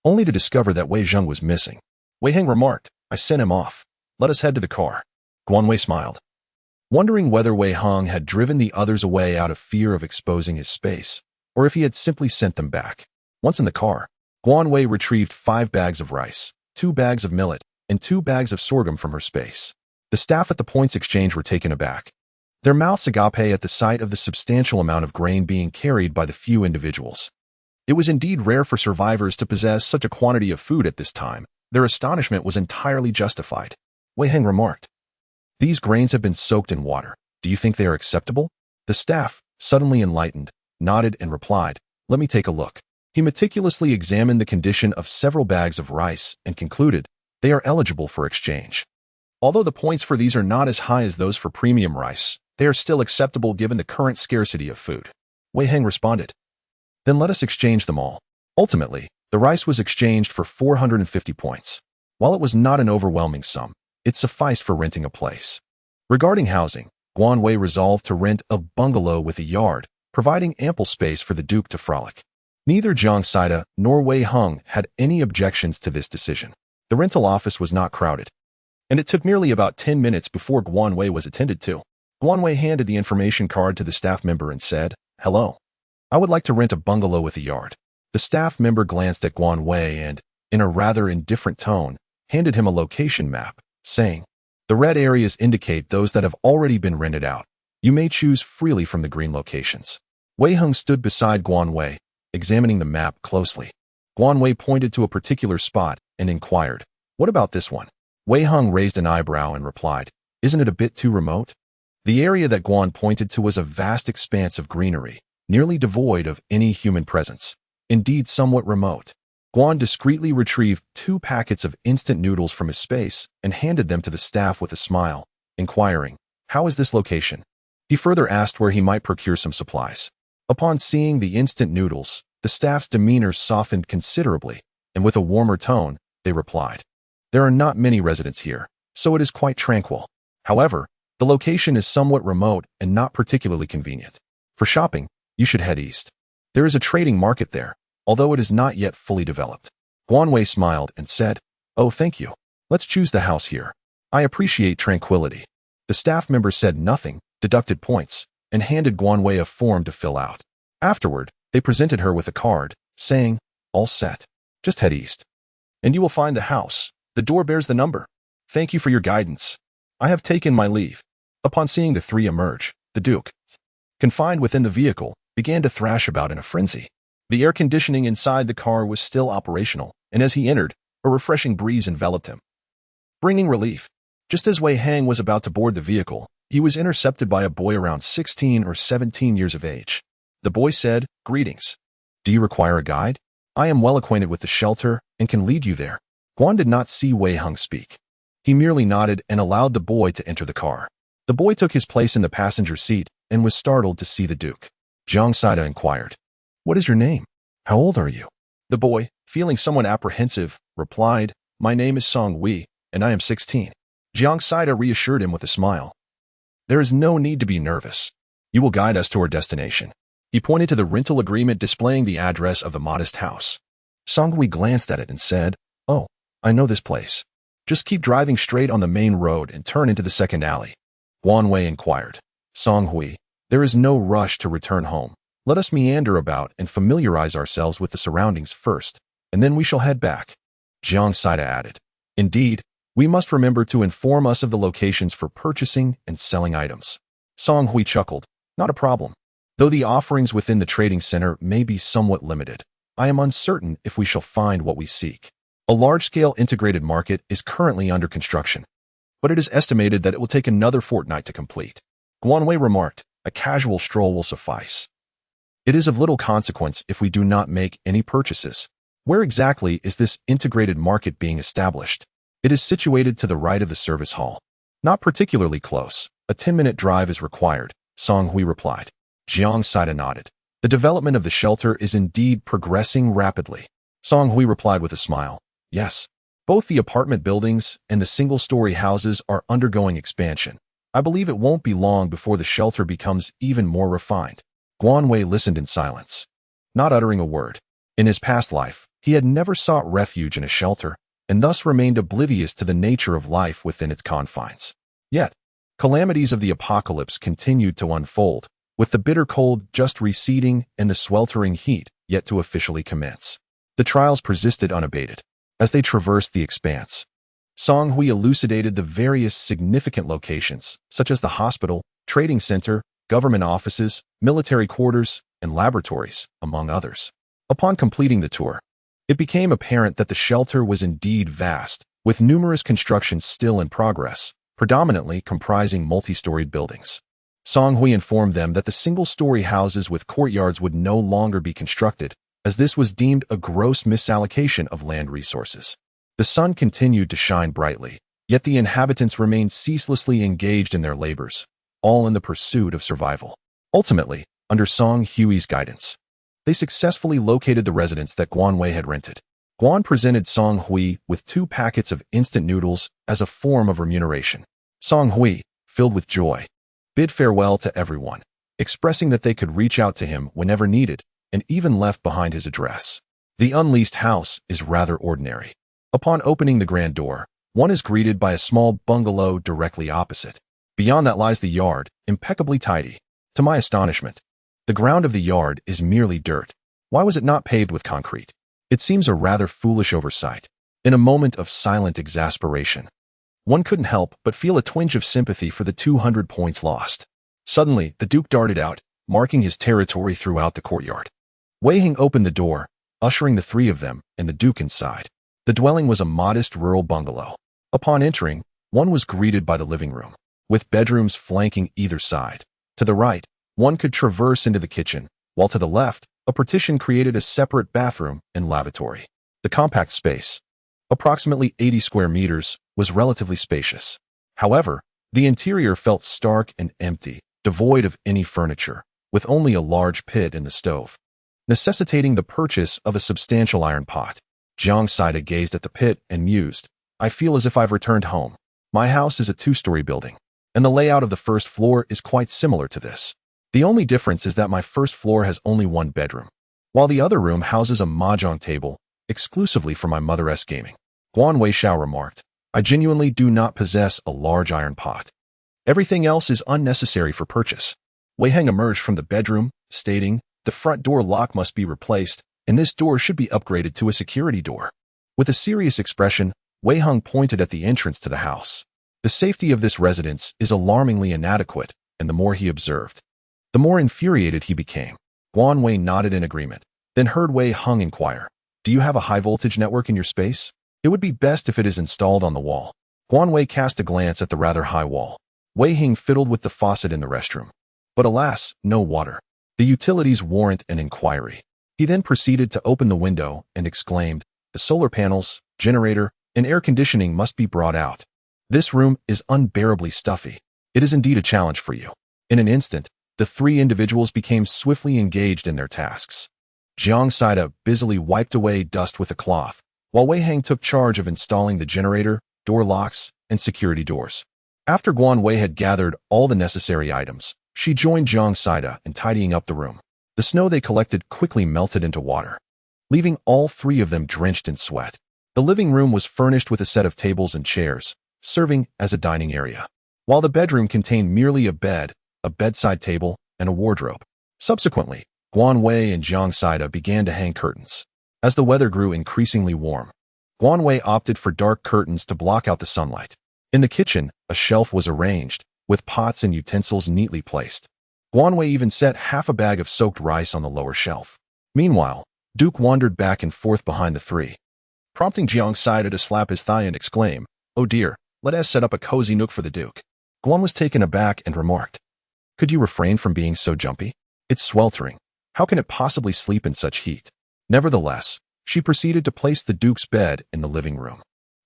only to discover that Wei Zheng was missing. Wei Heng remarked, "I sent him off. Let us head to the car." Guan Wei smiled, wondering whether Wei Heng had driven the others away out of fear of exposing his space, or if he had simply sent them back. Once in the car, Guan Wei retrieved 5 bags of rice, 2 bags of millet, and 2 bags of sorghum from her space. The staff at the points exchange were taken aback, their mouths agape at the sight of the substantial amount of grain being carried by the few individuals. It was indeed rare for survivors to possess such a quantity of food at this time. Their astonishment was entirely justified. Wei Heng remarked, "These grains have been soaked in water. Do you think they are acceptable?" The staff, suddenly enlightened, nodded and replied, "Let me take a look." He meticulously examined the condition of several bags of rice and concluded they are eligible for exchange. Although the points for these are not as high as those for premium rice, they are still acceptable given the current scarcity of food. Wei Heng responded, "Then let us exchange them all." Ultimately, the rice was exchanged for 450 points. While it was not an overwhelming sum, it sufficed for renting a place. Regarding housing, Guan Wei resolved to rent a bungalow with a yard, providing ample space for the Duke to frolic. Neither Zhang Saida nor Wei Heng had any objections to this decision. The rental office was not crowded, and it took merely about 10 minutes before Guan Wei was attended to. Guan Wei handed the information card to the staff member and said, "Hello. I would like to rent a bungalow with a yard." The staff member glanced at Guan Wei and, in a rather indifferent tone, handed him a location map, saying, "The red areas indicate those that have already been rented out. You may choose freely from the green locations." Wei Heng stood beside Guan Wei, examining the map closely. Guan Wei pointed to a particular spot and inquired, "What about this one?" Wei Heng raised an eyebrow and replied, "Isn't it a bit too remote?" The area that Guan pointed to was a vast expanse of greenery, nearly devoid of any human presence. Indeed, somewhat remote. Guan discreetly retrieved 2 packets of instant noodles from his space and handed them to the staff with a smile, inquiring, "How is this location?" He further asked where he might procure some supplies. Upon seeing the instant noodles, the staff's demeanor softened considerably, and with a warmer tone, they replied, "There are not many residents here, so it is quite tranquil. However, the location is somewhat remote and not particularly convenient. For shopping, you should head east. There is a trading market there, although it is not yet fully developed." Guan Wei smiled and said, "Oh, thank you. Let's choose the house here. I appreciate tranquility." The staff member said nothing, deducted points, and handed Guan Wei a form to fill out. Afterward, they presented her with a card, saying, "All set. Just head east, and you will find the house. The door bears the number. Thank you for your guidance. I have taken my leave." Upon seeing the 3 emerge, the Duke, confined within the vehicle, began to thrash about in a frenzy. The air conditioning inside the car was still operational, and as he entered, a refreshing breeze enveloped him, bringing relief. Just as Wei Heng was about to board the vehicle, he was intercepted by a boy around 16 or 17 years of age. The boy said, "Greetings. Do you require a guide? I am well acquainted with the shelter and can lead you there." Guan did not see Wei Heng speak. He merely nodded and allowed the boy to enter the car. The boy took his place in the passenger seat and was startled to see the Duke. Zhang Saida inquired, "What is your name? How old are you?" The boy, feeling somewhat apprehensive, replied, "My name is Song Wei, and I am 16. Jiang Saida reassured him with a smile. "There is no need to be nervous. You will guide us to our destination." He pointed to the rental agreement displaying the address of the modest house. Song Wei glanced at it and said, "Oh, I know this place. Just keep driving straight on the main road and turn into the second alley." Guan Wei inquired, "Song Wei, there is no rush to return home. Let us meander about and familiarize ourselves with the surroundings first, and then we shall head back." Jiang Saida added, "Indeed, we must remember to inform us of the locations for purchasing and selling items." Song Hui chuckled, "Not a problem. Though the offerings within the trading center may be somewhat limited, I am uncertain if we shall find what we seek. A large-scale integrated market is currently under construction, but it is estimated that it will take another fortnight to complete." Guan Wei remarked, "A casual stroll will suffice. It is of little consequence if we do not make any purchases." "Where exactly is this integrated market being established?" "It is situated to the right of the service hall. Not particularly close. A 10-minute drive is required," Song Hui replied. Jiang Saida nodded. "The development of the shelter is indeed progressing rapidly." Song Hui replied with a smile, "Yes. Both the apartment buildings and the single-story houses are undergoing expansion. I believe it won't be long before the shelter becomes even more refined." Guan Wei listened in silence, not uttering a word. In his past life, he had never sought refuge in a shelter, and thus remained oblivious to the nature of life within its confines. Yet, calamities of the apocalypse continued to unfold, with the bitter cold just receding and the sweltering heat yet to officially commence. The trials persisted unabated. As they traversed the expanse, Song Hui elucidated the various significant locations, such as the hospital, trading center, government offices, military quarters, and laboratories, among others. Upon completing the tour, it became apparent that the shelter was indeed vast, with numerous constructions still in progress, predominantly comprising multi-storied buildings. Song Hui informed them that the single-story houses with courtyards would no longer be constructed, as this was deemed a gross misallocation of land resources. The sun continued to shine brightly, yet the inhabitants remained ceaselessly engaged in their labors, all in the pursuit of survival. Ultimately, under Song Hui's guidance, they successfully located the residence that Guan Wei had rented. Guan presented Song Hui with 2 packets of instant noodles as a form of remuneration. Song Hui, filled with joy, bid farewell to everyone, expressing that they could reach out to him whenever needed, and even left behind his address. The unleased house is rather ordinary. Upon opening the grand door, one is greeted by a small bungalow directly opposite. Beyond that lies the yard, impeccably tidy. To my astonishment, the ground of the yard is merely dirt. Why was it not paved with concrete? It seems a rather foolish oversight. In a moment of silent exasperation, one couldn't help but feel a twinge of sympathy for the 200 points lost. Suddenly, the Duke darted out, marking his territory throughout the courtyard. Wei Hing opened the door, ushering the 3 of them and the Duke inside. The dwelling was a modest rural bungalow. Upon entering, one was greeted by the living room, with bedrooms flanking either side. To the right, one could traverse into the kitchen, while to the left, a partition created a separate bathroom and lavatory. The compact space, approximately 80 square meters, was relatively spacious. However, the interior felt stark and empty, devoid of any furniture, with only a large pit in the stove, necessitating the purchase of a substantial iron pot. Jiang Saida gazed at the pit and mused, "I feel as if I've returned home. My house is a 2-story building, and the layout of the first floor is quite similar to this. The only difference is that my first floor has only 1 bedroom, while the other room houses a mahjong table exclusively for my mother-s gaming." Guan Wei Shao remarked, "I genuinely do not possess a large iron pot. Everything else is unnecessary for purchase." Wei Heng emerged from the bedroom, stating, "The front door lock must be replaced, and this door should be upgraded to a security door." With a serious expression, Wei Heng pointed at the entrance to the house. "The safety of this residence is alarmingly inadequate," and the more he observed, the more infuriated he became. Guan Wei nodded in agreement, then heard Wei Heng inquire, "Do you have a high-voltage network in your space? It would be best if it is installed on the wall." Guan Wei cast a glance at the rather high wall. Wei Heng fiddled with the faucet in the restroom. But alas, no water. The utilities warrant an inquiry. He then proceeded to open the window and exclaimed, "The solar panels, generator, and air conditioning must be brought out. This room is unbearably stuffy. It is indeed a challenge for you." In an instant, the 3 individuals became swiftly engaged in their tasks. Jiang Saida busily wiped away dust with a cloth, while Wei Hang took charge of installing the generator, door locks, and security doors. After Guan Wei had gathered all the necessary items, she joined Jiang Saida in tidying up the room. The snow they collected quickly melted into water, leaving all three of them drenched in sweat. The living room was furnished with a set of tables and chairs, serving as a dining area, while the bedroom contained merely a bed, a bedside table, and a wardrobe. Subsequently, Guan Wei and Jiang Saida began to hang curtains. As the weather grew increasingly warm, Guan Wei opted for dark curtains to block out the sunlight. In the kitchen, a shelf was arranged, with pots and utensils neatly placed. Guan Wei even set half a bag of soaked rice on the lower shelf. Meanwhile, Duke wandered back and forth behind the three, prompting Jiang Saida to slap his thigh and exclaim, "Oh dear, let us set up a cozy nook for the Duke." Guan was taken aback and remarked, "Could you refrain from being so jumpy? It's sweltering. How can it possibly sleep in such heat?" Nevertheless, she proceeded to place the Duke's bed in the living room.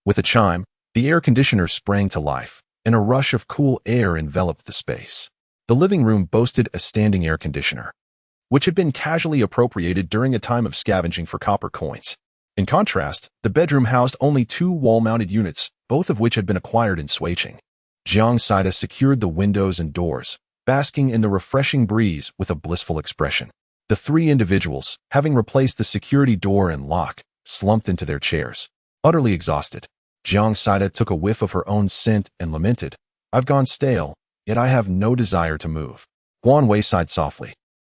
With a chime, the air conditioner sprang to life, and a rush of cool air enveloped the space. The living room boasted a standing air conditioner, which had been casually appropriated during a time of scavenging for copper coins. In contrast, the bedroom housed only two wall-mounted units, both of which had been acquired in Sweiqing. Jiang Saida secured the windows and doors, basking in the refreshing breeze with a blissful expression. The three individuals, having replaced the security door and lock, slumped into their chairs, utterly exhausted. Jiang Saida took a whiff of her own scent and lamented, "I've gone stale, yet I have no desire to move." Guan Wei sighed softly,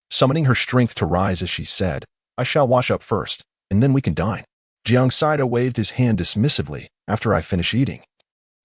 summoning her strength to rise as she said, "I shall wash up first, and then we can dine." Jiang Saida waved his hand dismissively. "After I finish eating,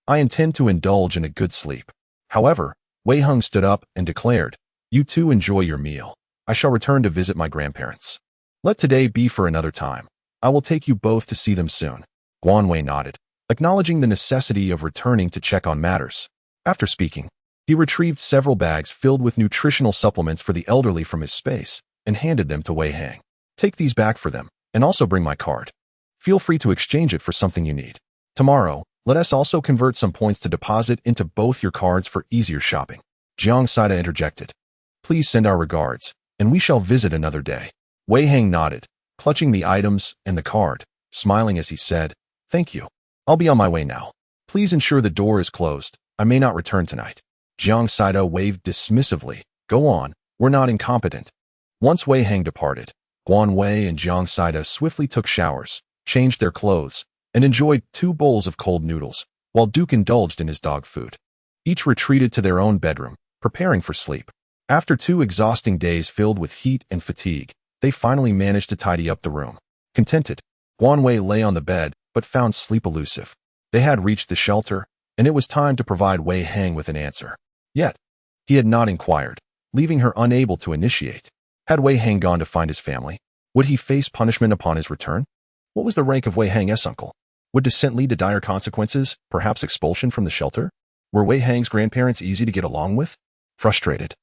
I intend to indulge in a good sleep." However, Wei Hung stood up and declared, "You two enjoy your meal. I shall return to visit my grandparents. Let today be for another time. I will take you both to see them soon." Guan Wei nodded, acknowledging the necessity of returning to check on matters. After speaking, he retrieved several bags filled with nutritional supplements for the elderly from his space and handed them to Wei Hang. "Take these back for them, and also bring my card. Feel free to exchange it for something you need. Tomorrow, let us also convert some points to deposit into both your cards for easier shopping." Jiang Saida interjected, "Please send our regards, and we shall visit another day." Wei Hang nodded, clutching the items and the card, smiling as he said, "Thank you. I'll be on my way now. Please ensure the door is closed. I may not return tonight." Jiang Saida waved dismissively, "Go on, we're not incompetent." Once Wei Hang departed, Guan Wei and Jiang Saida swiftly took showers, changed their clothes, and enjoyed 2 bowls of cold noodles, while Duke indulged in his dog food. Each retreated to their own bedroom, preparing for sleep. After 2 exhausting days filled with heat and fatigue, they finally managed to tidy up the room. Contented, Guan Wei lay on the bed, but found sleep elusive. They had reached the shelter, and it was time to provide Wei Hang with an answer. Yet, he had not inquired, leaving her unable to initiate. Had Wei Hang gone to find his family? Would he face punishment upon his return? What was the rank of Wei Hang's uncle? Would descent lead to dire consequences, perhaps expulsion from the shelter? Were Wei Hang's grandparents easy to get along with? Frustrated,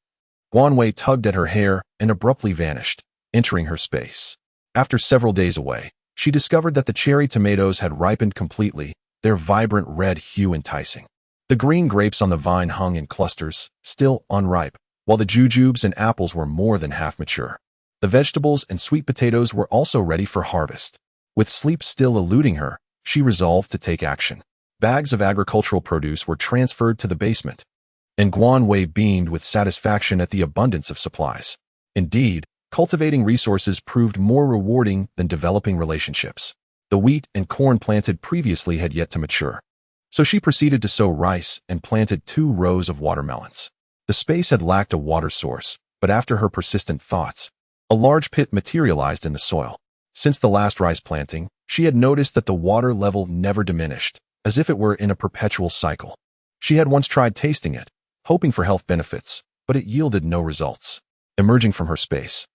Guan Wei tugged at her hair and abruptly vanished, entering her space. After several days away, she discovered that the cherry tomatoes had ripened completely, their vibrant red hue enticing. The green grapes on the vine hung in clusters, still unripe, while the jujubes and apples were more than half mature. The vegetables and sweet potatoes were also ready for harvest. With sleep still eluding her, she resolved to take action. Bags of agricultural produce were transferred to the basement, and Guan Wei beamed with satisfaction at the abundance of supplies. Indeed, cultivating resources proved more rewarding than developing relationships. The wheat and corn planted previously had yet to mature, so she proceeded to sow rice and planted 2 rows of watermelons. The space had lacked a water source, but after her persistent thoughts, a large pit materialized in the soil. Since the last rice planting, she had noticed that the water level never diminished, as if it were in a perpetual cycle. She had once tried tasting it, hoping for health benefits, but it yielded no results. Emerging from her space,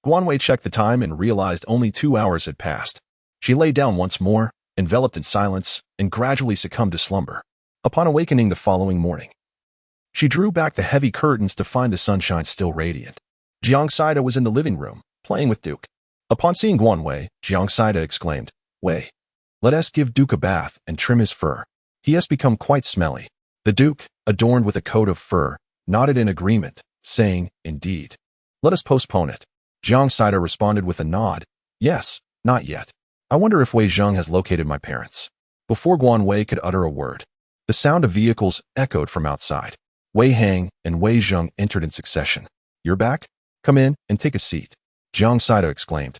Guan Wei checked the time and realized only 2 hours had passed. She lay down once more, enveloped in silence, and gradually succumbed to slumber. Upon awakening the following morning, she drew back the heavy curtains to find the sunshine still radiant. Jiang Saida was in the living room, playing with Duke. Upon seeing Guan Wei, Jiang Saida exclaimed, "Wei, let us give Duke a bath and trim his fur. He has become quite smelly." The Duke, adorned with a coat of fur, nodded in agreement, saying, "Indeed. Let us postpone it." Jiang Saida responded with a nod. Yes, not yet. I wonder if Wei Zheng has located my parents. Before Guan Wei could utter a word, the sound of vehicles echoed from outside. Wei Hang and Wei Zheng entered in succession. You're back? Come in and take a seat, Jiang Saida exclaimed,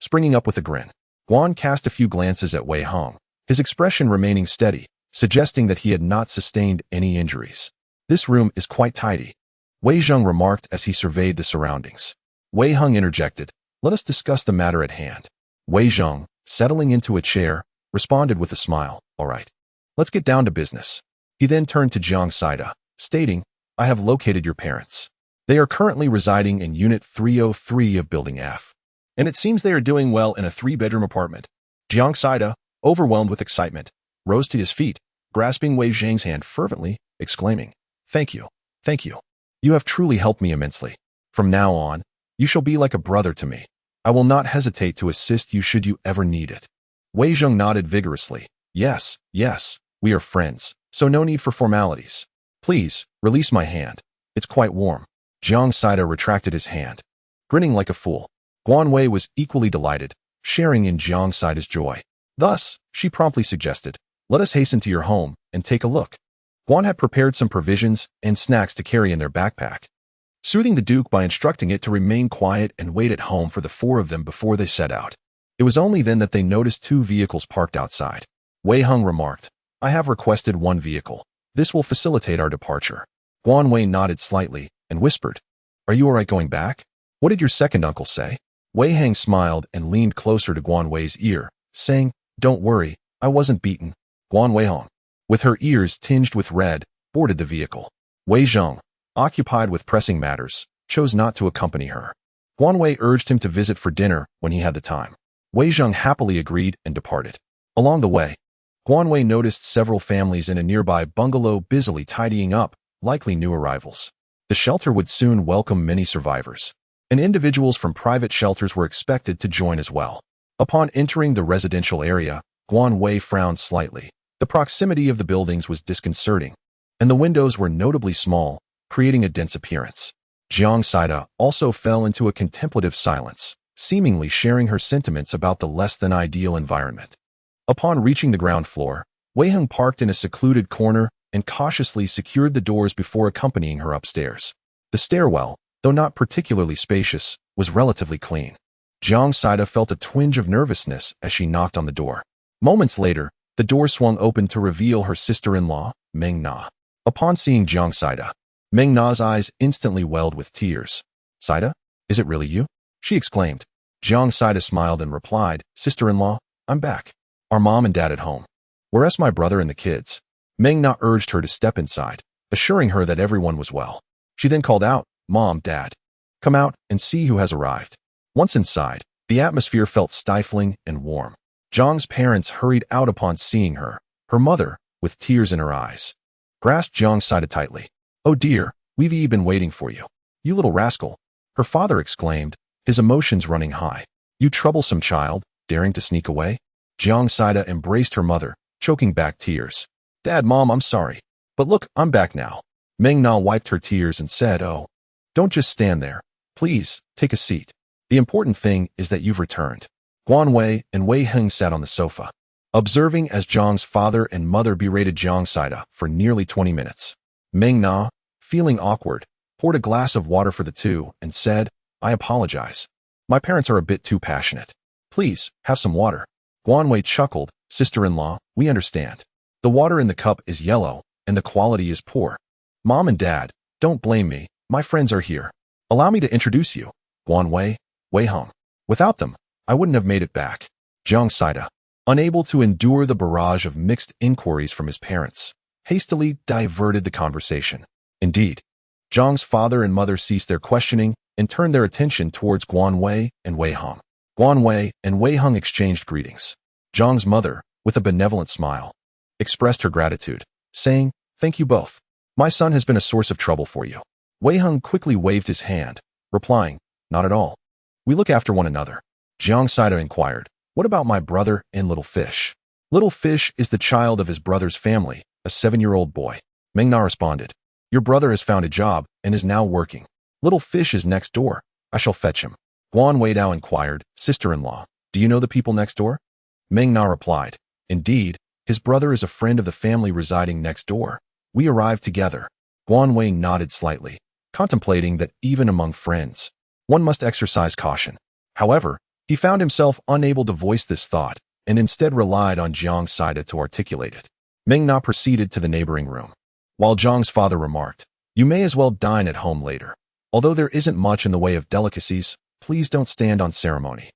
springing up with a grin. Guan cast a few glances at Wei Hong, his expression remaining steady, suggesting that he had not sustained any injuries. This room is quite tidy, Wei Zheng remarked as he surveyed the surroundings. Wei Hong interjected, let us discuss the matter at hand. Wei Zheng, settling into a chair, responded with a smile, all right. Let's get down to business. He then turned to Jiang Saida, stating, I have located your parents. They are currently residing in Unit 303 of Building F. And it seems they are doing well in a 3-bedroom apartment. Jiang Saida, overwhelmed with excitement, rose to his feet, grasping Wei Zheng's hand fervently, exclaiming, Thank you, thank you. You have truly helped me immensely. From now on, you shall be like a brother to me. I will not hesitate to assist you should you ever need it. Wei Zheng nodded vigorously. Yes, we are friends, so no need for formalities. Please, release my hand. It's quite warm. Jiang Saida retracted his hand, grinning like a fool. Guan Wei was equally delighted, sharing in Jiang Saida's joy. Thus, she promptly suggested, let us hasten to your home and take a look. Guan had prepared some provisions and snacks to carry in their backpack, soothing the Duke by instructing it to remain quiet and wait at home for the 4 of them before they set out. It was only then that they noticed 2 vehicles parked outside. Wei Hong remarked, I have requested 1 vehicle. This will facilitate our departure. Guan Wei nodded slightly and whispered, Are you all right going back? What did your second uncle say? Wei Hang smiled and leaned closer to Guan Wei's ear, saying, Don't worry, I wasn't beaten. Guan Wei Hong, with her ears tinged with red, boarded the vehicle. Wei Zheng, occupied with pressing matters, chose not to accompany her. Guan Wei urged him to visit for dinner when he had the time. Wei Zheng happily agreed and departed. Along the way, Guan Wei noticed several families in a nearby bungalow busily tidying up, likely new arrivals. The shelter would soon welcome many survivors, and individuals from private shelters were expected to join as well. Upon entering the residential area, Guan Wei frowned slightly. The proximity of the buildings was disconcerting, and the windows were notably small, creating a dense appearance. Jiang Saida also fell into a contemplative silence, seemingly sharing her sentiments about the less-than-ideal environment. Upon reaching the ground floor, Wei Heng parked in a secluded corner and cautiously secured the doors before accompanying her upstairs. The stairwell, though not particularly spacious, was relatively clean. Jiang Saida felt a twinge of nervousness as she knocked on the door. Moments later, the door swung open to reveal her sister-in-law, Meng Na. Upon seeing Jiang Saida, Meng Na's eyes instantly welled with tears. Saida, is it really you? She exclaimed. Jiang Saida smiled and replied, Sister-in-law, I'm back. Are mom and dad at home? Where's my brother and the kids? Meng Na urged her to step inside, assuring her that everyone was well. She then called out, Mom, Dad, come out and see who has arrived. Once inside, the atmosphere felt stifling and warm. Zhang's parents hurried out upon seeing her. Her mother, with tears in her eyes, grasped Jiang Saida tightly. Oh dear, we've been waiting for you. You little rascal, her father exclaimed, his emotions running high. You troublesome child, daring to sneak away? Jiang Saida embraced her mother, choking back tears. Dad, Mom, I'm sorry. But look, I'm back now. Meng Na wiped her tears and said, Oh, don't just stand there. Please, take a seat. The important thing is that you've returned. Guan Wei and Wei Heng sat on the sofa, observing as Zhang's father and mother berated Jiang Saida for nearly 20 minutes. Meng Na, feeling awkward, poured a glass of water for the two and said, I apologize. My parents are a bit too passionate. Please, have some water. Guan Wei chuckled, Sister-in-law, we understand. The water in the cup is yellow, and the quality is poor. Mom and Dad, don't blame me. My friends are here. Allow me to introduce you. Guan Wei, Wei Hong. Without them, I wouldn't have made it back. Jiang Saida, unable to endure the barrage of mixed inquiries from his parents, hastily diverted the conversation. Indeed, Zhang's father and mother ceased their questioning and turned their attention towards Guan Wei and Wei Hong. Guan Wei and Wei Hong exchanged greetings. Zhang's mother, with a benevolent smile, expressed her gratitude, saying, Thank you both. My son has been a source of trouble for you. Wei Hong quickly waved his hand, replying, Not at all. We look after one another. Jiang Saida inquired, What about my brother and Little Fish? Little Fish is the child of his brother's family, a 7-year-old boy. Meng Na responded, Your brother has found a job and is now working. Little Fish is next door. I shall fetch him. Guan Wei Dao inquired, "Sister-in-law, do you know the people next door?" Meng Na replied, "Indeed, his brother is a friend of the family residing next door. We arrived together." Guan Wei nodded slightly, contemplating that even among friends, one must exercise caution. However, he found himself unable to voice this thought and instead relied on Jiang Saida to articulate it. Meng Na proceeded to the neighboring room. While Jiang's father remarked, "You may as well dine at home later. Although there isn't much in the way of delicacies, please don't stand on ceremony."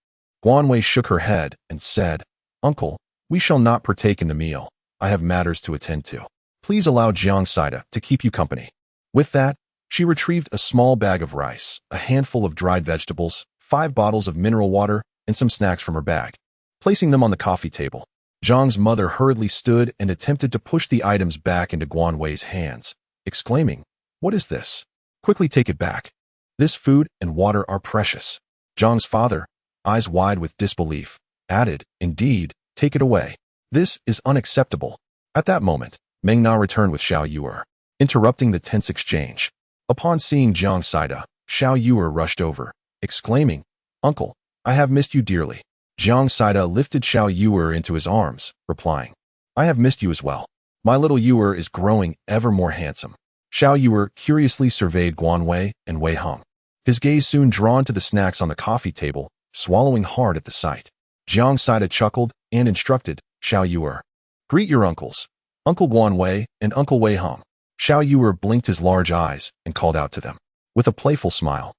Guan Wei shook her head and said, "Uncle, we shall not partake in the meal. I have matters to attend to. Please allow Jiang Saida to keep you company." With that, she retrieved a small bag of rice, a handful of dried vegetables, 5 bottles of mineral water, and some snacks from her bag. Placing them on the coffee table, Jiang's mother hurriedly stood and attempted to push the items back into Guan Wei's hands, exclaiming, "What is this? Quickly take it back. This food and water are precious." Jiang's father, eyes wide with disbelief, added, "Indeed, take it away. This is unacceptable." At that moment, Meng Na returned with Xiao Yuer, interrupting the tense exchange. Upon seeing Jiang Saida, Xiao Yuer rushed over, exclaiming, "Uncle, I have missed you dearly." Jiang Saida lifted Xiao Yuer into his arms, replying, "I have missed you as well. My little Yuer is growing ever more handsome." Xiao Yuer curiously surveyed Guan Wei and Wei Heng, his gaze soon drawn to the snacks on the coffee table, swallowing hard at the sight. Jiang Saida chuckled and instructed, "Xiao Yuer, greet your uncles, Uncle Guan Wei and Uncle Wei Heng." Xiao Yuer blinked his large eyes and called out to them. With a playful smile,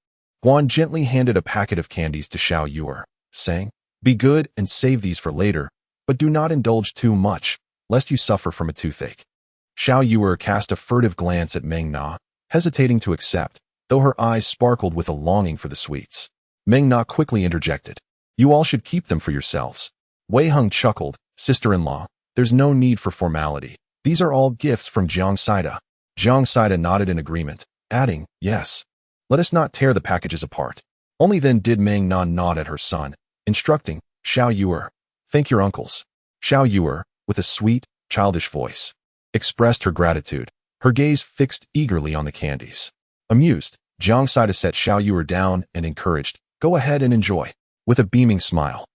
Guan gently handed a packet of candies to Xiao Yuer, saying, "Be good and save these for later, but do not indulge too much, lest you suffer from a toothache." Xiao Yuer cast a furtive glance at Meng Na, hesitating to accept, though her eyes sparkled with a longing for the sweets. Meng Na quickly interjected, "You all should keep them for yourselves." Wei Heng chuckled, "Sister-in-law, there's no need for formality. These are all gifts from Jiang Saida." Jiang Saida nodded in agreement, adding, "Yes. Let us not tear the packages apart." Only then did Meng Na nod at her son, instructing, "Xiao Yuer, thank your uncles." Xiao Yuer, with a sweet, childish voice, expressed her gratitude, her gaze fixed eagerly on the candies. Amused, Jiang Saida set Xiao Yuer down and encouraged, "Go ahead and enjoy." With a beaming smile,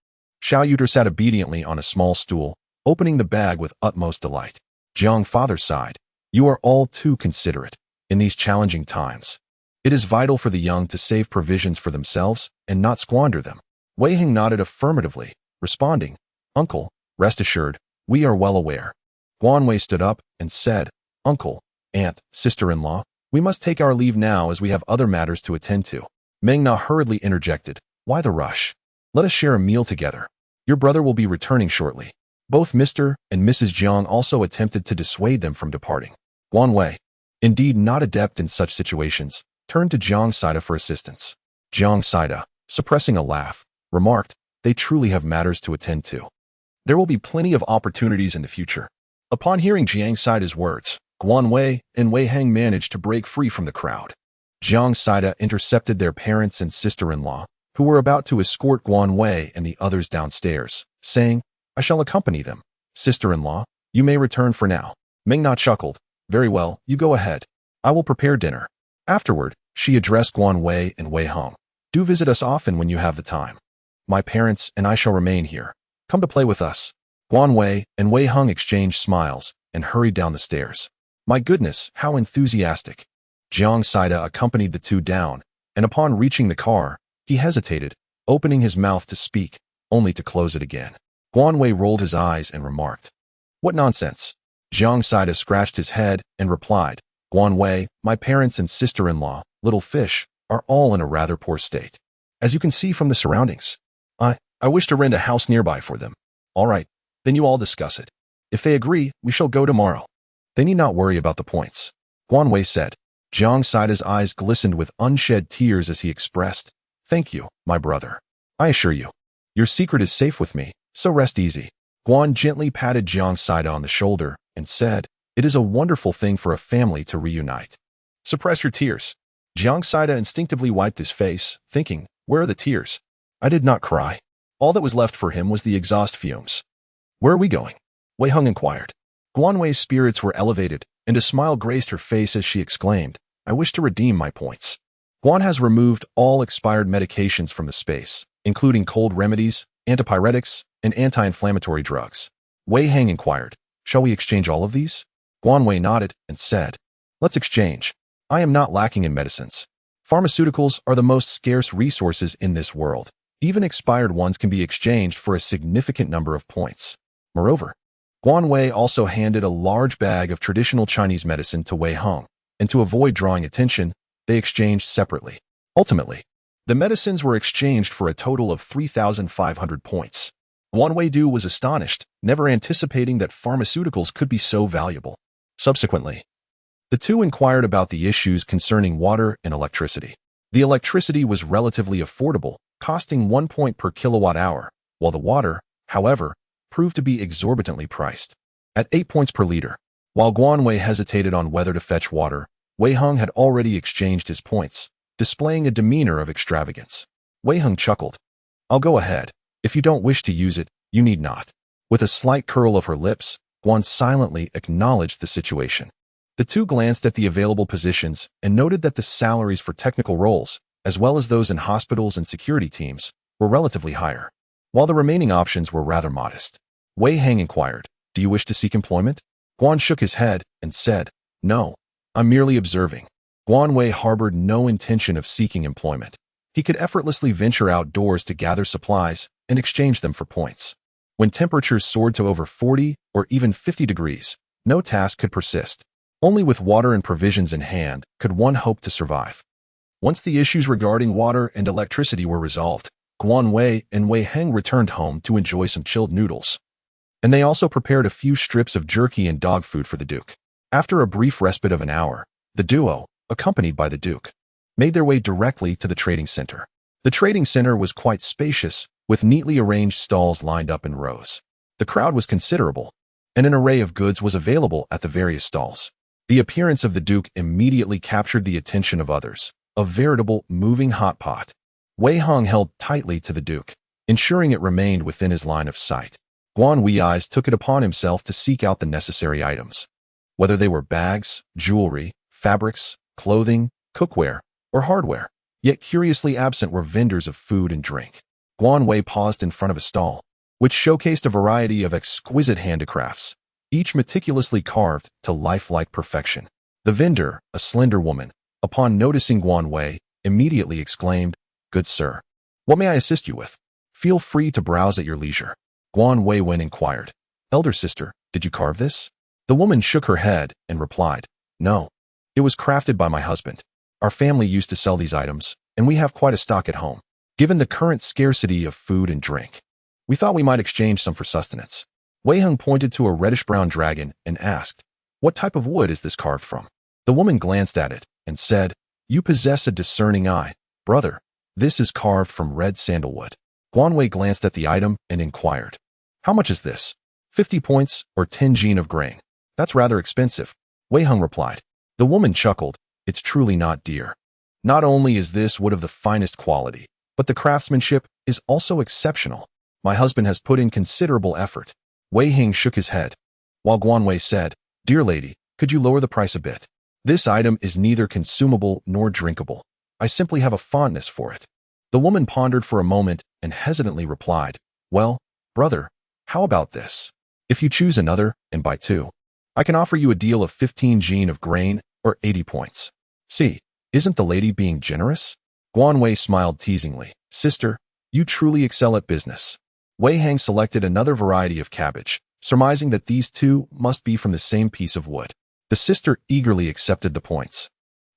Xiao Yuer sat obediently on a small stool, opening the bag with utmost delight. Jiang father sighed, "You are all too considerate. In these challenging times, it is vital for the young to save provisions for themselves and not squander them." Wei Heng nodded affirmatively, responding, "Uncle, rest assured, we are well aware." Guan Wei stood up and said, "Uncle, aunt, sister-in-law, we must take our leave now as we have other matters to attend to." Meng Na hurriedly interjected, "Why the rush? Let us share a meal together. Your brother will be returning shortly." Both Mr. and Mrs. Jiang also attempted to dissuade them from departing. Guan Wei, indeed not adept in such situations, turned to Jiang Saida for assistance. Jiang Saida, suppressing a laugh, remarked, "They truly have matters to attend to. There will be plenty of opportunities in the future." Upon hearing Jiang Saida's words, Guan Wei and Wei Heng managed to break free from the crowd. Jiang Saida intercepted their parents and sister-in-law, who were about to escort Guan Wei and the others downstairs, saying, "I shall accompany them. Sister-in-law, you may return for now." Meng Na chuckled, "Very well, you go ahead. I will prepare dinner." Afterward, she addressed Guan Wei and Wei Heng. "Do visit us often when you have the time. My parents and I shall remain here. Come to play with us." Guan Wei and Wei Heng exchanged smiles and hurried down the stairs. "My goodness, how enthusiastic." Jiang Saida accompanied the two down, and upon reaching the car, he hesitated, opening his mouth to speak, only to close it again. Guan Wei rolled his eyes and remarked, "What nonsense." Jiang Saida scratched his head and replied, "Guan Wei, my parents and sister-in-law, little fish, are all in a rather poor state, as you can see from the surroundings. I wish to rent a house nearby for them." "All right, then you all discuss it. If they agree, we shall go tomorrow. They need not worry about the points," Guan Wei said. Jiang Saida's eyes glistened with unshed tears as he expressed, "Thank you, my brother. I assure you, your secret is safe with me, so rest easy." Guan gently patted Jiang Saida on the shoulder and said, "It is a wonderful thing for a family to reunite." "Suppress your tears." Jiang Saida instinctively wiped his face, thinking, "Where are the tears? I did not cry." All that was left for him was the exhaust fumes. "Where are we going?" Wei Heng inquired. Guan Wei's spirits were elevated, and a smile graced her face as she exclaimed, "I wish to redeem my points." Guan has removed all expired medications from the space, including cold remedies, antipyretics, and anti-inflammatory drugs. Wei Heng inquired, "Shall we exchange all of these?" Guan Wei nodded and said, "Let's exchange. I am not lacking in medicines. Pharmaceuticals are the most scarce resources in this world. Even expired ones can be exchanged for a significant number of points." Moreover, Guan Wei also handed a large bag of traditional Chinese medicine to Wei Heng, and to avoid drawing attention, they exchanged separately. Ultimately, the medicines were exchanged for a total of 3,500 points. Guan Weidu was astonished, never anticipating that pharmaceuticals could be so valuable. Subsequently, the two inquired about the issues concerning water and electricity. The electricity was relatively affordable, costing 1 point per kilowatt hour, while the water, however, proved to be exorbitantly priced, at 8 points per liter. While Guan Wei hesitated on whether to fetch water, Wei Heng had already exchanged his points, displaying a demeanor of extravagance. Wei Heng chuckled. "I'll go ahead. If you don't wish to use it, you need not." With a slight curl of her lips, Guan silently acknowledged the situation. The two glanced at the available positions and noted that the salaries for technical roles, as well as those in hospitals and security teams, were relatively higher, while the remaining options were rather modest. Wei Heng inquired, "Do you wish to seek employment?" Guan shook his head and said, "No, I'm merely observing." Guan Wei harbored no intention of seeking employment. He could effortlessly venture outdoors to gather supplies and exchange them for points. When temperatures soared to over 40 or even 50 degrees, no task could persist. Only with water and provisions in hand could one hope to survive. Once the issues regarding water and electricity were resolved, Guan Wei and Wei Heng returned home to enjoy some chilled noodles. And they also prepared a few strips of jerky and dog food for the Duke. After a brief respite of an hour, the duo, accompanied by the Duke, made their way directly to the trading center. The trading center was quite spacious, with neatly arranged stalls lined up in rows. The crowd was considerable, and an array of goods was available at the various stalls. The appearance of the Duke immediately captured the attention of others, a veritable moving hot pot. Wei Heng held tightly to the Duke, ensuring it remained within his line of sight. Guan Wei's took it upon himself to seek out the necessary items. Whether they were bags, jewelry, fabrics, clothing, cookware, or hardware, yet curiously absent were vendors of food and drink. Guan Wei paused in front of a stall, which showcased a variety of exquisite handicrafts, each meticulously carved to lifelike perfection. The vendor, a slender woman, upon noticing Guan Wei, immediately exclaimed, "Good sir, what may I assist you with? Feel free to browse at your leisure." Guan Wei inquired, "Elder sister, did you carve this?" The woman shook her head and replied, "No, it was crafted by my husband. Our family used to sell these items, and we have quite a stock at home. Given the current scarcity of food and drink, we thought we might exchange some for sustenance." Wei Heng pointed to a reddish-brown dragon and asked, "What type of wood is this carved from?" The woman glanced at it and said, "You possess a discerning eye, brother. This is carved from red sandalwood." Guan Wei glanced at the item and inquired, "How much is this?" 50 points or 10 jin of grain. That's rather expensive." Wei Heng replied. The woman chuckled, "It's truly not dear. Not only is this wood of the finest quality, but the craftsmanship is also exceptional. My husband has put in considerable effort." Wei Heng shook his head, while Guan Wei said, "Dear lady, could you lower the price a bit? This item is neither consumable nor drinkable. I simply have a fondness for it." The woman pondered for a moment and hesitantly replied, "Well, brother, how about this? If you choose another and buy two, I can offer you a deal of 15 jin of grain or 80 points. See, isn't the lady being generous?" Guan Wei smiled teasingly. "Sister, you truly excel at business." Wei Heng selected another variety of cabbage, surmising that these two must be from the same piece of wood. The sister eagerly accepted the points,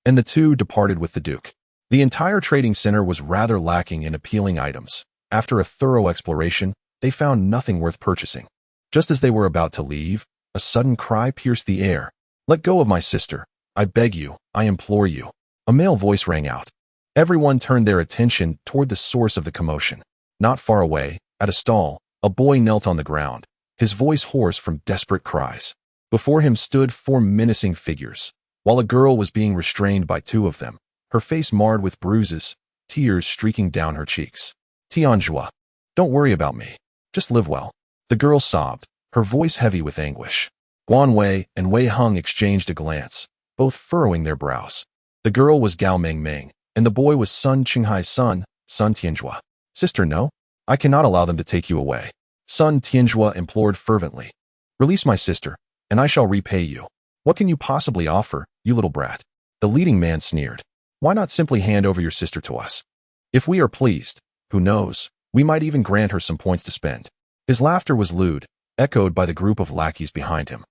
and the two departed with the Duke. The entire trading center was rather lacking in appealing items. After a thorough exploration, they found nothing worth purchasing. Just as they were about to leave, a sudden cry pierced the air. "Let go of my sister. I beg you, I implore you." A male voice rang out. Everyone turned their attention toward the source of the commotion. Not far away, at a stall, a boy knelt on the ground, his voice hoarse from desperate cries. Before him stood 4 menacing figures, while a girl was being restrained by 2 of them, her face marred with bruises, tears streaking down her cheeks. "Tianjua, don't worry about me. Just live well." The girl sobbed, her voice heavy with anguish. Guan Wei and Wei Heng exchanged a glance, both furrowing their brows. The girl was Gao Mengmeng, and the boy was Sun Qinghai's son, Sun Tianjua. Sister, no. I cannot allow them to take you away. Sun Tianjua implored fervently. Release my sister, and I shall repay you. What can you possibly offer, you little brat? The leading man sneered. Why not simply hand over your sister to us? If we are pleased, who knows, we might even grant her some points to spend. His laughter was lewd, echoed by the group of lackeys behind him.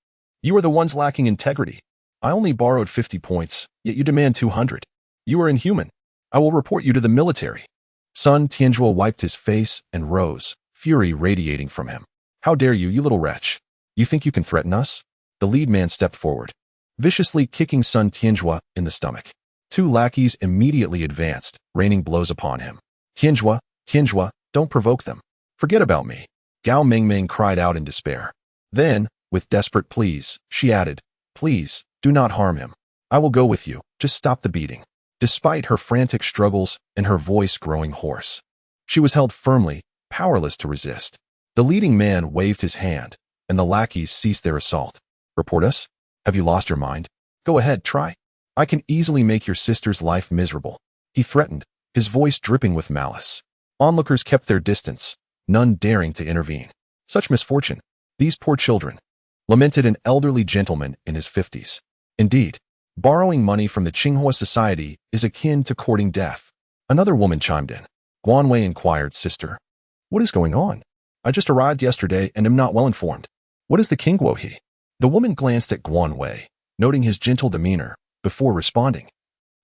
You are the ones lacking integrity. I only borrowed 50 points, yet you demand 200. You are inhuman. I will report you to the military. Sun Tianjua wiped his face and rose, fury radiating from him. How dare you, you little wretch? You think you can threaten us? The lead man stepped forward, viciously kicking Sun Tianjua in the stomach. Two lackeys immediately advanced, raining blows upon him. Tianjua, Tianjua, don't provoke them. Forget about me. Gao Mingming cried out in despair. Then, with desperate pleas, she added, please, do not harm him. I will go with you, just stop the beating. Despite her frantic struggles and her voice growing hoarse, she was held firmly, powerless to resist. The leading man waved his hand, and the lackeys ceased their assault. Report us? Have you lost your mind? Go ahead, try. I can easily make your sister's life miserable. He threatened, his voice dripping with malice. Onlookers kept their distance, none daring to intervene. Such misfortune. These poor children, lamented an elderly gentleman in his 50s. Indeed, borrowing money from the Qinghua society is akin to courting death. Another woman chimed in. Guanwei inquired, Sister, what is going on? I just arrived yesterday and am not well informed. What is the Qingguohe? The woman glanced at Guanwei, noting his gentle demeanor, before responding.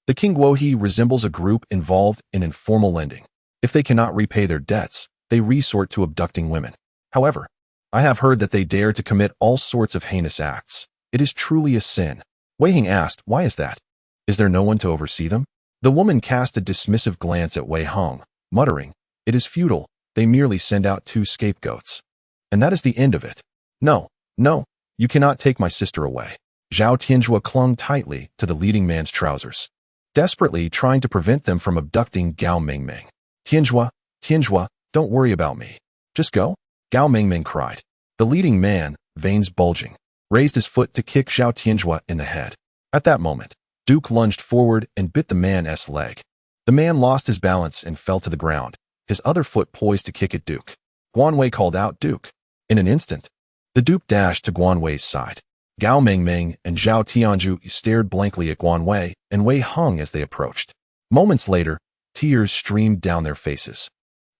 The Qingguohe resembles a group involved in informal lending. If they cannot repay their debts, they resort to abducting women. However, I have heard that they dare to commit all sorts of heinous acts. It is truly a sin. Wei Hing asked, why is that? Is there no one to oversee them? The woman cast a dismissive glance at Wei Hong, muttering, it is futile, they merely send out two scapegoats. And that is the end of it. No, no, you cannot take my sister away. Zhao Tianjua clung tightly to the leading man's trousers, desperately trying to prevent them from abducting Gao Mingming. Tianjua, Tianjua, don't worry about me. Just go. Gao Mingming cried. The leading man, veins bulging, raised his foot to kick Zhao Tianjua in the head. At that moment, Duke lunged forward and bit the man's leg. The man lost his balance and fell to the ground, his other foot poised to kick at Duke. Guanwei called out, Duke. In an instant, the Duke dashed to Guanwei's side. Gao Mingming and Zhao Tianju stared blankly at Guanwei and Wei Hong as they approached. Moments later, tears streamed down their faces,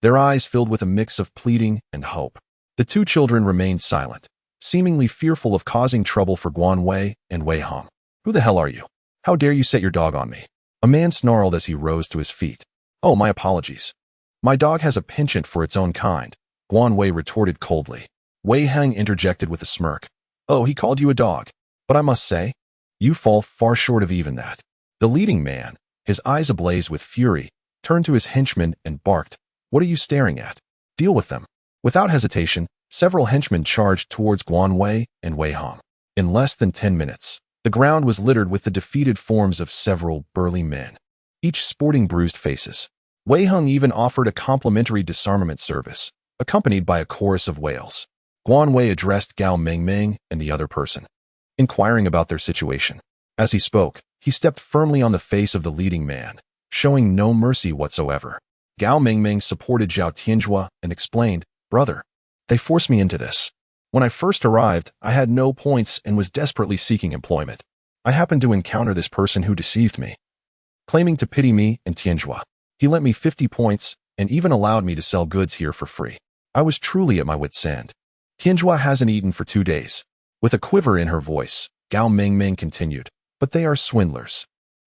their eyes filled with a mix of pleading and hope. The two children remained silent, seemingly fearful of causing trouble for Guanwei and Wei Hong. Who the hell are you? How dare you set your dog on me? A man snarled as he rose to his feet. Oh, my apologies. My dog has a penchant for its own kind, Guanwei retorted coldly. Wei Hong interjected with a smirk. Oh, he called you a dog. But I must say, you fall far short of even that. The leading man, his eyes ablaze with fury, turned to his henchmen and barked, what are you staring at? Deal with them. Without hesitation, several henchmen charged towards Guanwei and Wei Hong. In less than 10 minutes, the ground was littered with the defeated forms of several burly men, each sporting bruised faces. Wei Hong even offered a complimentary disarmament service, accompanied by a chorus of wails. Guanwei addressed Gao Mingming and the other person, inquiring about their situation. As he spoke, he stepped firmly on the face of the leading man, showing no mercy whatsoever. Gao Mingming supported Zhao Tianjua and explained, Brother, they forced me into this. When I first arrived, I had no points and was desperately seeking employment. I happened to encounter this person who deceived me. Claiming to pity me and Tianjua, he lent me 50 points and even allowed me to sell goods here for free. I was truly at my wit's end. Tianjua hasn't eaten for 2 days. With a quiver in her voice, Gao Mingming continued, but they are swindlers.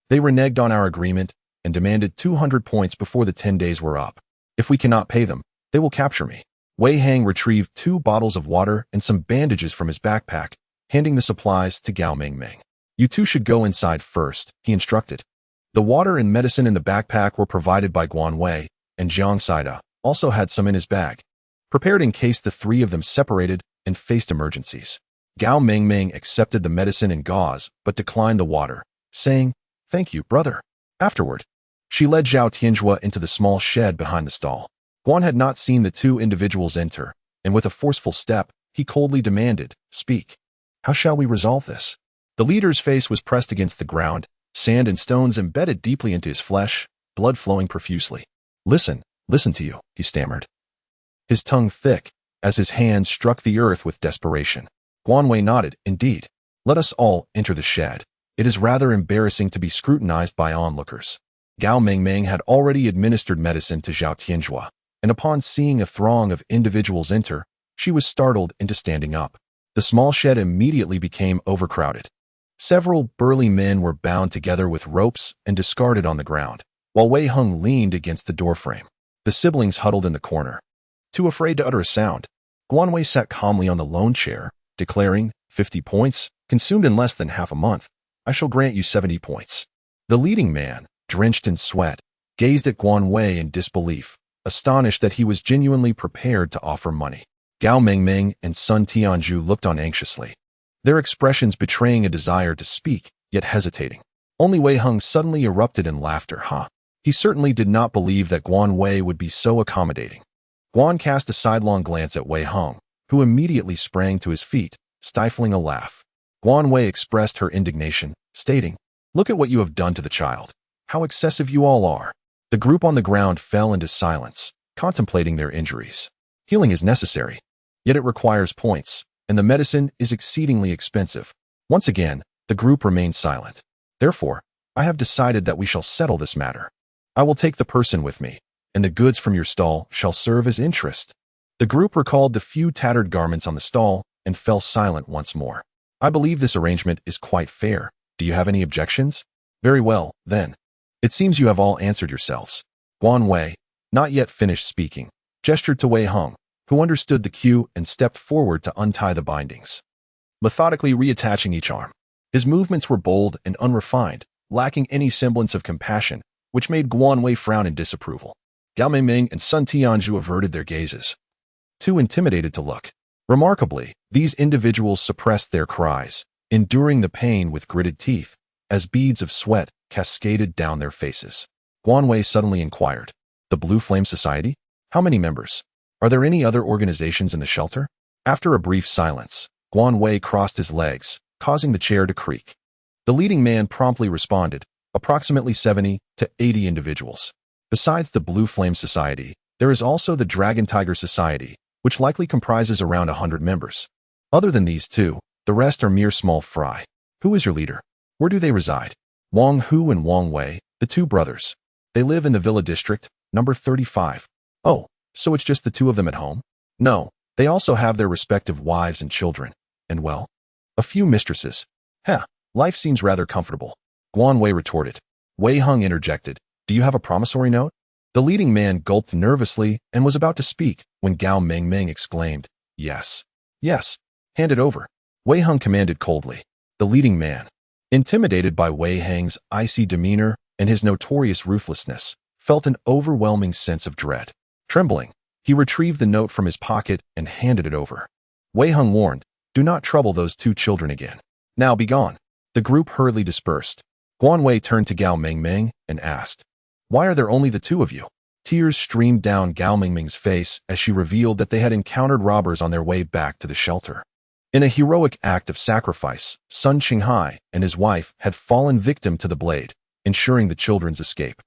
They reneged on our agreement and demanded 200 points before the 10 days were up. If we cannot pay them, they will capture me. Wei Hang retrieved 2 bottles of water and some bandages from his backpack, handing the supplies to Gao Mingming. You two should go inside first, he instructed. The water and medicine in the backpack were provided by Guanwei, and Jiang Saida also had some in his bag, prepared in case the 3 of them separated and faced emergencies. Gao Mingming accepted the medicine and gauze, but declined the water, saying, Thank you, brother. Afterward, she led Zhao Tianjua into the small shed behind the stall. Guan had not seen the 2 individuals enter, and with a forceful step, he coldly demanded, Speak. How shall we resolve this? The leader's face was pressed against the ground, sand and stones embedded deeply into his flesh, blood flowing profusely. Listen to you, he stammered, his tongue thick, as his hands struck the earth with desperation. Guan Wei nodded. Indeed. Let us all enter the shed. It is rather embarrassing to be scrutinized by onlookers. Gao Mingming had already administered medicine to Zhao Tianjua, and upon seeing a throng of individuals enter, she was startled into standing up. The small shed immediately became overcrowded. Several burly men were bound together with ropes and discarded on the ground, while Wei Hung leaned against the doorframe. The siblings huddled in the corner, too afraid to utter a sound. Guan Wei sat calmly on the lone chair, declaring, 50 points, consumed in less than half a month. I shall grant you 70 points. The leading man, drenched in sweat, gazed at Guan Wei in disbelief, astonished that he was genuinely prepared to offer money. Gao Mingming and Sun Tianju looked on anxiously, their expressions betraying a desire to speak, yet hesitating. Only Wei Hung suddenly erupted in laughter. He certainly did not believe that Guan Wei would be so accommodating. Guan cast a sidelong glance at Wei Hung, who immediately sprang to his feet, stifling a laugh. Guan Wei expressed her indignation, stating, Look at what you have done to the child. How excessive you all are. The group on the ground fell into silence, contemplating their injuries. Healing is necessary, yet it requires points, and the medicine is exceedingly expensive. Once again, the group remained silent. Therefore, I have decided that we shall settle this matter. I will take the person with me, and the goods from your stall shall serve as interest. The group recalled the few tattered garments on the stall and fell silent once more. I believe this arrangement is quite fair. Do you have any objections? Very well, then. It seems you have all answered yourselves. Guan Wei, not yet finished speaking, gestured to Wei Hung, who understood the cue and stepped forward to untie the bindings, methodically reattaching each arm. His movements were bold and unrefined, lacking any semblance of compassion, which made Guan Wei frown in disapproval. Gao Mingming and Sun Tianju averted their gazes, too intimidated to look. Remarkably, these individuals suppressed their cries, enduring the pain with gritted teeth, as beads of sweat cascaded down their faces. Guan Wei suddenly inquired, The Blue Flame Society? How many members? Are there any other organizations in the shelter? After a brief silence, Guan Wei crossed his legs, causing the chair to creak. The leading man promptly responded, approximately 70 to 80 individuals. Besides the Blue Flame Society, there is also the Dragon Tiger Society, which likely comprises around 100 members. Other than these two, the rest are mere small fry. Who is your leader? Where do they reside? Wang Hu and Wang Wei, the two brothers. They live in the Villa District, number 35. Oh, so it's just the two of them at home? No, they also have their respective wives and children. And well, a few mistresses. Life seems rather comfortable. Guan Wei retorted. Wei Hung interjected. Do you have a promissory note? The leading man gulped nervously and was about to speak when Gao Mingming exclaimed, Yes. Yes. Hand it over. Wei Hung commanded coldly. The leading man, intimidated by Wei Hang's icy demeanor and his notorious ruthlessness, felt an overwhelming sense of dread. Trembling, he retrieved the note from his pocket and handed it over. Wei Hung warned, Do not trouble those two children again. Now be gone. The group hurriedly dispersed. Guan Wei turned to Gao Mingming and asked, Why are there only the two of you? Tears streamed down Gao Mingming's face as she revealed that they had encountered robbers on their way back to the shelter. In a heroic act of sacrifice, Sun Qinghai and his wife had fallen victim to the blade, ensuring the children's escape.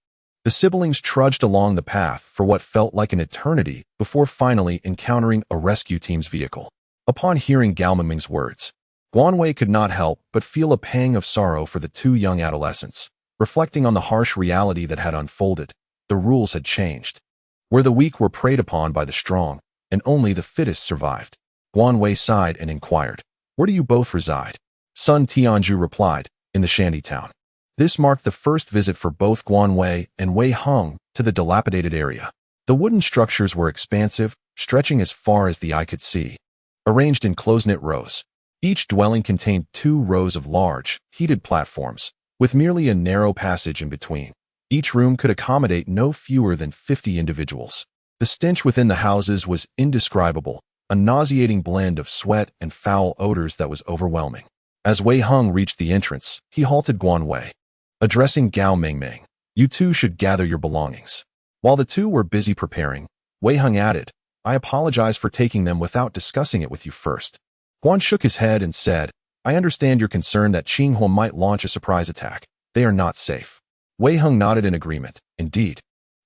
The siblings trudged along the path for what felt like an eternity before finally encountering a rescue team's vehicle. Upon hearing Gao Mingming's words, Guan Wei could not help but feel a pang of sorrow for the two young adolescents. Reflecting on the harsh reality that had unfolded, the rules had changed. Where the weak were preyed upon by the strong, and only the fittest survived. Guan Wei sighed and inquired, Where do you both reside? Sun Tianju replied, In the shanty town. This marked the first visit for both Guan Wei and Wei Hung to the dilapidated area. The wooden structures were expansive, stretching as far as the eye could see, arranged in close-knit rows. Each dwelling contained 2 rows of large, heated platforms, with merely a narrow passage in between. Each room could accommodate no fewer than 50 individuals. The stench within the houses was indescribable, a nauseating blend of sweat and foul odors that was overwhelming. As Wei Hung reached the entrance, he halted Guan Wei. Addressing Gao Mingming, You two should gather your belongings. While the two were busy preparing, Wei Hung added, I apologize for taking them without discussing it with you first. Guan shook his head and said, I understand your concern that Qinghua might launch a surprise attack. They are not safe. Wei Hung nodded in agreement, Indeed.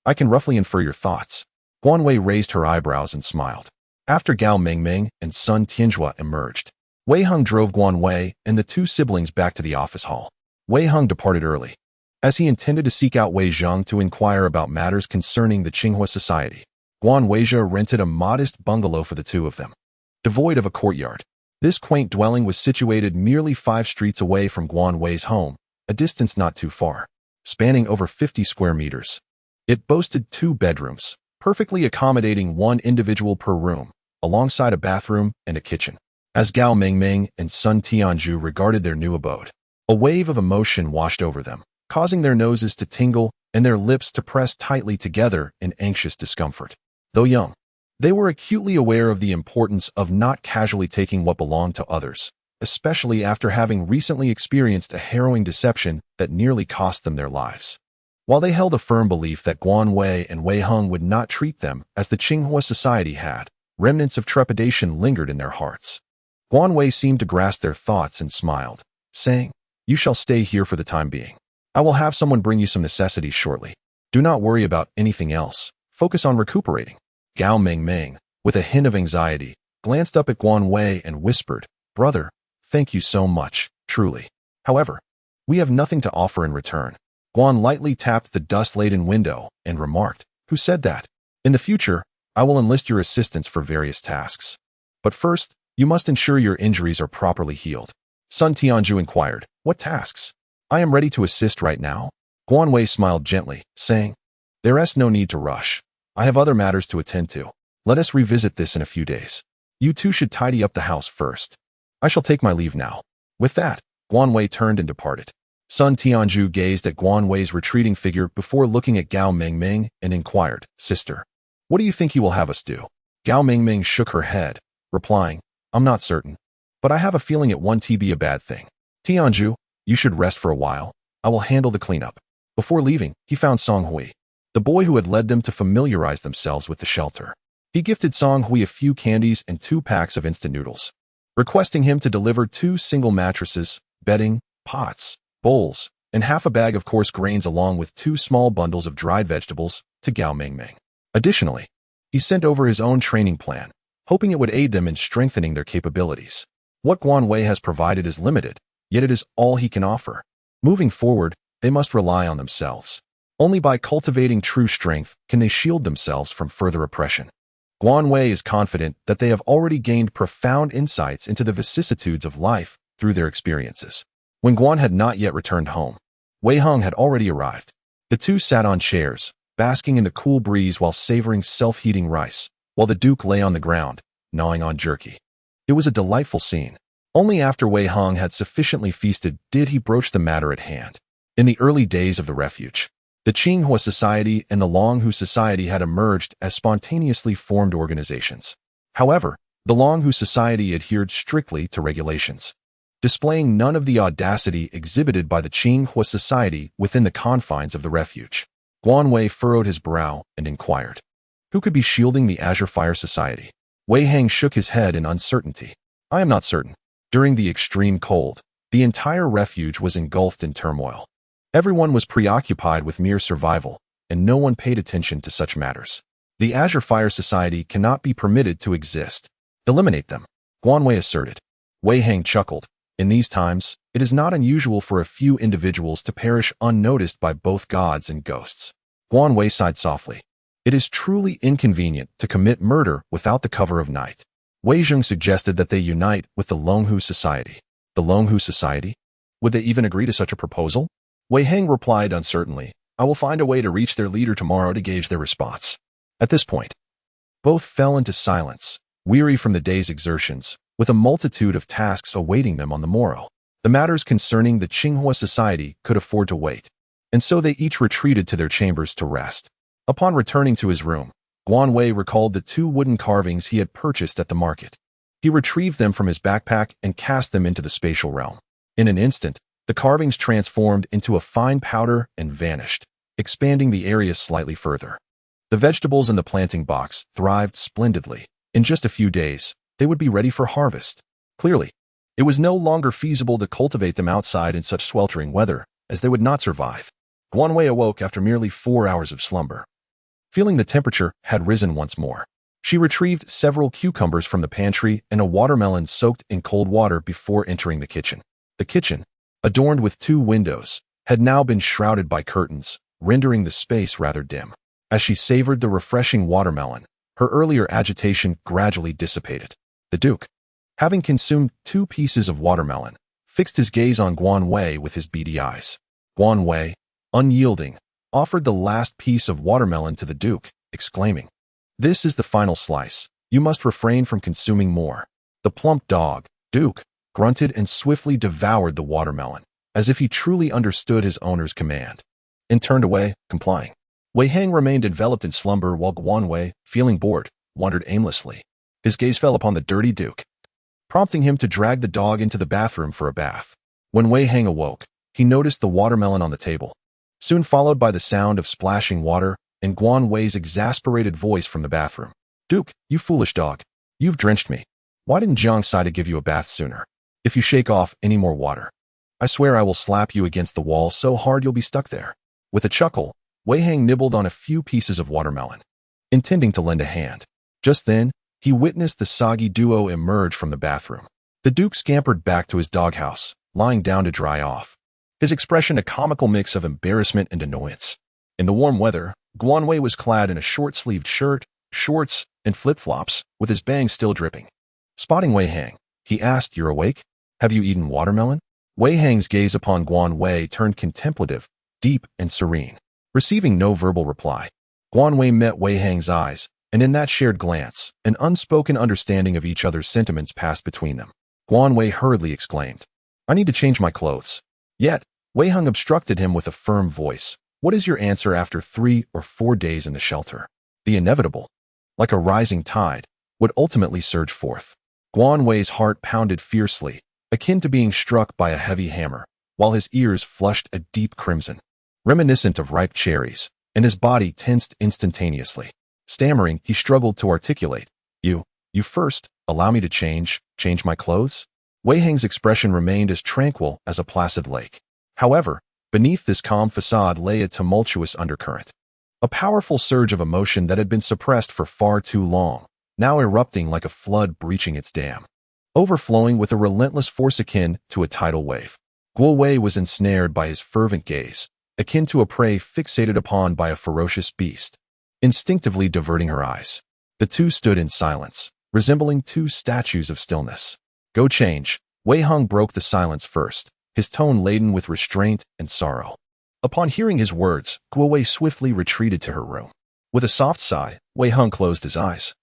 I can roughly infer your thoughts. Guan Wei raised her eyebrows and smiled. After Gao Mingming and Sun Tianjua emerged, Wei Heng drove Guan Wei and the two siblings back to the office hall. Wei Heng departed early, as he intended to seek out Wei Zheng to inquire about matters concerning the Tsinghua society. Guan Weijia rented a modest bungalow for the two of them, devoid of a courtyard. This quaint dwelling was situated merely 5 streets away from Guan Wei's home, a distance not too far, spanning over 50 square meters. It boasted 2 bedrooms, perfectly accommodating 1 individual per room, alongside a bathroom and a kitchen. As Gao Mingming and Sun Tianju regarded their new abode, a wave of emotion washed over them, causing their noses to tingle and their lips to press tightly together in anxious discomfort. Though young, they were acutely aware of the importance of not casually taking what belonged to others, especially after having recently experienced a harrowing deception that nearly cost them their lives. While they held a firm belief that Guan Wei and Wei Heng would not treat them as the Tsinghua society had, remnants of trepidation lingered in their hearts. Guan Wei seemed to grasp their thoughts and smiled, saying, "You shall stay here for the time being. I will have someone bring you some necessities shortly. Do not worry about anything else. Focus on recuperating." Gao Mingming, with a hint of anxiety, glanced up at Guan Wei and whispered, "Brother, thank you so much, truly. However, we have nothing to offer in return." Guan lightly tapped the dust-laden window and remarked, "Who said that? In the future, I will enlist your assistance for various tasks. But first, you must ensure your injuries are properly healed." Sun Tianju inquired, "What tasks?" "I am ready to assist right now." Guan Wei smiled gently, saying, "There is no need to rush. I have other matters to attend to. Let us revisit this in a few days. You two should tidy up the house first. I shall take my leave now." With that, Guan Wei turned and departed. Sun Tianju gazed at Guan Wei's retreating figure before looking at Gao Mingming and inquired, "Sister, what do you think he will have us do?" Gao Mingming shook her head, replying, "I'm not certain, but I have a feeling it won't be a bad thing. Tianju, you should rest for a while. I will handle the cleanup." Before leaving, he found Song Hui, the boy who had led them to familiarize themselves with the shelter. He gifted Song Hui a few candies and 2 packs of instant noodles, requesting him to deliver 2 single mattresses, bedding, pots, bowls, and half a bag of coarse grains along with 2 small bundles of dried vegetables to Gao Mingming. Additionally, he sent over his own training plan, hoping it would aid them in strengthening their capabilities. What Guan Wei has provided is limited, yet it is all he can offer. Moving forward, they must rely on themselves. Only by cultivating true strength can they shield themselves from further oppression. Guan Wei is confident that they have already gained profound insights into the vicissitudes of life through their experiences. When Guan had not yet returned home, Wei Heng had already arrived. The two sat on chairs, basking in the cool breeze while savoring self-heating rice, while the Duke lay on the ground, gnawing on jerky. It was a delightful scene. Only after Wei Heng had sufficiently feasted did he broach the matter at hand. In the early days of the refuge, the Tsinghua Society and the Longhu Society had emerged as spontaneously formed organizations. However, the Longhu Society adhered strictly to regulations, displaying none of the audacity exhibited by the Tsinghua Society within the confines of the refuge. Guan Wei furrowed his brow and inquired, "Who could be shielding the Azure Fire Society?" Wei Heng shook his head in uncertainty. "I am not certain." During the extreme cold, the entire refuge was engulfed in turmoil. Everyone was preoccupied with mere survival, and no one paid attention to such matters. The Azure Fire Society cannot be permitted to exist. Eliminate them, Guan Wei asserted. Wei Heng chuckled. In these times, it is not unusual for a few individuals to perish unnoticed by both gods and ghosts. Guan Wei sighed softly. It is truly inconvenient to commit murder without the cover of night. Wei Zheng suggested that they unite with the Longhu Society. The Longhu Society? Would they even agree to such a proposal? Wei Heng replied uncertainly, "I will find a way to reach their leader tomorrow to gauge their response." At this point, both fell into silence, weary from the day's exertions, with a multitude of tasks awaiting them on the morrow. The matters concerning the Tsinghua Society could afford to wait, and so they each retreated to their chambers to rest. Upon returning to his room, Guan Wei recalled the 2 wooden carvings he had purchased at the market. He retrieved them from his backpack and cast them into the spatial realm. In an instant, the carvings transformed into a fine powder and vanished, expanding the area slightly further. The vegetables in the planting box thrived splendidly. In just a few days, they would be ready for harvest. Clearly, it was no longer feasible to cultivate them outside in such sweltering weather, as they would not survive. Guan Wei awoke after merely 4 hours of slumber. Feeling the temperature had risen once more, she retrieved several cucumbers from the pantry and a watermelon soaked in cold water before entering the kitchen. The kitchen, adorned with 2 windows, had now been shrouded by curtains, rendering the space rather dim. As she savored the refreshing watermelon, her earlier agitation gradually dissipated. The Duke, having consumed 2 pieces of watermelon, fixed his gaze on Guan Wei with his beady eyes. Guan Wei, unyielding, offered the last piece of watermelon to the Duke, exclaiming, "This is the final slice. You must refrain from consuming more." The plump dog, Duke, grunted and swiftly devoured the watermelon, as if he truly understood his owner's command, and turned away, complying. Wei Hang remained enveloped in slumber while Guan Wei, feeling bored, wandered aimlessly. His gaze fell upon the dirty Duke, prompting him to drag the dog into the bathroom for a bath. When Wei Hang awoke, he noticed the watermelon on the table, soon followed by the sound of splashing water and Guan Wei's exasperated voice from the bathroom. "Duke, you foolish dog. You've drenched me. Why didn't Jiang Saida give you a bath sooner? If you shake off any more water, I swear I will slap you against the wall so hard you'll be stuck there." With a chuckle, Wei Hang nibbled on a few pieces of watermelon, intending to lend a hand. Just then, he witnessed the soggy duo emerge from the bathroom. The Duke scampered back to his doghouse, lying down to dry off, his expression a comical mix of embarrassment and annoyance. In the warm weather, Guan Wei was clad in a short-sleeved shirt, shorts, and flip-flops, with his bangs still dripping. Spotting Wei Hang, he asked, "You're awake? Have you eaten watermelon?" Wei Hang's gaze upon Guan Wei turned contemplative, deep, and serene. Receiving no verbal reply, Guan Wei met Wei Hang's eyes, and in that shared glance, an unspoken understanding of each other's sentiments passed between them. Guan Wei hurriedly exclaimed, "I need to change my clothes." Yet, Wei Hang obstructed him with a firm voice. "What is your answer after 3 or 4 days in the shelter?" The inevitable, like a rising tide, would ultimately surge forth. Guan Wei's heart pounded fiercely, akin to being struck by a heavy hammer, while his ears flushed a deep crimson, reminiscent of ripe cherries, and his body tensed instantaneously. Stammering, he struggled to articulate, You first, allow me to change my clothes?" Wei Hang's expression remained as tranquil as a placid lake. However, beneath this calm facade lay a tumultuous undercurrent. A powerful surge of emotion that had been suppressed for far too long, now erupting like a flood breaching its dam, overflowing with a relentless force akin to a tidal wave. Guo Wei was ensnared by his fervent gaze, akin to a prey fixated upon by a ferocious beast, instinctively diverting her eyes. The two stood in silence, resembling 2 statues of stillness. "Go change." Wei Hang broke the silence first, his tone laden with restraint and sorrow. Upon hearing his words, Guo Wei swiftly retreated to her room. With a soft sigh, Wei Hang closed his eyes,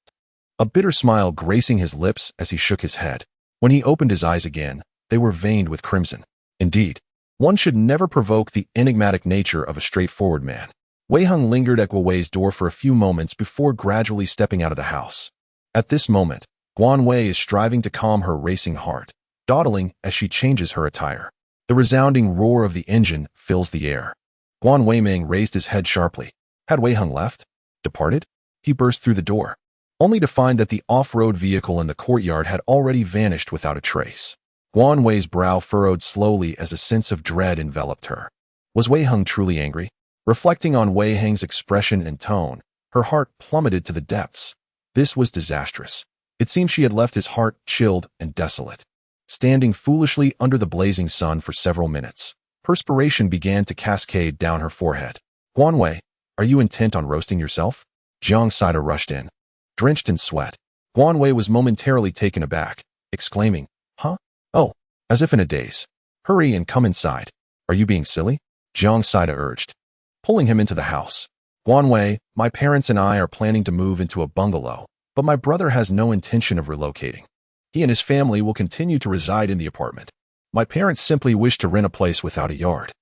a bitter smile gracing his lips as he shook his head. When he opened his eyes again, they were veined with crimson. Indeed, one should never provoke the enigmatic nature of a straightforward man. Wei Hang lingered at Guo Wei's door for a few moments before gradually stepping out of the house. At this moment, Guan Wei is striving to calm her racing heart, dawdling as she changes her attire. The resounding roar of the engine fills the air. Guan Weiming raised his head sharply. Had Wei Hang left? Departed? He burst through the door, only to find that the off-road vehicle in the courtyard had already vanished without a trace. Guan Wei's brow furrowed slowly as a sense of dread enveloped her. Was Wei Hang truly angry? Reflecting on Wei Hang's expression and tone, her heart plummeted to the depths. This was disastrous. It seemed she had left his heart chilled and desolate. Standing foolishly under the blazing sun for several minutes, perspiration began to cascade down her forehead. "Guan Wei, are you intent on roasting yourself?" Jiang Saida rushed in, drenched in sweat. Guan Wei was momentarily taken aback, exclaiming, "Huh? Oh," as if in a daze. "Hurry and come inside." "Are you being silly?" Jiang Saida urged, pulling him into the house. "Guan Wei, my parents and I are planning to move into a bungalow, but my brother has no intention of relocating. He and his family will continue to reside in the apartment. My parents simply wish to rent a place without a yard.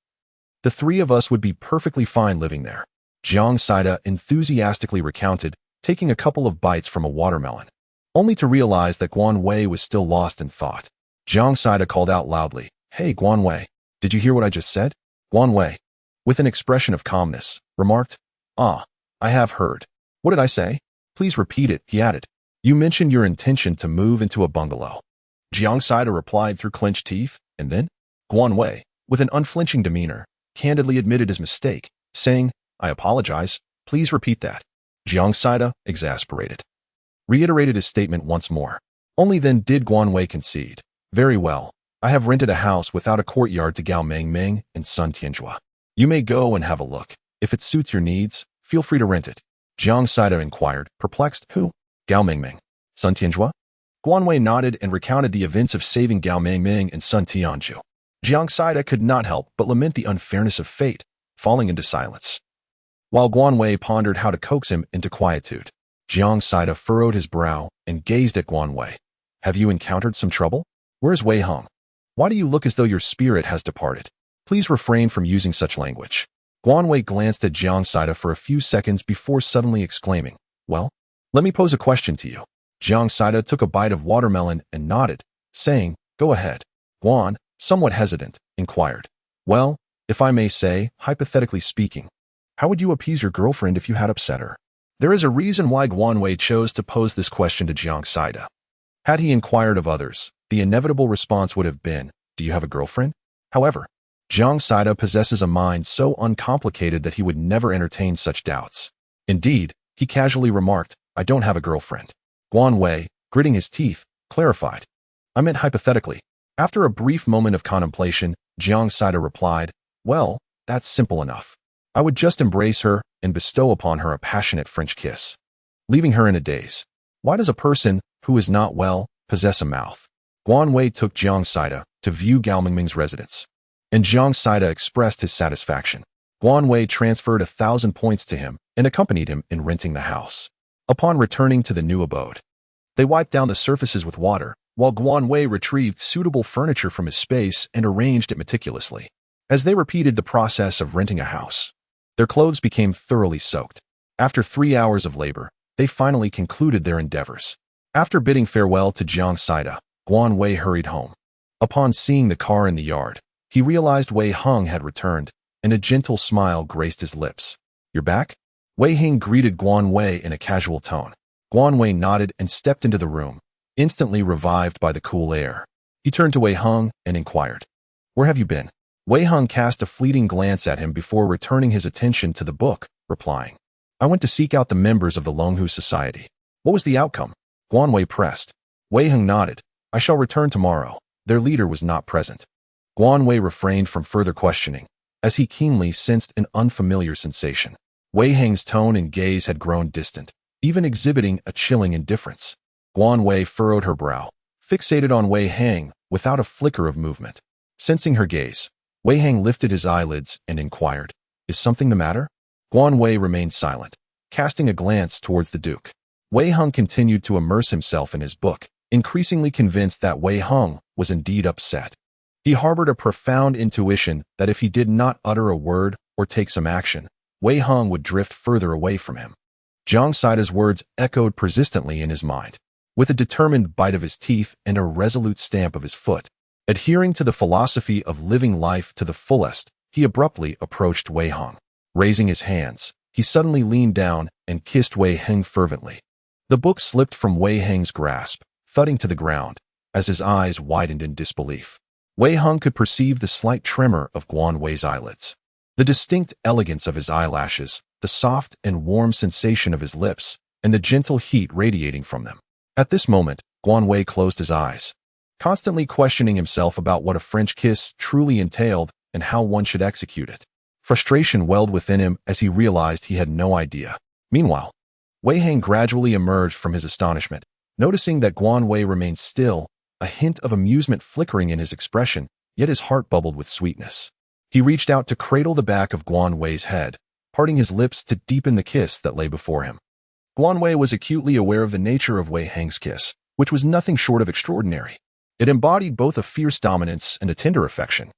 The 3 of us would be perfectly fine living there," Jiang Saida enthusiastically recounted, taking a couple of bites from a watermelon, only to realize that Guan Wei was still lost in thought. Jiang Saida called out loudly, "Hey, Guan Wei, did you hear what I just said?" Guan Wei, with an expression of calmness, remarked, "Ah, I have heard. What did I say? Please repeat it," he added. "You mentioned your intention to move into a bungalow." Jiang Saida replied through clenched teeth, and then, Guan Wei, with an unflinching demeanor, candidly admitted his mistake, saying, "I apologize. Please repeat that." Jiang Saida, exasperated, reiterated his statement once more. Only then did Guan Wei concede. "Very well. I have rented a house without a courtyard to Gao Mengmeng and Sun Tianjua. You may go and have a look. If it suits your needs, feel free to rent it." Jiang Saida inquired, perplexed. "Who?" "Gao Mengmeng. Sun Tianjua?" Guan Wei nodded and recounted the events of saving Gao Mengmeng and Sun Tianju. Jiang Saida could not help but lament the unfairness of fate, falling into silence. While Guan Wei pondered how to coax him into quietude, Jiang Saida furrowed his brow and gazed at Guan Wei. "Have you encountered some trouble? Where's Wei Heng? Why do you look as though your spirit has departed? Please refrain from using such language." Guan Wei glanced at Jiang Saida for a few seconds before suddenly exclaiming, "Well, let me pose a question to you." Jiang Saida took a bite of watermelon and nodded, saying, "Go ahead." Guan, somewhat hesitant, inquired, "Well, if I may say, hypothetically speaking, how would you appease your girlfriend if you had upset her?" There is a reason why Guan Wei chose to pose this question to Jiang Saida. Had he inquired of others, the inevitable response would have been, "Do you have a girlfriend?" However, Jiang Saida possesses a mind so uncomplicated that he would never entertain such doubts. Indeed, he casually remarked, "I don't have a girlfriend." Guan Wei, gritting his teeth, clarified, "I meant hypothetically." After a brief moment of contemplation, Jiang Saida replied, "Well, that's simple enough. I would just embrace her and bestow upon her a passionate French kiss, leaving her in a daze. Why does a person who is not well possess a mouth?" Guan Wei took Jiang Saida to view Gao Mengmeng's residence, and Jiang Saida expressed his satisfaction. Guan Wei transferred 1,000 points to him and accompanied him in renting the house. Upon returning to the new abode, they wiped down the surfaces with water, while Guan Wei retrieved suitable furniture from his space and arranged it meticulously. As they repeated the process of renting a house, their clothes became thoroughly soaked. After 3 hours of labor, they finally concluded their endeavors. After bidding farewell to Jiang Saida, Guan Wei hurried home. Upon seeing the car in the yard, he realized Wei Heng had returned, and a gentle smile graced his lips. "You're back?" Wei Heng greeted Guan Wei in a casual tone. Guan Wei nodded and stepped into the room, instantly revived by the cool air. He turned to Wei Heng and inquired, "Where have you been?" Wei Heng cast a fleeting glance at him before returning his attention to the book, replying, "I went to seek out the members of the Longhu Society." "What was the outcome?" Guan Wei pressed. Wei Heng nodded. "I shall return tomorrow. Their leader was not present." Guan Wei refrained from further questioning, as he keenly sensed an unfamiliar sensation. Wei Heng's tone and gaze had grown distant, even exhibiting a chilling indifference. Guan Wei furrowed her brow, fixated on Wei Heng without a flicker of movement. Sensing her gaze, Wei Heng lifted his eyelids and inquired, "Is something the matter?" Guan Wei remained silent, casting a glance towards the Duke. Wei Heng continued to immerse himself in his book, increasingly convinced that Wei Heng was indeed upset. He harbored a profound intuition that if he did not utter a word or take some action, Wei Heng would drift further away from him. Jiang Saida's words echoed persistently in his mind. With a determined bite of his teeth and a resolute stamp of his foot, adhering to the philosophy of living life to the fullest, he abruptly approached Wei Heng. Raising his hands, he suddenly leaned down and kissed Wei Heng fervently. The book slipped from Wei Heng's grasp, thudding to the ground, as his eyes widened in disbelief. Wei Heng could perceive the slight tremor of Guan Wei's eyelids, the distinct elegance of his eyelashes, the soft and warm sensation of his lips, and the gentle heat radiating from them. At this moment, Guan Wei closed his eyes, constantly questioning himself about what a French kiss truly entailed and how one should execute it. Frustration welled within him as he realized he had no idea. Meanwhile, Wei Heng gradually emerged from his astonishment, noticing that Guan Wei remained still, a hint of amusement flickering in his expression, yet his heart bubbled with sweetness. He reached out to cradle the back of Guan Wei's head, parting his lips to deepen the kiss that lay before him. Guan Wei was acutely aware of the nature of Wei Heng's kiss, which was nothing short of extraordinary. It embodied both a fierce dominance and a tender affection.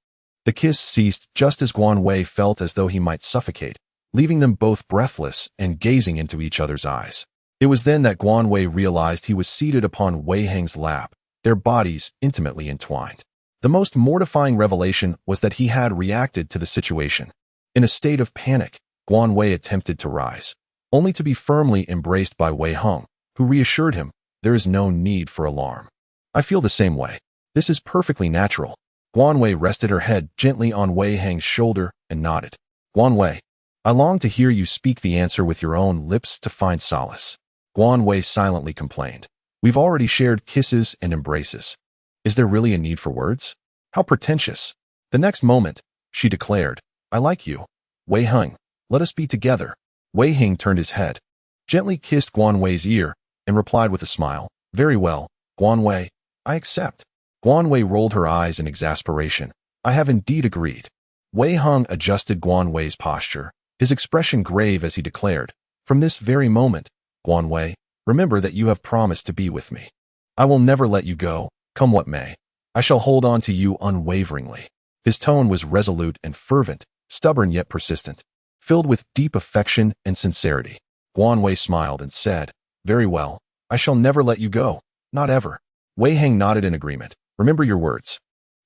The kiss ceased just as Guan Wei felt as though he might suffocate, leaving them both breathless and gazing into each other's eyes. It was then that Guan Wei realized he was seated upon Wei Heng's lap, their bodies intimately entwined. The most mortifying revelation was that he had reacted to the situation. In a state of panic, Guan Wei attempted to rise, only to be firmly embraced by Wei Heng, who reassured him, "There is no need for alarm. I feel the same way. This is perfectly natural." Guan Wei rested her head gently on Wei Heng's shoulder and nodded. Guan Wei, I long to hear you speak the answer with your own lips to find solace. Guan Wei silently complained. We've already shared kisses and embraces. Is there really a need for words? How pretentious. The next moment, she declared, I like you. Wei Heng, let us be together. Wei Heng turned his head, gently kissed Guan Wei's ear, and replied with a smile, Very well, Guan Wei, I accept. Guan Wei rolled her eyes in exasperation. I have indeed agreed. Wei Heng adjusted Guan Wei's posture, his expression grave as he declared, From this very moment, Guan Wei, remember that you have promised to be with me. I will never let you go, come what may. I shall hold on to you unwaveringly. His tone was resolute and fervent, stubborn yet persistent, filled with deep affection and sincerity. Guan Wei smiled and said, Very well, I shall never let you go, not ever. Wei Heng nodded in agreement. Remember your words.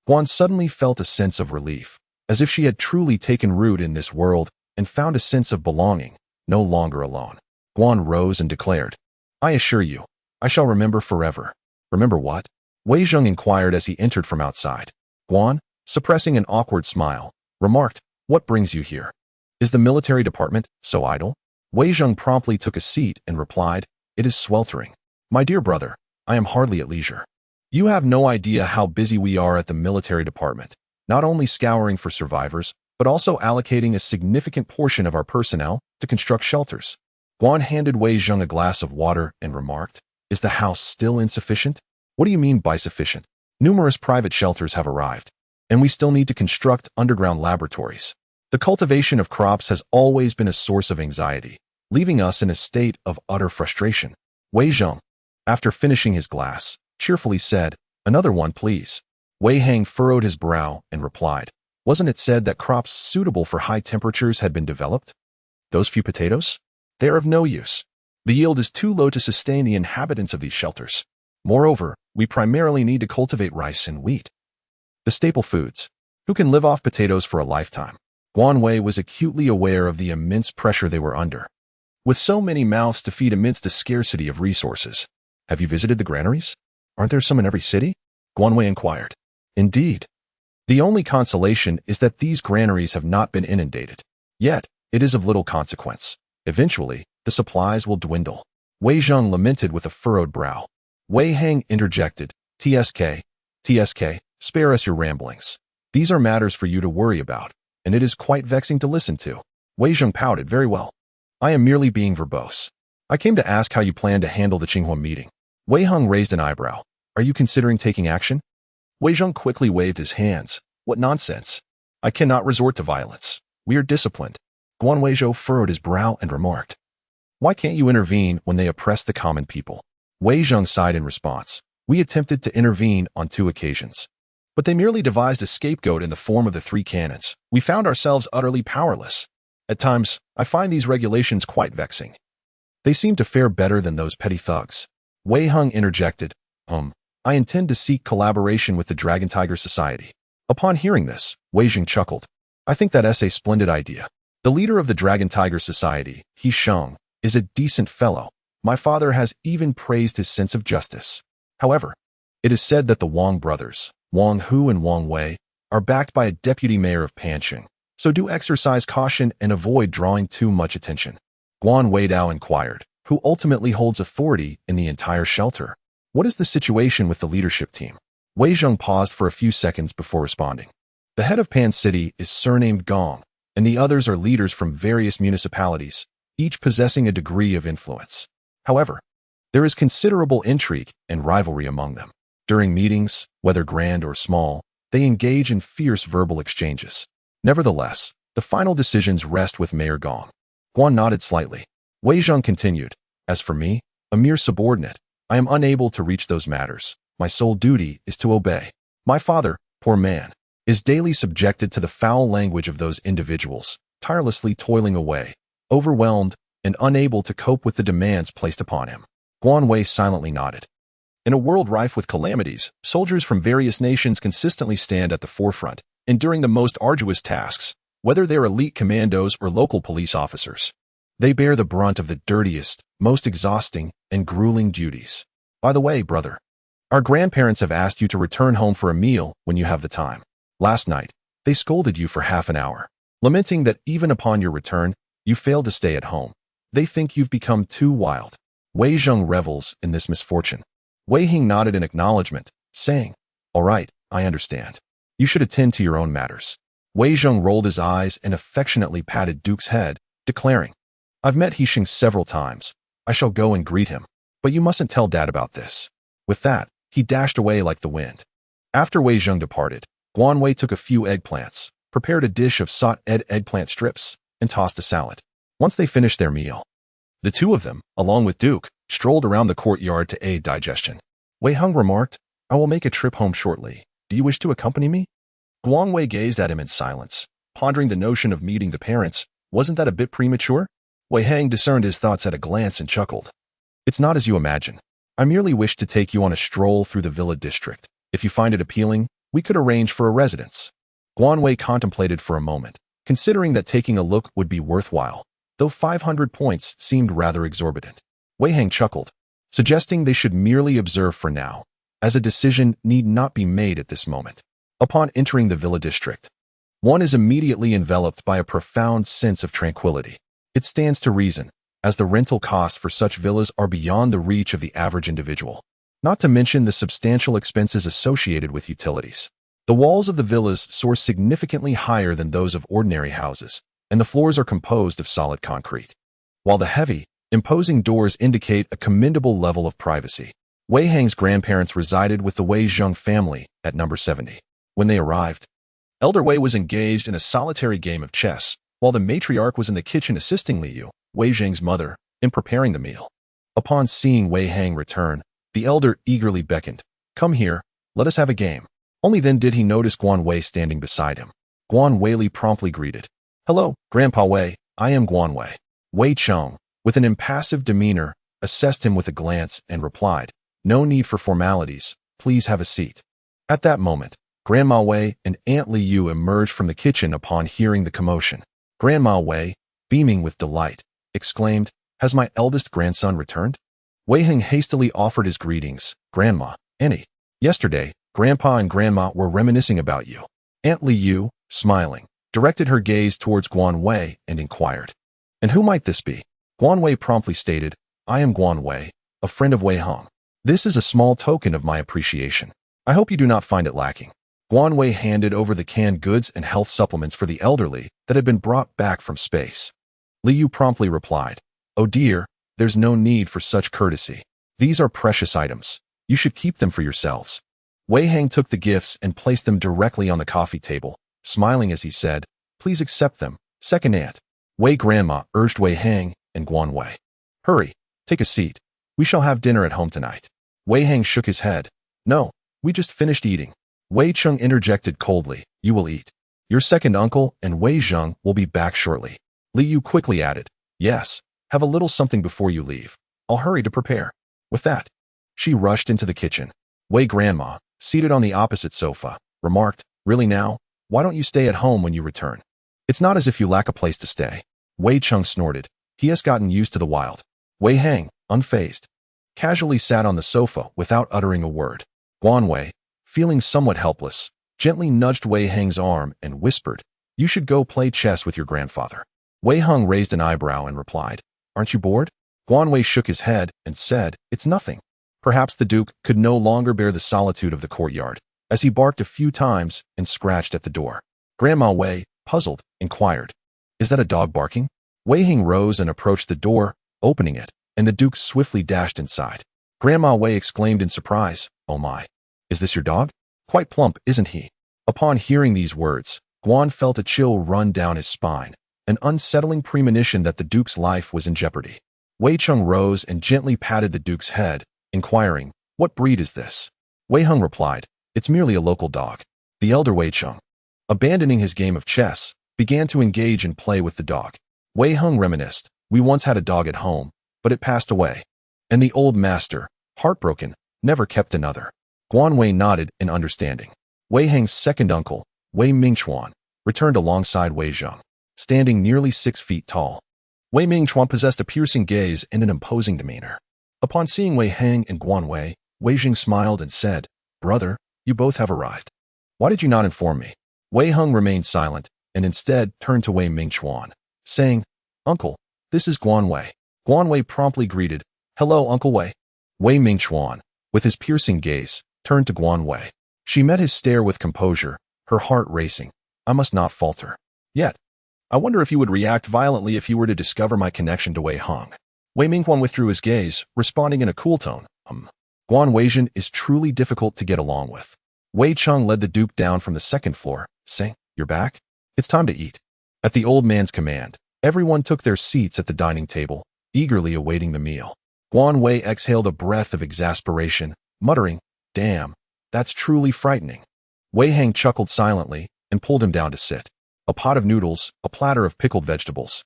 Guan suddenly felt a sense of relief, as if she had truly taken root in this world and found a sense of belonging, no longer alone. Guan rose and declared, I assure you, I shall remember forever. Remember what? Wei Zheng inquired as he entered from outside. Guan, suppressing an awkward smile, remarked, What brings you here? Is the military department so idle? Wei Zheng promptly took a seat and replied, It is sweltering. My dear brother, I am hardly at leisure. You have no idea how busy we are at the military department, not only scouring for survivors, but also allocating a significant portion of our personnel to construct shelters. Guan handed Wei Zheng a glass of water and remarked, Is the house still insufficient? What do you mean by sufficient? Numerous private shelters have arrived, and we still need to construct underground laboratories. The cultivation of crops has always been a source of anxiety, leaving us in a state of utter frustration. Wei Zheng, after finishing his glass, cheerfully said, Another one, please. Wei Heng furrowed his brow and replied, Wasn't it said that crops suitable for high temperatures had been developed? Those few potatoes? They are of no use. The yield is too low to sustain the inhabitants of these shelters. Moreover, we primarily need to cultivate rice and wheat, the staple foods. Who can live off potatoes for a lifetime? Guan Wei was acutely aware of the immense pressure they were under, with so many mouths to feed amidst a scarcity of resources. Have you visited the granaries? Aren't there some in every city? Guan Wei inquired. Indeed. The only consolation is that these granaries have not been inundated. Yet, it is of little consequence. Eventually, the supplies will dwindle. Wei Zheng lamented with a furrowed brow. Wei Heng interjected, TSK, spare us your ramblings. These are matters for you to worry about, and it is quite vexing to listen to. Wei Zheng pouted. Very well. I am merely being verbose. I came to ask how you plan to handle the Qinghua meeting. Wei Heng raised an eyebrow. Are you considering taking action? Wei Zheng quickly waved his hands. What nonsense. I cannot resort to violence. We are disciplined. Guan Weizhou furrowed his brow and remarked, Why can't you intervene when they oppress the common people? Wei Zheng sighed in response. We attempted to intervene on 2 occasions, but they merely devised a scapegoat in the form of the 3 cannons. We found ourselves utterly powerless. At times, I find these regulations quite vexing. They seem to fare better than those petty thugs. Wei Heng interjected, I intend to seek collaboration with the Dragon Tiger Society. Upon hearing this, Wei Zheng chuckled. I think that's a splendid idea. The leader of the Dragon Tiger Society, He Sheng, is a decent fellow. My father has even praised his sense of justice. However, it is said that the Wang brothers, Wang Hu and Wang Wei, are backed by a deputy mayor of Panqing, so do exercise caution and avoid drawing too much attention. Guan Weidao inquired, who ultimately holds authority in the entire shelter? What is the situation with the leadership team? Wei Zheng paused for a few seconds before responding. The head of Pan City is surnamed Gong, and the others are leaders from various municipalities, each possessing a degree of influence. However, there is considerable intrigue and rivalry among them. During meetings, whether grand or small, they engage in fierce verbal exchanges. Nevertheless, the final decisions rest with Mayor Gong. Guan nodded slightly. Wei Zheng continued, As for me, a mere subordinate, I am unable to reach those matters. My sole duty is to obey. My father, poor man, is daily subjected to the foul language of those individuals, tirelessly toiling away, overwhelmed and unable to cope with the demands placed upon him. Guan Wei silently nodded. In a world rife with calamities, soldiers from various nations consistently stand at the forefront, enduring the most arduous tasks, whether they're elite commandos or local police officers. They bear the brunt of the dirtiest, most exhausting, and grueling duties. By the way, brother, our grandparents have asked you to return home for a meal when you have the time. Last night, they scolded you for half an hour. lamenting that even upon your return, you failed to stay at home. They think you've become too wild. Wei Zheng revels in this misfortune. Wei Hing nodded in acknowledgement, saying, "All right, I understand. You should attend to your own matters." Wei Zheng rolled his eyes and affectionately patted Duke's head, declaring, "I've met Hixing several times. I shall go and greet him. But you mustn't tell Dad about this." With that, he dashed away like the wind. After Wei Zheng departed, Guan Wei took a few eggplants, prepared a dish of sauteed eggplant strips, and tossed a salad. Once they finished their meal, the two of them, along with Duke, strolled around the courtyard to aid digestion. Wei Hung remarked, "I will make a trip home shortly. Do you wish to accompany me?" Guan Wei gazed at him in silence, pondering the notion of meeting the parents. Wasn't that a bit premature? Wei Hang discerned his thoughts at a glance and chuckled. "It's not as you imagine. I merely wish to take you on a stroll through the villa district. If you find it appealing, we could arrange for a residence." Guan Wei contemplated for a moment, considering that taking a look would be worthwhile, though 500 points seemed rather exorbitant. Wei Hang chuckled, suggesting they should merely observe for now, as a decision need not be made at this moment. Upon entering the villa district, one is immediately enveloped by a profound sense of tranquility. It stands to reason, as the rental costs for such villas are beyond the reach of the average individual, not to mention the substantial expenses associated with utilities. The walls of the villas soar significantly higher than those of ordinary houses, and the floors are composed of solid concrete, while the heavy, imposing doors indicate a commendable level of privacy. Wei Hang's grandparents resided with the Wei Zheng family at number 70. When they arrived, Elder Wei was engaged in a solitary game of chess, while the matriarch was in the kitchen assisting Liu, Wei Zheng's mother, in preparing the meal. Upon seeing Wei Hang return, the elder eagerly beckoned, "Come here, let us have a game." Only then did he notice Guan Wei standing beside him. Guan Wei promptly greeted, "Hello, Grandpa Wei, I am Guan Wei." Wei Cheng, with an impassive demeanor, assessed him with a glance and replied, "No need for formalities, please have a seat." At that moment, Grandma Wei and Aunt Liu emerged from the kitchen upon hearing the commotion. Grandma Wei, beaming with delight, exclaimed, "Has my eldest grandson returned?" Wei Heng hastily offered his greetings, "Grandma, Annie. Yesterday, Grandpa and Grandma were reminiscing about you." Aunt Liu, smiling, directed her gaze towards Guan Wei and inquired, "And who might this be?" Guan Wei promptly stated, "I am Guan Wei, a friend of Wei Hong. This is a small token of my appreciation. I hope you do not find it lacking." Guan Wei handed over the canned goods and health supplements for the elderly that had been brought back from space. Liu promptly replied, "Oh dear, there's no need for such courtesy. These are precious items. You should keep them for yourselves." Wei Hang took the gifts and placed them directly on the coffee table, smiling as he said, "Please accept them, second aunt." Wei Grandma urged Wei Hang and Guan Wei, "Hurry, take a seat. We shall have dinner at home tonight." Wei Hang shook his head, "No, we just finished eating." Wei Cheng interjected coldly, "You will eat. Your second uncle and Wei Zheng will be back shortly." Liu quickly added, "Yes, have a little something before you leave. I'll hurry to prepare." With that, she rushed into the kitchen. Wei Grandma, seated on the opposite sofa, remarked, "Really now? Why don't you stay at home when you return? It's not as if you lack a place to stay." Wei Cheng snorted. He has gotten used to the wild. Wei Hang, unfazed, casually sat on the sofa without uttering a word. Guan Wei, feeling somewhat helpless, gently nudged Wei Hang's arm and whispered, "You should go play chess with your grandfather." Wei Hung raised an eyebrow and replied, "Aren't you bored?" Guan Wei shook his head and said, "It's nothing." Perhaps the Duke could no longer bear the solitude of the courtyard, as he barked a few times and scratched at the door. Grandma Wei, puzzled, inquired, "Is that a dog barking?" Wei Hing rose and approached the door, opening it, and the Duke swiftly dashed inside. Grandma Wei exclaimed in surprise, "Oh my, is this your dog? Quite plump, isn't he?" Upon hearing these words, Guan felt a chill run down his spine, an unsettling premonition that the Duke's life was in jeopardy. Wei Cheng rose and gently patted the Duke's head, inquiring, "What breed is this?" Wei Hung replied, "It's merely a local dog." The elder Wei Cheng, abandoning his game of chess, began to engage in play with the dog. Wei Hung reminisced, "We once had a dog at home, but it passed away." And the old master, heartbroken, never kept another. Guan Wei nodded in understanding. Wei Hang's second uncle, Wei Mingchuan, returned alongside Wei Zheng, standing nearly 6 feet tall. Wei Mingchuan possessed a piercing gaze and an imposing demeanor. Upon seeing Wei Hang and Guan Wei, Wei Jing smiled and said, "Brother, you both have arrived. Why did you not inform me?" Wei Hung remained silent, and instead turned to Wei Mingchuan, saying, "Uncle, this is Guan Wei." Guan Wei promptly greeted, "Hello, Uncle Wei." Wei Mingchuan, with his piercing gaze, turned to Guan Wei. She met his stare with composure, her heart racing. "I must not falter. Yet, I wonder if you would react violently if you were to discover my connection to Wei Hong." Wei Mingchuan withdrew his gaze, responding in a cool tone, Guan Weizhen is truly difficult to get along with." Wei Cheng led the Duke down from the second floor, saying, "You're back? It's time to eat." At the old man's command, everyone took their seats at the dining table, eagerly awaiting the meal. Guan Wei exhaled a breath of exasperation, muttering, "Damn, that's truly frightening." Wei Hang chuckled silently and pulled him down to sit. A pot of noodles, a platter of pickled vegetables,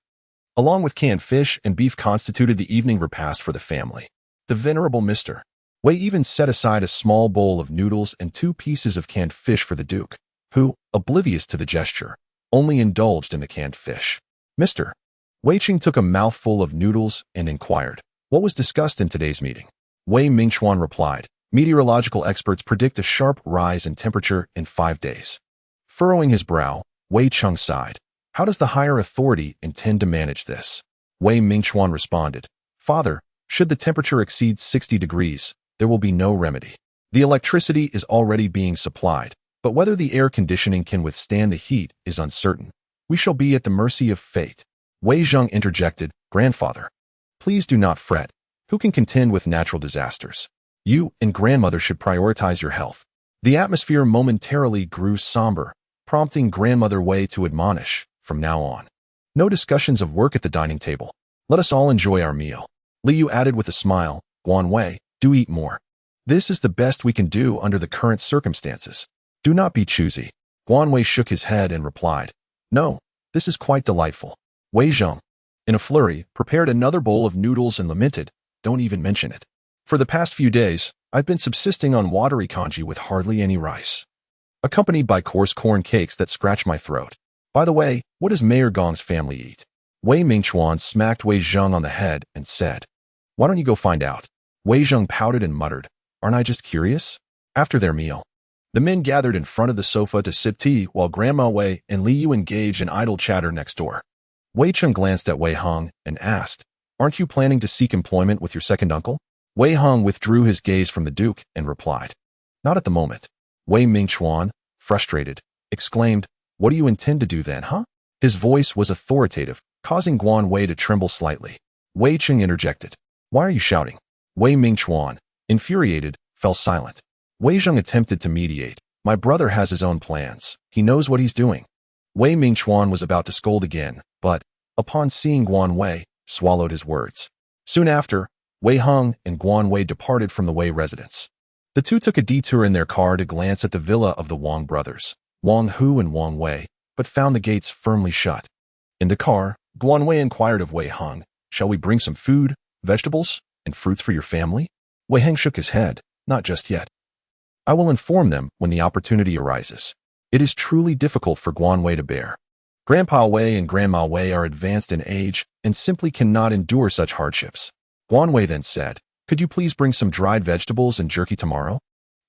along with canned fish and beef constituted the evening repast for the family. The venerable Mr. Wei even set aside a small bowl of noodles and 2 pieces of canned fish for the Duke, who, oblivious to the gesture, only indulged in the canned fish. Mr. Wei Qing took a mouthful of noodles and inquired, "What was discussed in today's meeting?" Wei Mingchuan replied, "Meteorological experts predict a sharp rise in temperature in 5 days." Furrowing his brow, Wei Cheng sighed. "How does the higher authority intend to manage this?" Wei Mingchuan responded, "Father, should the temperature exceed 60 degrees, there will be no remedy. The electricity is already being supplied, but whether the air conditioning can withstand the heat is uncertain. We shall be at the mercy of fate." Wei Zheng interjected, "Grandfather, please do not fret. Who can contend with natural disasters? You and grandmother should prioritize your health." The atmosphere momentarily grew somber, prompting Grandmother Wei to admonish, "From now on, no discussions of work at the dining table. Let us all enjoy our meal." Liu added with a smile, "Guan Wei, do eat more. This is the best we can do under the current circumstances. Do not be choosy." Guan Wei shook his head and replied, "No, this is quite delightful." Wei Zheng, in a flurry, prepared another bowl of noodles and lamented, "Don't even mention it. For the past few days, I've been subsisting on watery congee with hardly any rice, accompanied by coarse corn cakes that scratch my throat. By the way, what does Mayor Gong's family eat?" Wei Mingchuan smacked Wei Zheng on the head and said, "Why don't you go find out?" Wei Zheng pouted and muttered, "Aren't I just curious?" After their meal, the men gathered in front of the sofa to sip tea while Grandma Wei and Liu engaged in idle chatter next door. Wei Cheng glanced at Wei Hong and asked, "Aren't you planning to seek employment with your second uncle?" Wei Hong withdrew his gaze from the Duke and replied, "Not at the moment." Wei Mingchuan, frustrated, exclaimed, "What do you intend to do then, huh?" His voice was authoritative, causing Guan Wei to tremble slightly. Wei Cheng interjected, "Why are you shouting?" Wei Mingchuan, infuriated, fell silent. Wei Zheng attempted to mediate. "My brother has his own plans. He knows what he's doing." Wei Mingchuan was about to scold again, but, upon seeing Guan Wei, swallowed his words. Soon after, Wei Hong and Guan Wei departed from the Wei residence. The two took a detour in their car to glance at the villa of the Wang brothers, Wang Hu and Wang Wei, but found the gates firmly shut. In the car, Guan Wei inquired of Wei Hong, "Shall we bring some food, vegetables, and fruits for your family?" Wei Hong shook his head, "Not just yet. I will inform them when the opportunity arises." It is truly difficult for Guan Wei to bear. Grandpa Wei and Grandma Wei are advanced in age and simply cannot endure such hardships. Guan Wei then said, "Could you please bring some dried vegetables and jerky tomorrow?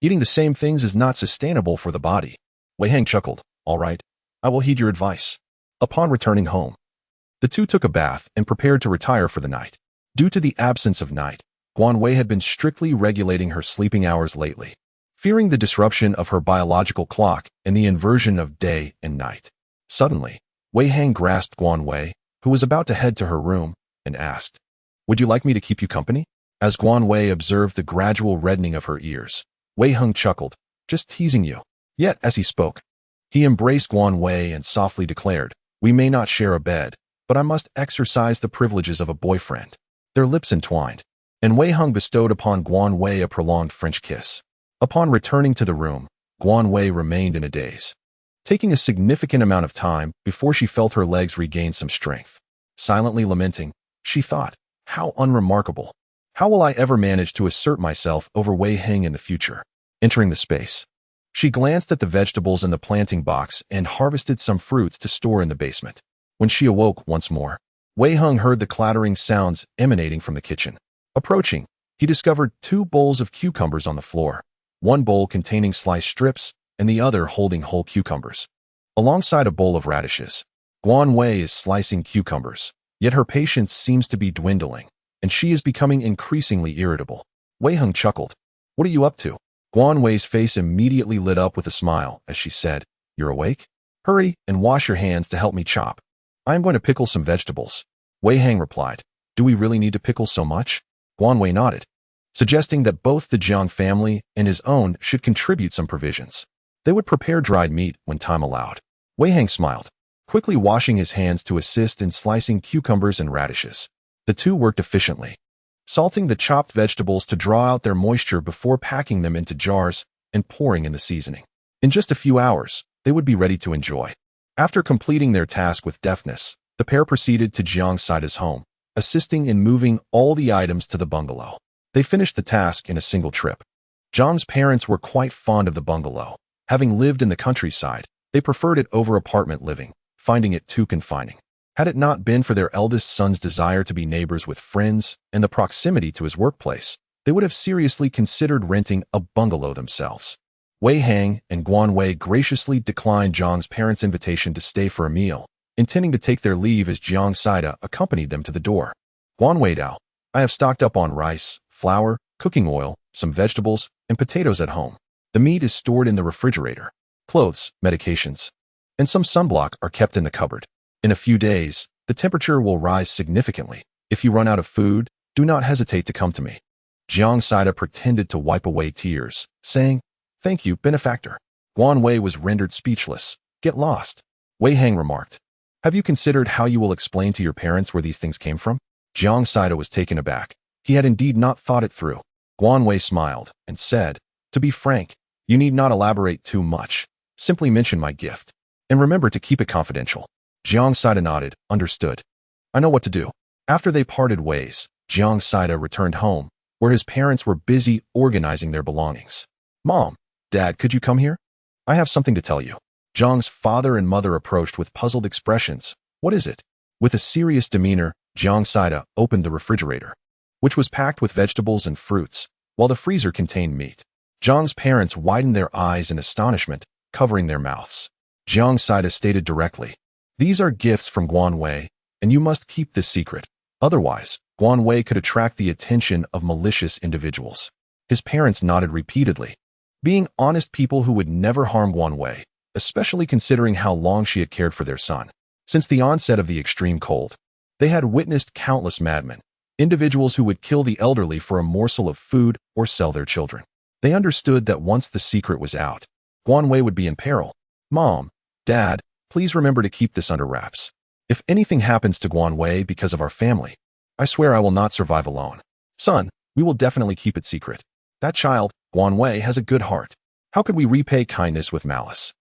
Eating the same things is not sustainable for the body." Wei Hang chuckled, "All right, I will heed your advice." Upon returning home, the two took a bath and prepared to retire for the night. Due to the absence of night, Guan Wei had been strictly regulating her sleeping hours lately, fearing the disruption of her biological clock and the inversion of day and night. Suddenly, Wei Hang grasped Guan Wei, who was about to head to her room, and asked, "Would you like me to keep you company?" As Guan Wei observed the gradual reddening of her ears, Wei Hung chuckled, "Just teasing you." Yet, as he spoke, he embraced Guan Wei and softly declared, "We may not share a bed, but I must exercise the privileges of a boyfriend." Their lips entwined, and Wei Hung bestowed upon Guan Wei a prolonged French kiss. Upon returning to the room, Guan Wei remained in a daze, taking a significant amount of time before she felt her legs regain some strength. Silently lamenting, she thought, "How unremarkable. How will I ever manage to assert myself over Wei Heng in the future?" Entering the space, she glanced at the vegetables in the planting box and harvested some fruits to store in the basement. When she awoke once more, Wei Hung heard the clattering sounds emanating from the kitchen. Approaching, he discovered 2 bowls of cucumbers on the floor, one bowl containing sliced strips and the other holding whole cucumbers. alongside a bowl of radishes. Guan Wei is slicing cucumbers, yet her patience seems to be dwindling, and she is becoming increasingly irritable. Wei Heng chuckled. What are you up to? Guan Wei's face immediately lit up with a smile as she said, You're awake? Hurry and wash your hands to help me chop. I am going to pickle some vegetables. Wei Heng replied. Do we really need to pickle so much? Guan Wei nodded, suggesting that both the Jiang family and his own should contribute some provisions. They would prepare dried meat when time allowed. Wei Heng smiled, quickly washing his hands to assist in slicing cucumbers and radishes. The two worked efficiently, salting the chopped vegetables to draw out their moisture before packing them into jars and pouring in the seasoning. In just a few hours, they would be ready to enjoy. After completing their task with deftness, the pair proceeded to Jiang Saida's home, assisting in moving all the items to the bungalow. They finished the task in a single trip. Jiang's parents were quite fond of the bungalow. Having lived in the countryside, they preferred it over apartment living, finding it too confining. Had it not been for their eldest son's desire to be neighbors with friends and the proximity to his workplace, they would have seriously considered renting a bungalow themselves. Wei Heng and Guan Wei graciously declined Jiang's parents' invitation to stay for a meal, intending to take their leave as Jiang Saida accompanied them to the door. Guan Wei Dao, I have stocked up on rice, flour, cooking oil, some vegetables, and potatoes at home. The meat is stored in the refrigerator. Clothes, medications, and some sunblock are kept in the cupboard. In a few days, the temperature will rise significantly. If you run out of food, do not hesitate to come to me. Jiang Saida pretended to wipe away tears, saying, Thank you, benefactor. Guan Wei was rendered speechless. Get lost. Wei Heng remarked. Have you considered how you will explain to your parents where these things came from? Jiang Saida was taken aback. He had indeed not thought it through. Guan Wei smiled and said, To be frank, you need not elaborate too much. Simply mention my gift. And remember to keep it confidential. Jiang Saida nodded, understood. I know what to do. After they parted ways, Jiang Saida returned home, where his parents were busy organizing their belongings. Mom, Dad, could you come here? I have something to tell you. Jiang's father and mother approached with puzzled expressions. What is it? With a serious demeanor, Jiang Saida opened the refrigerator, which was packed with vegetables and fruits, while the freezer contained meat. Jiang's parents widened their eyes in astonishment, covering their mouths. Jiang Saida stated directly, These are gifts from Guan Wei, and you must keep this secret. Otherwise, Guan Wei could attract the attention of malicious individuals. His parents nodded repeatedly, being honest people who would never harm Guan Wei, especially considering how long she had cared for their son. Since the onset of the extreme cold, they had witnessed countless madmen, individuals who would kill the elderly for a morsel of food or sell their children. They understood that once the secret was out, Guan Wei would be in peril. Mom, Dad, please remember to keep this under wraps. If anything happens to Guan Wei because of our family, I swear I will not survive alone. Son, we will definitely keep it secret. That child, Guan Wei, has a good heart. How could we repay kindness with malice?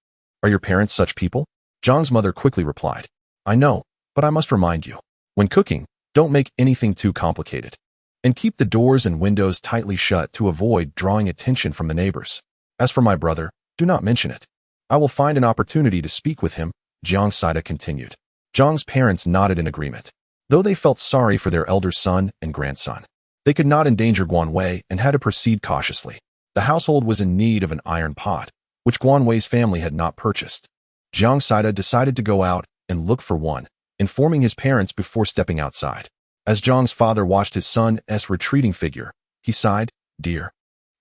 Are your parents such people? Jiang's mother quickly replied. I know, but I must remind you. When cooking, don't make anything too complicated. And keep the doors and windows tightly shut to avoid drawing attention from the neighbors. As for my brother, do not mention it. I will find an opportunity to speak with him, Jiang Saida continued. Jiang's parents nodded in agreement. Though they felt sorry for their elder son and grandson, they could not endanger Guan Wei and had to proceed cautiously. The household was in need of an iron pot, which Guan Wei's family had not purchased. Jiang Saida decided to go out and look for one, informing his parents before stepping outside. As Jiang's father watched his son's retreating figure, he sighed, Dear,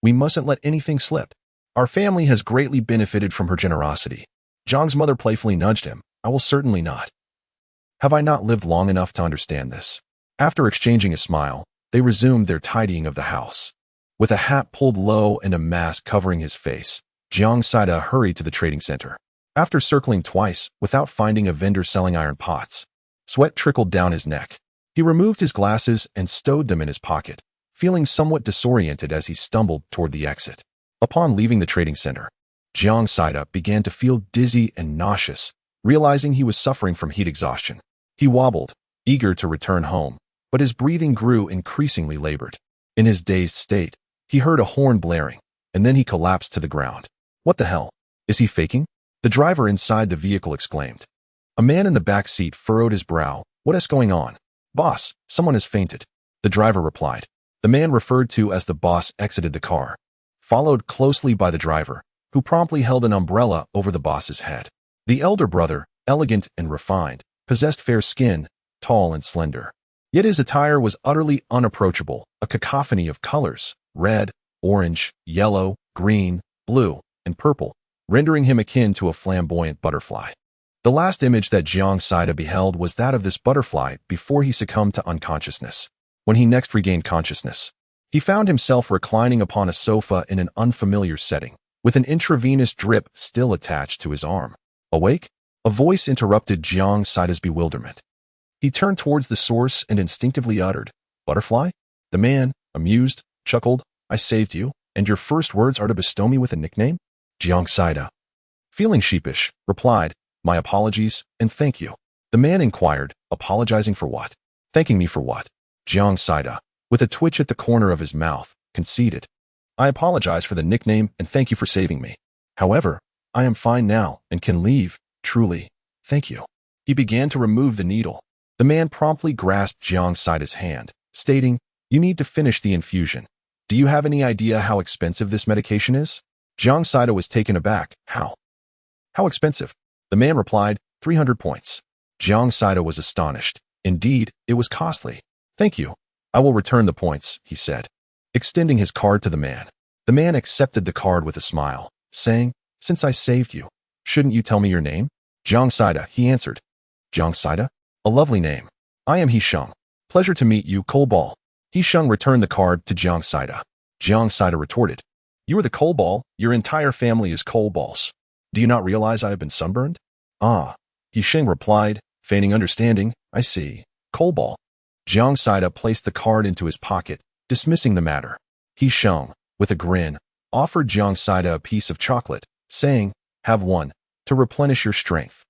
we mustn't let anything slip. Our family has greatly benefited from her generosity. Jiang's mother playfully nudged him. I will certainly not. Have I not lived long enough to understand this? After exchanging a smile, they resumed their tidying of the house. With a hat pulled low and a mask covering his face, Jiang Saida hurried to the trading center. After circling twice without finding a vendor selling iron pots, sweat trickled down his neck. He removed his glasses and stowed them in his pocket, feeling somewhat disoriented as he stumbled toward the exit. Upon leaving the trading center, Jiang Saida began to feel dizzy and nauseous, realizing he was suffering from heat exhaustion. He wobbled, eager to return home, but his breathing grew increasingly labored. In his dazed state, he heard a horn blaring, and then he collapsed to the ground. What the hell? Is he faking? The driver inside the vehicle exclaimed. A man in the back seat furrowed his brow. What is going on? Boss, someone has fainted. The driver replied. The man referred to as the boss exited the car, followed closely by the driver, who promptly held an umbrella over the boss's head. The elder brother, elegant and refined, possessed fair skin, tall and slender. Yet his attire was utterly unapproachable, a cacophony of colors, red, orange, yellow, green, blue, and purple, rendering him akin to a flamboyant butterfly. The last image that Jiang Saida beheld was that of this butterfly before he succumbed to unconsciousness. When he next regained consciousness, he found himself reclining upon a sofa in an unfamiliar setting, with an intravenous drip still attached to his arm. Awake? A voice interrupted Jiang Saida's bewilderment. He turned towards the source and instinctively uttered, "Butterfly?" The man, amused, chuckled, "I saved you, and your first words are to bestow me with a nickname?" Jiang Saida, feeling sheepish, replied, "My apologies, and thank you." The man inquired, "Apologizing for what? Thanking me for what?" Jiang Saida, with a twitch at the corner of his mouth, conceded, "I apologize for the nickname and thank you for saving me. However, I am fine now and can leave, truly, thank you." He began to remove the needle. The man promptly grasped Jiang Saida's hand, stating, "You need to finish the infusion. Do you have any idea how expensive this medication is?" Jiang Saida was taken aback. How expensive?" The man replied, 300 points. Jiang Saida was astonished. Indeed, it was costly. "Thank you. I will return the points," he said, extending his card to the man. The man accepted the card with a smile, saying, "Since I saved you, shouldn't you tell me your name?" "Jiang Saida," he answered. "Jiang Saida? A lovely name. I am He Sheng. Pleasure to meet you, Coal Ball." He Sheng returned the card to Jiang Saida. Jiang Saida retorted, "You are the Coal Ball. Your entire family is coal balls. Do you not realize I have been sunburned?" "Ah," He Sheng replied, feigning understanding, "I see. Coal Ball." Jiang Saida placed the card into his pocket, dismissing the matter. He Sheng, with a grin, offered Jiang Saida a piece of chocolate, saying, "Have one, to replenish your strength."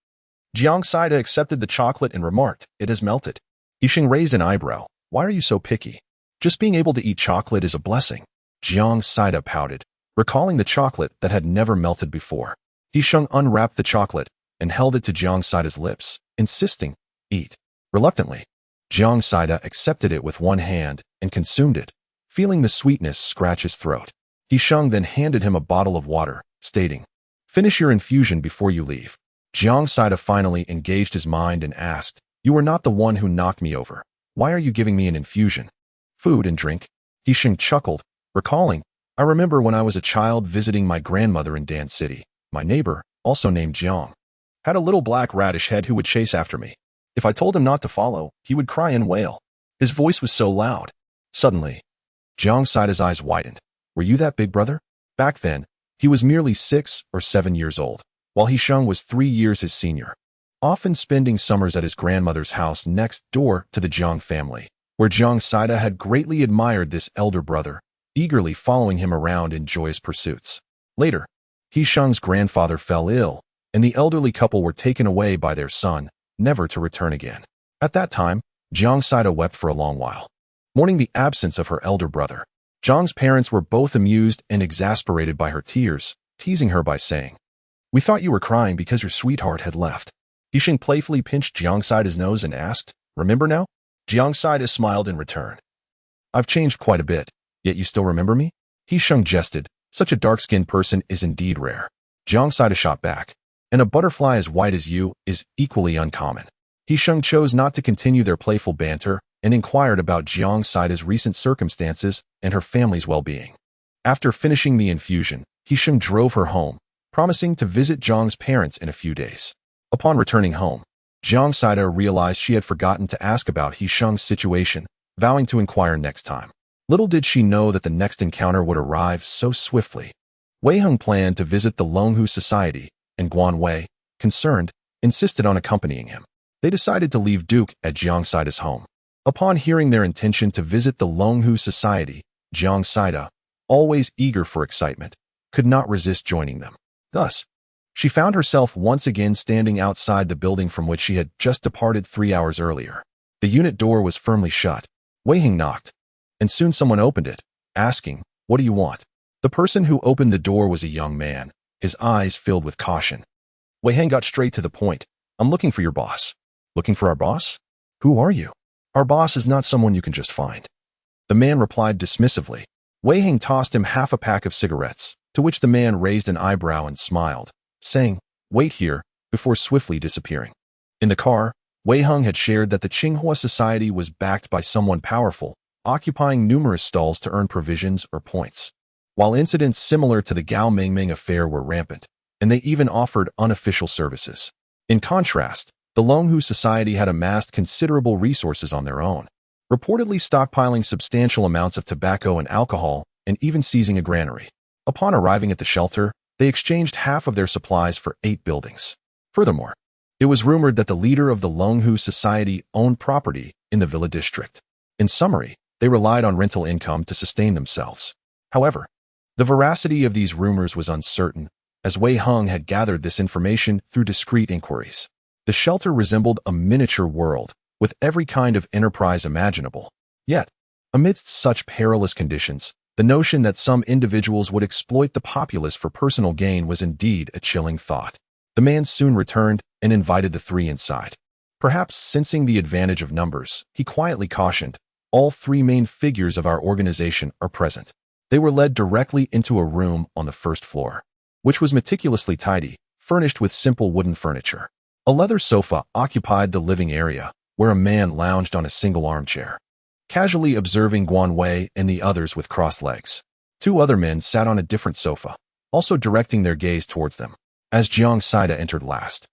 Jiang Saida accepted the chocolate and remarked, "It has melted." He Sheng raised an eyebrow. "Why are you so picky? Just being able to eat chocolate is a blessing." Jiang Saida pouted, recalling the chocolate that had never melted before. He Sheng unwrapped the chocolate and held it to Jiang Saida's lips, insisting, "Eat." Reluctantly, Jiang Saida accepted it with one hand and consumed it, feeling the sweetness scratch his throat. He Sheng then handed him a bottle of water, stating, "Finish your infusion before you leave." Jiang Saida finally engaged his mind and asked, "You were not the one who knocked me over. Why are you giving me an infusion? Food and drink?" He Sheng chuckled, recalling, "I remember when I was a child visiting my grandmother in Dan City. My neighbor, also named Jiang, had a little black radish head who would chase after me. If I told him not to follow, he would cry and wail. His voice was so loud." Suddenly, Jiang Saida's eyes widened. "Were you that big brother?" Back then, he was merely 6 or 7 years old, while He Sheng was 3 years his senior, often spending summers at his grandmother's house next door to the Jiang family, where Jiang Saida had greatly admired this elder brother, eagerly following him around in joyous pursuits. Later, He Sheng's grandfather fell ill, and the elderly couple were taken away by their son, never to return again. At that time, Jiang Saida wept for a long while, mourning the absence of her elder brother. Jiang's parents were both amused and exasperated by her tears, teasing her by saying, "We thought you were crying because your sweetheart had left." He Sheng playfully pinched Jiang Saida's nose and asked, "Remember now?" Jiang Saida smiled in return. "I've changed quite a bit, yet you still remember me?" He Sheng jested, "Such a dark-skinned person is indeed rare." Jiang Saida shot back, "And a butterfly as white as you is equally uncommon." He Sheng chose not to continue their playful banter and inquired about Jiang Saida's recent circumstances and her family's well-being. After finishing the infusion, He Sheng drove her home, promising to visit Jiang's parents in a few days. Upon returning home, Jiang Saida realized she had forgotten to ask about He Sheng's situation, vowing to inquire next time. Little did she know that the next encounter would arrive so swiftly. Wei Heng planned to visit the Longhu Society, and Guan Wei, concerned, insisted on accompanying him. They decided to leave Duke at Jiang Saida's home. Upon hearing their intention to visit the Longhu Society, Jiang Saida, always eager for excitement, could not resist joining them. Thus, she found herself once again standing outside the building from which she had just departed 3 hours earlier. The unit door was firmly shut. Wei Heng knocked, and soon someone opened it, asking, "What do you want?" The person who opened the door was a young man, his eyes filled with caution. Wei Heng got straight to the point. "I'm looking for your boss." "Looking for our boss? Who are you?" "Our boss is not someone you can just find." The man replied dismissively. Wei Heng tossed him half a pack of cigarettes, to which the man raised an eyebrow and smiled, saying, "Wait here, before swiftly disappearing. In the car, Wei Heng had shared that the Qinghua society was backed by someone powerful, occupying numerous stalls to earn provisions or points. While incidents similar to the Gao Mingming affair were rampant, and they even offered unofficial services. In contrast, the Longhu society had amassed considerable resources on their own, reportedly stockpiling substantial amounts of tobacco and alcohol, and even seizing a granary. Upon arriving at the shelter, they exchanged half of their supplies for 8 buildings. Furthermore, it was rumored that the leader of the Longhu society owned property in the Villa district. In summary, they relied on rental income to sustain themselves. However, the veracity of these rumors was uncertain, as Wei Heng had gathered this information through discreet inquiries. The shelter resembled a miniature world, with every kind of enterprise imaginable. Yet, amidst such perilous conditions, the notion that some individuals would exploit the populace for personal gain was indeed a chilling thought. The man soon returned and invited the 3 inside. Perhaps sensing the advantage of numbers, he quietly cautioned, "All 3 main figures of our organization are present." They were led directly into a room on the first floor, which was meticulously tidy, furnished with simple wooden furniture. A leather sofa occupied the living area, where a man lounged on a single armchair, casually observing Guan Wei and the others with crossed legs. 2 other men sat on a different sofa, also directing their gaze towards them. As Jiang Saida entered last,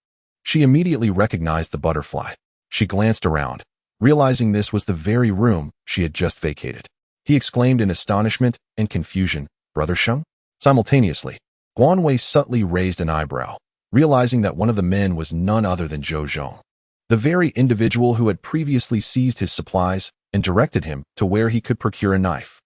she immediately recognized the butterfly. She glanced around, realizing this was the very room she had just vacated. He exclaimed in astonishment and confusion, "Brother Sheng?" Simultaneously, Guan Wei subtly raised an eyebrow, realizing that one of the men was none other than Zhou Zhong, the very individual who had previously seized his supplies and directed him to where he could procure a knife.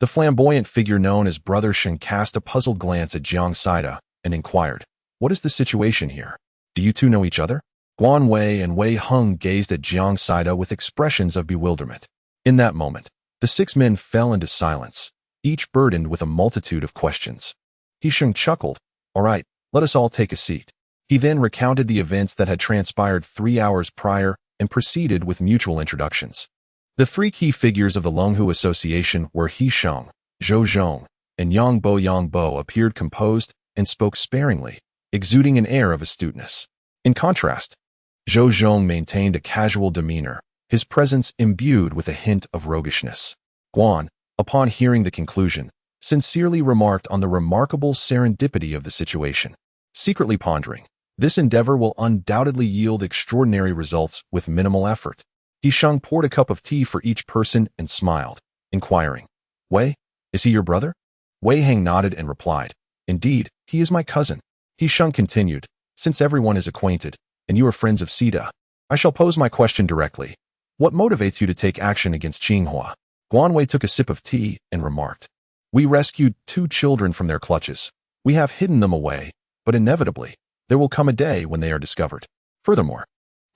The flamboyant figure known as Brother Sheng cast a puzzled glance at Jiang Saida and inquired, "What is the situation here? Do you 2 know each other?" Guan Wei and Wei Heng gazed at Jiang Saida with expressions of bewilderment. In that moment, the 6 men fell into silence, each burdened with a multitude of questions. He Sheng chuckled, "All right, let us all take a seat." He then recounted the events that had transpired 3 hours prior and proceeded with mutual introductions. The 3 key figures of the Longhu Association were He Sheng, Zhou Zhong, and Yang Bo appeared composed and spoke sparingly, exuding an air of astuteness. In contrast, Zhou Zhong maintained a casual demeanor, his presence imbued with a hint of roguishness. Guan, upon hearing the conclusion, sincerely remarked on the remarkable serendipity of the situation, secretly pondering, "This endeavor will undoubtedly yield extraordinary results with minimal effort." He Sheng poured a cup of tea for each person and smiled, inquiring, "Wei, is he your brother?" Wei Heng nodded and replied, "Indeed, he is my cousin." He Sheng continued, "Since everyone is acquainted, and you are friends of Sita, I shall pose my question directly. What motivates you to take action against Qinghua?" Guan Wei took a sip of tea and remarked, "We rescued 2 children from their clutches. We have hidden them away, but inevitably, there will come a day when they are discovered. Furthermore,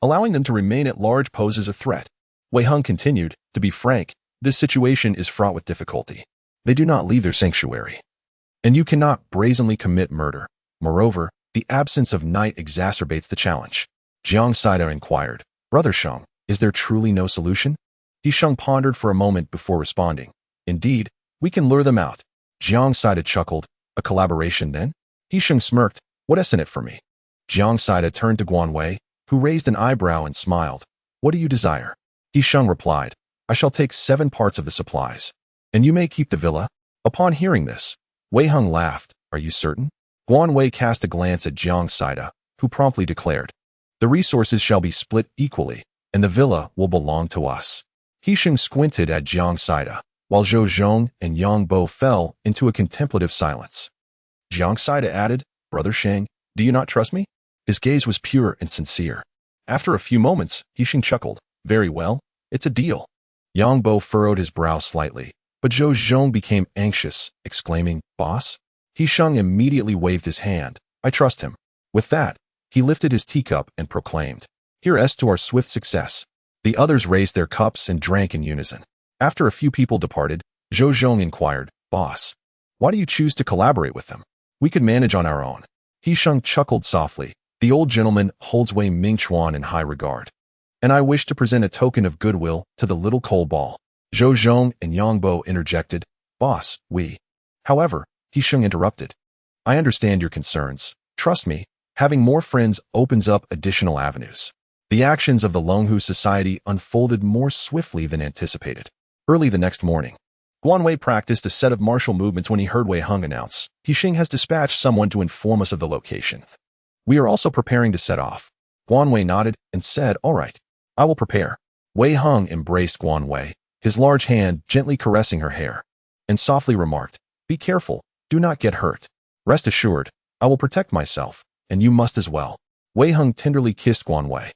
allowing them to remain at large poses a threat." Wei Heng continued, "To be frank, this situation is fraught with difficulty. They do not leave their sanctuary, and you cannot brazenly commit murder. Moreover, the absence of night exacerbates the challenge." Jiang Saida inquired, "Brother Sheng, is there truly no solution?" He Sheng pondered for a moment before responding, "Indeed, we can lure them out." Jiang Saida chuckled, "A collaboration then?" He Sheng smirked, "What is in it for me?" Jiang Saida turned to Guan Wei, who raised an eyebrow and smiled. "What do you desire?" He Sheng replied, "I shall take 7 parts of the supplies, and you may keep the villa." Upon hearing this, Wei Heng laughed, "Are you certain?" Guan Wei cast a glance at Jiang Saida, who promptly declared, "The resources shall be split equally, and the villa will belong to us." He Sheng squinted at Jiang Saida, while Zhou Zhong and Yang Bo fell into a contemplative silence. Jiang Saida added, "Brother Sheng, do you not trust me?" His gaze was pure and sincere. After a few moments, He Sheng chuckled, "Very well, it's a deal." Yang Bo furrowed his brow slightly, but Zhou Zhong became anxious, exclaiming, "Boss?" He Sheng immediately waved his hand, "I trust him." With that, he lifted his teacup and proclaimed, "Here's to our swift success." The others raised their cups and drank in unison. After a few people departed, Zhou Zhong inquired, "Boss, why do you choose to collaborate with them? We could manage on our own." He Sheng chuckled softly, "The old gentleman holds Wei Mingchuan in high regard, and I wish to present a token of goodwill to the little coal ball." Zhou Zhong and Yang Bo interjected, "Boss, we..." However, He Sheng interrupted, "I understand your concerns. Trust me, Having more friends opens up additional avenues. The actions of the Longhu Society unfolded more swiftly than anticipated. Early the next morning, Guan Wei practiced a set of martial movements when he heard Wei Heng announce, "Xing has dispatched someone to inform us of the location. We are also preparing to set off." Guan Wei nodded and said, "All right, I will prepare." Wei Heng embraced Guan Wei, his large hand gently caressing her hair, and softly remarked, "Be careful, do not get hurt. Rest assured, I will protect myself, and you must as well." Wei Heng tenderly kissed Guan Wei,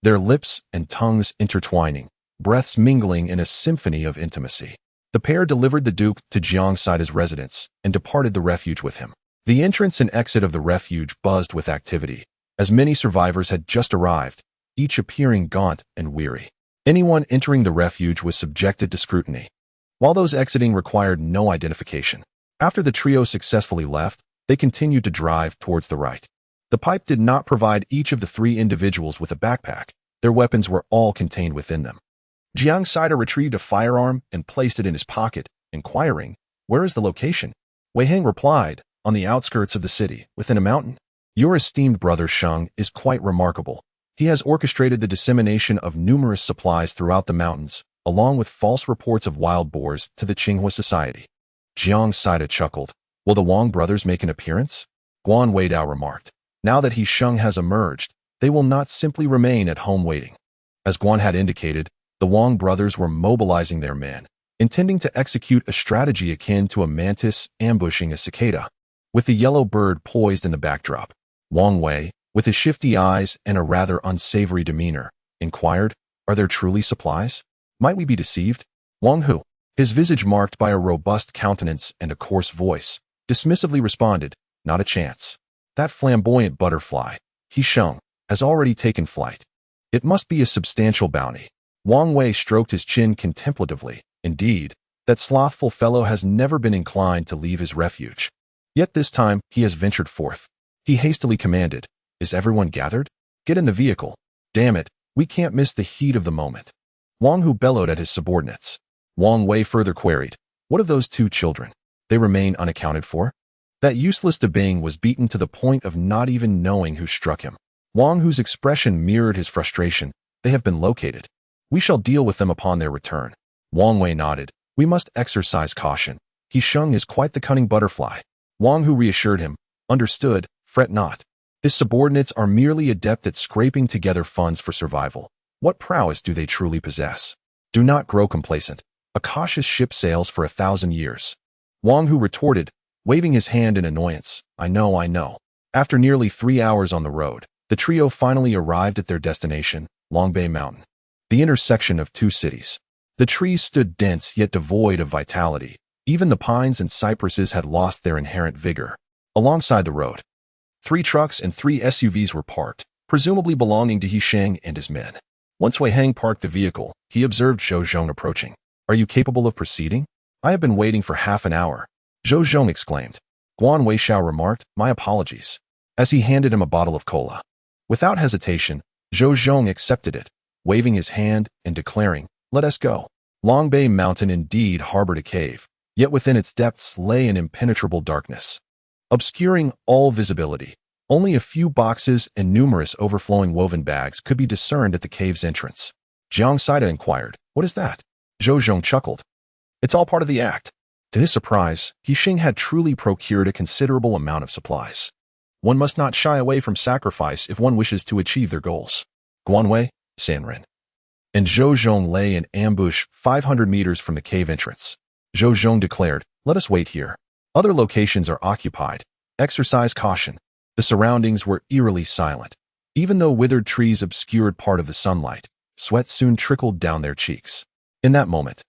their lips and tongues intertwining, breaths mingling in a symphony of intimacy. The pair delivered the Duke to Jiang Saida's residence and departed the refuge with him. The entrance and exit of the refuge buzzed with activity, as many survivors had just arrived, each appearing gaunt and weary. Anyone entering the refuge was subjected to scrutiny, while those exiting required no identification. After the trio successfully left, they continued to drive towards the right. The pipe did not provide each of the three individuals with a backpack. Their weapons were all contained within them. Jiang Saida retrieved a firearm and placed it in his pocket, inquiring, "Where is the location?" Wei Heng replied, "On the outskirts of the city, within a mountain. Your esteemed brother Sheng is quite remarkable. He has orchestrated the dissemination of numerous supplies throughout the mountains, along with false reports of wild boars to the Tsinghua Society." Jiang Saida chuckled. "Will the Wang brothers make an appearance?" Guan Weidao remarked. "Now that Sheng has emerged, they will not simply remain at home waiting." As Guan had indicated, the Wang brothers were mobilizing their men, intending to execute a strategy akin to a mantis ambushing a cicada. With the yellow bird poised in the backdrop, Wang Wei, with his shifty eyes and a rather unsavory demeanor, inquired, "Are there truly supplies? Might we be deceived?" Wang Hu, his visage marked by a robust countenance and a coarse voice, dismissively responded, "Not a chance. That flamboyant butterfly, Sheng, has already taken flight. It must be a substantial bounty." Wang Wei stroked his chin contemplatively. Indeed, that slothful fellow has never been inclined to leave his refuge. Yet this time he has ventured forth. He hastily commanded, "Is everyone gathered? Get in the vehicle. Damn it, we can't miss the heat of the moment." Wang Hu bellowed at his subordinates. Wang Wei further queried, "What of those two children? They remain unaccounted for?" That useless Debang was beaten to the point of not even knowing who struck him. Wang Hu's expression mirrored his frustration. "They have been located. We shall deal with them upon their return." Wang Wei nodded. "We must exercise caution. Sheng is quite the cunning butterfly." Wang Hu reassured him. "Understood, fret not. His subordinates are merely adept at scraping together funds for survival. What prowess do they truly possess? Do not grow complacent. A cautious ship sails for 1,000 years." Wang Hu retorted, waving his hand in annoyance. I know. After nearly 3 hours on the road, the trio finally arrived at their destination, Longbei Mountain, the intersection of two cities. The trees stood dense yet devoid of vitality. Even the pines and cypresses had lost their inherent vigor. Alongside the road, 3 trucks and 3 SUVs were parked, presumably belonging to Sheng and his men. Once Wei Heng parked the vehicle, he observed Zhou Zhong approaching. "Are you capable of proceeding? I have been waiting for half an hour." Zhou Zhong exclaimed. Guan Weixiao remarked, "My apologies," as he handed him a bottle of cola. Without hesitation, Zhou Zhong accepted it, waving his hand and declaring, "Let us go." Longbei Mountain indeed harbored a cave, yet within its depths lay an impenetrable darkness, obscuring all visibility. Only a few boxes and numerous overflowing woven bags could be discerned at the cave's entrance. Jiang Saida inquired, "What is that?" Zhou Zhong chuckled. "It's all part of the act." To his surprise, Sheng had truly procured a considerable amount of supplies. One must not shy away from sacrifice if one wishes to achieve their goals. Guan Wei, Sanren, and Zhou Zhong lay in ambush 500 meters from the cave entrance. Zhou Zhong declared, "Let us wait here. Other locations are occupied. Exercise caution." The surroundings were eerily silent. Even though withered trees obscured part of the sunlight, sweat soon trickled down their cheeks. In that moment,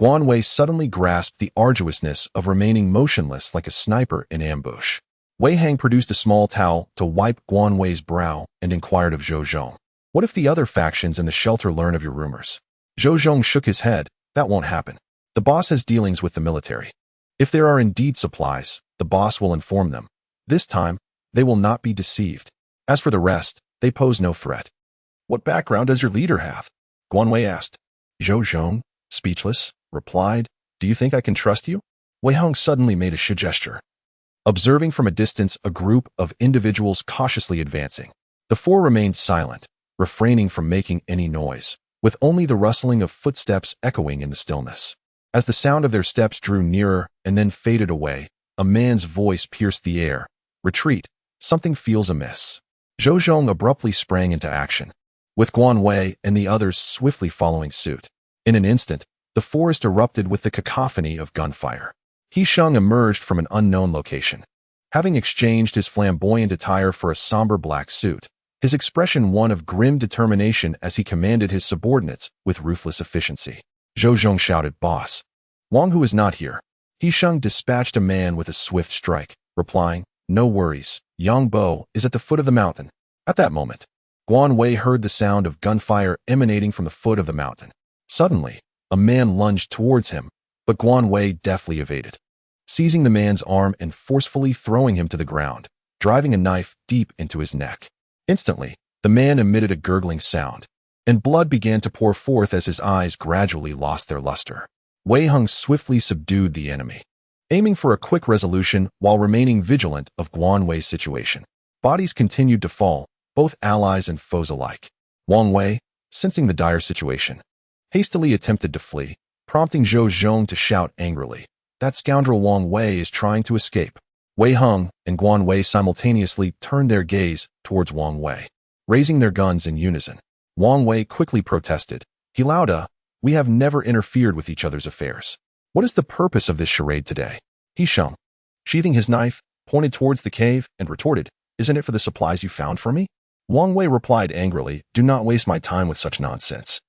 Guan Wei suddenly grasped the arduousness of remaining motionless like a sniper in ambush. Wei Heng produced a small towel to wipe Guan Wei's brow and inquired of Zhou Zhong, "What if the other factions in the shelter learn of your rumors?" Zhou Zhong shook his head. "That won't happen. The boss has dealings with the military. If there are indeed supplies, the boss will inform them. This time, they will not be deceived. As for the rest, they pose no threat." "What background does your leader have?" Guan Wei asked. Zhou Zhong, speechless, replied, "Do you think I can trust you?" Wei Heng suddenly made a gesture. observing from a distance a group of individuals cautiously advancing. The four remained silent, refraining from making any noise, with only the rustling of footsteps echoing in the stillness. As the sound of their steps drew nearer and then faded away, a man's voice pierced the air. "Retreat. Something feels amiss." Zhou Zhong abruptly sprang into action, with Guan Wei and the others swiftly following suit. In an instant, the forest erupted with the cacophony of gunfire. He Sheng emerged from an unknown location. Having exchanged his flamboyant attire for a somber black suit, his expression one of grim determination as he commanded his subordinates with ruthless efficiency. Zhou Zhong shouted, "Boss." Wang Hu is not here. He Sheng dispatched a man with a swift strike, replying, "No worries, Yang Bo is at the foot of the mountain." At that moment, Guan Wei heard the sound of gunfire emanating from the foot of the mountain. Suddenly, a man lunged towards him, but Guan Wei deftly evaded, seizing the man's arm and forcefully throwing him to the ground, driving a knife deep into his neck. Instantly, the man emitted a gurgling sound, and blood began to pour forth as his eyes gradually lost their luster. Wei Hung swiftly subdued the enemy, aiming for a quick resolution while remaining vigilant of Guan Wei's situation. Bodies continued to fall, both allies and foes alike. Wang Wei, sensing the dire situation, hastily attempted to flee, prompting Zhou Zhong to shout angrily, "That scoundrel Wang Wei is trying to escape." Wei Hung and Guan Wei simultaneously turned their gaze towards Wang Wei, raising their guns in unison. Wang Wei quickly protested, "Hilauda, we have never interfered with each other's affairs. What is the purpose of this charade today?" He Sheng, sheathing his knife, pointed towards the cave and retorted, "Isn't it for the supplies you found for me?" Wang Wei replied angrily, "Do not waste my time with such nonsense.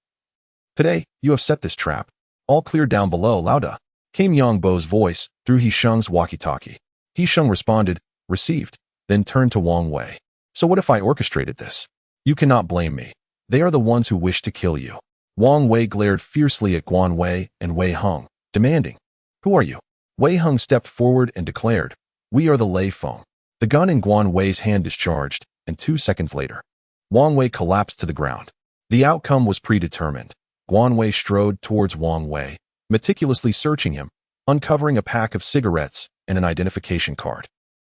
Today, you have set this trap. All clear down below, Lauda," came Yang Bo's voice through He Sheng's walkie-talkie. He Sheng responded, "Received," then turned to Wang Wei. "So what if I orchestrated this? You cannot blame me. They are the ones who wish to kill you." Wang Wei glared fiercely at Guan Wei and Wei Hung, demanding, "Who are you?" Wei Hung stepped forward and declared, "We are the Lei Feng." The gun in Guan Wei's hand discharged, and 2 seconds later, Wang Wei collapsed to the ground. The outcome was predetermined. Guan Wei strode towards Wang Wei, meticulously searching him, uncovering a pack of cigarettes and an identification card.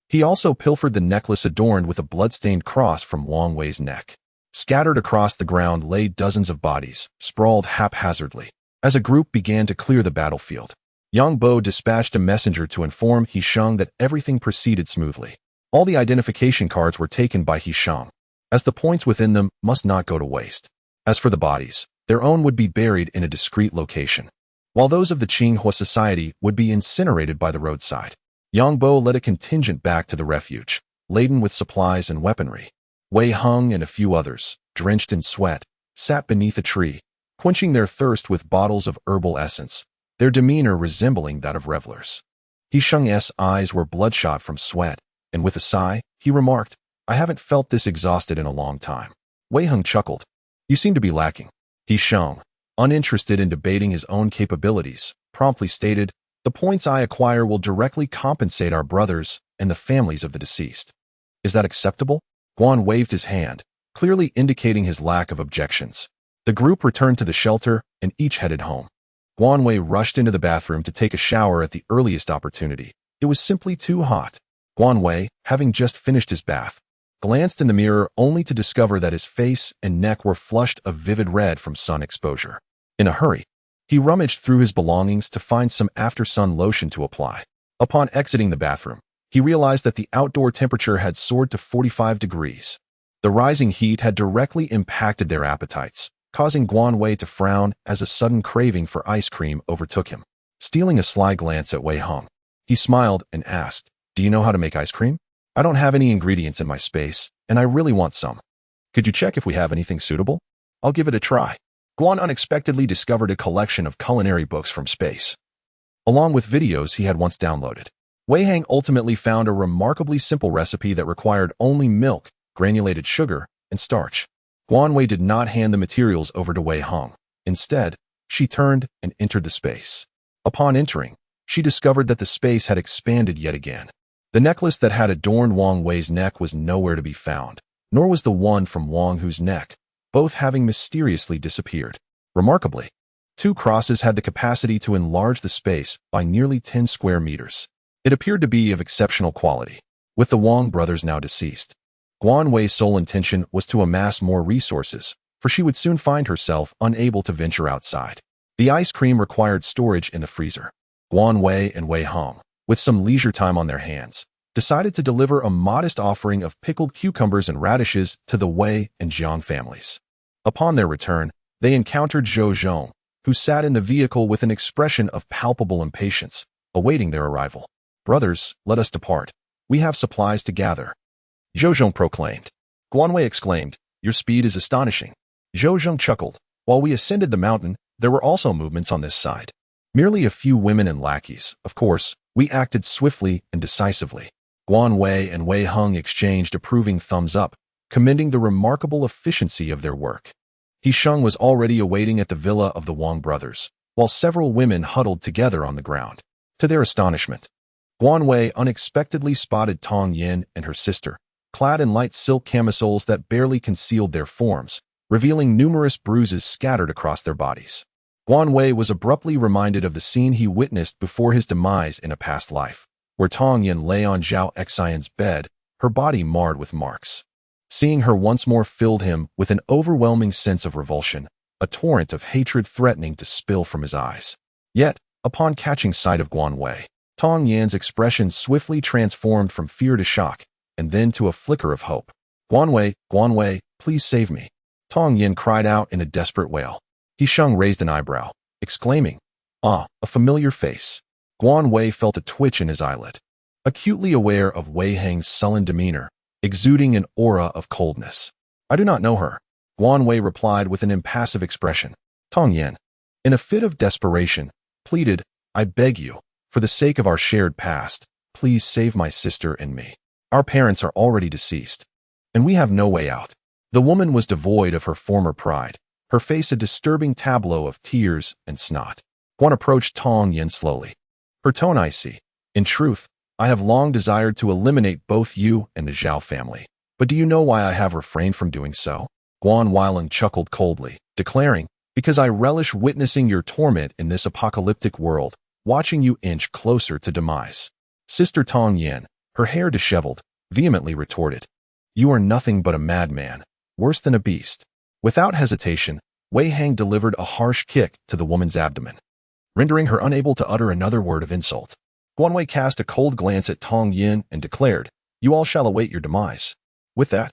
He also pilfered the necklace adorned with a blood-stained cross from Wang Wei's neck. Scattered across the ground lay dozens of bodies, sprawled haphazardly. As a group began to clear the battlefield, Yang Bo dispatched a messenger to inform He Sheng that everything proceeded smoothly. All the identification cards were taken by He Sheng, as the points within them must not go to waste. As for the bodies, their own would be buried in a discreet location, while those of the Qinghua society would be incinerated by the roadside. Yang Bo led a contingent back to the refuge, laden with supplies and weaponry. Wei Hung and a few others, drenched in sweat, sat beneath a tree, quenching their thirst with bottles of herbal essence, their demeanor resembling that of revelers. He Sheng's eyes were bloodshot from sweat, and with a sigh, he remarked, "I haven't felt this exhausted in a long time." Wei Hung chuckled, "You seem to be lacking." He Sheng, uninterested in debating his own capabilities, promptly stated, "The points I acquire will directly compensate our brothers and the families of the deceased. Is that acceptable?" Guan waved his hand, clearly indicating his lack of objections. The group returned to the shelter and each headed home. Guan Wei rushed into the bathroom to take a shower at the earliest opportunity. It was simply too hot. Guan Wei, having just finished his bath, glanced in the mirror only to discover that his face and neck were flushed a vivid red from sun exposure. In a hurry, he rummaged through his belongings to find some after-sun lotion to apply. Upon exiting the bathroom, he realized that the outdoor temperature had soared to 45 degrees. The rising heat had directly impacted their appetites, causing Guan Wei to frown as a sudden craving for ice cream overtook him. Stealing a sly glance at Wei Hung, he smiled and asked, "Do you know how to make ice cream? I don't have any ingredients in my space, and I really want some. Could you check if we have anything suitable? I'll give it a try." Guan unexpectedly discovered a collection of culinary books from space, along with videos he had once downloaded. Wei Hang ultimately found a remarkably simple recipe that required only milk, granulated sugar, and starch. Guan Wei did not hand the materials over to Wei Hung. Instead, she turned and entered the space. Upon entering, she discovered that the space had expanded yet again. The necklace that had adorned Wang Wei's neck was nowhere to be found, nor was the one from Wang Hu's neck, both having mysteriously disappeared. Remarkably, 2 crosses had the capacity to enlarge the space by nearly 10 square meters. It appeared to be of exceptional quality. With the Wang brothers now deceased, Guan Wei's sole intention was to amass more resources, for she would soon find herself unable to venture outside. The ice cream required storage in the freezer. Guan Wei and Wei Hong, with some leisure time on their hands, decided to deliver a modest offering of pickled cucumbers and radishes to the Wei and Jiang families. Upon their return, they encountered Zhou Zhong, who sat in the vehicle with an expression of palpable impatience, awaiting their arrival. "Brothers, let us depart. We have supplies to gather," Zhou Zhong proclaimed. Guan Wei exclaimed, "Your speed is astonishing." Zhou Zhong chuckled. "While we ascended the mountain, there were also movements on this side. Merely a few women and lackeys, of course. We acted swiftly and decisively." Guan Wei and Wei Hong exchanged approving thumbs up, commending the remarkable efficiency of their work. He Sheng was already awaiting at the villa of the Wang brothers, while several women huddled together on the ground. To their astonishment, Guan Wei unexpectedly spotted Tong Yin and her sister, clad in light silk camisoles that barely concealed their forms, revealing numerous bruises scattered across their bodies. Guan Wei was abruptly reminded of the scene he witnessed before his demise in a past life, where Tong Yin lay on Zhao Xian's bed, her body marred with marks. Seeing her once more filled him with an overwhelming sense of revulsion, a torrent of hatred threatening to spill from his eyes. Yet, upon catching sight of Guan Wei, Tong Yin's expression swiftly transformed from fear to shock, and then to a flicker of hope. Guan Wei, please save me," Tong Yin cried out in a desperate wail. He Sheng raised an eyebrow, exclaiming, "Ah, a familiar face." Guan Wei felt a twitch in his eyelid. Acutely aware of Wei Heng's sullen demeanor, exuding an aura of coldness. "I do not know her," Guan Wei replied with an impassive expression. Tong Yin, in a fit of desperation, pleaded, "I beg you, for the sake of our shared past, please save my sister and me. Our parents are already deceased, and we have no way out." The woman was devoid of her former pride, her face a disturbing tableau of tears and snot. Guan approached Tong Yin slowly, her tone icy. "In truth, I have long desired to eliminate both you and the Zhao family. But do you know why I have refrained from doing so?" Guan Weiling chuckled coldly, declaring, "Because I relish witnessing your torment in this apocalyptic world, watching you inch closer to demise." Sister Tong Yin, her hair disheveled, vehemently retorted, "You are nothing but a madman, worse than a beast." Without hesitation, Wei Heng delivered a harsh kick to the woman's abdomen, rendering her unable to utter another word of insult. Guan Wei cast a cold glance at Tong Yin and declared, "You all shall await your demise." With that,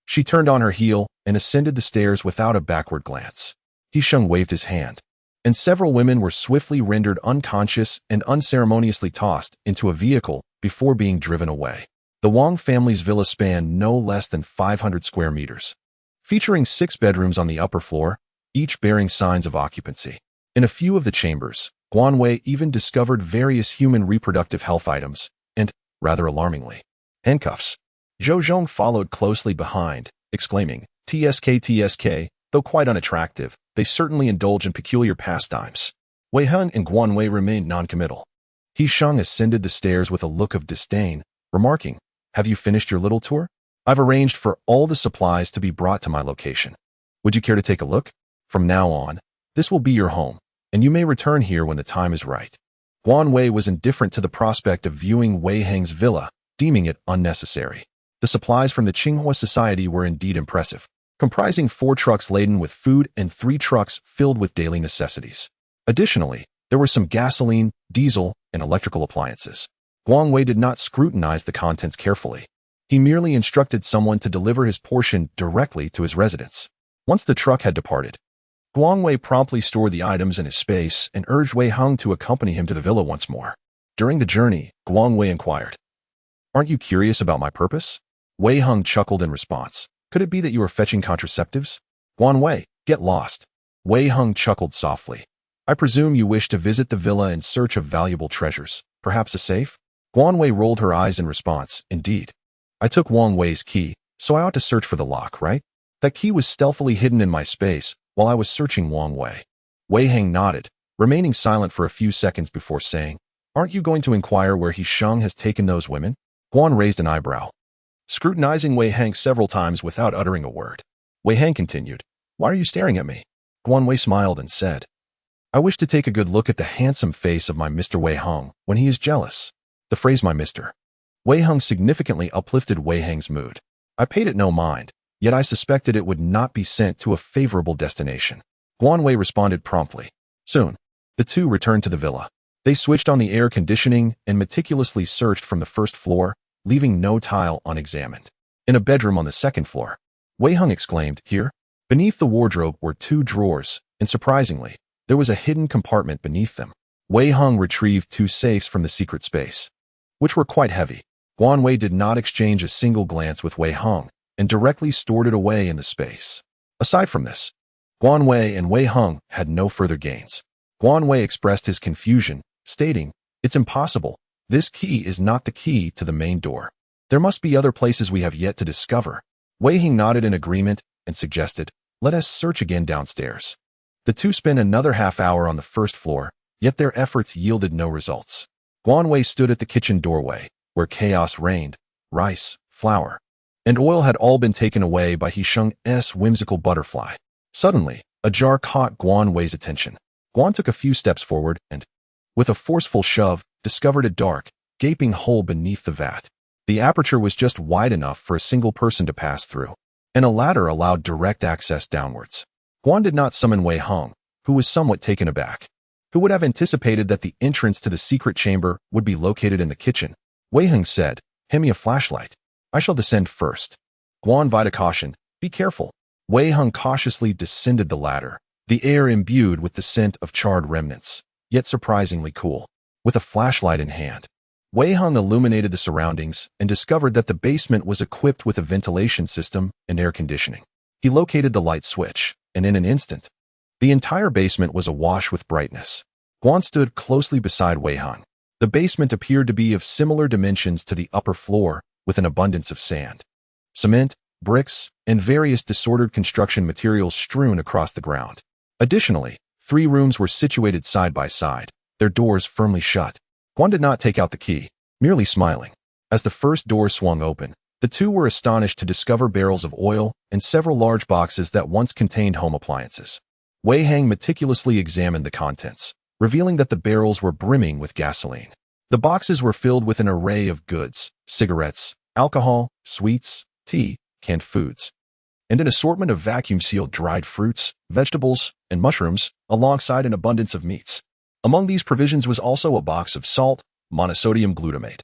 she turned on her heel and ascended the stairs without a backward glance. He Sheng waved his hand, and several women were swiftly rendered unconscious and unceremoniously tossed into a vehicle before being driven away. The Wang family's villa spanned no less than 500 square meters, featuring 6 bedrooms on the upper floor, each bearing signs of occupancy. In a few of the chambers, Guan Wei even discovered various human reproductive health items and, rather alarmingly, handcuffs. Zhou Zhong followed closely behind, exclaiming, TSK, though quite unattractive, they certainly indulge in peculiar pastimes." Wei Heng and Guan Wei remained noncommittal. He Sheng ascended the stairs with a look of disdain, remarking, "Have you finished your little tour? I've arranged for all the supplies to be brought to my location. Would you care to take a look? From now on, this will be your home, and you may return here when the time is right." Guan Wei was indifferent to the prospect of viewing Wei Heng's villa, deeming it unnecessary. The supplies from the Tsinghua Society were indeed impressive, comprising 4 trucks laden with food and 3 trucks filled with daily necessities. Additionally, there were some gasoline, diesel, and electrical appliances. Guan Wei did not scrutinize the contents carefully. He merely instructed someone to deliver his portion directly to his residence. Once the truck had departed, Guan Wei promptly stored the items in his space and urged Wei Heng to accompany him to the villa once more. During the journey, Guan Wei inquired, "Aren't you curious about my purpose?" Wei Heng chuckled in response. "Could it be that you are fetching contraceptives?" "Guan Wei, get lost." Wei Heng chuckled softly. "I presume you wish to visit the villa in search of valuable treasures, perhaps a safe?" Guan Wei rolled her eyes in response. "Indeed. I took Wang Wei's key, so I ought to search for the lock, right? That key was stealthily hidden in my space while I was searching Wang Wei." Wei Heng nodded, remaining silent for a few seconds before saying, "Aren't you going to inquire where He Sheng has taken those women?" Guan raised an eyebrow, scrutinizing Wei Heng several times without uttering a word. Wei Heng continued, "Why are you staring at me?" Guan Wei smiled and said, "I wish to take a good look at the handsome face of my Mr. Wei Hong when he is jealous." The phrase "my mister" Wei Hung significantly uplifted Wei Hang's mood. I paid it no mind, yet I suspected it would not be sent to a favorable destination. Guan Wei responded promptly. Soon, the two returned to the villa. They switched on the air conditioning and meticulously searched from the first floor, leaving no tile unexamined. In a bedroom on the second floor, Wei Hung exclaimed, "Here?" Beneath the wardrobe were two drawers, and surprisingly, there was a hidden compartment beneath them. Wei Hung retrieved two safes from the secret space, which were quite heavy. Guan Wei did not exchange a single glance with Wei Hung and directly stored it away in the space. Aside from this, Guan Wei and Wei Hung had no further gains. Guan Wei expressed his confusion, stating, "It's impossible. This key is not the key to the main door. There must be other places we have yet to discover." Wei Hung nodded in agreement and suggested, "Let us search again downstairs." The two spent another half-hour on the first floor, yet their efforts yielded no results. Guan Wei stood at the kitchen doorway, where chaos reigned. Rice, flour, and oil had all been taken away by He Sheng's whimsical butterfly. Suddenly, a jar caught Guan Wei's attention. Guan took a few steps forward and, with a forceful shove, discovered a dark, gaping hole beneath the vat. The aperture was just wide enough for a single person to pass through, and a ladder allowed direct access downwards. Guan did not summon Wei Hung, who was somewhat taken aback. Who would have anticipated that the entrance to the secret chamber would be located in the kitchen? Wei Hung said, "Hand me a flashlight. I shall descend first." Guan Vida cautioned, "Be careful." Wei Hung cautiously descended the ladder, the air imbued with the scent of charred remnants, yet surprisingly cool. With a flashlight in hand, Wei Hung illuminated the surroundings and discovered that the basement was equipped with a ventilation system and air conditioning. He located the light switch, and in an instant, the entire basement was awash with brightness. Guan stood closely beside Wei Hung. The basement appeared to be of similar dimensions to the upper floor, with an abundance of sand, cement, bricks, and various disordered construction materials strewn across the ground. Additionally, 3 rooms were situated side by side, their doors firmly shut. Guan did not take out the key, merely smiling. As the first door swung open, the two were astonished to discover barrels of oil and several large boxes that once contained home appliances. Wei Hang meticulously examined the contents, revealing that the barrels were brimming with gasoline. The boxes were filled with an array of goods, cigarettes, alcohol, sweets, tea, canned foods, and an assortment of vacuum-sealed dried fruits, vegetables, and mushrooms, alongside an abundance of meats. Among these provisions was also a box of salt, monosodium glutamate,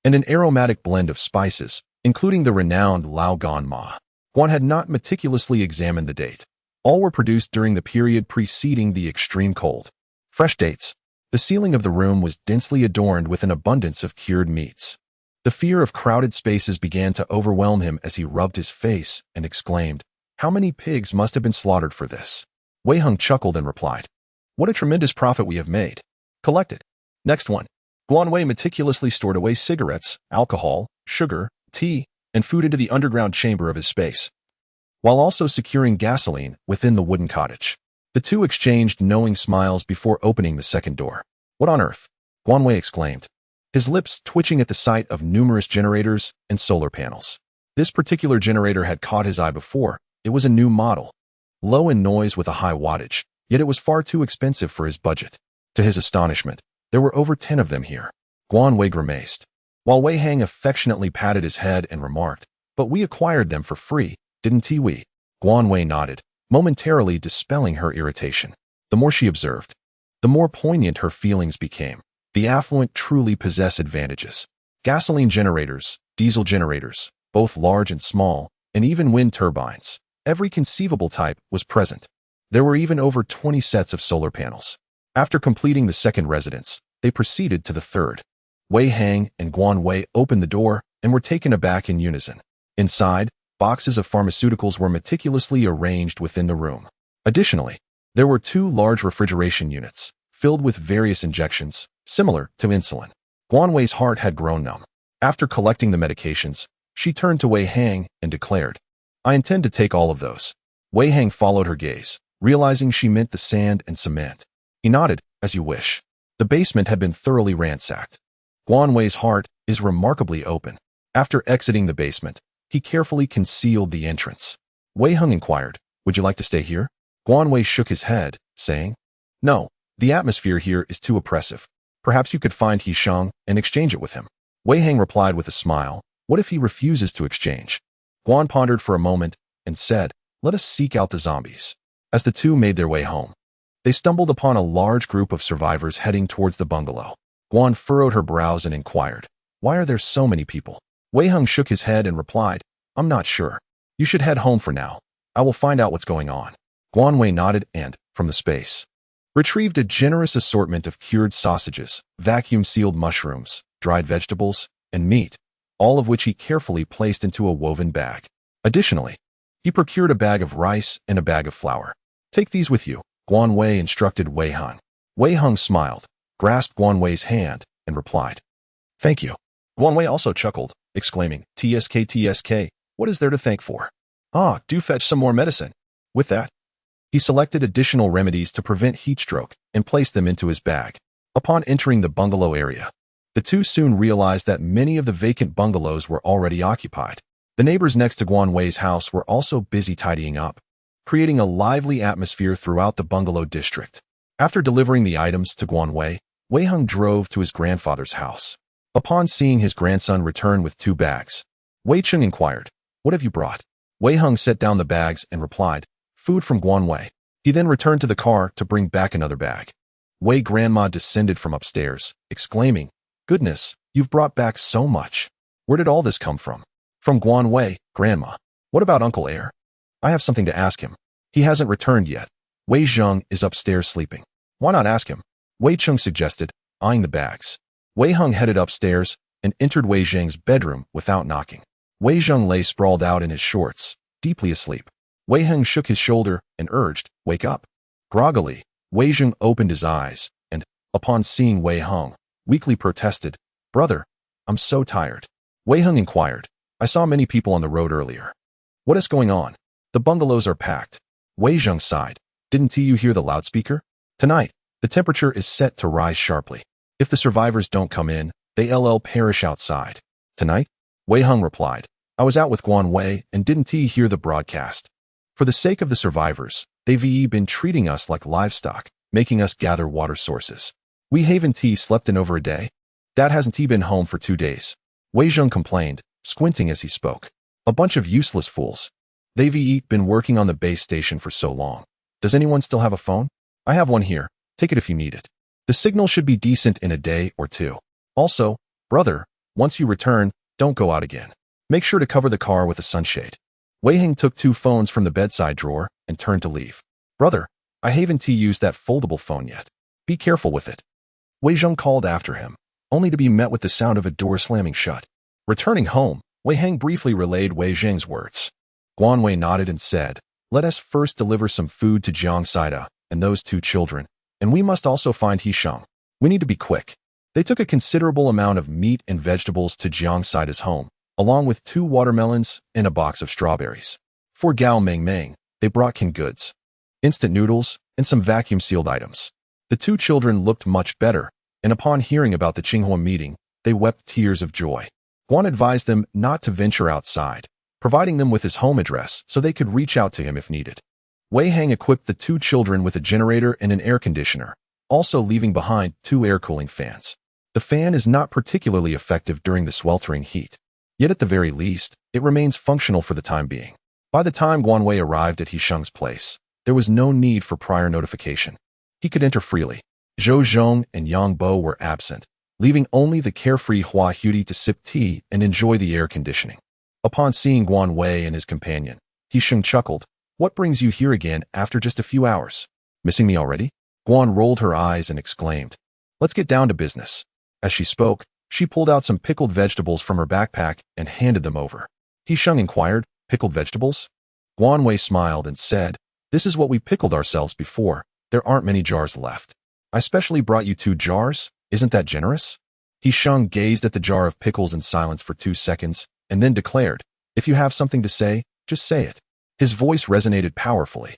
and an aromatic blend of spices, including the renowned Lao Gan Ma. Guan had not meticulously examined the date. All were produced during the period preceding the extreme cold. Fresh dates. The ceiling of the room was densely adorned with an abundance of cured meats. The fear of crowded spaces began to overwhelm him as he rubbed his face and exclaimed, "How many pigs must have been slaughtered for this?" Wei Hung chuckled and replied, "What a tremendous profit we have made. Collected." Next one. Guan Wei meticulously stored away cigarettes, alcohol, sugar, tea, and food into the underground chamber of his space, while also securing gasoline within the wooden cottage. The two exchanged knowing smiles before opening the second door. "What on earth?" Guan Wei exclaimed, his lips twitching at the sight of numerous generators and solar panels. This particular generator had caught his eye before. It was a new model, low in noise with a high wattage, yet it was far too expensive for his budget. To his astonishment, there were over 10 of them here. Guan Wei grimaced, while Wei Hang affectionately patted his head and remarked, "But we acquired them for free, didn't we?" Guan Wei nodded, momentarily dispelling her irritation. The more she observed, the more poignant her feelings became. The affluent truly possess advantages. Gasoline generators, diesel generators, both large and small, and even wind turbines. Every conceivable type was present. There were even over 20 sets of solar panels. After completing the second residence, they proceeded to the third. Wei Hang and Guan Wei opened the door and were taken aback in unison. Inside, boxes of pharmaceuticals were meticulously arranged within the room. Additionally, there were 2 large refrigeration units, filled with various injections, similar to insulin. Guan Wei's heart had grown numb. After collecting the medications, she turned to Wei Hang and declared, "I intend to take all of those." Wei Hang followed her gaze, realizing she meant the sand and cement. He nodded, "As you wish." The basement had been thoroughly ransacked. Guan Wei's heart is remarkably open. After exiting the basement, he carefully concealed the entrance. Wei Hung inquired, "Would you like to stay here?" Guan Wei shook his head, saying, "No, the atmosphere here is too oppressive. Perhaps you could find Hisheng and exchange it with him. Wei Hang replied with a smile. What if he refuses to exchange? Guan pondered for a moment and said, let us seek out the zombies. As the two made their way home, they stumbled upon a large group of survivors heading towards the bungalow. Guan furrowed her brows and inquired, why are there so many people? Wei Hung shook his head and replied, I'm not sure. You should head home for now. I will find out what's going on. Guan Wei nodded and, from the space, retrieved a generous assortment of cured sausages, vacuum-sealed mushrooms, dried vegetables, and meat, all of which he carefully placed into a woven bag. Additionally, he procured a bag of rice and a bag of flour. Take these with you, Guan Wei instructed Wei Hung. Wei Hung smiled, grasped Guan Wei's hand, and replied, thank you. Guan Wei also chuckled, exclaiming, TSK, what is there to thank for? Ah, do fetch some more medicine. With that, he selected additional remedies to prevent heat stroke and placed them into his bag. Upon entering the bungalow area, the two soon realized that many of the vacant bungalows were already occupied. The neighbors next to Guan Wei's house were also busy tidying up, creating a lively atmosphere throughout the bungalow district. After delivering the items to Guan Wei, Wei Hung drove to his grandfather's house. Upon seeing his grandson return with 2 bags, Wei Cheng inquired, what have you brought? Wei Hung set down the bags and replied, food from Guan Wei. He then returned to the car to bring back another bag. Wei grandma descended from upstairs, exclaiming, goodness, you've brought back so much. Where did all this come from? From Guan Wei, grandma. What about Uncle Air? I have something to ask him. He hasn't returned yet. Wei Zheng is upstairs sleeping. Why not ask him? Wei Cheng suggested, eyeing the bags. Wei Hung headed upstairs and entered Wei Zheng's bedroom without knocking. Wei Zheng lay sprawled out in his shorts, deeply asleep. Wei Hung shook his shoulder and urged, wake up. Groggily, Wei Zheng opened his eyes and, upon seeing Wei Hung, weakly protested, brother, I'm so tired. Wei Hung inquired, I saw many people on the road earlier. What is going on? The bungalows are packed. Wei Zheng sighed. Didn't you hear the loudspeaker? Tonight, the temperature is set to rise sharply. If the survivors don't come in, they'll perish outside. Tonight? Wei Hung replied, I was out with Guan Wei and didn't hear the broadcast. For the sake of the survivors, they've been treating us like livestock, making us gather water sources. We haven't slept in over a day. Dad hasn't been home for 2 days. Wei Zheng complained, squinting as he spoke. A bunch of useless fools. They've been working on the base station for so long. Does anyone still have a phone? I have one here. Take it if you need it. The signal should be decent in a day or 2. Also, brother, once you return, don't go out again. Make sure to cover the car with a sunshade. Wei Hang took 2 phones from the bedside drawer and turned to leave. Brother, I haven't used that foldable phone yet. Be careful with it. Wei Zheng called after him, only to be met with the sound of a door slamming shut. Returning home, Wei Hang briefly relayed Wei Zheng's words. Guan Wei nodded and said, let us first deliver some food to Jiang Saida and those 2 children, and we must also find Hisheng. We need to be quick. They took a considerable amount of meat and vegetables to Jiang Saida's home, along with 2 watermelons and a box of strawberries. For Gao Meng, they brought canned goods, instant noodles, and some vacuum-sealed items. The 2 children looked much better, and upon hearing about the Qinghua meeting, they wept tears of joy. Guan advised them not to venture outside, providing them with his home address so they could reach out to him if needed. Wei Hang equipped the 2 children with a generator and an air conditioner, also leaving behind 2 air cooling fans. The fan is not particularly effective during the sweltering heat, yet at the very least, it remains functional for the time being. By the time Guan Wei arrived at Hisheng's place, there was no need for prior notification. He could enter freely. Zhou Zhong and Yang Bo were absent, leaving only the carefree Hua Huti to sip tea and enjoy the air conditioning. Upon seeing Guan Wei and his companion, Hisheng chuckled, what brings you here again after just a few hours? Missing me already? Guan rolled her eyes and exclaimed, let's get down to business. As she spoke, she pulled out some pickled vegetables from her backpack and handed them over. Hisheng inquired, pickled vegetables? Guan Wei smiled and said, this is what we pickled ourselves before. There aren't many jars left. I specially brought you 2 jars. Isn't that generous? Hisheng gazed at the jar of pickles in silence for 2 seconds and then declared, if you have something to say, just say it. His voice resonated powerfully.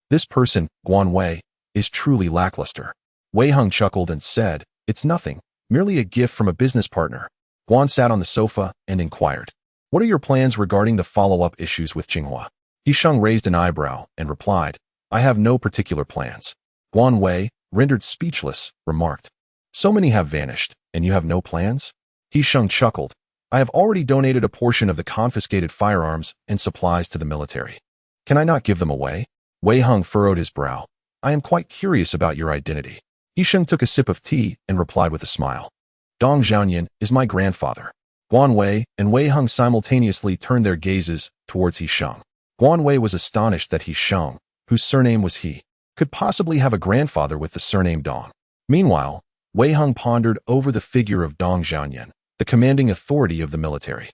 This person, Guan Wei, is truly lackluster. Wei Hung chuckled and said, it's nothing, merely a gift from a business partner. Guan sat on the sofa and inquired, what are your plans regarding the follow-up issues with Qinghua? Hisheng raised an eyebrow and replied, I have no particular plans. Guan Wei, rendered speechless, remarked, So many have vanished, and you have no plans? He Sheng chuckled. I have already donated a portion of the confiscated firearms and supplies to the military. Can I not give them away? Wei Heng furrowed his brow. I am quite curious about your identity. He Sheng took a sip of tea and replied with a smile. Dong Zhaoyan is my grandfather. Guan Wei and Wei Heng simultaneously turned their gazes towards He Sheng. Guan Wei was astonished that He Sheng, whose surname was He, could possibly have a grandfather with the surname Dong. Meanwhile, Wei Heng pondered over the figure of Dong Zhaoyan, the commanding authority of the military,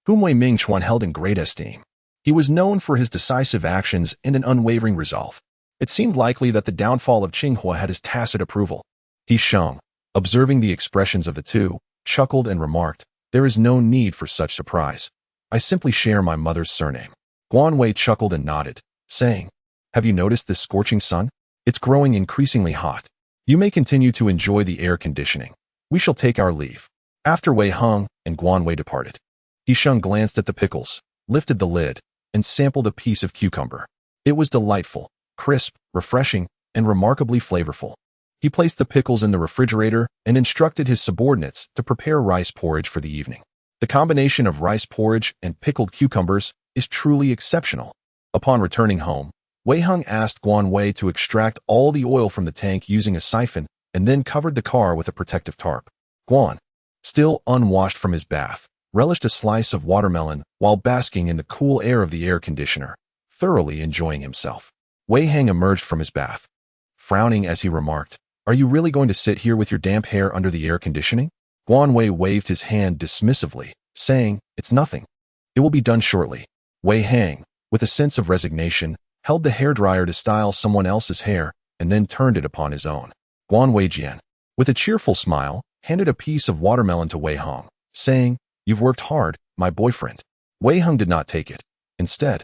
whom Wei Mingchuan held in great esteem. He was known for his decisive actions and an unwavering resolve. It seemed likely that the downfall of Qinghua had his tacit approval. He Sheng, observing the expressions of the two, chuckled and remarked, there is no need for such surprise. I simply share my mother's surname. Guan Wei chuckled and nodded, saying, have you noticed this scorching sun? It's growing increasingly hot. You may continue to enjoy the air conditioning. We shall take our leave. After Wei Heng and Guan Wei departed, He Sheng glanced at the pickles, lifted the lid, and sampled a piece of cucumber. It was delightful, crisp, refreshing, and remarkably flavorful. He placed the pickles in the refrigerator and instructed his subordinates to prepare rice porridge for the evening. The combination of rice porridge and pickled cucumbers is truly exceptional. Upon returning home, Wei Heng asked Guan Wei to extract all the oil from the tank using a siphon and then covered the car with a protective tarp. Guan, still unwashed from his bath, relished a slice of watermelon while basking in the cool air of the air conditioner, thoroughly enjoying himself. Wei Heng emerged from his bath, frowning as he remarked, are you really going to sit here with your damp hair under the air conditioning? Guan Wei waved his hand dismissively, saying, it's nothing. It will be done shortly. Wei Heng, with a sense of resignation, held the hairdryer to style someone else's hair and then turned it upon his own. Guan Wei Jian, with a cheerful smile, handed a piece of watermelon to Wei Heng, saying, you've worked hard, my boyfriend. Wei Heng did not take it. Instead,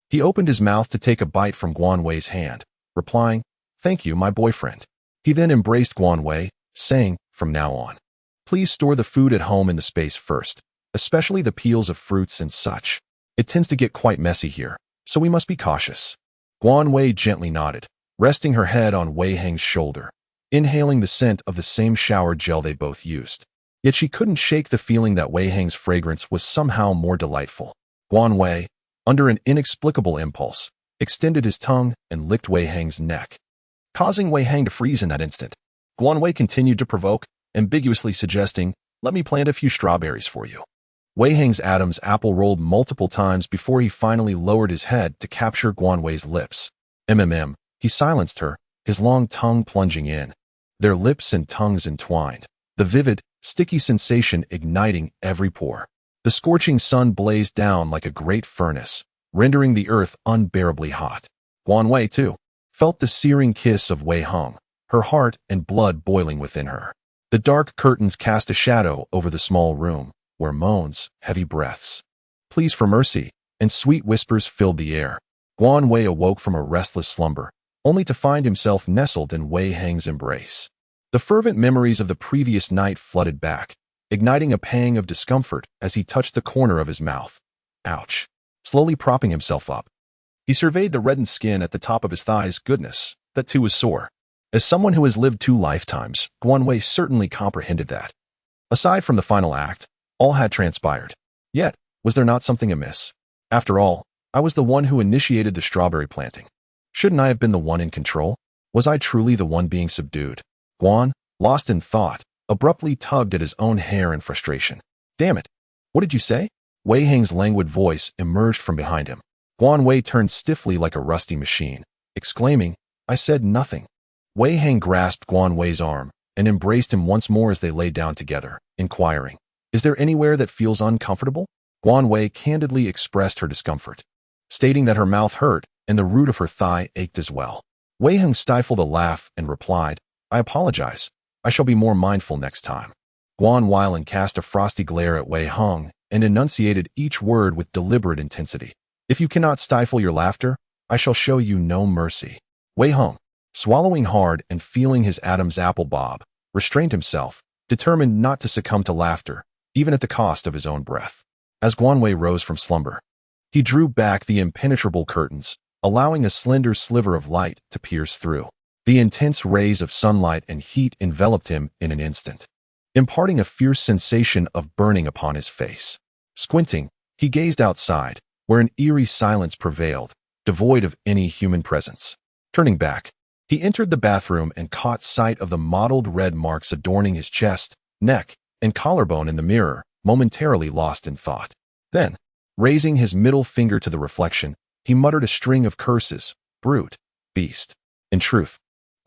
he opened his mouth to take a bite from Guan Wei's hand, replying, thank you, my boyfriend. He then embraced Guan Wei, saying, from now on, please store the food at home in the space first, especially the peels of fruits and such. It tends to get quite messy here, so we must be cautious. Guan Wei gently nodded, resting her head on Wei Heng's shoulder, inhaling the scent of the same shower gel they both used. Yet she couldn't shake the feeling that Wei Heng's fragrance was somehow more delightful. Guan Wei, under an inexplicable impulse, extended his tongue and licked Wei Heng's neck, causing Wei Heng to freeze in that instant. Guan Wei continued to provoke, ambiguously suggesting, let me plant a few strawberries for you. Wei Heng's Adam's apple rolled multiple times before he finally lowered his head to capture Guan Wei's lips. He silenced her, his long tongue plunging in. Their lips and tongues entwined, the vivid, sticky sensation igniting every pore. The scorching sun blazed down like a great furnace, rendering the earth unbearably hot. Guan Wei, too, felt the searing kiss of Wei Heng, her heart and blood boiling within her. The dark curtains cast a shadow over the small room, where moans, heavy breaths, pleas for mercy, and sweet whispers filled the air. Guan Wei awoke from a restless slumber, only to find himself nestled in Wei Heng's embrace. The fervent memories of the previous night flooded back, igniting a pang of discomfort as he touched the corner of his mouth. Ouch. Slowly propping himself up, he surveyed the reddened skin at the top of his thighs. Goodness, that too was sore. As someone who has lived 2 lifetimes, Guan Wei certainly comprehended that. Aside from the final act, all had transpired. Yet, was there not something amiss? After all, I was the one who initiated the strawberry planting. Shouldn't I have been the one in control? Was I truly the one being subdued? Guan, lost in thought, abruptly tugged at his own hair in frustration. Damn it! What did you say? Wei Heng's languid voice emerged from behind him. Guan Wei turned stiffly like a rusty machine, exclaiming, I said nothing. Wei Heng grasped Guan Wei's arm and embraced him once more as they lay down together, inquiring, is there anywhere that feels uncomfortable? Guan Wei candidly expressed her discomfort, stating that her mouth hurt and the root of her thigh ached as well. Wei Heng stifled a laugh and replied, I apologize. I shall be more mindful next time. Guan Weilan cast a frosty glare at Wei Heng and enunciated each word with deliberate intensity. If you cannot stifle your laughter, I shall show you no mercy. Wei Heng, swallowing hard and feeling his Adam's apple bob, restrained himself, determined not to succumb to laughter, even at the cost of his own breath. As Guan Wei rose from slumber, he drew back the impenetrable curtains, allowing a slender sliver of light to pierce through. The intense rays of sunlight and heat enveloped him in an instant, imparting a fierce sensation of burning upon his face. Squinting, he gazed outside, where an eerie silence prevailed, devoid of any human presence. Turning back, he entered the bathroom and caught sight of the mottled red marks adorning his chest, neck, and collarbone in the mirror, momentarily lost in thought. Then, raising his middle finger to the reflection, he muttered a string of curses. Brute. Beast. In truth,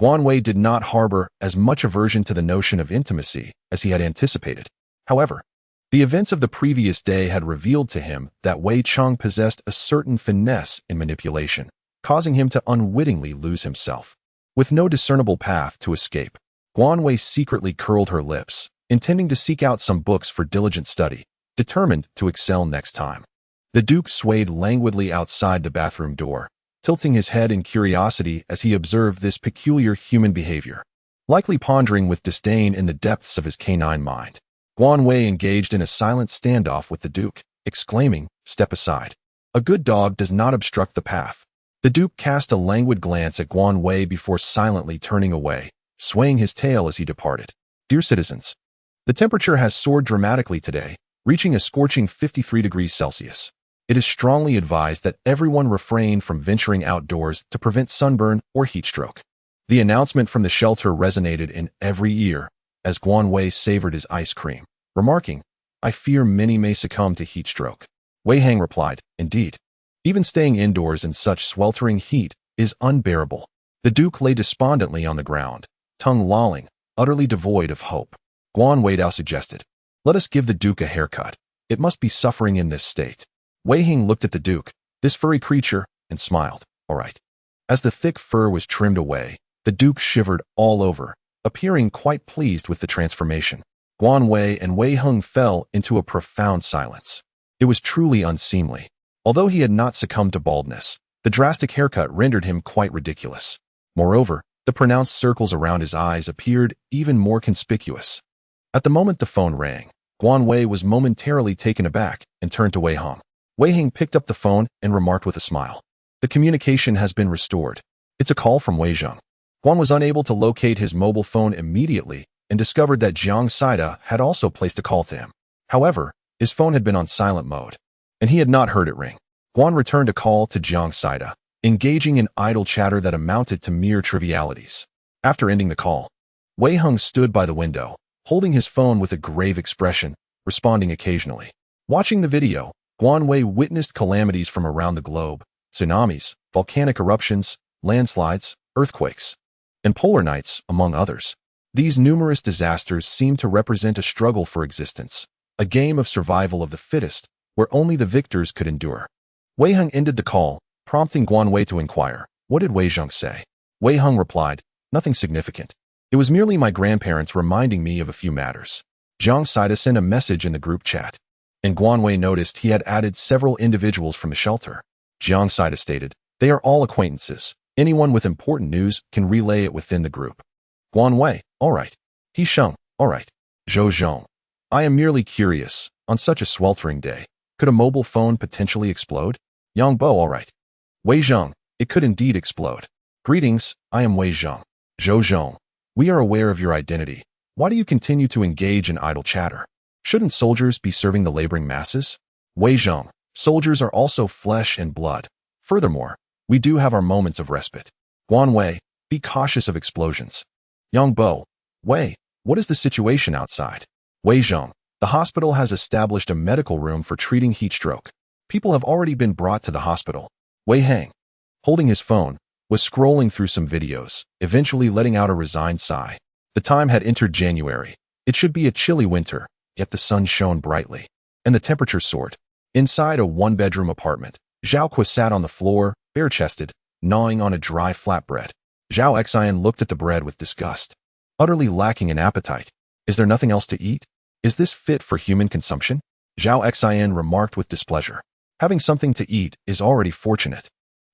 Guan Wei did not harbor as much aversion to the notion of intimacy as he had anticipated. However, the events of the previous day had revealed to him that Wei Cheng possessed a certain finesse in manipulation, causing him to unwittingly lose himself. With no discernible path to escape, Guan Wei secretly curled her lips, intending to seek out some books for diligent study, determined to excel next time. The Duke swayed languidly outside the bathroom door, tilting his head in curiosity as he observed this peculiar human behavior. Likely pondering with disdain in the depths of his canine mind, Guan Wei engaged in a silent standoff with the Duke, exclaiming, "Step aside. A good dog does not obstruct the path." The Duke cast a languid glance at Guan Wei before silently turning away, swaying his tail as he departed. "Dear citizens, the temperature has soared dramatically today, reaching a scorching 53 degrees Celsius. It is strongly advised that everyone refrain from venturing outdoors to prevent sunburn or heat stroke." The announcement from the shelter resonated in every ear as Guan Wei savored his ice cream, remarking, "I fear many may succumb to heat stroke." Wei Hang replied, "Indeed. Even staying indoors in such sweltering heat is unbearable." The Duke lay despondently on the ground, tongue lolling, utterly devoid of hope. Guan Wei now suggested, "Let us give the Duke a haircut. It must be suffering in this state." Wei Hing looked at the Duke, this furry creature, and smiled. "All right." As the thick fur was trimmed away, the Duke shivered all over, appearing quite pleased with the transformation. Guan Wei and Wei Hung fell into a profound silence. It was truly unseemly. Although he had not succumbed to baldness, the drastic haircut rendered him quite ridiculous. Moreover, the pronounced circles around his eyes appeared even more conspicuous. At the moment the phone rang, Guan Wei was momentarily taken aback and turned to Wei Hung. Wei Hing picked up the phone and remarked with a smile, "The communication has been restored. It's a call from Wei Zheng." Guan was unable to locate his mobile phone immediately and discovered that Jiang Saida had also placed a call to him. However, his phone had been on silent mode, and he had not heard it ring. Guan returned a call to Jiang Saida, engaging in idle chatter that amounted to mere trivialities. After ending the call, Wei Hung stood by the window, holding his phone with a grave expression, responding occasionally. Watching the video, Guan Wei witnessed calamities from around the globe: tsunamis, volcanic eruptions, landslides, earthquakes, and polar nights, among others. These numerous disasters seemed to represent a struggle for existence, a game of survival of the fittest, where only the victors could endure. Wei Hung ended the call, prompting Guan Wei to inquire, "What did Wei Zheng say?" Wei Hung replied, "Nothing significant. It was merely my grandparents reminding me of a few matters." Jiang Saida sent a message in the group chat, and Guan Wei noticed he had added several individuals from the shelter. Jiang Saida stated, "They are all acquaintances. Anyone with important news can relay it within the group." Guan Wei, "All right." He Sheng, "All right." Zhou Zhong, "I am merely curious. On such a sweltering day, could a mobile phone potentially explode?" Yang Bo, "All right." Wei Zheng, "It could indeed explode. Greetings, I am Wei Zheng." Zhou Zhong, "We are aware of your identity. Why do you continue to engage in idle chatter? Shouldn't soldiers be serving the laboring masses?" Wei Zheng, "Soldiers are also flesh and blood. Furthermore, we do have our moments of respite." Guan Wei, "Be cautious of explosions." Yang Bo, "Wei, what is the situation outside?" Wei Zheng, "The hospital has established a medical room for treating heat stroke. People have already been brought to the hospital." Wei Hang, holding his phone, was scrolling through some videos, eventually letting out a resigned sigh. The time had entered January. It should be a chilly winter, yet the sun shone brightly, and the temperature soared. Inside a one-bedroom apartment, Zhao Kui sat on the floor, bare-chested, gnawing on a dry flatbread. Zhao Xian looked at the bread with disgust. Utterly lacking in appetite. Is there nothing else to eat? Is this fit for human consumption? Zhao Xian remarked with displeasure. Having something to eat is already fortunate.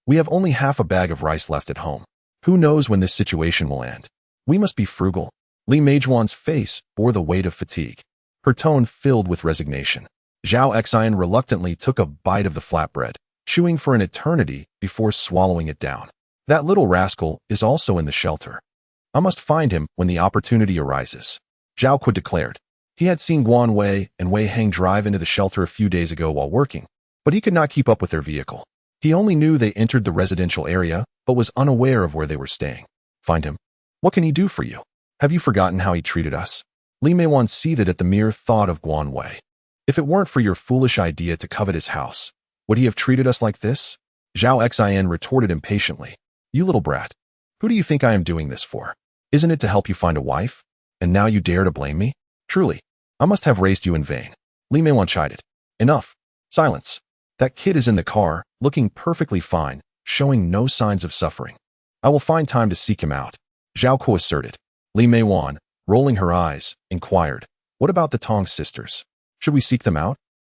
We have only half a bag of rice left at home. Who knows when this situation will end? We must be frugal. Li Meijuan's face bore the weight of fatigue, her tone filled with resignation. Zhao Xian reluctantly took a bite of the flatbread, chewing for an eternity before swallowing it down. That little rascal is also in the shelter. I must find him when the opportunity arises, Zhao Kuo declared. He had seen Guan Wei and Wei Hang drive into the shelter a few days ago while working, but he could not keep up with their vehicle. He only knew they entered the residential area, but was unaware of where they were staying. Find him. What can he do for you? Have you forgotten how he treated us? Li Meiwan seethed at the mere thought of Guan Wei. If it weren't for your foolish idea to covet his house, would he have treated us like this? Zhao Xian retorted impatiently. You little brat. Who do you think I am doing this for? Isn't it to help you find a wife? And now you dare to blame me? Truly, I must have raised you in vain. Li Meiwan chided. Enough. Silence. That kid is in the car, looking perfectly fine, showing no signs of suffering. I will find time to seek him out, Zhao Kuo asserted. Li Meiwan, rolling her eyes, inquired, what about the Tong sisters? Should we seek them out?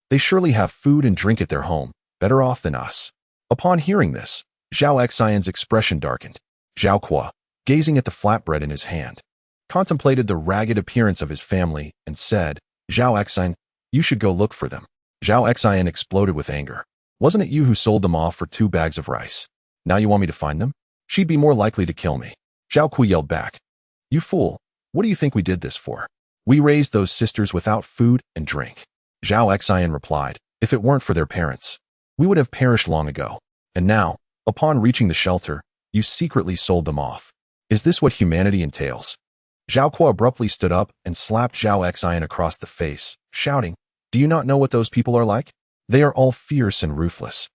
They surely have food and drink at their home, better off than us. Upon hearing this, Zhao Xian's expression darkened. Zhao Kuo, gazing at the flatbread in his hand, contemplated the ragged appearance of his family and said, Zhao Xian, you should go look for them. Zhao Xian exploded with anger. Wasn't it you who sold them off for 2 bags of rice? Now you want me to find them? She'd be more likely to kill me. Zhao Kuo yelled back. You fool, what do you think we did this for? We raised those sisters without food and drink. Zhao Xian replied, if it weren't for their parents, we would have perished long ago. And now, upon reaching the shelter, you secretly sold them off. Is this what humanity entails? Zhao Kuo abruptly stood up and slapped Zhao Xian across the face, shouting, do you not know what those people are like? They are all fierce and ruthless.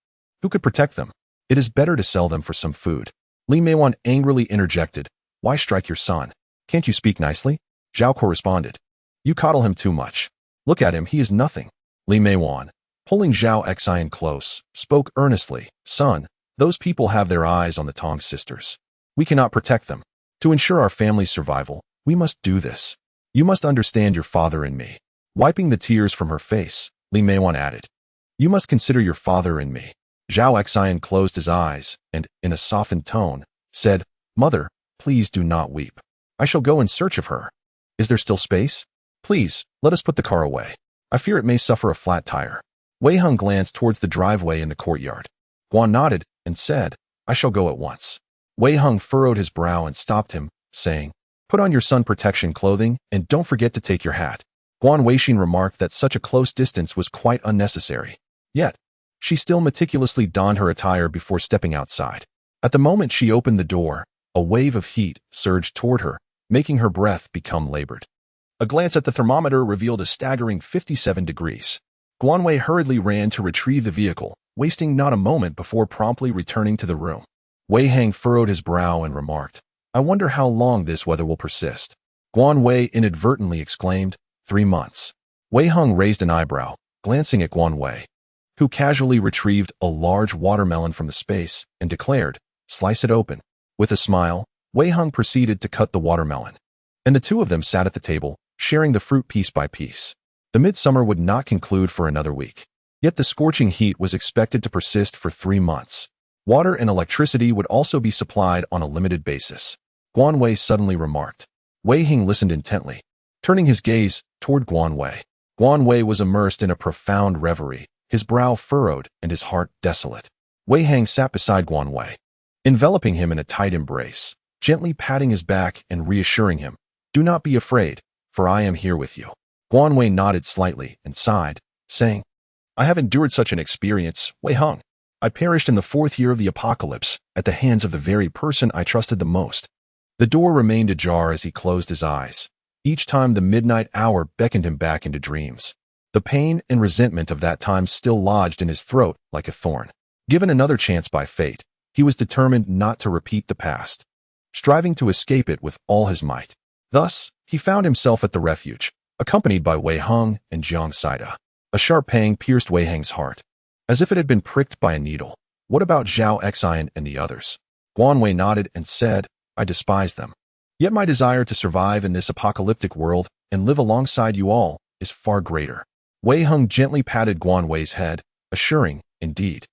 Who could protect them? It is better to sell them for some food. Li Meiwan angrily interjected, why strike your son? Can't you speak nicely? Zhao Kuo responded, you coddle him too much. Look at him, he is nothing. Li Meiwan, pulling Zhao Xian close, spoke earnestly, son, those people have their eyes on the Tong sisters. We cannot protect them. To ensure our family's survival, we must do this. You must understand your father and me. Wiping the tears from her face, Li Meiwan added, you must consider your father and me. Zhao Xian closed his eyes and, in a softened tone, said, Mother, please do not weep. I shall go in search of her. Is there still space? Please, let us put the car away. I fear it may suffer a flat tire. Wei Hung glanced towards the driveway in the courtyard. Guan nodded and said, I shall go at once. Wei Hung furrowed his brow and stopped him, saying, put on your sun protection clothing and don't forget to take your hat. Guan Weixin remarked that such a close distance was quite unnecessary. Yet, she still meticulously donned her attire before stepping outside. At the moment she opened the door, a wave of heat surged toward her, making her breath become labored. A glance at the thermometer revealed a staggering 57 degrees. Guan Wei hurriedly ran to retrieve the vehicle, wasting not a moment before promptly returning to the room. Wei Hang furrowed his brow and remarked, I wonder how long this weather will persist. Guan Wei inadvertently exclaimed, 3 months. Wei Hung raised an eyebrow, glancing at Guan Wei, who casually retrieved a large watermelon from the space and declared, slice it open. With a smile, Wei Hung proceeded to cut the watermelon, and the two of them sat at the table, sharing the fruit piece by piece. The midsummer would not conclude for another week, yet the scorching heat was expected to persist for 3 months. Water and electricity would also be supplied on a limited basis. Guan Wei suddenly remarked. Wei Hing listened intently, turning his gaze toward Guan Wei. Guan Wei was immersed in a profound reverie, his brow furrowed and his heart desolate. Wei Hang sat beside Guan Wei, enveloping him in a tight embrace, gently patting his back and reassuring him, do not be afraid, for I am here with you. Guan Wei nodded slightly and sighed, saying, I have endured such an experience, Wei Hung. I perished in the 4th year of the apocalypse at the hands of the very person I trusted the most. The door remained ajar as he closed his eyes. Each time the midnight hour beckoned him back into dreams. The pain and resentment of that time still lodged in his throat like a thorn. Given another chance by fate, he was determined not to repeat the past, striving to escape it with all his might. Thus, he found himself at the refuge, accompanied by Wei Hung and Jiang Saida. A sharp pang pierced Wei Hang's heart, as if it had been pricked by a needle. What about Zhao Xian and the others? Guan Wei nodded and said, I despise them. Yet my desire to survive in this apocalyptic world and live alongside you all is far greater. Wei Hung gently patted Guan Wei's head, assuring, indeed,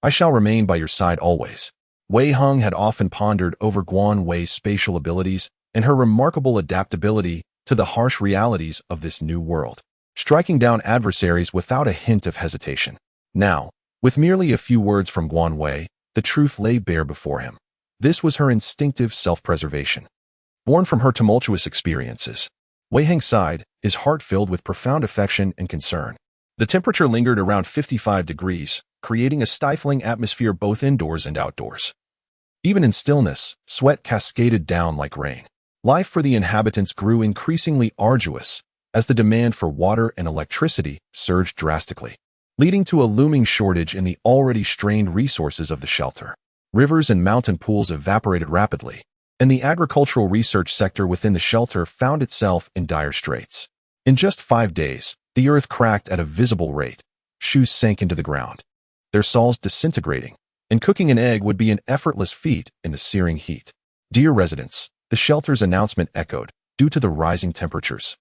I shall remain by your side always. Wei Hung had often pondered over Guan Wei's spatial abilities and her remarkable adaptability to the harsh realities of this new world, striking down adversaries without a hint of hesitation. Now, with merely a few words from Guan Wei, the truth lay bare before him. This was her instinctive self-preservation, born from her tumultuous experiences. Wei Heng sighed, his heart filled with profound affection and concern. The temperature lingered around 55 degrees, creating a stifling atmosphere both indoors and outdoors. Even in stillness, sweat cascaded down like rain. Life for the inhabitants grew increasingly arduous as the demand for water and electricity surged drastically, leading to a looming shortage in the already strained resources of the shelter. Rivers and mountain pools evaporated rapidly, and the agricultural research sector within the shelter found itself in dire straits. In just 5 days, the earth cracked at a visible rate. Shoes sank into the ground, their soles disintegrating, and cooking an egg would be an effortless feat in the searing heat. Dear residents, the shelter's announcement echoed, due to the rising temperatures.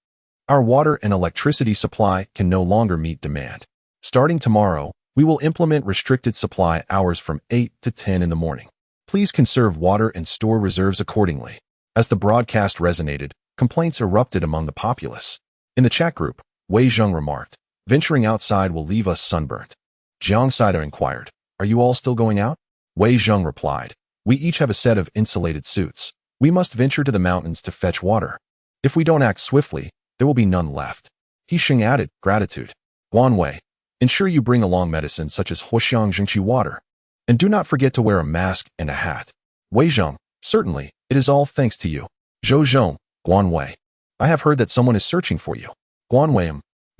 Our water and electricity supply can no longer meet demand. Starting tomorrow, we will implement restricted supply hours from 8 to 10 in the morning. Please conserve water and store reserves accordingly. As the broadcast resonated, complaints erupted among the populace. In the chat group, Wei Zheng remarked, "Venturing outside will leave us sunburnt." Jiang Saida inquired, "Are you all still going out?" Wei Zheng replied, "We each have a set of insulated suits. We must venture to the mountains to fetch water. If we don't act swiftly, there will be none left." He Sheng added, "Gratitude. Guan Wei, ensure you bring along medicine such as Huoxiang Jingqi water. And do not forget to wear a mask and a hat." Wei Zheng, "Certainly, it is all thanks to you." Zhou Zhong, Guan Wei, "I have heard that someone is searching for you." Guan Wei,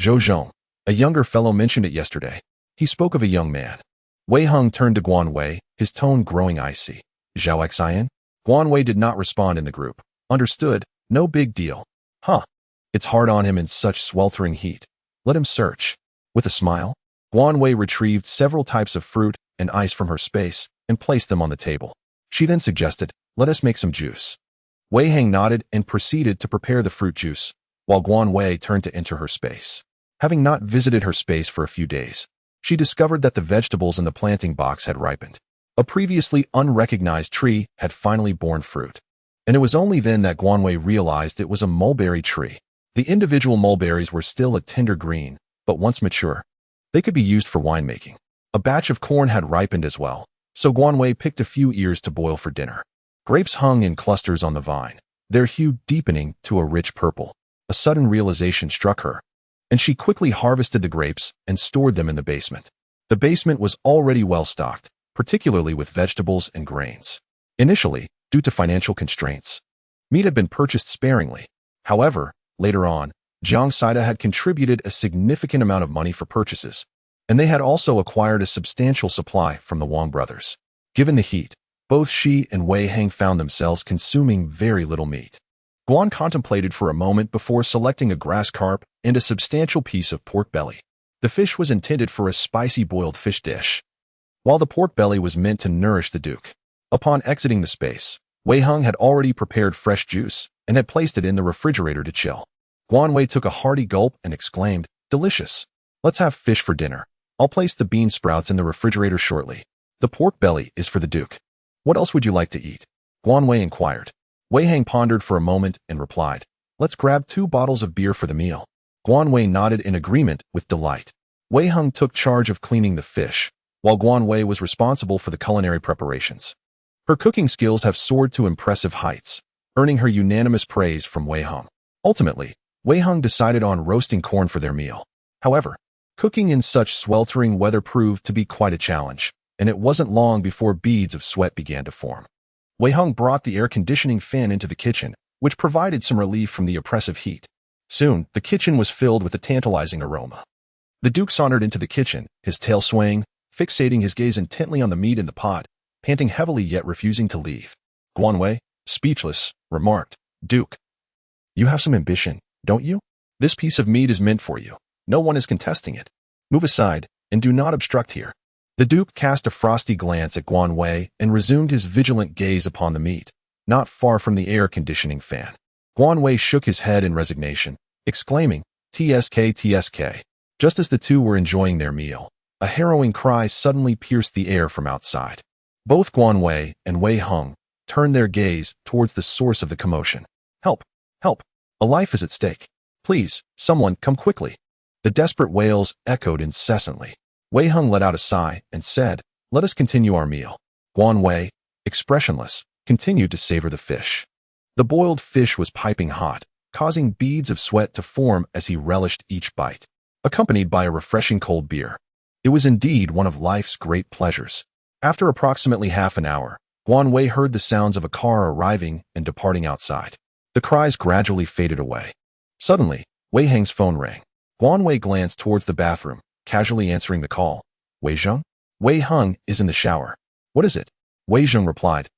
Zhou Zhong, "A younger fellow mentioned it yesterday. He spoke of a young man." Wei Heng turned to Guan Wei, his tone growing icy. "Zhao Xian?" Guan Wei did not respond in the group. "Understood, no big deal." "Huh. It's hard on him in such sweltering heat. Let him search." With a smile, Guan Wei retrieved several types of fruit and ice from her space and placed them on the table. She then suggested, "Let us make some juice." Wei Heng nodded and proceeded to prepare the fruit juice, while Guan Wei turned to enter her space. Having not visited her space for a few days, she discovered that the vegetables in the planting box had ripened. A previously unrecognized tree had finally borne fruit. And it was only then that Guan Wei realized it was a mulberry tree. The individual mulberries were still a tender green, but once mature, they could be used for winemaking. A batch of corn had ripened as well, so Guan Wei picked a few ears to boil for dinner. Grapes hung in clusters on the vine, their hue deepening to a rich purple. A sudden realization struck her, and she quickly harvested the grapes and stored them in the basement. The basement was already well stocked, particularly with vegetables and grains. Initially, due to financial constraints, meat had been purchased sparingly. However, later on, Jiang Saida had contributed a significant amount of money for purchases, and they had also acquired a substantial supply from the Wang brothers. Given the heat, both she and Wei Heng found themselves consuming very little meat. Guan contemplated for a moment before selecting a grass carp and a substantial piece of pork belly. The fish was intended for a spicy boiled fish dish, while the pork belly was meant to nourish the duke. Upon exiting the space, Wei Heng had already prepared fresh juice and had placed it in the refrigerator to chill. Guan Wei took a hearty gulp and exclaimed, "Delicious. Let's have fish for dinner. I'll place the bean sprouts in the refrigerator shortly. The pork belly is for the duke. What else would you like to eat?" Guan Wei inquired. Wei Heng pondered for a moment and replied, "Let's grab 2 bottles of beer for the meal." Guan Wei nodded in agreement with delight. Wei Heng took charge of cleaning the fish, while Guan Wei was responsible for the culinary preparations. Her cooking skills have soared to impressive heights, earning her unanimous praise from Wei Heng. Ultimately, Wei Heng decided on roasting corn for their meal. However, cooking in such sweltering weather proved to be quite a challenge, and it wasn't long before beads of sweat began to form. Wei Heng brought the air conditioning fan into the kitchen, which provided some relief from the oppressive heat. Soon, the kitchen was filled with a tantalizing aroma. The duke sauntered into the kitchen, his tail swaying, fixating his gaze intently on the meat in the pot, panting heavily yet refusing to leave. Guan Wei, speechless, remarked, "Duke, you have some ambition, don't you? This piece of meat is meant for you. No one is contesting it. Move aside, and do not obstruct here." The duke cast a frosty glance at Guan Wei and resumed his vigilant gaze upon the meat, not far from the air conditioning fan. Guan Wei shook his head in resignation, exclaiming, "TSK, TSK." Just as the two were enjoying their meal, a harrowing cry suddenly pierced the air from outside. Both Guan Wei and Wei Heng turned their gaze towards the source of the commotion. "Help! Help! A life is at stake. Please, someone, come quickly." The desperate wails echoed incessantly. Wei Heng let out a sigh and said, "Let us continue our meal." Guan Wei, expressionless, continued to savor the fish. The boiled fish was piping hot, causing beads of sweat to form as he relished each bite, accompanied by a refreshing cold beer. It was indeed one of life's great pleasures. After approximately half an hour, Guan Wei heard the sounds of a car arriving and departing outside. The cries gradually faded away. Suddenly, Wei Hang's phone rang. Guan Wei glanced towards the bathroom, casually answering the call. Wei Zheng? Wei Heng is in the shower. What is it? Wei Zheng replied.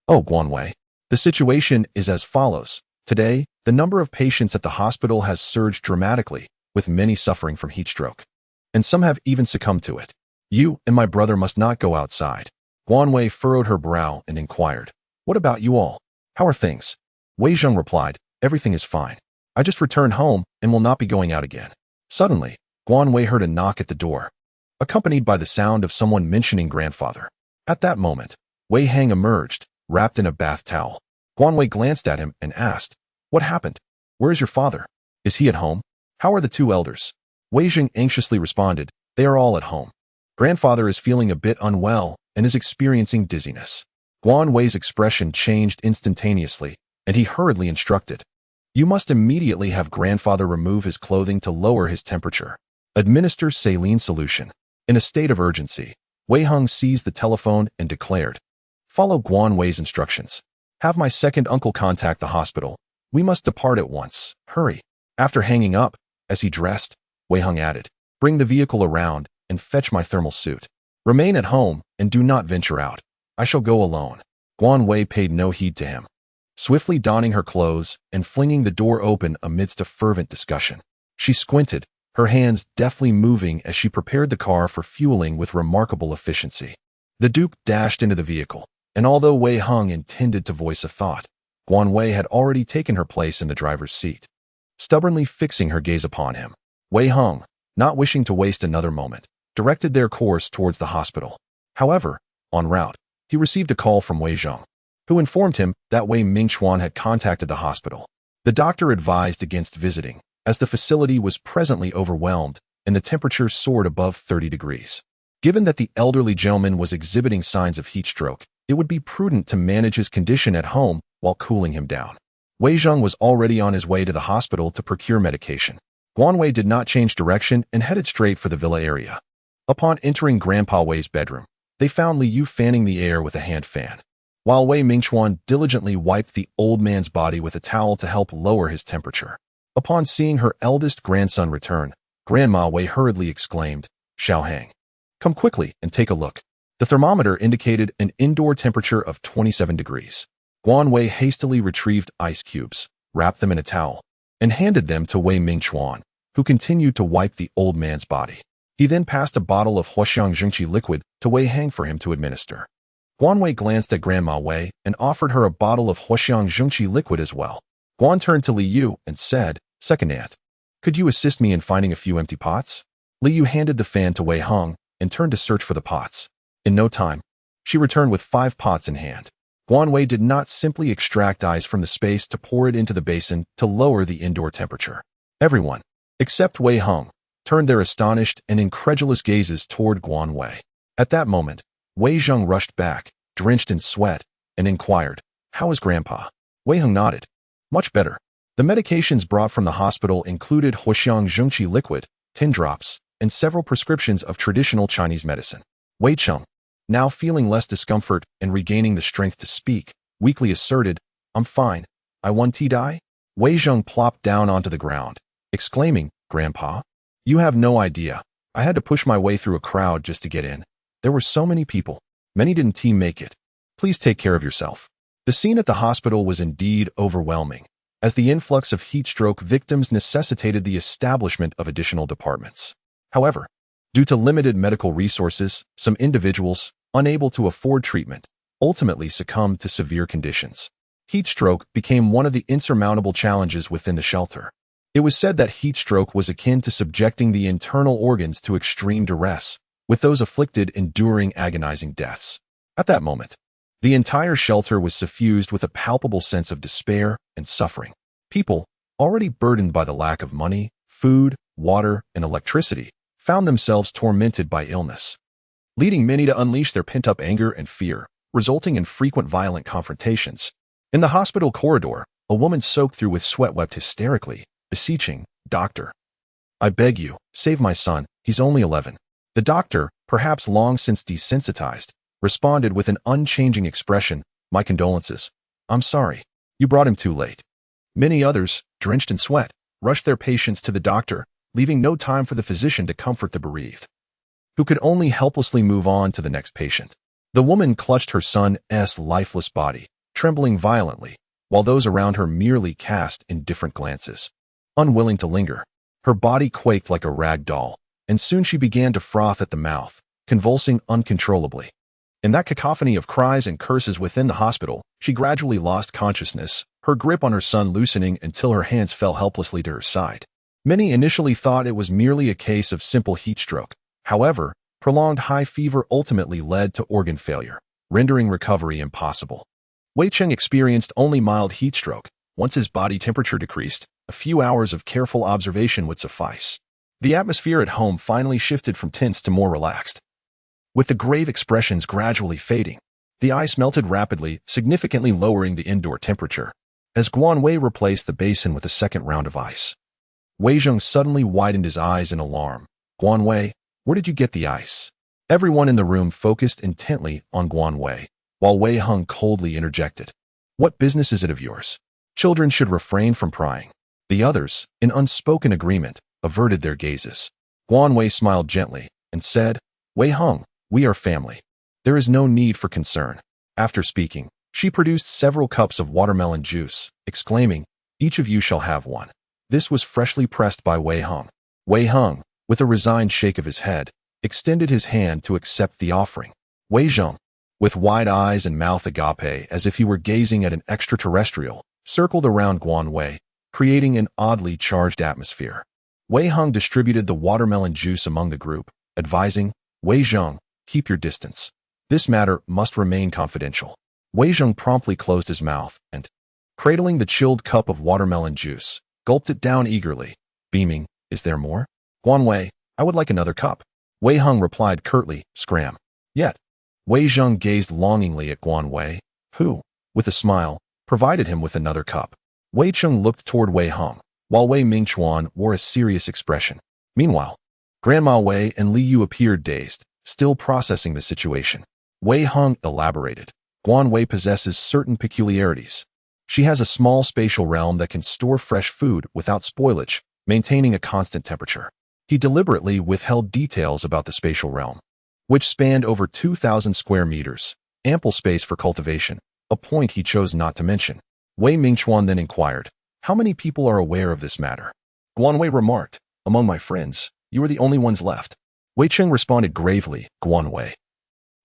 Oh, Guan Wei. The situation is as follows. Today, the number of patients at the hospital has surged dramatically, with many suffering from heat stroke. And some have even succumbed to it. You and my brother must not go outside. Guan Wei furrowed her brow and inquired. What about you all? How are things? Wei Zheng replied. Everything is fine. I just returned home and will not be going out again. Suddenly, Guan Wei heard a knock at the door, accompanied by the sound of someone mentioning grandfather. At that moment, Wei Hang emerged, wrapped in a bath towel. Guan Wei glanced at him and asked, What happened? Where is your father? Is he at home? How are the two elders? Wei Zheng anxiously responded, They are all at home. Grandfather is feeling a bit unwell and is experiencing dizziness. Guan Wei's expression changed instantaneously, and he hurriedly instructed, You must immediately have grandfather remove his clothing to lower his temperature. Administer saline solution. In a state of urgency, Wei Heng seized the telephone and declared, Follow Guan Wei's instructions. Have my second uncle contact the hospital. We must depart at once. Hurry. After hanging up, as he dressed, Wei Heng added, Bring the vehicle around and fetch my thermal suit. Remain at home and do not venture out. I shall go alone. Guan Wei paid no heed to him, swiftly donning her clothes and flinging the door open amidst a fervent discussion. She squinted, her hands deftly moving as she prepared the car for fueling with remarkable efficiency. The Duke dashed into the vehicle, and although Wei Heng intended to voice a thought, Guan Wei had already taken her place in the driver's seat, stubbornly fixing her gaze upon him. Wei Heng, not wishing to waste another moment, directed their course towards the hospital. However, en route, he received a call from Wei Zheng, who informed him that Wei Mingchuan had contacted the hospital. The doctor advised against visiting, as the facility was presently overwhelmed and the temperature soared above 30 degrees. Given that the elderly gentleman was exhibiting signs of heat stroke, it would be prudent to manage his condition at home while cooling him down. Wei Zheng was already on his way to the hospital to procure medication. Guan Wei did not change direction and headed straight for the villa area. Upon entering Grandpa Wei's bedroom, they found Li Yu fanning the air with a hand fan, while Wei Mingchuan diligently wiped the old man's body with a towel to help lower his temperature. Upon seeing her eldest grandson return, Grandma Wei hurriedly exclaimed, Xiao Hang, come quickly and take a look. The thermometer indicated an indoor temperature of 27 degrees. Guan Wei hastily retrieved ice cubes, wrapped them in a towel, and handed them to Wei Mingchuan, who continued to wipe the old man's body. He then passed a bottle of Huaxiang Zhengqi liquid to Wei Hang for him to administer. Guan Wei glanced at Grandma Wei and offered her a bottle of Huaxiang Zhengqi liquid as well. Guan turned to Li Yu and said, Second aunt, could you assist me in finding a few empty pots? Li Yu handed the fan to Wei Heng and turned to search for the pots. In no time, she returned with 5 pots in hand. Guan Wei did not simply extract ice from the space to pour it into the basin to lower the indoor temperature. Everyone, except Wei Heng, turned their astonished and incredulous gazes toward Guan Wei. At that moment, Wei Zheng rushed back, drenched in sweat, and inquired, How is Grandpa? Wei Heng nodded. Much better. The medications brought from the hospital included Huaxiang Zhengqi liquid, 10 drops, and several prescriptions of traditional Chinese medicine. Wei Cheng, now feeling less discomfort and regaining the strength to speak, weakly asserted, I'm fine. I won T-die? Wei Zheng plopped down onto the ground, exclaiming, Grandpa, you have no idea. I had to push my way through a crowd just to get in. There were so many people. Many didn't team make it. Please take care of yourself. The scene at the hospital was indeed overwhelming, as the influx of heat stroke victims necessitated the establishment of additional departments. However, due to limited medical resources, some individuals, unable to afford treatment, ultimately succumbed to severe conditions. Heat stroke became one of the insurmountable challenges within the shelter. It was said that heat stroke was akin to subjecting the internal organs to extreme duress, with those afflicted enduring agonizing deaths. At that moment, the entire shelter was suffused with a palpable sense of despair and suffering. People, already burdened by the lack of money, food, water, and electricity, found themselves tormented by illness, leading many to unleash their pent-up anger and fear, resulting in frequent violent confrontations. In the hospital corridor, a woman soaked through with sweat wept hysterically, beseeching, "Doctor, I beg you, save my son, he's only 11. The doctor, perhaps long since desensitized, responded with an unchanging expression, "My condolences. I'm sorry. You brought him too late." Many others, drenched in sweat, rushed their patients to the doctor, leaving no time for the physician to comfort the bereaved, who could only helplessly move on to the next patient. The woman clutched her son's lifeless body, trembling violently, while those around her merely cast indifferent glances. Unwilling to linger, her body quaked like a rag doll, and soon she began to froth at the mouth, convulsing uncontrollably. In that cacophony of cries and curses within the hospital, she gradually lost consciousness, her grip on her son loosening until her hands fell helplessly to her side. Many initially thought it was merely a case of simple heat stroke. However, prolonged high fever ultimately led to organ failure, rendering recovery impossible. Wei Cheng experienced only mild heat stroke. Once his body temperature decreased, a few hours of careful observation would suffice. The atmosphere at home finally shifted from tense to more relaxed, with the grave expressions gradually fading. The ice melted rapidly, significantly lowering the indoor temperature, as Guan Wei replaced the basin with a second round of ice. Wei Zheng suddenly widened his eyes in alarm. "Guan Wei, where did you get the ice?" Everyone in the room focused intently on Guan Wei, while Wei Hung coldly interjected, "What business is it of yours? Children should refrain from prying." The others, in unspoken agreement, averted their gazes. Guan Wei smiled gently and said, "Wei Hung, we are family. There is no need for concern." After speaking, she produced several cups of watermelon juice, exclaiming, "Each of you shall have one." This was freshly pressed by Wei Hung. Wei Hung, with a resigned shake of his head, extended his hand to accept the offering. Wei Zheng, with wide eyes and mouth agape as if he were gazing at an extraterrestrial, circled around Guan Wei, creating an oddly charged atmosphere. Wei Hung distributed the watermelon juice among the group, advising, "Wei Zheng, keep your distance. This matter must remain confidential." Wei Zheng promptly closed his mouth and, cradling the chilled cup of watermelon juice, gulped it down eagerly, beaming, "Is there more?" "Guan Wei, I would like another cup." Wei Hung replied curtly, "Scram." Yet, Wei Zheng gazed longingly at Guan Wei, who, with a smile, provided him with another cup. Wei Cheng looked toward Wei Hung, while Wei Mingchuan wore a serious expression. Meanwhile, Grandma Wei and Li Yu appeared dazed, still processing the situation. Wei Hung elaborated, "Guan Wei possesses certain peculiarities. She has a small spatial realm that can store fresh food without spoilage, maintaining a constant temperature." He deliberately withheld details about the spatial realm, which spanned over 2,000 square meters, ample space for cultivation, a point he chose not to mention. Wei Mingchuan then inquired, "How many people are aware of this matter?" Guan Wei remarked, "Among my friends, you are the only ones left." Wei Cheng responded gravely, "Guan Wei,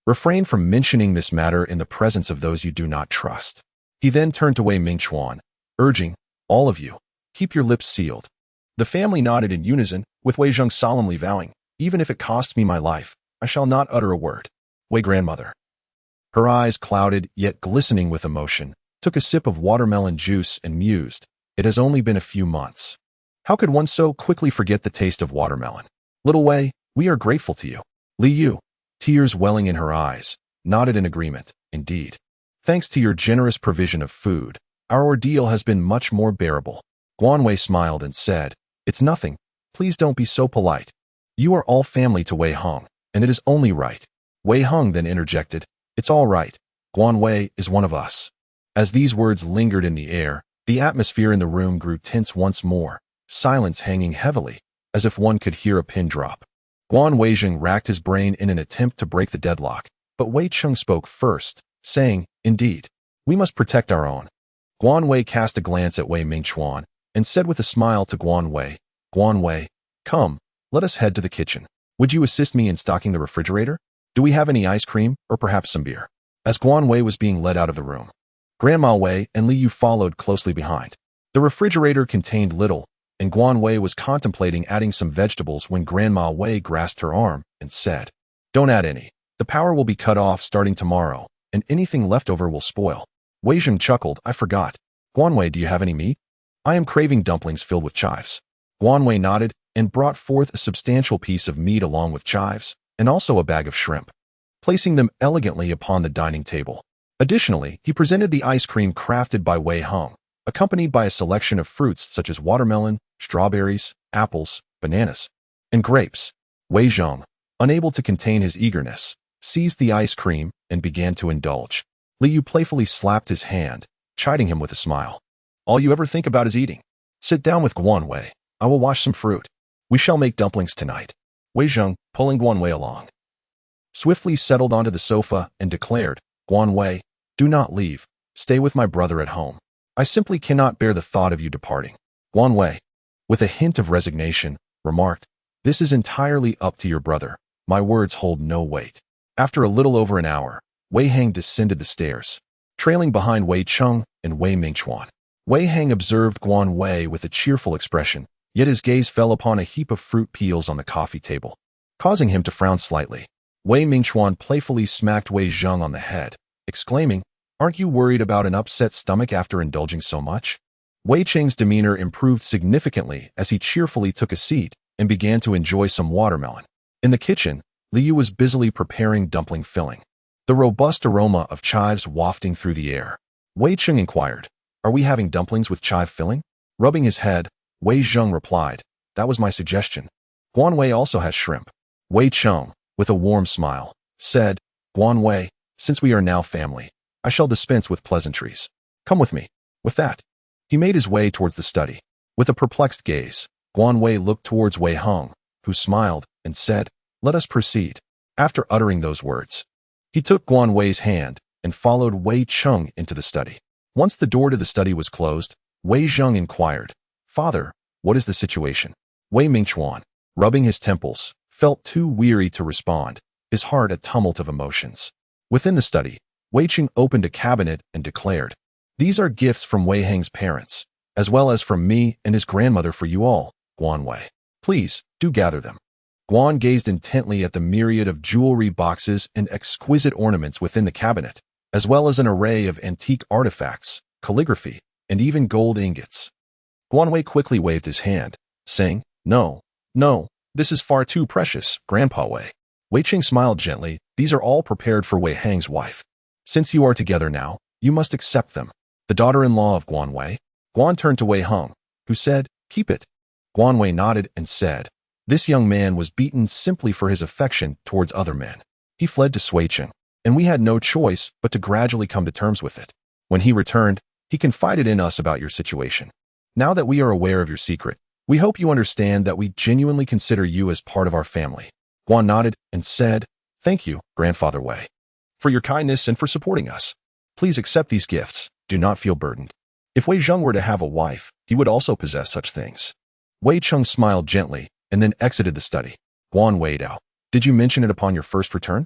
refrain from mentioning this matter in the presence of those you do not trust." He then turned to Wei Mingchuan, urging, "All of you, keep your lips sealed." The family nodded in unison, with Wei Zheng solemnly vowing, "Even if it costs me my life, I shall not utter a word." Wei grandmother, her eyes clouded yet glistening with emotion, took a sip of watermelon juice and mused, "It has only been a few months. How could one so quickly forget the taste of watermelon? Little Wei, we are grateful to you." Li Yu, tears welling in her eyes, nodded in agreement, "Indeed. Thanks to your generous provision of food, our ordeal has been much more bearable." Guan Wei smiled and said, "It's nothing. Please don't be so polite. You are all family to Wei Hung, and it is only right." Wei Hung then interjected, "It's all right. Guan Wei is one of us." As these words lingered in the air, the atmosphere in the room grew tense once more, silence hanging heavily, as if one could hear a pin drop. Guan Weijing racked his brain in an attempt to break the deadlock, but Wei Cheng spoke first, saying, "Indeed, we must protect our own." Guan Wei cast a glance at Wei Mingchuan and said with a smile to Guan Wei, "Guan Wei, come, let us head to the kitchen. Would you assist me in stocking the refrigerator? Do we have any ice cream, or perhaps some beer?" As Guan Wei was being led out of the room, Grandma Wei and Li Yu followed closely behind. The refrigerator contained little, and Guan Wei was contemplating adding some vegetables when Grandma Wei grasped her arm and said, "Don't add any. The power will be cut off starting tomorrow, and anything left over will spoil." Wei Zheng chuckled, "I forgot. Guan Wei, do you have any meat? I am craving dumplings filled with chives." Guan Wei nodded and brought forth a substantial piece of meat along with chives, and also a bag of shrimp. placing them elegantly upon the dining table. Additionally, he presented the ice cream crafted by Wei Hung, accompanied by a selection of fruits such as watermelon, strawberries, apples, bananas, and grapes. Wei Zhong, unable to contain his eagerness, seized the ice cream and began to indulge. Liu playfully slapped his hand, chiding him with a smile. All you ever think about is eating. Sit down with Guan Wei. I will wash some fruit. We shall make dumplings tonight. Wei Zhong, pulling Guan Wei along, swiftly settled onto the sofa and declared, Guan Wei, do not leave. Stay with my brother at home. I simply cannot bear the thought of you departing. Guan Wei, with a hint of resignation, remarked, this is entirely up to your brother. My words hold no weight. After a little over an hour, Wei Hang descended the stairs, trailing behind Wei Cheng and Wei Mingchuan. Wei Hang observed Guan Wei with a cheerful expression, yet his gaze fell upon a heap of fruit peels on the coffee table, causing him to frown slightly. Wei Mingchuan playfully smacked Wei Zheng on the head, exclaiming, aren't you worried about an upset stomach after indulging so much? Wei Cheng's demeanor improved significantly as he cheerfully took a seat and began to enjoy some watermelon. In the kitchen, Liu was busily preparing dumpling filling, the robust aroma of chives wafting through the air. Wei Cheng inquired, are we having dumplings with chive filling? Rubbing his head, Wei Zheng replied, that was my suggestion. Guan Wei also has shrimp. Wei Cheng, with a warm smile, said, Guan Wei, since we are now family, I shall dispense with pleasantries. Come with me. With that, he made his way towards the study. With a perplexed gaze, Guan Wei looked towards Wei Hung, who smiled and said, let us proceed. After uttering those words, he took Guan Wei's hand and followed Wei Cheng into the study. Once the door to the study was closed, Wei Zheng inquired, Father, what is the situation? Wei Mingchuan, rubbing his temples, felt too weary to respond, his heart a tumult of emotions. Within the study, Wei Cheng opened a cabinet and declared, these are gifts from Wei Hang's parents, as well as from me and his grandmother for you all, Guan Wei. Please, do gather them. Guan gazed intently at the myriad of jewelry boxes and exquisite ornaments within the cabinet, as well as an array of antique artifacts, calligraphy, and even gold ingots. Guan Wei quickly waved his hand, saying, no, this is far too precious, Grandpa Wei. Wei Cheng smiled gently, these are all prepared for Wei Hang's wife. Since you are together now, you must accept them. The daughter-in-law of Guan Wei. Guan turned to Wei Hung, who said, keep it. Guan Wei nodded and said, this young man was beaten simply for his affection towards other men. He fled to Suicheng, and we had no choice but to gradually come to terms with it. When he returned, he confided in us about your situation. Now that we are aware of your secret, we hope you understand that we genuinely consider you as part of our family. Guan nodded and said, thank you, Grandfather Wei, for your kindness and for supporting us. Please accept these gifts. Do not feel burdened. If Wei Zheng were to have a wife, he would also possess such things. Wei Cheng smiled gently and then exited the study. Guan Weidao, did you mention it upon your first return?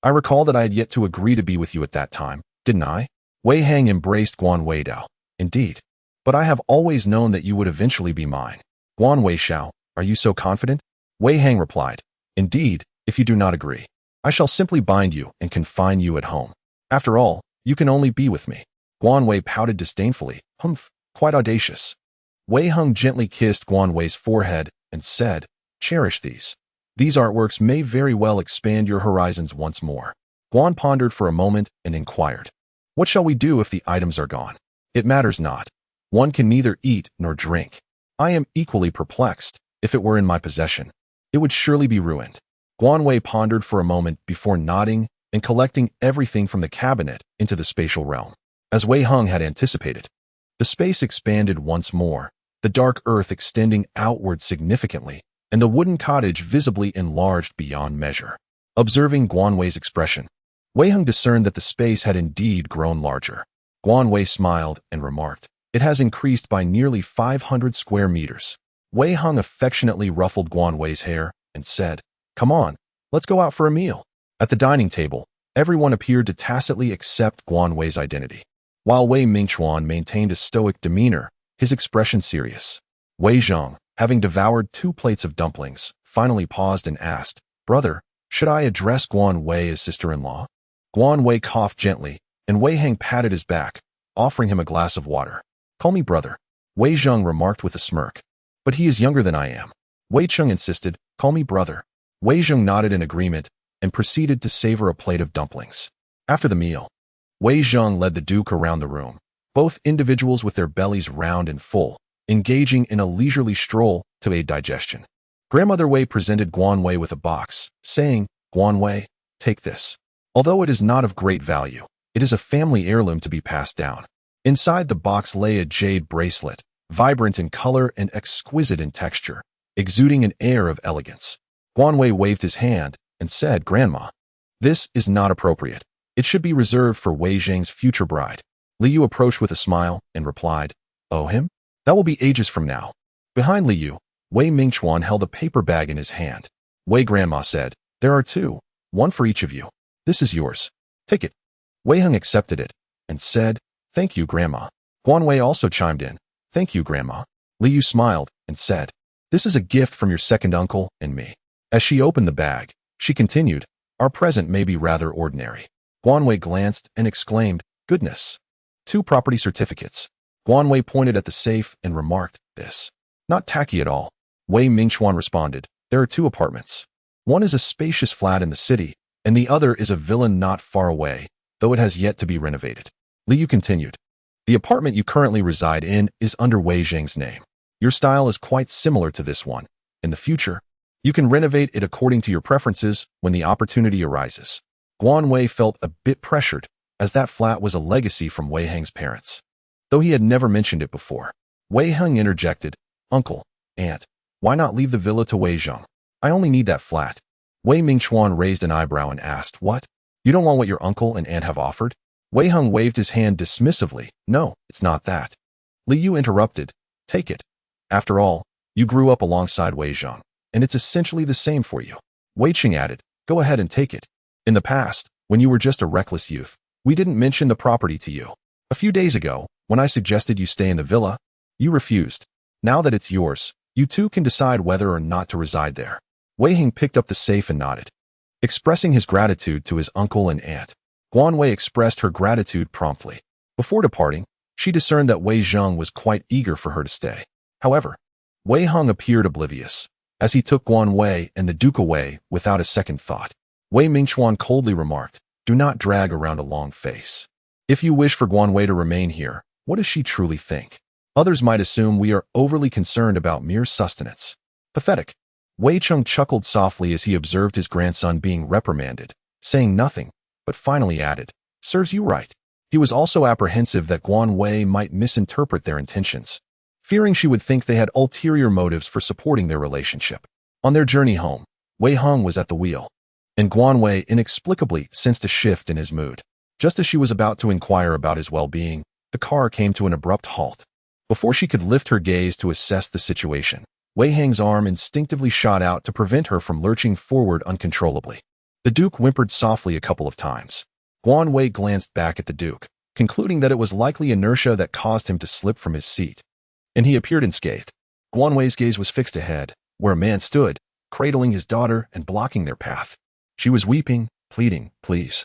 I recall that I had yet to agree to be with you at that time, didn't I? Wei Hang embraced Guan Weidao. Indeed. But I have always known that you would eventually be mine. Guan Weishao, are you so confident? Wei Hang replied, indeed, if you do not agree, I shall simply bind you and confine you at home. After all, you can only be with me. Guan Wei pouted disdainfully, humph, quite audacious. Wei Hung gently kissed Guan Wei's forehead and said, cherish these. These artworks may very well expand your horizons once more. Guan pondered for a moment and inquired, what shall we do if the items are gone? It matters not. One can neither eat nor drink. I am equally perplexed. If it were in my possession, it would surely be ruined. Guan Wei pondered for a moment before nodding and collecting everything from the cabinet into the spatial realm. As Wei Hung had anticipated, the space expanded once more, the dark earth extending outward significantly, and the wooden cottage visibly enlarged beyond measure. Observing Guan Wei's expression, Wei Hung discerned that the space had indeed grown larger. Guan Wei smiled and remarked, it has increased by nearly 500 square meters. Wei Hung affectionately ruffled Guan Wei's hair and said, come on, let's go out for a meal. At the dining table, everyone appeared to tacitly accept Guan Wei's identity. While Wei Mingchuan maintained a stoic demeanor, his expression serious. Wei Zheng, having devoured 2 plates of dumplings, finally paused and asked, brother, should I address Guan Wei as sister-in-law? Guan Wei coughed gently, and Wei Hang patted his back, offering him a glass of water. Call me brother, Wei Zheng remarked with a smirk. But he is younger than I am. Wei Cheng insisted, call me brother. Wei Zheng nodded in agreement, and proceeded to savor a plate of dumplings. After the meal, Wei Zheng led the Duke around the room, both individuals with their bellies round and full, engaging in a leisurely stroll to aid digestion. Grandmother Wei presented Guan Wei with a box, saying, "Guan Wei, take this. Although it is not of great value, it is a family heirloom to be passed down." Inside the box lay a jade bracelet, vibrant in color and exquisite in texture, exuding an air of elegance. Guan Wei waved his hand and said, "Grandma, this is not appropriate. It should be reserved for Wei Zheng's future bride." Li Yu approached with a smile and replied, "Oh, him? That will be ages from now." Behind Li Yu, Wei Mingchuan held a paper bag in his hand. Wei Grandma said, "There are two, one for each of you. This is yours. Take it." Wei Heng accepted it and said, "Thank you, Grandma." Guan Wei also chimed in, "Thank you, Grandma." Li Yu smiled and said, "This is a gift from your second uncle and me." As she opened the bag, she continued, "Our present may be rather ordinary." Guan Wei glanced and exclaimed, "Goodness! 2 property certificates." Guan Wei pointed at the safe and remarked, "This. Not tacky at all." Wei Mingchuan responded, "There are 2 apartments. One is a spacious flat in the city, and the other is a villa not far away, though it has yet to be renovated." Li Yu continued, "The apartment you currently reside in is under Wei Zheng's name. Your style is quite similar to this one. In the future, you can renovate it according to your preferences when the opportunity arises." Guan Wei felt a bit pressured, as that flat was a legacy from Wei Heng's parents. Though he had never mentioned it before, Wei Heng interjected, "Uncle, Aunt, why not leave the villa to Wei Zheng? I only need that flat." Wei Mingchuan raised an eyebrow and asked, "What? You don't want what your uncle and aunt have offered?" Wei Heng waved his hand dismissively. "No, it's not that." Li Yu interrupted, "Take it. After all, you grew up alongside Wei Zheng, and it's essentially the same for you." Wei Qing added, "Go ahead and take it. In the past, when you were just a reckless youth, we didn't mention the property to you. A few days ago, when I suggested you stay in the villa, you refused. Now that it's yours, you too can decide whether or not to reside there." Wei Heng picked up the safe and nodded, expressing his gratitude to his uncle and aunt. Guan Wei expressed her gratitude promptly. Before departing, she discerned that Wei Zheng was quite eager for her to stay. However, Wei Heng appeared oblivious, as he took Guan Wei and the Duke away without a second thought. Wei Mingchuan coldly remarked, "Do not drag around a long face. If you wish for Guan Wei to remain here, what does she truly think? Others might assume we are overly concerned about mere sustenance." Pathetic. Wei Cheng chuckled softly as he observed his grandson being reprimanded, saying nothing, but finally added, "Serves you right." He was also apprehensive that Guan Wei might misinterpret their intentions, fearing she would think they had ulterior motives for supporting their relationship. On their journey home, Wei Heng was at the wheel, and Guan Wei inexplicably sensed a shift in his mood. Just as she was about to inquire about his well-being, the car came to an abrupt halt. Before she could lift her gaze to assess the situation, Wei Heng's arm instinctively shot out to prevent her from lurching forward uncontrollably. The Duke whimpered softly a couple of times. Guan Wei glanced back at the Duke, concluding that it was likely inertia that caused him to slip from his seat, and he appeared unscathed. Guan Wei's gaze was fixed ahead, where a man stood, cradling his daughter and blocking their path. She was weeping, pleading, "Please,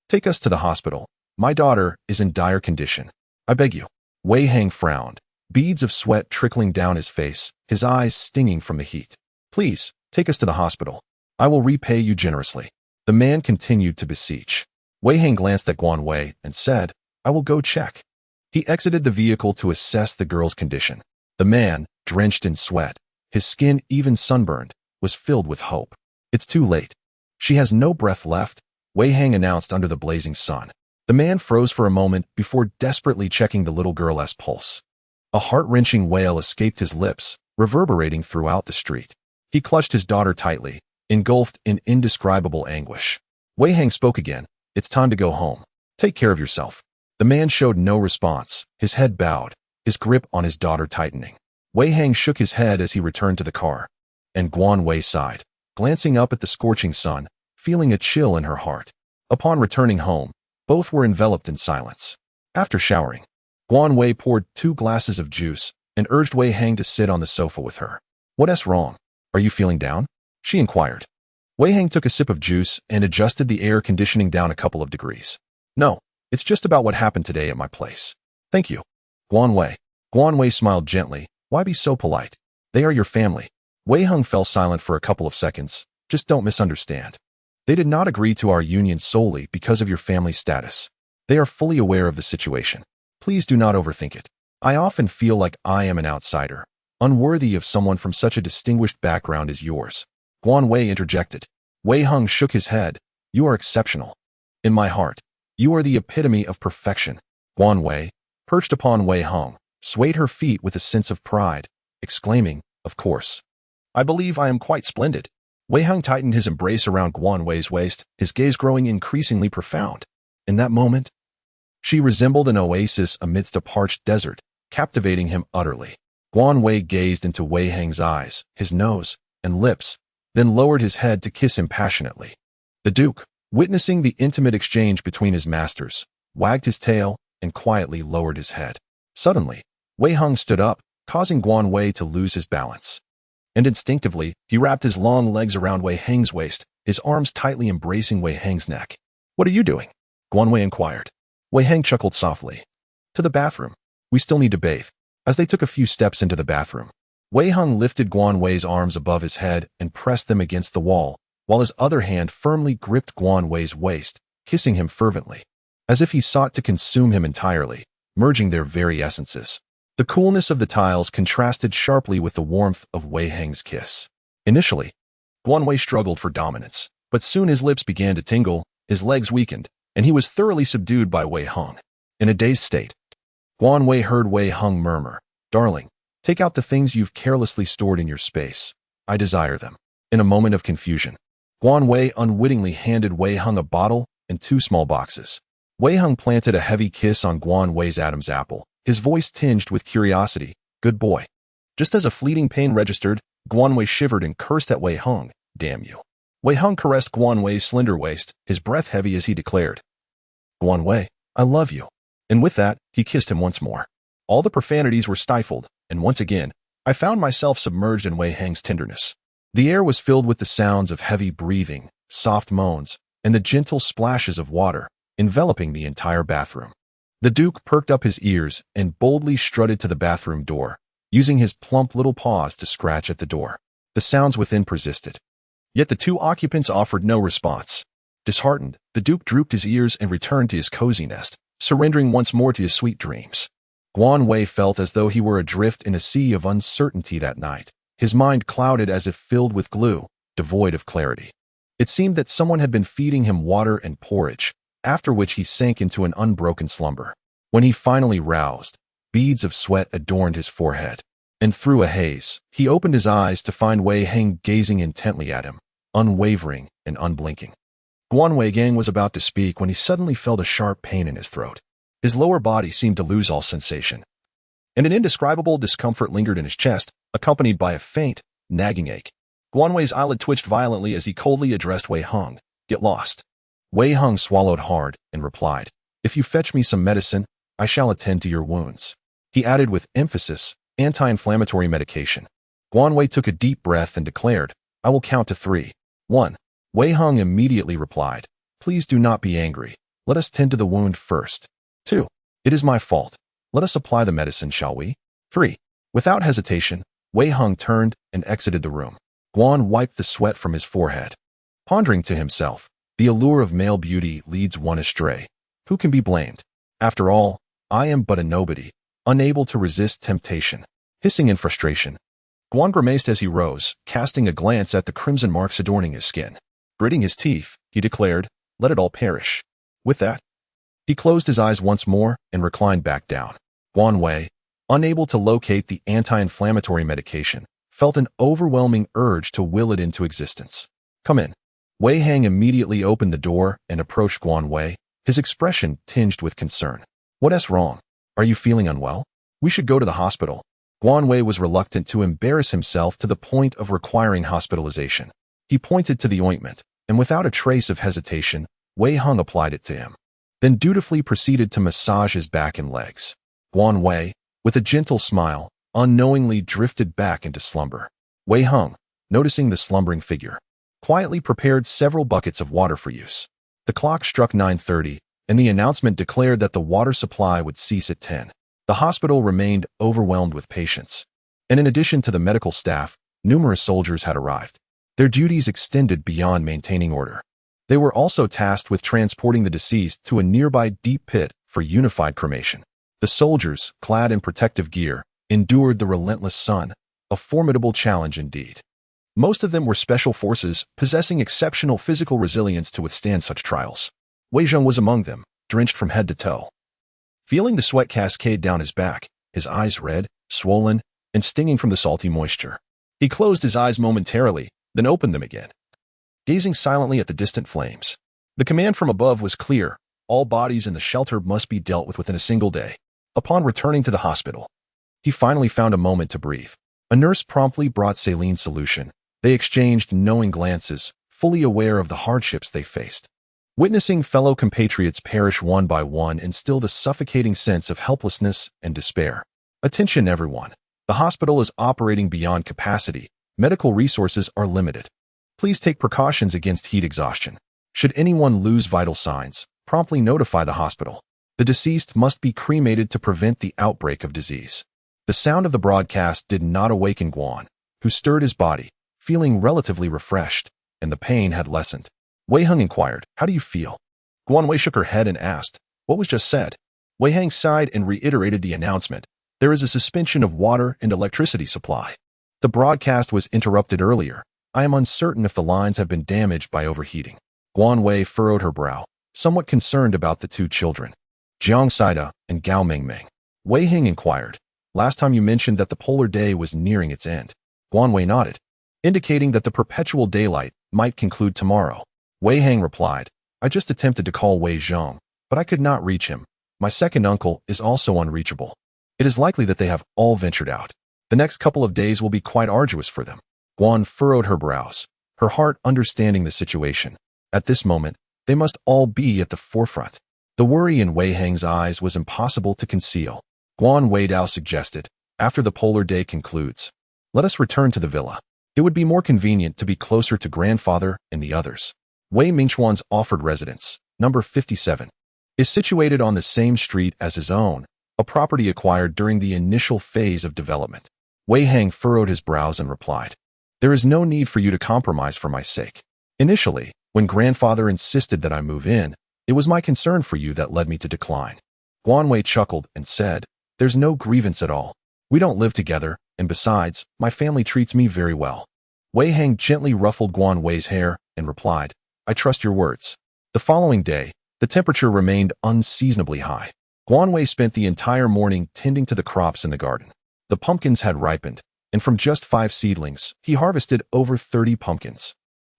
take us to the hospital. My daughter is in dire condition. I beg you." Wei Heng frowned, beads of sweat trickling down his face, his eyes stinging from the heat. "Please, take us to the hospital. I will repay you generously." The man continued to beseech. Wei Heng glanced at Guan Wei and said, "I will go check." He exited the vehicle to assess the girl's condition. The man, drenched in sweat, his skin even sunburned, was filled with hope. "It's too late. She has no breath left," Wei Heng announced under the blazing sun. The man froze for a moment before desperately checking the little girl's pulse. A heart-wrenching wail escaped his lips, reverberating throughout the street. He clutched his daughter tightly, engulfed in indescribable anguish. Wei Heng spoke again, "It's time to go home. Take care of yourself." The man showed no response, his head bowed, his grip on his daughter tightening. Wei Heng shook his head as he returned to the car, and Guan Wei sighed, glancing up at the scorching sun, feeling a chill in her heart. Upon returning home, both were enveloped in silence. After showering, Guan Wei poured 2 glasses of juice and urged Wei Heng to sit on the sofa with her. "What's wrong? Are you feeling down?" she inquired. Wei Heng took a sip of juice and adjusted the air conditioning down a couple of degrees. "No, it's just about what happened today at my place." "Thank you, Guan Wei." Guan Wei smiled gently. "Why be so polite? They are your family." Wei Heng fell silent for a couple of seconds. "Just don't misunderstand. They did not agree to our union solely because of your family status. They are fully aware of the situation. Please do not overthink it. I often feel like I am an outsider, unworthy of someone from such a distinguished background as yours. Guan Wei interjected. Wei Heng shook his head. You are exceptional. In my heart, you are the epitome of perfection. Guan Wei, perched upon Wei Heng, swayed her feet with a sense of pride, exclaiming, of course. I believe I am quite splendid. Wei Heng tightened his embrace around Guan Wei's waist, his gaze growing increasingly profound. In that moment, she resembled an oasis amidst a parched desert, captivating him utterly. Guan Wei gazed into Wei Heng's eyes, his nose, and lips, then lowered his head to kiss him passionately. The Duke, witnessing the intimate exchange between his masters, wagged his tail and quietly lowered his head. Suddenly, Wei Heng stood up, causing Guan Wei to lose his balance. And instinctively, he wrapped his long legs around Wei Heng's waist, his arms tightly embracing Wei Heng's neck. What are you doing? Guan Wei inquired. Wei Heng chuckled softly. To the bathroom. We still need to bathe. As they took a few steps into the bathroom, Wei Heng lifted Guan Wei's arms above his head and pressed them against the wall, while his other hand firmly gripped Guan Wei's waist, kissing him fervently, as if he sought to consume him entirely, merging their very essences. The coolness of the tiles contrasted sharply with the warmth of Wei Heng's kiss. Initially, Guan Wei struggled for dominance, but soon his lips began to tingle, his legs weakened, and he was thoroughly subdued by Wei Heng. In a dazed state, Guan Wei heard Wei Heng murmur, Darling, take out the things you've carelessly stored in your space. I desire them. In a moment of confusion, Guan Wei unwittingly handed Wei Heng a bottle and 2 small boxes. Wei Heng planted a heavy kiss on Guan Wei's Adam's apple, his voice tinged with curiosity. Good boy. Just as a fleeting pain registered, Guan Wei shivered and cursed at Wei Heng. Damn you. Wei Heng caressed Guan Wei's slender waist, his breath heavy as he declared, Guan Wei, I love you. And with that, he kissed him once more. All the profanities were stifled, and once again, I found myself submerged in Wei Heng's tenderness. The air was filled with the sounds of heavy breathing, soft moans, and the gentle splashes of water, enveloping the entire bathroom. The Duke perked up his ears and boldly strutted to the bathroom door, using his plump little paws to scratch at the door. The sounds within persisted. Yet the 2 occupants offered no response. Disheartened, the Duke drooped his ears and returned to his cozy nest, surrendering once more to his sweet dreams. Guan Wei felt as though he were adrift in a sea of uncertainty that night, his mind clouded as if filled with glue, devoid of clarity. It seemed that someone had been feeding him water and porridge, after which he sank into an unbroken slumber. When he finally roused, beads of sweat adorned his forehead, and through a haze, he opened his eyes to find Wei Heng gazing intently at him, unwavering and unblinking. Guan Wei Gang was about to speak when he suddenly felt a sharp pain in his throat. His lower body seemed to lose all sensation, and an indescribable discomfort lingered in his chest, accompanied by a faint, nagging ache. Guan Wei's eyelid twitched violently as he coldly addressed Wei Heng. Get lost. Wei Heng swallowed hard and replied, If you fetch me some medicine, I shall attend to your wounds. He added with emphasis, anti-inflammatory medication. Guan Wei took a deep breath and declared, I will count to 3. 1. Wei Heng immediately replied, Please do not be angry. Let us tend to the wound first. 2. It is my fault. Let us apply the medicine, shall we? 3. Without hesitation, Wei Heng turned and exited the room. Guan wiped the sweat from his forehead, pondering to himself, the allure of male beauty leads one astray. Who can be blamed? After all, I am but a nobody, unable to resist temptation. Hissing in frustration, Guan grimaced as he rose, casting a glance at the crimson marks adorning his skin. Gritting his teeth, he declared, Let it all perish. With that, he closed his eyes once more and reclined back down. Guan Wei, unable to locate the anti-inflammatory medication, felt an overwhelming urge to will it into existence. Come in. Wei Heng immediately opened the door and approached Guan Wei, his expression tinged with concern. What's wrong? Are you feeling unwell? We should go to the hospital. Guan Wei was reluctant to embarrass himself to the point of requiring hospitalization. He pointed to the ointment, and without a trace of hesitation, Wei Heng applied it to him, then dutifully proceeded to massage his back and legs. Guan Wei, with a gentle smile, unknowingly drifted back into slumber. Wei Heng, noticing the slumbering figure, quietly prepared several buckets of water for use. The clock struck 9:30, and the announcement declared that the water supply would cease at 10. The hospital remained overwhelmed with patients, and in addition to the medical staff, numerous soldiers had arrived. Their duties extended beyond maintaining order. They were also tasked with transporting the deceased to a nearby deep pit for unified cremation. The soldiers, clad in protective gear, endured the relentless sun, a formidable challenge indeed. Most of them were special forces, possessing exceptional physical resilience to withstand such trials. Wei Zheng was among them, drenched from head to toe. Feeling the sweat cascade down his back, his eyes red, swollen, and stinging from the salty moisture. He closed his eyes momentarily, then opened them again, gazing silently at the distant flames. The command from above was clear: all bodies in the shelter must be dealt with within a single day. Upon returning to the hospital, he finally found a moment to breathe. A nurse promptly brought saline solution. They exchanged knowing glances, fully aware of the hardships they faced. Witnessing fellow compatriots perish one by one instilled a suffocating sense of helplessness and despair. Attention everyone. The hospital is operating beyond capacity. Medical resources are limited. Please take precautions against heat exhaustion. Should anyone lose vital signs, promptly notify the hospital. The deceased must be cremated to prevent the outbreak of disease. The sound of the broadcast did not awaken Guan, who stirred his body, feeling relatively refreshed, and the pain had lessened. Wei Heng inquired, "How do you feel?" Guan Wei shook her head and asked, "What was just said?" Wei Heng sighed and reiterated the announcement. "There is a suspension of water and electricity supply. The broadcast was interrupted earlier. I am uncertain if the lines have been damaged by overheating." Guan Wei furrowed her brow, somewhat concerned about the two children, Jiang Saida and Gao Mengmeng. Wei Heng inquired, "Last time you mentioned that the polar day was nearing its end." Guan Wei nodded, indicating that the perpetual daylight might conclude tomorrow. Wei Heng replied, "I just attempted to call Wei Zhong, but I could not reach him. My second uncle is also unreachable. It is likely that they have all ventured out. The next couple of days will be quite arduous for them." Guan furrowed her brows, her heart understanding the situation. At this moment, they must all be at the forefront. The worry in Wei Heng's eyes was impossible to conceal. Guan Weidao suggested, "After the polar day concludes, let us return to the villa. It would be more convenient to be closer to grandfather and the others." Wei Mingchuan's offered residence, number 57, is situated on the same street as his own, a property acquired during the initial phase of development. Wei Heng furrowed his brows and replied, "There is no need for you to compromise for my sake. Initially, when grandfather insisted that I move in, it was my concern for you that led me to decline." Guan Wei chuckled and said, "There's no grievance at all. We don't live together, and besides, my family treats me very well." Wei Heng gently ruffled Guan Wei's hair and replied, "I trust your words." The following day, the temperature remained unseasonably high. Guan Wei spent the entire morning tending to the crops in the garden. The pumpkins had ripened, and from just 5 seedlings, he harvested over 30 pumpkins.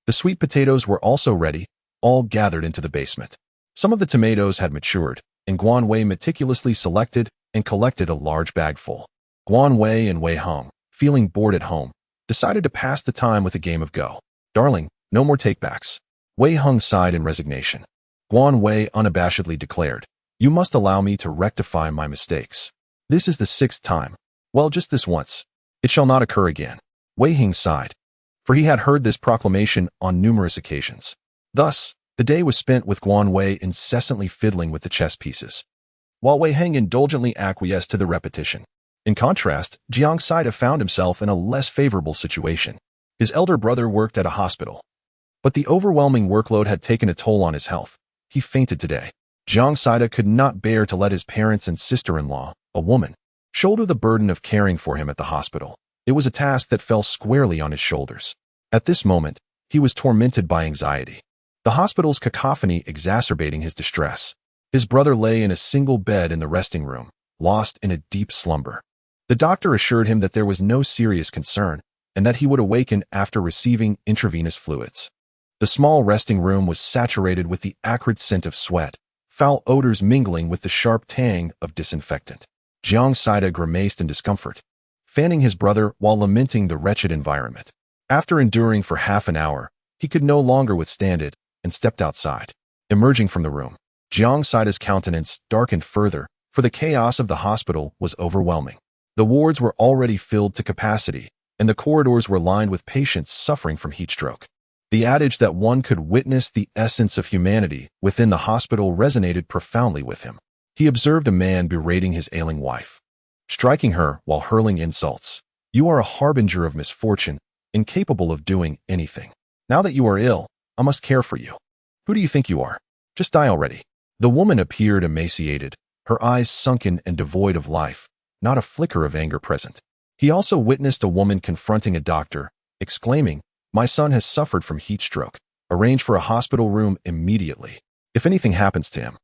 The sweet potatoes were also ready, all gathered into the basement. Some of the tomatoes had matured, and Guan Wei meticulously selected and collected a large bagful. Guan Wei and Wei Heng, feeling bored at home, decided to pass the time with a game of Go. "Darling, no more takebacks." Wei Heng sighed in resignation. Guan Wei unabashedly declared, "You must allow me to rectify my mistakes. This is the 6th time. Well, just this once. It shall not occur again." Wei Heng sighed, for he had heard this proclamation on numerous occasions. Thus, the day was spent with Guan Wei incessantly fiddling with the chess pieces, while Wei Heng indulgently acquiesced to the repetition. In contrast, Jiang Saida found himself in a less favorable situation. His elder brother worked at a hospital, but the overwhelming workload had taken a toll on his health. He fainted today. Jiang Saida could not bear to let his parents and sister-in-law, a woman, shoulder the burden of caring for him at the hospital. It was a task that fell squarely on his shoulders. At this moment, he was tormented by anxiety, the hospital's cacophony exacerbating his distress. His brother lay in a single bed in the resting room, lost in a deep slumber. The doctor assured him that there was no serious concern and that he would awaken after receiving intravenous fluids. The small resting room was saturated with the acrid scent of sweat, foul odors mingling with the sharp tang of disinfectant. Jiang Saida grimaced in discomfort, fanning his brother while lamenting the wretched environment. After enduring for half an hour, he could no longer withstand it and stepped outside. Emerging from the room, Jiang Saida's countenance darkened further, for the chaos of the hospital was overwhelming. The wards were already filled to capacity, and the corridors were lined with patients suffering from heat stroke. The adage that one could witness the essence of humanity within the hospital resonated profoundly with him. He observed a man berating his ailing wife, striking her while hurling insults. "You are a harbinger of misfortune, incapable of doing anything. Now that you are ill, I must care for you." Who do you think you are? Just die already. The woman appeared emaciated, her eyes sunken and devoid of life, not a flicker of anger present. He also witnessed a woman confronting a doctor, exclaiming, "My son has suffered from heat stroke. Arrange for a hospital room immediately. If anything happens to him,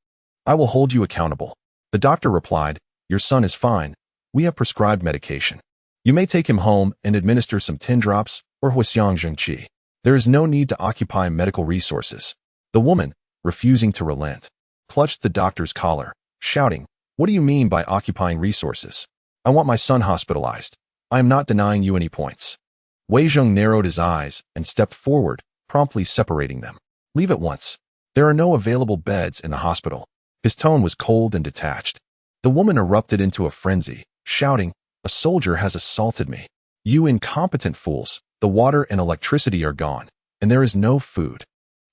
I will hold you accountable." The doctor replied, "Your son is fine. We have prescribed medication. You may take him home and administer some 10 drops or huixiang zhengqi. There is no need to occupy medical resources." The woman, refusing to relent, clutched the doctor's collar, shouting, "What do you mean by occupying resources? I want my son hospitalized. I am not denying you any points." Wei Zheng narrowed his eyes and stepped forward, promptly separating them. "Leave at once. There are no available beds in the hospital." His tone was cold and detached. The woman erupted into a frenzy, shouting, "A soldier has assaulted me. You incompetent fools, the water and electricity are gone, and there is no food.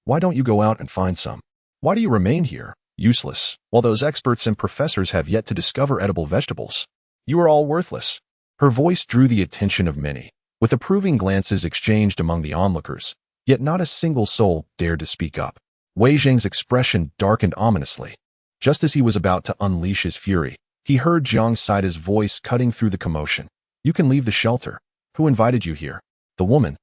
Why don't you go out and find some? Why do you remain here, useless, while those experts and professors have yet to discover edible vegetables? You are all worthless." Her voice drew the attention of many, with approving glances exchanged among the onlookers, yet not a single soul dared to speak up. Wei Zheng's expression darkened ominously. Just as he was about to unleash his fury, he heard Jiang Saida's voice cutting through the commotion. "You can leave the shelter. Who invited you here?" The woman,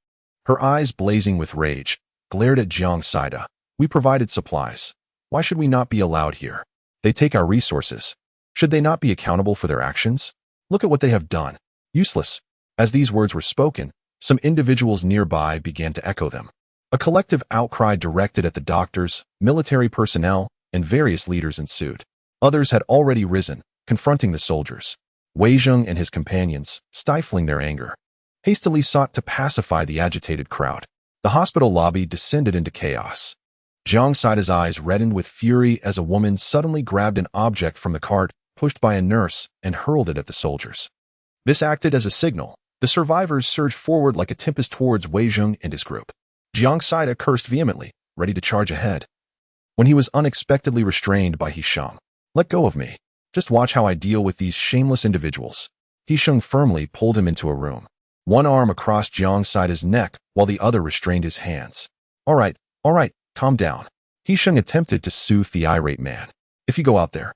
her eyes blazing with rage, glared at Jiang Saida. "We provided supplies. Why should we not be allowed here? They take our resources. Should they not be accountable for their actions? Look at what they have done. Useless." As these words were spoken, some individuals nearby began to echo them. A collective outcry directed at the doctors, military personnel, and various leaders ensued. Others had already risen, confronting the soldiers. Wei Zheng and his companions, stifling their anger, hastily sought to pacify the agitated crowd. The hospital lobby descended into chaos. Jiang Saida's eyes reddened with fury as a woman suddenly grabbed an object from the cart pushed by a nurse and hurled it at the soldiers. This acted as a signal. The survivors surged forward like a tempest towards Wei Zheng and his group. Jiang Saida cursed vehemently, ready to charge ahead, when he was unexpectedly restrained by Hisheng. "Let go of me. Just watch how I deal with these shameless individuals." Hisheng firmly pulled him into a room, one arm across Jiang Saida's neck while the other restrained his hands. All right, calm down." Hisheng attempted to soothe the irate man. "If you go out there,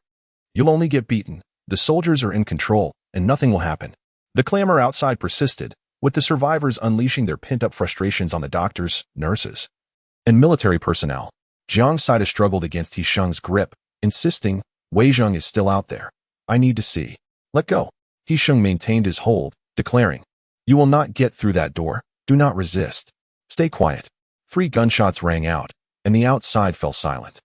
you'll only get beaten. The soldiers are in control, and nothing will happen." The clamor outside persisted, with the survivors unleashing their pent-up frustrations on the doctors, nurses, and military personnel. Jiang Saida struggled against Hisheng's grip, insisting, "Wei Zheng is still out there. I need to see." "Let go." Hisheng maintained his hold, declaring, "You will not get through that door. Do not resist. Stay quiet." 3 gunshots rang out, and the outside fell silent.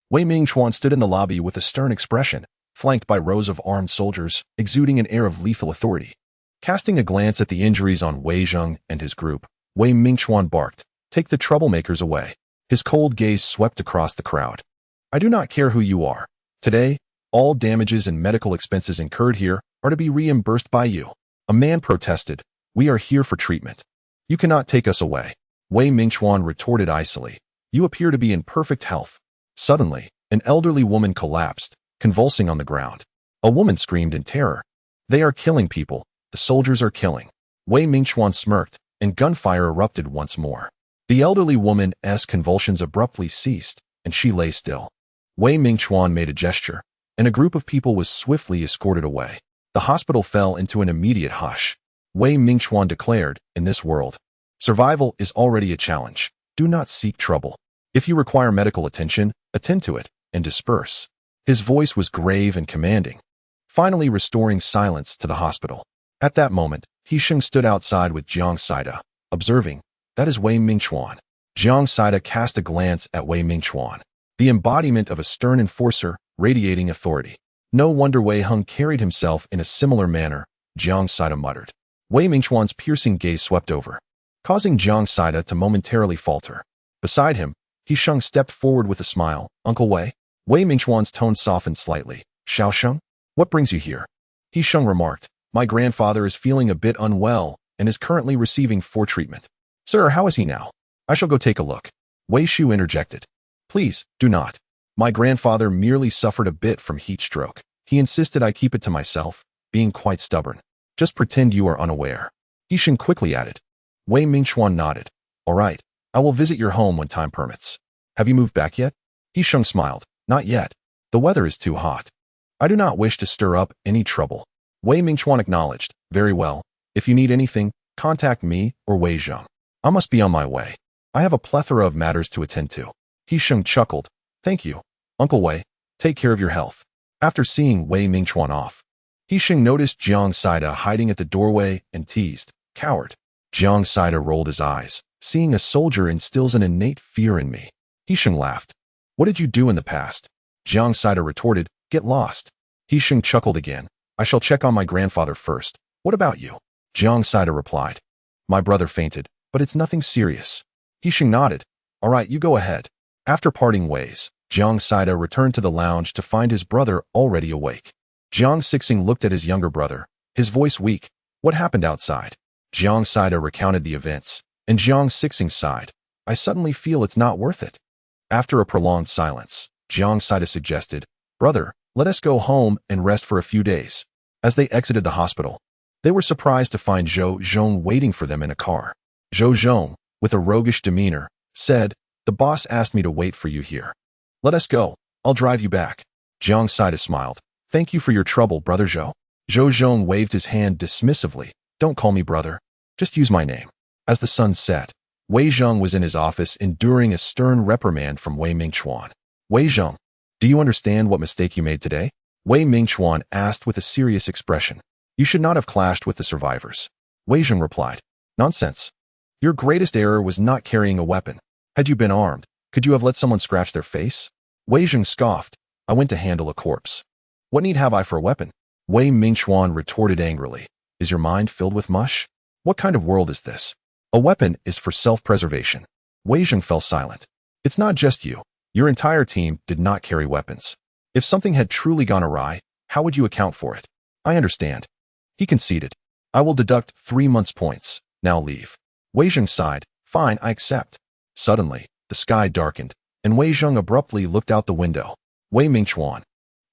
Wei Mingchuan stood in the lobby with a stern expression, flanked by rows of armed soldiers, exuding an air of lethal authority. Casting a glance at the injuries on Wei Zheng and his group, Wei Mingchuan barked, "Take the troublemakers away." His cold gaze swept across the crowd. "I do not care who you are. Today, all damages and medical expenses incurred here are to be reimbursed by you." A man protested, "We are here for treatment. You cannot take us away." Wei Mingchuan retorted icily, "You appear to be in perfect health." Suddenly, an elderly woman collapsed, convulsing on the ground. A woman screamed in terror, "They are killing people. The soldiers are killing." Wei Mingchuan smirked, and gunfire erupted once more. The elderly woman's convulsions abruptly ceased, and she lay still. Wei Mingchuan made a gesture, and a group of people was swiftly escorted away. The hospital fell into an immediate hush. Wei Mingchuan declared, "In this world, survival is already a challenge. Do not seek trouble. If you require medical attention, attend to it, and disperse." His voice was grave and commanding, finally restoring silence to the hospital. At that moment, Hisheng stood outside with Jiang Saida, observing, "That is Wei Mingchuan." Jiang Saida cast a glance at Wei Mingchuan, the embodiment of a stern enforcer, radiating authority. "No wonder Wei Heng carried himself in a similar manner," Jiang Saida muttered. Wei Mingchuan's piercing gaze swept over, causing Jiang Saida to momentarily falter. Beside him, Hisheng stepped forward with a smile. "Uncle Wei?" Wei Mingchuan's tone softened slightly. "Xiaosheng? What brings you here?" Hisheng remarked, "My grandfather is feeling a bit unwell and is currently receiving treatment." "Sir, how is he now?" "I shall go take a look." Wei Shu interjected, "Please, do not. My grandfather merely suffered a bit from heat stroke. He insisted I keep it to myself, being quite stubborn. Just pretend you are unaware." Hisheng quickly added. Wei Mingchuan nodded. "All right, I will visit your home when time permits." Have you moved back yet? Hisheng smiled. Not yet. The weather is too hot. I do not wish to stir up any trouble. Wei Mingchuan acknowledged. Very well. If you need anything, contact me or Wei Zheng. I must be on my way. I have a plethora of matters to attend to. Hisheng chuckled. Thank you. Uncle Wei, take care of your health. After seeing Wei Mingchuan off, Hisheng noticed Jiang Saida hiding at the doorway and teased. Coward. Jiang Saida rolled his eyes. Seeing a soldier instills an innate fear in me. Hisheng laughed. What did you do in the past? Jiang Saida retorted. Get lost. Hisheng chuckled again. I shall check on my grandfather first. What about you? Jiang Saida replied. My brother fainted, but it's nothing serious. Hisheng nodded. All right, you go ahead. After parting ways, Jiang Saida returned to the lounge to find his brother already awake. Jiang Sixing looked at his younger brother, his voice weak. What happened outside? Jiang Saida recounted the events, and Jiang Sixing sighed. I suddenly feel it's not worth it. After a prolonged silence, Jiang Saida suggested, Brother, let us go home and rest for a few days. As they exited the hospital, they were surprised to find Zhou Zhong waiting for them in a car. Zhou Zhong, with a roguish demeanor, said, The boss asked me to wait for you here. Let us go. I'll drive you back. Jiang Saida smiled. Thank you for your trouble, Brother Zhou. Zhou Zhong waved his hand dismissively. Don't call me brother. Just use my name. As the sun set, Wei Zheng was in his office enduring a stern reprimand from Wei Mingchuan. Wei Zheng, do you understand what mistake you made today? Wei Mingchuan asked with a serious expression. You should not have clashed with the survivors. Wei Zheng replied. Nonsense. Your greatest error was not carrying a weapon. Had you been armed, could you have let someone scratch their face? Wei Zheng scoffed. I went to handle a corpse. What need have I for a weapon? Wei Mingchuan retorted angrily. Is your mind filled with mush? What kind of world is this? A weapon is for self-preservation. Wei Zheng fell silent. It's not just you. Your entire team did not carry weapons. If something had truly gone awry, how would you account for it? I understand. He conceded. I will deduct 3 months' points. Now leave. Wei Zheng sighed. Fine, I accept. Suddenly, the sky darkened, and Wei Zheng abruptly looked out the window. Wei Mingchuan,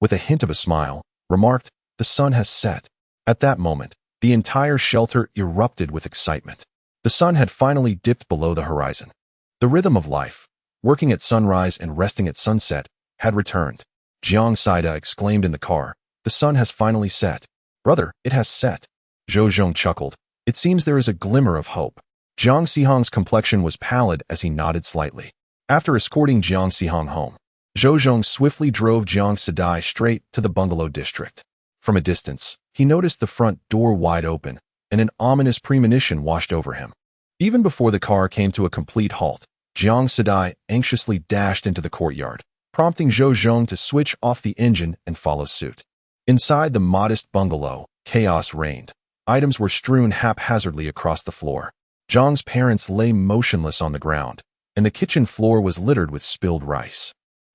with a hint of a smile, remarked, The sun has set. At that moment, the entire shelter erupted with excitement. The sun had finally dipped below the horizon. The rhythm of life, working at sunrise and resting at sunset, had returned. Jiang Saida exclaimed in the car, The sun has finally set. Brother, it has set. Zhou Zhong chuckled. It seems there is a glimmer of hope. Jiang Sihong's complexion was pallid as he nodded slightly. After escorting Jiang Sihong home, Zhou Zhong swiftly drove Jiang Sadai straight to the bungalow district. From a distance, he noticed the front door wide open, and an ominous premonition washed over him. Even before the car came to a complete halt, Jiang Sadai anxiously dashed into the courtyard, prompting Zhou Zhong to switch off the engine and follow suit. Inside the modest bungalow, chaos reigned. Items were strewn haphazardly across the floor. Zhang's parents lay motionless on the ground, and the kitchen floor was littered with spilled rice.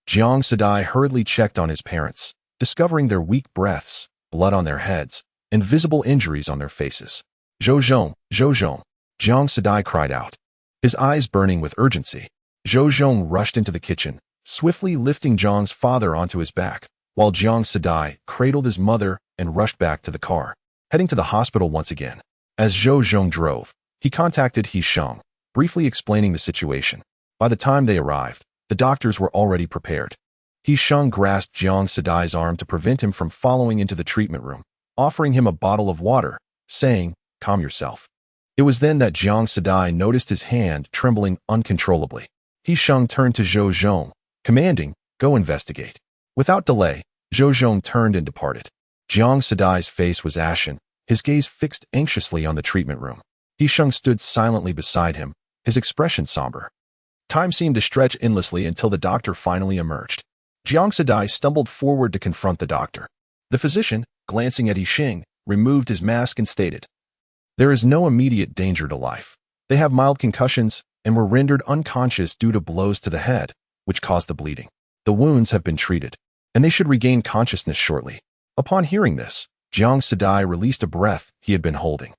Jiang Sadai hurriedly checked on his parents, discovering their weak breaths, blood on their heads, and visible injuries on their faces. Zhou Zhong, Jiang Sadai cried out, his eyes burning with urgency. Zhou Zhong rushed into the kitchen, swiftly lifting Jiang's father onto his back, while Jiang Sadai cradled his mother and rushed back to the car, heading to the hospital once again. As Zhou Zhong drove, he contacted Hisheng, briefly explaining the situation. By the time they arrived, the doctors were already prepared. Hisheng grasped Jiang Sadai's arm to prevent him from following into the treatment room, offering him a bottle of water, saying, Calm yourself. It was then that Jiang Sadai noticed his hand trembling uncontrollably. Hisheng turned to Zhou Zhong, commanding, Go investigate. Without delay, Zhou Zhong turned and departed. Jiang Sadai's face was ashen, his gaze fixed anxiously on the treatment room. Hisheng stood silently beside him, his expression somber. Time seemed to stretch endlessly until the doctor finally emerged. Jiang Sadai stumbled forward to confront the doctor. The physician, glancing at Hisheng, removed his mask and stated, There is no immediate danger to life. They have mild concussions and were rendered unconscious due to blows to the head, which caused the bleeding. The wounds have been treated, and they should regain consciousness shortly. Upon hearing this, Jiang Sadai released a breath he had been holding.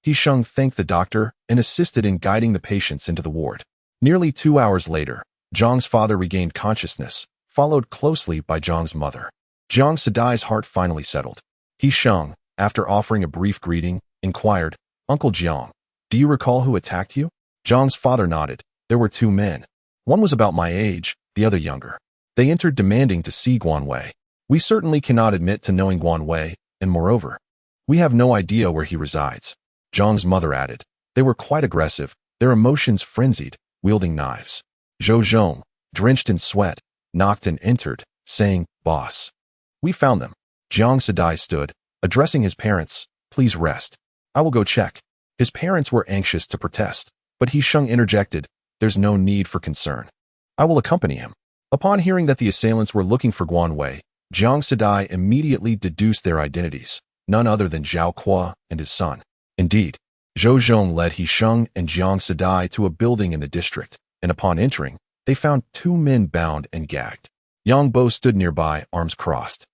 Hisheng thanked the doctor and assisted in guiding the patients into the ward. Nearly 2 hours later, Jiang's father regained consciousness, followed closely by Jiang's mother. Jiang Sadai's heart finally settled. Hisheng, after offering a brief greeting, inquired, Uncle Jiang, do you recall who attacked you? Jiang's father nodded. There were 2 men. One was about my age, the other younger. They entered demanding to see Guan Wei. We certainly cannot admit to knowing Guan Wei, and moreover, we have no idea where he resides. Zhang's mother added. They were quite aggressive, their emotions frenzied, wielding knives. Zhou Zhong, drenched in sweat, knocked and entered, saying, "Boss." "We found them." Jiang Sadai stood, addressing his parents. "Please rest. I will go check." His parents were anxious to protest, but He Sheng interjected, "There's no need for concern. I will accompany him." Upon hearing that the assailants were looking for Guan Wei, Jiang Sadai immediately deduced their identities, none other than Zhao Kuo and his son. Indeed, Zhou Zhong led He Sheng and Jiang Sadai to a building in the district, and upon entering, they found 2 men bound and gagged. Yang Bo stood nearby, arms crossed,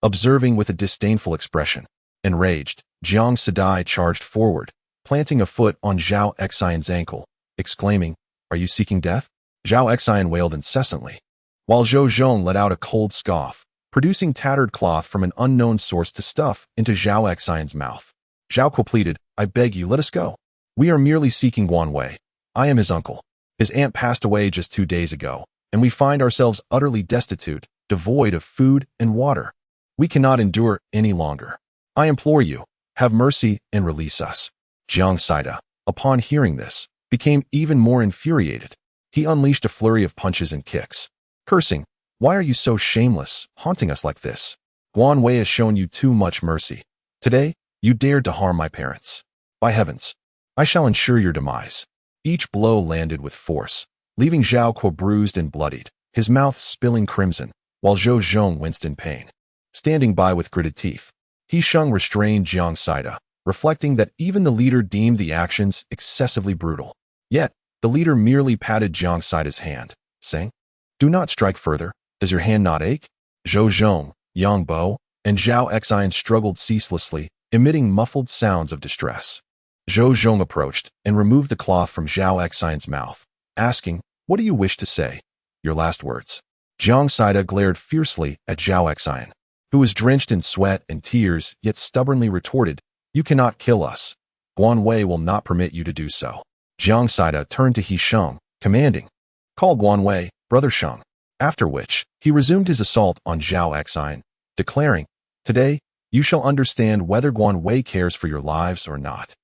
observing with a disdainful expression. Enraged, Jiang Sadai charged forward, planting a foot on Zhao Xian's ankle, exclaiming, "Are you seeking death?" Zhao Xian wailed incessantly, while Zhou Zhong let out a cold scoff, producing tattered cloth from an unknown source to stuff into Zhao Xian's mouth. Zhao Kuo pleaded, "I beg you, let us go. We are merely seeking Guan Wei. I am his uncle. His aunt passed away just 2 days ago, and we find ourselves utterly destitute, devoid of food and water. We cannot endure any longer. I implore you, have mercy and release us." Jiang Saida, upon hearing this, became even more infuriated. He unleashed a flurry of punches and kicks, cursing, "Why are you so shameless, haunting us like this? Guan Wei has shown you too much mercy. Today, you dared to harm my parents. By heavens, I shall ensure your demise." Each blow landed with force, leaving Zhao Kuo bruised and bloodied, his mouth spilling crimson, while Zhou Zhong winced in pain. Standing by with gritted teeth, He Sheng restrained Jiang Saida, reflecting that even the leader deemed the actions excessively brutal. Yet, the leader merely patted Jiang Saida's hand, saying, "Do not strike further. Does your hand not ache?" Zhou Zhong, Yang Bo, and Zhao Xian struggled ceaselessly, emitting muffled sounds of distress. Zhou Zhong approached and removed the cloth from Zhao Xian's mouth, asking, "What do you wish to say? Your last words?" Jiang Saida glared fiercely at Zhao Xian, who was drenched in sweat and tears, yet stubbornly retorted, "You cannot kill us. Guan Wei will not permit you to do so." Jiang Saida turned to He Sheng, commanding, "Call Guan Wei, Brother Sheng." After which, he resumed his assault on Zhao Xian, declaring, "Today, you shall understand whether Guan Wei cares for your lives or not.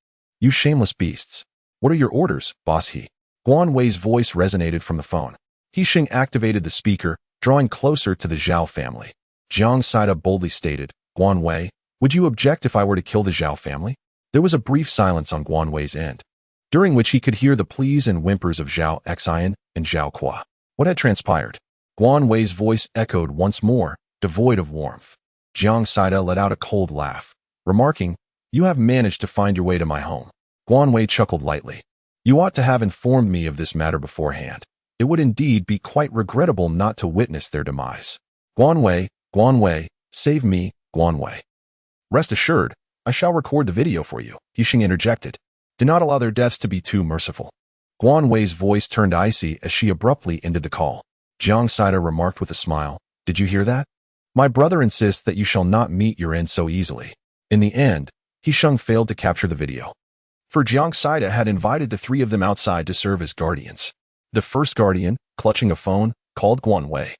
You shameless beasts. What are your orders, boss He?" Guan Wei's voice resonated from the phone. He Sheng activated the speaker, drawing closer to the Zhao family. Jiang Saida boldly stated, "Guan Wei, would you object if I were to kill the Zhao family?" There was a brief silence on Guan Wei's end, during which he could hear the pleas and whimpers of Zhao Xian and Zhao Kuo. What had transpired? Guan Wei's voice echoed once more, devoid of warmth. Jiang Saida let out a cold laugh, remarking, "You have managed to find your way to my home." Guan Wei chuckled lightly. "You ought to have informed me of this matter beforehand. It would indeed be quite regrettable not to witness their demise. Guan Wei, save me, Guan Wei." "Rest assured, I shall record the video for you," He Sheng interjected. "Do not allow their deaths to be too merciful." Guan Wei's voice turned icy as she abruptly ended the call. Jiang Saida remarked with a smile, "Did you hear that? My brother insists that you shall not meet your end so easily." In the end, He Sheng failed to capture the video, for Jiang Saida had invited the 3 of them outside to serve as guardians. The first guardian, clutching a phone, called Guan Wei,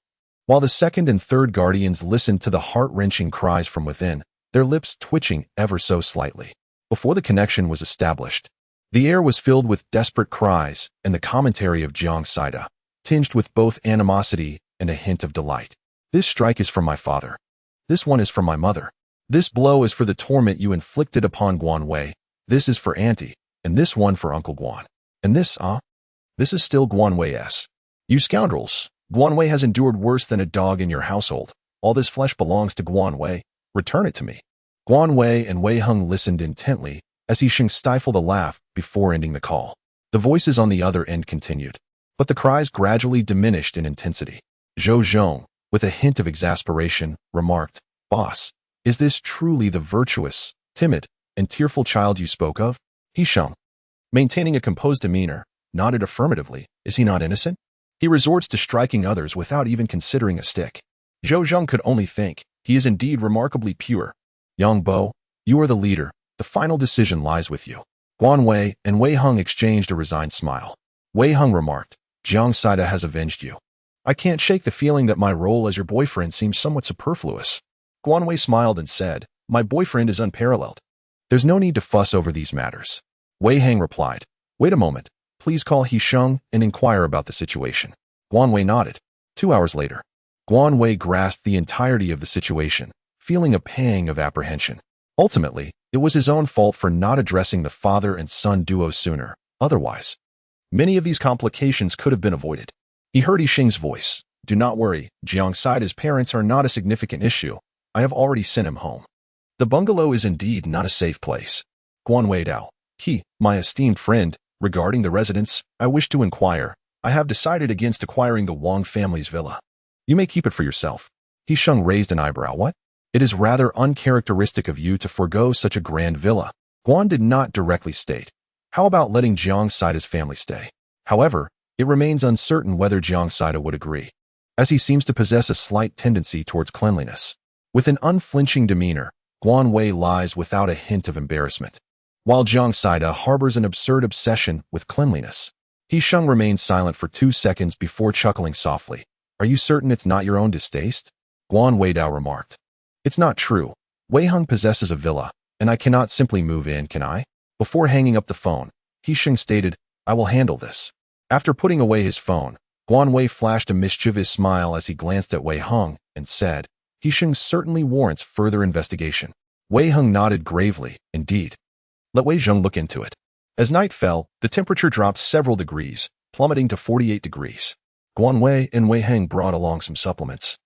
while the second and third guardians listened to the heart-wrenching cries from within, their lips twitching ever so slightly. Before the connection was established, the air was filled with desperate cries and the commentary of Jiang Saida, tinged with both animosity and a hint of delight. "This strike is from my father. This one is from my mother. This blow is for the torment you inflicted upon Guan Wei. This is for Auntie, and this one for Uncle Guan. And this is still Guan Wei's. You scoundrels, Guan Wei has endured worse than a dog in your household. All this flesh belongs to Guan Wei. Return it to me." Guan Wei and Wei Heng listened intently as He Sheng stifled a laugh before ending the call. The voices on the other end continued, but the cries gradually diminished in intensity. Zhou Zhong, with a hint of exasperation, remarked, "Boss, is this truly the virtuous, timid, and tearful child you spoke of?" He Sheng, maintaining a composed demeanor, nodded affirmatively. "Is he not innocent? He resorts to striking others without even considering a stick." Zhou Zhong could only think, "He is indeed remarkably pure." "Yang Bo, you are the leader. The final decision lies with you." Guan Wei and Wei Heng exchanged a resigned smile. Wei Heng remarked, Jiang Saida has avenged you. I can't shake the feeling that my role as your boyfriend seems somewhat superfluous. Guan Wei smiled and said, my boyfriend is unparalleled. There's no need to fuss over these matters. Wei Hang replied, wait a moment. Please call He Sheng and inquire about the situation. Guan Wei nodded. 2 hours later, Guan Wei grasped the entirety of the situation, feeling a pang of apprehension. Ultimately, it was his own fault for not addressing the father and son duo sooner. Otherwise, many of these complications could have been avoided. He heard He Sheng's voice. Do not worry, Jiang Saida's parents are not a significant issue. I have already sent him home. The bungalow is indeed not a safe place. Guan Wei Dao. My esteemed friend, regarding the residence, I wish to inquire. I have decided against acquiring the Wang family's villa. You may keep it for yourself. He Sheng raised an eyebrow. What? It is rather uncharacteristic of you to forego such a grand villa. Guan did not directly state. How about letting Jiang Saida's family stay? However, it remains uncertain whether Jiang Saida would agree, as he seems to possess a slight tendency towards cleanliness. With an unflinching demeanor, Guan Wei lies without a hint of embarrassment, while Jiang Saida harbors an absurd obsession with cleanliness. He Sheng remains silent for 2 seconds before chuckling softly. Are you certain it's not your own distaste? Guan Wei Dao remarked. It's not true. Wei Heng possesses a villa, and I cannot simply move in, can I? Before hanging up the phone, He Sheng stated, I will handle this. After putting away his phone, Guan Wei flashed a mischievous smile as he glanced at Wei Heng and said, He Sheng certainly warrants further investigation. Wei Heng nodded gravely. Indeed. Let Wei Zheng look into it. As night fell, the temperature dropped several degrees, plummeting to 48 degrees. Guan Wei and Wei Heng brought along some supplements,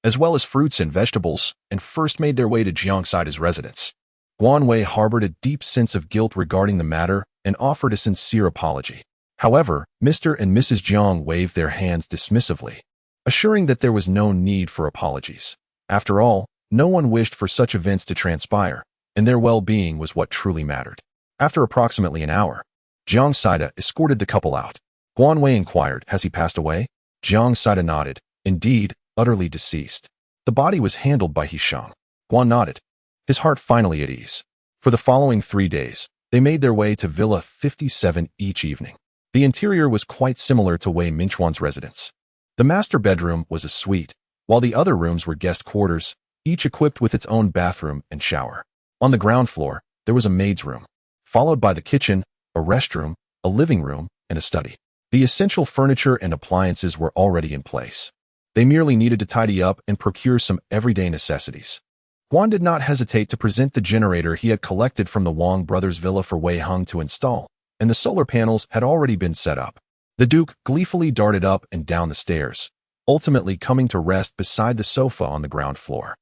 as well as fruits and vegetables, and first made their way to Jiang Saida's residence. Guan Wei harbored a deep sense of guilt regarding the matter and offered a sincere apology. However, Mr. and Mrs. Jiang waved their hands dismissively, assuring that there was no need for apologies. After all, no one wished for such events to transpire, and their well-being was what truly mattered. After approximately an hour, Jiang Saida escorted the couple out. Guan Wei inquired, has he passed away? Jiang Saida nodded. Indeed, utterly deceased. The body was handled by He Sheng. Guan nodded, his heart finally at ease. For the following 3 days, they made their way to Villa 57 each evening. The interior was quite similar to Wei Mingchuan's residence. The master bedroom was a suite, while the other rooms were guest quarters, each equipped with its own bathroom and shower. On the ground floor, there was a maid's room, followed by the kitchen, a restroom, a living room, and a study. The essential furniture and appliances were already in place. They merely needed to tidy up and procure some everyday necessities. Guan did not hesitate to present the generator he had collected from the Wang brothers' villa for Wei Heng to install, and the solar panels had already been set up. The Duke gleefully darted up and down the stairs, ultimately coming to rest beside the sofa on the ground floor.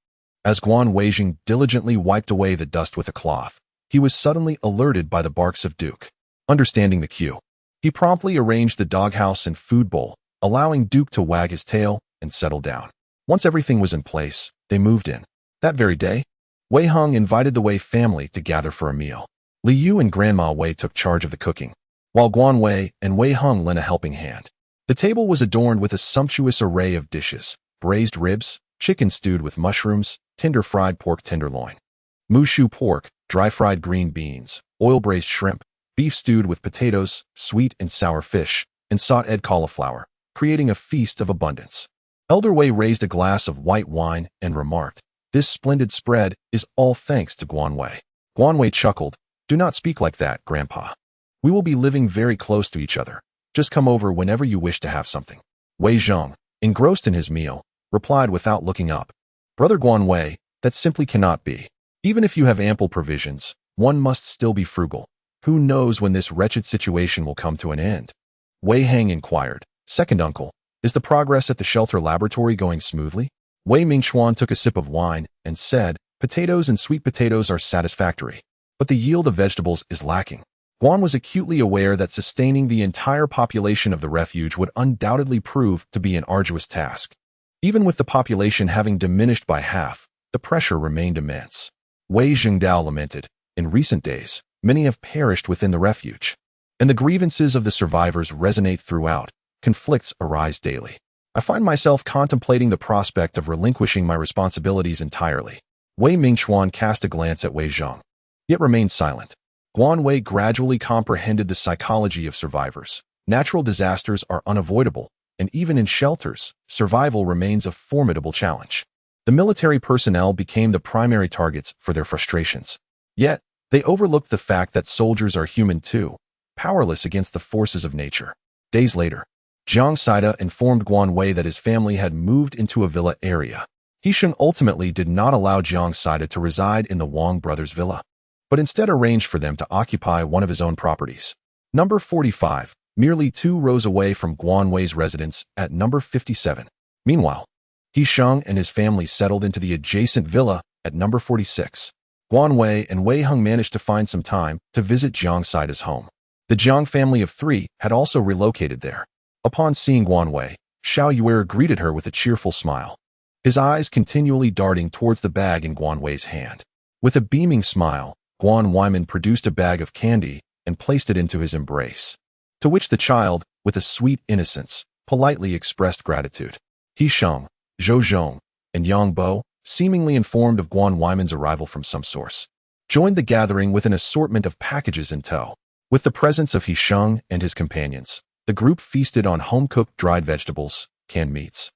As Guan Weijing diligently wiped away the dust with a cloth, he was suddenly alerted by the barks of Duke. Understanding the cue, he promptly arranged the doghouse and food bowl, allowing Duke to wag his tail and settle down. Once everything was in place, they moved in. That very day, Wei Heng invited the Wei family to gather for a meal. Li Yu and Grandma Wei took charge of the cooking, while Guan Wei and Wei Heng lent a helping hand. The table was adorned with a sumptuous array of dishes: braised ribs, chicken stewed with mushrooms, tender fried pork tenderloin, mushu pork, dry fried green beans, oil braised shrimp, beef stewed with potatoes, sweet and sour fish, and sauteed cauliflower, creating a feast of abundance. Elder Wei raised a glass of white wine and remarked, "This splendid spread is all thanks to Guan Wei." Guan Wei chuckled, "Do not speak like that, Grandpa. We will be living very close to each other. Just come over whenever you wish to have something." Wei Zheng, engrossed in his meal, replied without looking up, "Brother Guan Wei, that simply cannot be. Even if you have ample provisions, one must still be frugal. Who knows when this wretched situation will come to an end?" Wei Heng inquired, "Second uncle, is the progress at the shelter laboratory going smoothly?" Wei Mingchuan took a sip of wine and said, "Potatoes and sweet potatoes are satisfactory, but the yield of vegetables is lacking." Guan was acutely aware that sustaining the entire population of the refuge would undoubtedly prove to be an arduous task. Even with the population having diminished by half, the pressure remained immense. Wei Zhengdao lamented, "In recent days, many have perished within the refuge, and the grievances of the survivors resonate throughout. Conflicts arise daily. I find myself contemplating the prospect of relinquishing my responsibilities entirely." Wei Mingchuan cast a glance at Wei Zheng, yet remained silent. Guan Wei gradually comprehended the psychology of survivors. Natural disasters are unavoidable, and even in shelters, survival remains a formidable challenge. The military personnel became the primary targets for their frustrations. Yet, they overlooked the fact that soldiers are human too, powerless against the forces of nature. Days later, Jiang Saida informed Guan Wei that his family had moved into a villa area. He Sheng ultimately did not allow Jiang Saida to reside in the Wang brothers' villa, but instead arranged for them to occupy one of his own properties. Number 45, merely 2 rows away from Guan Wei's residence at number 57. Meanwhile, He Sheng and his family settled into the adjacent villa at number 46. Guan Wei and Wei Heng managed to find some time to visit Jiang Saida's home. The Jiang family of 3 had also relocated there. Upon seeing Guan Wei, Xiao Yuer greeted her with a cheerful smile, his eyes continually darting towards the bag in Guan Wei's hand. With a beaming smile, Guan Weiman produced a bag of candy and placed it into his embrace, to which the child, with a sweet innocence, politely expressed gratitude. He Sheng, Zhou Zhong, and Yang Bo, seemingly informed of Guan Weiman's arrival from some source, joined the gathering with an assortment of packages in tow. With the presence of He Sheng and his companions, the group feasted on home-cooked dried vegetables, canned meats,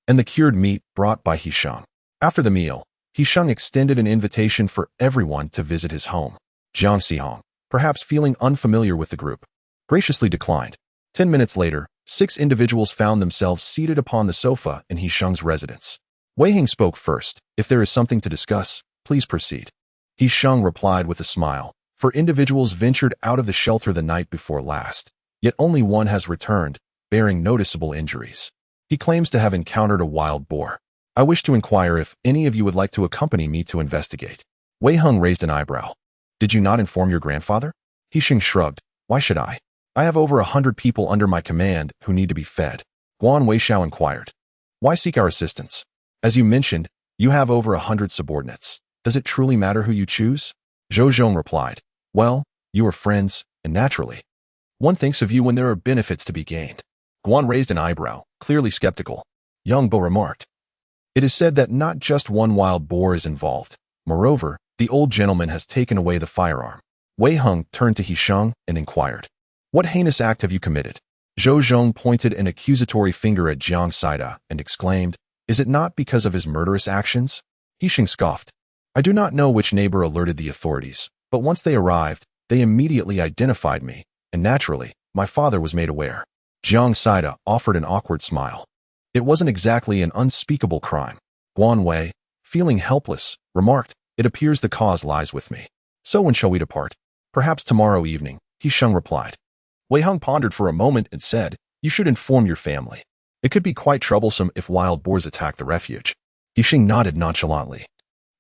and the cured meat brought by He Sheng. After the meal, He Sheng extended an invitation for everyone to visit his home. Jiang Xihong, perhaps feeling unfamiliar with the group, graciously declined. 10 minutes later, 6 individuals found themselves seated upon the sofa in He Sheng's residence. Wei Heng spoke first. If there is something to discuss, please proceed. He Sheng replied with a smile. For individuals ventured out of the shelter the night before last, yet only one has returned, bearing noticeable injuries. He claims to have encountered a wild boar. I wish to inquire if any of you would like to accompany me to investigate. Wei Heng raised an eyebrow. Did you not inform your grandfather? He Sheng shrugged. Why should I? I have over 100 people under my command who need to be fed. Guan Weixiao inquired. Why seek our assistance? As you mentioned, you have over 100 subordinates. Does it truly matter who you choose? Zhou Zhong replied. Well, you are friends, and naturally, one thinks of you when there are benefits to be gained. Guan raised an eyebrow, clearly skeptical. Yang Bo remarked. It is said that not just one wild boar is involved. Moreover, the old gentleman has taken away the firearm. Wei Heng turned to He Sheng and inquired. What heinous act have you committed? Zhou Zhong pointed an accusatory finger at Jiang Saida and exclaimed, Is it not because of his murderous actions? He Sheng scoffed. I do not know which neighbor alerted the authorities, but once they arrived, they immediately identified me, and naturally, my father was made aware. Jiang Saida offered an awkward smile. It wasn't exactly an unspeakable crime. Guan Wei, feeling helpless, remarked, It appears the cause lies with me. So when shall we depart? Perhaps tomorrow evening, He Sheng replied. Wei Heng pondered for a moment and said, You should inform your family. It could be quite troublesome if wild boars attack the refuge. He Sheng nodded nonchalantly.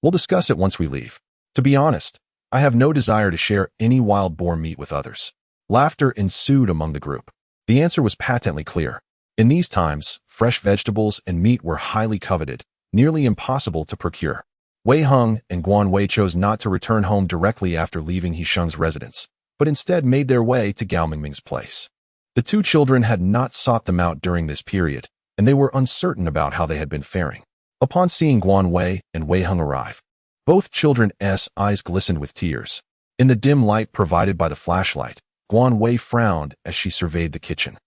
We'll discuss it once we leave. To be honest, I have no desire to share any wild boar meat with others. Laughter ensued among the group. The answer was patently clear. In these times, fresh vegetables and meat were highly coveted, nearly impossible to procure. Wei Heng and Guan Wei chose not to return home directly after leaving He Sheng's residence, but instead made their way to Gao Mingming's place. The 2 children had not sought them out during this period, and they were uncertain about how they had been faring. Upon seeing Guan Wei and Wei Heng arrive, both children's eyes glistened with tears. In the dim light provided by the flashlight, Guan Wei frowned as she surveyed the kitchen.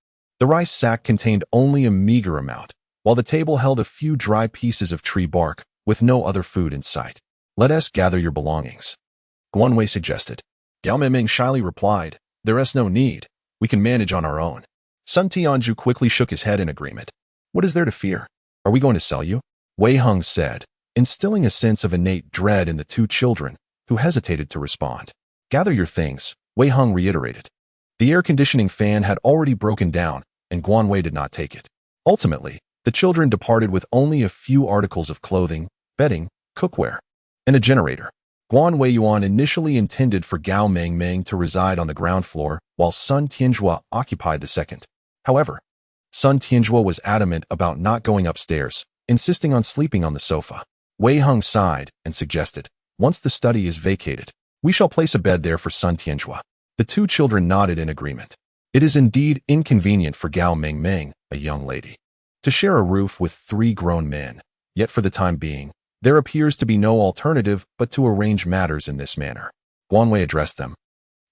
The rice sack contained only a meager amount, while the table held a few dry pieces of tree bark, with no other food in sight. Let us gather your belongings, Guan Wei suggested. Gao Mingming shyly replied, There is no need. We can manage on our own. Sun Tianju quickly shook his head in agreement. What is there to fear? Are we going to sell you? Wei Heng said, instilling a sense of innate dread in the 2 children, who hesitated to respond. Gather your things, Wei Heng reiterated. The air conditioning fan had already broken down, and Guan Wei did not take it. Ultimately, the children departed with only a few articles of clothing, bedding, cookware, and a generator. Guan Weiyuan initially intended for Gao Mingming to reside on the ground floor, while Sun Tianjua occupied the second. However, Sun Tianjua was adamant about not going upstairs, insisting on sleeping on the sofa. Wei Heng sighed and suggested, Once the study is vacated, we shall place a bed there for Sun Tianjua. The 2 children nodded in agreement. It is indeed inconvenient for Gao Mingming, a young lady, to share a roof with 3 grown men, yet for the time being, there appears to be no alternative but to arrange matters in this manner. Guan Wei addressed them,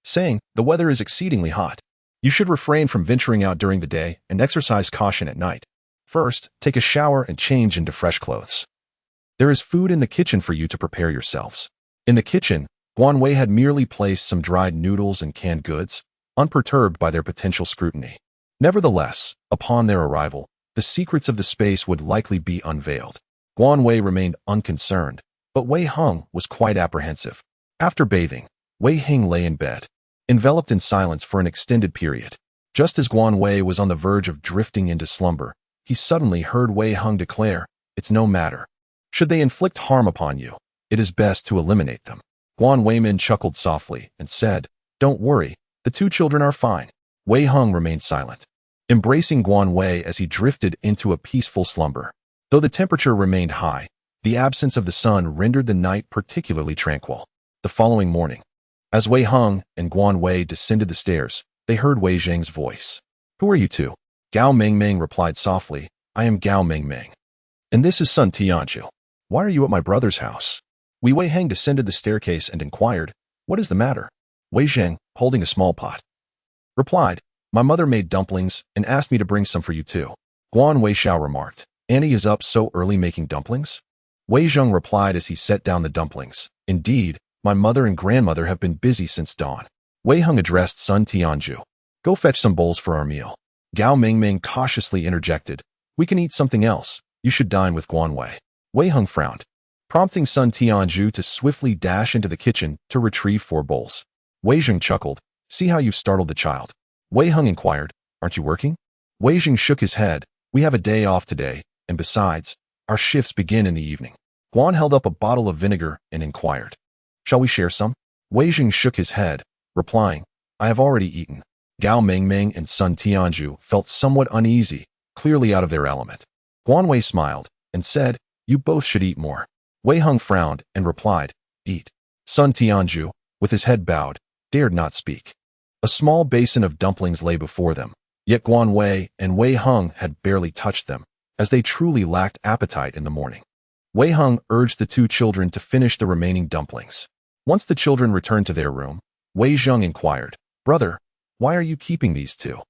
saying, The weather is exceedingly hot. You should refrain from venturing out during the day and exercise caution at night. First, take a shower and change into fresh clothes. There is food in the kitchen for you to prepare yourselves. In the kitchen, Guan Wei had merely placed some dried noodles and canned goods, unperturbed by their potential scrutiny. Nevertheless, upon their arrival, the secrets of the space would likely be unveiled. Guan Wei remained unconcerned, but Wei Heng was quite apprehensive. After bathing, Wei Heng lay in bed, enveloped in silence for an extended period. Just as Guan Wei was on the verge of drifting into slumber, he suddenly heard Wei Heng declare, "It's no matter. Should they inflict harm upon you, it is best to eliminate them." Guan Weimin chuckled softly and said, "Don't worry, the two children are fine." Wei Heng remained silent, embracing Guan Wei as he drifted into a peaceful slumber. Though the temperature remained high, the absence of the sun rendered the night particularly tranquil. The following morning, as Wei Heng and Guan Wei descended the stairs, they heard Wei Zheng's voice. "Who are you two?" Gao Mengmeng replied softly, "I am Gao Mengmeng. And this is Sun Tianzhu. Why are you at my brother's house?" Wei Heng descended the staircase and inquired, "What is the matter?" Wei Zheng, holding a small pot, replied, "My mother made dumplings and asked me to bring some for you too." Guan Wei Xiao remarked, "Annie is up so early making dumplings?" Wei Zheng replied as he set down the dumplings, "Indeed, my mother and grandmother have been busy since dawn." Wei Heng addressed Sun Tianzhu, "Go fetch some bowls for our meal." Gao Mengmeng cautiously interjected, "We can eat something else. You should dine with Guan Wei." Wei Heng frowned, prompting Sun Tianzhu to swiftly dash into the kitchen to retrieve 4 bowls. Wei Zheng chuckled, "See how you've startled the child." Wei Heng inquired, "Aren't you working?" Wei Zheng shook his head, "We have a day off today, and besides, our shifts begin in the evening." Guan held up a bottle of vinegar and inquired, "Shall we share some?" Wei Zheng shook his head, replying, "I have already eaten." Gao Mengmeng and Sun Tianzhu felt somewhat uneasy, clearly out of their element. Guan Wei smiled and said, "You both should eat more." Wei Heng frowned and replied, "Eat." Sun Tianzhu, with his head bowed, dared not speak. A small basin of dumplings lay before them, yet Guan Wei and Wei Heng had barely touched them, as they truly lacked appetite in the morning. Wei Heng urged the two children to finish the remaining dumplings. Once the children returned to their room, Wei Zheng inquired, "Brother, why are you keeping these two?"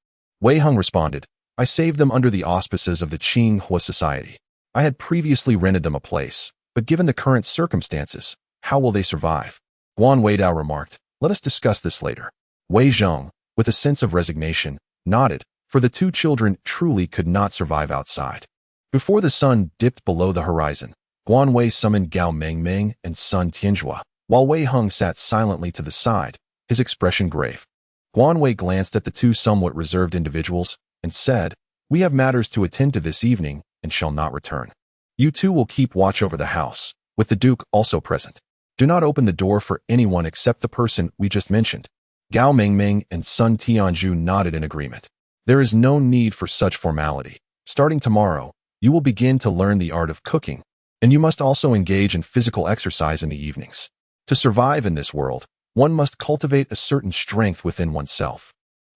Wei Heng responded, "I saved them under the auspices of the Qing Hua Society. I had previously rented them a place, but given the current circumstances, how will they survive?" Guan Weidao remarked, "Let us discuss this later." Wei Zheng, with a sense of resignation, nodded, for the two children truly could not survive outside. Before the sun dipped below the horizon, Guan Wei summoned Gao Mengmeng and Sun Tianzhu, while Wei Heng sat silently to the side, his expression grave. Guan Wei glanced at the two somewhat reserved individuals and said, "We have matters to attend to this evening and shall not return. You two will keep watch over the house, with the Duke also present. Do not open the door for anyone except the person we just mentioned." Gao Mengmeng and Sun Tianzhu nodded in agreement. "There is no need for such formality. Starting tomorrow, you will begin to learn the art of cooking, and you must also engage in physical exercise in the evenings. To survive in this world, one must cultivate a certain strength within oneself."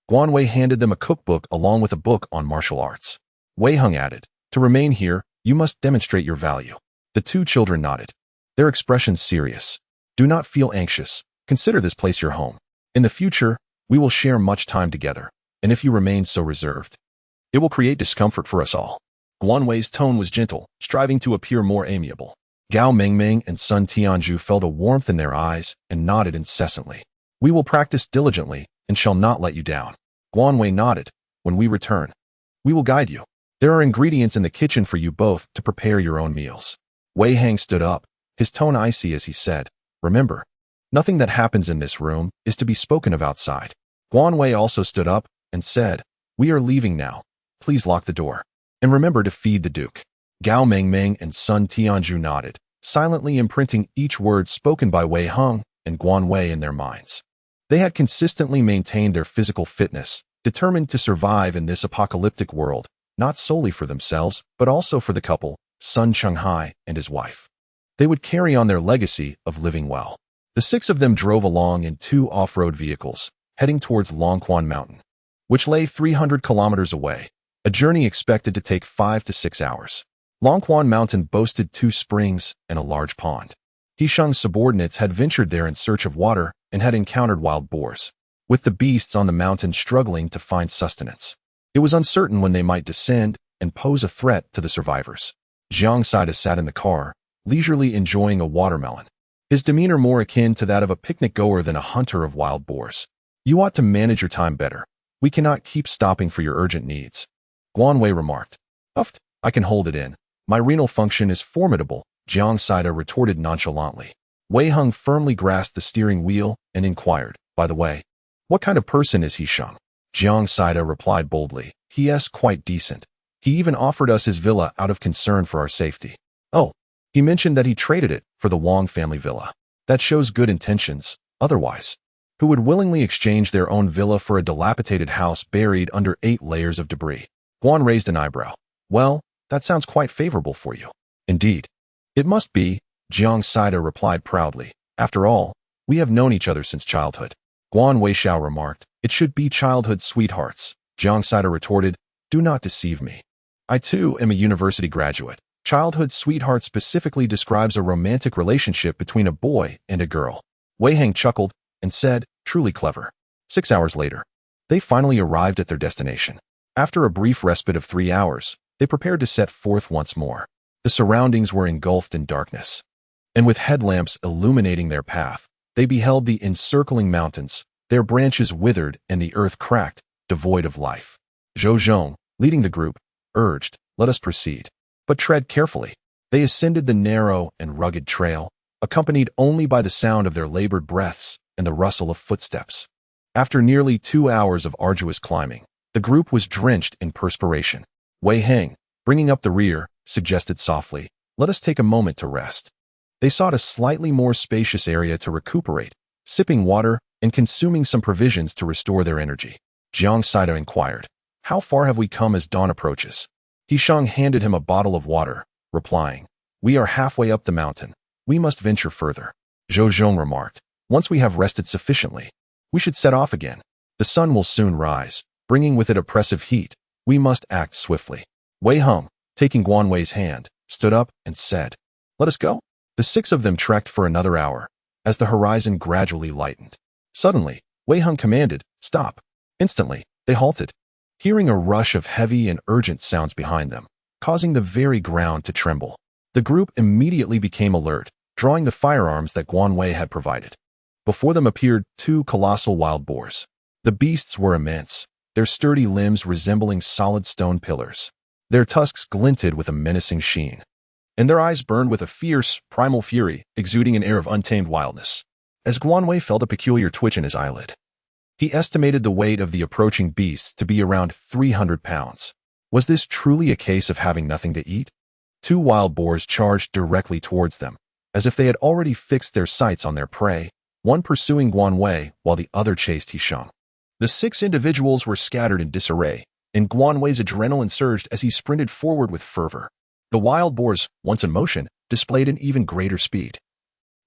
Guan Wei handed them a cookbook along with a book on martial arts. Wei Heng added, "To remain here, you must demonstrate your value." The two children nodded, their expressions serious. "Do not feel anxious. Consider this place your home. In the future, we will share much time together, and if you remain so reserved, it will create discomfort for us all." Guan Wei's tone was gentle, striving to appear more amiable. Gao Mengmeng and Sun Tianzhu felt a warmth in their eyes and nodded incessantly. "We will practice diligently and shall not let you down." Guan Wei nodded. "When we return, we will guide you. There are ingredients in the kitchen for you both to prepare your own meals." Wei Heng stood up, his tone icy as he said, "Remember, nothing that happens in this room is to be spoken of outside." Guan Wei also stood up and said, "We are leaving now. Please lock the door. And remember to feed the Duke." Gao Mengmeng and Sun Tianzhu nodded, silently imprinting each word spoken by Wei Heng and Guan Wei in their minds. They had consistently maintained their physical fitness, determined to survive in this apocalyptic world, not solely for themselves, but also for the couple, Sun Chenghai and his wife. They would carry on their legacy of living well. The 6 of them drove along in 2 off-road vehicles, heading towards Longquan Mountain, which lay 300 kilometers away, a journey expected to take 5 to 6 hours. Longquan Mountain boasted 2 springs and a large pond. He Sheng's subordinates had ventured there in search of water and had encountered wild boars. with the beasts on the mountain struggling to find sustenance. It was uncertain when they might descend and pose a threat to the survivors. Jiang Saida sat in the car, leisurely enjoying a watermelon, his demeanor more akin to that of a picnic-goer than a hunter of wild boars. You ought to manage your time better. We cannot keep stopping for your urgent needs, Guan Wei remarked. Uft, I can hold it in. My renal function is formidable, Jiang Saida retorted nonchalantly. Wei Heng firmly grasped the steering wheel and inquired, by the way, what kind of person is he, Sheng? Jiang Saida replied boldly, he's quite decent. He even offered us his villa out of concern for our safety. Oh, he mentioned that he traded it for the Wang family villa. That shows good intentions. Otherwise, who would willingly exchange their own villa for a dilapidated house buried under 8 layers of debris? Guan raised an eyebrow. Well, that sounds quite favorable for you. Indeed. It must be, Jiang Saida replied proudly. After all, we have known each other since childhood. Guan Weixiao remarked. It should be childhood sweethearts. Jiang Saida retorted. Do not deceive me. I too am a university graduate. Childhood sweetheart specifically describes a romantic relationship between a boy and a girl. Wei Heng chuckled and said, truly clever. 6 hours later, they finally arrived at their destination. After a brief respite of 3 hours, they prepared to set forth once more. The surroundings were engulfed in darkness, and with headlamps illuminating their path, they beheld the encircling mountains, their branches withered and the earth cracked, devoid of life. Zhou Zhong, leading the group, urged, let us proceed. But tread carefully. They ascended the narrow and rugged trail, accompanied only by the sound of their labored breaths and the rustle of footsteps. After nearly 2 hours of arduous climbing, the group was drenched in perspiration. Wei Heng, bringing up the rear, suggested softly, let us take a moment to rest. They sought a slightly more spacious area to recuperate, sipping water and consuming some provisions to restore their energy. Jiang Saida inquired, how far have we come as dawn approaches? He Sheng handed him a bottle of water, replying, we are halfway up the mountain. We must venture further. Zhou Zhong remarked, once we have rested sufficiently, we should set off again. The sun will soon rise, bringing with it oppressive heat. We must act swiftly. Wei Heng, taking Guan Wei's hand, stood up and said, let us go. The 6 of them trekked for another hour, as the horizon gradually lightened. Suddenly, Wei Heng commanded, stop. Instantly, they halted, hearing a rush of heavy and urgent sounds behind them, causing the very ground to tremble. The group immediately became alert, drawing the firearms that Guan Wei had provided. Before them appeared 2 colossal wild boars. The beasts were immense, their sturdy limbs resembling solid stone pillars. Their tusks glinted with a menacing sheen, and their eyes burned with a fierce, primal fury, exuding an air of untamed wildness. As Guan Wei felt a peculiar twitch in his eyelid, he estimated the weight of the approaching beasts to be around 300 pounds. Was this truly a case of having nothing to eat? 2 wild boars charged directly towards them, as if they had already fixed their sights on their prey, one pursuing Guan Wei while the other chased He Sheng. The 6 individuals were scattered in disarray, and Guan Wei's adrenaline surged as he sprinted forward with fervor. The wild boars, once in motion, displayed an even greater speed,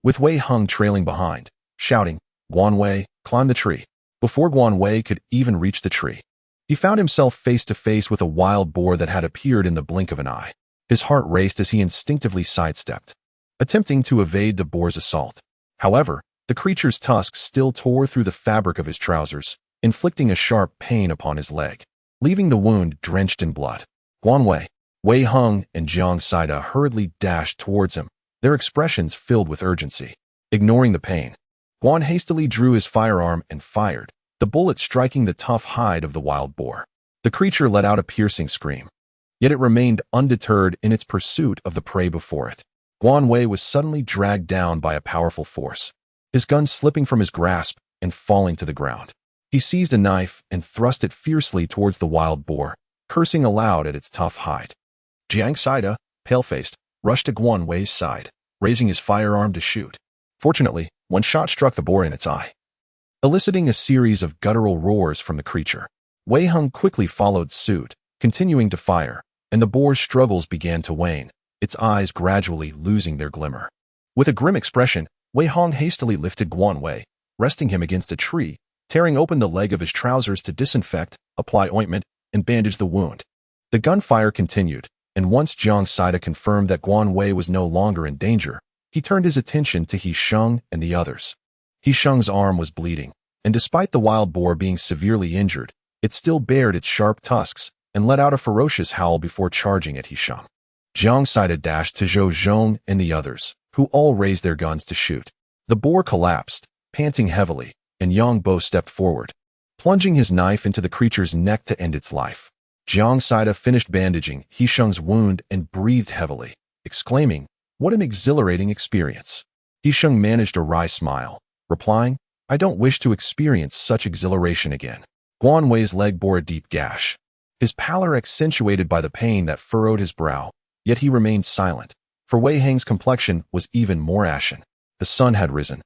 with Wei Heng trailing behind, shouting, Guan Wei, climb the tree. Before Guan Wei could even reach the tree, he found himself face to face with a wild boar that had appeared in the blink of an eye. His heart raced as he instinctively sidestepped, attempting to evade the boar's assault. However, the creature's tusks still tore through the fabric of his trousers, inflicting a sharp pain upon his leg, leaving the wound drenched in blood. Guan Wei, Wei Heng, and Jiang Saida hurriedly dashed towards him, their expressions filled with urgency. Ignoring the pain, Guan hastily drew his firearm and fired, the bullet striking the tough hide of the wild boar. The creature let out a piercing scream, yet it remained undeterred in its pursuit of the prey before it. Guan Wei was suddenly dragged down by a powerful force, his gun slipping from his grasp and falling to the ground. He seized a knife and thrust it fiercely towards the wild boar, cursing aloud at its tough hide. Jiang Saida, pale-faced, rushed to Guan Wei's side, raising his firearm to shoot. Fortunately, one shot struck the boar in its eye, eliciting a series of guttural roars from the creature. Wei Heng quickly followed suit, continuing to fire, and the boar's struggles began to wane, its eyes gradually losing their glimmer. With a grim expression, Wei Heng hastily lifted Guan Wei, resting him against a tree, tearing open the leg of his trousers to disinfect, apply ointment, and bandage the wound. The gunfire continued, and once Jiang Saida confirmed that Guan Wei was no longer in danger, he turned his attention to He Sheng and the others. He Sheng's arm was bleeding, and despite the wild boar being severely injured, it still bared its sharp tusks and let out a ferocious howl before charging at Hisham. Jiang Saida dashed to Zhou Zhong and the others, who all raised their guns to shoot. The boar collapsed, panting heavily, and Yang Bo stepped forward, plunging his knife into the creature's neck to end its life. Jiang Saida finished bandaging Hisheng's wound and breathed heavily, exclaiming, "What an exhilarating experience." Hisheng managed a wry smile, replying, "I don't wish to experience such exhilaration again." Guan Wei's leg bore a deep gash, his pallor accentuated by the pain that furrowed his brow, yet he remained silent, for Wei Heng's complexion was even more ashen. The sun had risen,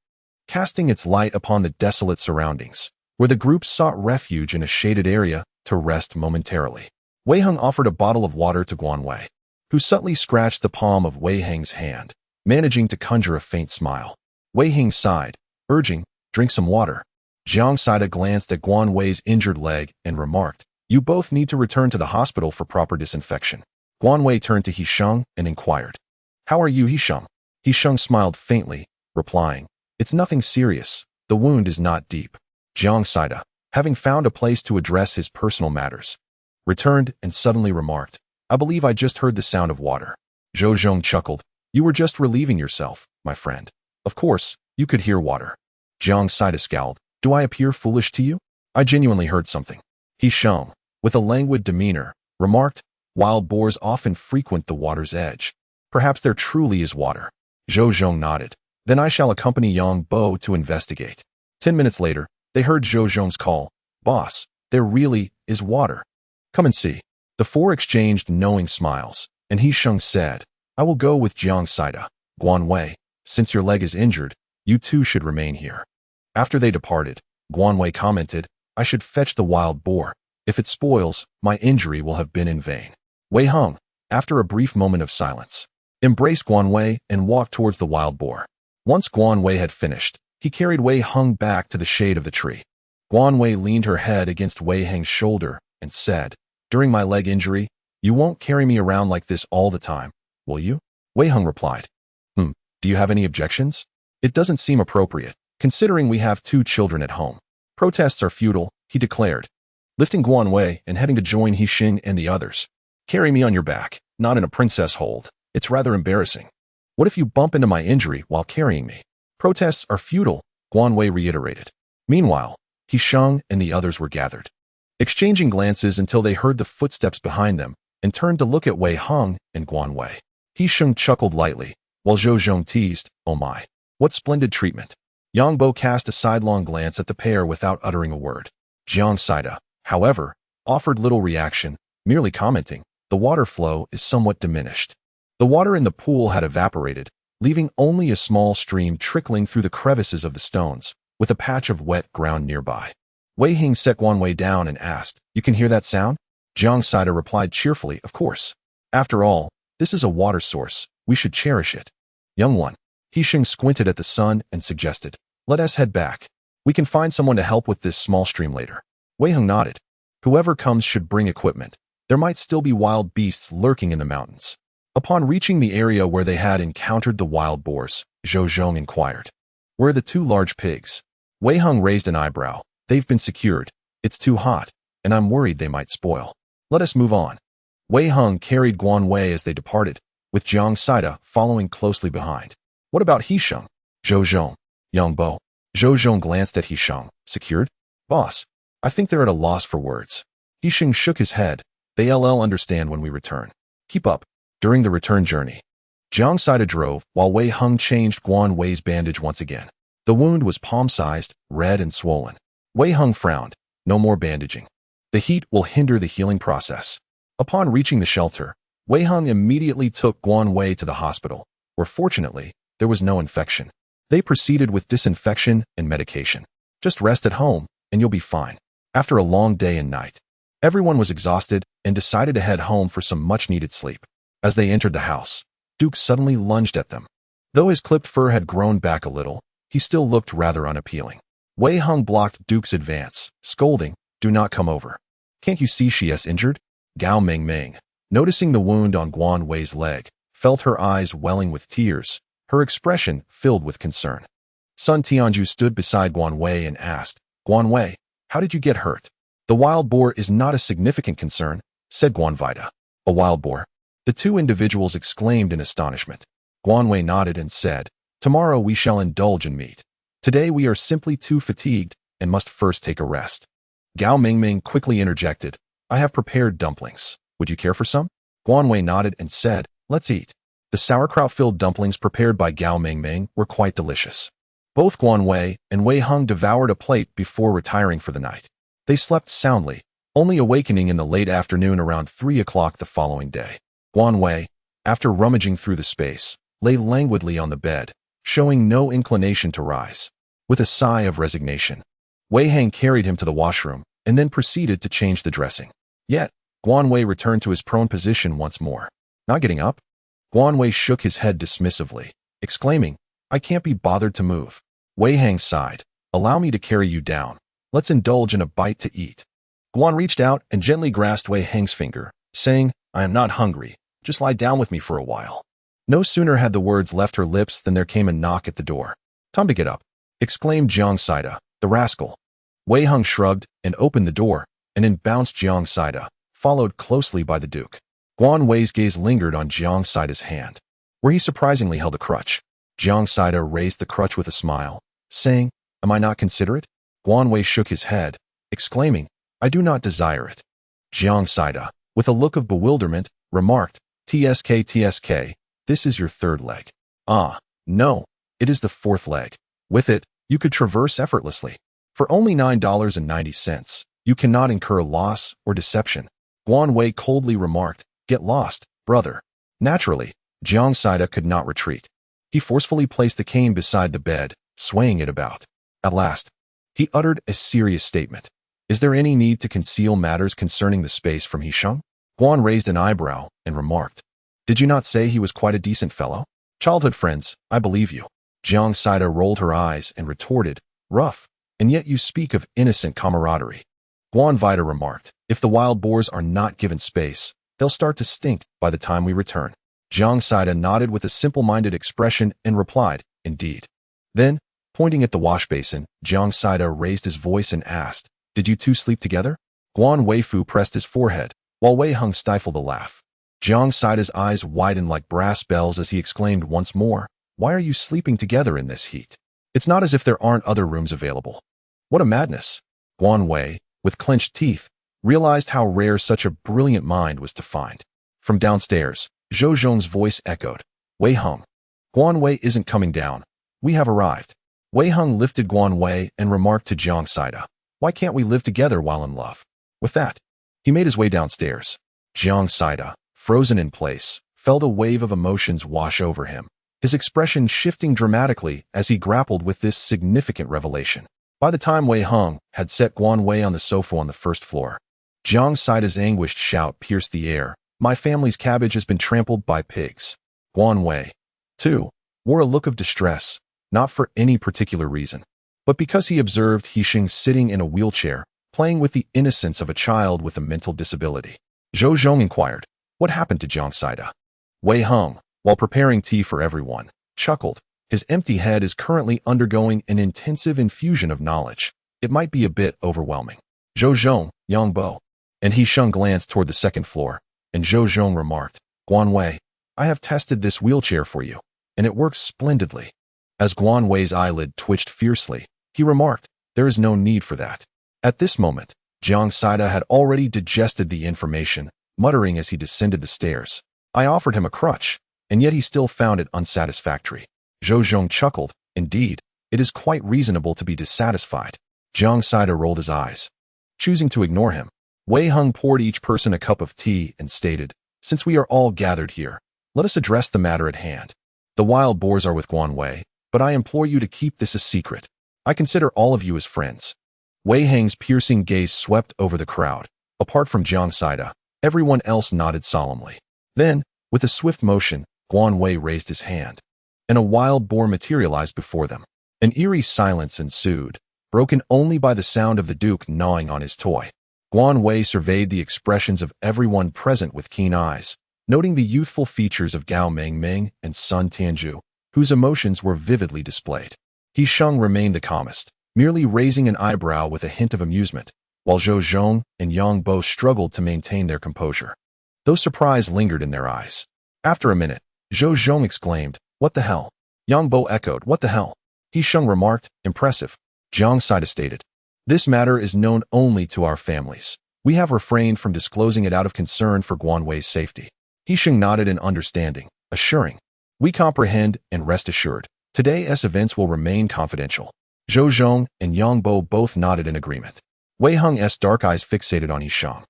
casting its light upon the desolate surroundings, where the group sought refuge in a shaded area to rest momentarily. Wei Heng offered a bottle of water to Guan Wei, who subtly scratched the palm of Wei Heng's hand, managing to conjure a faint smile. Wei Heng sighed, urging, "Drink some water." Jiang Saida glanced at Guan Wei's injured leg and remarked, "You both need to return to the hospital for proper disinfection." Guan Wei turned to Hisheng and inquired, "How are you, Hisheng?" Hisheng smiled faintly, replying, "It's nothing serious. The wound is not deep." Jiang Saida, having found a place to address his personal matters, returned and suddenly remarked, "I believe I just heard the sound of water." Zhou Zhong chuckled, "You were just relieving yourself, my friend. Of course, you could hear water." Jiang Saida scowled, "Do I appear foolish to you? I genuinely heard something." Hisheng, with a languid demeanor, remarked, "Wild boars often frequent the water's edge. Perhaps there truly is water." Zhou Zhong nodded. "Then I shall accompany Yang Bo to investigate." 10 minutes later, they heard Zhou Zhong's call, "Boss, there really is water. Come and see." The four exchanged knowing smiles, and Hisheng said, "I will go with Jiang Saida. Guan Wei, since your leg is injured, you too should remain here." After they departed, Guan Wei commented, "I should fetch the wild boar. If it spoils, my injury will have been in vain." Wei Heng, after a brief moment of silence, embraced Guan Wei and walked towards the wild boar. Once Guan Wei had finished, he carried Wei Heng back to the shade of the tree. Guan Wei leaned her head against Wei Heng's shoulder and said, "During my leg injury, you won't carry me around like this all the time, will you?" Wei Heng replied, "Do you have any objections? It doesn't seem appropriate, considering we have 2 children at home." "Protests are futile," he declared, lifting Guan Wei and heading to join Hisheng and the others. "Carry me on your back, not in a princess hold. It's rather embarrassing. What if you bump into my injury while carrying me?" "Protests are futile," Guan Wei reiterated. Meanwhile, Hisheng and the others were gathered, exchanging glances until they heard the footsteps behind them and turned to look at Wei Heng and Guan Wei. Hisheng chuckled lightly, while Zhou Zhong teased, "Oh my, what splendid treatment." Yang Bo cast a sidelong glance at the pair without uttering a word. Jiang Saida, however, offered little reaction, merely commenting, "The water flow is somewhat diminished." The water in the pool had evaporated, leaving only a small stream trickling through the crevices of the stones, with a patch of wet ground nearby. Wei Heng set Guan Wei down and asked, "You can hear that sound?" Jiang Saida replied cheerfully, "Of course. After all, this is a water source. We should cherish it." "Young one." Hisheng squinted at the sun and suggested, "Let us head back. We can find someone to help with this small stream later." Wei Heng nodded. "Whoever comes should bring equipment. There might still be wild beasts lurking in the mountains." Upon reaching the area where they had encountered the wild boars, Zhou Zhong inquired, "Where are the 2 large pigs?" Wei Heng raised an eyebrow. "They've been secured. It's too hot, and I'm worried they might spoil. Let us move on." Wei Heng carried Guan Wei as they departed, with Jiang Saida following closely behind. "What about Hisheng?" "Zhou Zhong, Yang Bo." Zhou Zhong glanced at Hisheng. "Secured? Boss, I think they're at a loss for words." Hisheng shook his head. "They'll understand when we return. Keep up." During the return journey, Jiang Saida drove while Wei Heng changed Guan Wei's bandage once again. The wound was palm-sized, red and swollen. Wei Heng frowned. "No more bandaging. The heat will hinder the healing process." Upon reaching the shelter, Wei Heng immediately took Guan Wei to the hospital, where fortunately, there was no infection. They proceeded with disinfection and medication. "Just rest at home, and you'll be fine." After a long day and night, everyone was exhausted and decided to head home for some much-needed sleep. As they entered the house, Duke suddenly lunged at them. Though his clipped fur had grown back a little, he still looked rather unappealing. Wei Heng blocked Duke's advance, scolding, "Do not come over. Can't you see she is injured?" Gao Meng Meng, noticing the wound on Guan Wei's leg, felt her eyes welling with tears, her expression filled with concern. Sun Tianju stood beside Guan Wei and asked, Guan Wei, how did you get hurt? The wild boar is not a significant concern, said Guan Vida. A wild boar? The two individuals exclaimed in astonishment. Guan Wei nodded and said, tomorrow we shall indulge in meat. Today we are simply too fatigued and must first take a rest. Gao Mingming quickly interjected, I have prepared dumplings. Would you care for some? Guan Wei nodded and said, let's eat. The sauerkraut-filled dumplings prepared by Gao Mingming were quite delicious. Both Guan Wei and Wei Hung devoured a plate before retiring for the night. They slept soundly, only awakening in the late afternoon around 3 o'clock the following day. Guan Wei, after rummaging through the space, lay languidly on the bed, showing no inclination to rise. With a sigh of resignation, Wei Hang carried him to the washroom and then proceeded to change the dressing. Yet, Guan Wei returned to his prone position once more. Not getting up? Guan Wei shook his head dismissively, exclaiming, I can't be bothered to move. Wei Hang sighed, allow me to carry you down. Let's indulge in a bite to eat. Guan reached out and gently grasped Wei Hang's finger, saying, I am not hungry. Just lie down with me for a while. No sooner had the words left her lips than there came a knock at the door. Time to get up, exclaimed Jiang Saida, the rascal. Wei Hung shrugged and opened the door, and in bounced Jiang Saida, followed closely by the Duke. Guan Wei's gaze lingered on Jiang Saida's hand, where he surprisingly held a crutch. Jiang Saida raised the crutch with a smile, saying, Am I not considerate? Guan Wei shook his head, exclaiming, I do not desire it. Jiang Saida, with a look of bewilderment, remarked, TSK, this is your third leg. Ah, no, it is the fourth leg. With it, you could traverse effortlessly. For only $9.90, you cannot incur loss or deception. Guan Wei coldly remarked, Get lost, brother. Naturally, Jiang Saida could not retreat. He forcefully placed the cane beside the bed, swaying it about. At last, he uttered a serious statement. Is there any need to conceal matters concerning the space from Hisheng? Guan raised an eyebrow and remarked, Did you not say he was quite a decent fellow? Childhood friends, I believe you. Jiang Saida rolled her eyes and retorted, Rough, and yet you speak of innocent camaraderie. Guan Vida remarked, If the wild boars are not given space, they'll start to stink by the time we return. Jiang Saida nodded with a simple-minded expression and replied, Indeed. Then, pointing at the wash basin, Jiang Saida raised his voice and asked, Did you two sleep together? Guan Weifu pressed his forehead, while Wei Hung stifled a laugh. Jiang Saida's eyes widened like brass bells as he exclaimed once more, Why are you sleeping together in this heat? It's not as if there aren't other rooms available. What a madness. Guan Wei, with clenched teeth, realized how rare such a brilliant mind was to find. From downstairs, Zhou Zhong's voice echoed, Wei Hung. Guan Wei isn't coming down. We have arrived. Wei Hung lifted Guan Wei and remarked to Jiang Saida, Why can't we live together while in love? With that, he made his way downstairs. Jiang Saida, frozen in place, felt a wave of emotions wash over him, his expression shifting dramatically as he grappled with this significant revelation. By the time Wei Hung had set Guan Wei on the sofa on the first floor, Jiang Saida's anguished shout pierced the air, My family's cabbage has been trampled by pigs. Guan Wei, too, wore a look of distress, not for any particular reason, but because he observed Hisheng sitting in a wheelchair, playing with the innocence of a child with a mental disability. Zhou Zhong inquired, What happened to Jiang Saida? Wei Hung, while preparing tea for everyone, chuckled. His empty head is currently undergoing an intensive infusion of knowledge. It might be a bit overwhelming. Zhou Zhong, Yang Bo. And Hisheng glanced toward the second floor, and Zhou Zhong remarked, Guan Wei, I have tested this wheelchair for you, and it works splendidly. As Guan Wei's eyelid twitched fiercely, he remarked, There is no need for that. At this moment, Jiang Saida had already digested the information, muttering as he descended the stairs. I offered him a crutch, and yet he still found it unsatisfactory. Zhou Zhong chuckled, Indeed, it is quite reasonable to be dissatisfied. Jiang Saida rolled his eyes. Choosing to ignore him, Wei Hung poured each person a cup of tea and stated, Since we are all gathered here, let us address the matter at hand. The wild boars are with Guan Wei, but I implore you to keep this a secret. I consider all of you as friends. Wei Hang's piercing gaze swept over the crowd. Apart from Jiang Saida, everyone else nodded solemnly. Then, with a swift motion, Guan Wei raised his hand, and a wild boar materialized before them. An eerie silence ensued, broken only by the sound of the Duke gnawing on his toy. Guan Wei surveyed the expressions of everyone present with keen eyes, noting the youthful features of Gao Mingming and Sun Tianzhu, whose emotions were vividly displayed. Hisheng remained the calmest, merely raising an eyebrow with a hint of amusement, while Zhou Zhong and Yang Bo struggled to maintain their composure. Though surprise lingered in their eyes. After a minute, Zhou Zhong exclaimed, "What the hell?" Yang Bo echoed, "What the hell?" He Sheng remarked, "Impressive." Jiang Saida stated, "This matter is known only to our families. We have refrained from disclosing it out of concern for Guan Wei's safety." He Sheng nodded in understanding, assuring, "We comprehend and rest assured. Today's events will remain confidential." Zhou Zhong and Yang Bo both nodded in agreement. Wei Heng's dark eyes fixated on Yi Sheng,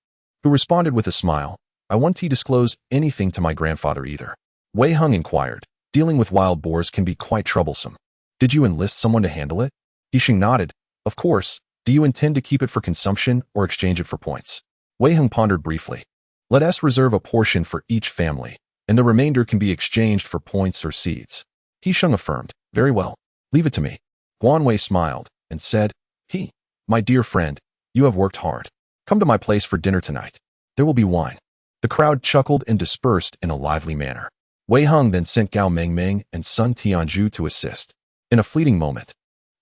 who responded with a smile, "I won't disclose anything to my grandfather either." Wei Heng inquired, "Dealing with wild boars can be quite troublesome. Did you enlist someone to handle it?" Yi Sheng nodded, "Of course. Do you intend to keep it for consumption or exchange it for points?" Wei Heng pondered briefly. "Let us reserve a portion for each family, and the remainder can be exchanged for points or seeds." Yi Sheng affirmed, "Very well. Leave it to me." Guan Wei smiled and said, "My dear friend, you have worked hard. Come to my place for dinner tonight. There will be wine." The crowd chuckled and dispersed in a lively manner. Wei Heng then sent Gao Mengmeng and Sun Tianzhu to assist. In a fleeting moment,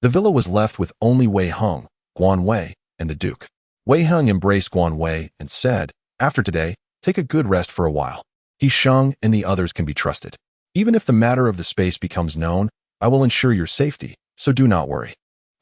the villa was left with only Wei Heng, Guan Wei, and the Duke. Wei Heng embraced Guan Wei and said, "After today, take a good rest for a while. He Sheng and the others can be trusted. Even if the matter of the space becomes known, I will ensure your safety, so do not worry."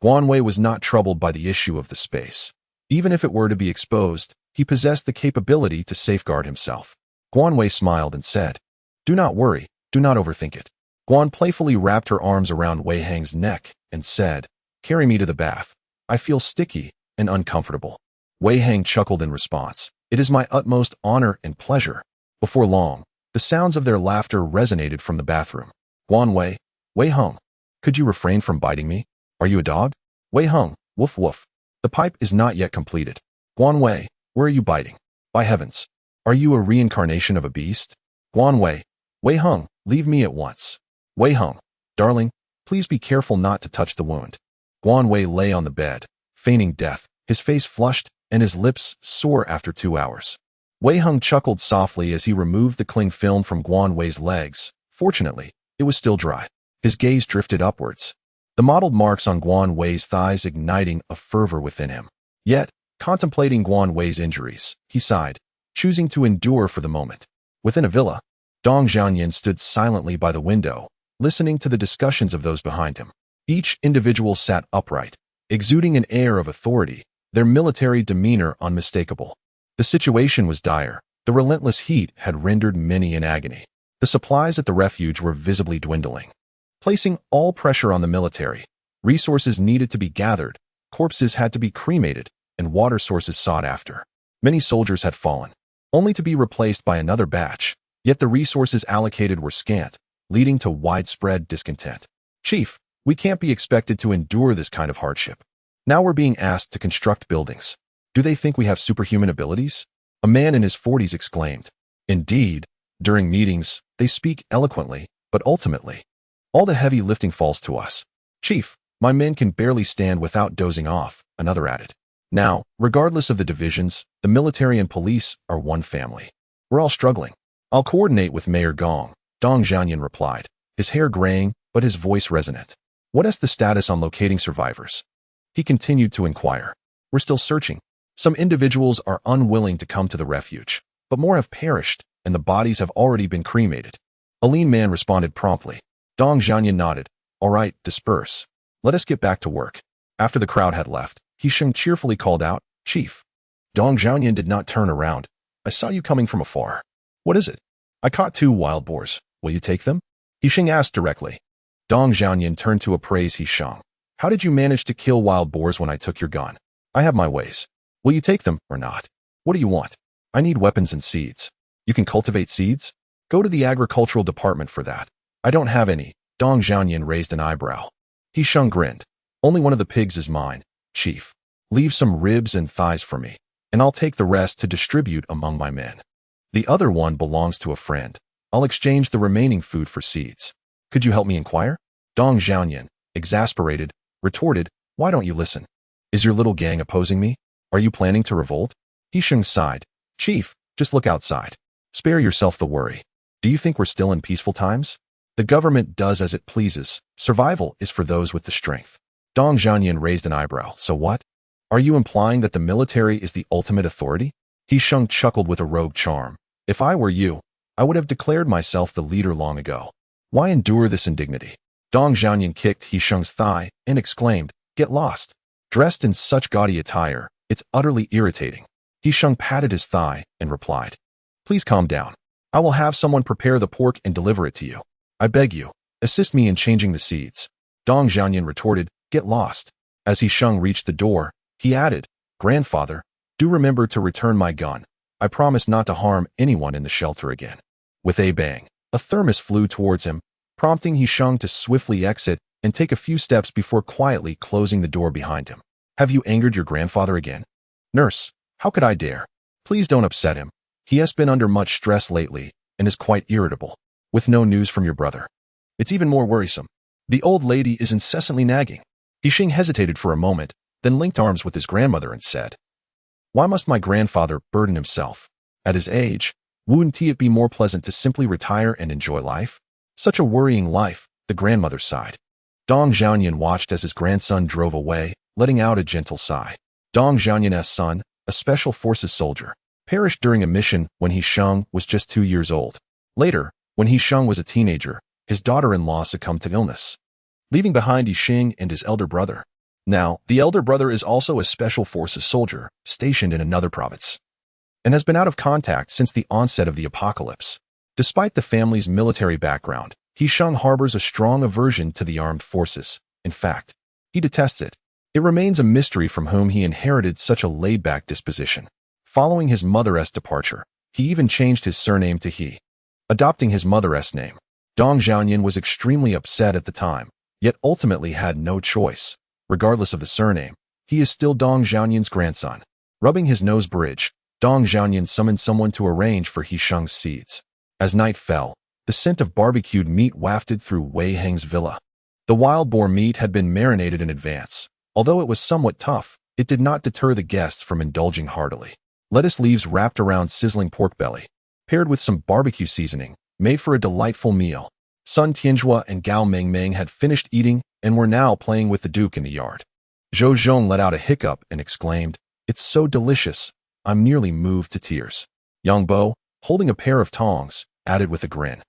Guan Wei was not troubled by the issue of the space. Even if it were to be exposed, he possessed the capability to safeguard himself. Guan Wei smiled and said, "Do not worry, do not overthink it." Guan playfully wrapped her arms around Wei Heng's neck and said, "Carry me to the bath. I feel sticky and uncomfortable." Wei Heng chuckled in response, "It is my utmost honor and pleasure." Before long, the sounds of their laughter resonated from the bathroom. "Guan Wei, Wei Heng, could you refrain from biting me? Are you a dog?" Wei Heng, "Woof woof. The pipe is not yet completed." Guan Wei, "Where are you biting? By heavens, are you a reincarnation of a beast?" Guan Wei, "Wei Heng, leave me at once." Wei Heng, "Darling, please be careful not to touch the wound." Guan Wei lay on the bed, feigning death, his face flushed and his lips sore after 2 hours. Wei Heng chuckled softly as he removed the cling film from Guan Wei's legs. Fortunately, it was still dry. His gaze drifted upwards, the mottled marks on Guan Wei's thighs igniting a fervor within him. Yet, contemplating Guan Wei's injuries, he sighed, choosing to endure for the moment. Within a villa, Dong Zhangyan stood silently by the window, listening to the discussions of those behind him. Each individual sat upright, exuding an air of authority, their military demeanor unmistakable. The situation was dire. The relentless heat had rendered many in agony. The supplies at the refuge were visibly dwindling, placing all pressure on the military. Resources needed to be gathered, corpses had to be cremated, and water sources sought after. Many soldiers had fallen, only to be replaced by another batch, yet the resources allocated were scant, leading to widespread discontent. "Chief, we can't be expected to endure this kind of hardship. Now we're being asked to construct buildings. Do they think we have superhuman abilities?" A man in his 40s exclaimed. "Indeed, during meetings, they speak eloquently, but ultimately, all the heavy lifting falls to us." "Chief, my men can barely stand without dozing off," another added. "Now, regardless of the divisions, the military and police are one family. We're all struggling." "I'll coordinate with Mayor Gong," Dong Zhangyan replied, his hair graying, but his voice resonant. "What is the status on locating survivors?" He continued to inquire. "We're still searching. Some individuals are unwilling to come to the refuge, but more have perished, and the bodies have already been cremated." A lean man responded promptly. Dong Zhangyan nodded. "All right, disperse. Let us get back to work." After the crowd had left, He Sheng cheerfully called out, "Chief." Dong Zhangyan did not turn around. "I saw you coming from afar. What is it?" "I caught 2 wild boars. Will you take them?" He Sheng asked directly. Dong Zhangyan turned to appraise He Sheng. "How did you manage to kill wild boars when I took your gun?" "I have my ways. Will you take them or not?" "What do you want?" "I need weapons and seeds." "You can cultivate seeds? Go to the agricultural department for that." "I don't have any." Dong Zhangyan raised an eyebrow. He Sheng grinned. "Only one of the pigs is mine, Chief. Leave some ribs and thighs for me, and I'll take the rest to distribute among my men. The other one belongs to a friend. I'll exchange the remaining food for seeds. Could you help me inquire?" Dong Zhangyan, exasperated, retorted, "Why don't you listen? Is your little gang opposing me? Are you planning to revolt?" He Sheng sighed. "Chief, just look outside. Spare yourself the worry. Do you think we're still in peaceful times? The government does as it pleases. Survival is for those with the strength." Dong Zhanyan raised an eyebrow. So what? Are you implying that the military is the ultimate authority? He Sheng chuckled with a rogue charm. If I were you, I would have declared myself the leader long ago. Why endure this indignity? Dong Zhanyan kicked He Sheng's thigh and exclaimed, Get lost. Dressed in such gaudy attire, it's utterly irritating. He Sheng patted his thigh and replied, Please calm down. I will have someone prepare the pork and deliver it to you. I beg you, assist me in changing the seeds. Dong Zhanyan retorted, Get lost. As He Sheng reached the door, he added, Grandfather, do remember to return my gun. I promise not to harm anyone in the shelter again. With a bang, a thermos flew towards him, prompting He Sheng to swiftly exit and take a few steps before quietly closing the door behind him. Have you angered your grandfather again? Nurse, how could I dare? Please don't upset him. He has been under much stress lately and is quite irritable. With no news from your brother. It's even more worrisome. The old lady is incessantly nagging. He Sheng hesitated for a moment, then linked arms with his grandmother and said, Why must my grandfather burden himself? At his age, wouldn't it be more pleasant to simply retire and enjoy life? Such a worrying life, the grandmother sighed. Dong Zhanyan watched as his grandson drove away, letting out a gentle sigh. Dong Zhanyan's son, a special forces soldier, perished during a mission when He Sheng was just 2 years old. Later, when He Sheng was a teenager, his daughter-in-law succumbed to illness, leaving behind He Sheng and his elder brother. Now, the elder brother is also a special forces soldier, stationed in another province, and has been out of contact since the onset of the apocalypse. Despite the family's military background, He Sheng harbors a strong aversion to the armed forces. In fact, he detests it. It remains a mystery from whom he inherited such a laid-back disposition. Following his mother's departure, he even changed his surname to He, adopting his mother's name. Dong Zhanyan was extremely upset at the time, yet ultimately had no choice. Regardless of the surname, he is still Dong Zhanyan's grandson. Rubbing his nose bridge, Dong Zhanyan summoned someone to arrange for He Sheng's seeds. As night fell, the scent of barbecued meat wafted through Wei Heng's villa. The wild boar meat had been marinated in advance. Although it was somewhat tough, it did not deter the guests from indulging heartily. Lettuce leaves wrapped around sizzling pork belly, paired with some barbecue seasoning, made for a delightful meal. Sun Tianjua and Gao Mengmeng had finished eating and were now playing with the Duke in the yard. Zhou Zhong let out a hiccup and exclaimed, It's so delicious, I'm nearly moved to tears. Yang Bo, holding a pair of tongs, added with a grin,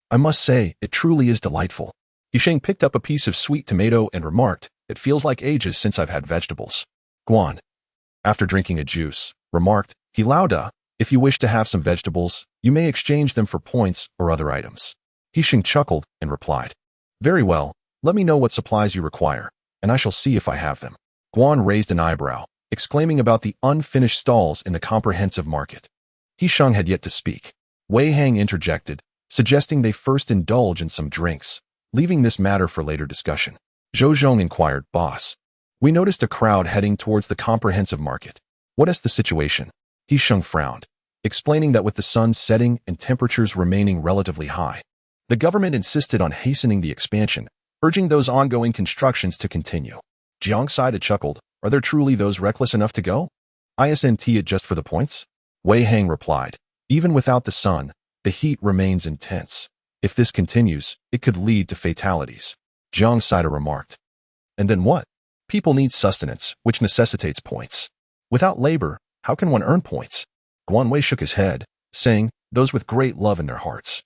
I must say, it truly is delightful. He Sheng picked up a piece of sweet tomato and remarked, It feels like ages since I've had vegetables. Guan, after drinking a juice, remarked, He Lauda, if you wish to have some vegetables, you may exchange them for points or other items. He Sheng chuckled and replied, Very well, let me know what supplies you require, and I shall see if I have them. Guan raised an eyebrow, exclaiming about the unfinished stalls in the comprehensive market. He Sheng had yet to speak. Wei Heng interjected, suggesting they first indulge in some drinks, leaving this matter for later discussion. Zhou Zhong inquired, Boss, we noticed a crowd heading towards the comprehensive market. What is the situation? He Sheng frowned, explaining that with the sun setting and temperatures remaining relatively high, the government insisted on hastening the expansion, urging those ongoing constructions to continue. Jiang Saida chuckled, Are there truly those reckless enough to go? Isn't it just for the points? Wei Heng replied, Even without the sun, the heat remains intense. If this continues, it could lead to fatalities. Jiang Saida remarked. And then what? People need sustenance, which necessitates points. Without labor, how can one earn points? Guan Wei shook his head, saying, Those with great love in their hearts.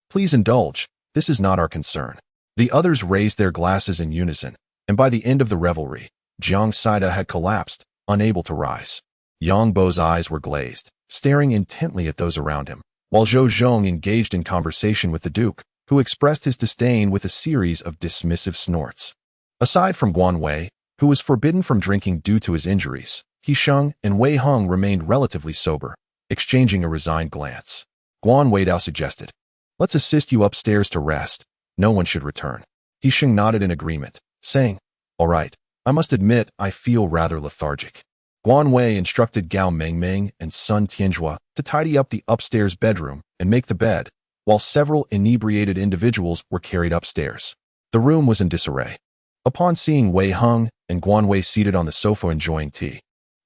Please indulge, this is not our concern. The others raised their glasses in unison, and by the end of the revelry, Jiang Saida had collapsed, unable to rise. Yang Bo's eyes were glazed, staring intently at those around him, while Zhou Zhong engaged in conversation with the Duke, who expressed his disdain with a series of dismissive snorts. Aside from Guan Wei, who was forbidden from drinking due to his injuries, He Sheng and Wei Heng remained relatively sober, exchanging a resigned glance. Guan Wei Dao suggested, Let's assist you upstairs to rest. No one should return. He Sheng nodded in agreement, saying, All right, I must admit I feel rather lethargic. Guan Wei instructed Gao Mengmeng and Sun Tianjua to tidy up the upstairs bedroom and make the bed, while several inebriated individuals were carried upstairs. The room was in disarray. Upon seeing Wei Heng and Guan Wei seated on the sofa enjoying tea,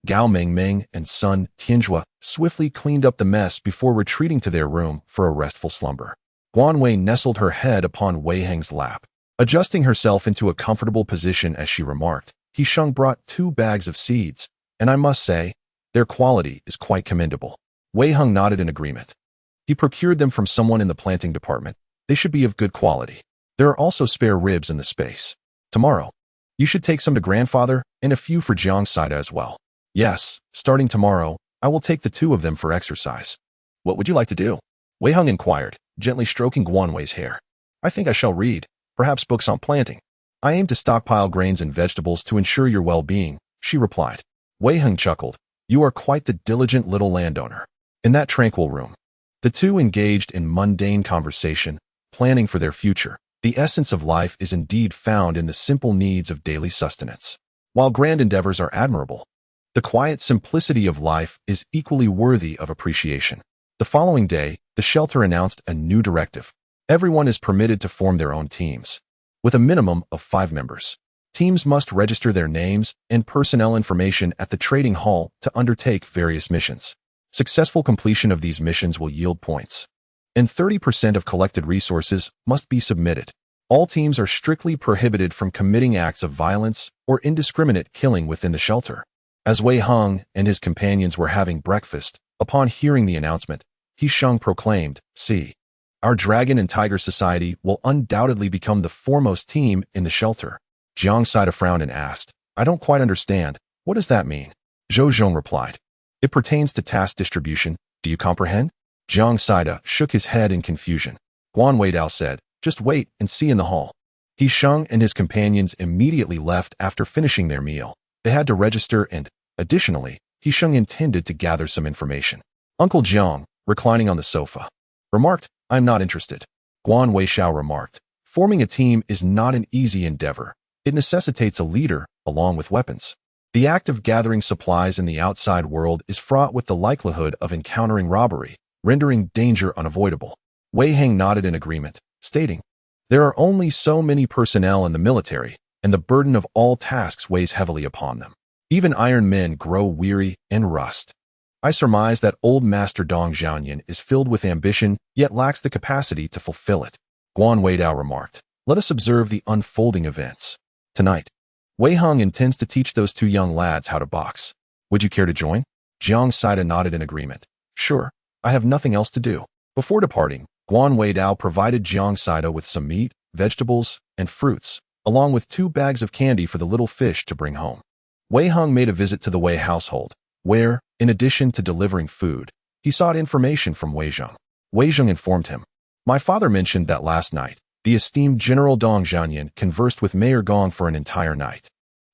Gao Mengmeng and Sun Tianjua swiftly cleaned up the mess before retreating to their room for a restful slumber. Guan Wei nestled her head upon Wei Heng's lap, Adjusting herself into a comfortable position as she remarked, Hisheng brought 2 bags of seeds, and I must say, their quality is quite commendable. Wei Heng nodded in agreement. He procured them from someone in the planting department. They should be of good quality. There are also spare ribs in the space. Tomorrow, you should take some to grandfather and a few for Jiang Saida as well. Yes, starting tomorrow, I will take the 2 of them for exercise. What would you like to do? Wei Heng inquired, gently stroking Guan Wei's hair. I think I shall read, perhaps books on planting. I aim to stockpile grains and vegetables to ensure your well-being, she replied. Wei Heng chuckled. You are quite the diligent little landowner. In that tranquil room, the 2 engaged in mundane conversation, planning for their future. The essence of life is indeed found in the simple needs of daily sustenance. While grand endeavors are admirable, the quiet simplicity of life is equally worthy of appreciation. The following day, the shelter announced a new directive. Everyone is permitted to form their own teams, with a minimum of 5 members. Teams must register their names and personnel information at the trading hall to undertake various missions. Successful completion of these missions will yield points, and 30% of collected resources must be submitted. All teams are strictly prohibited from committing acts of violence or indiscriminate killing within the shelter. As Wei Heng and his companions were having breakfast, upon hearing the announcement, Hisheng proclaimed, "See, our Dragon and Tiger Society will undoubtedly become the foremost team in the shelter." Jiang Saida frowned and asked, "I don't quite understand. What does that mean?" Zhou Zhong replied, "It pertains to task distribution. Do you comprehend?" Jiang Saida shook his head in confusion. Guan Weidao said, "Just wait and see in the hall." Hisheng and his companions immediately left after finishing their meal. They had to register and, additionally, Hisheng intended to gather some information. Uncle Jiang, reclining on the sofa, remarked, "I'm not interested." Guan Weixiao remarked, "Forming a team is not an easy endeavor. It necessitates a leader, along with weapons. The act of gathering supplies in the outside world is fraught with the likelihood of encountering robbery, rendering danger unavoidable." Wei Heng nodded in agreement, stating, "There are only so many personnel in the military, and the burden of all tasks weighs heavily upon them. Even iron men grow weary and rust. I surmise that old Master Dong Zhaoyan is filled with ambition, yet lacks the capacity to fulfill it." Guan Weidao remarked, "Let us observe the unfolding events. Tonight, Wei Heng intends to teach those 2 young lads how to box. Would you care to join?" Jiang Saida nodded in agreement. "Sure, I have nothing else to do." Before departing, Guan Weidao provided Jiang Saida with some meat, vegetables, and fruits, along with 2 bags of candy for the little fish to bring home. Wei Heng made a visit to the Wei household, where, in addition to delivering food, he sought information from Wei Zheng. Wei Zheng informed him, "My father mentioned that last night, the esteemed General Dong Zhaoyan conversed with Mayor Gong for an entire night.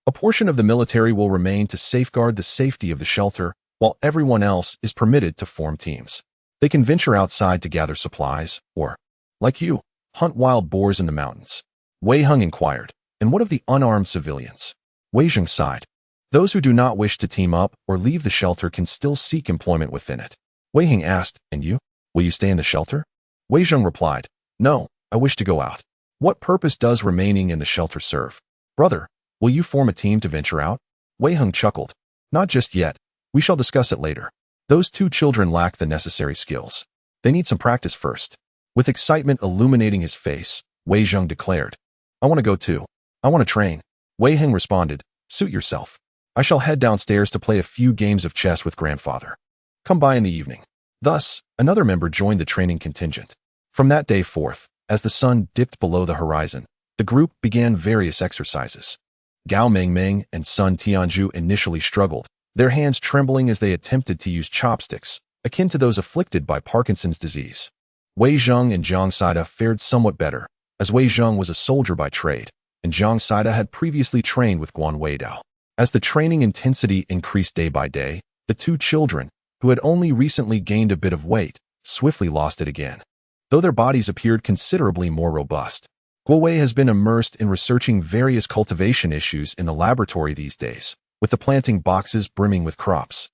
A portion of the military will remain to safeguard the safety of the shelter, while everyone else is permitted to form teams. They can venture outside to gather supplies, or, like you, hunt wild boars in the mountains." Wei Heng inquired, "And what of the unarmed civilians?" Wei Zheng sighed. "Those who do not wish to team up or leave the shelter can still seek employment within it." Wei Heng asked, "And you? Will you stay in the shelter?" Wei Zheng replied, "No, I wish to go out." "What purpose does remaining in the shelter serve?" "Brother, will you form a team to venture out?" Wei Heng chuckled. "Not just yet. We shall discuss it later. Those 2 children lack the necessary skills. They need some practice first." With excitement illuminating his face, Wei Zheng declared, "I want to go too. I want to train." Wei Heng responded, "Suit yourself. I shall head downstairs to play a few games of chess with grandfather. Come by in the evening." Thus, another member joined the training contingent. From that day forth, as the sun dipped below the horizon, the group began various exercises. Gao Mengmeng and Sun Tianzhu initially struggled, their hands trembling as they attempted to use chopsticks, akin to those afflicted by Parkinson's disease. Wei Zheng and Jiang Saida fared somewhat better, as Wei Zheng was a soldier by trade, and Jiang Saida had previously trained with Guan Weidao. As the training intensity increased day by day, the 2 children, who had only recently gained a bit of weight, swiftly lost it again, though their bodies appeared considerably more robust. Guo Wei has been immersed in researching various cultivation issues in the laboratory these days, with the planting boxes brimming with crops.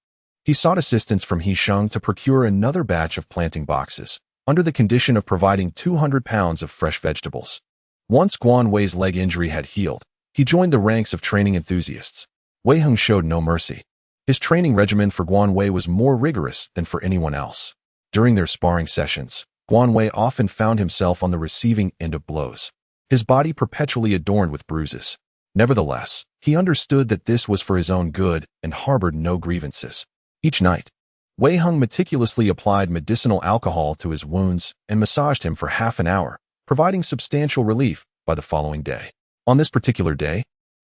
He sought assistance from Hisheng to procure another batch of planting boxes, under the condition of providing 200 pounds of fresh vegetables. Once Guan Wei's leg injury had healed, he joined the ranks of training enthusiasts. Wei Heng showed no mercy. His training regimen for Guan Wei was more rigorous than for anyone else. During their sparring sessions, Guan Wei often found himself on the receiving end of blows. his body perpetually adorned with bruises. Nevertheless, he understood that this was for his own good and harbored no grievances. Each night, Wei Hung meticulously applied medicinal alcohol to his wounds and massaged him for half an hour, providing substantial relief by the following day. On this particular day,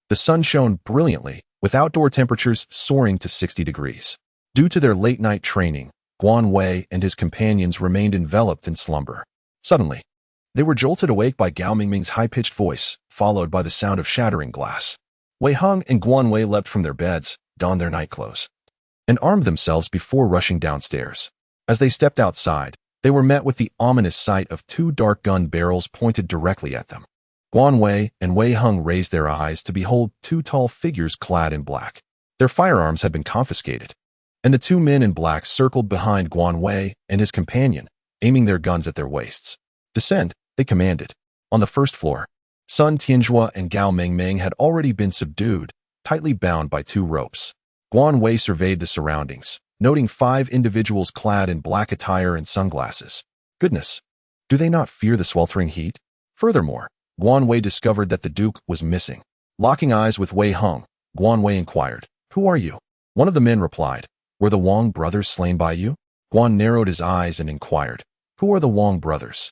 the sun shone brilliantly, with outdoor temperatures soaring to 60 degrees. Due to their late-night training, Guan Wei and his companions remained enveloped in slumber. Suddenly, they were jolted awake by Gao Mingming's high-pitched voice, followed by the sound of shattering glass. Wei Hung and Guan Wei leapt from their beds, donned their nightclothes, and armed themselves before rushing downstairs. As they stepped outside, they were met with the ominous sight of two dark gun barrels pointed directly at them. Guan Wei and Wei Hung raised their eyes to behold two tall figures clad in black. Their firearms had been confiscated, and the two men in black circled behind Guan Wei and his companion, aiming their guns at their waists. "Descend," they commanded. On the first floor, Sun Tianzhua and Gao Mingming had already been subdued, tightly bound by two ropes. Guan Wei surveyed the surroundings, noting 5 individuals clad in black attire and sunglasses. Goodness, do they not fear the sweltering heat? Furthermore, Guan Wei discovered that the Duke was missing. Locking eyes with Wei Hung, Guan Wei inquired, "Who are you?" One of the men replied, "Were the Wang brothers slain by you?" Guan narrowed his eyes and inquired, "Who are the Wang brothers?"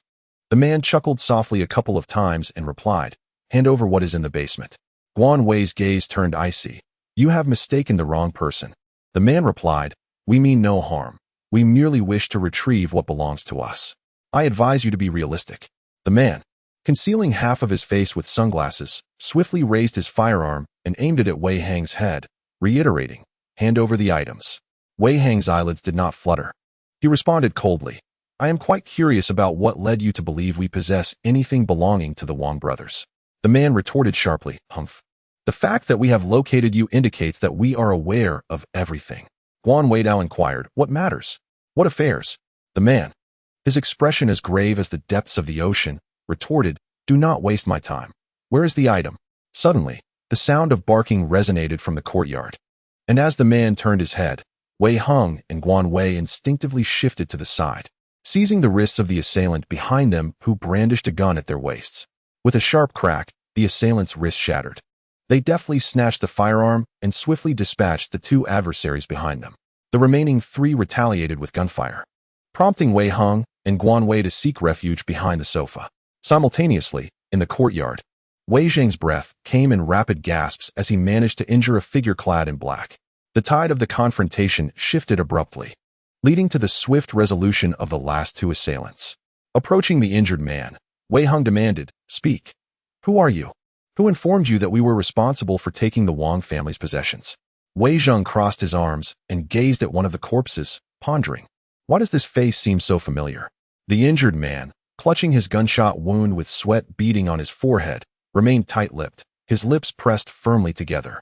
The man chuckled softly a couple of times and replied, "Hand over what is in the basement." Guan Wei's gaze turned icy. "You have mistaken the wrong person." The man replied, "We mean no harm. We merely wish to retrieve what belongs to us. I advise you to be realistic." The man, concealing half of his face with sunglasses, swiftly raised his firearm and aimed it at Wei Hang's head, reiterating, "Hand over the items." Wei Hang's eyelids did not flutter. He responded coldly, "I am quite curious about what led you to believe we possess anything belonging to the Wang brothers." The man retorted sharply, "Humph. The fact that we have located you indicates that we are aware of everything." Guan Wei now inquired, "What matters? What affairs?" The man, his expression as grave as the depths of the ocean, retorted, "Do not waste my time. Where is the item?" Suddenly, the sound of barking resonated from the courtyard, and as the man turned his head, Wei Hung and Guan Wei instinctively shifted to the side, seizing the wrists of the assailant behind them who brandished a gun at their waists. With a sharp crack, the assailant's wrist shattered. They deftly snatched the firearm and swiftly dispatched the 2 adversaries behind them. The remaining 3 retaliated with gunfire, prompting Wei Hung and Guan Wei to seek refuge behind the sofa. Simultaneously, in the courtyard, Wei Zhang's breath came in rapid gasps as he managed to injure a figure clad in black. The tide of the confrontation shifted abruptly, leading to the swift resolution of the last 2 assailants. Approaching the injured man, Wei Hung demanded, "Speak. Who are you? Who informed you that we were responsible for taking the Wang family's possessions?" Wei Zhang crossed his arms and gazed at one of the corpses, pondering, "Why does this face seem so familiar?" The injured man, clutching his gunshot wound with sweat beading on his forehead, remained tight-lipped, his lips pressed firmly together.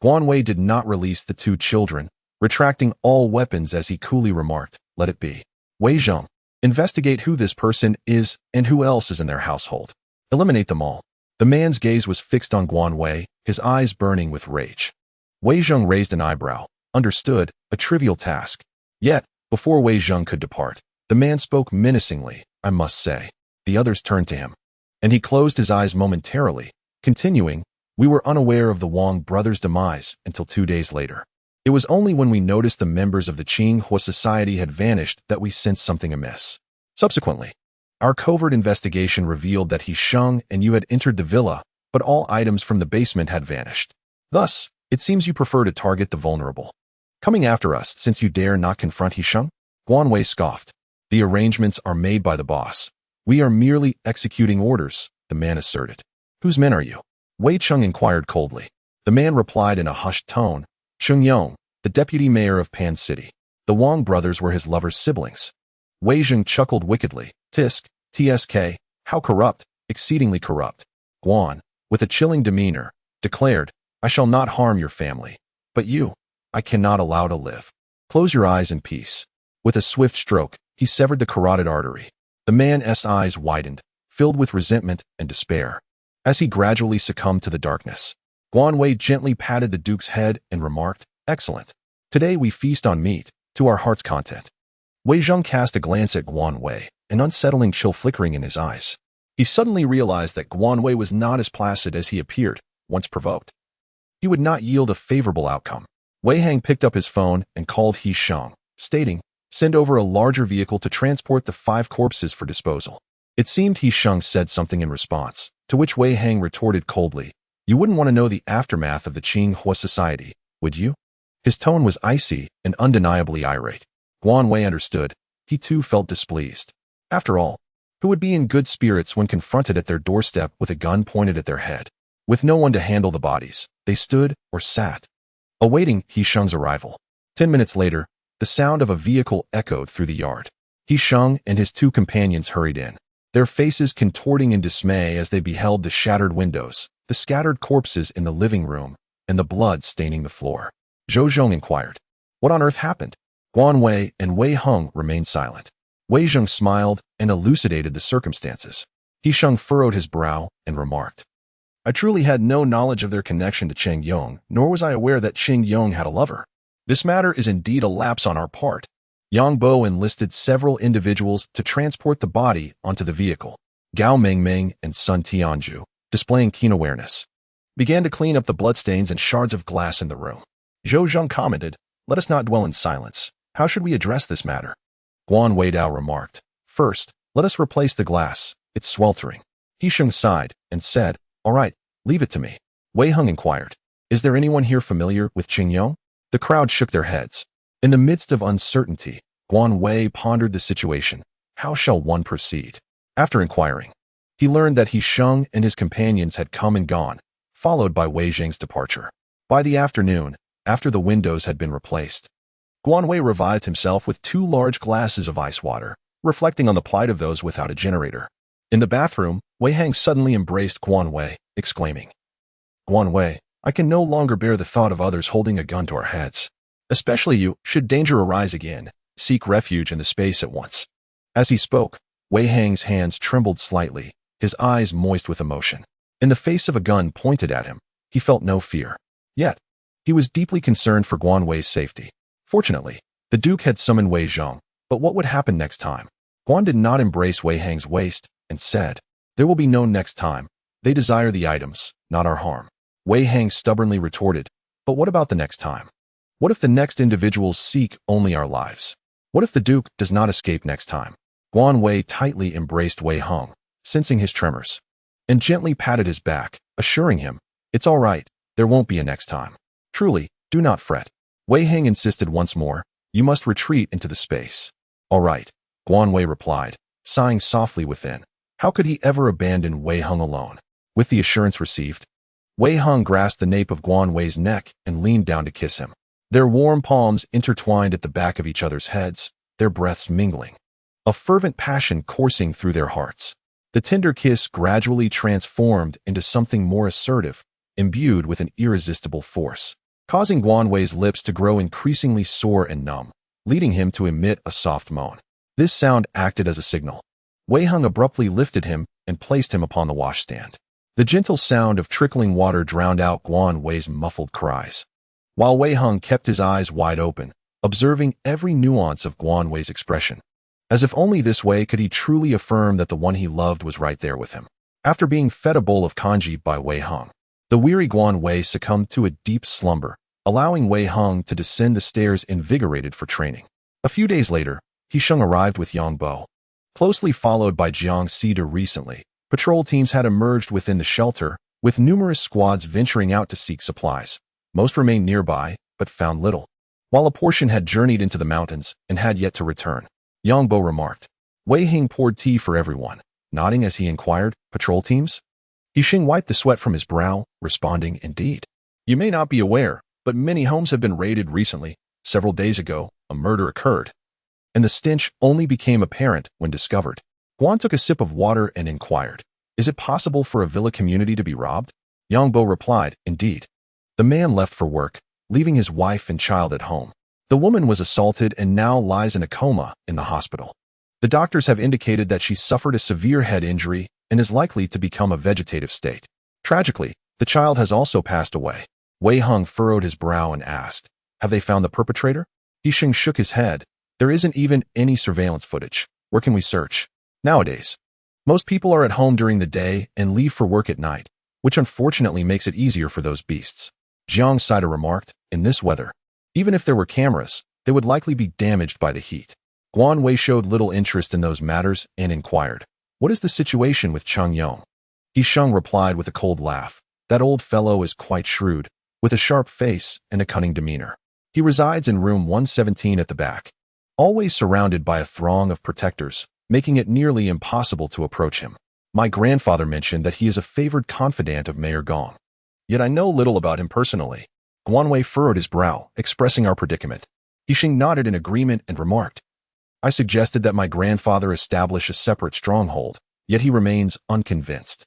Guan Wei did not release the 2 children, retracting all weapons as he coolly remarked, "Let it be. Wei Zhang, investigate who this person is and who else is in their household. Eliminate them all." The man's gaze was fixed on Guan Wei, his eyes burning with rage. Wei Zhang raised an eyebrow. Understood, a trivial task. Yet, before Wei Zhang could depart, the man spoke menacingly, "I must say." The others turned to him, and he closed his eyes momentarily, continuing, "We were unaware of the Wang brothers' demise until 2 days later. It was only when we noticed the members of the Qinghua society had vanished that we sensed something amiss. Subsequently, our covert investigation revealed that he Sheng and you had entered the villa, but all items from the basement had vanished. Thus, it seems you prefer to target the vulnerable. Coming after us since you dare not confront He Sheng?" Guan Wei scoffed. "The arrangements are made by the boss. We are merely executing orders," the man asserted. "Whose men are you?" Wei Cheng inquired coldly. The man replied in a hushed tone, "Cheng Yong, the deputy mayor of Pan City. The Wang brothers were his lover's siblings." Wei Zheng chuckled wickedly. "Tsk, how corrupt, exceedingly corrupt." Guan, with a chilling demeanor, declared, "I shall not harm your family. But you, I cannot allow to live. Close your eyes in peace." With a swift stroke, he severed the carotid artery. The man's eyes widened, filled with resentment and despair. As he gradually succumbed to the darkness, Guan Wei gently patted the Duke's head and remarked, "Excellent. Today we feast on meat, to our heart's content." Wei Zheng cast a glance at Guan Wei, an unsettling chill flickering in his eyes. He suddenly realized that Guan Wei was not as placid as he appeared, once provoked. He would not yield a favorable outcome. Wei Hang picked up his phone and called He Sheng, stating, "Send over a larger vehicle to transport the 5 corpses for disposal." It seemed He Sheng said something in response, to which Wei Hang retorted coldly, "You wouldn't want to know the aftermath of the Qing Hua society, would you?" His tone was icy and undeniably irate. Guan Wei understood. He too felt displeased. After all, who would be in good spirits when confronted at their doorstep with a gun pointed at their head? With no one to handle the bodies, they stood or sat, awaiting He Sheng's arrival. 10 minutes later, the sound of a vehicle echoed through the yard. He Sheng and his 2 companions hurried in, their faces contorting in dismay as they beheld the shattered windows, the scattered corpses in the living room, and the blood staining the floor. Zhou Zhong inquired, "What on earth happened?" Guan Wei and Wei Heng remained silent. Wei Zheng smiled and elucidated the circumstances. He Sheng furrowed his brow and remarked, "I truly had no knowledge of their connection to Cheng Yong, nor was I aware that Cheng Yong had a lover. This matter is indeed a lapse on our part." Yang Bo enlisted several individuals to transport the body onto the vehicle. Gao Mengmeng and Sun Tianju, displaying keen awareness, began to clean up the bloodstains and shards of glass in the room. Zhou Zheng commented, "Let us not dwell in silence. How should we address this matter?" Guan Weidao remarked, "First, let us replace the glass. It's sweltering." He Sheng sighed and said, "All right, leave it to me." Wei Heng inquired, "Is there anyone here familiar with Qing Yong?" The crowd shook their heads. In the midst of uncertainty, Guan Wei pondered the situation. How shall one proceed? After inquiring, he learned that He Sheng and his companions had come and gone, followed by Wei Zheng's departure. By the afternoon, after the windows had been replaced, Guan Wei revived himself with 2 large glasses of ice water, reflecting on the plight of those without a generator. In the bathroom, Wei Hang suddenly embraced Guan Wei, exclaiming, "Guan Wei, I can no longer bear the thought of others holding a gun to our heads. Especially you, should danger arise again, seek refuge in the space at once." As he spoke, Wei Hang's hands trembled slightly, his eyes moist with emotion. In the face of a gun pointed at him, he felt no fear. Yet, he was deeply concerned for Guan Wei's safety. Fortunately, the Duke had summoned Wei Zhong, but what would happen next time? Guan did not embrace Wei Hang's waist and said, "There will be no next time. They desire the items, not our harm." Wei Hang stubbornly retorted, "But what about the next time? What if the next individuals seek only our lives? What if the Duke does not escape next time?" Guan Wei tightly embraced Wei Heng, sensing his tremors, and gently patted his back, assuring him, "It's all right, there won't be a next time. Truly, do not fret." Wei Heng insisted once more, "You must retreat into the space." "All right," Guan Wei replied, sighing softly within. How could he ever abandon Wei Heng alone? With the assurance received, Wei Heng grasped the nape of Guan Wei's neck and leaned down to kiss him. Their warm palms intertwined at the back of each other's heads, their breaths mingling, a fervent passion coursing through their hearts. The tender kiss gradually transformed into something more assertive, imbued with an irresistible force, causing Guan Wei's lips to grow increasingly sore and numb, leading him to emit a soft moan. This sound acted as a signal. Wei Heng abruptly lifted him and placed him upon the washstand. The gentle sound of trickling water drowned out Guan Wei's muffled cries, while Wei Heng kept his eyes wide open, observing every nuance of Guan Wei's expression. As if only this way could he truly affirm that the one he loved was right there with him. After being fed a bowl of congee by Wei Heng, the weary Guan Wei succumbed to a deep slumber, allowing Wei Heng to descend the stairs invigorated for training. A few days later, He Sheng arrived with Yang Bo. Closely followed by Jiang Sida recently, patrol teams had emerged within the shelter, with numerous squads venturing out to seek supplies. Most remained nearby, but found little, while a portion had journeyed into the mountains and had yet to return. Yang Bo remarked. Wei Heng poured tea for everyone, nodding as he inquired, "Patrol teams?" He Sheng wiped the sweat from his brow, responding, "Indeed. You may not be aware, but many homes have been raided recently. Several days ago, a murder occurred, and the stench only became apparent when discovered." Guan took a sip of water and inquired, "Is it possible for a villa community to be robbed?" Yang Bo replied, "Indeed. The man left for work, leaving his wife and child at home. The woman was assaulted and now lies in a coma in the hospital. The doctors have indicated that she suffered a severe head injury and is likely to become a vegetative state. Tragically, the child has also passed away." Wei Heng furrowed his brow and asked, "Have they found the perpetrator?" He Sheng shook his head. "There isn't even any surveillance footage. Where can we search? Nowadays, Most people are at home during the day and leave for work at night, which unfortunately makes it easier for those beasts. Jiang Saida remarked, in this weather, even if there were cameras, they would likely be damaged by the heat. Guan Wei showed little interest in those matters and inquired, what is the situation with Cheng Yong? He Sheng replied with a cold laugh, that old fellow is quite shrewd, with a sharp face and a cunning demeanor. He resides in room 117 at the back, always surrounded by a throng of protectors, making it nearly impossible to approach him. My grandfather mentioned that he is a favored confidant of Mayor Gong. Yet I know little about him personally. Guan Wei furrowed his brow, expressing our predicament. He Sheng nodded in agreement and remarked, I suggested that my grandfather establish a separate stronghold, yet he remains unconvinced.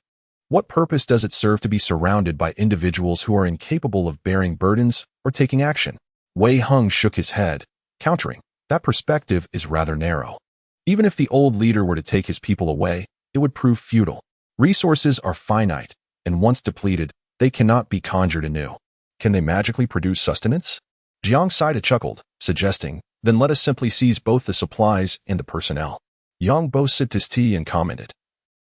What purpose does it serve to be surrounded by individuals who are incapable of bearing burdens or taking action? Wei Heng shook his head, countering, that perspective is rather narrow. Even if the old leader were to take his people away, it would prove futile. Resources are finite, and once depleted, they cannot be conjured anew. Can they magically produce sustenance? Jiang Saida chuckled, suggesting, then let us simply seize both the supplies and the personnel. Yang Bo sipped his tea and commented,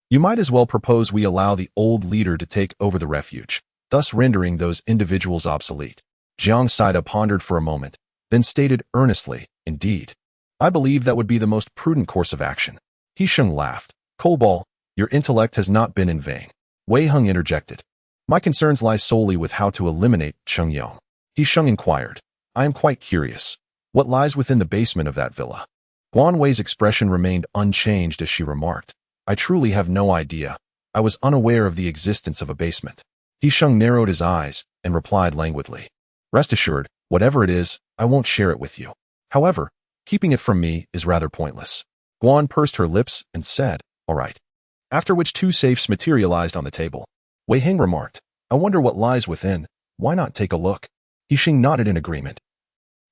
you might as well propose we allow the old leader to take over the refuge, thus rendering those individuals obsolete. Jiang Saida pondered for a moment, then stated earnestly, indeed. I believe that would be the most prudent course of action. He Sheng laughed. Cobal, your intellect has not been in vain. Wei Heng interjected. My concerns lie solely with how to eliminate Cheng Yong. He Sheng inquired. I am quite curious. What lies within the basement of that villa? Guan Wei's expression remained unchanged as she remarked. I truly have no idea. I was unaware of the existence of a basement. He Sheng narrowed his eyes and replied languidly. Rest assured, whatever it is, I won't share it with you. However, keeping it from me is rather pointless. Guan pursed her lips and said, all right. After which 2 safes materialized on the table. Wei Heng remarked, I wonder what lies within. Why not take a look? He Sheng nodded in agreement,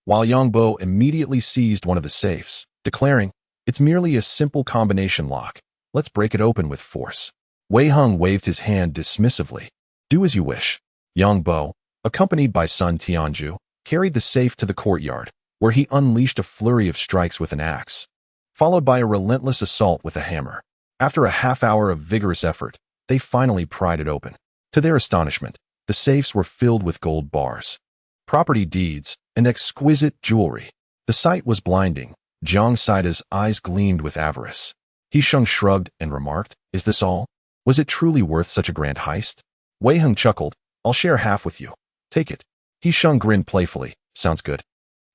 while Yang Bo immediately seized one of the safes, declaring, it's merely a simple combination lock. Let's break it open with force. Wei Heng waved his hand dismissively. Do as you wish. Yang Bo, accompanied by Sun Tianju, carried the safe to the courtyard, where he unleashed a flurry of strikes with an axe, followed by a relentless assault with a hammer. After a half-hour of vigorous effort, they finally pried it open. To their astonishment, the safes were filled with gold bars, property deeds, and exquisite jewelry. The sight was blinding. Jiang Saida's eyes gleamed with avarice. He Sheng shrugged and remarked, is this all? Was it truly worth such a grand heist? Wei Heng chuckled, I'll share half with you. Take it. He Sheng grinned playfully, sounds good.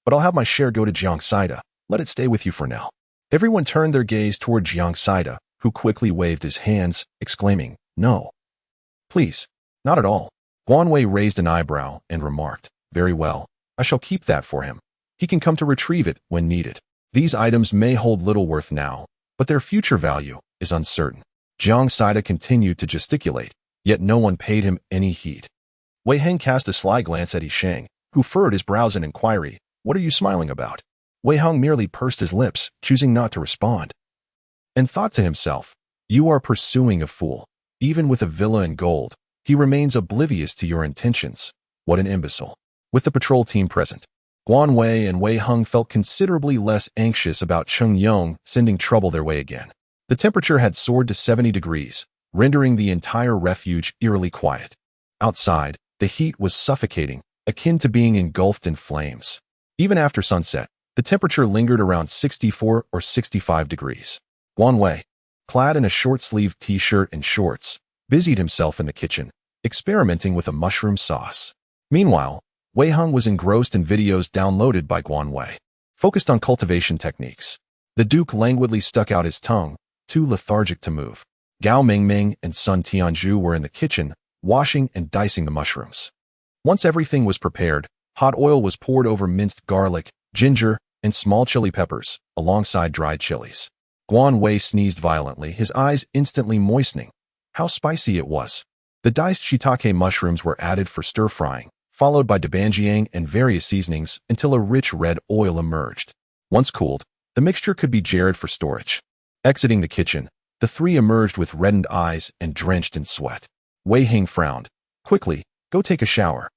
But I'll have my share go to Jiang Saida. Let it stay with you for now. Everyone turned their gaze toward Jiang Saida, who quickly waved his hands, exclaiming, no. Please, not at all. Guan Wei raised an eyebrow and remarked, very well, I shall keep that for him. He can come to retrieve it when needed. These items may hold little worth now, but their future value is uncertain. Jiang Saida continued to gesticulate, yet no one paid him any heed. Wei Heng cast a sly glance at Yi Sheng, who furrowed his brows in inquiry, what are you smiling about? Wei Heng merely pursed his lips, choosing not to respond, and thought to himself, you are pursuing a fool. Even with a villa and gold, he remains oblivious to your intentions. What an imbecile. With the patrol team present, Guan Wei and Wei Heng felt considerably less anxious about Cheng Yong sending trouble their way again. The temperature had soared to 70 degrees, rendering the entire refuge eerily quiet. Outside, the heat was suffocating, akin to being engulfed in flames. Even after sunset, the temperature lingered around 64 or 65 degrees. Guan Wei, clad in a short-sleeved t-shirt and shorts, busied himself in the kitchen, experimenting with a mushroom sauce. Meanwhile, Wei Heng was engrossed in videos downloaded by Guan Wei, focused on cultivation techniques. The Duke languidly stuck out his tongue, too lethargic to move. Gao Mingming and Sun Tianju were in the kitchen, washing and dicing the mushrooms. Once everything was prepared, hot oil was poured over minced garlic, ginger, and small chili peppers, alongside dried chilies. Guan Wei sneezed violently, his eyes instantly moistening. How spicy it was. The diced shiitake mushrooms were added for stir-frying, followed by dabanjiang and various seasonings until a rich red oil emerged. Once cooled, the mixture could be jarred for storage. Exiting the kitchen, the three emerged with reddened eyes and drenched in sweat. Wei Heng frowned. Quickly, go take a shower.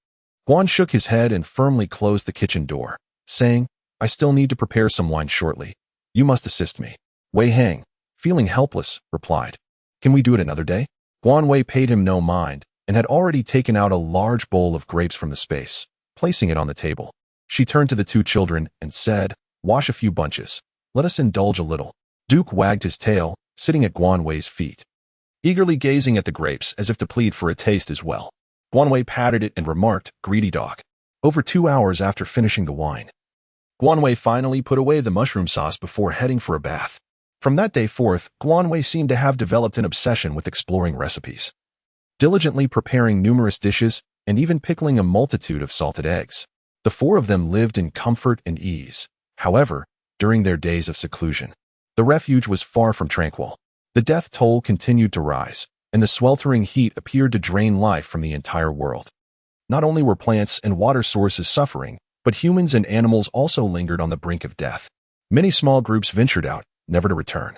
Guan shook his head and firmly closed the kitchen door, saying, I still need to prepare some wine shortly. You must assist me. Wei Heng, feeling helpless, replied, Can we do it another day? Guan Wei paid him no mind and had already taken out a large bowl of grapes from the space, placing it on the table. She turned to the two children and said, "Wash a few bunches. Let us indulge a little." Duke wagged his tail, sitting at Guan Wei's feet, eagerly gazing at the grapes as if to plead for a taste as well. Guan Wei patted it and remarked, "Greedy dog." Over 2 hours after finishing the wine, Guan Wei finally put away the mushroom sauce before heading for a bath. From that day forth, Guan Wei seemed to have developed an obsession with exploring recipes, diligently preparing numerous dishes and even pickling a multitude of salted eggs. The four of them lived in comfort and ease. However, during their days of seclusion, the refuge was far from tranquil. The death toll continued to rise, and the sweltering heat appeared to drain life from the entire world. Not only were plants and water sources suffering, but humans and animals also lingered on the brink of death. Many small groups ventured out, never to return,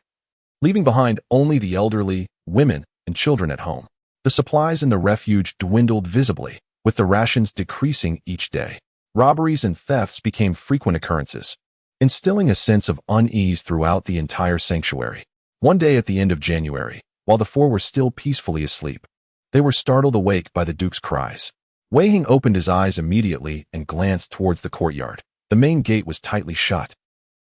leaving behind only the elderly, women, and children at home. The supplies in the refuge dwindled visibly, with the rations decreasing each day. Robberies and thefts became frequent occurrences, instilling a sense of unease throughout the entire sanctuary. One day at the end of January, while the four were still peacefully asleep, they were startled awake by the Duke's cries. Wei Hing opened his eyes immediately and glanced towards the courtyard. The main gate was tightly shut,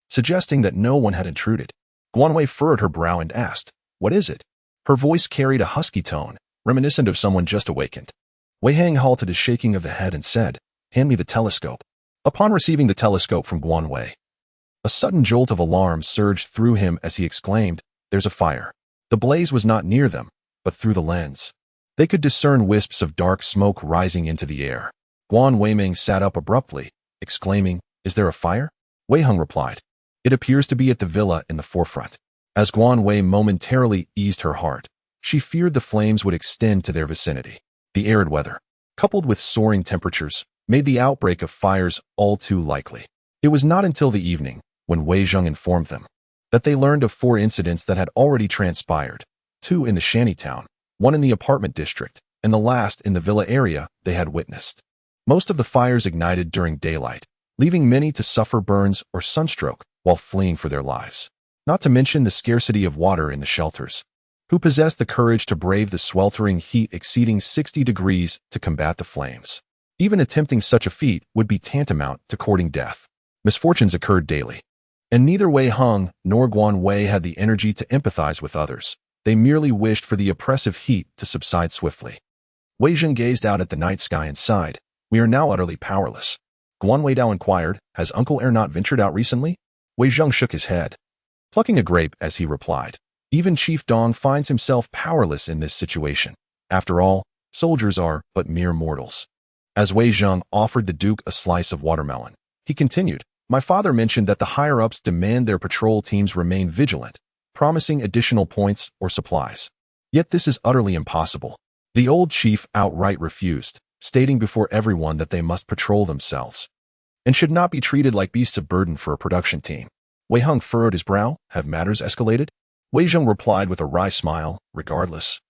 suggesting that no one had intruded. Guan Wei furrowed her brow and asked, "What is it?" Her voice carried a husky tone, reminiscent of someone just awakened. Wei Hing halted a shaking of the head and said, "Hand me the telescope." Upon receiving the telescope from Guan Wei, a sudden jolt of alarm surged through him as he exclaimed, "There's a fire." The blaze was not near them, but through the lens they could discern wisps of dark smoke rising into the air. Guan Weiming sat up abruptly, exclaiming, "Is there a fire?" Wei Hung replied, "It appears to be at the villa in the forefront." As Guan Wei momentarily eased her heart, she feared the flames would extend to their vicinity. The arid weather, coupled with soaring temperatures, made the outbreak of fires all too likely. It was not until the evening, when Wei Zheng informed them, that they learned of 4 incidents that had already transpired, 2 in the shantytown, 1 in the apartment district, and the last in the villa area they had witnessed. Most of the fires ignited during daylight, leaving many to suffer burns or sunstroke while fleeing for their lives. Not to mention the scarcity of water in the shelters. Who possessed the courage to brave the sweltering heat exceeding 60 degrees to combat the flames? Even attempting such a feat would be tantamount to courting death. Misfortunes occurred daily, and neither Wei Hung nor Guan Wei had the energy to empathize with others. They merely wished for the oppressive heat to subside swiftly. Wei Zheng gazed out at the night sky and sighed. "We are now utterly powerless." Guan Wei Dao inquired, "Has Uncle Er not ventured out recently?" Wei Zheng shook his head, plucking a grape as he replied, "Even Chief Dong finds himself powerless in this situation. After all, soldiers are but mere mortals." As Wei Zheng offered the Duke a slice of watermelon, he continued, "My father mentioned that the higher-ups demand their patrol teams remain vigilant, promising additional points or supplies. Yet this is utterly impossible." The old chief outright refused, stating before everyone that they must patrol themselves and should not be treated like beasts of burden for a production team. Wei Hung furrowed his brow. Have matters escalated? Wei Zheng replied with a wry smile, "Regardless,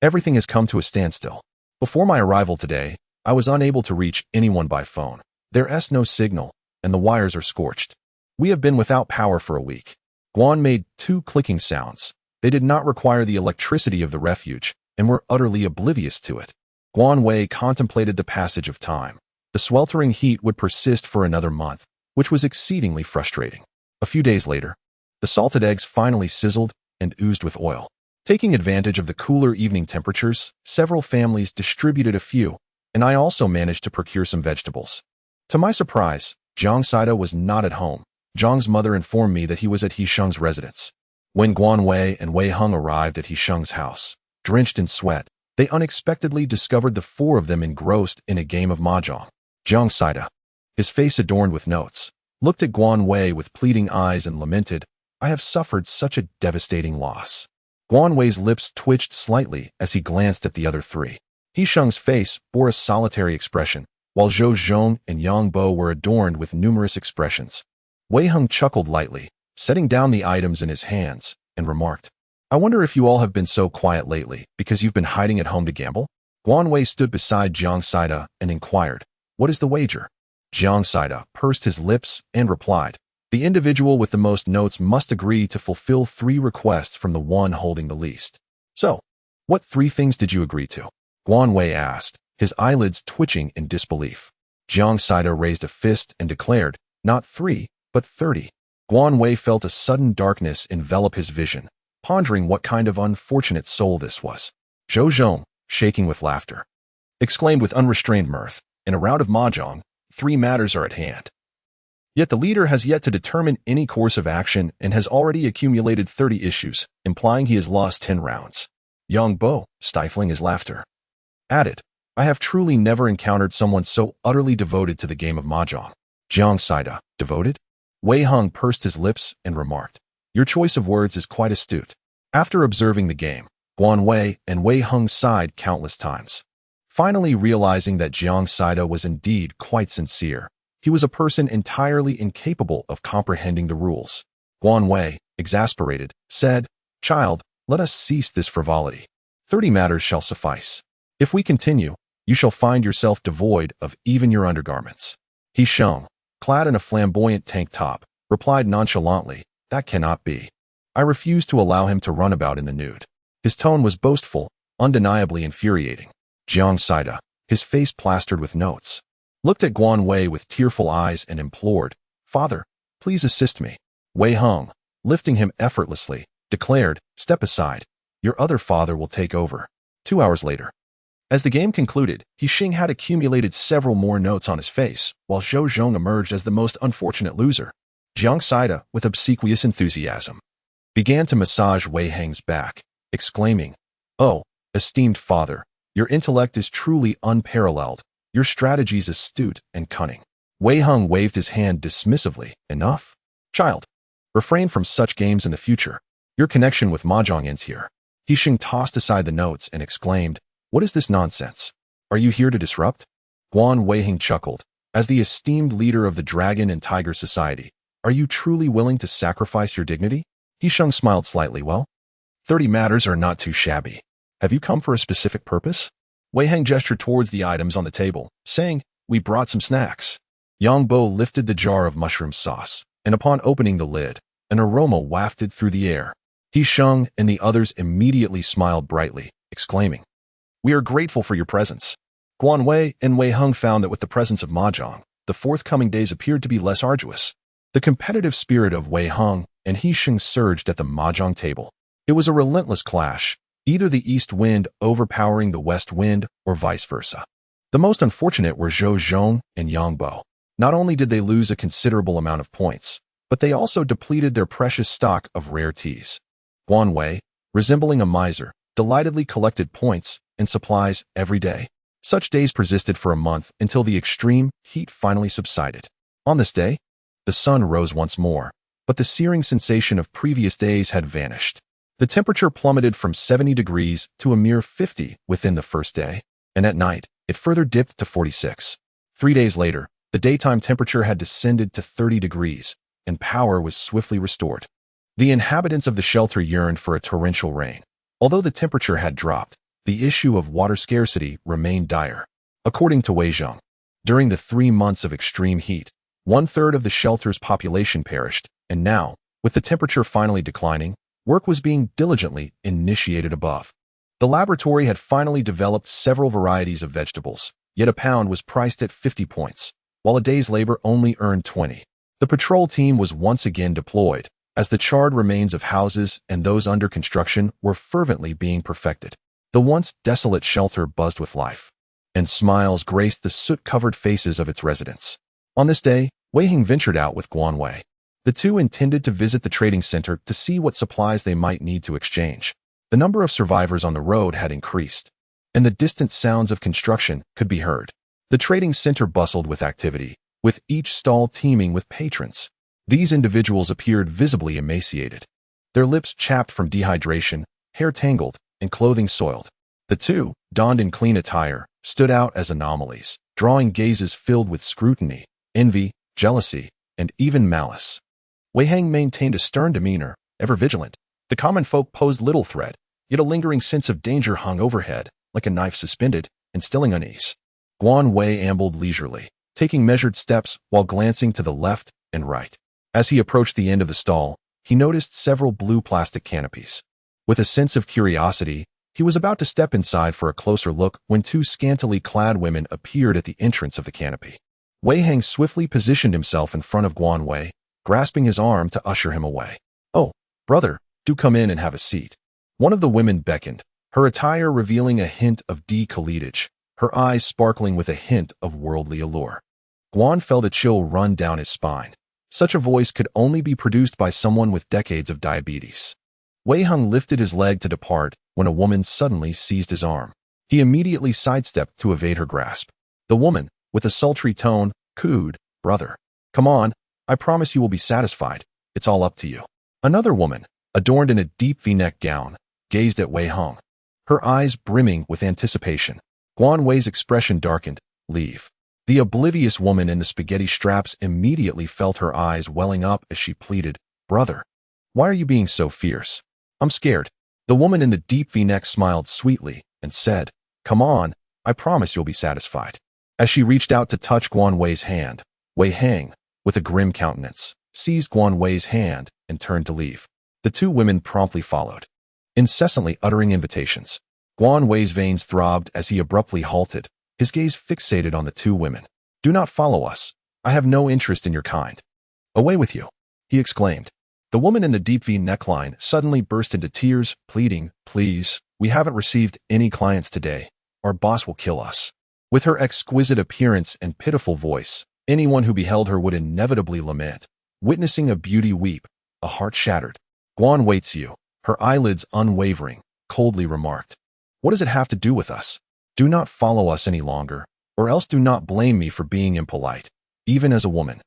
everything has come to a standstill. Before my arrival today, I was unable to reach anyone by phone. There is no signal, and the wires are scorched. We have been without power for a week." Guan made 2 clicking sounds. They did not require the electricity of the refuge and were utterly oblivious to it. Guan Wei contemplated the passage of time. The sweltering heat would persist for another month, which was exceedingly frustrating. A few days later, the salted eggs finally sizzled and oozed with oil. Taking advantage of the cooler evening temperatures, several families distributed a few, and I also managed to procure some vegetables. To my surprise, Zhang Saida was not at home. Zhang's mother informed me that he was at He Sheng's residence. When Guan Wei and Wei Hung arrived at He Sheng's house, drenched in sweat, they unexpectedly discovered the 4 of them engrossed in a game of mahjong. Zhang Saida, his face adorned with notes, looked at Guan Wei with pleading eyes and lamented, "I have suffered such a devastating loss." Guan Wei's lips twitched slightly as he glanced at the other 3. He Sheng's face bore a solitary expression, while Zhou Zhong and Yang Bo were adorned with numerous expressions. Wei Hung chuckled lightly, setting down the items in his hands, and remarked, "I wonder if you all have been so quiet lately because you've been hiding at home to gamble?" Guan Wei stood beside Zhang Saida and inquired, "What is the wager?" Zhang Saida pursed his lips and replied, "The individual with the most notes must agree to fulfill 3 requests from the one holding the least." So, what 3 things did you agree to? Guan Wei asked, his eyelids twitching in disbelief. Jiang Saida raised a fist and declared, not 3, but 30. Guan Wei felt a sudden darkness envelop his vision, pondering what kind of unfortunate soul this was. Zhou Zhong, shaking with laughter, exclaimed with unrestrained mirth, in a round of mahjong, 3 matters are at hand. Yet the leader has yet to determine any course of action and has already accumulated 30 issues, implying he has lost 10 rounds. Yang Bo, stifling his laughter, added, I have truly never encountered someone so utterly devoted to the game of mahjong. Jiang Saida, devoted? Wei Heng pursed his lips and remarked, your choice of words is quite astute. After observing the game, Guan Wei and Wei Heng sighed countless times. Finally realizing that Jiang Saida was indeed quite sincere, he was a person entirely incapable of comprehending the rules. Guan Wei, exasperated, said, Child, let us cease this frivolity. 30 matters shall suffice. If we continue, you shall find yourself devoid of even your undergarments. He Sheng, clad in a flamboyant tank top, replied nonchalantly, that cannot be. I refuse to allow him to run about in the nude. His tone was boastful, undeniably infuriating. Jiang Saida, his face plastered with notes, looked at Guan Wei with tearful eyes and implored, Father, please assist me. Wei Heng, lifting him effortlessly, declared, step aside. Your other father will take over. 2 hours later. As the game concluded, He Xing had accumulated several more notes on his face, while Zhou Zhong emerged as the most unfortunate loser. Jiang Saida, with obsequious enthusiasm, began to massage Wei Heng's back, exclaiming, Oh, esteemed father, your intellect is truly unparalleled, your strategies astute and cunning. Wei Heng waved his hand dismissively, enough? Child, refrain from such games in the future. Your connection with mahjong ends here. He Xing tossed aside the notes and exclaimed, What is this nonsense? Are you here to disrupt? Guan Weiheng chuckled. As the esteemed leader of the Dragon and Tiger Society, are you truly willing to sacrifice your dignity? He Sheng smiled slightly. Well, 30 matters are not too shabby. Have you come for a specific purpose? Weiheng gestured towards the items on the table, saying, We brought some snacks. Yang Bo lifted the jar of mushroom sauce, and upon opening the lid, an aroma wafted through the air. He Sheng and the others immediately smiled brightly, exclaiming, We are grateful for your presence. Guan Wei and Wei Heng found that with the presence of mahjong, the forthcoming days appeared to be less arduous. The competitive spirit of Wei Heng and He Sheng surged at the mahjong table. It was a relentless clash, either the east wind overpowering the west wind or vice versa. The most unfortunate were Zhou Zhong and Yang Bo. Not only did they lose a considerable amount of points, but they also depleted their precious stock of rare teas. Guan Wei, resembling a miser, delightedly collected points and supplies every day. Such days persisted for a month until the extreme heat finally subsided. On this day, the sun rose once more, but the searing sensation of previous days had vanished. The temperature plummeted from 70 degrees to a mere 50 within the first day, and at night, it further dipped to 46. 3 days later, the daytime temperature had descended to 30 degrees, and power was swiftly restored. The inhabitants of the shelter yearned for a torrential rain. Although the temperature had dropped, the issue of water scarcity remained dire. According to Wei Zheng, during the 3 months of extreme heat, 1/3 of the shelter's population perished, and now, with the temperature finally declining, work was being diligently initiated above. The laboratory had finally developed several varieties of vegetables, yet a pound was priced at 50 points, while a day's labor only earned 20. The patrol team was once again deployed, as the charred remains of houses and those under construction were fervently being perfected. The once desolate shelter buzzed with life, and smiles graced the soot-covered faces of its residents. On this day, Wei Heng ventured out with Guan Wei. The two intended to visit the trading center to see what supplies they might need to exchange. The number of survivors on the road had increased, and the distant sounds of construction could be heard. The trading center bustled with activity, with each stall teeming with patrons. These individuals appeared visibly emaciated, their lips chapped from dehydration, hair tangled, and clothing soiled. The two, donned in clean attire, stood out as anomalies, drawing gazes filled with scrutiny, envy, jealousy, and even malice. Wei Heng maintained a stern demeanor, ever vigilant. The common folk posed little threat, yet a lingering sense of danger hung overhead, like a knife suspended, instilling unease. Guan Wei ambled leisurely, taking measured steps while glancing to the left and right. As he approached the end of the stall, he noticed several blue plastic canopies. With a sense of curiosity, he was about to step inside for a closer look when two scantily clad women appeared at the entrance of the canopy. Wei Hang swiftly positioned himself in front of Guan Wei, grasping his arm to usher him away. "Oh, brother, do come in and have a seat." One of the women beckoned, her attire revealing a hint of de-colletage, her eyes sparkling with a hint of worldly allure. Guan felt a chill run down his spine. Such a voice could only be produced by someone with decades of diabetes. Wei Hung lifted his leg to depart when a woman suddenly seized his arm. He immediately sidestepped to evade her grasp. The woman, with a sultry tone, cooed, "Brother, come on, I promise you will be satisfied. It's all up to you." Another woman, adorned in a deep V-neck gown, gazed at Wei Hung, her eyes brimming with anticipation. Guan Wei's expression darkened. "Leave." The oblivious woman in the spaghetti straps immediately felt her eyes welling up as she pleaded, "Brother, why are you being so fierce? I'm scared." The woman in the deep V-neck smiled sweetly and said, "Come on, I promise you'll be satisfied." As she reached out to touch Guan Wei's hand, Wei Hang, with a grim countenance, seized Guan Wei's hand and turned to leave. The two women promptly followed, incessantly uttering invitations. Guan Wei's veins throbbed as he abruptly halted, his gaze fixated on the two women. "Do not follow us. I have no interest in your kind." "Away with you," he exclaimed. The woman in the deep V neckline suddenly burst into tears, pleading, "Please, we haven't received any clients today. Our boss will kill us." With her exquisite appearance and pitiful voice, anyone who beheld her would inevitably lament. Witnessing a beauty weep, a heart shattered. Guan waits you, her eyelids unwavering, coldly remarked, "What does it have to do with us? Do not follow us any longer, or else do not blame me for being impolite, even as a woman.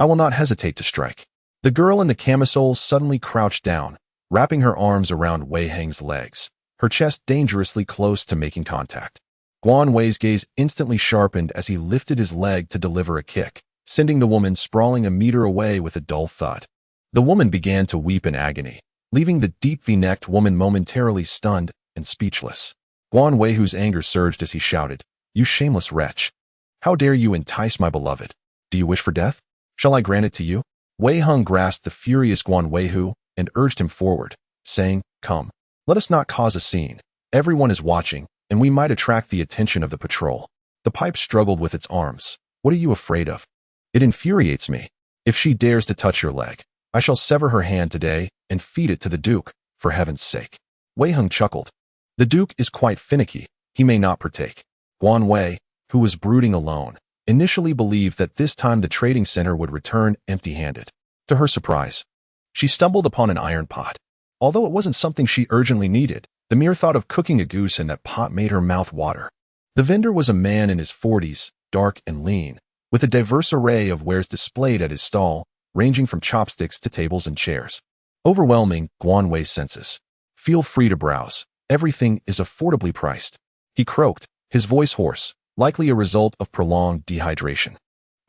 I will not hesitate to strike." The girl in the camisole suddenly crouched down, wrapping her arms around Wei Hang's legs, her chest dangerously close to making contact. Guan Wei's gaze instantly sharpened as he lifted his leg to deliver a kick, sending the woman sprawling a meter away with a dull thud. The woman began to weep in agony, leaving the deep V-necked woman momentarily stunned and speechless. Guan Wei, whose anger surged as he shouted, "You shameless wretch! How dare you entice my beloved? Do you wish for death? Shall I grant it to you?" Wei Hung grasped the furious Guan Weihu and urged him forward, saying, "Come, let us not cause a scene. Everyone is watching, and we might attract the attention of the patrol." The pipe struggled with its arms. "What are you afraid of?" "It infuriates me. If she dares to touch your leg, I shall sever her hand today and feed it to the Duke, for heaven's sake." Wei Hung chuckled. "The Duke is quite finicky. He may not partake." Guan Wei, who was brooding alone, initially believed that this time the trading center would return empty-handed. To her surprise, she stumbled upon an iron pot. Although it wasn't something she urgently needed, the mere thought of cooking a goose in that pot made her mouth water. The vendor was a man in his 40s, dark and lean, with a diverse array of wares displayed at his stall, ranging from chopsticks to tables and chairs. Overwhelming Guan Wei's senses. "Feel free to browse. Everything is affordably priced," he croaked, his voice hoarse, likely a result of prolonged dehydration.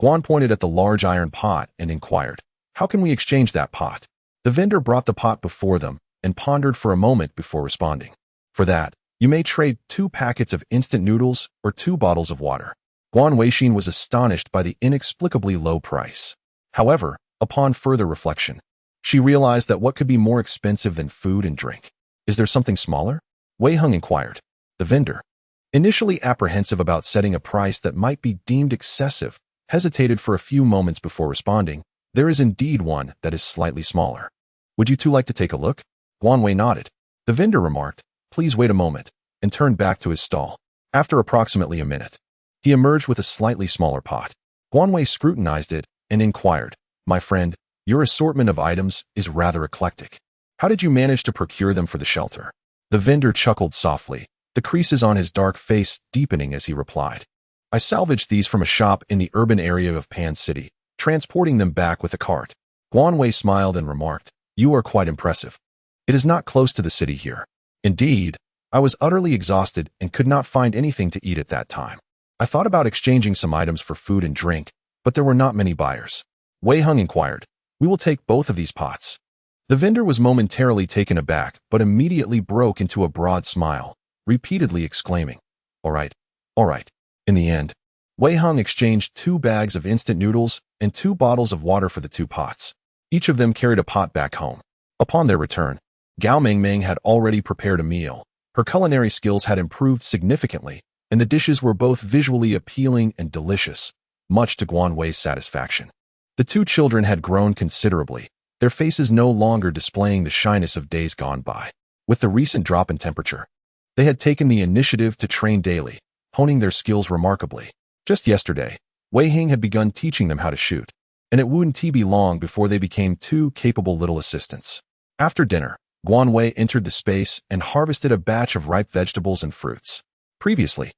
Guan pointed at the large iron pot and inquired, "How can we exchange that pot?" The vendor brought the pot before them and pondered for a moment before responding. "For that, you may trade 2 packets of instant noodles or 2 bottles of water." Guan Weishin was astonished by the inexplicably low price. However, upon further reflection, she realized that what could be more expensive than food and drink? "Is there something smaller?" Wei Hung inquired. The vendor, initially apprehensive about setting a price that might be deemed excessive, hesitated for a few moments before responding, "There is indeed one that is slightly smaller. Would you two like to take a look?" Guan Wei nodded. The vendor remarked, "Please wait a moment," and turned back to his stall. After approximately a minute, he emerged with a slightly smaller pot. Guan Wei scrutinized it and inquired, "My friend, your assortment of items is rather eclectic. How did you manage to procure them for the shelter?" The vendor chuckled softly, the creases on his dark face deepening as he replied, "I salvaged these from a shop in the urban area of Pan City, transporting them back with a cart." Guan Wei smiled and remarked, "You are quite impressive. It is not close to the city here. Indeed, I was utterly exhausted and could not find anything to eat at that time. I thought about exchanging some items for food and drink, but there were not many buyers." Wei Hung inquired, "We will take both of these pots." The vendor was momentarily taken aback, but immediately broke into a broad smile, repeatedly exclaiming, All right. In the end, Wei Hung exchanged 2 bags of instant noodles and 2 bottles of water for the 2 pots. Each of them carried a pot back home. Upon their return, Gao Mingming had already prepared a meal. Her culinary skills had improved significantly, and the dishes were both visually appealing and delicious, much to Guan Wei's satisfaction. The two children had grown considerably, their faces no longer displaying the shyness of days gone by. With the recent drop in temperature, they had taken the initiative to train daily, honing their skills remarkably. Just yesterday, Wei Hing had begun teaching them how to shoot, and it wouldn't be long before they became two capable little assistants. After dinner, Guan Wei entered the space and harvested a batch of ripe vegetables and fruits. Previously,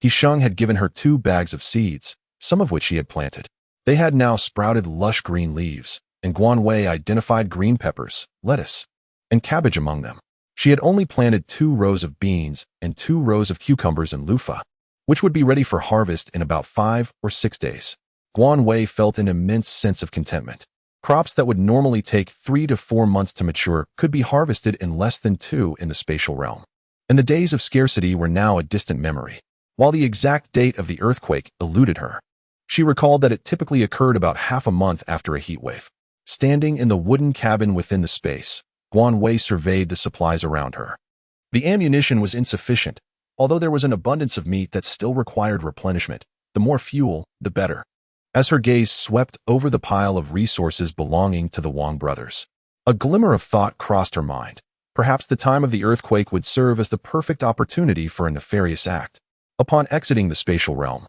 He Sheng had given her 2 bags of seeds, some of which he had planted. They had now sprouted lush green leaves, and Guan Wei identified green peppers, lettuce, and cabbage among them. She had only planted 2 rows of beans and 2 rows of cucumbers and loofah, which would be ready for harvest in about 5 or 6 days. Guan Wei felt an immense sense of contentment. Crops that would normally take 3 to 4 months to mature could be harvested in less than 2 in the spatial realm. And the days of scarcity were now a distant memory. While the exact date of the earthquake eluded her, she recalled that it typically occurred about half a month after a heatwave. Standing in the wooden cabin within the space, Guan Wei surveyed the supplies around her. The ammunition was insufficient, although there was an abundance of meat that still required replenishment. The more fuel, the better. As her gaze swept over the pile of resources belonging to the Wang brothers, a glimmer of thought crossed her mind. Perhaps the time of the earthquake would serve as the perfect opportunity for a nefarious act. Upon exiting the spatial realm,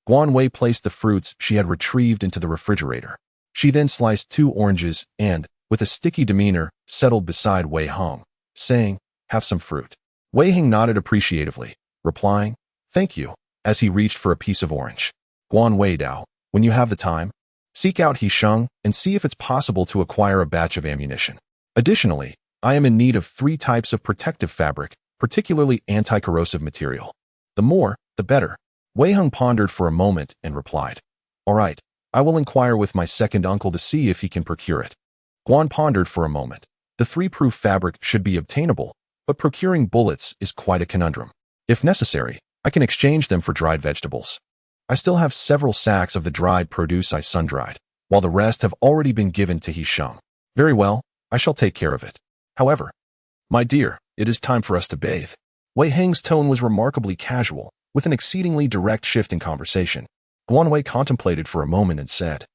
Guan Wei placed the fruits she had retrieved into the refrigerator. She then sliced 2 oranges and, with a sticky demeanor, settled beside Wei Hong, saying, "Have some fruit." Wei Hing nodded appreciatively, replying, "Thank you," as he reached for a piece of orange. Guan Wei Dao, when you have the time, seek out He Sheng and see if it's possible to acquire a batch of ammunition. Additionally, I am in need of 3 types of protective fabric, particularly anti-corrosive material. The more, the better. Wei Hong pondered for a moment and replied, "All right, I will inquire with my second uncle to see if he can procure it." Guan pondered for a moment. The 3-proof fabric should be obtainable, but procuring bullets is quite a conundrum. If necessary, I can exchange them for dried vegetables. I still have several sacks of the dried produce I sun-dried, while the rest have already been given to He Sheng. Very well, I shall take care of it. However, my dear, it is time for us to bathe. Wei Heng's tone was remarkably casual, with an exceedingly direct shift in conversation. Guan Wei contemplated for a moment and said,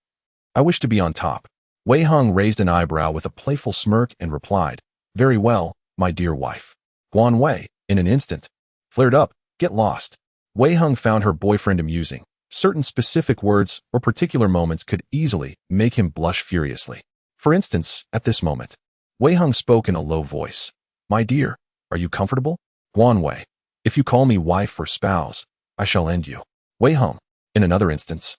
"I wish to be on top." Wei Hong raised an eyebrow with a playful smirk and replied, "Very well, my dear wife." Guan Wei, in an instant, flared up, "Get lost." Wei Hong found her boyfriend amusing. Certain specific words or particular moments could easily make him blush furiously. For instance, at this moment, Wei Hong spoke in a low voice. "My dear, are you comfortable?" Guan Wei, "If you call me wife or spouse, I shall end you." Wei Hong, in another instance.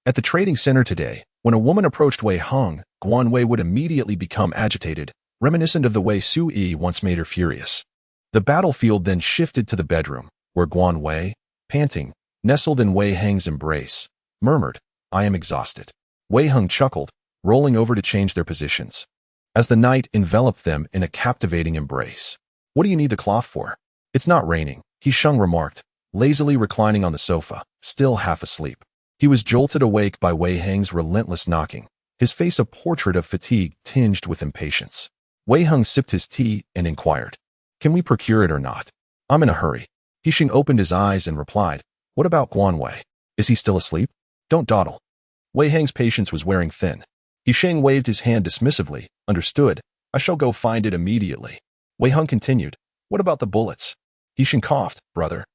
At the trading center today, when a woman approached Wei Hong, Guan Wei would immediately become agitated, reminiscent of the way Su Yi once made her furious. The battlefield then shifted to the bedroom, where Guan Wei, panting, nestled in Wei Heng's embrace, murmured, "I am exhausted." Wei Hong chuckled, rolling over to change their positions, as the night enveloped them in a captivating embrace. "What do you need the cloth for?" "It's not raining," He Sheng remarked, lazily reclining on the sofa, still half asleep. He was jolted awake by Wei Heng's relentless knocking, his face a portrait of fatigue tinged with impatience. Wei Hong sipped his tea and inquired, "Can we procure it or not?" "I'm in a hurry." He Sheng opened his eyes and replied, "What about Guan Wei? Is he still asleep?" "Don't dawdle." Wei Heng's patience was wearing thin. He Sheng waved his hand dismissively. "Understood. I shall go find it immediately." Wei Hong continued, "What about the bullets?" He Sheng coughed, "Brother,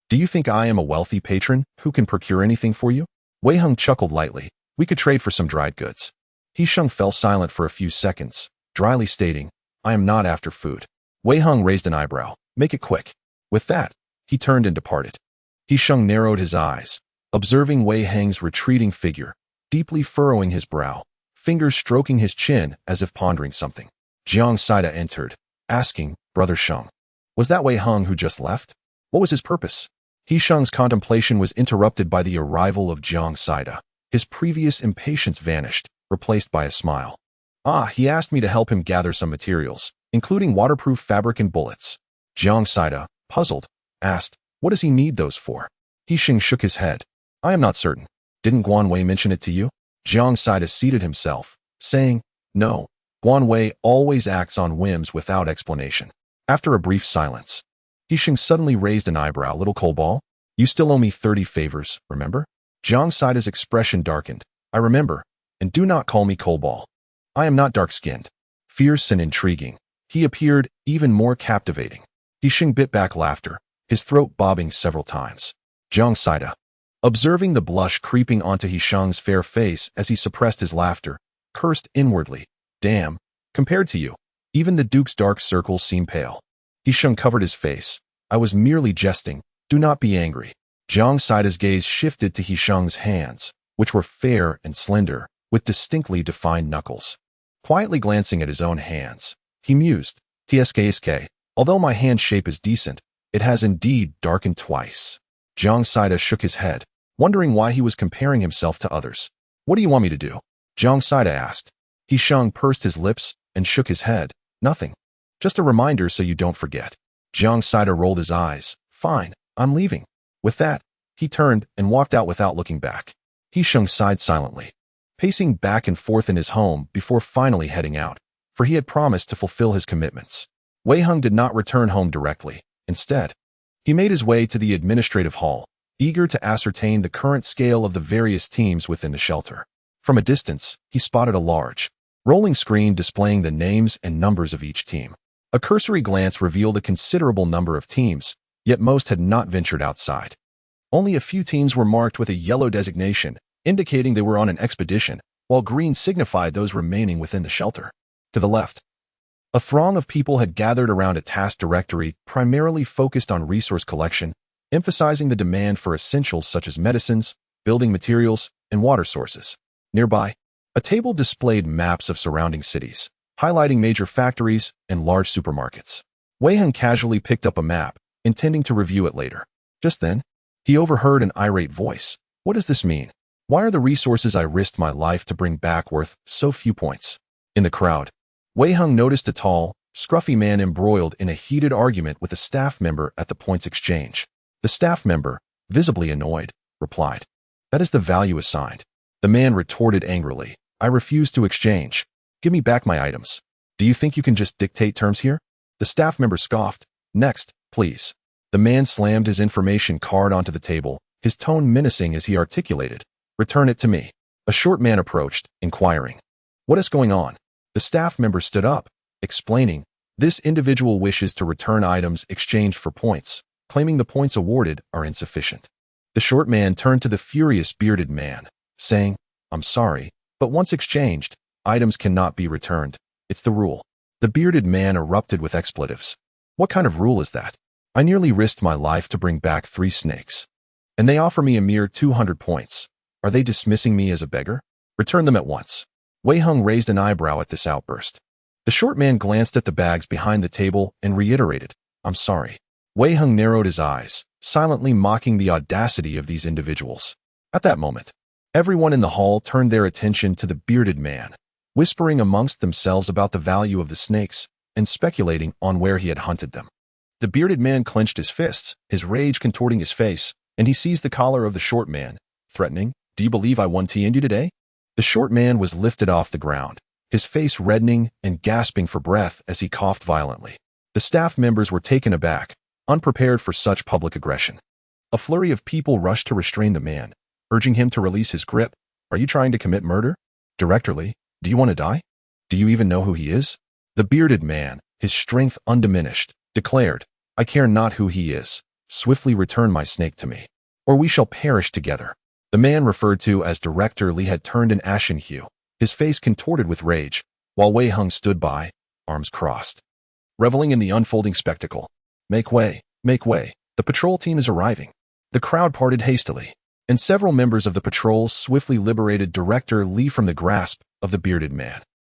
do you think I am a wealthy patron who can procure anything for you?" Wei Hong chuckled lightly. "We could trade for some dried goods." He Sheng fell silent for a few seconds, dryly stating, "I am not after food." Wei Hong raised an eyebrow. "Make it quick." With that, he turned and departed. He Sheng narrowed his eyes, observing Wei Heng's retreating figure, deeply furrowing his brow, fingers stroking his chin as if pondering something. Jiang Saida entered, asking, "Brother Sheng, was that Wei Hong who just left? What was his purpose?" He Sheng's contemplation was interrupted by the arrival of Jiang Saida. His previous impatience vanished, replaced by a smile. "Ah, he asked me to help him gather some materials, including waterproof fabric and bullets." Jiang Saida, puzzled, asked, "What does he need those for?" He Sheng shook his head. "I am not certain. Didn't Guan Wei mention it to you?" Jiang Saida seated himself, saying, "No, Guan Wei always acts on whims without explanation. After a brief silence, Yixing suddenly raised an eyebrow. Little Kohlball, you still owe me 30 favors, remember? Jiang Saida's expression darkened. I remember, and do not call me Kohlball. I am not dark-skinned. Fierce and intriguing, he appeared even more captivating. Yixing bit back laughter, his throat bobbing several times. Jiang Saida, observing the blush creeping onto Yixing's fair face as he suppressed his laughter, cursed inwardly. Damn, compared to you, even the Duke's dark circles seem pale. Yixing covered his face. I was merely jesting. Do not be angry. Jiang Saida's gaze shifted to Yixing's hands, which were fair and slender, with distinctly defined knuckles. Quietly glancing at his own hands, he mused, TSKSK, although my hand shape is decent, it has indeed darkened twice. Jiang Saida shook his head, wondering why he was comparing himself to others. What do you want me to do? Jiang Saida asked. Yixing pursed his lips and shook his head. Nothing. Just a reminder so you don't forget. Jiang Saida rolled his eyes. Fine, I'm leaving. With that, he turned and walked out without looking back. Yixing sighed silently, pacing back and forth in his home before finally heading out, for he had promised to fulfill his commitments. Wei Heng did not return home directly. Instead, he made his way to the administrative hall, eager to ascertain the current scale of the various teams within the shelter. From a distance, he spotted a large, rolling screen displaying the names and numbers of each team. A cursory glance revealed a considerable number of teams, yet most had not ventured outside. Only a few teams were marked with a yellow designation, indicating they were on an expedition, while green signified those remaining within the shelter. To the left, a throng of people had gathered around a task directory primarily focused on resource collection, emphasizing the demand for essentials such as medicines, building materials, and water sources. Nearby, a table displayed maps of surrounding cities, highlighting major factories and large supermarkets. Wei Heng casually picked up a map, intending to review it later. Just then, he overheard an irate voice. What does this mean? Why are the resources I risked my life to bring back worth so few points? In the crowd, Wei Heng noticed a tall, scruffy man embroiled in a heated argument with a staff member at the points exchange. The staff member, visibly annoyed, replied, "That is the value assigned." The man retorted angrily, "I refuse to exchange. Give me back my items. Do you think you can just dictate terms here?" The staff member scoffed. "Next, please." The man slammed his information card onto the table, his tone menacing as he articulated, "Return it to me." A short man approached, inquiring, "What is going on?" The staff member stood up, explaining, "This individual wishes to return items exchanged for points, claiming the points awarded are insufficient." The short man turned to the furious bearded man, saying, "I'm sorry, but once exchanged, items cannot be returned. It's the rule." The bearded man erupted with expletives. "What kind of rule is that? I nearly risked my life to bring back 3 snakes. And they offer me a mere 200 points. Are they dismissing me as a beggar? Return them at once." Wei Heng raised an eyebrow at this outburst. The short man glanced at the bags behind the table and reiterated, "I'm sorry." Wei Heng narrowed his eyes, silently mocking the audacity of these individuals. At that moment, everyone in the hall turned their attention to the bearded man, whispering amongst themselves about the value of the snakes and speculating on where he had hunted them. The bearded man clenched his fists, his rage contorting his face, and he seized the collar of the short man, threatening, "Do you believe I won TND today?" The short man was lifted off the ground, his face reddening and gasping for breath as he coughed violently. The staff members were taken aback, unprepared for such public aggression. A flurry of people rushed to restrain the man, urging him to release his grip. "Are you trying to commit murder? Director Lee, do you want to die? Do you even know who he is?" The bearded man, his strength undiminished, declared, "I care not who he is. Swiftly return my snake to me, or we shall perish together." The man referred to as Director Lee had turned an ashen hue, his face contorted with rage, while Wei Heng stood by, arms crossed, reveling in the unfolding spectacle. Make way, the patrol team is arriving." The crowd parted hastily, and several members of the patrol swiftly liberated Director Lee from the grasp of the bearded man.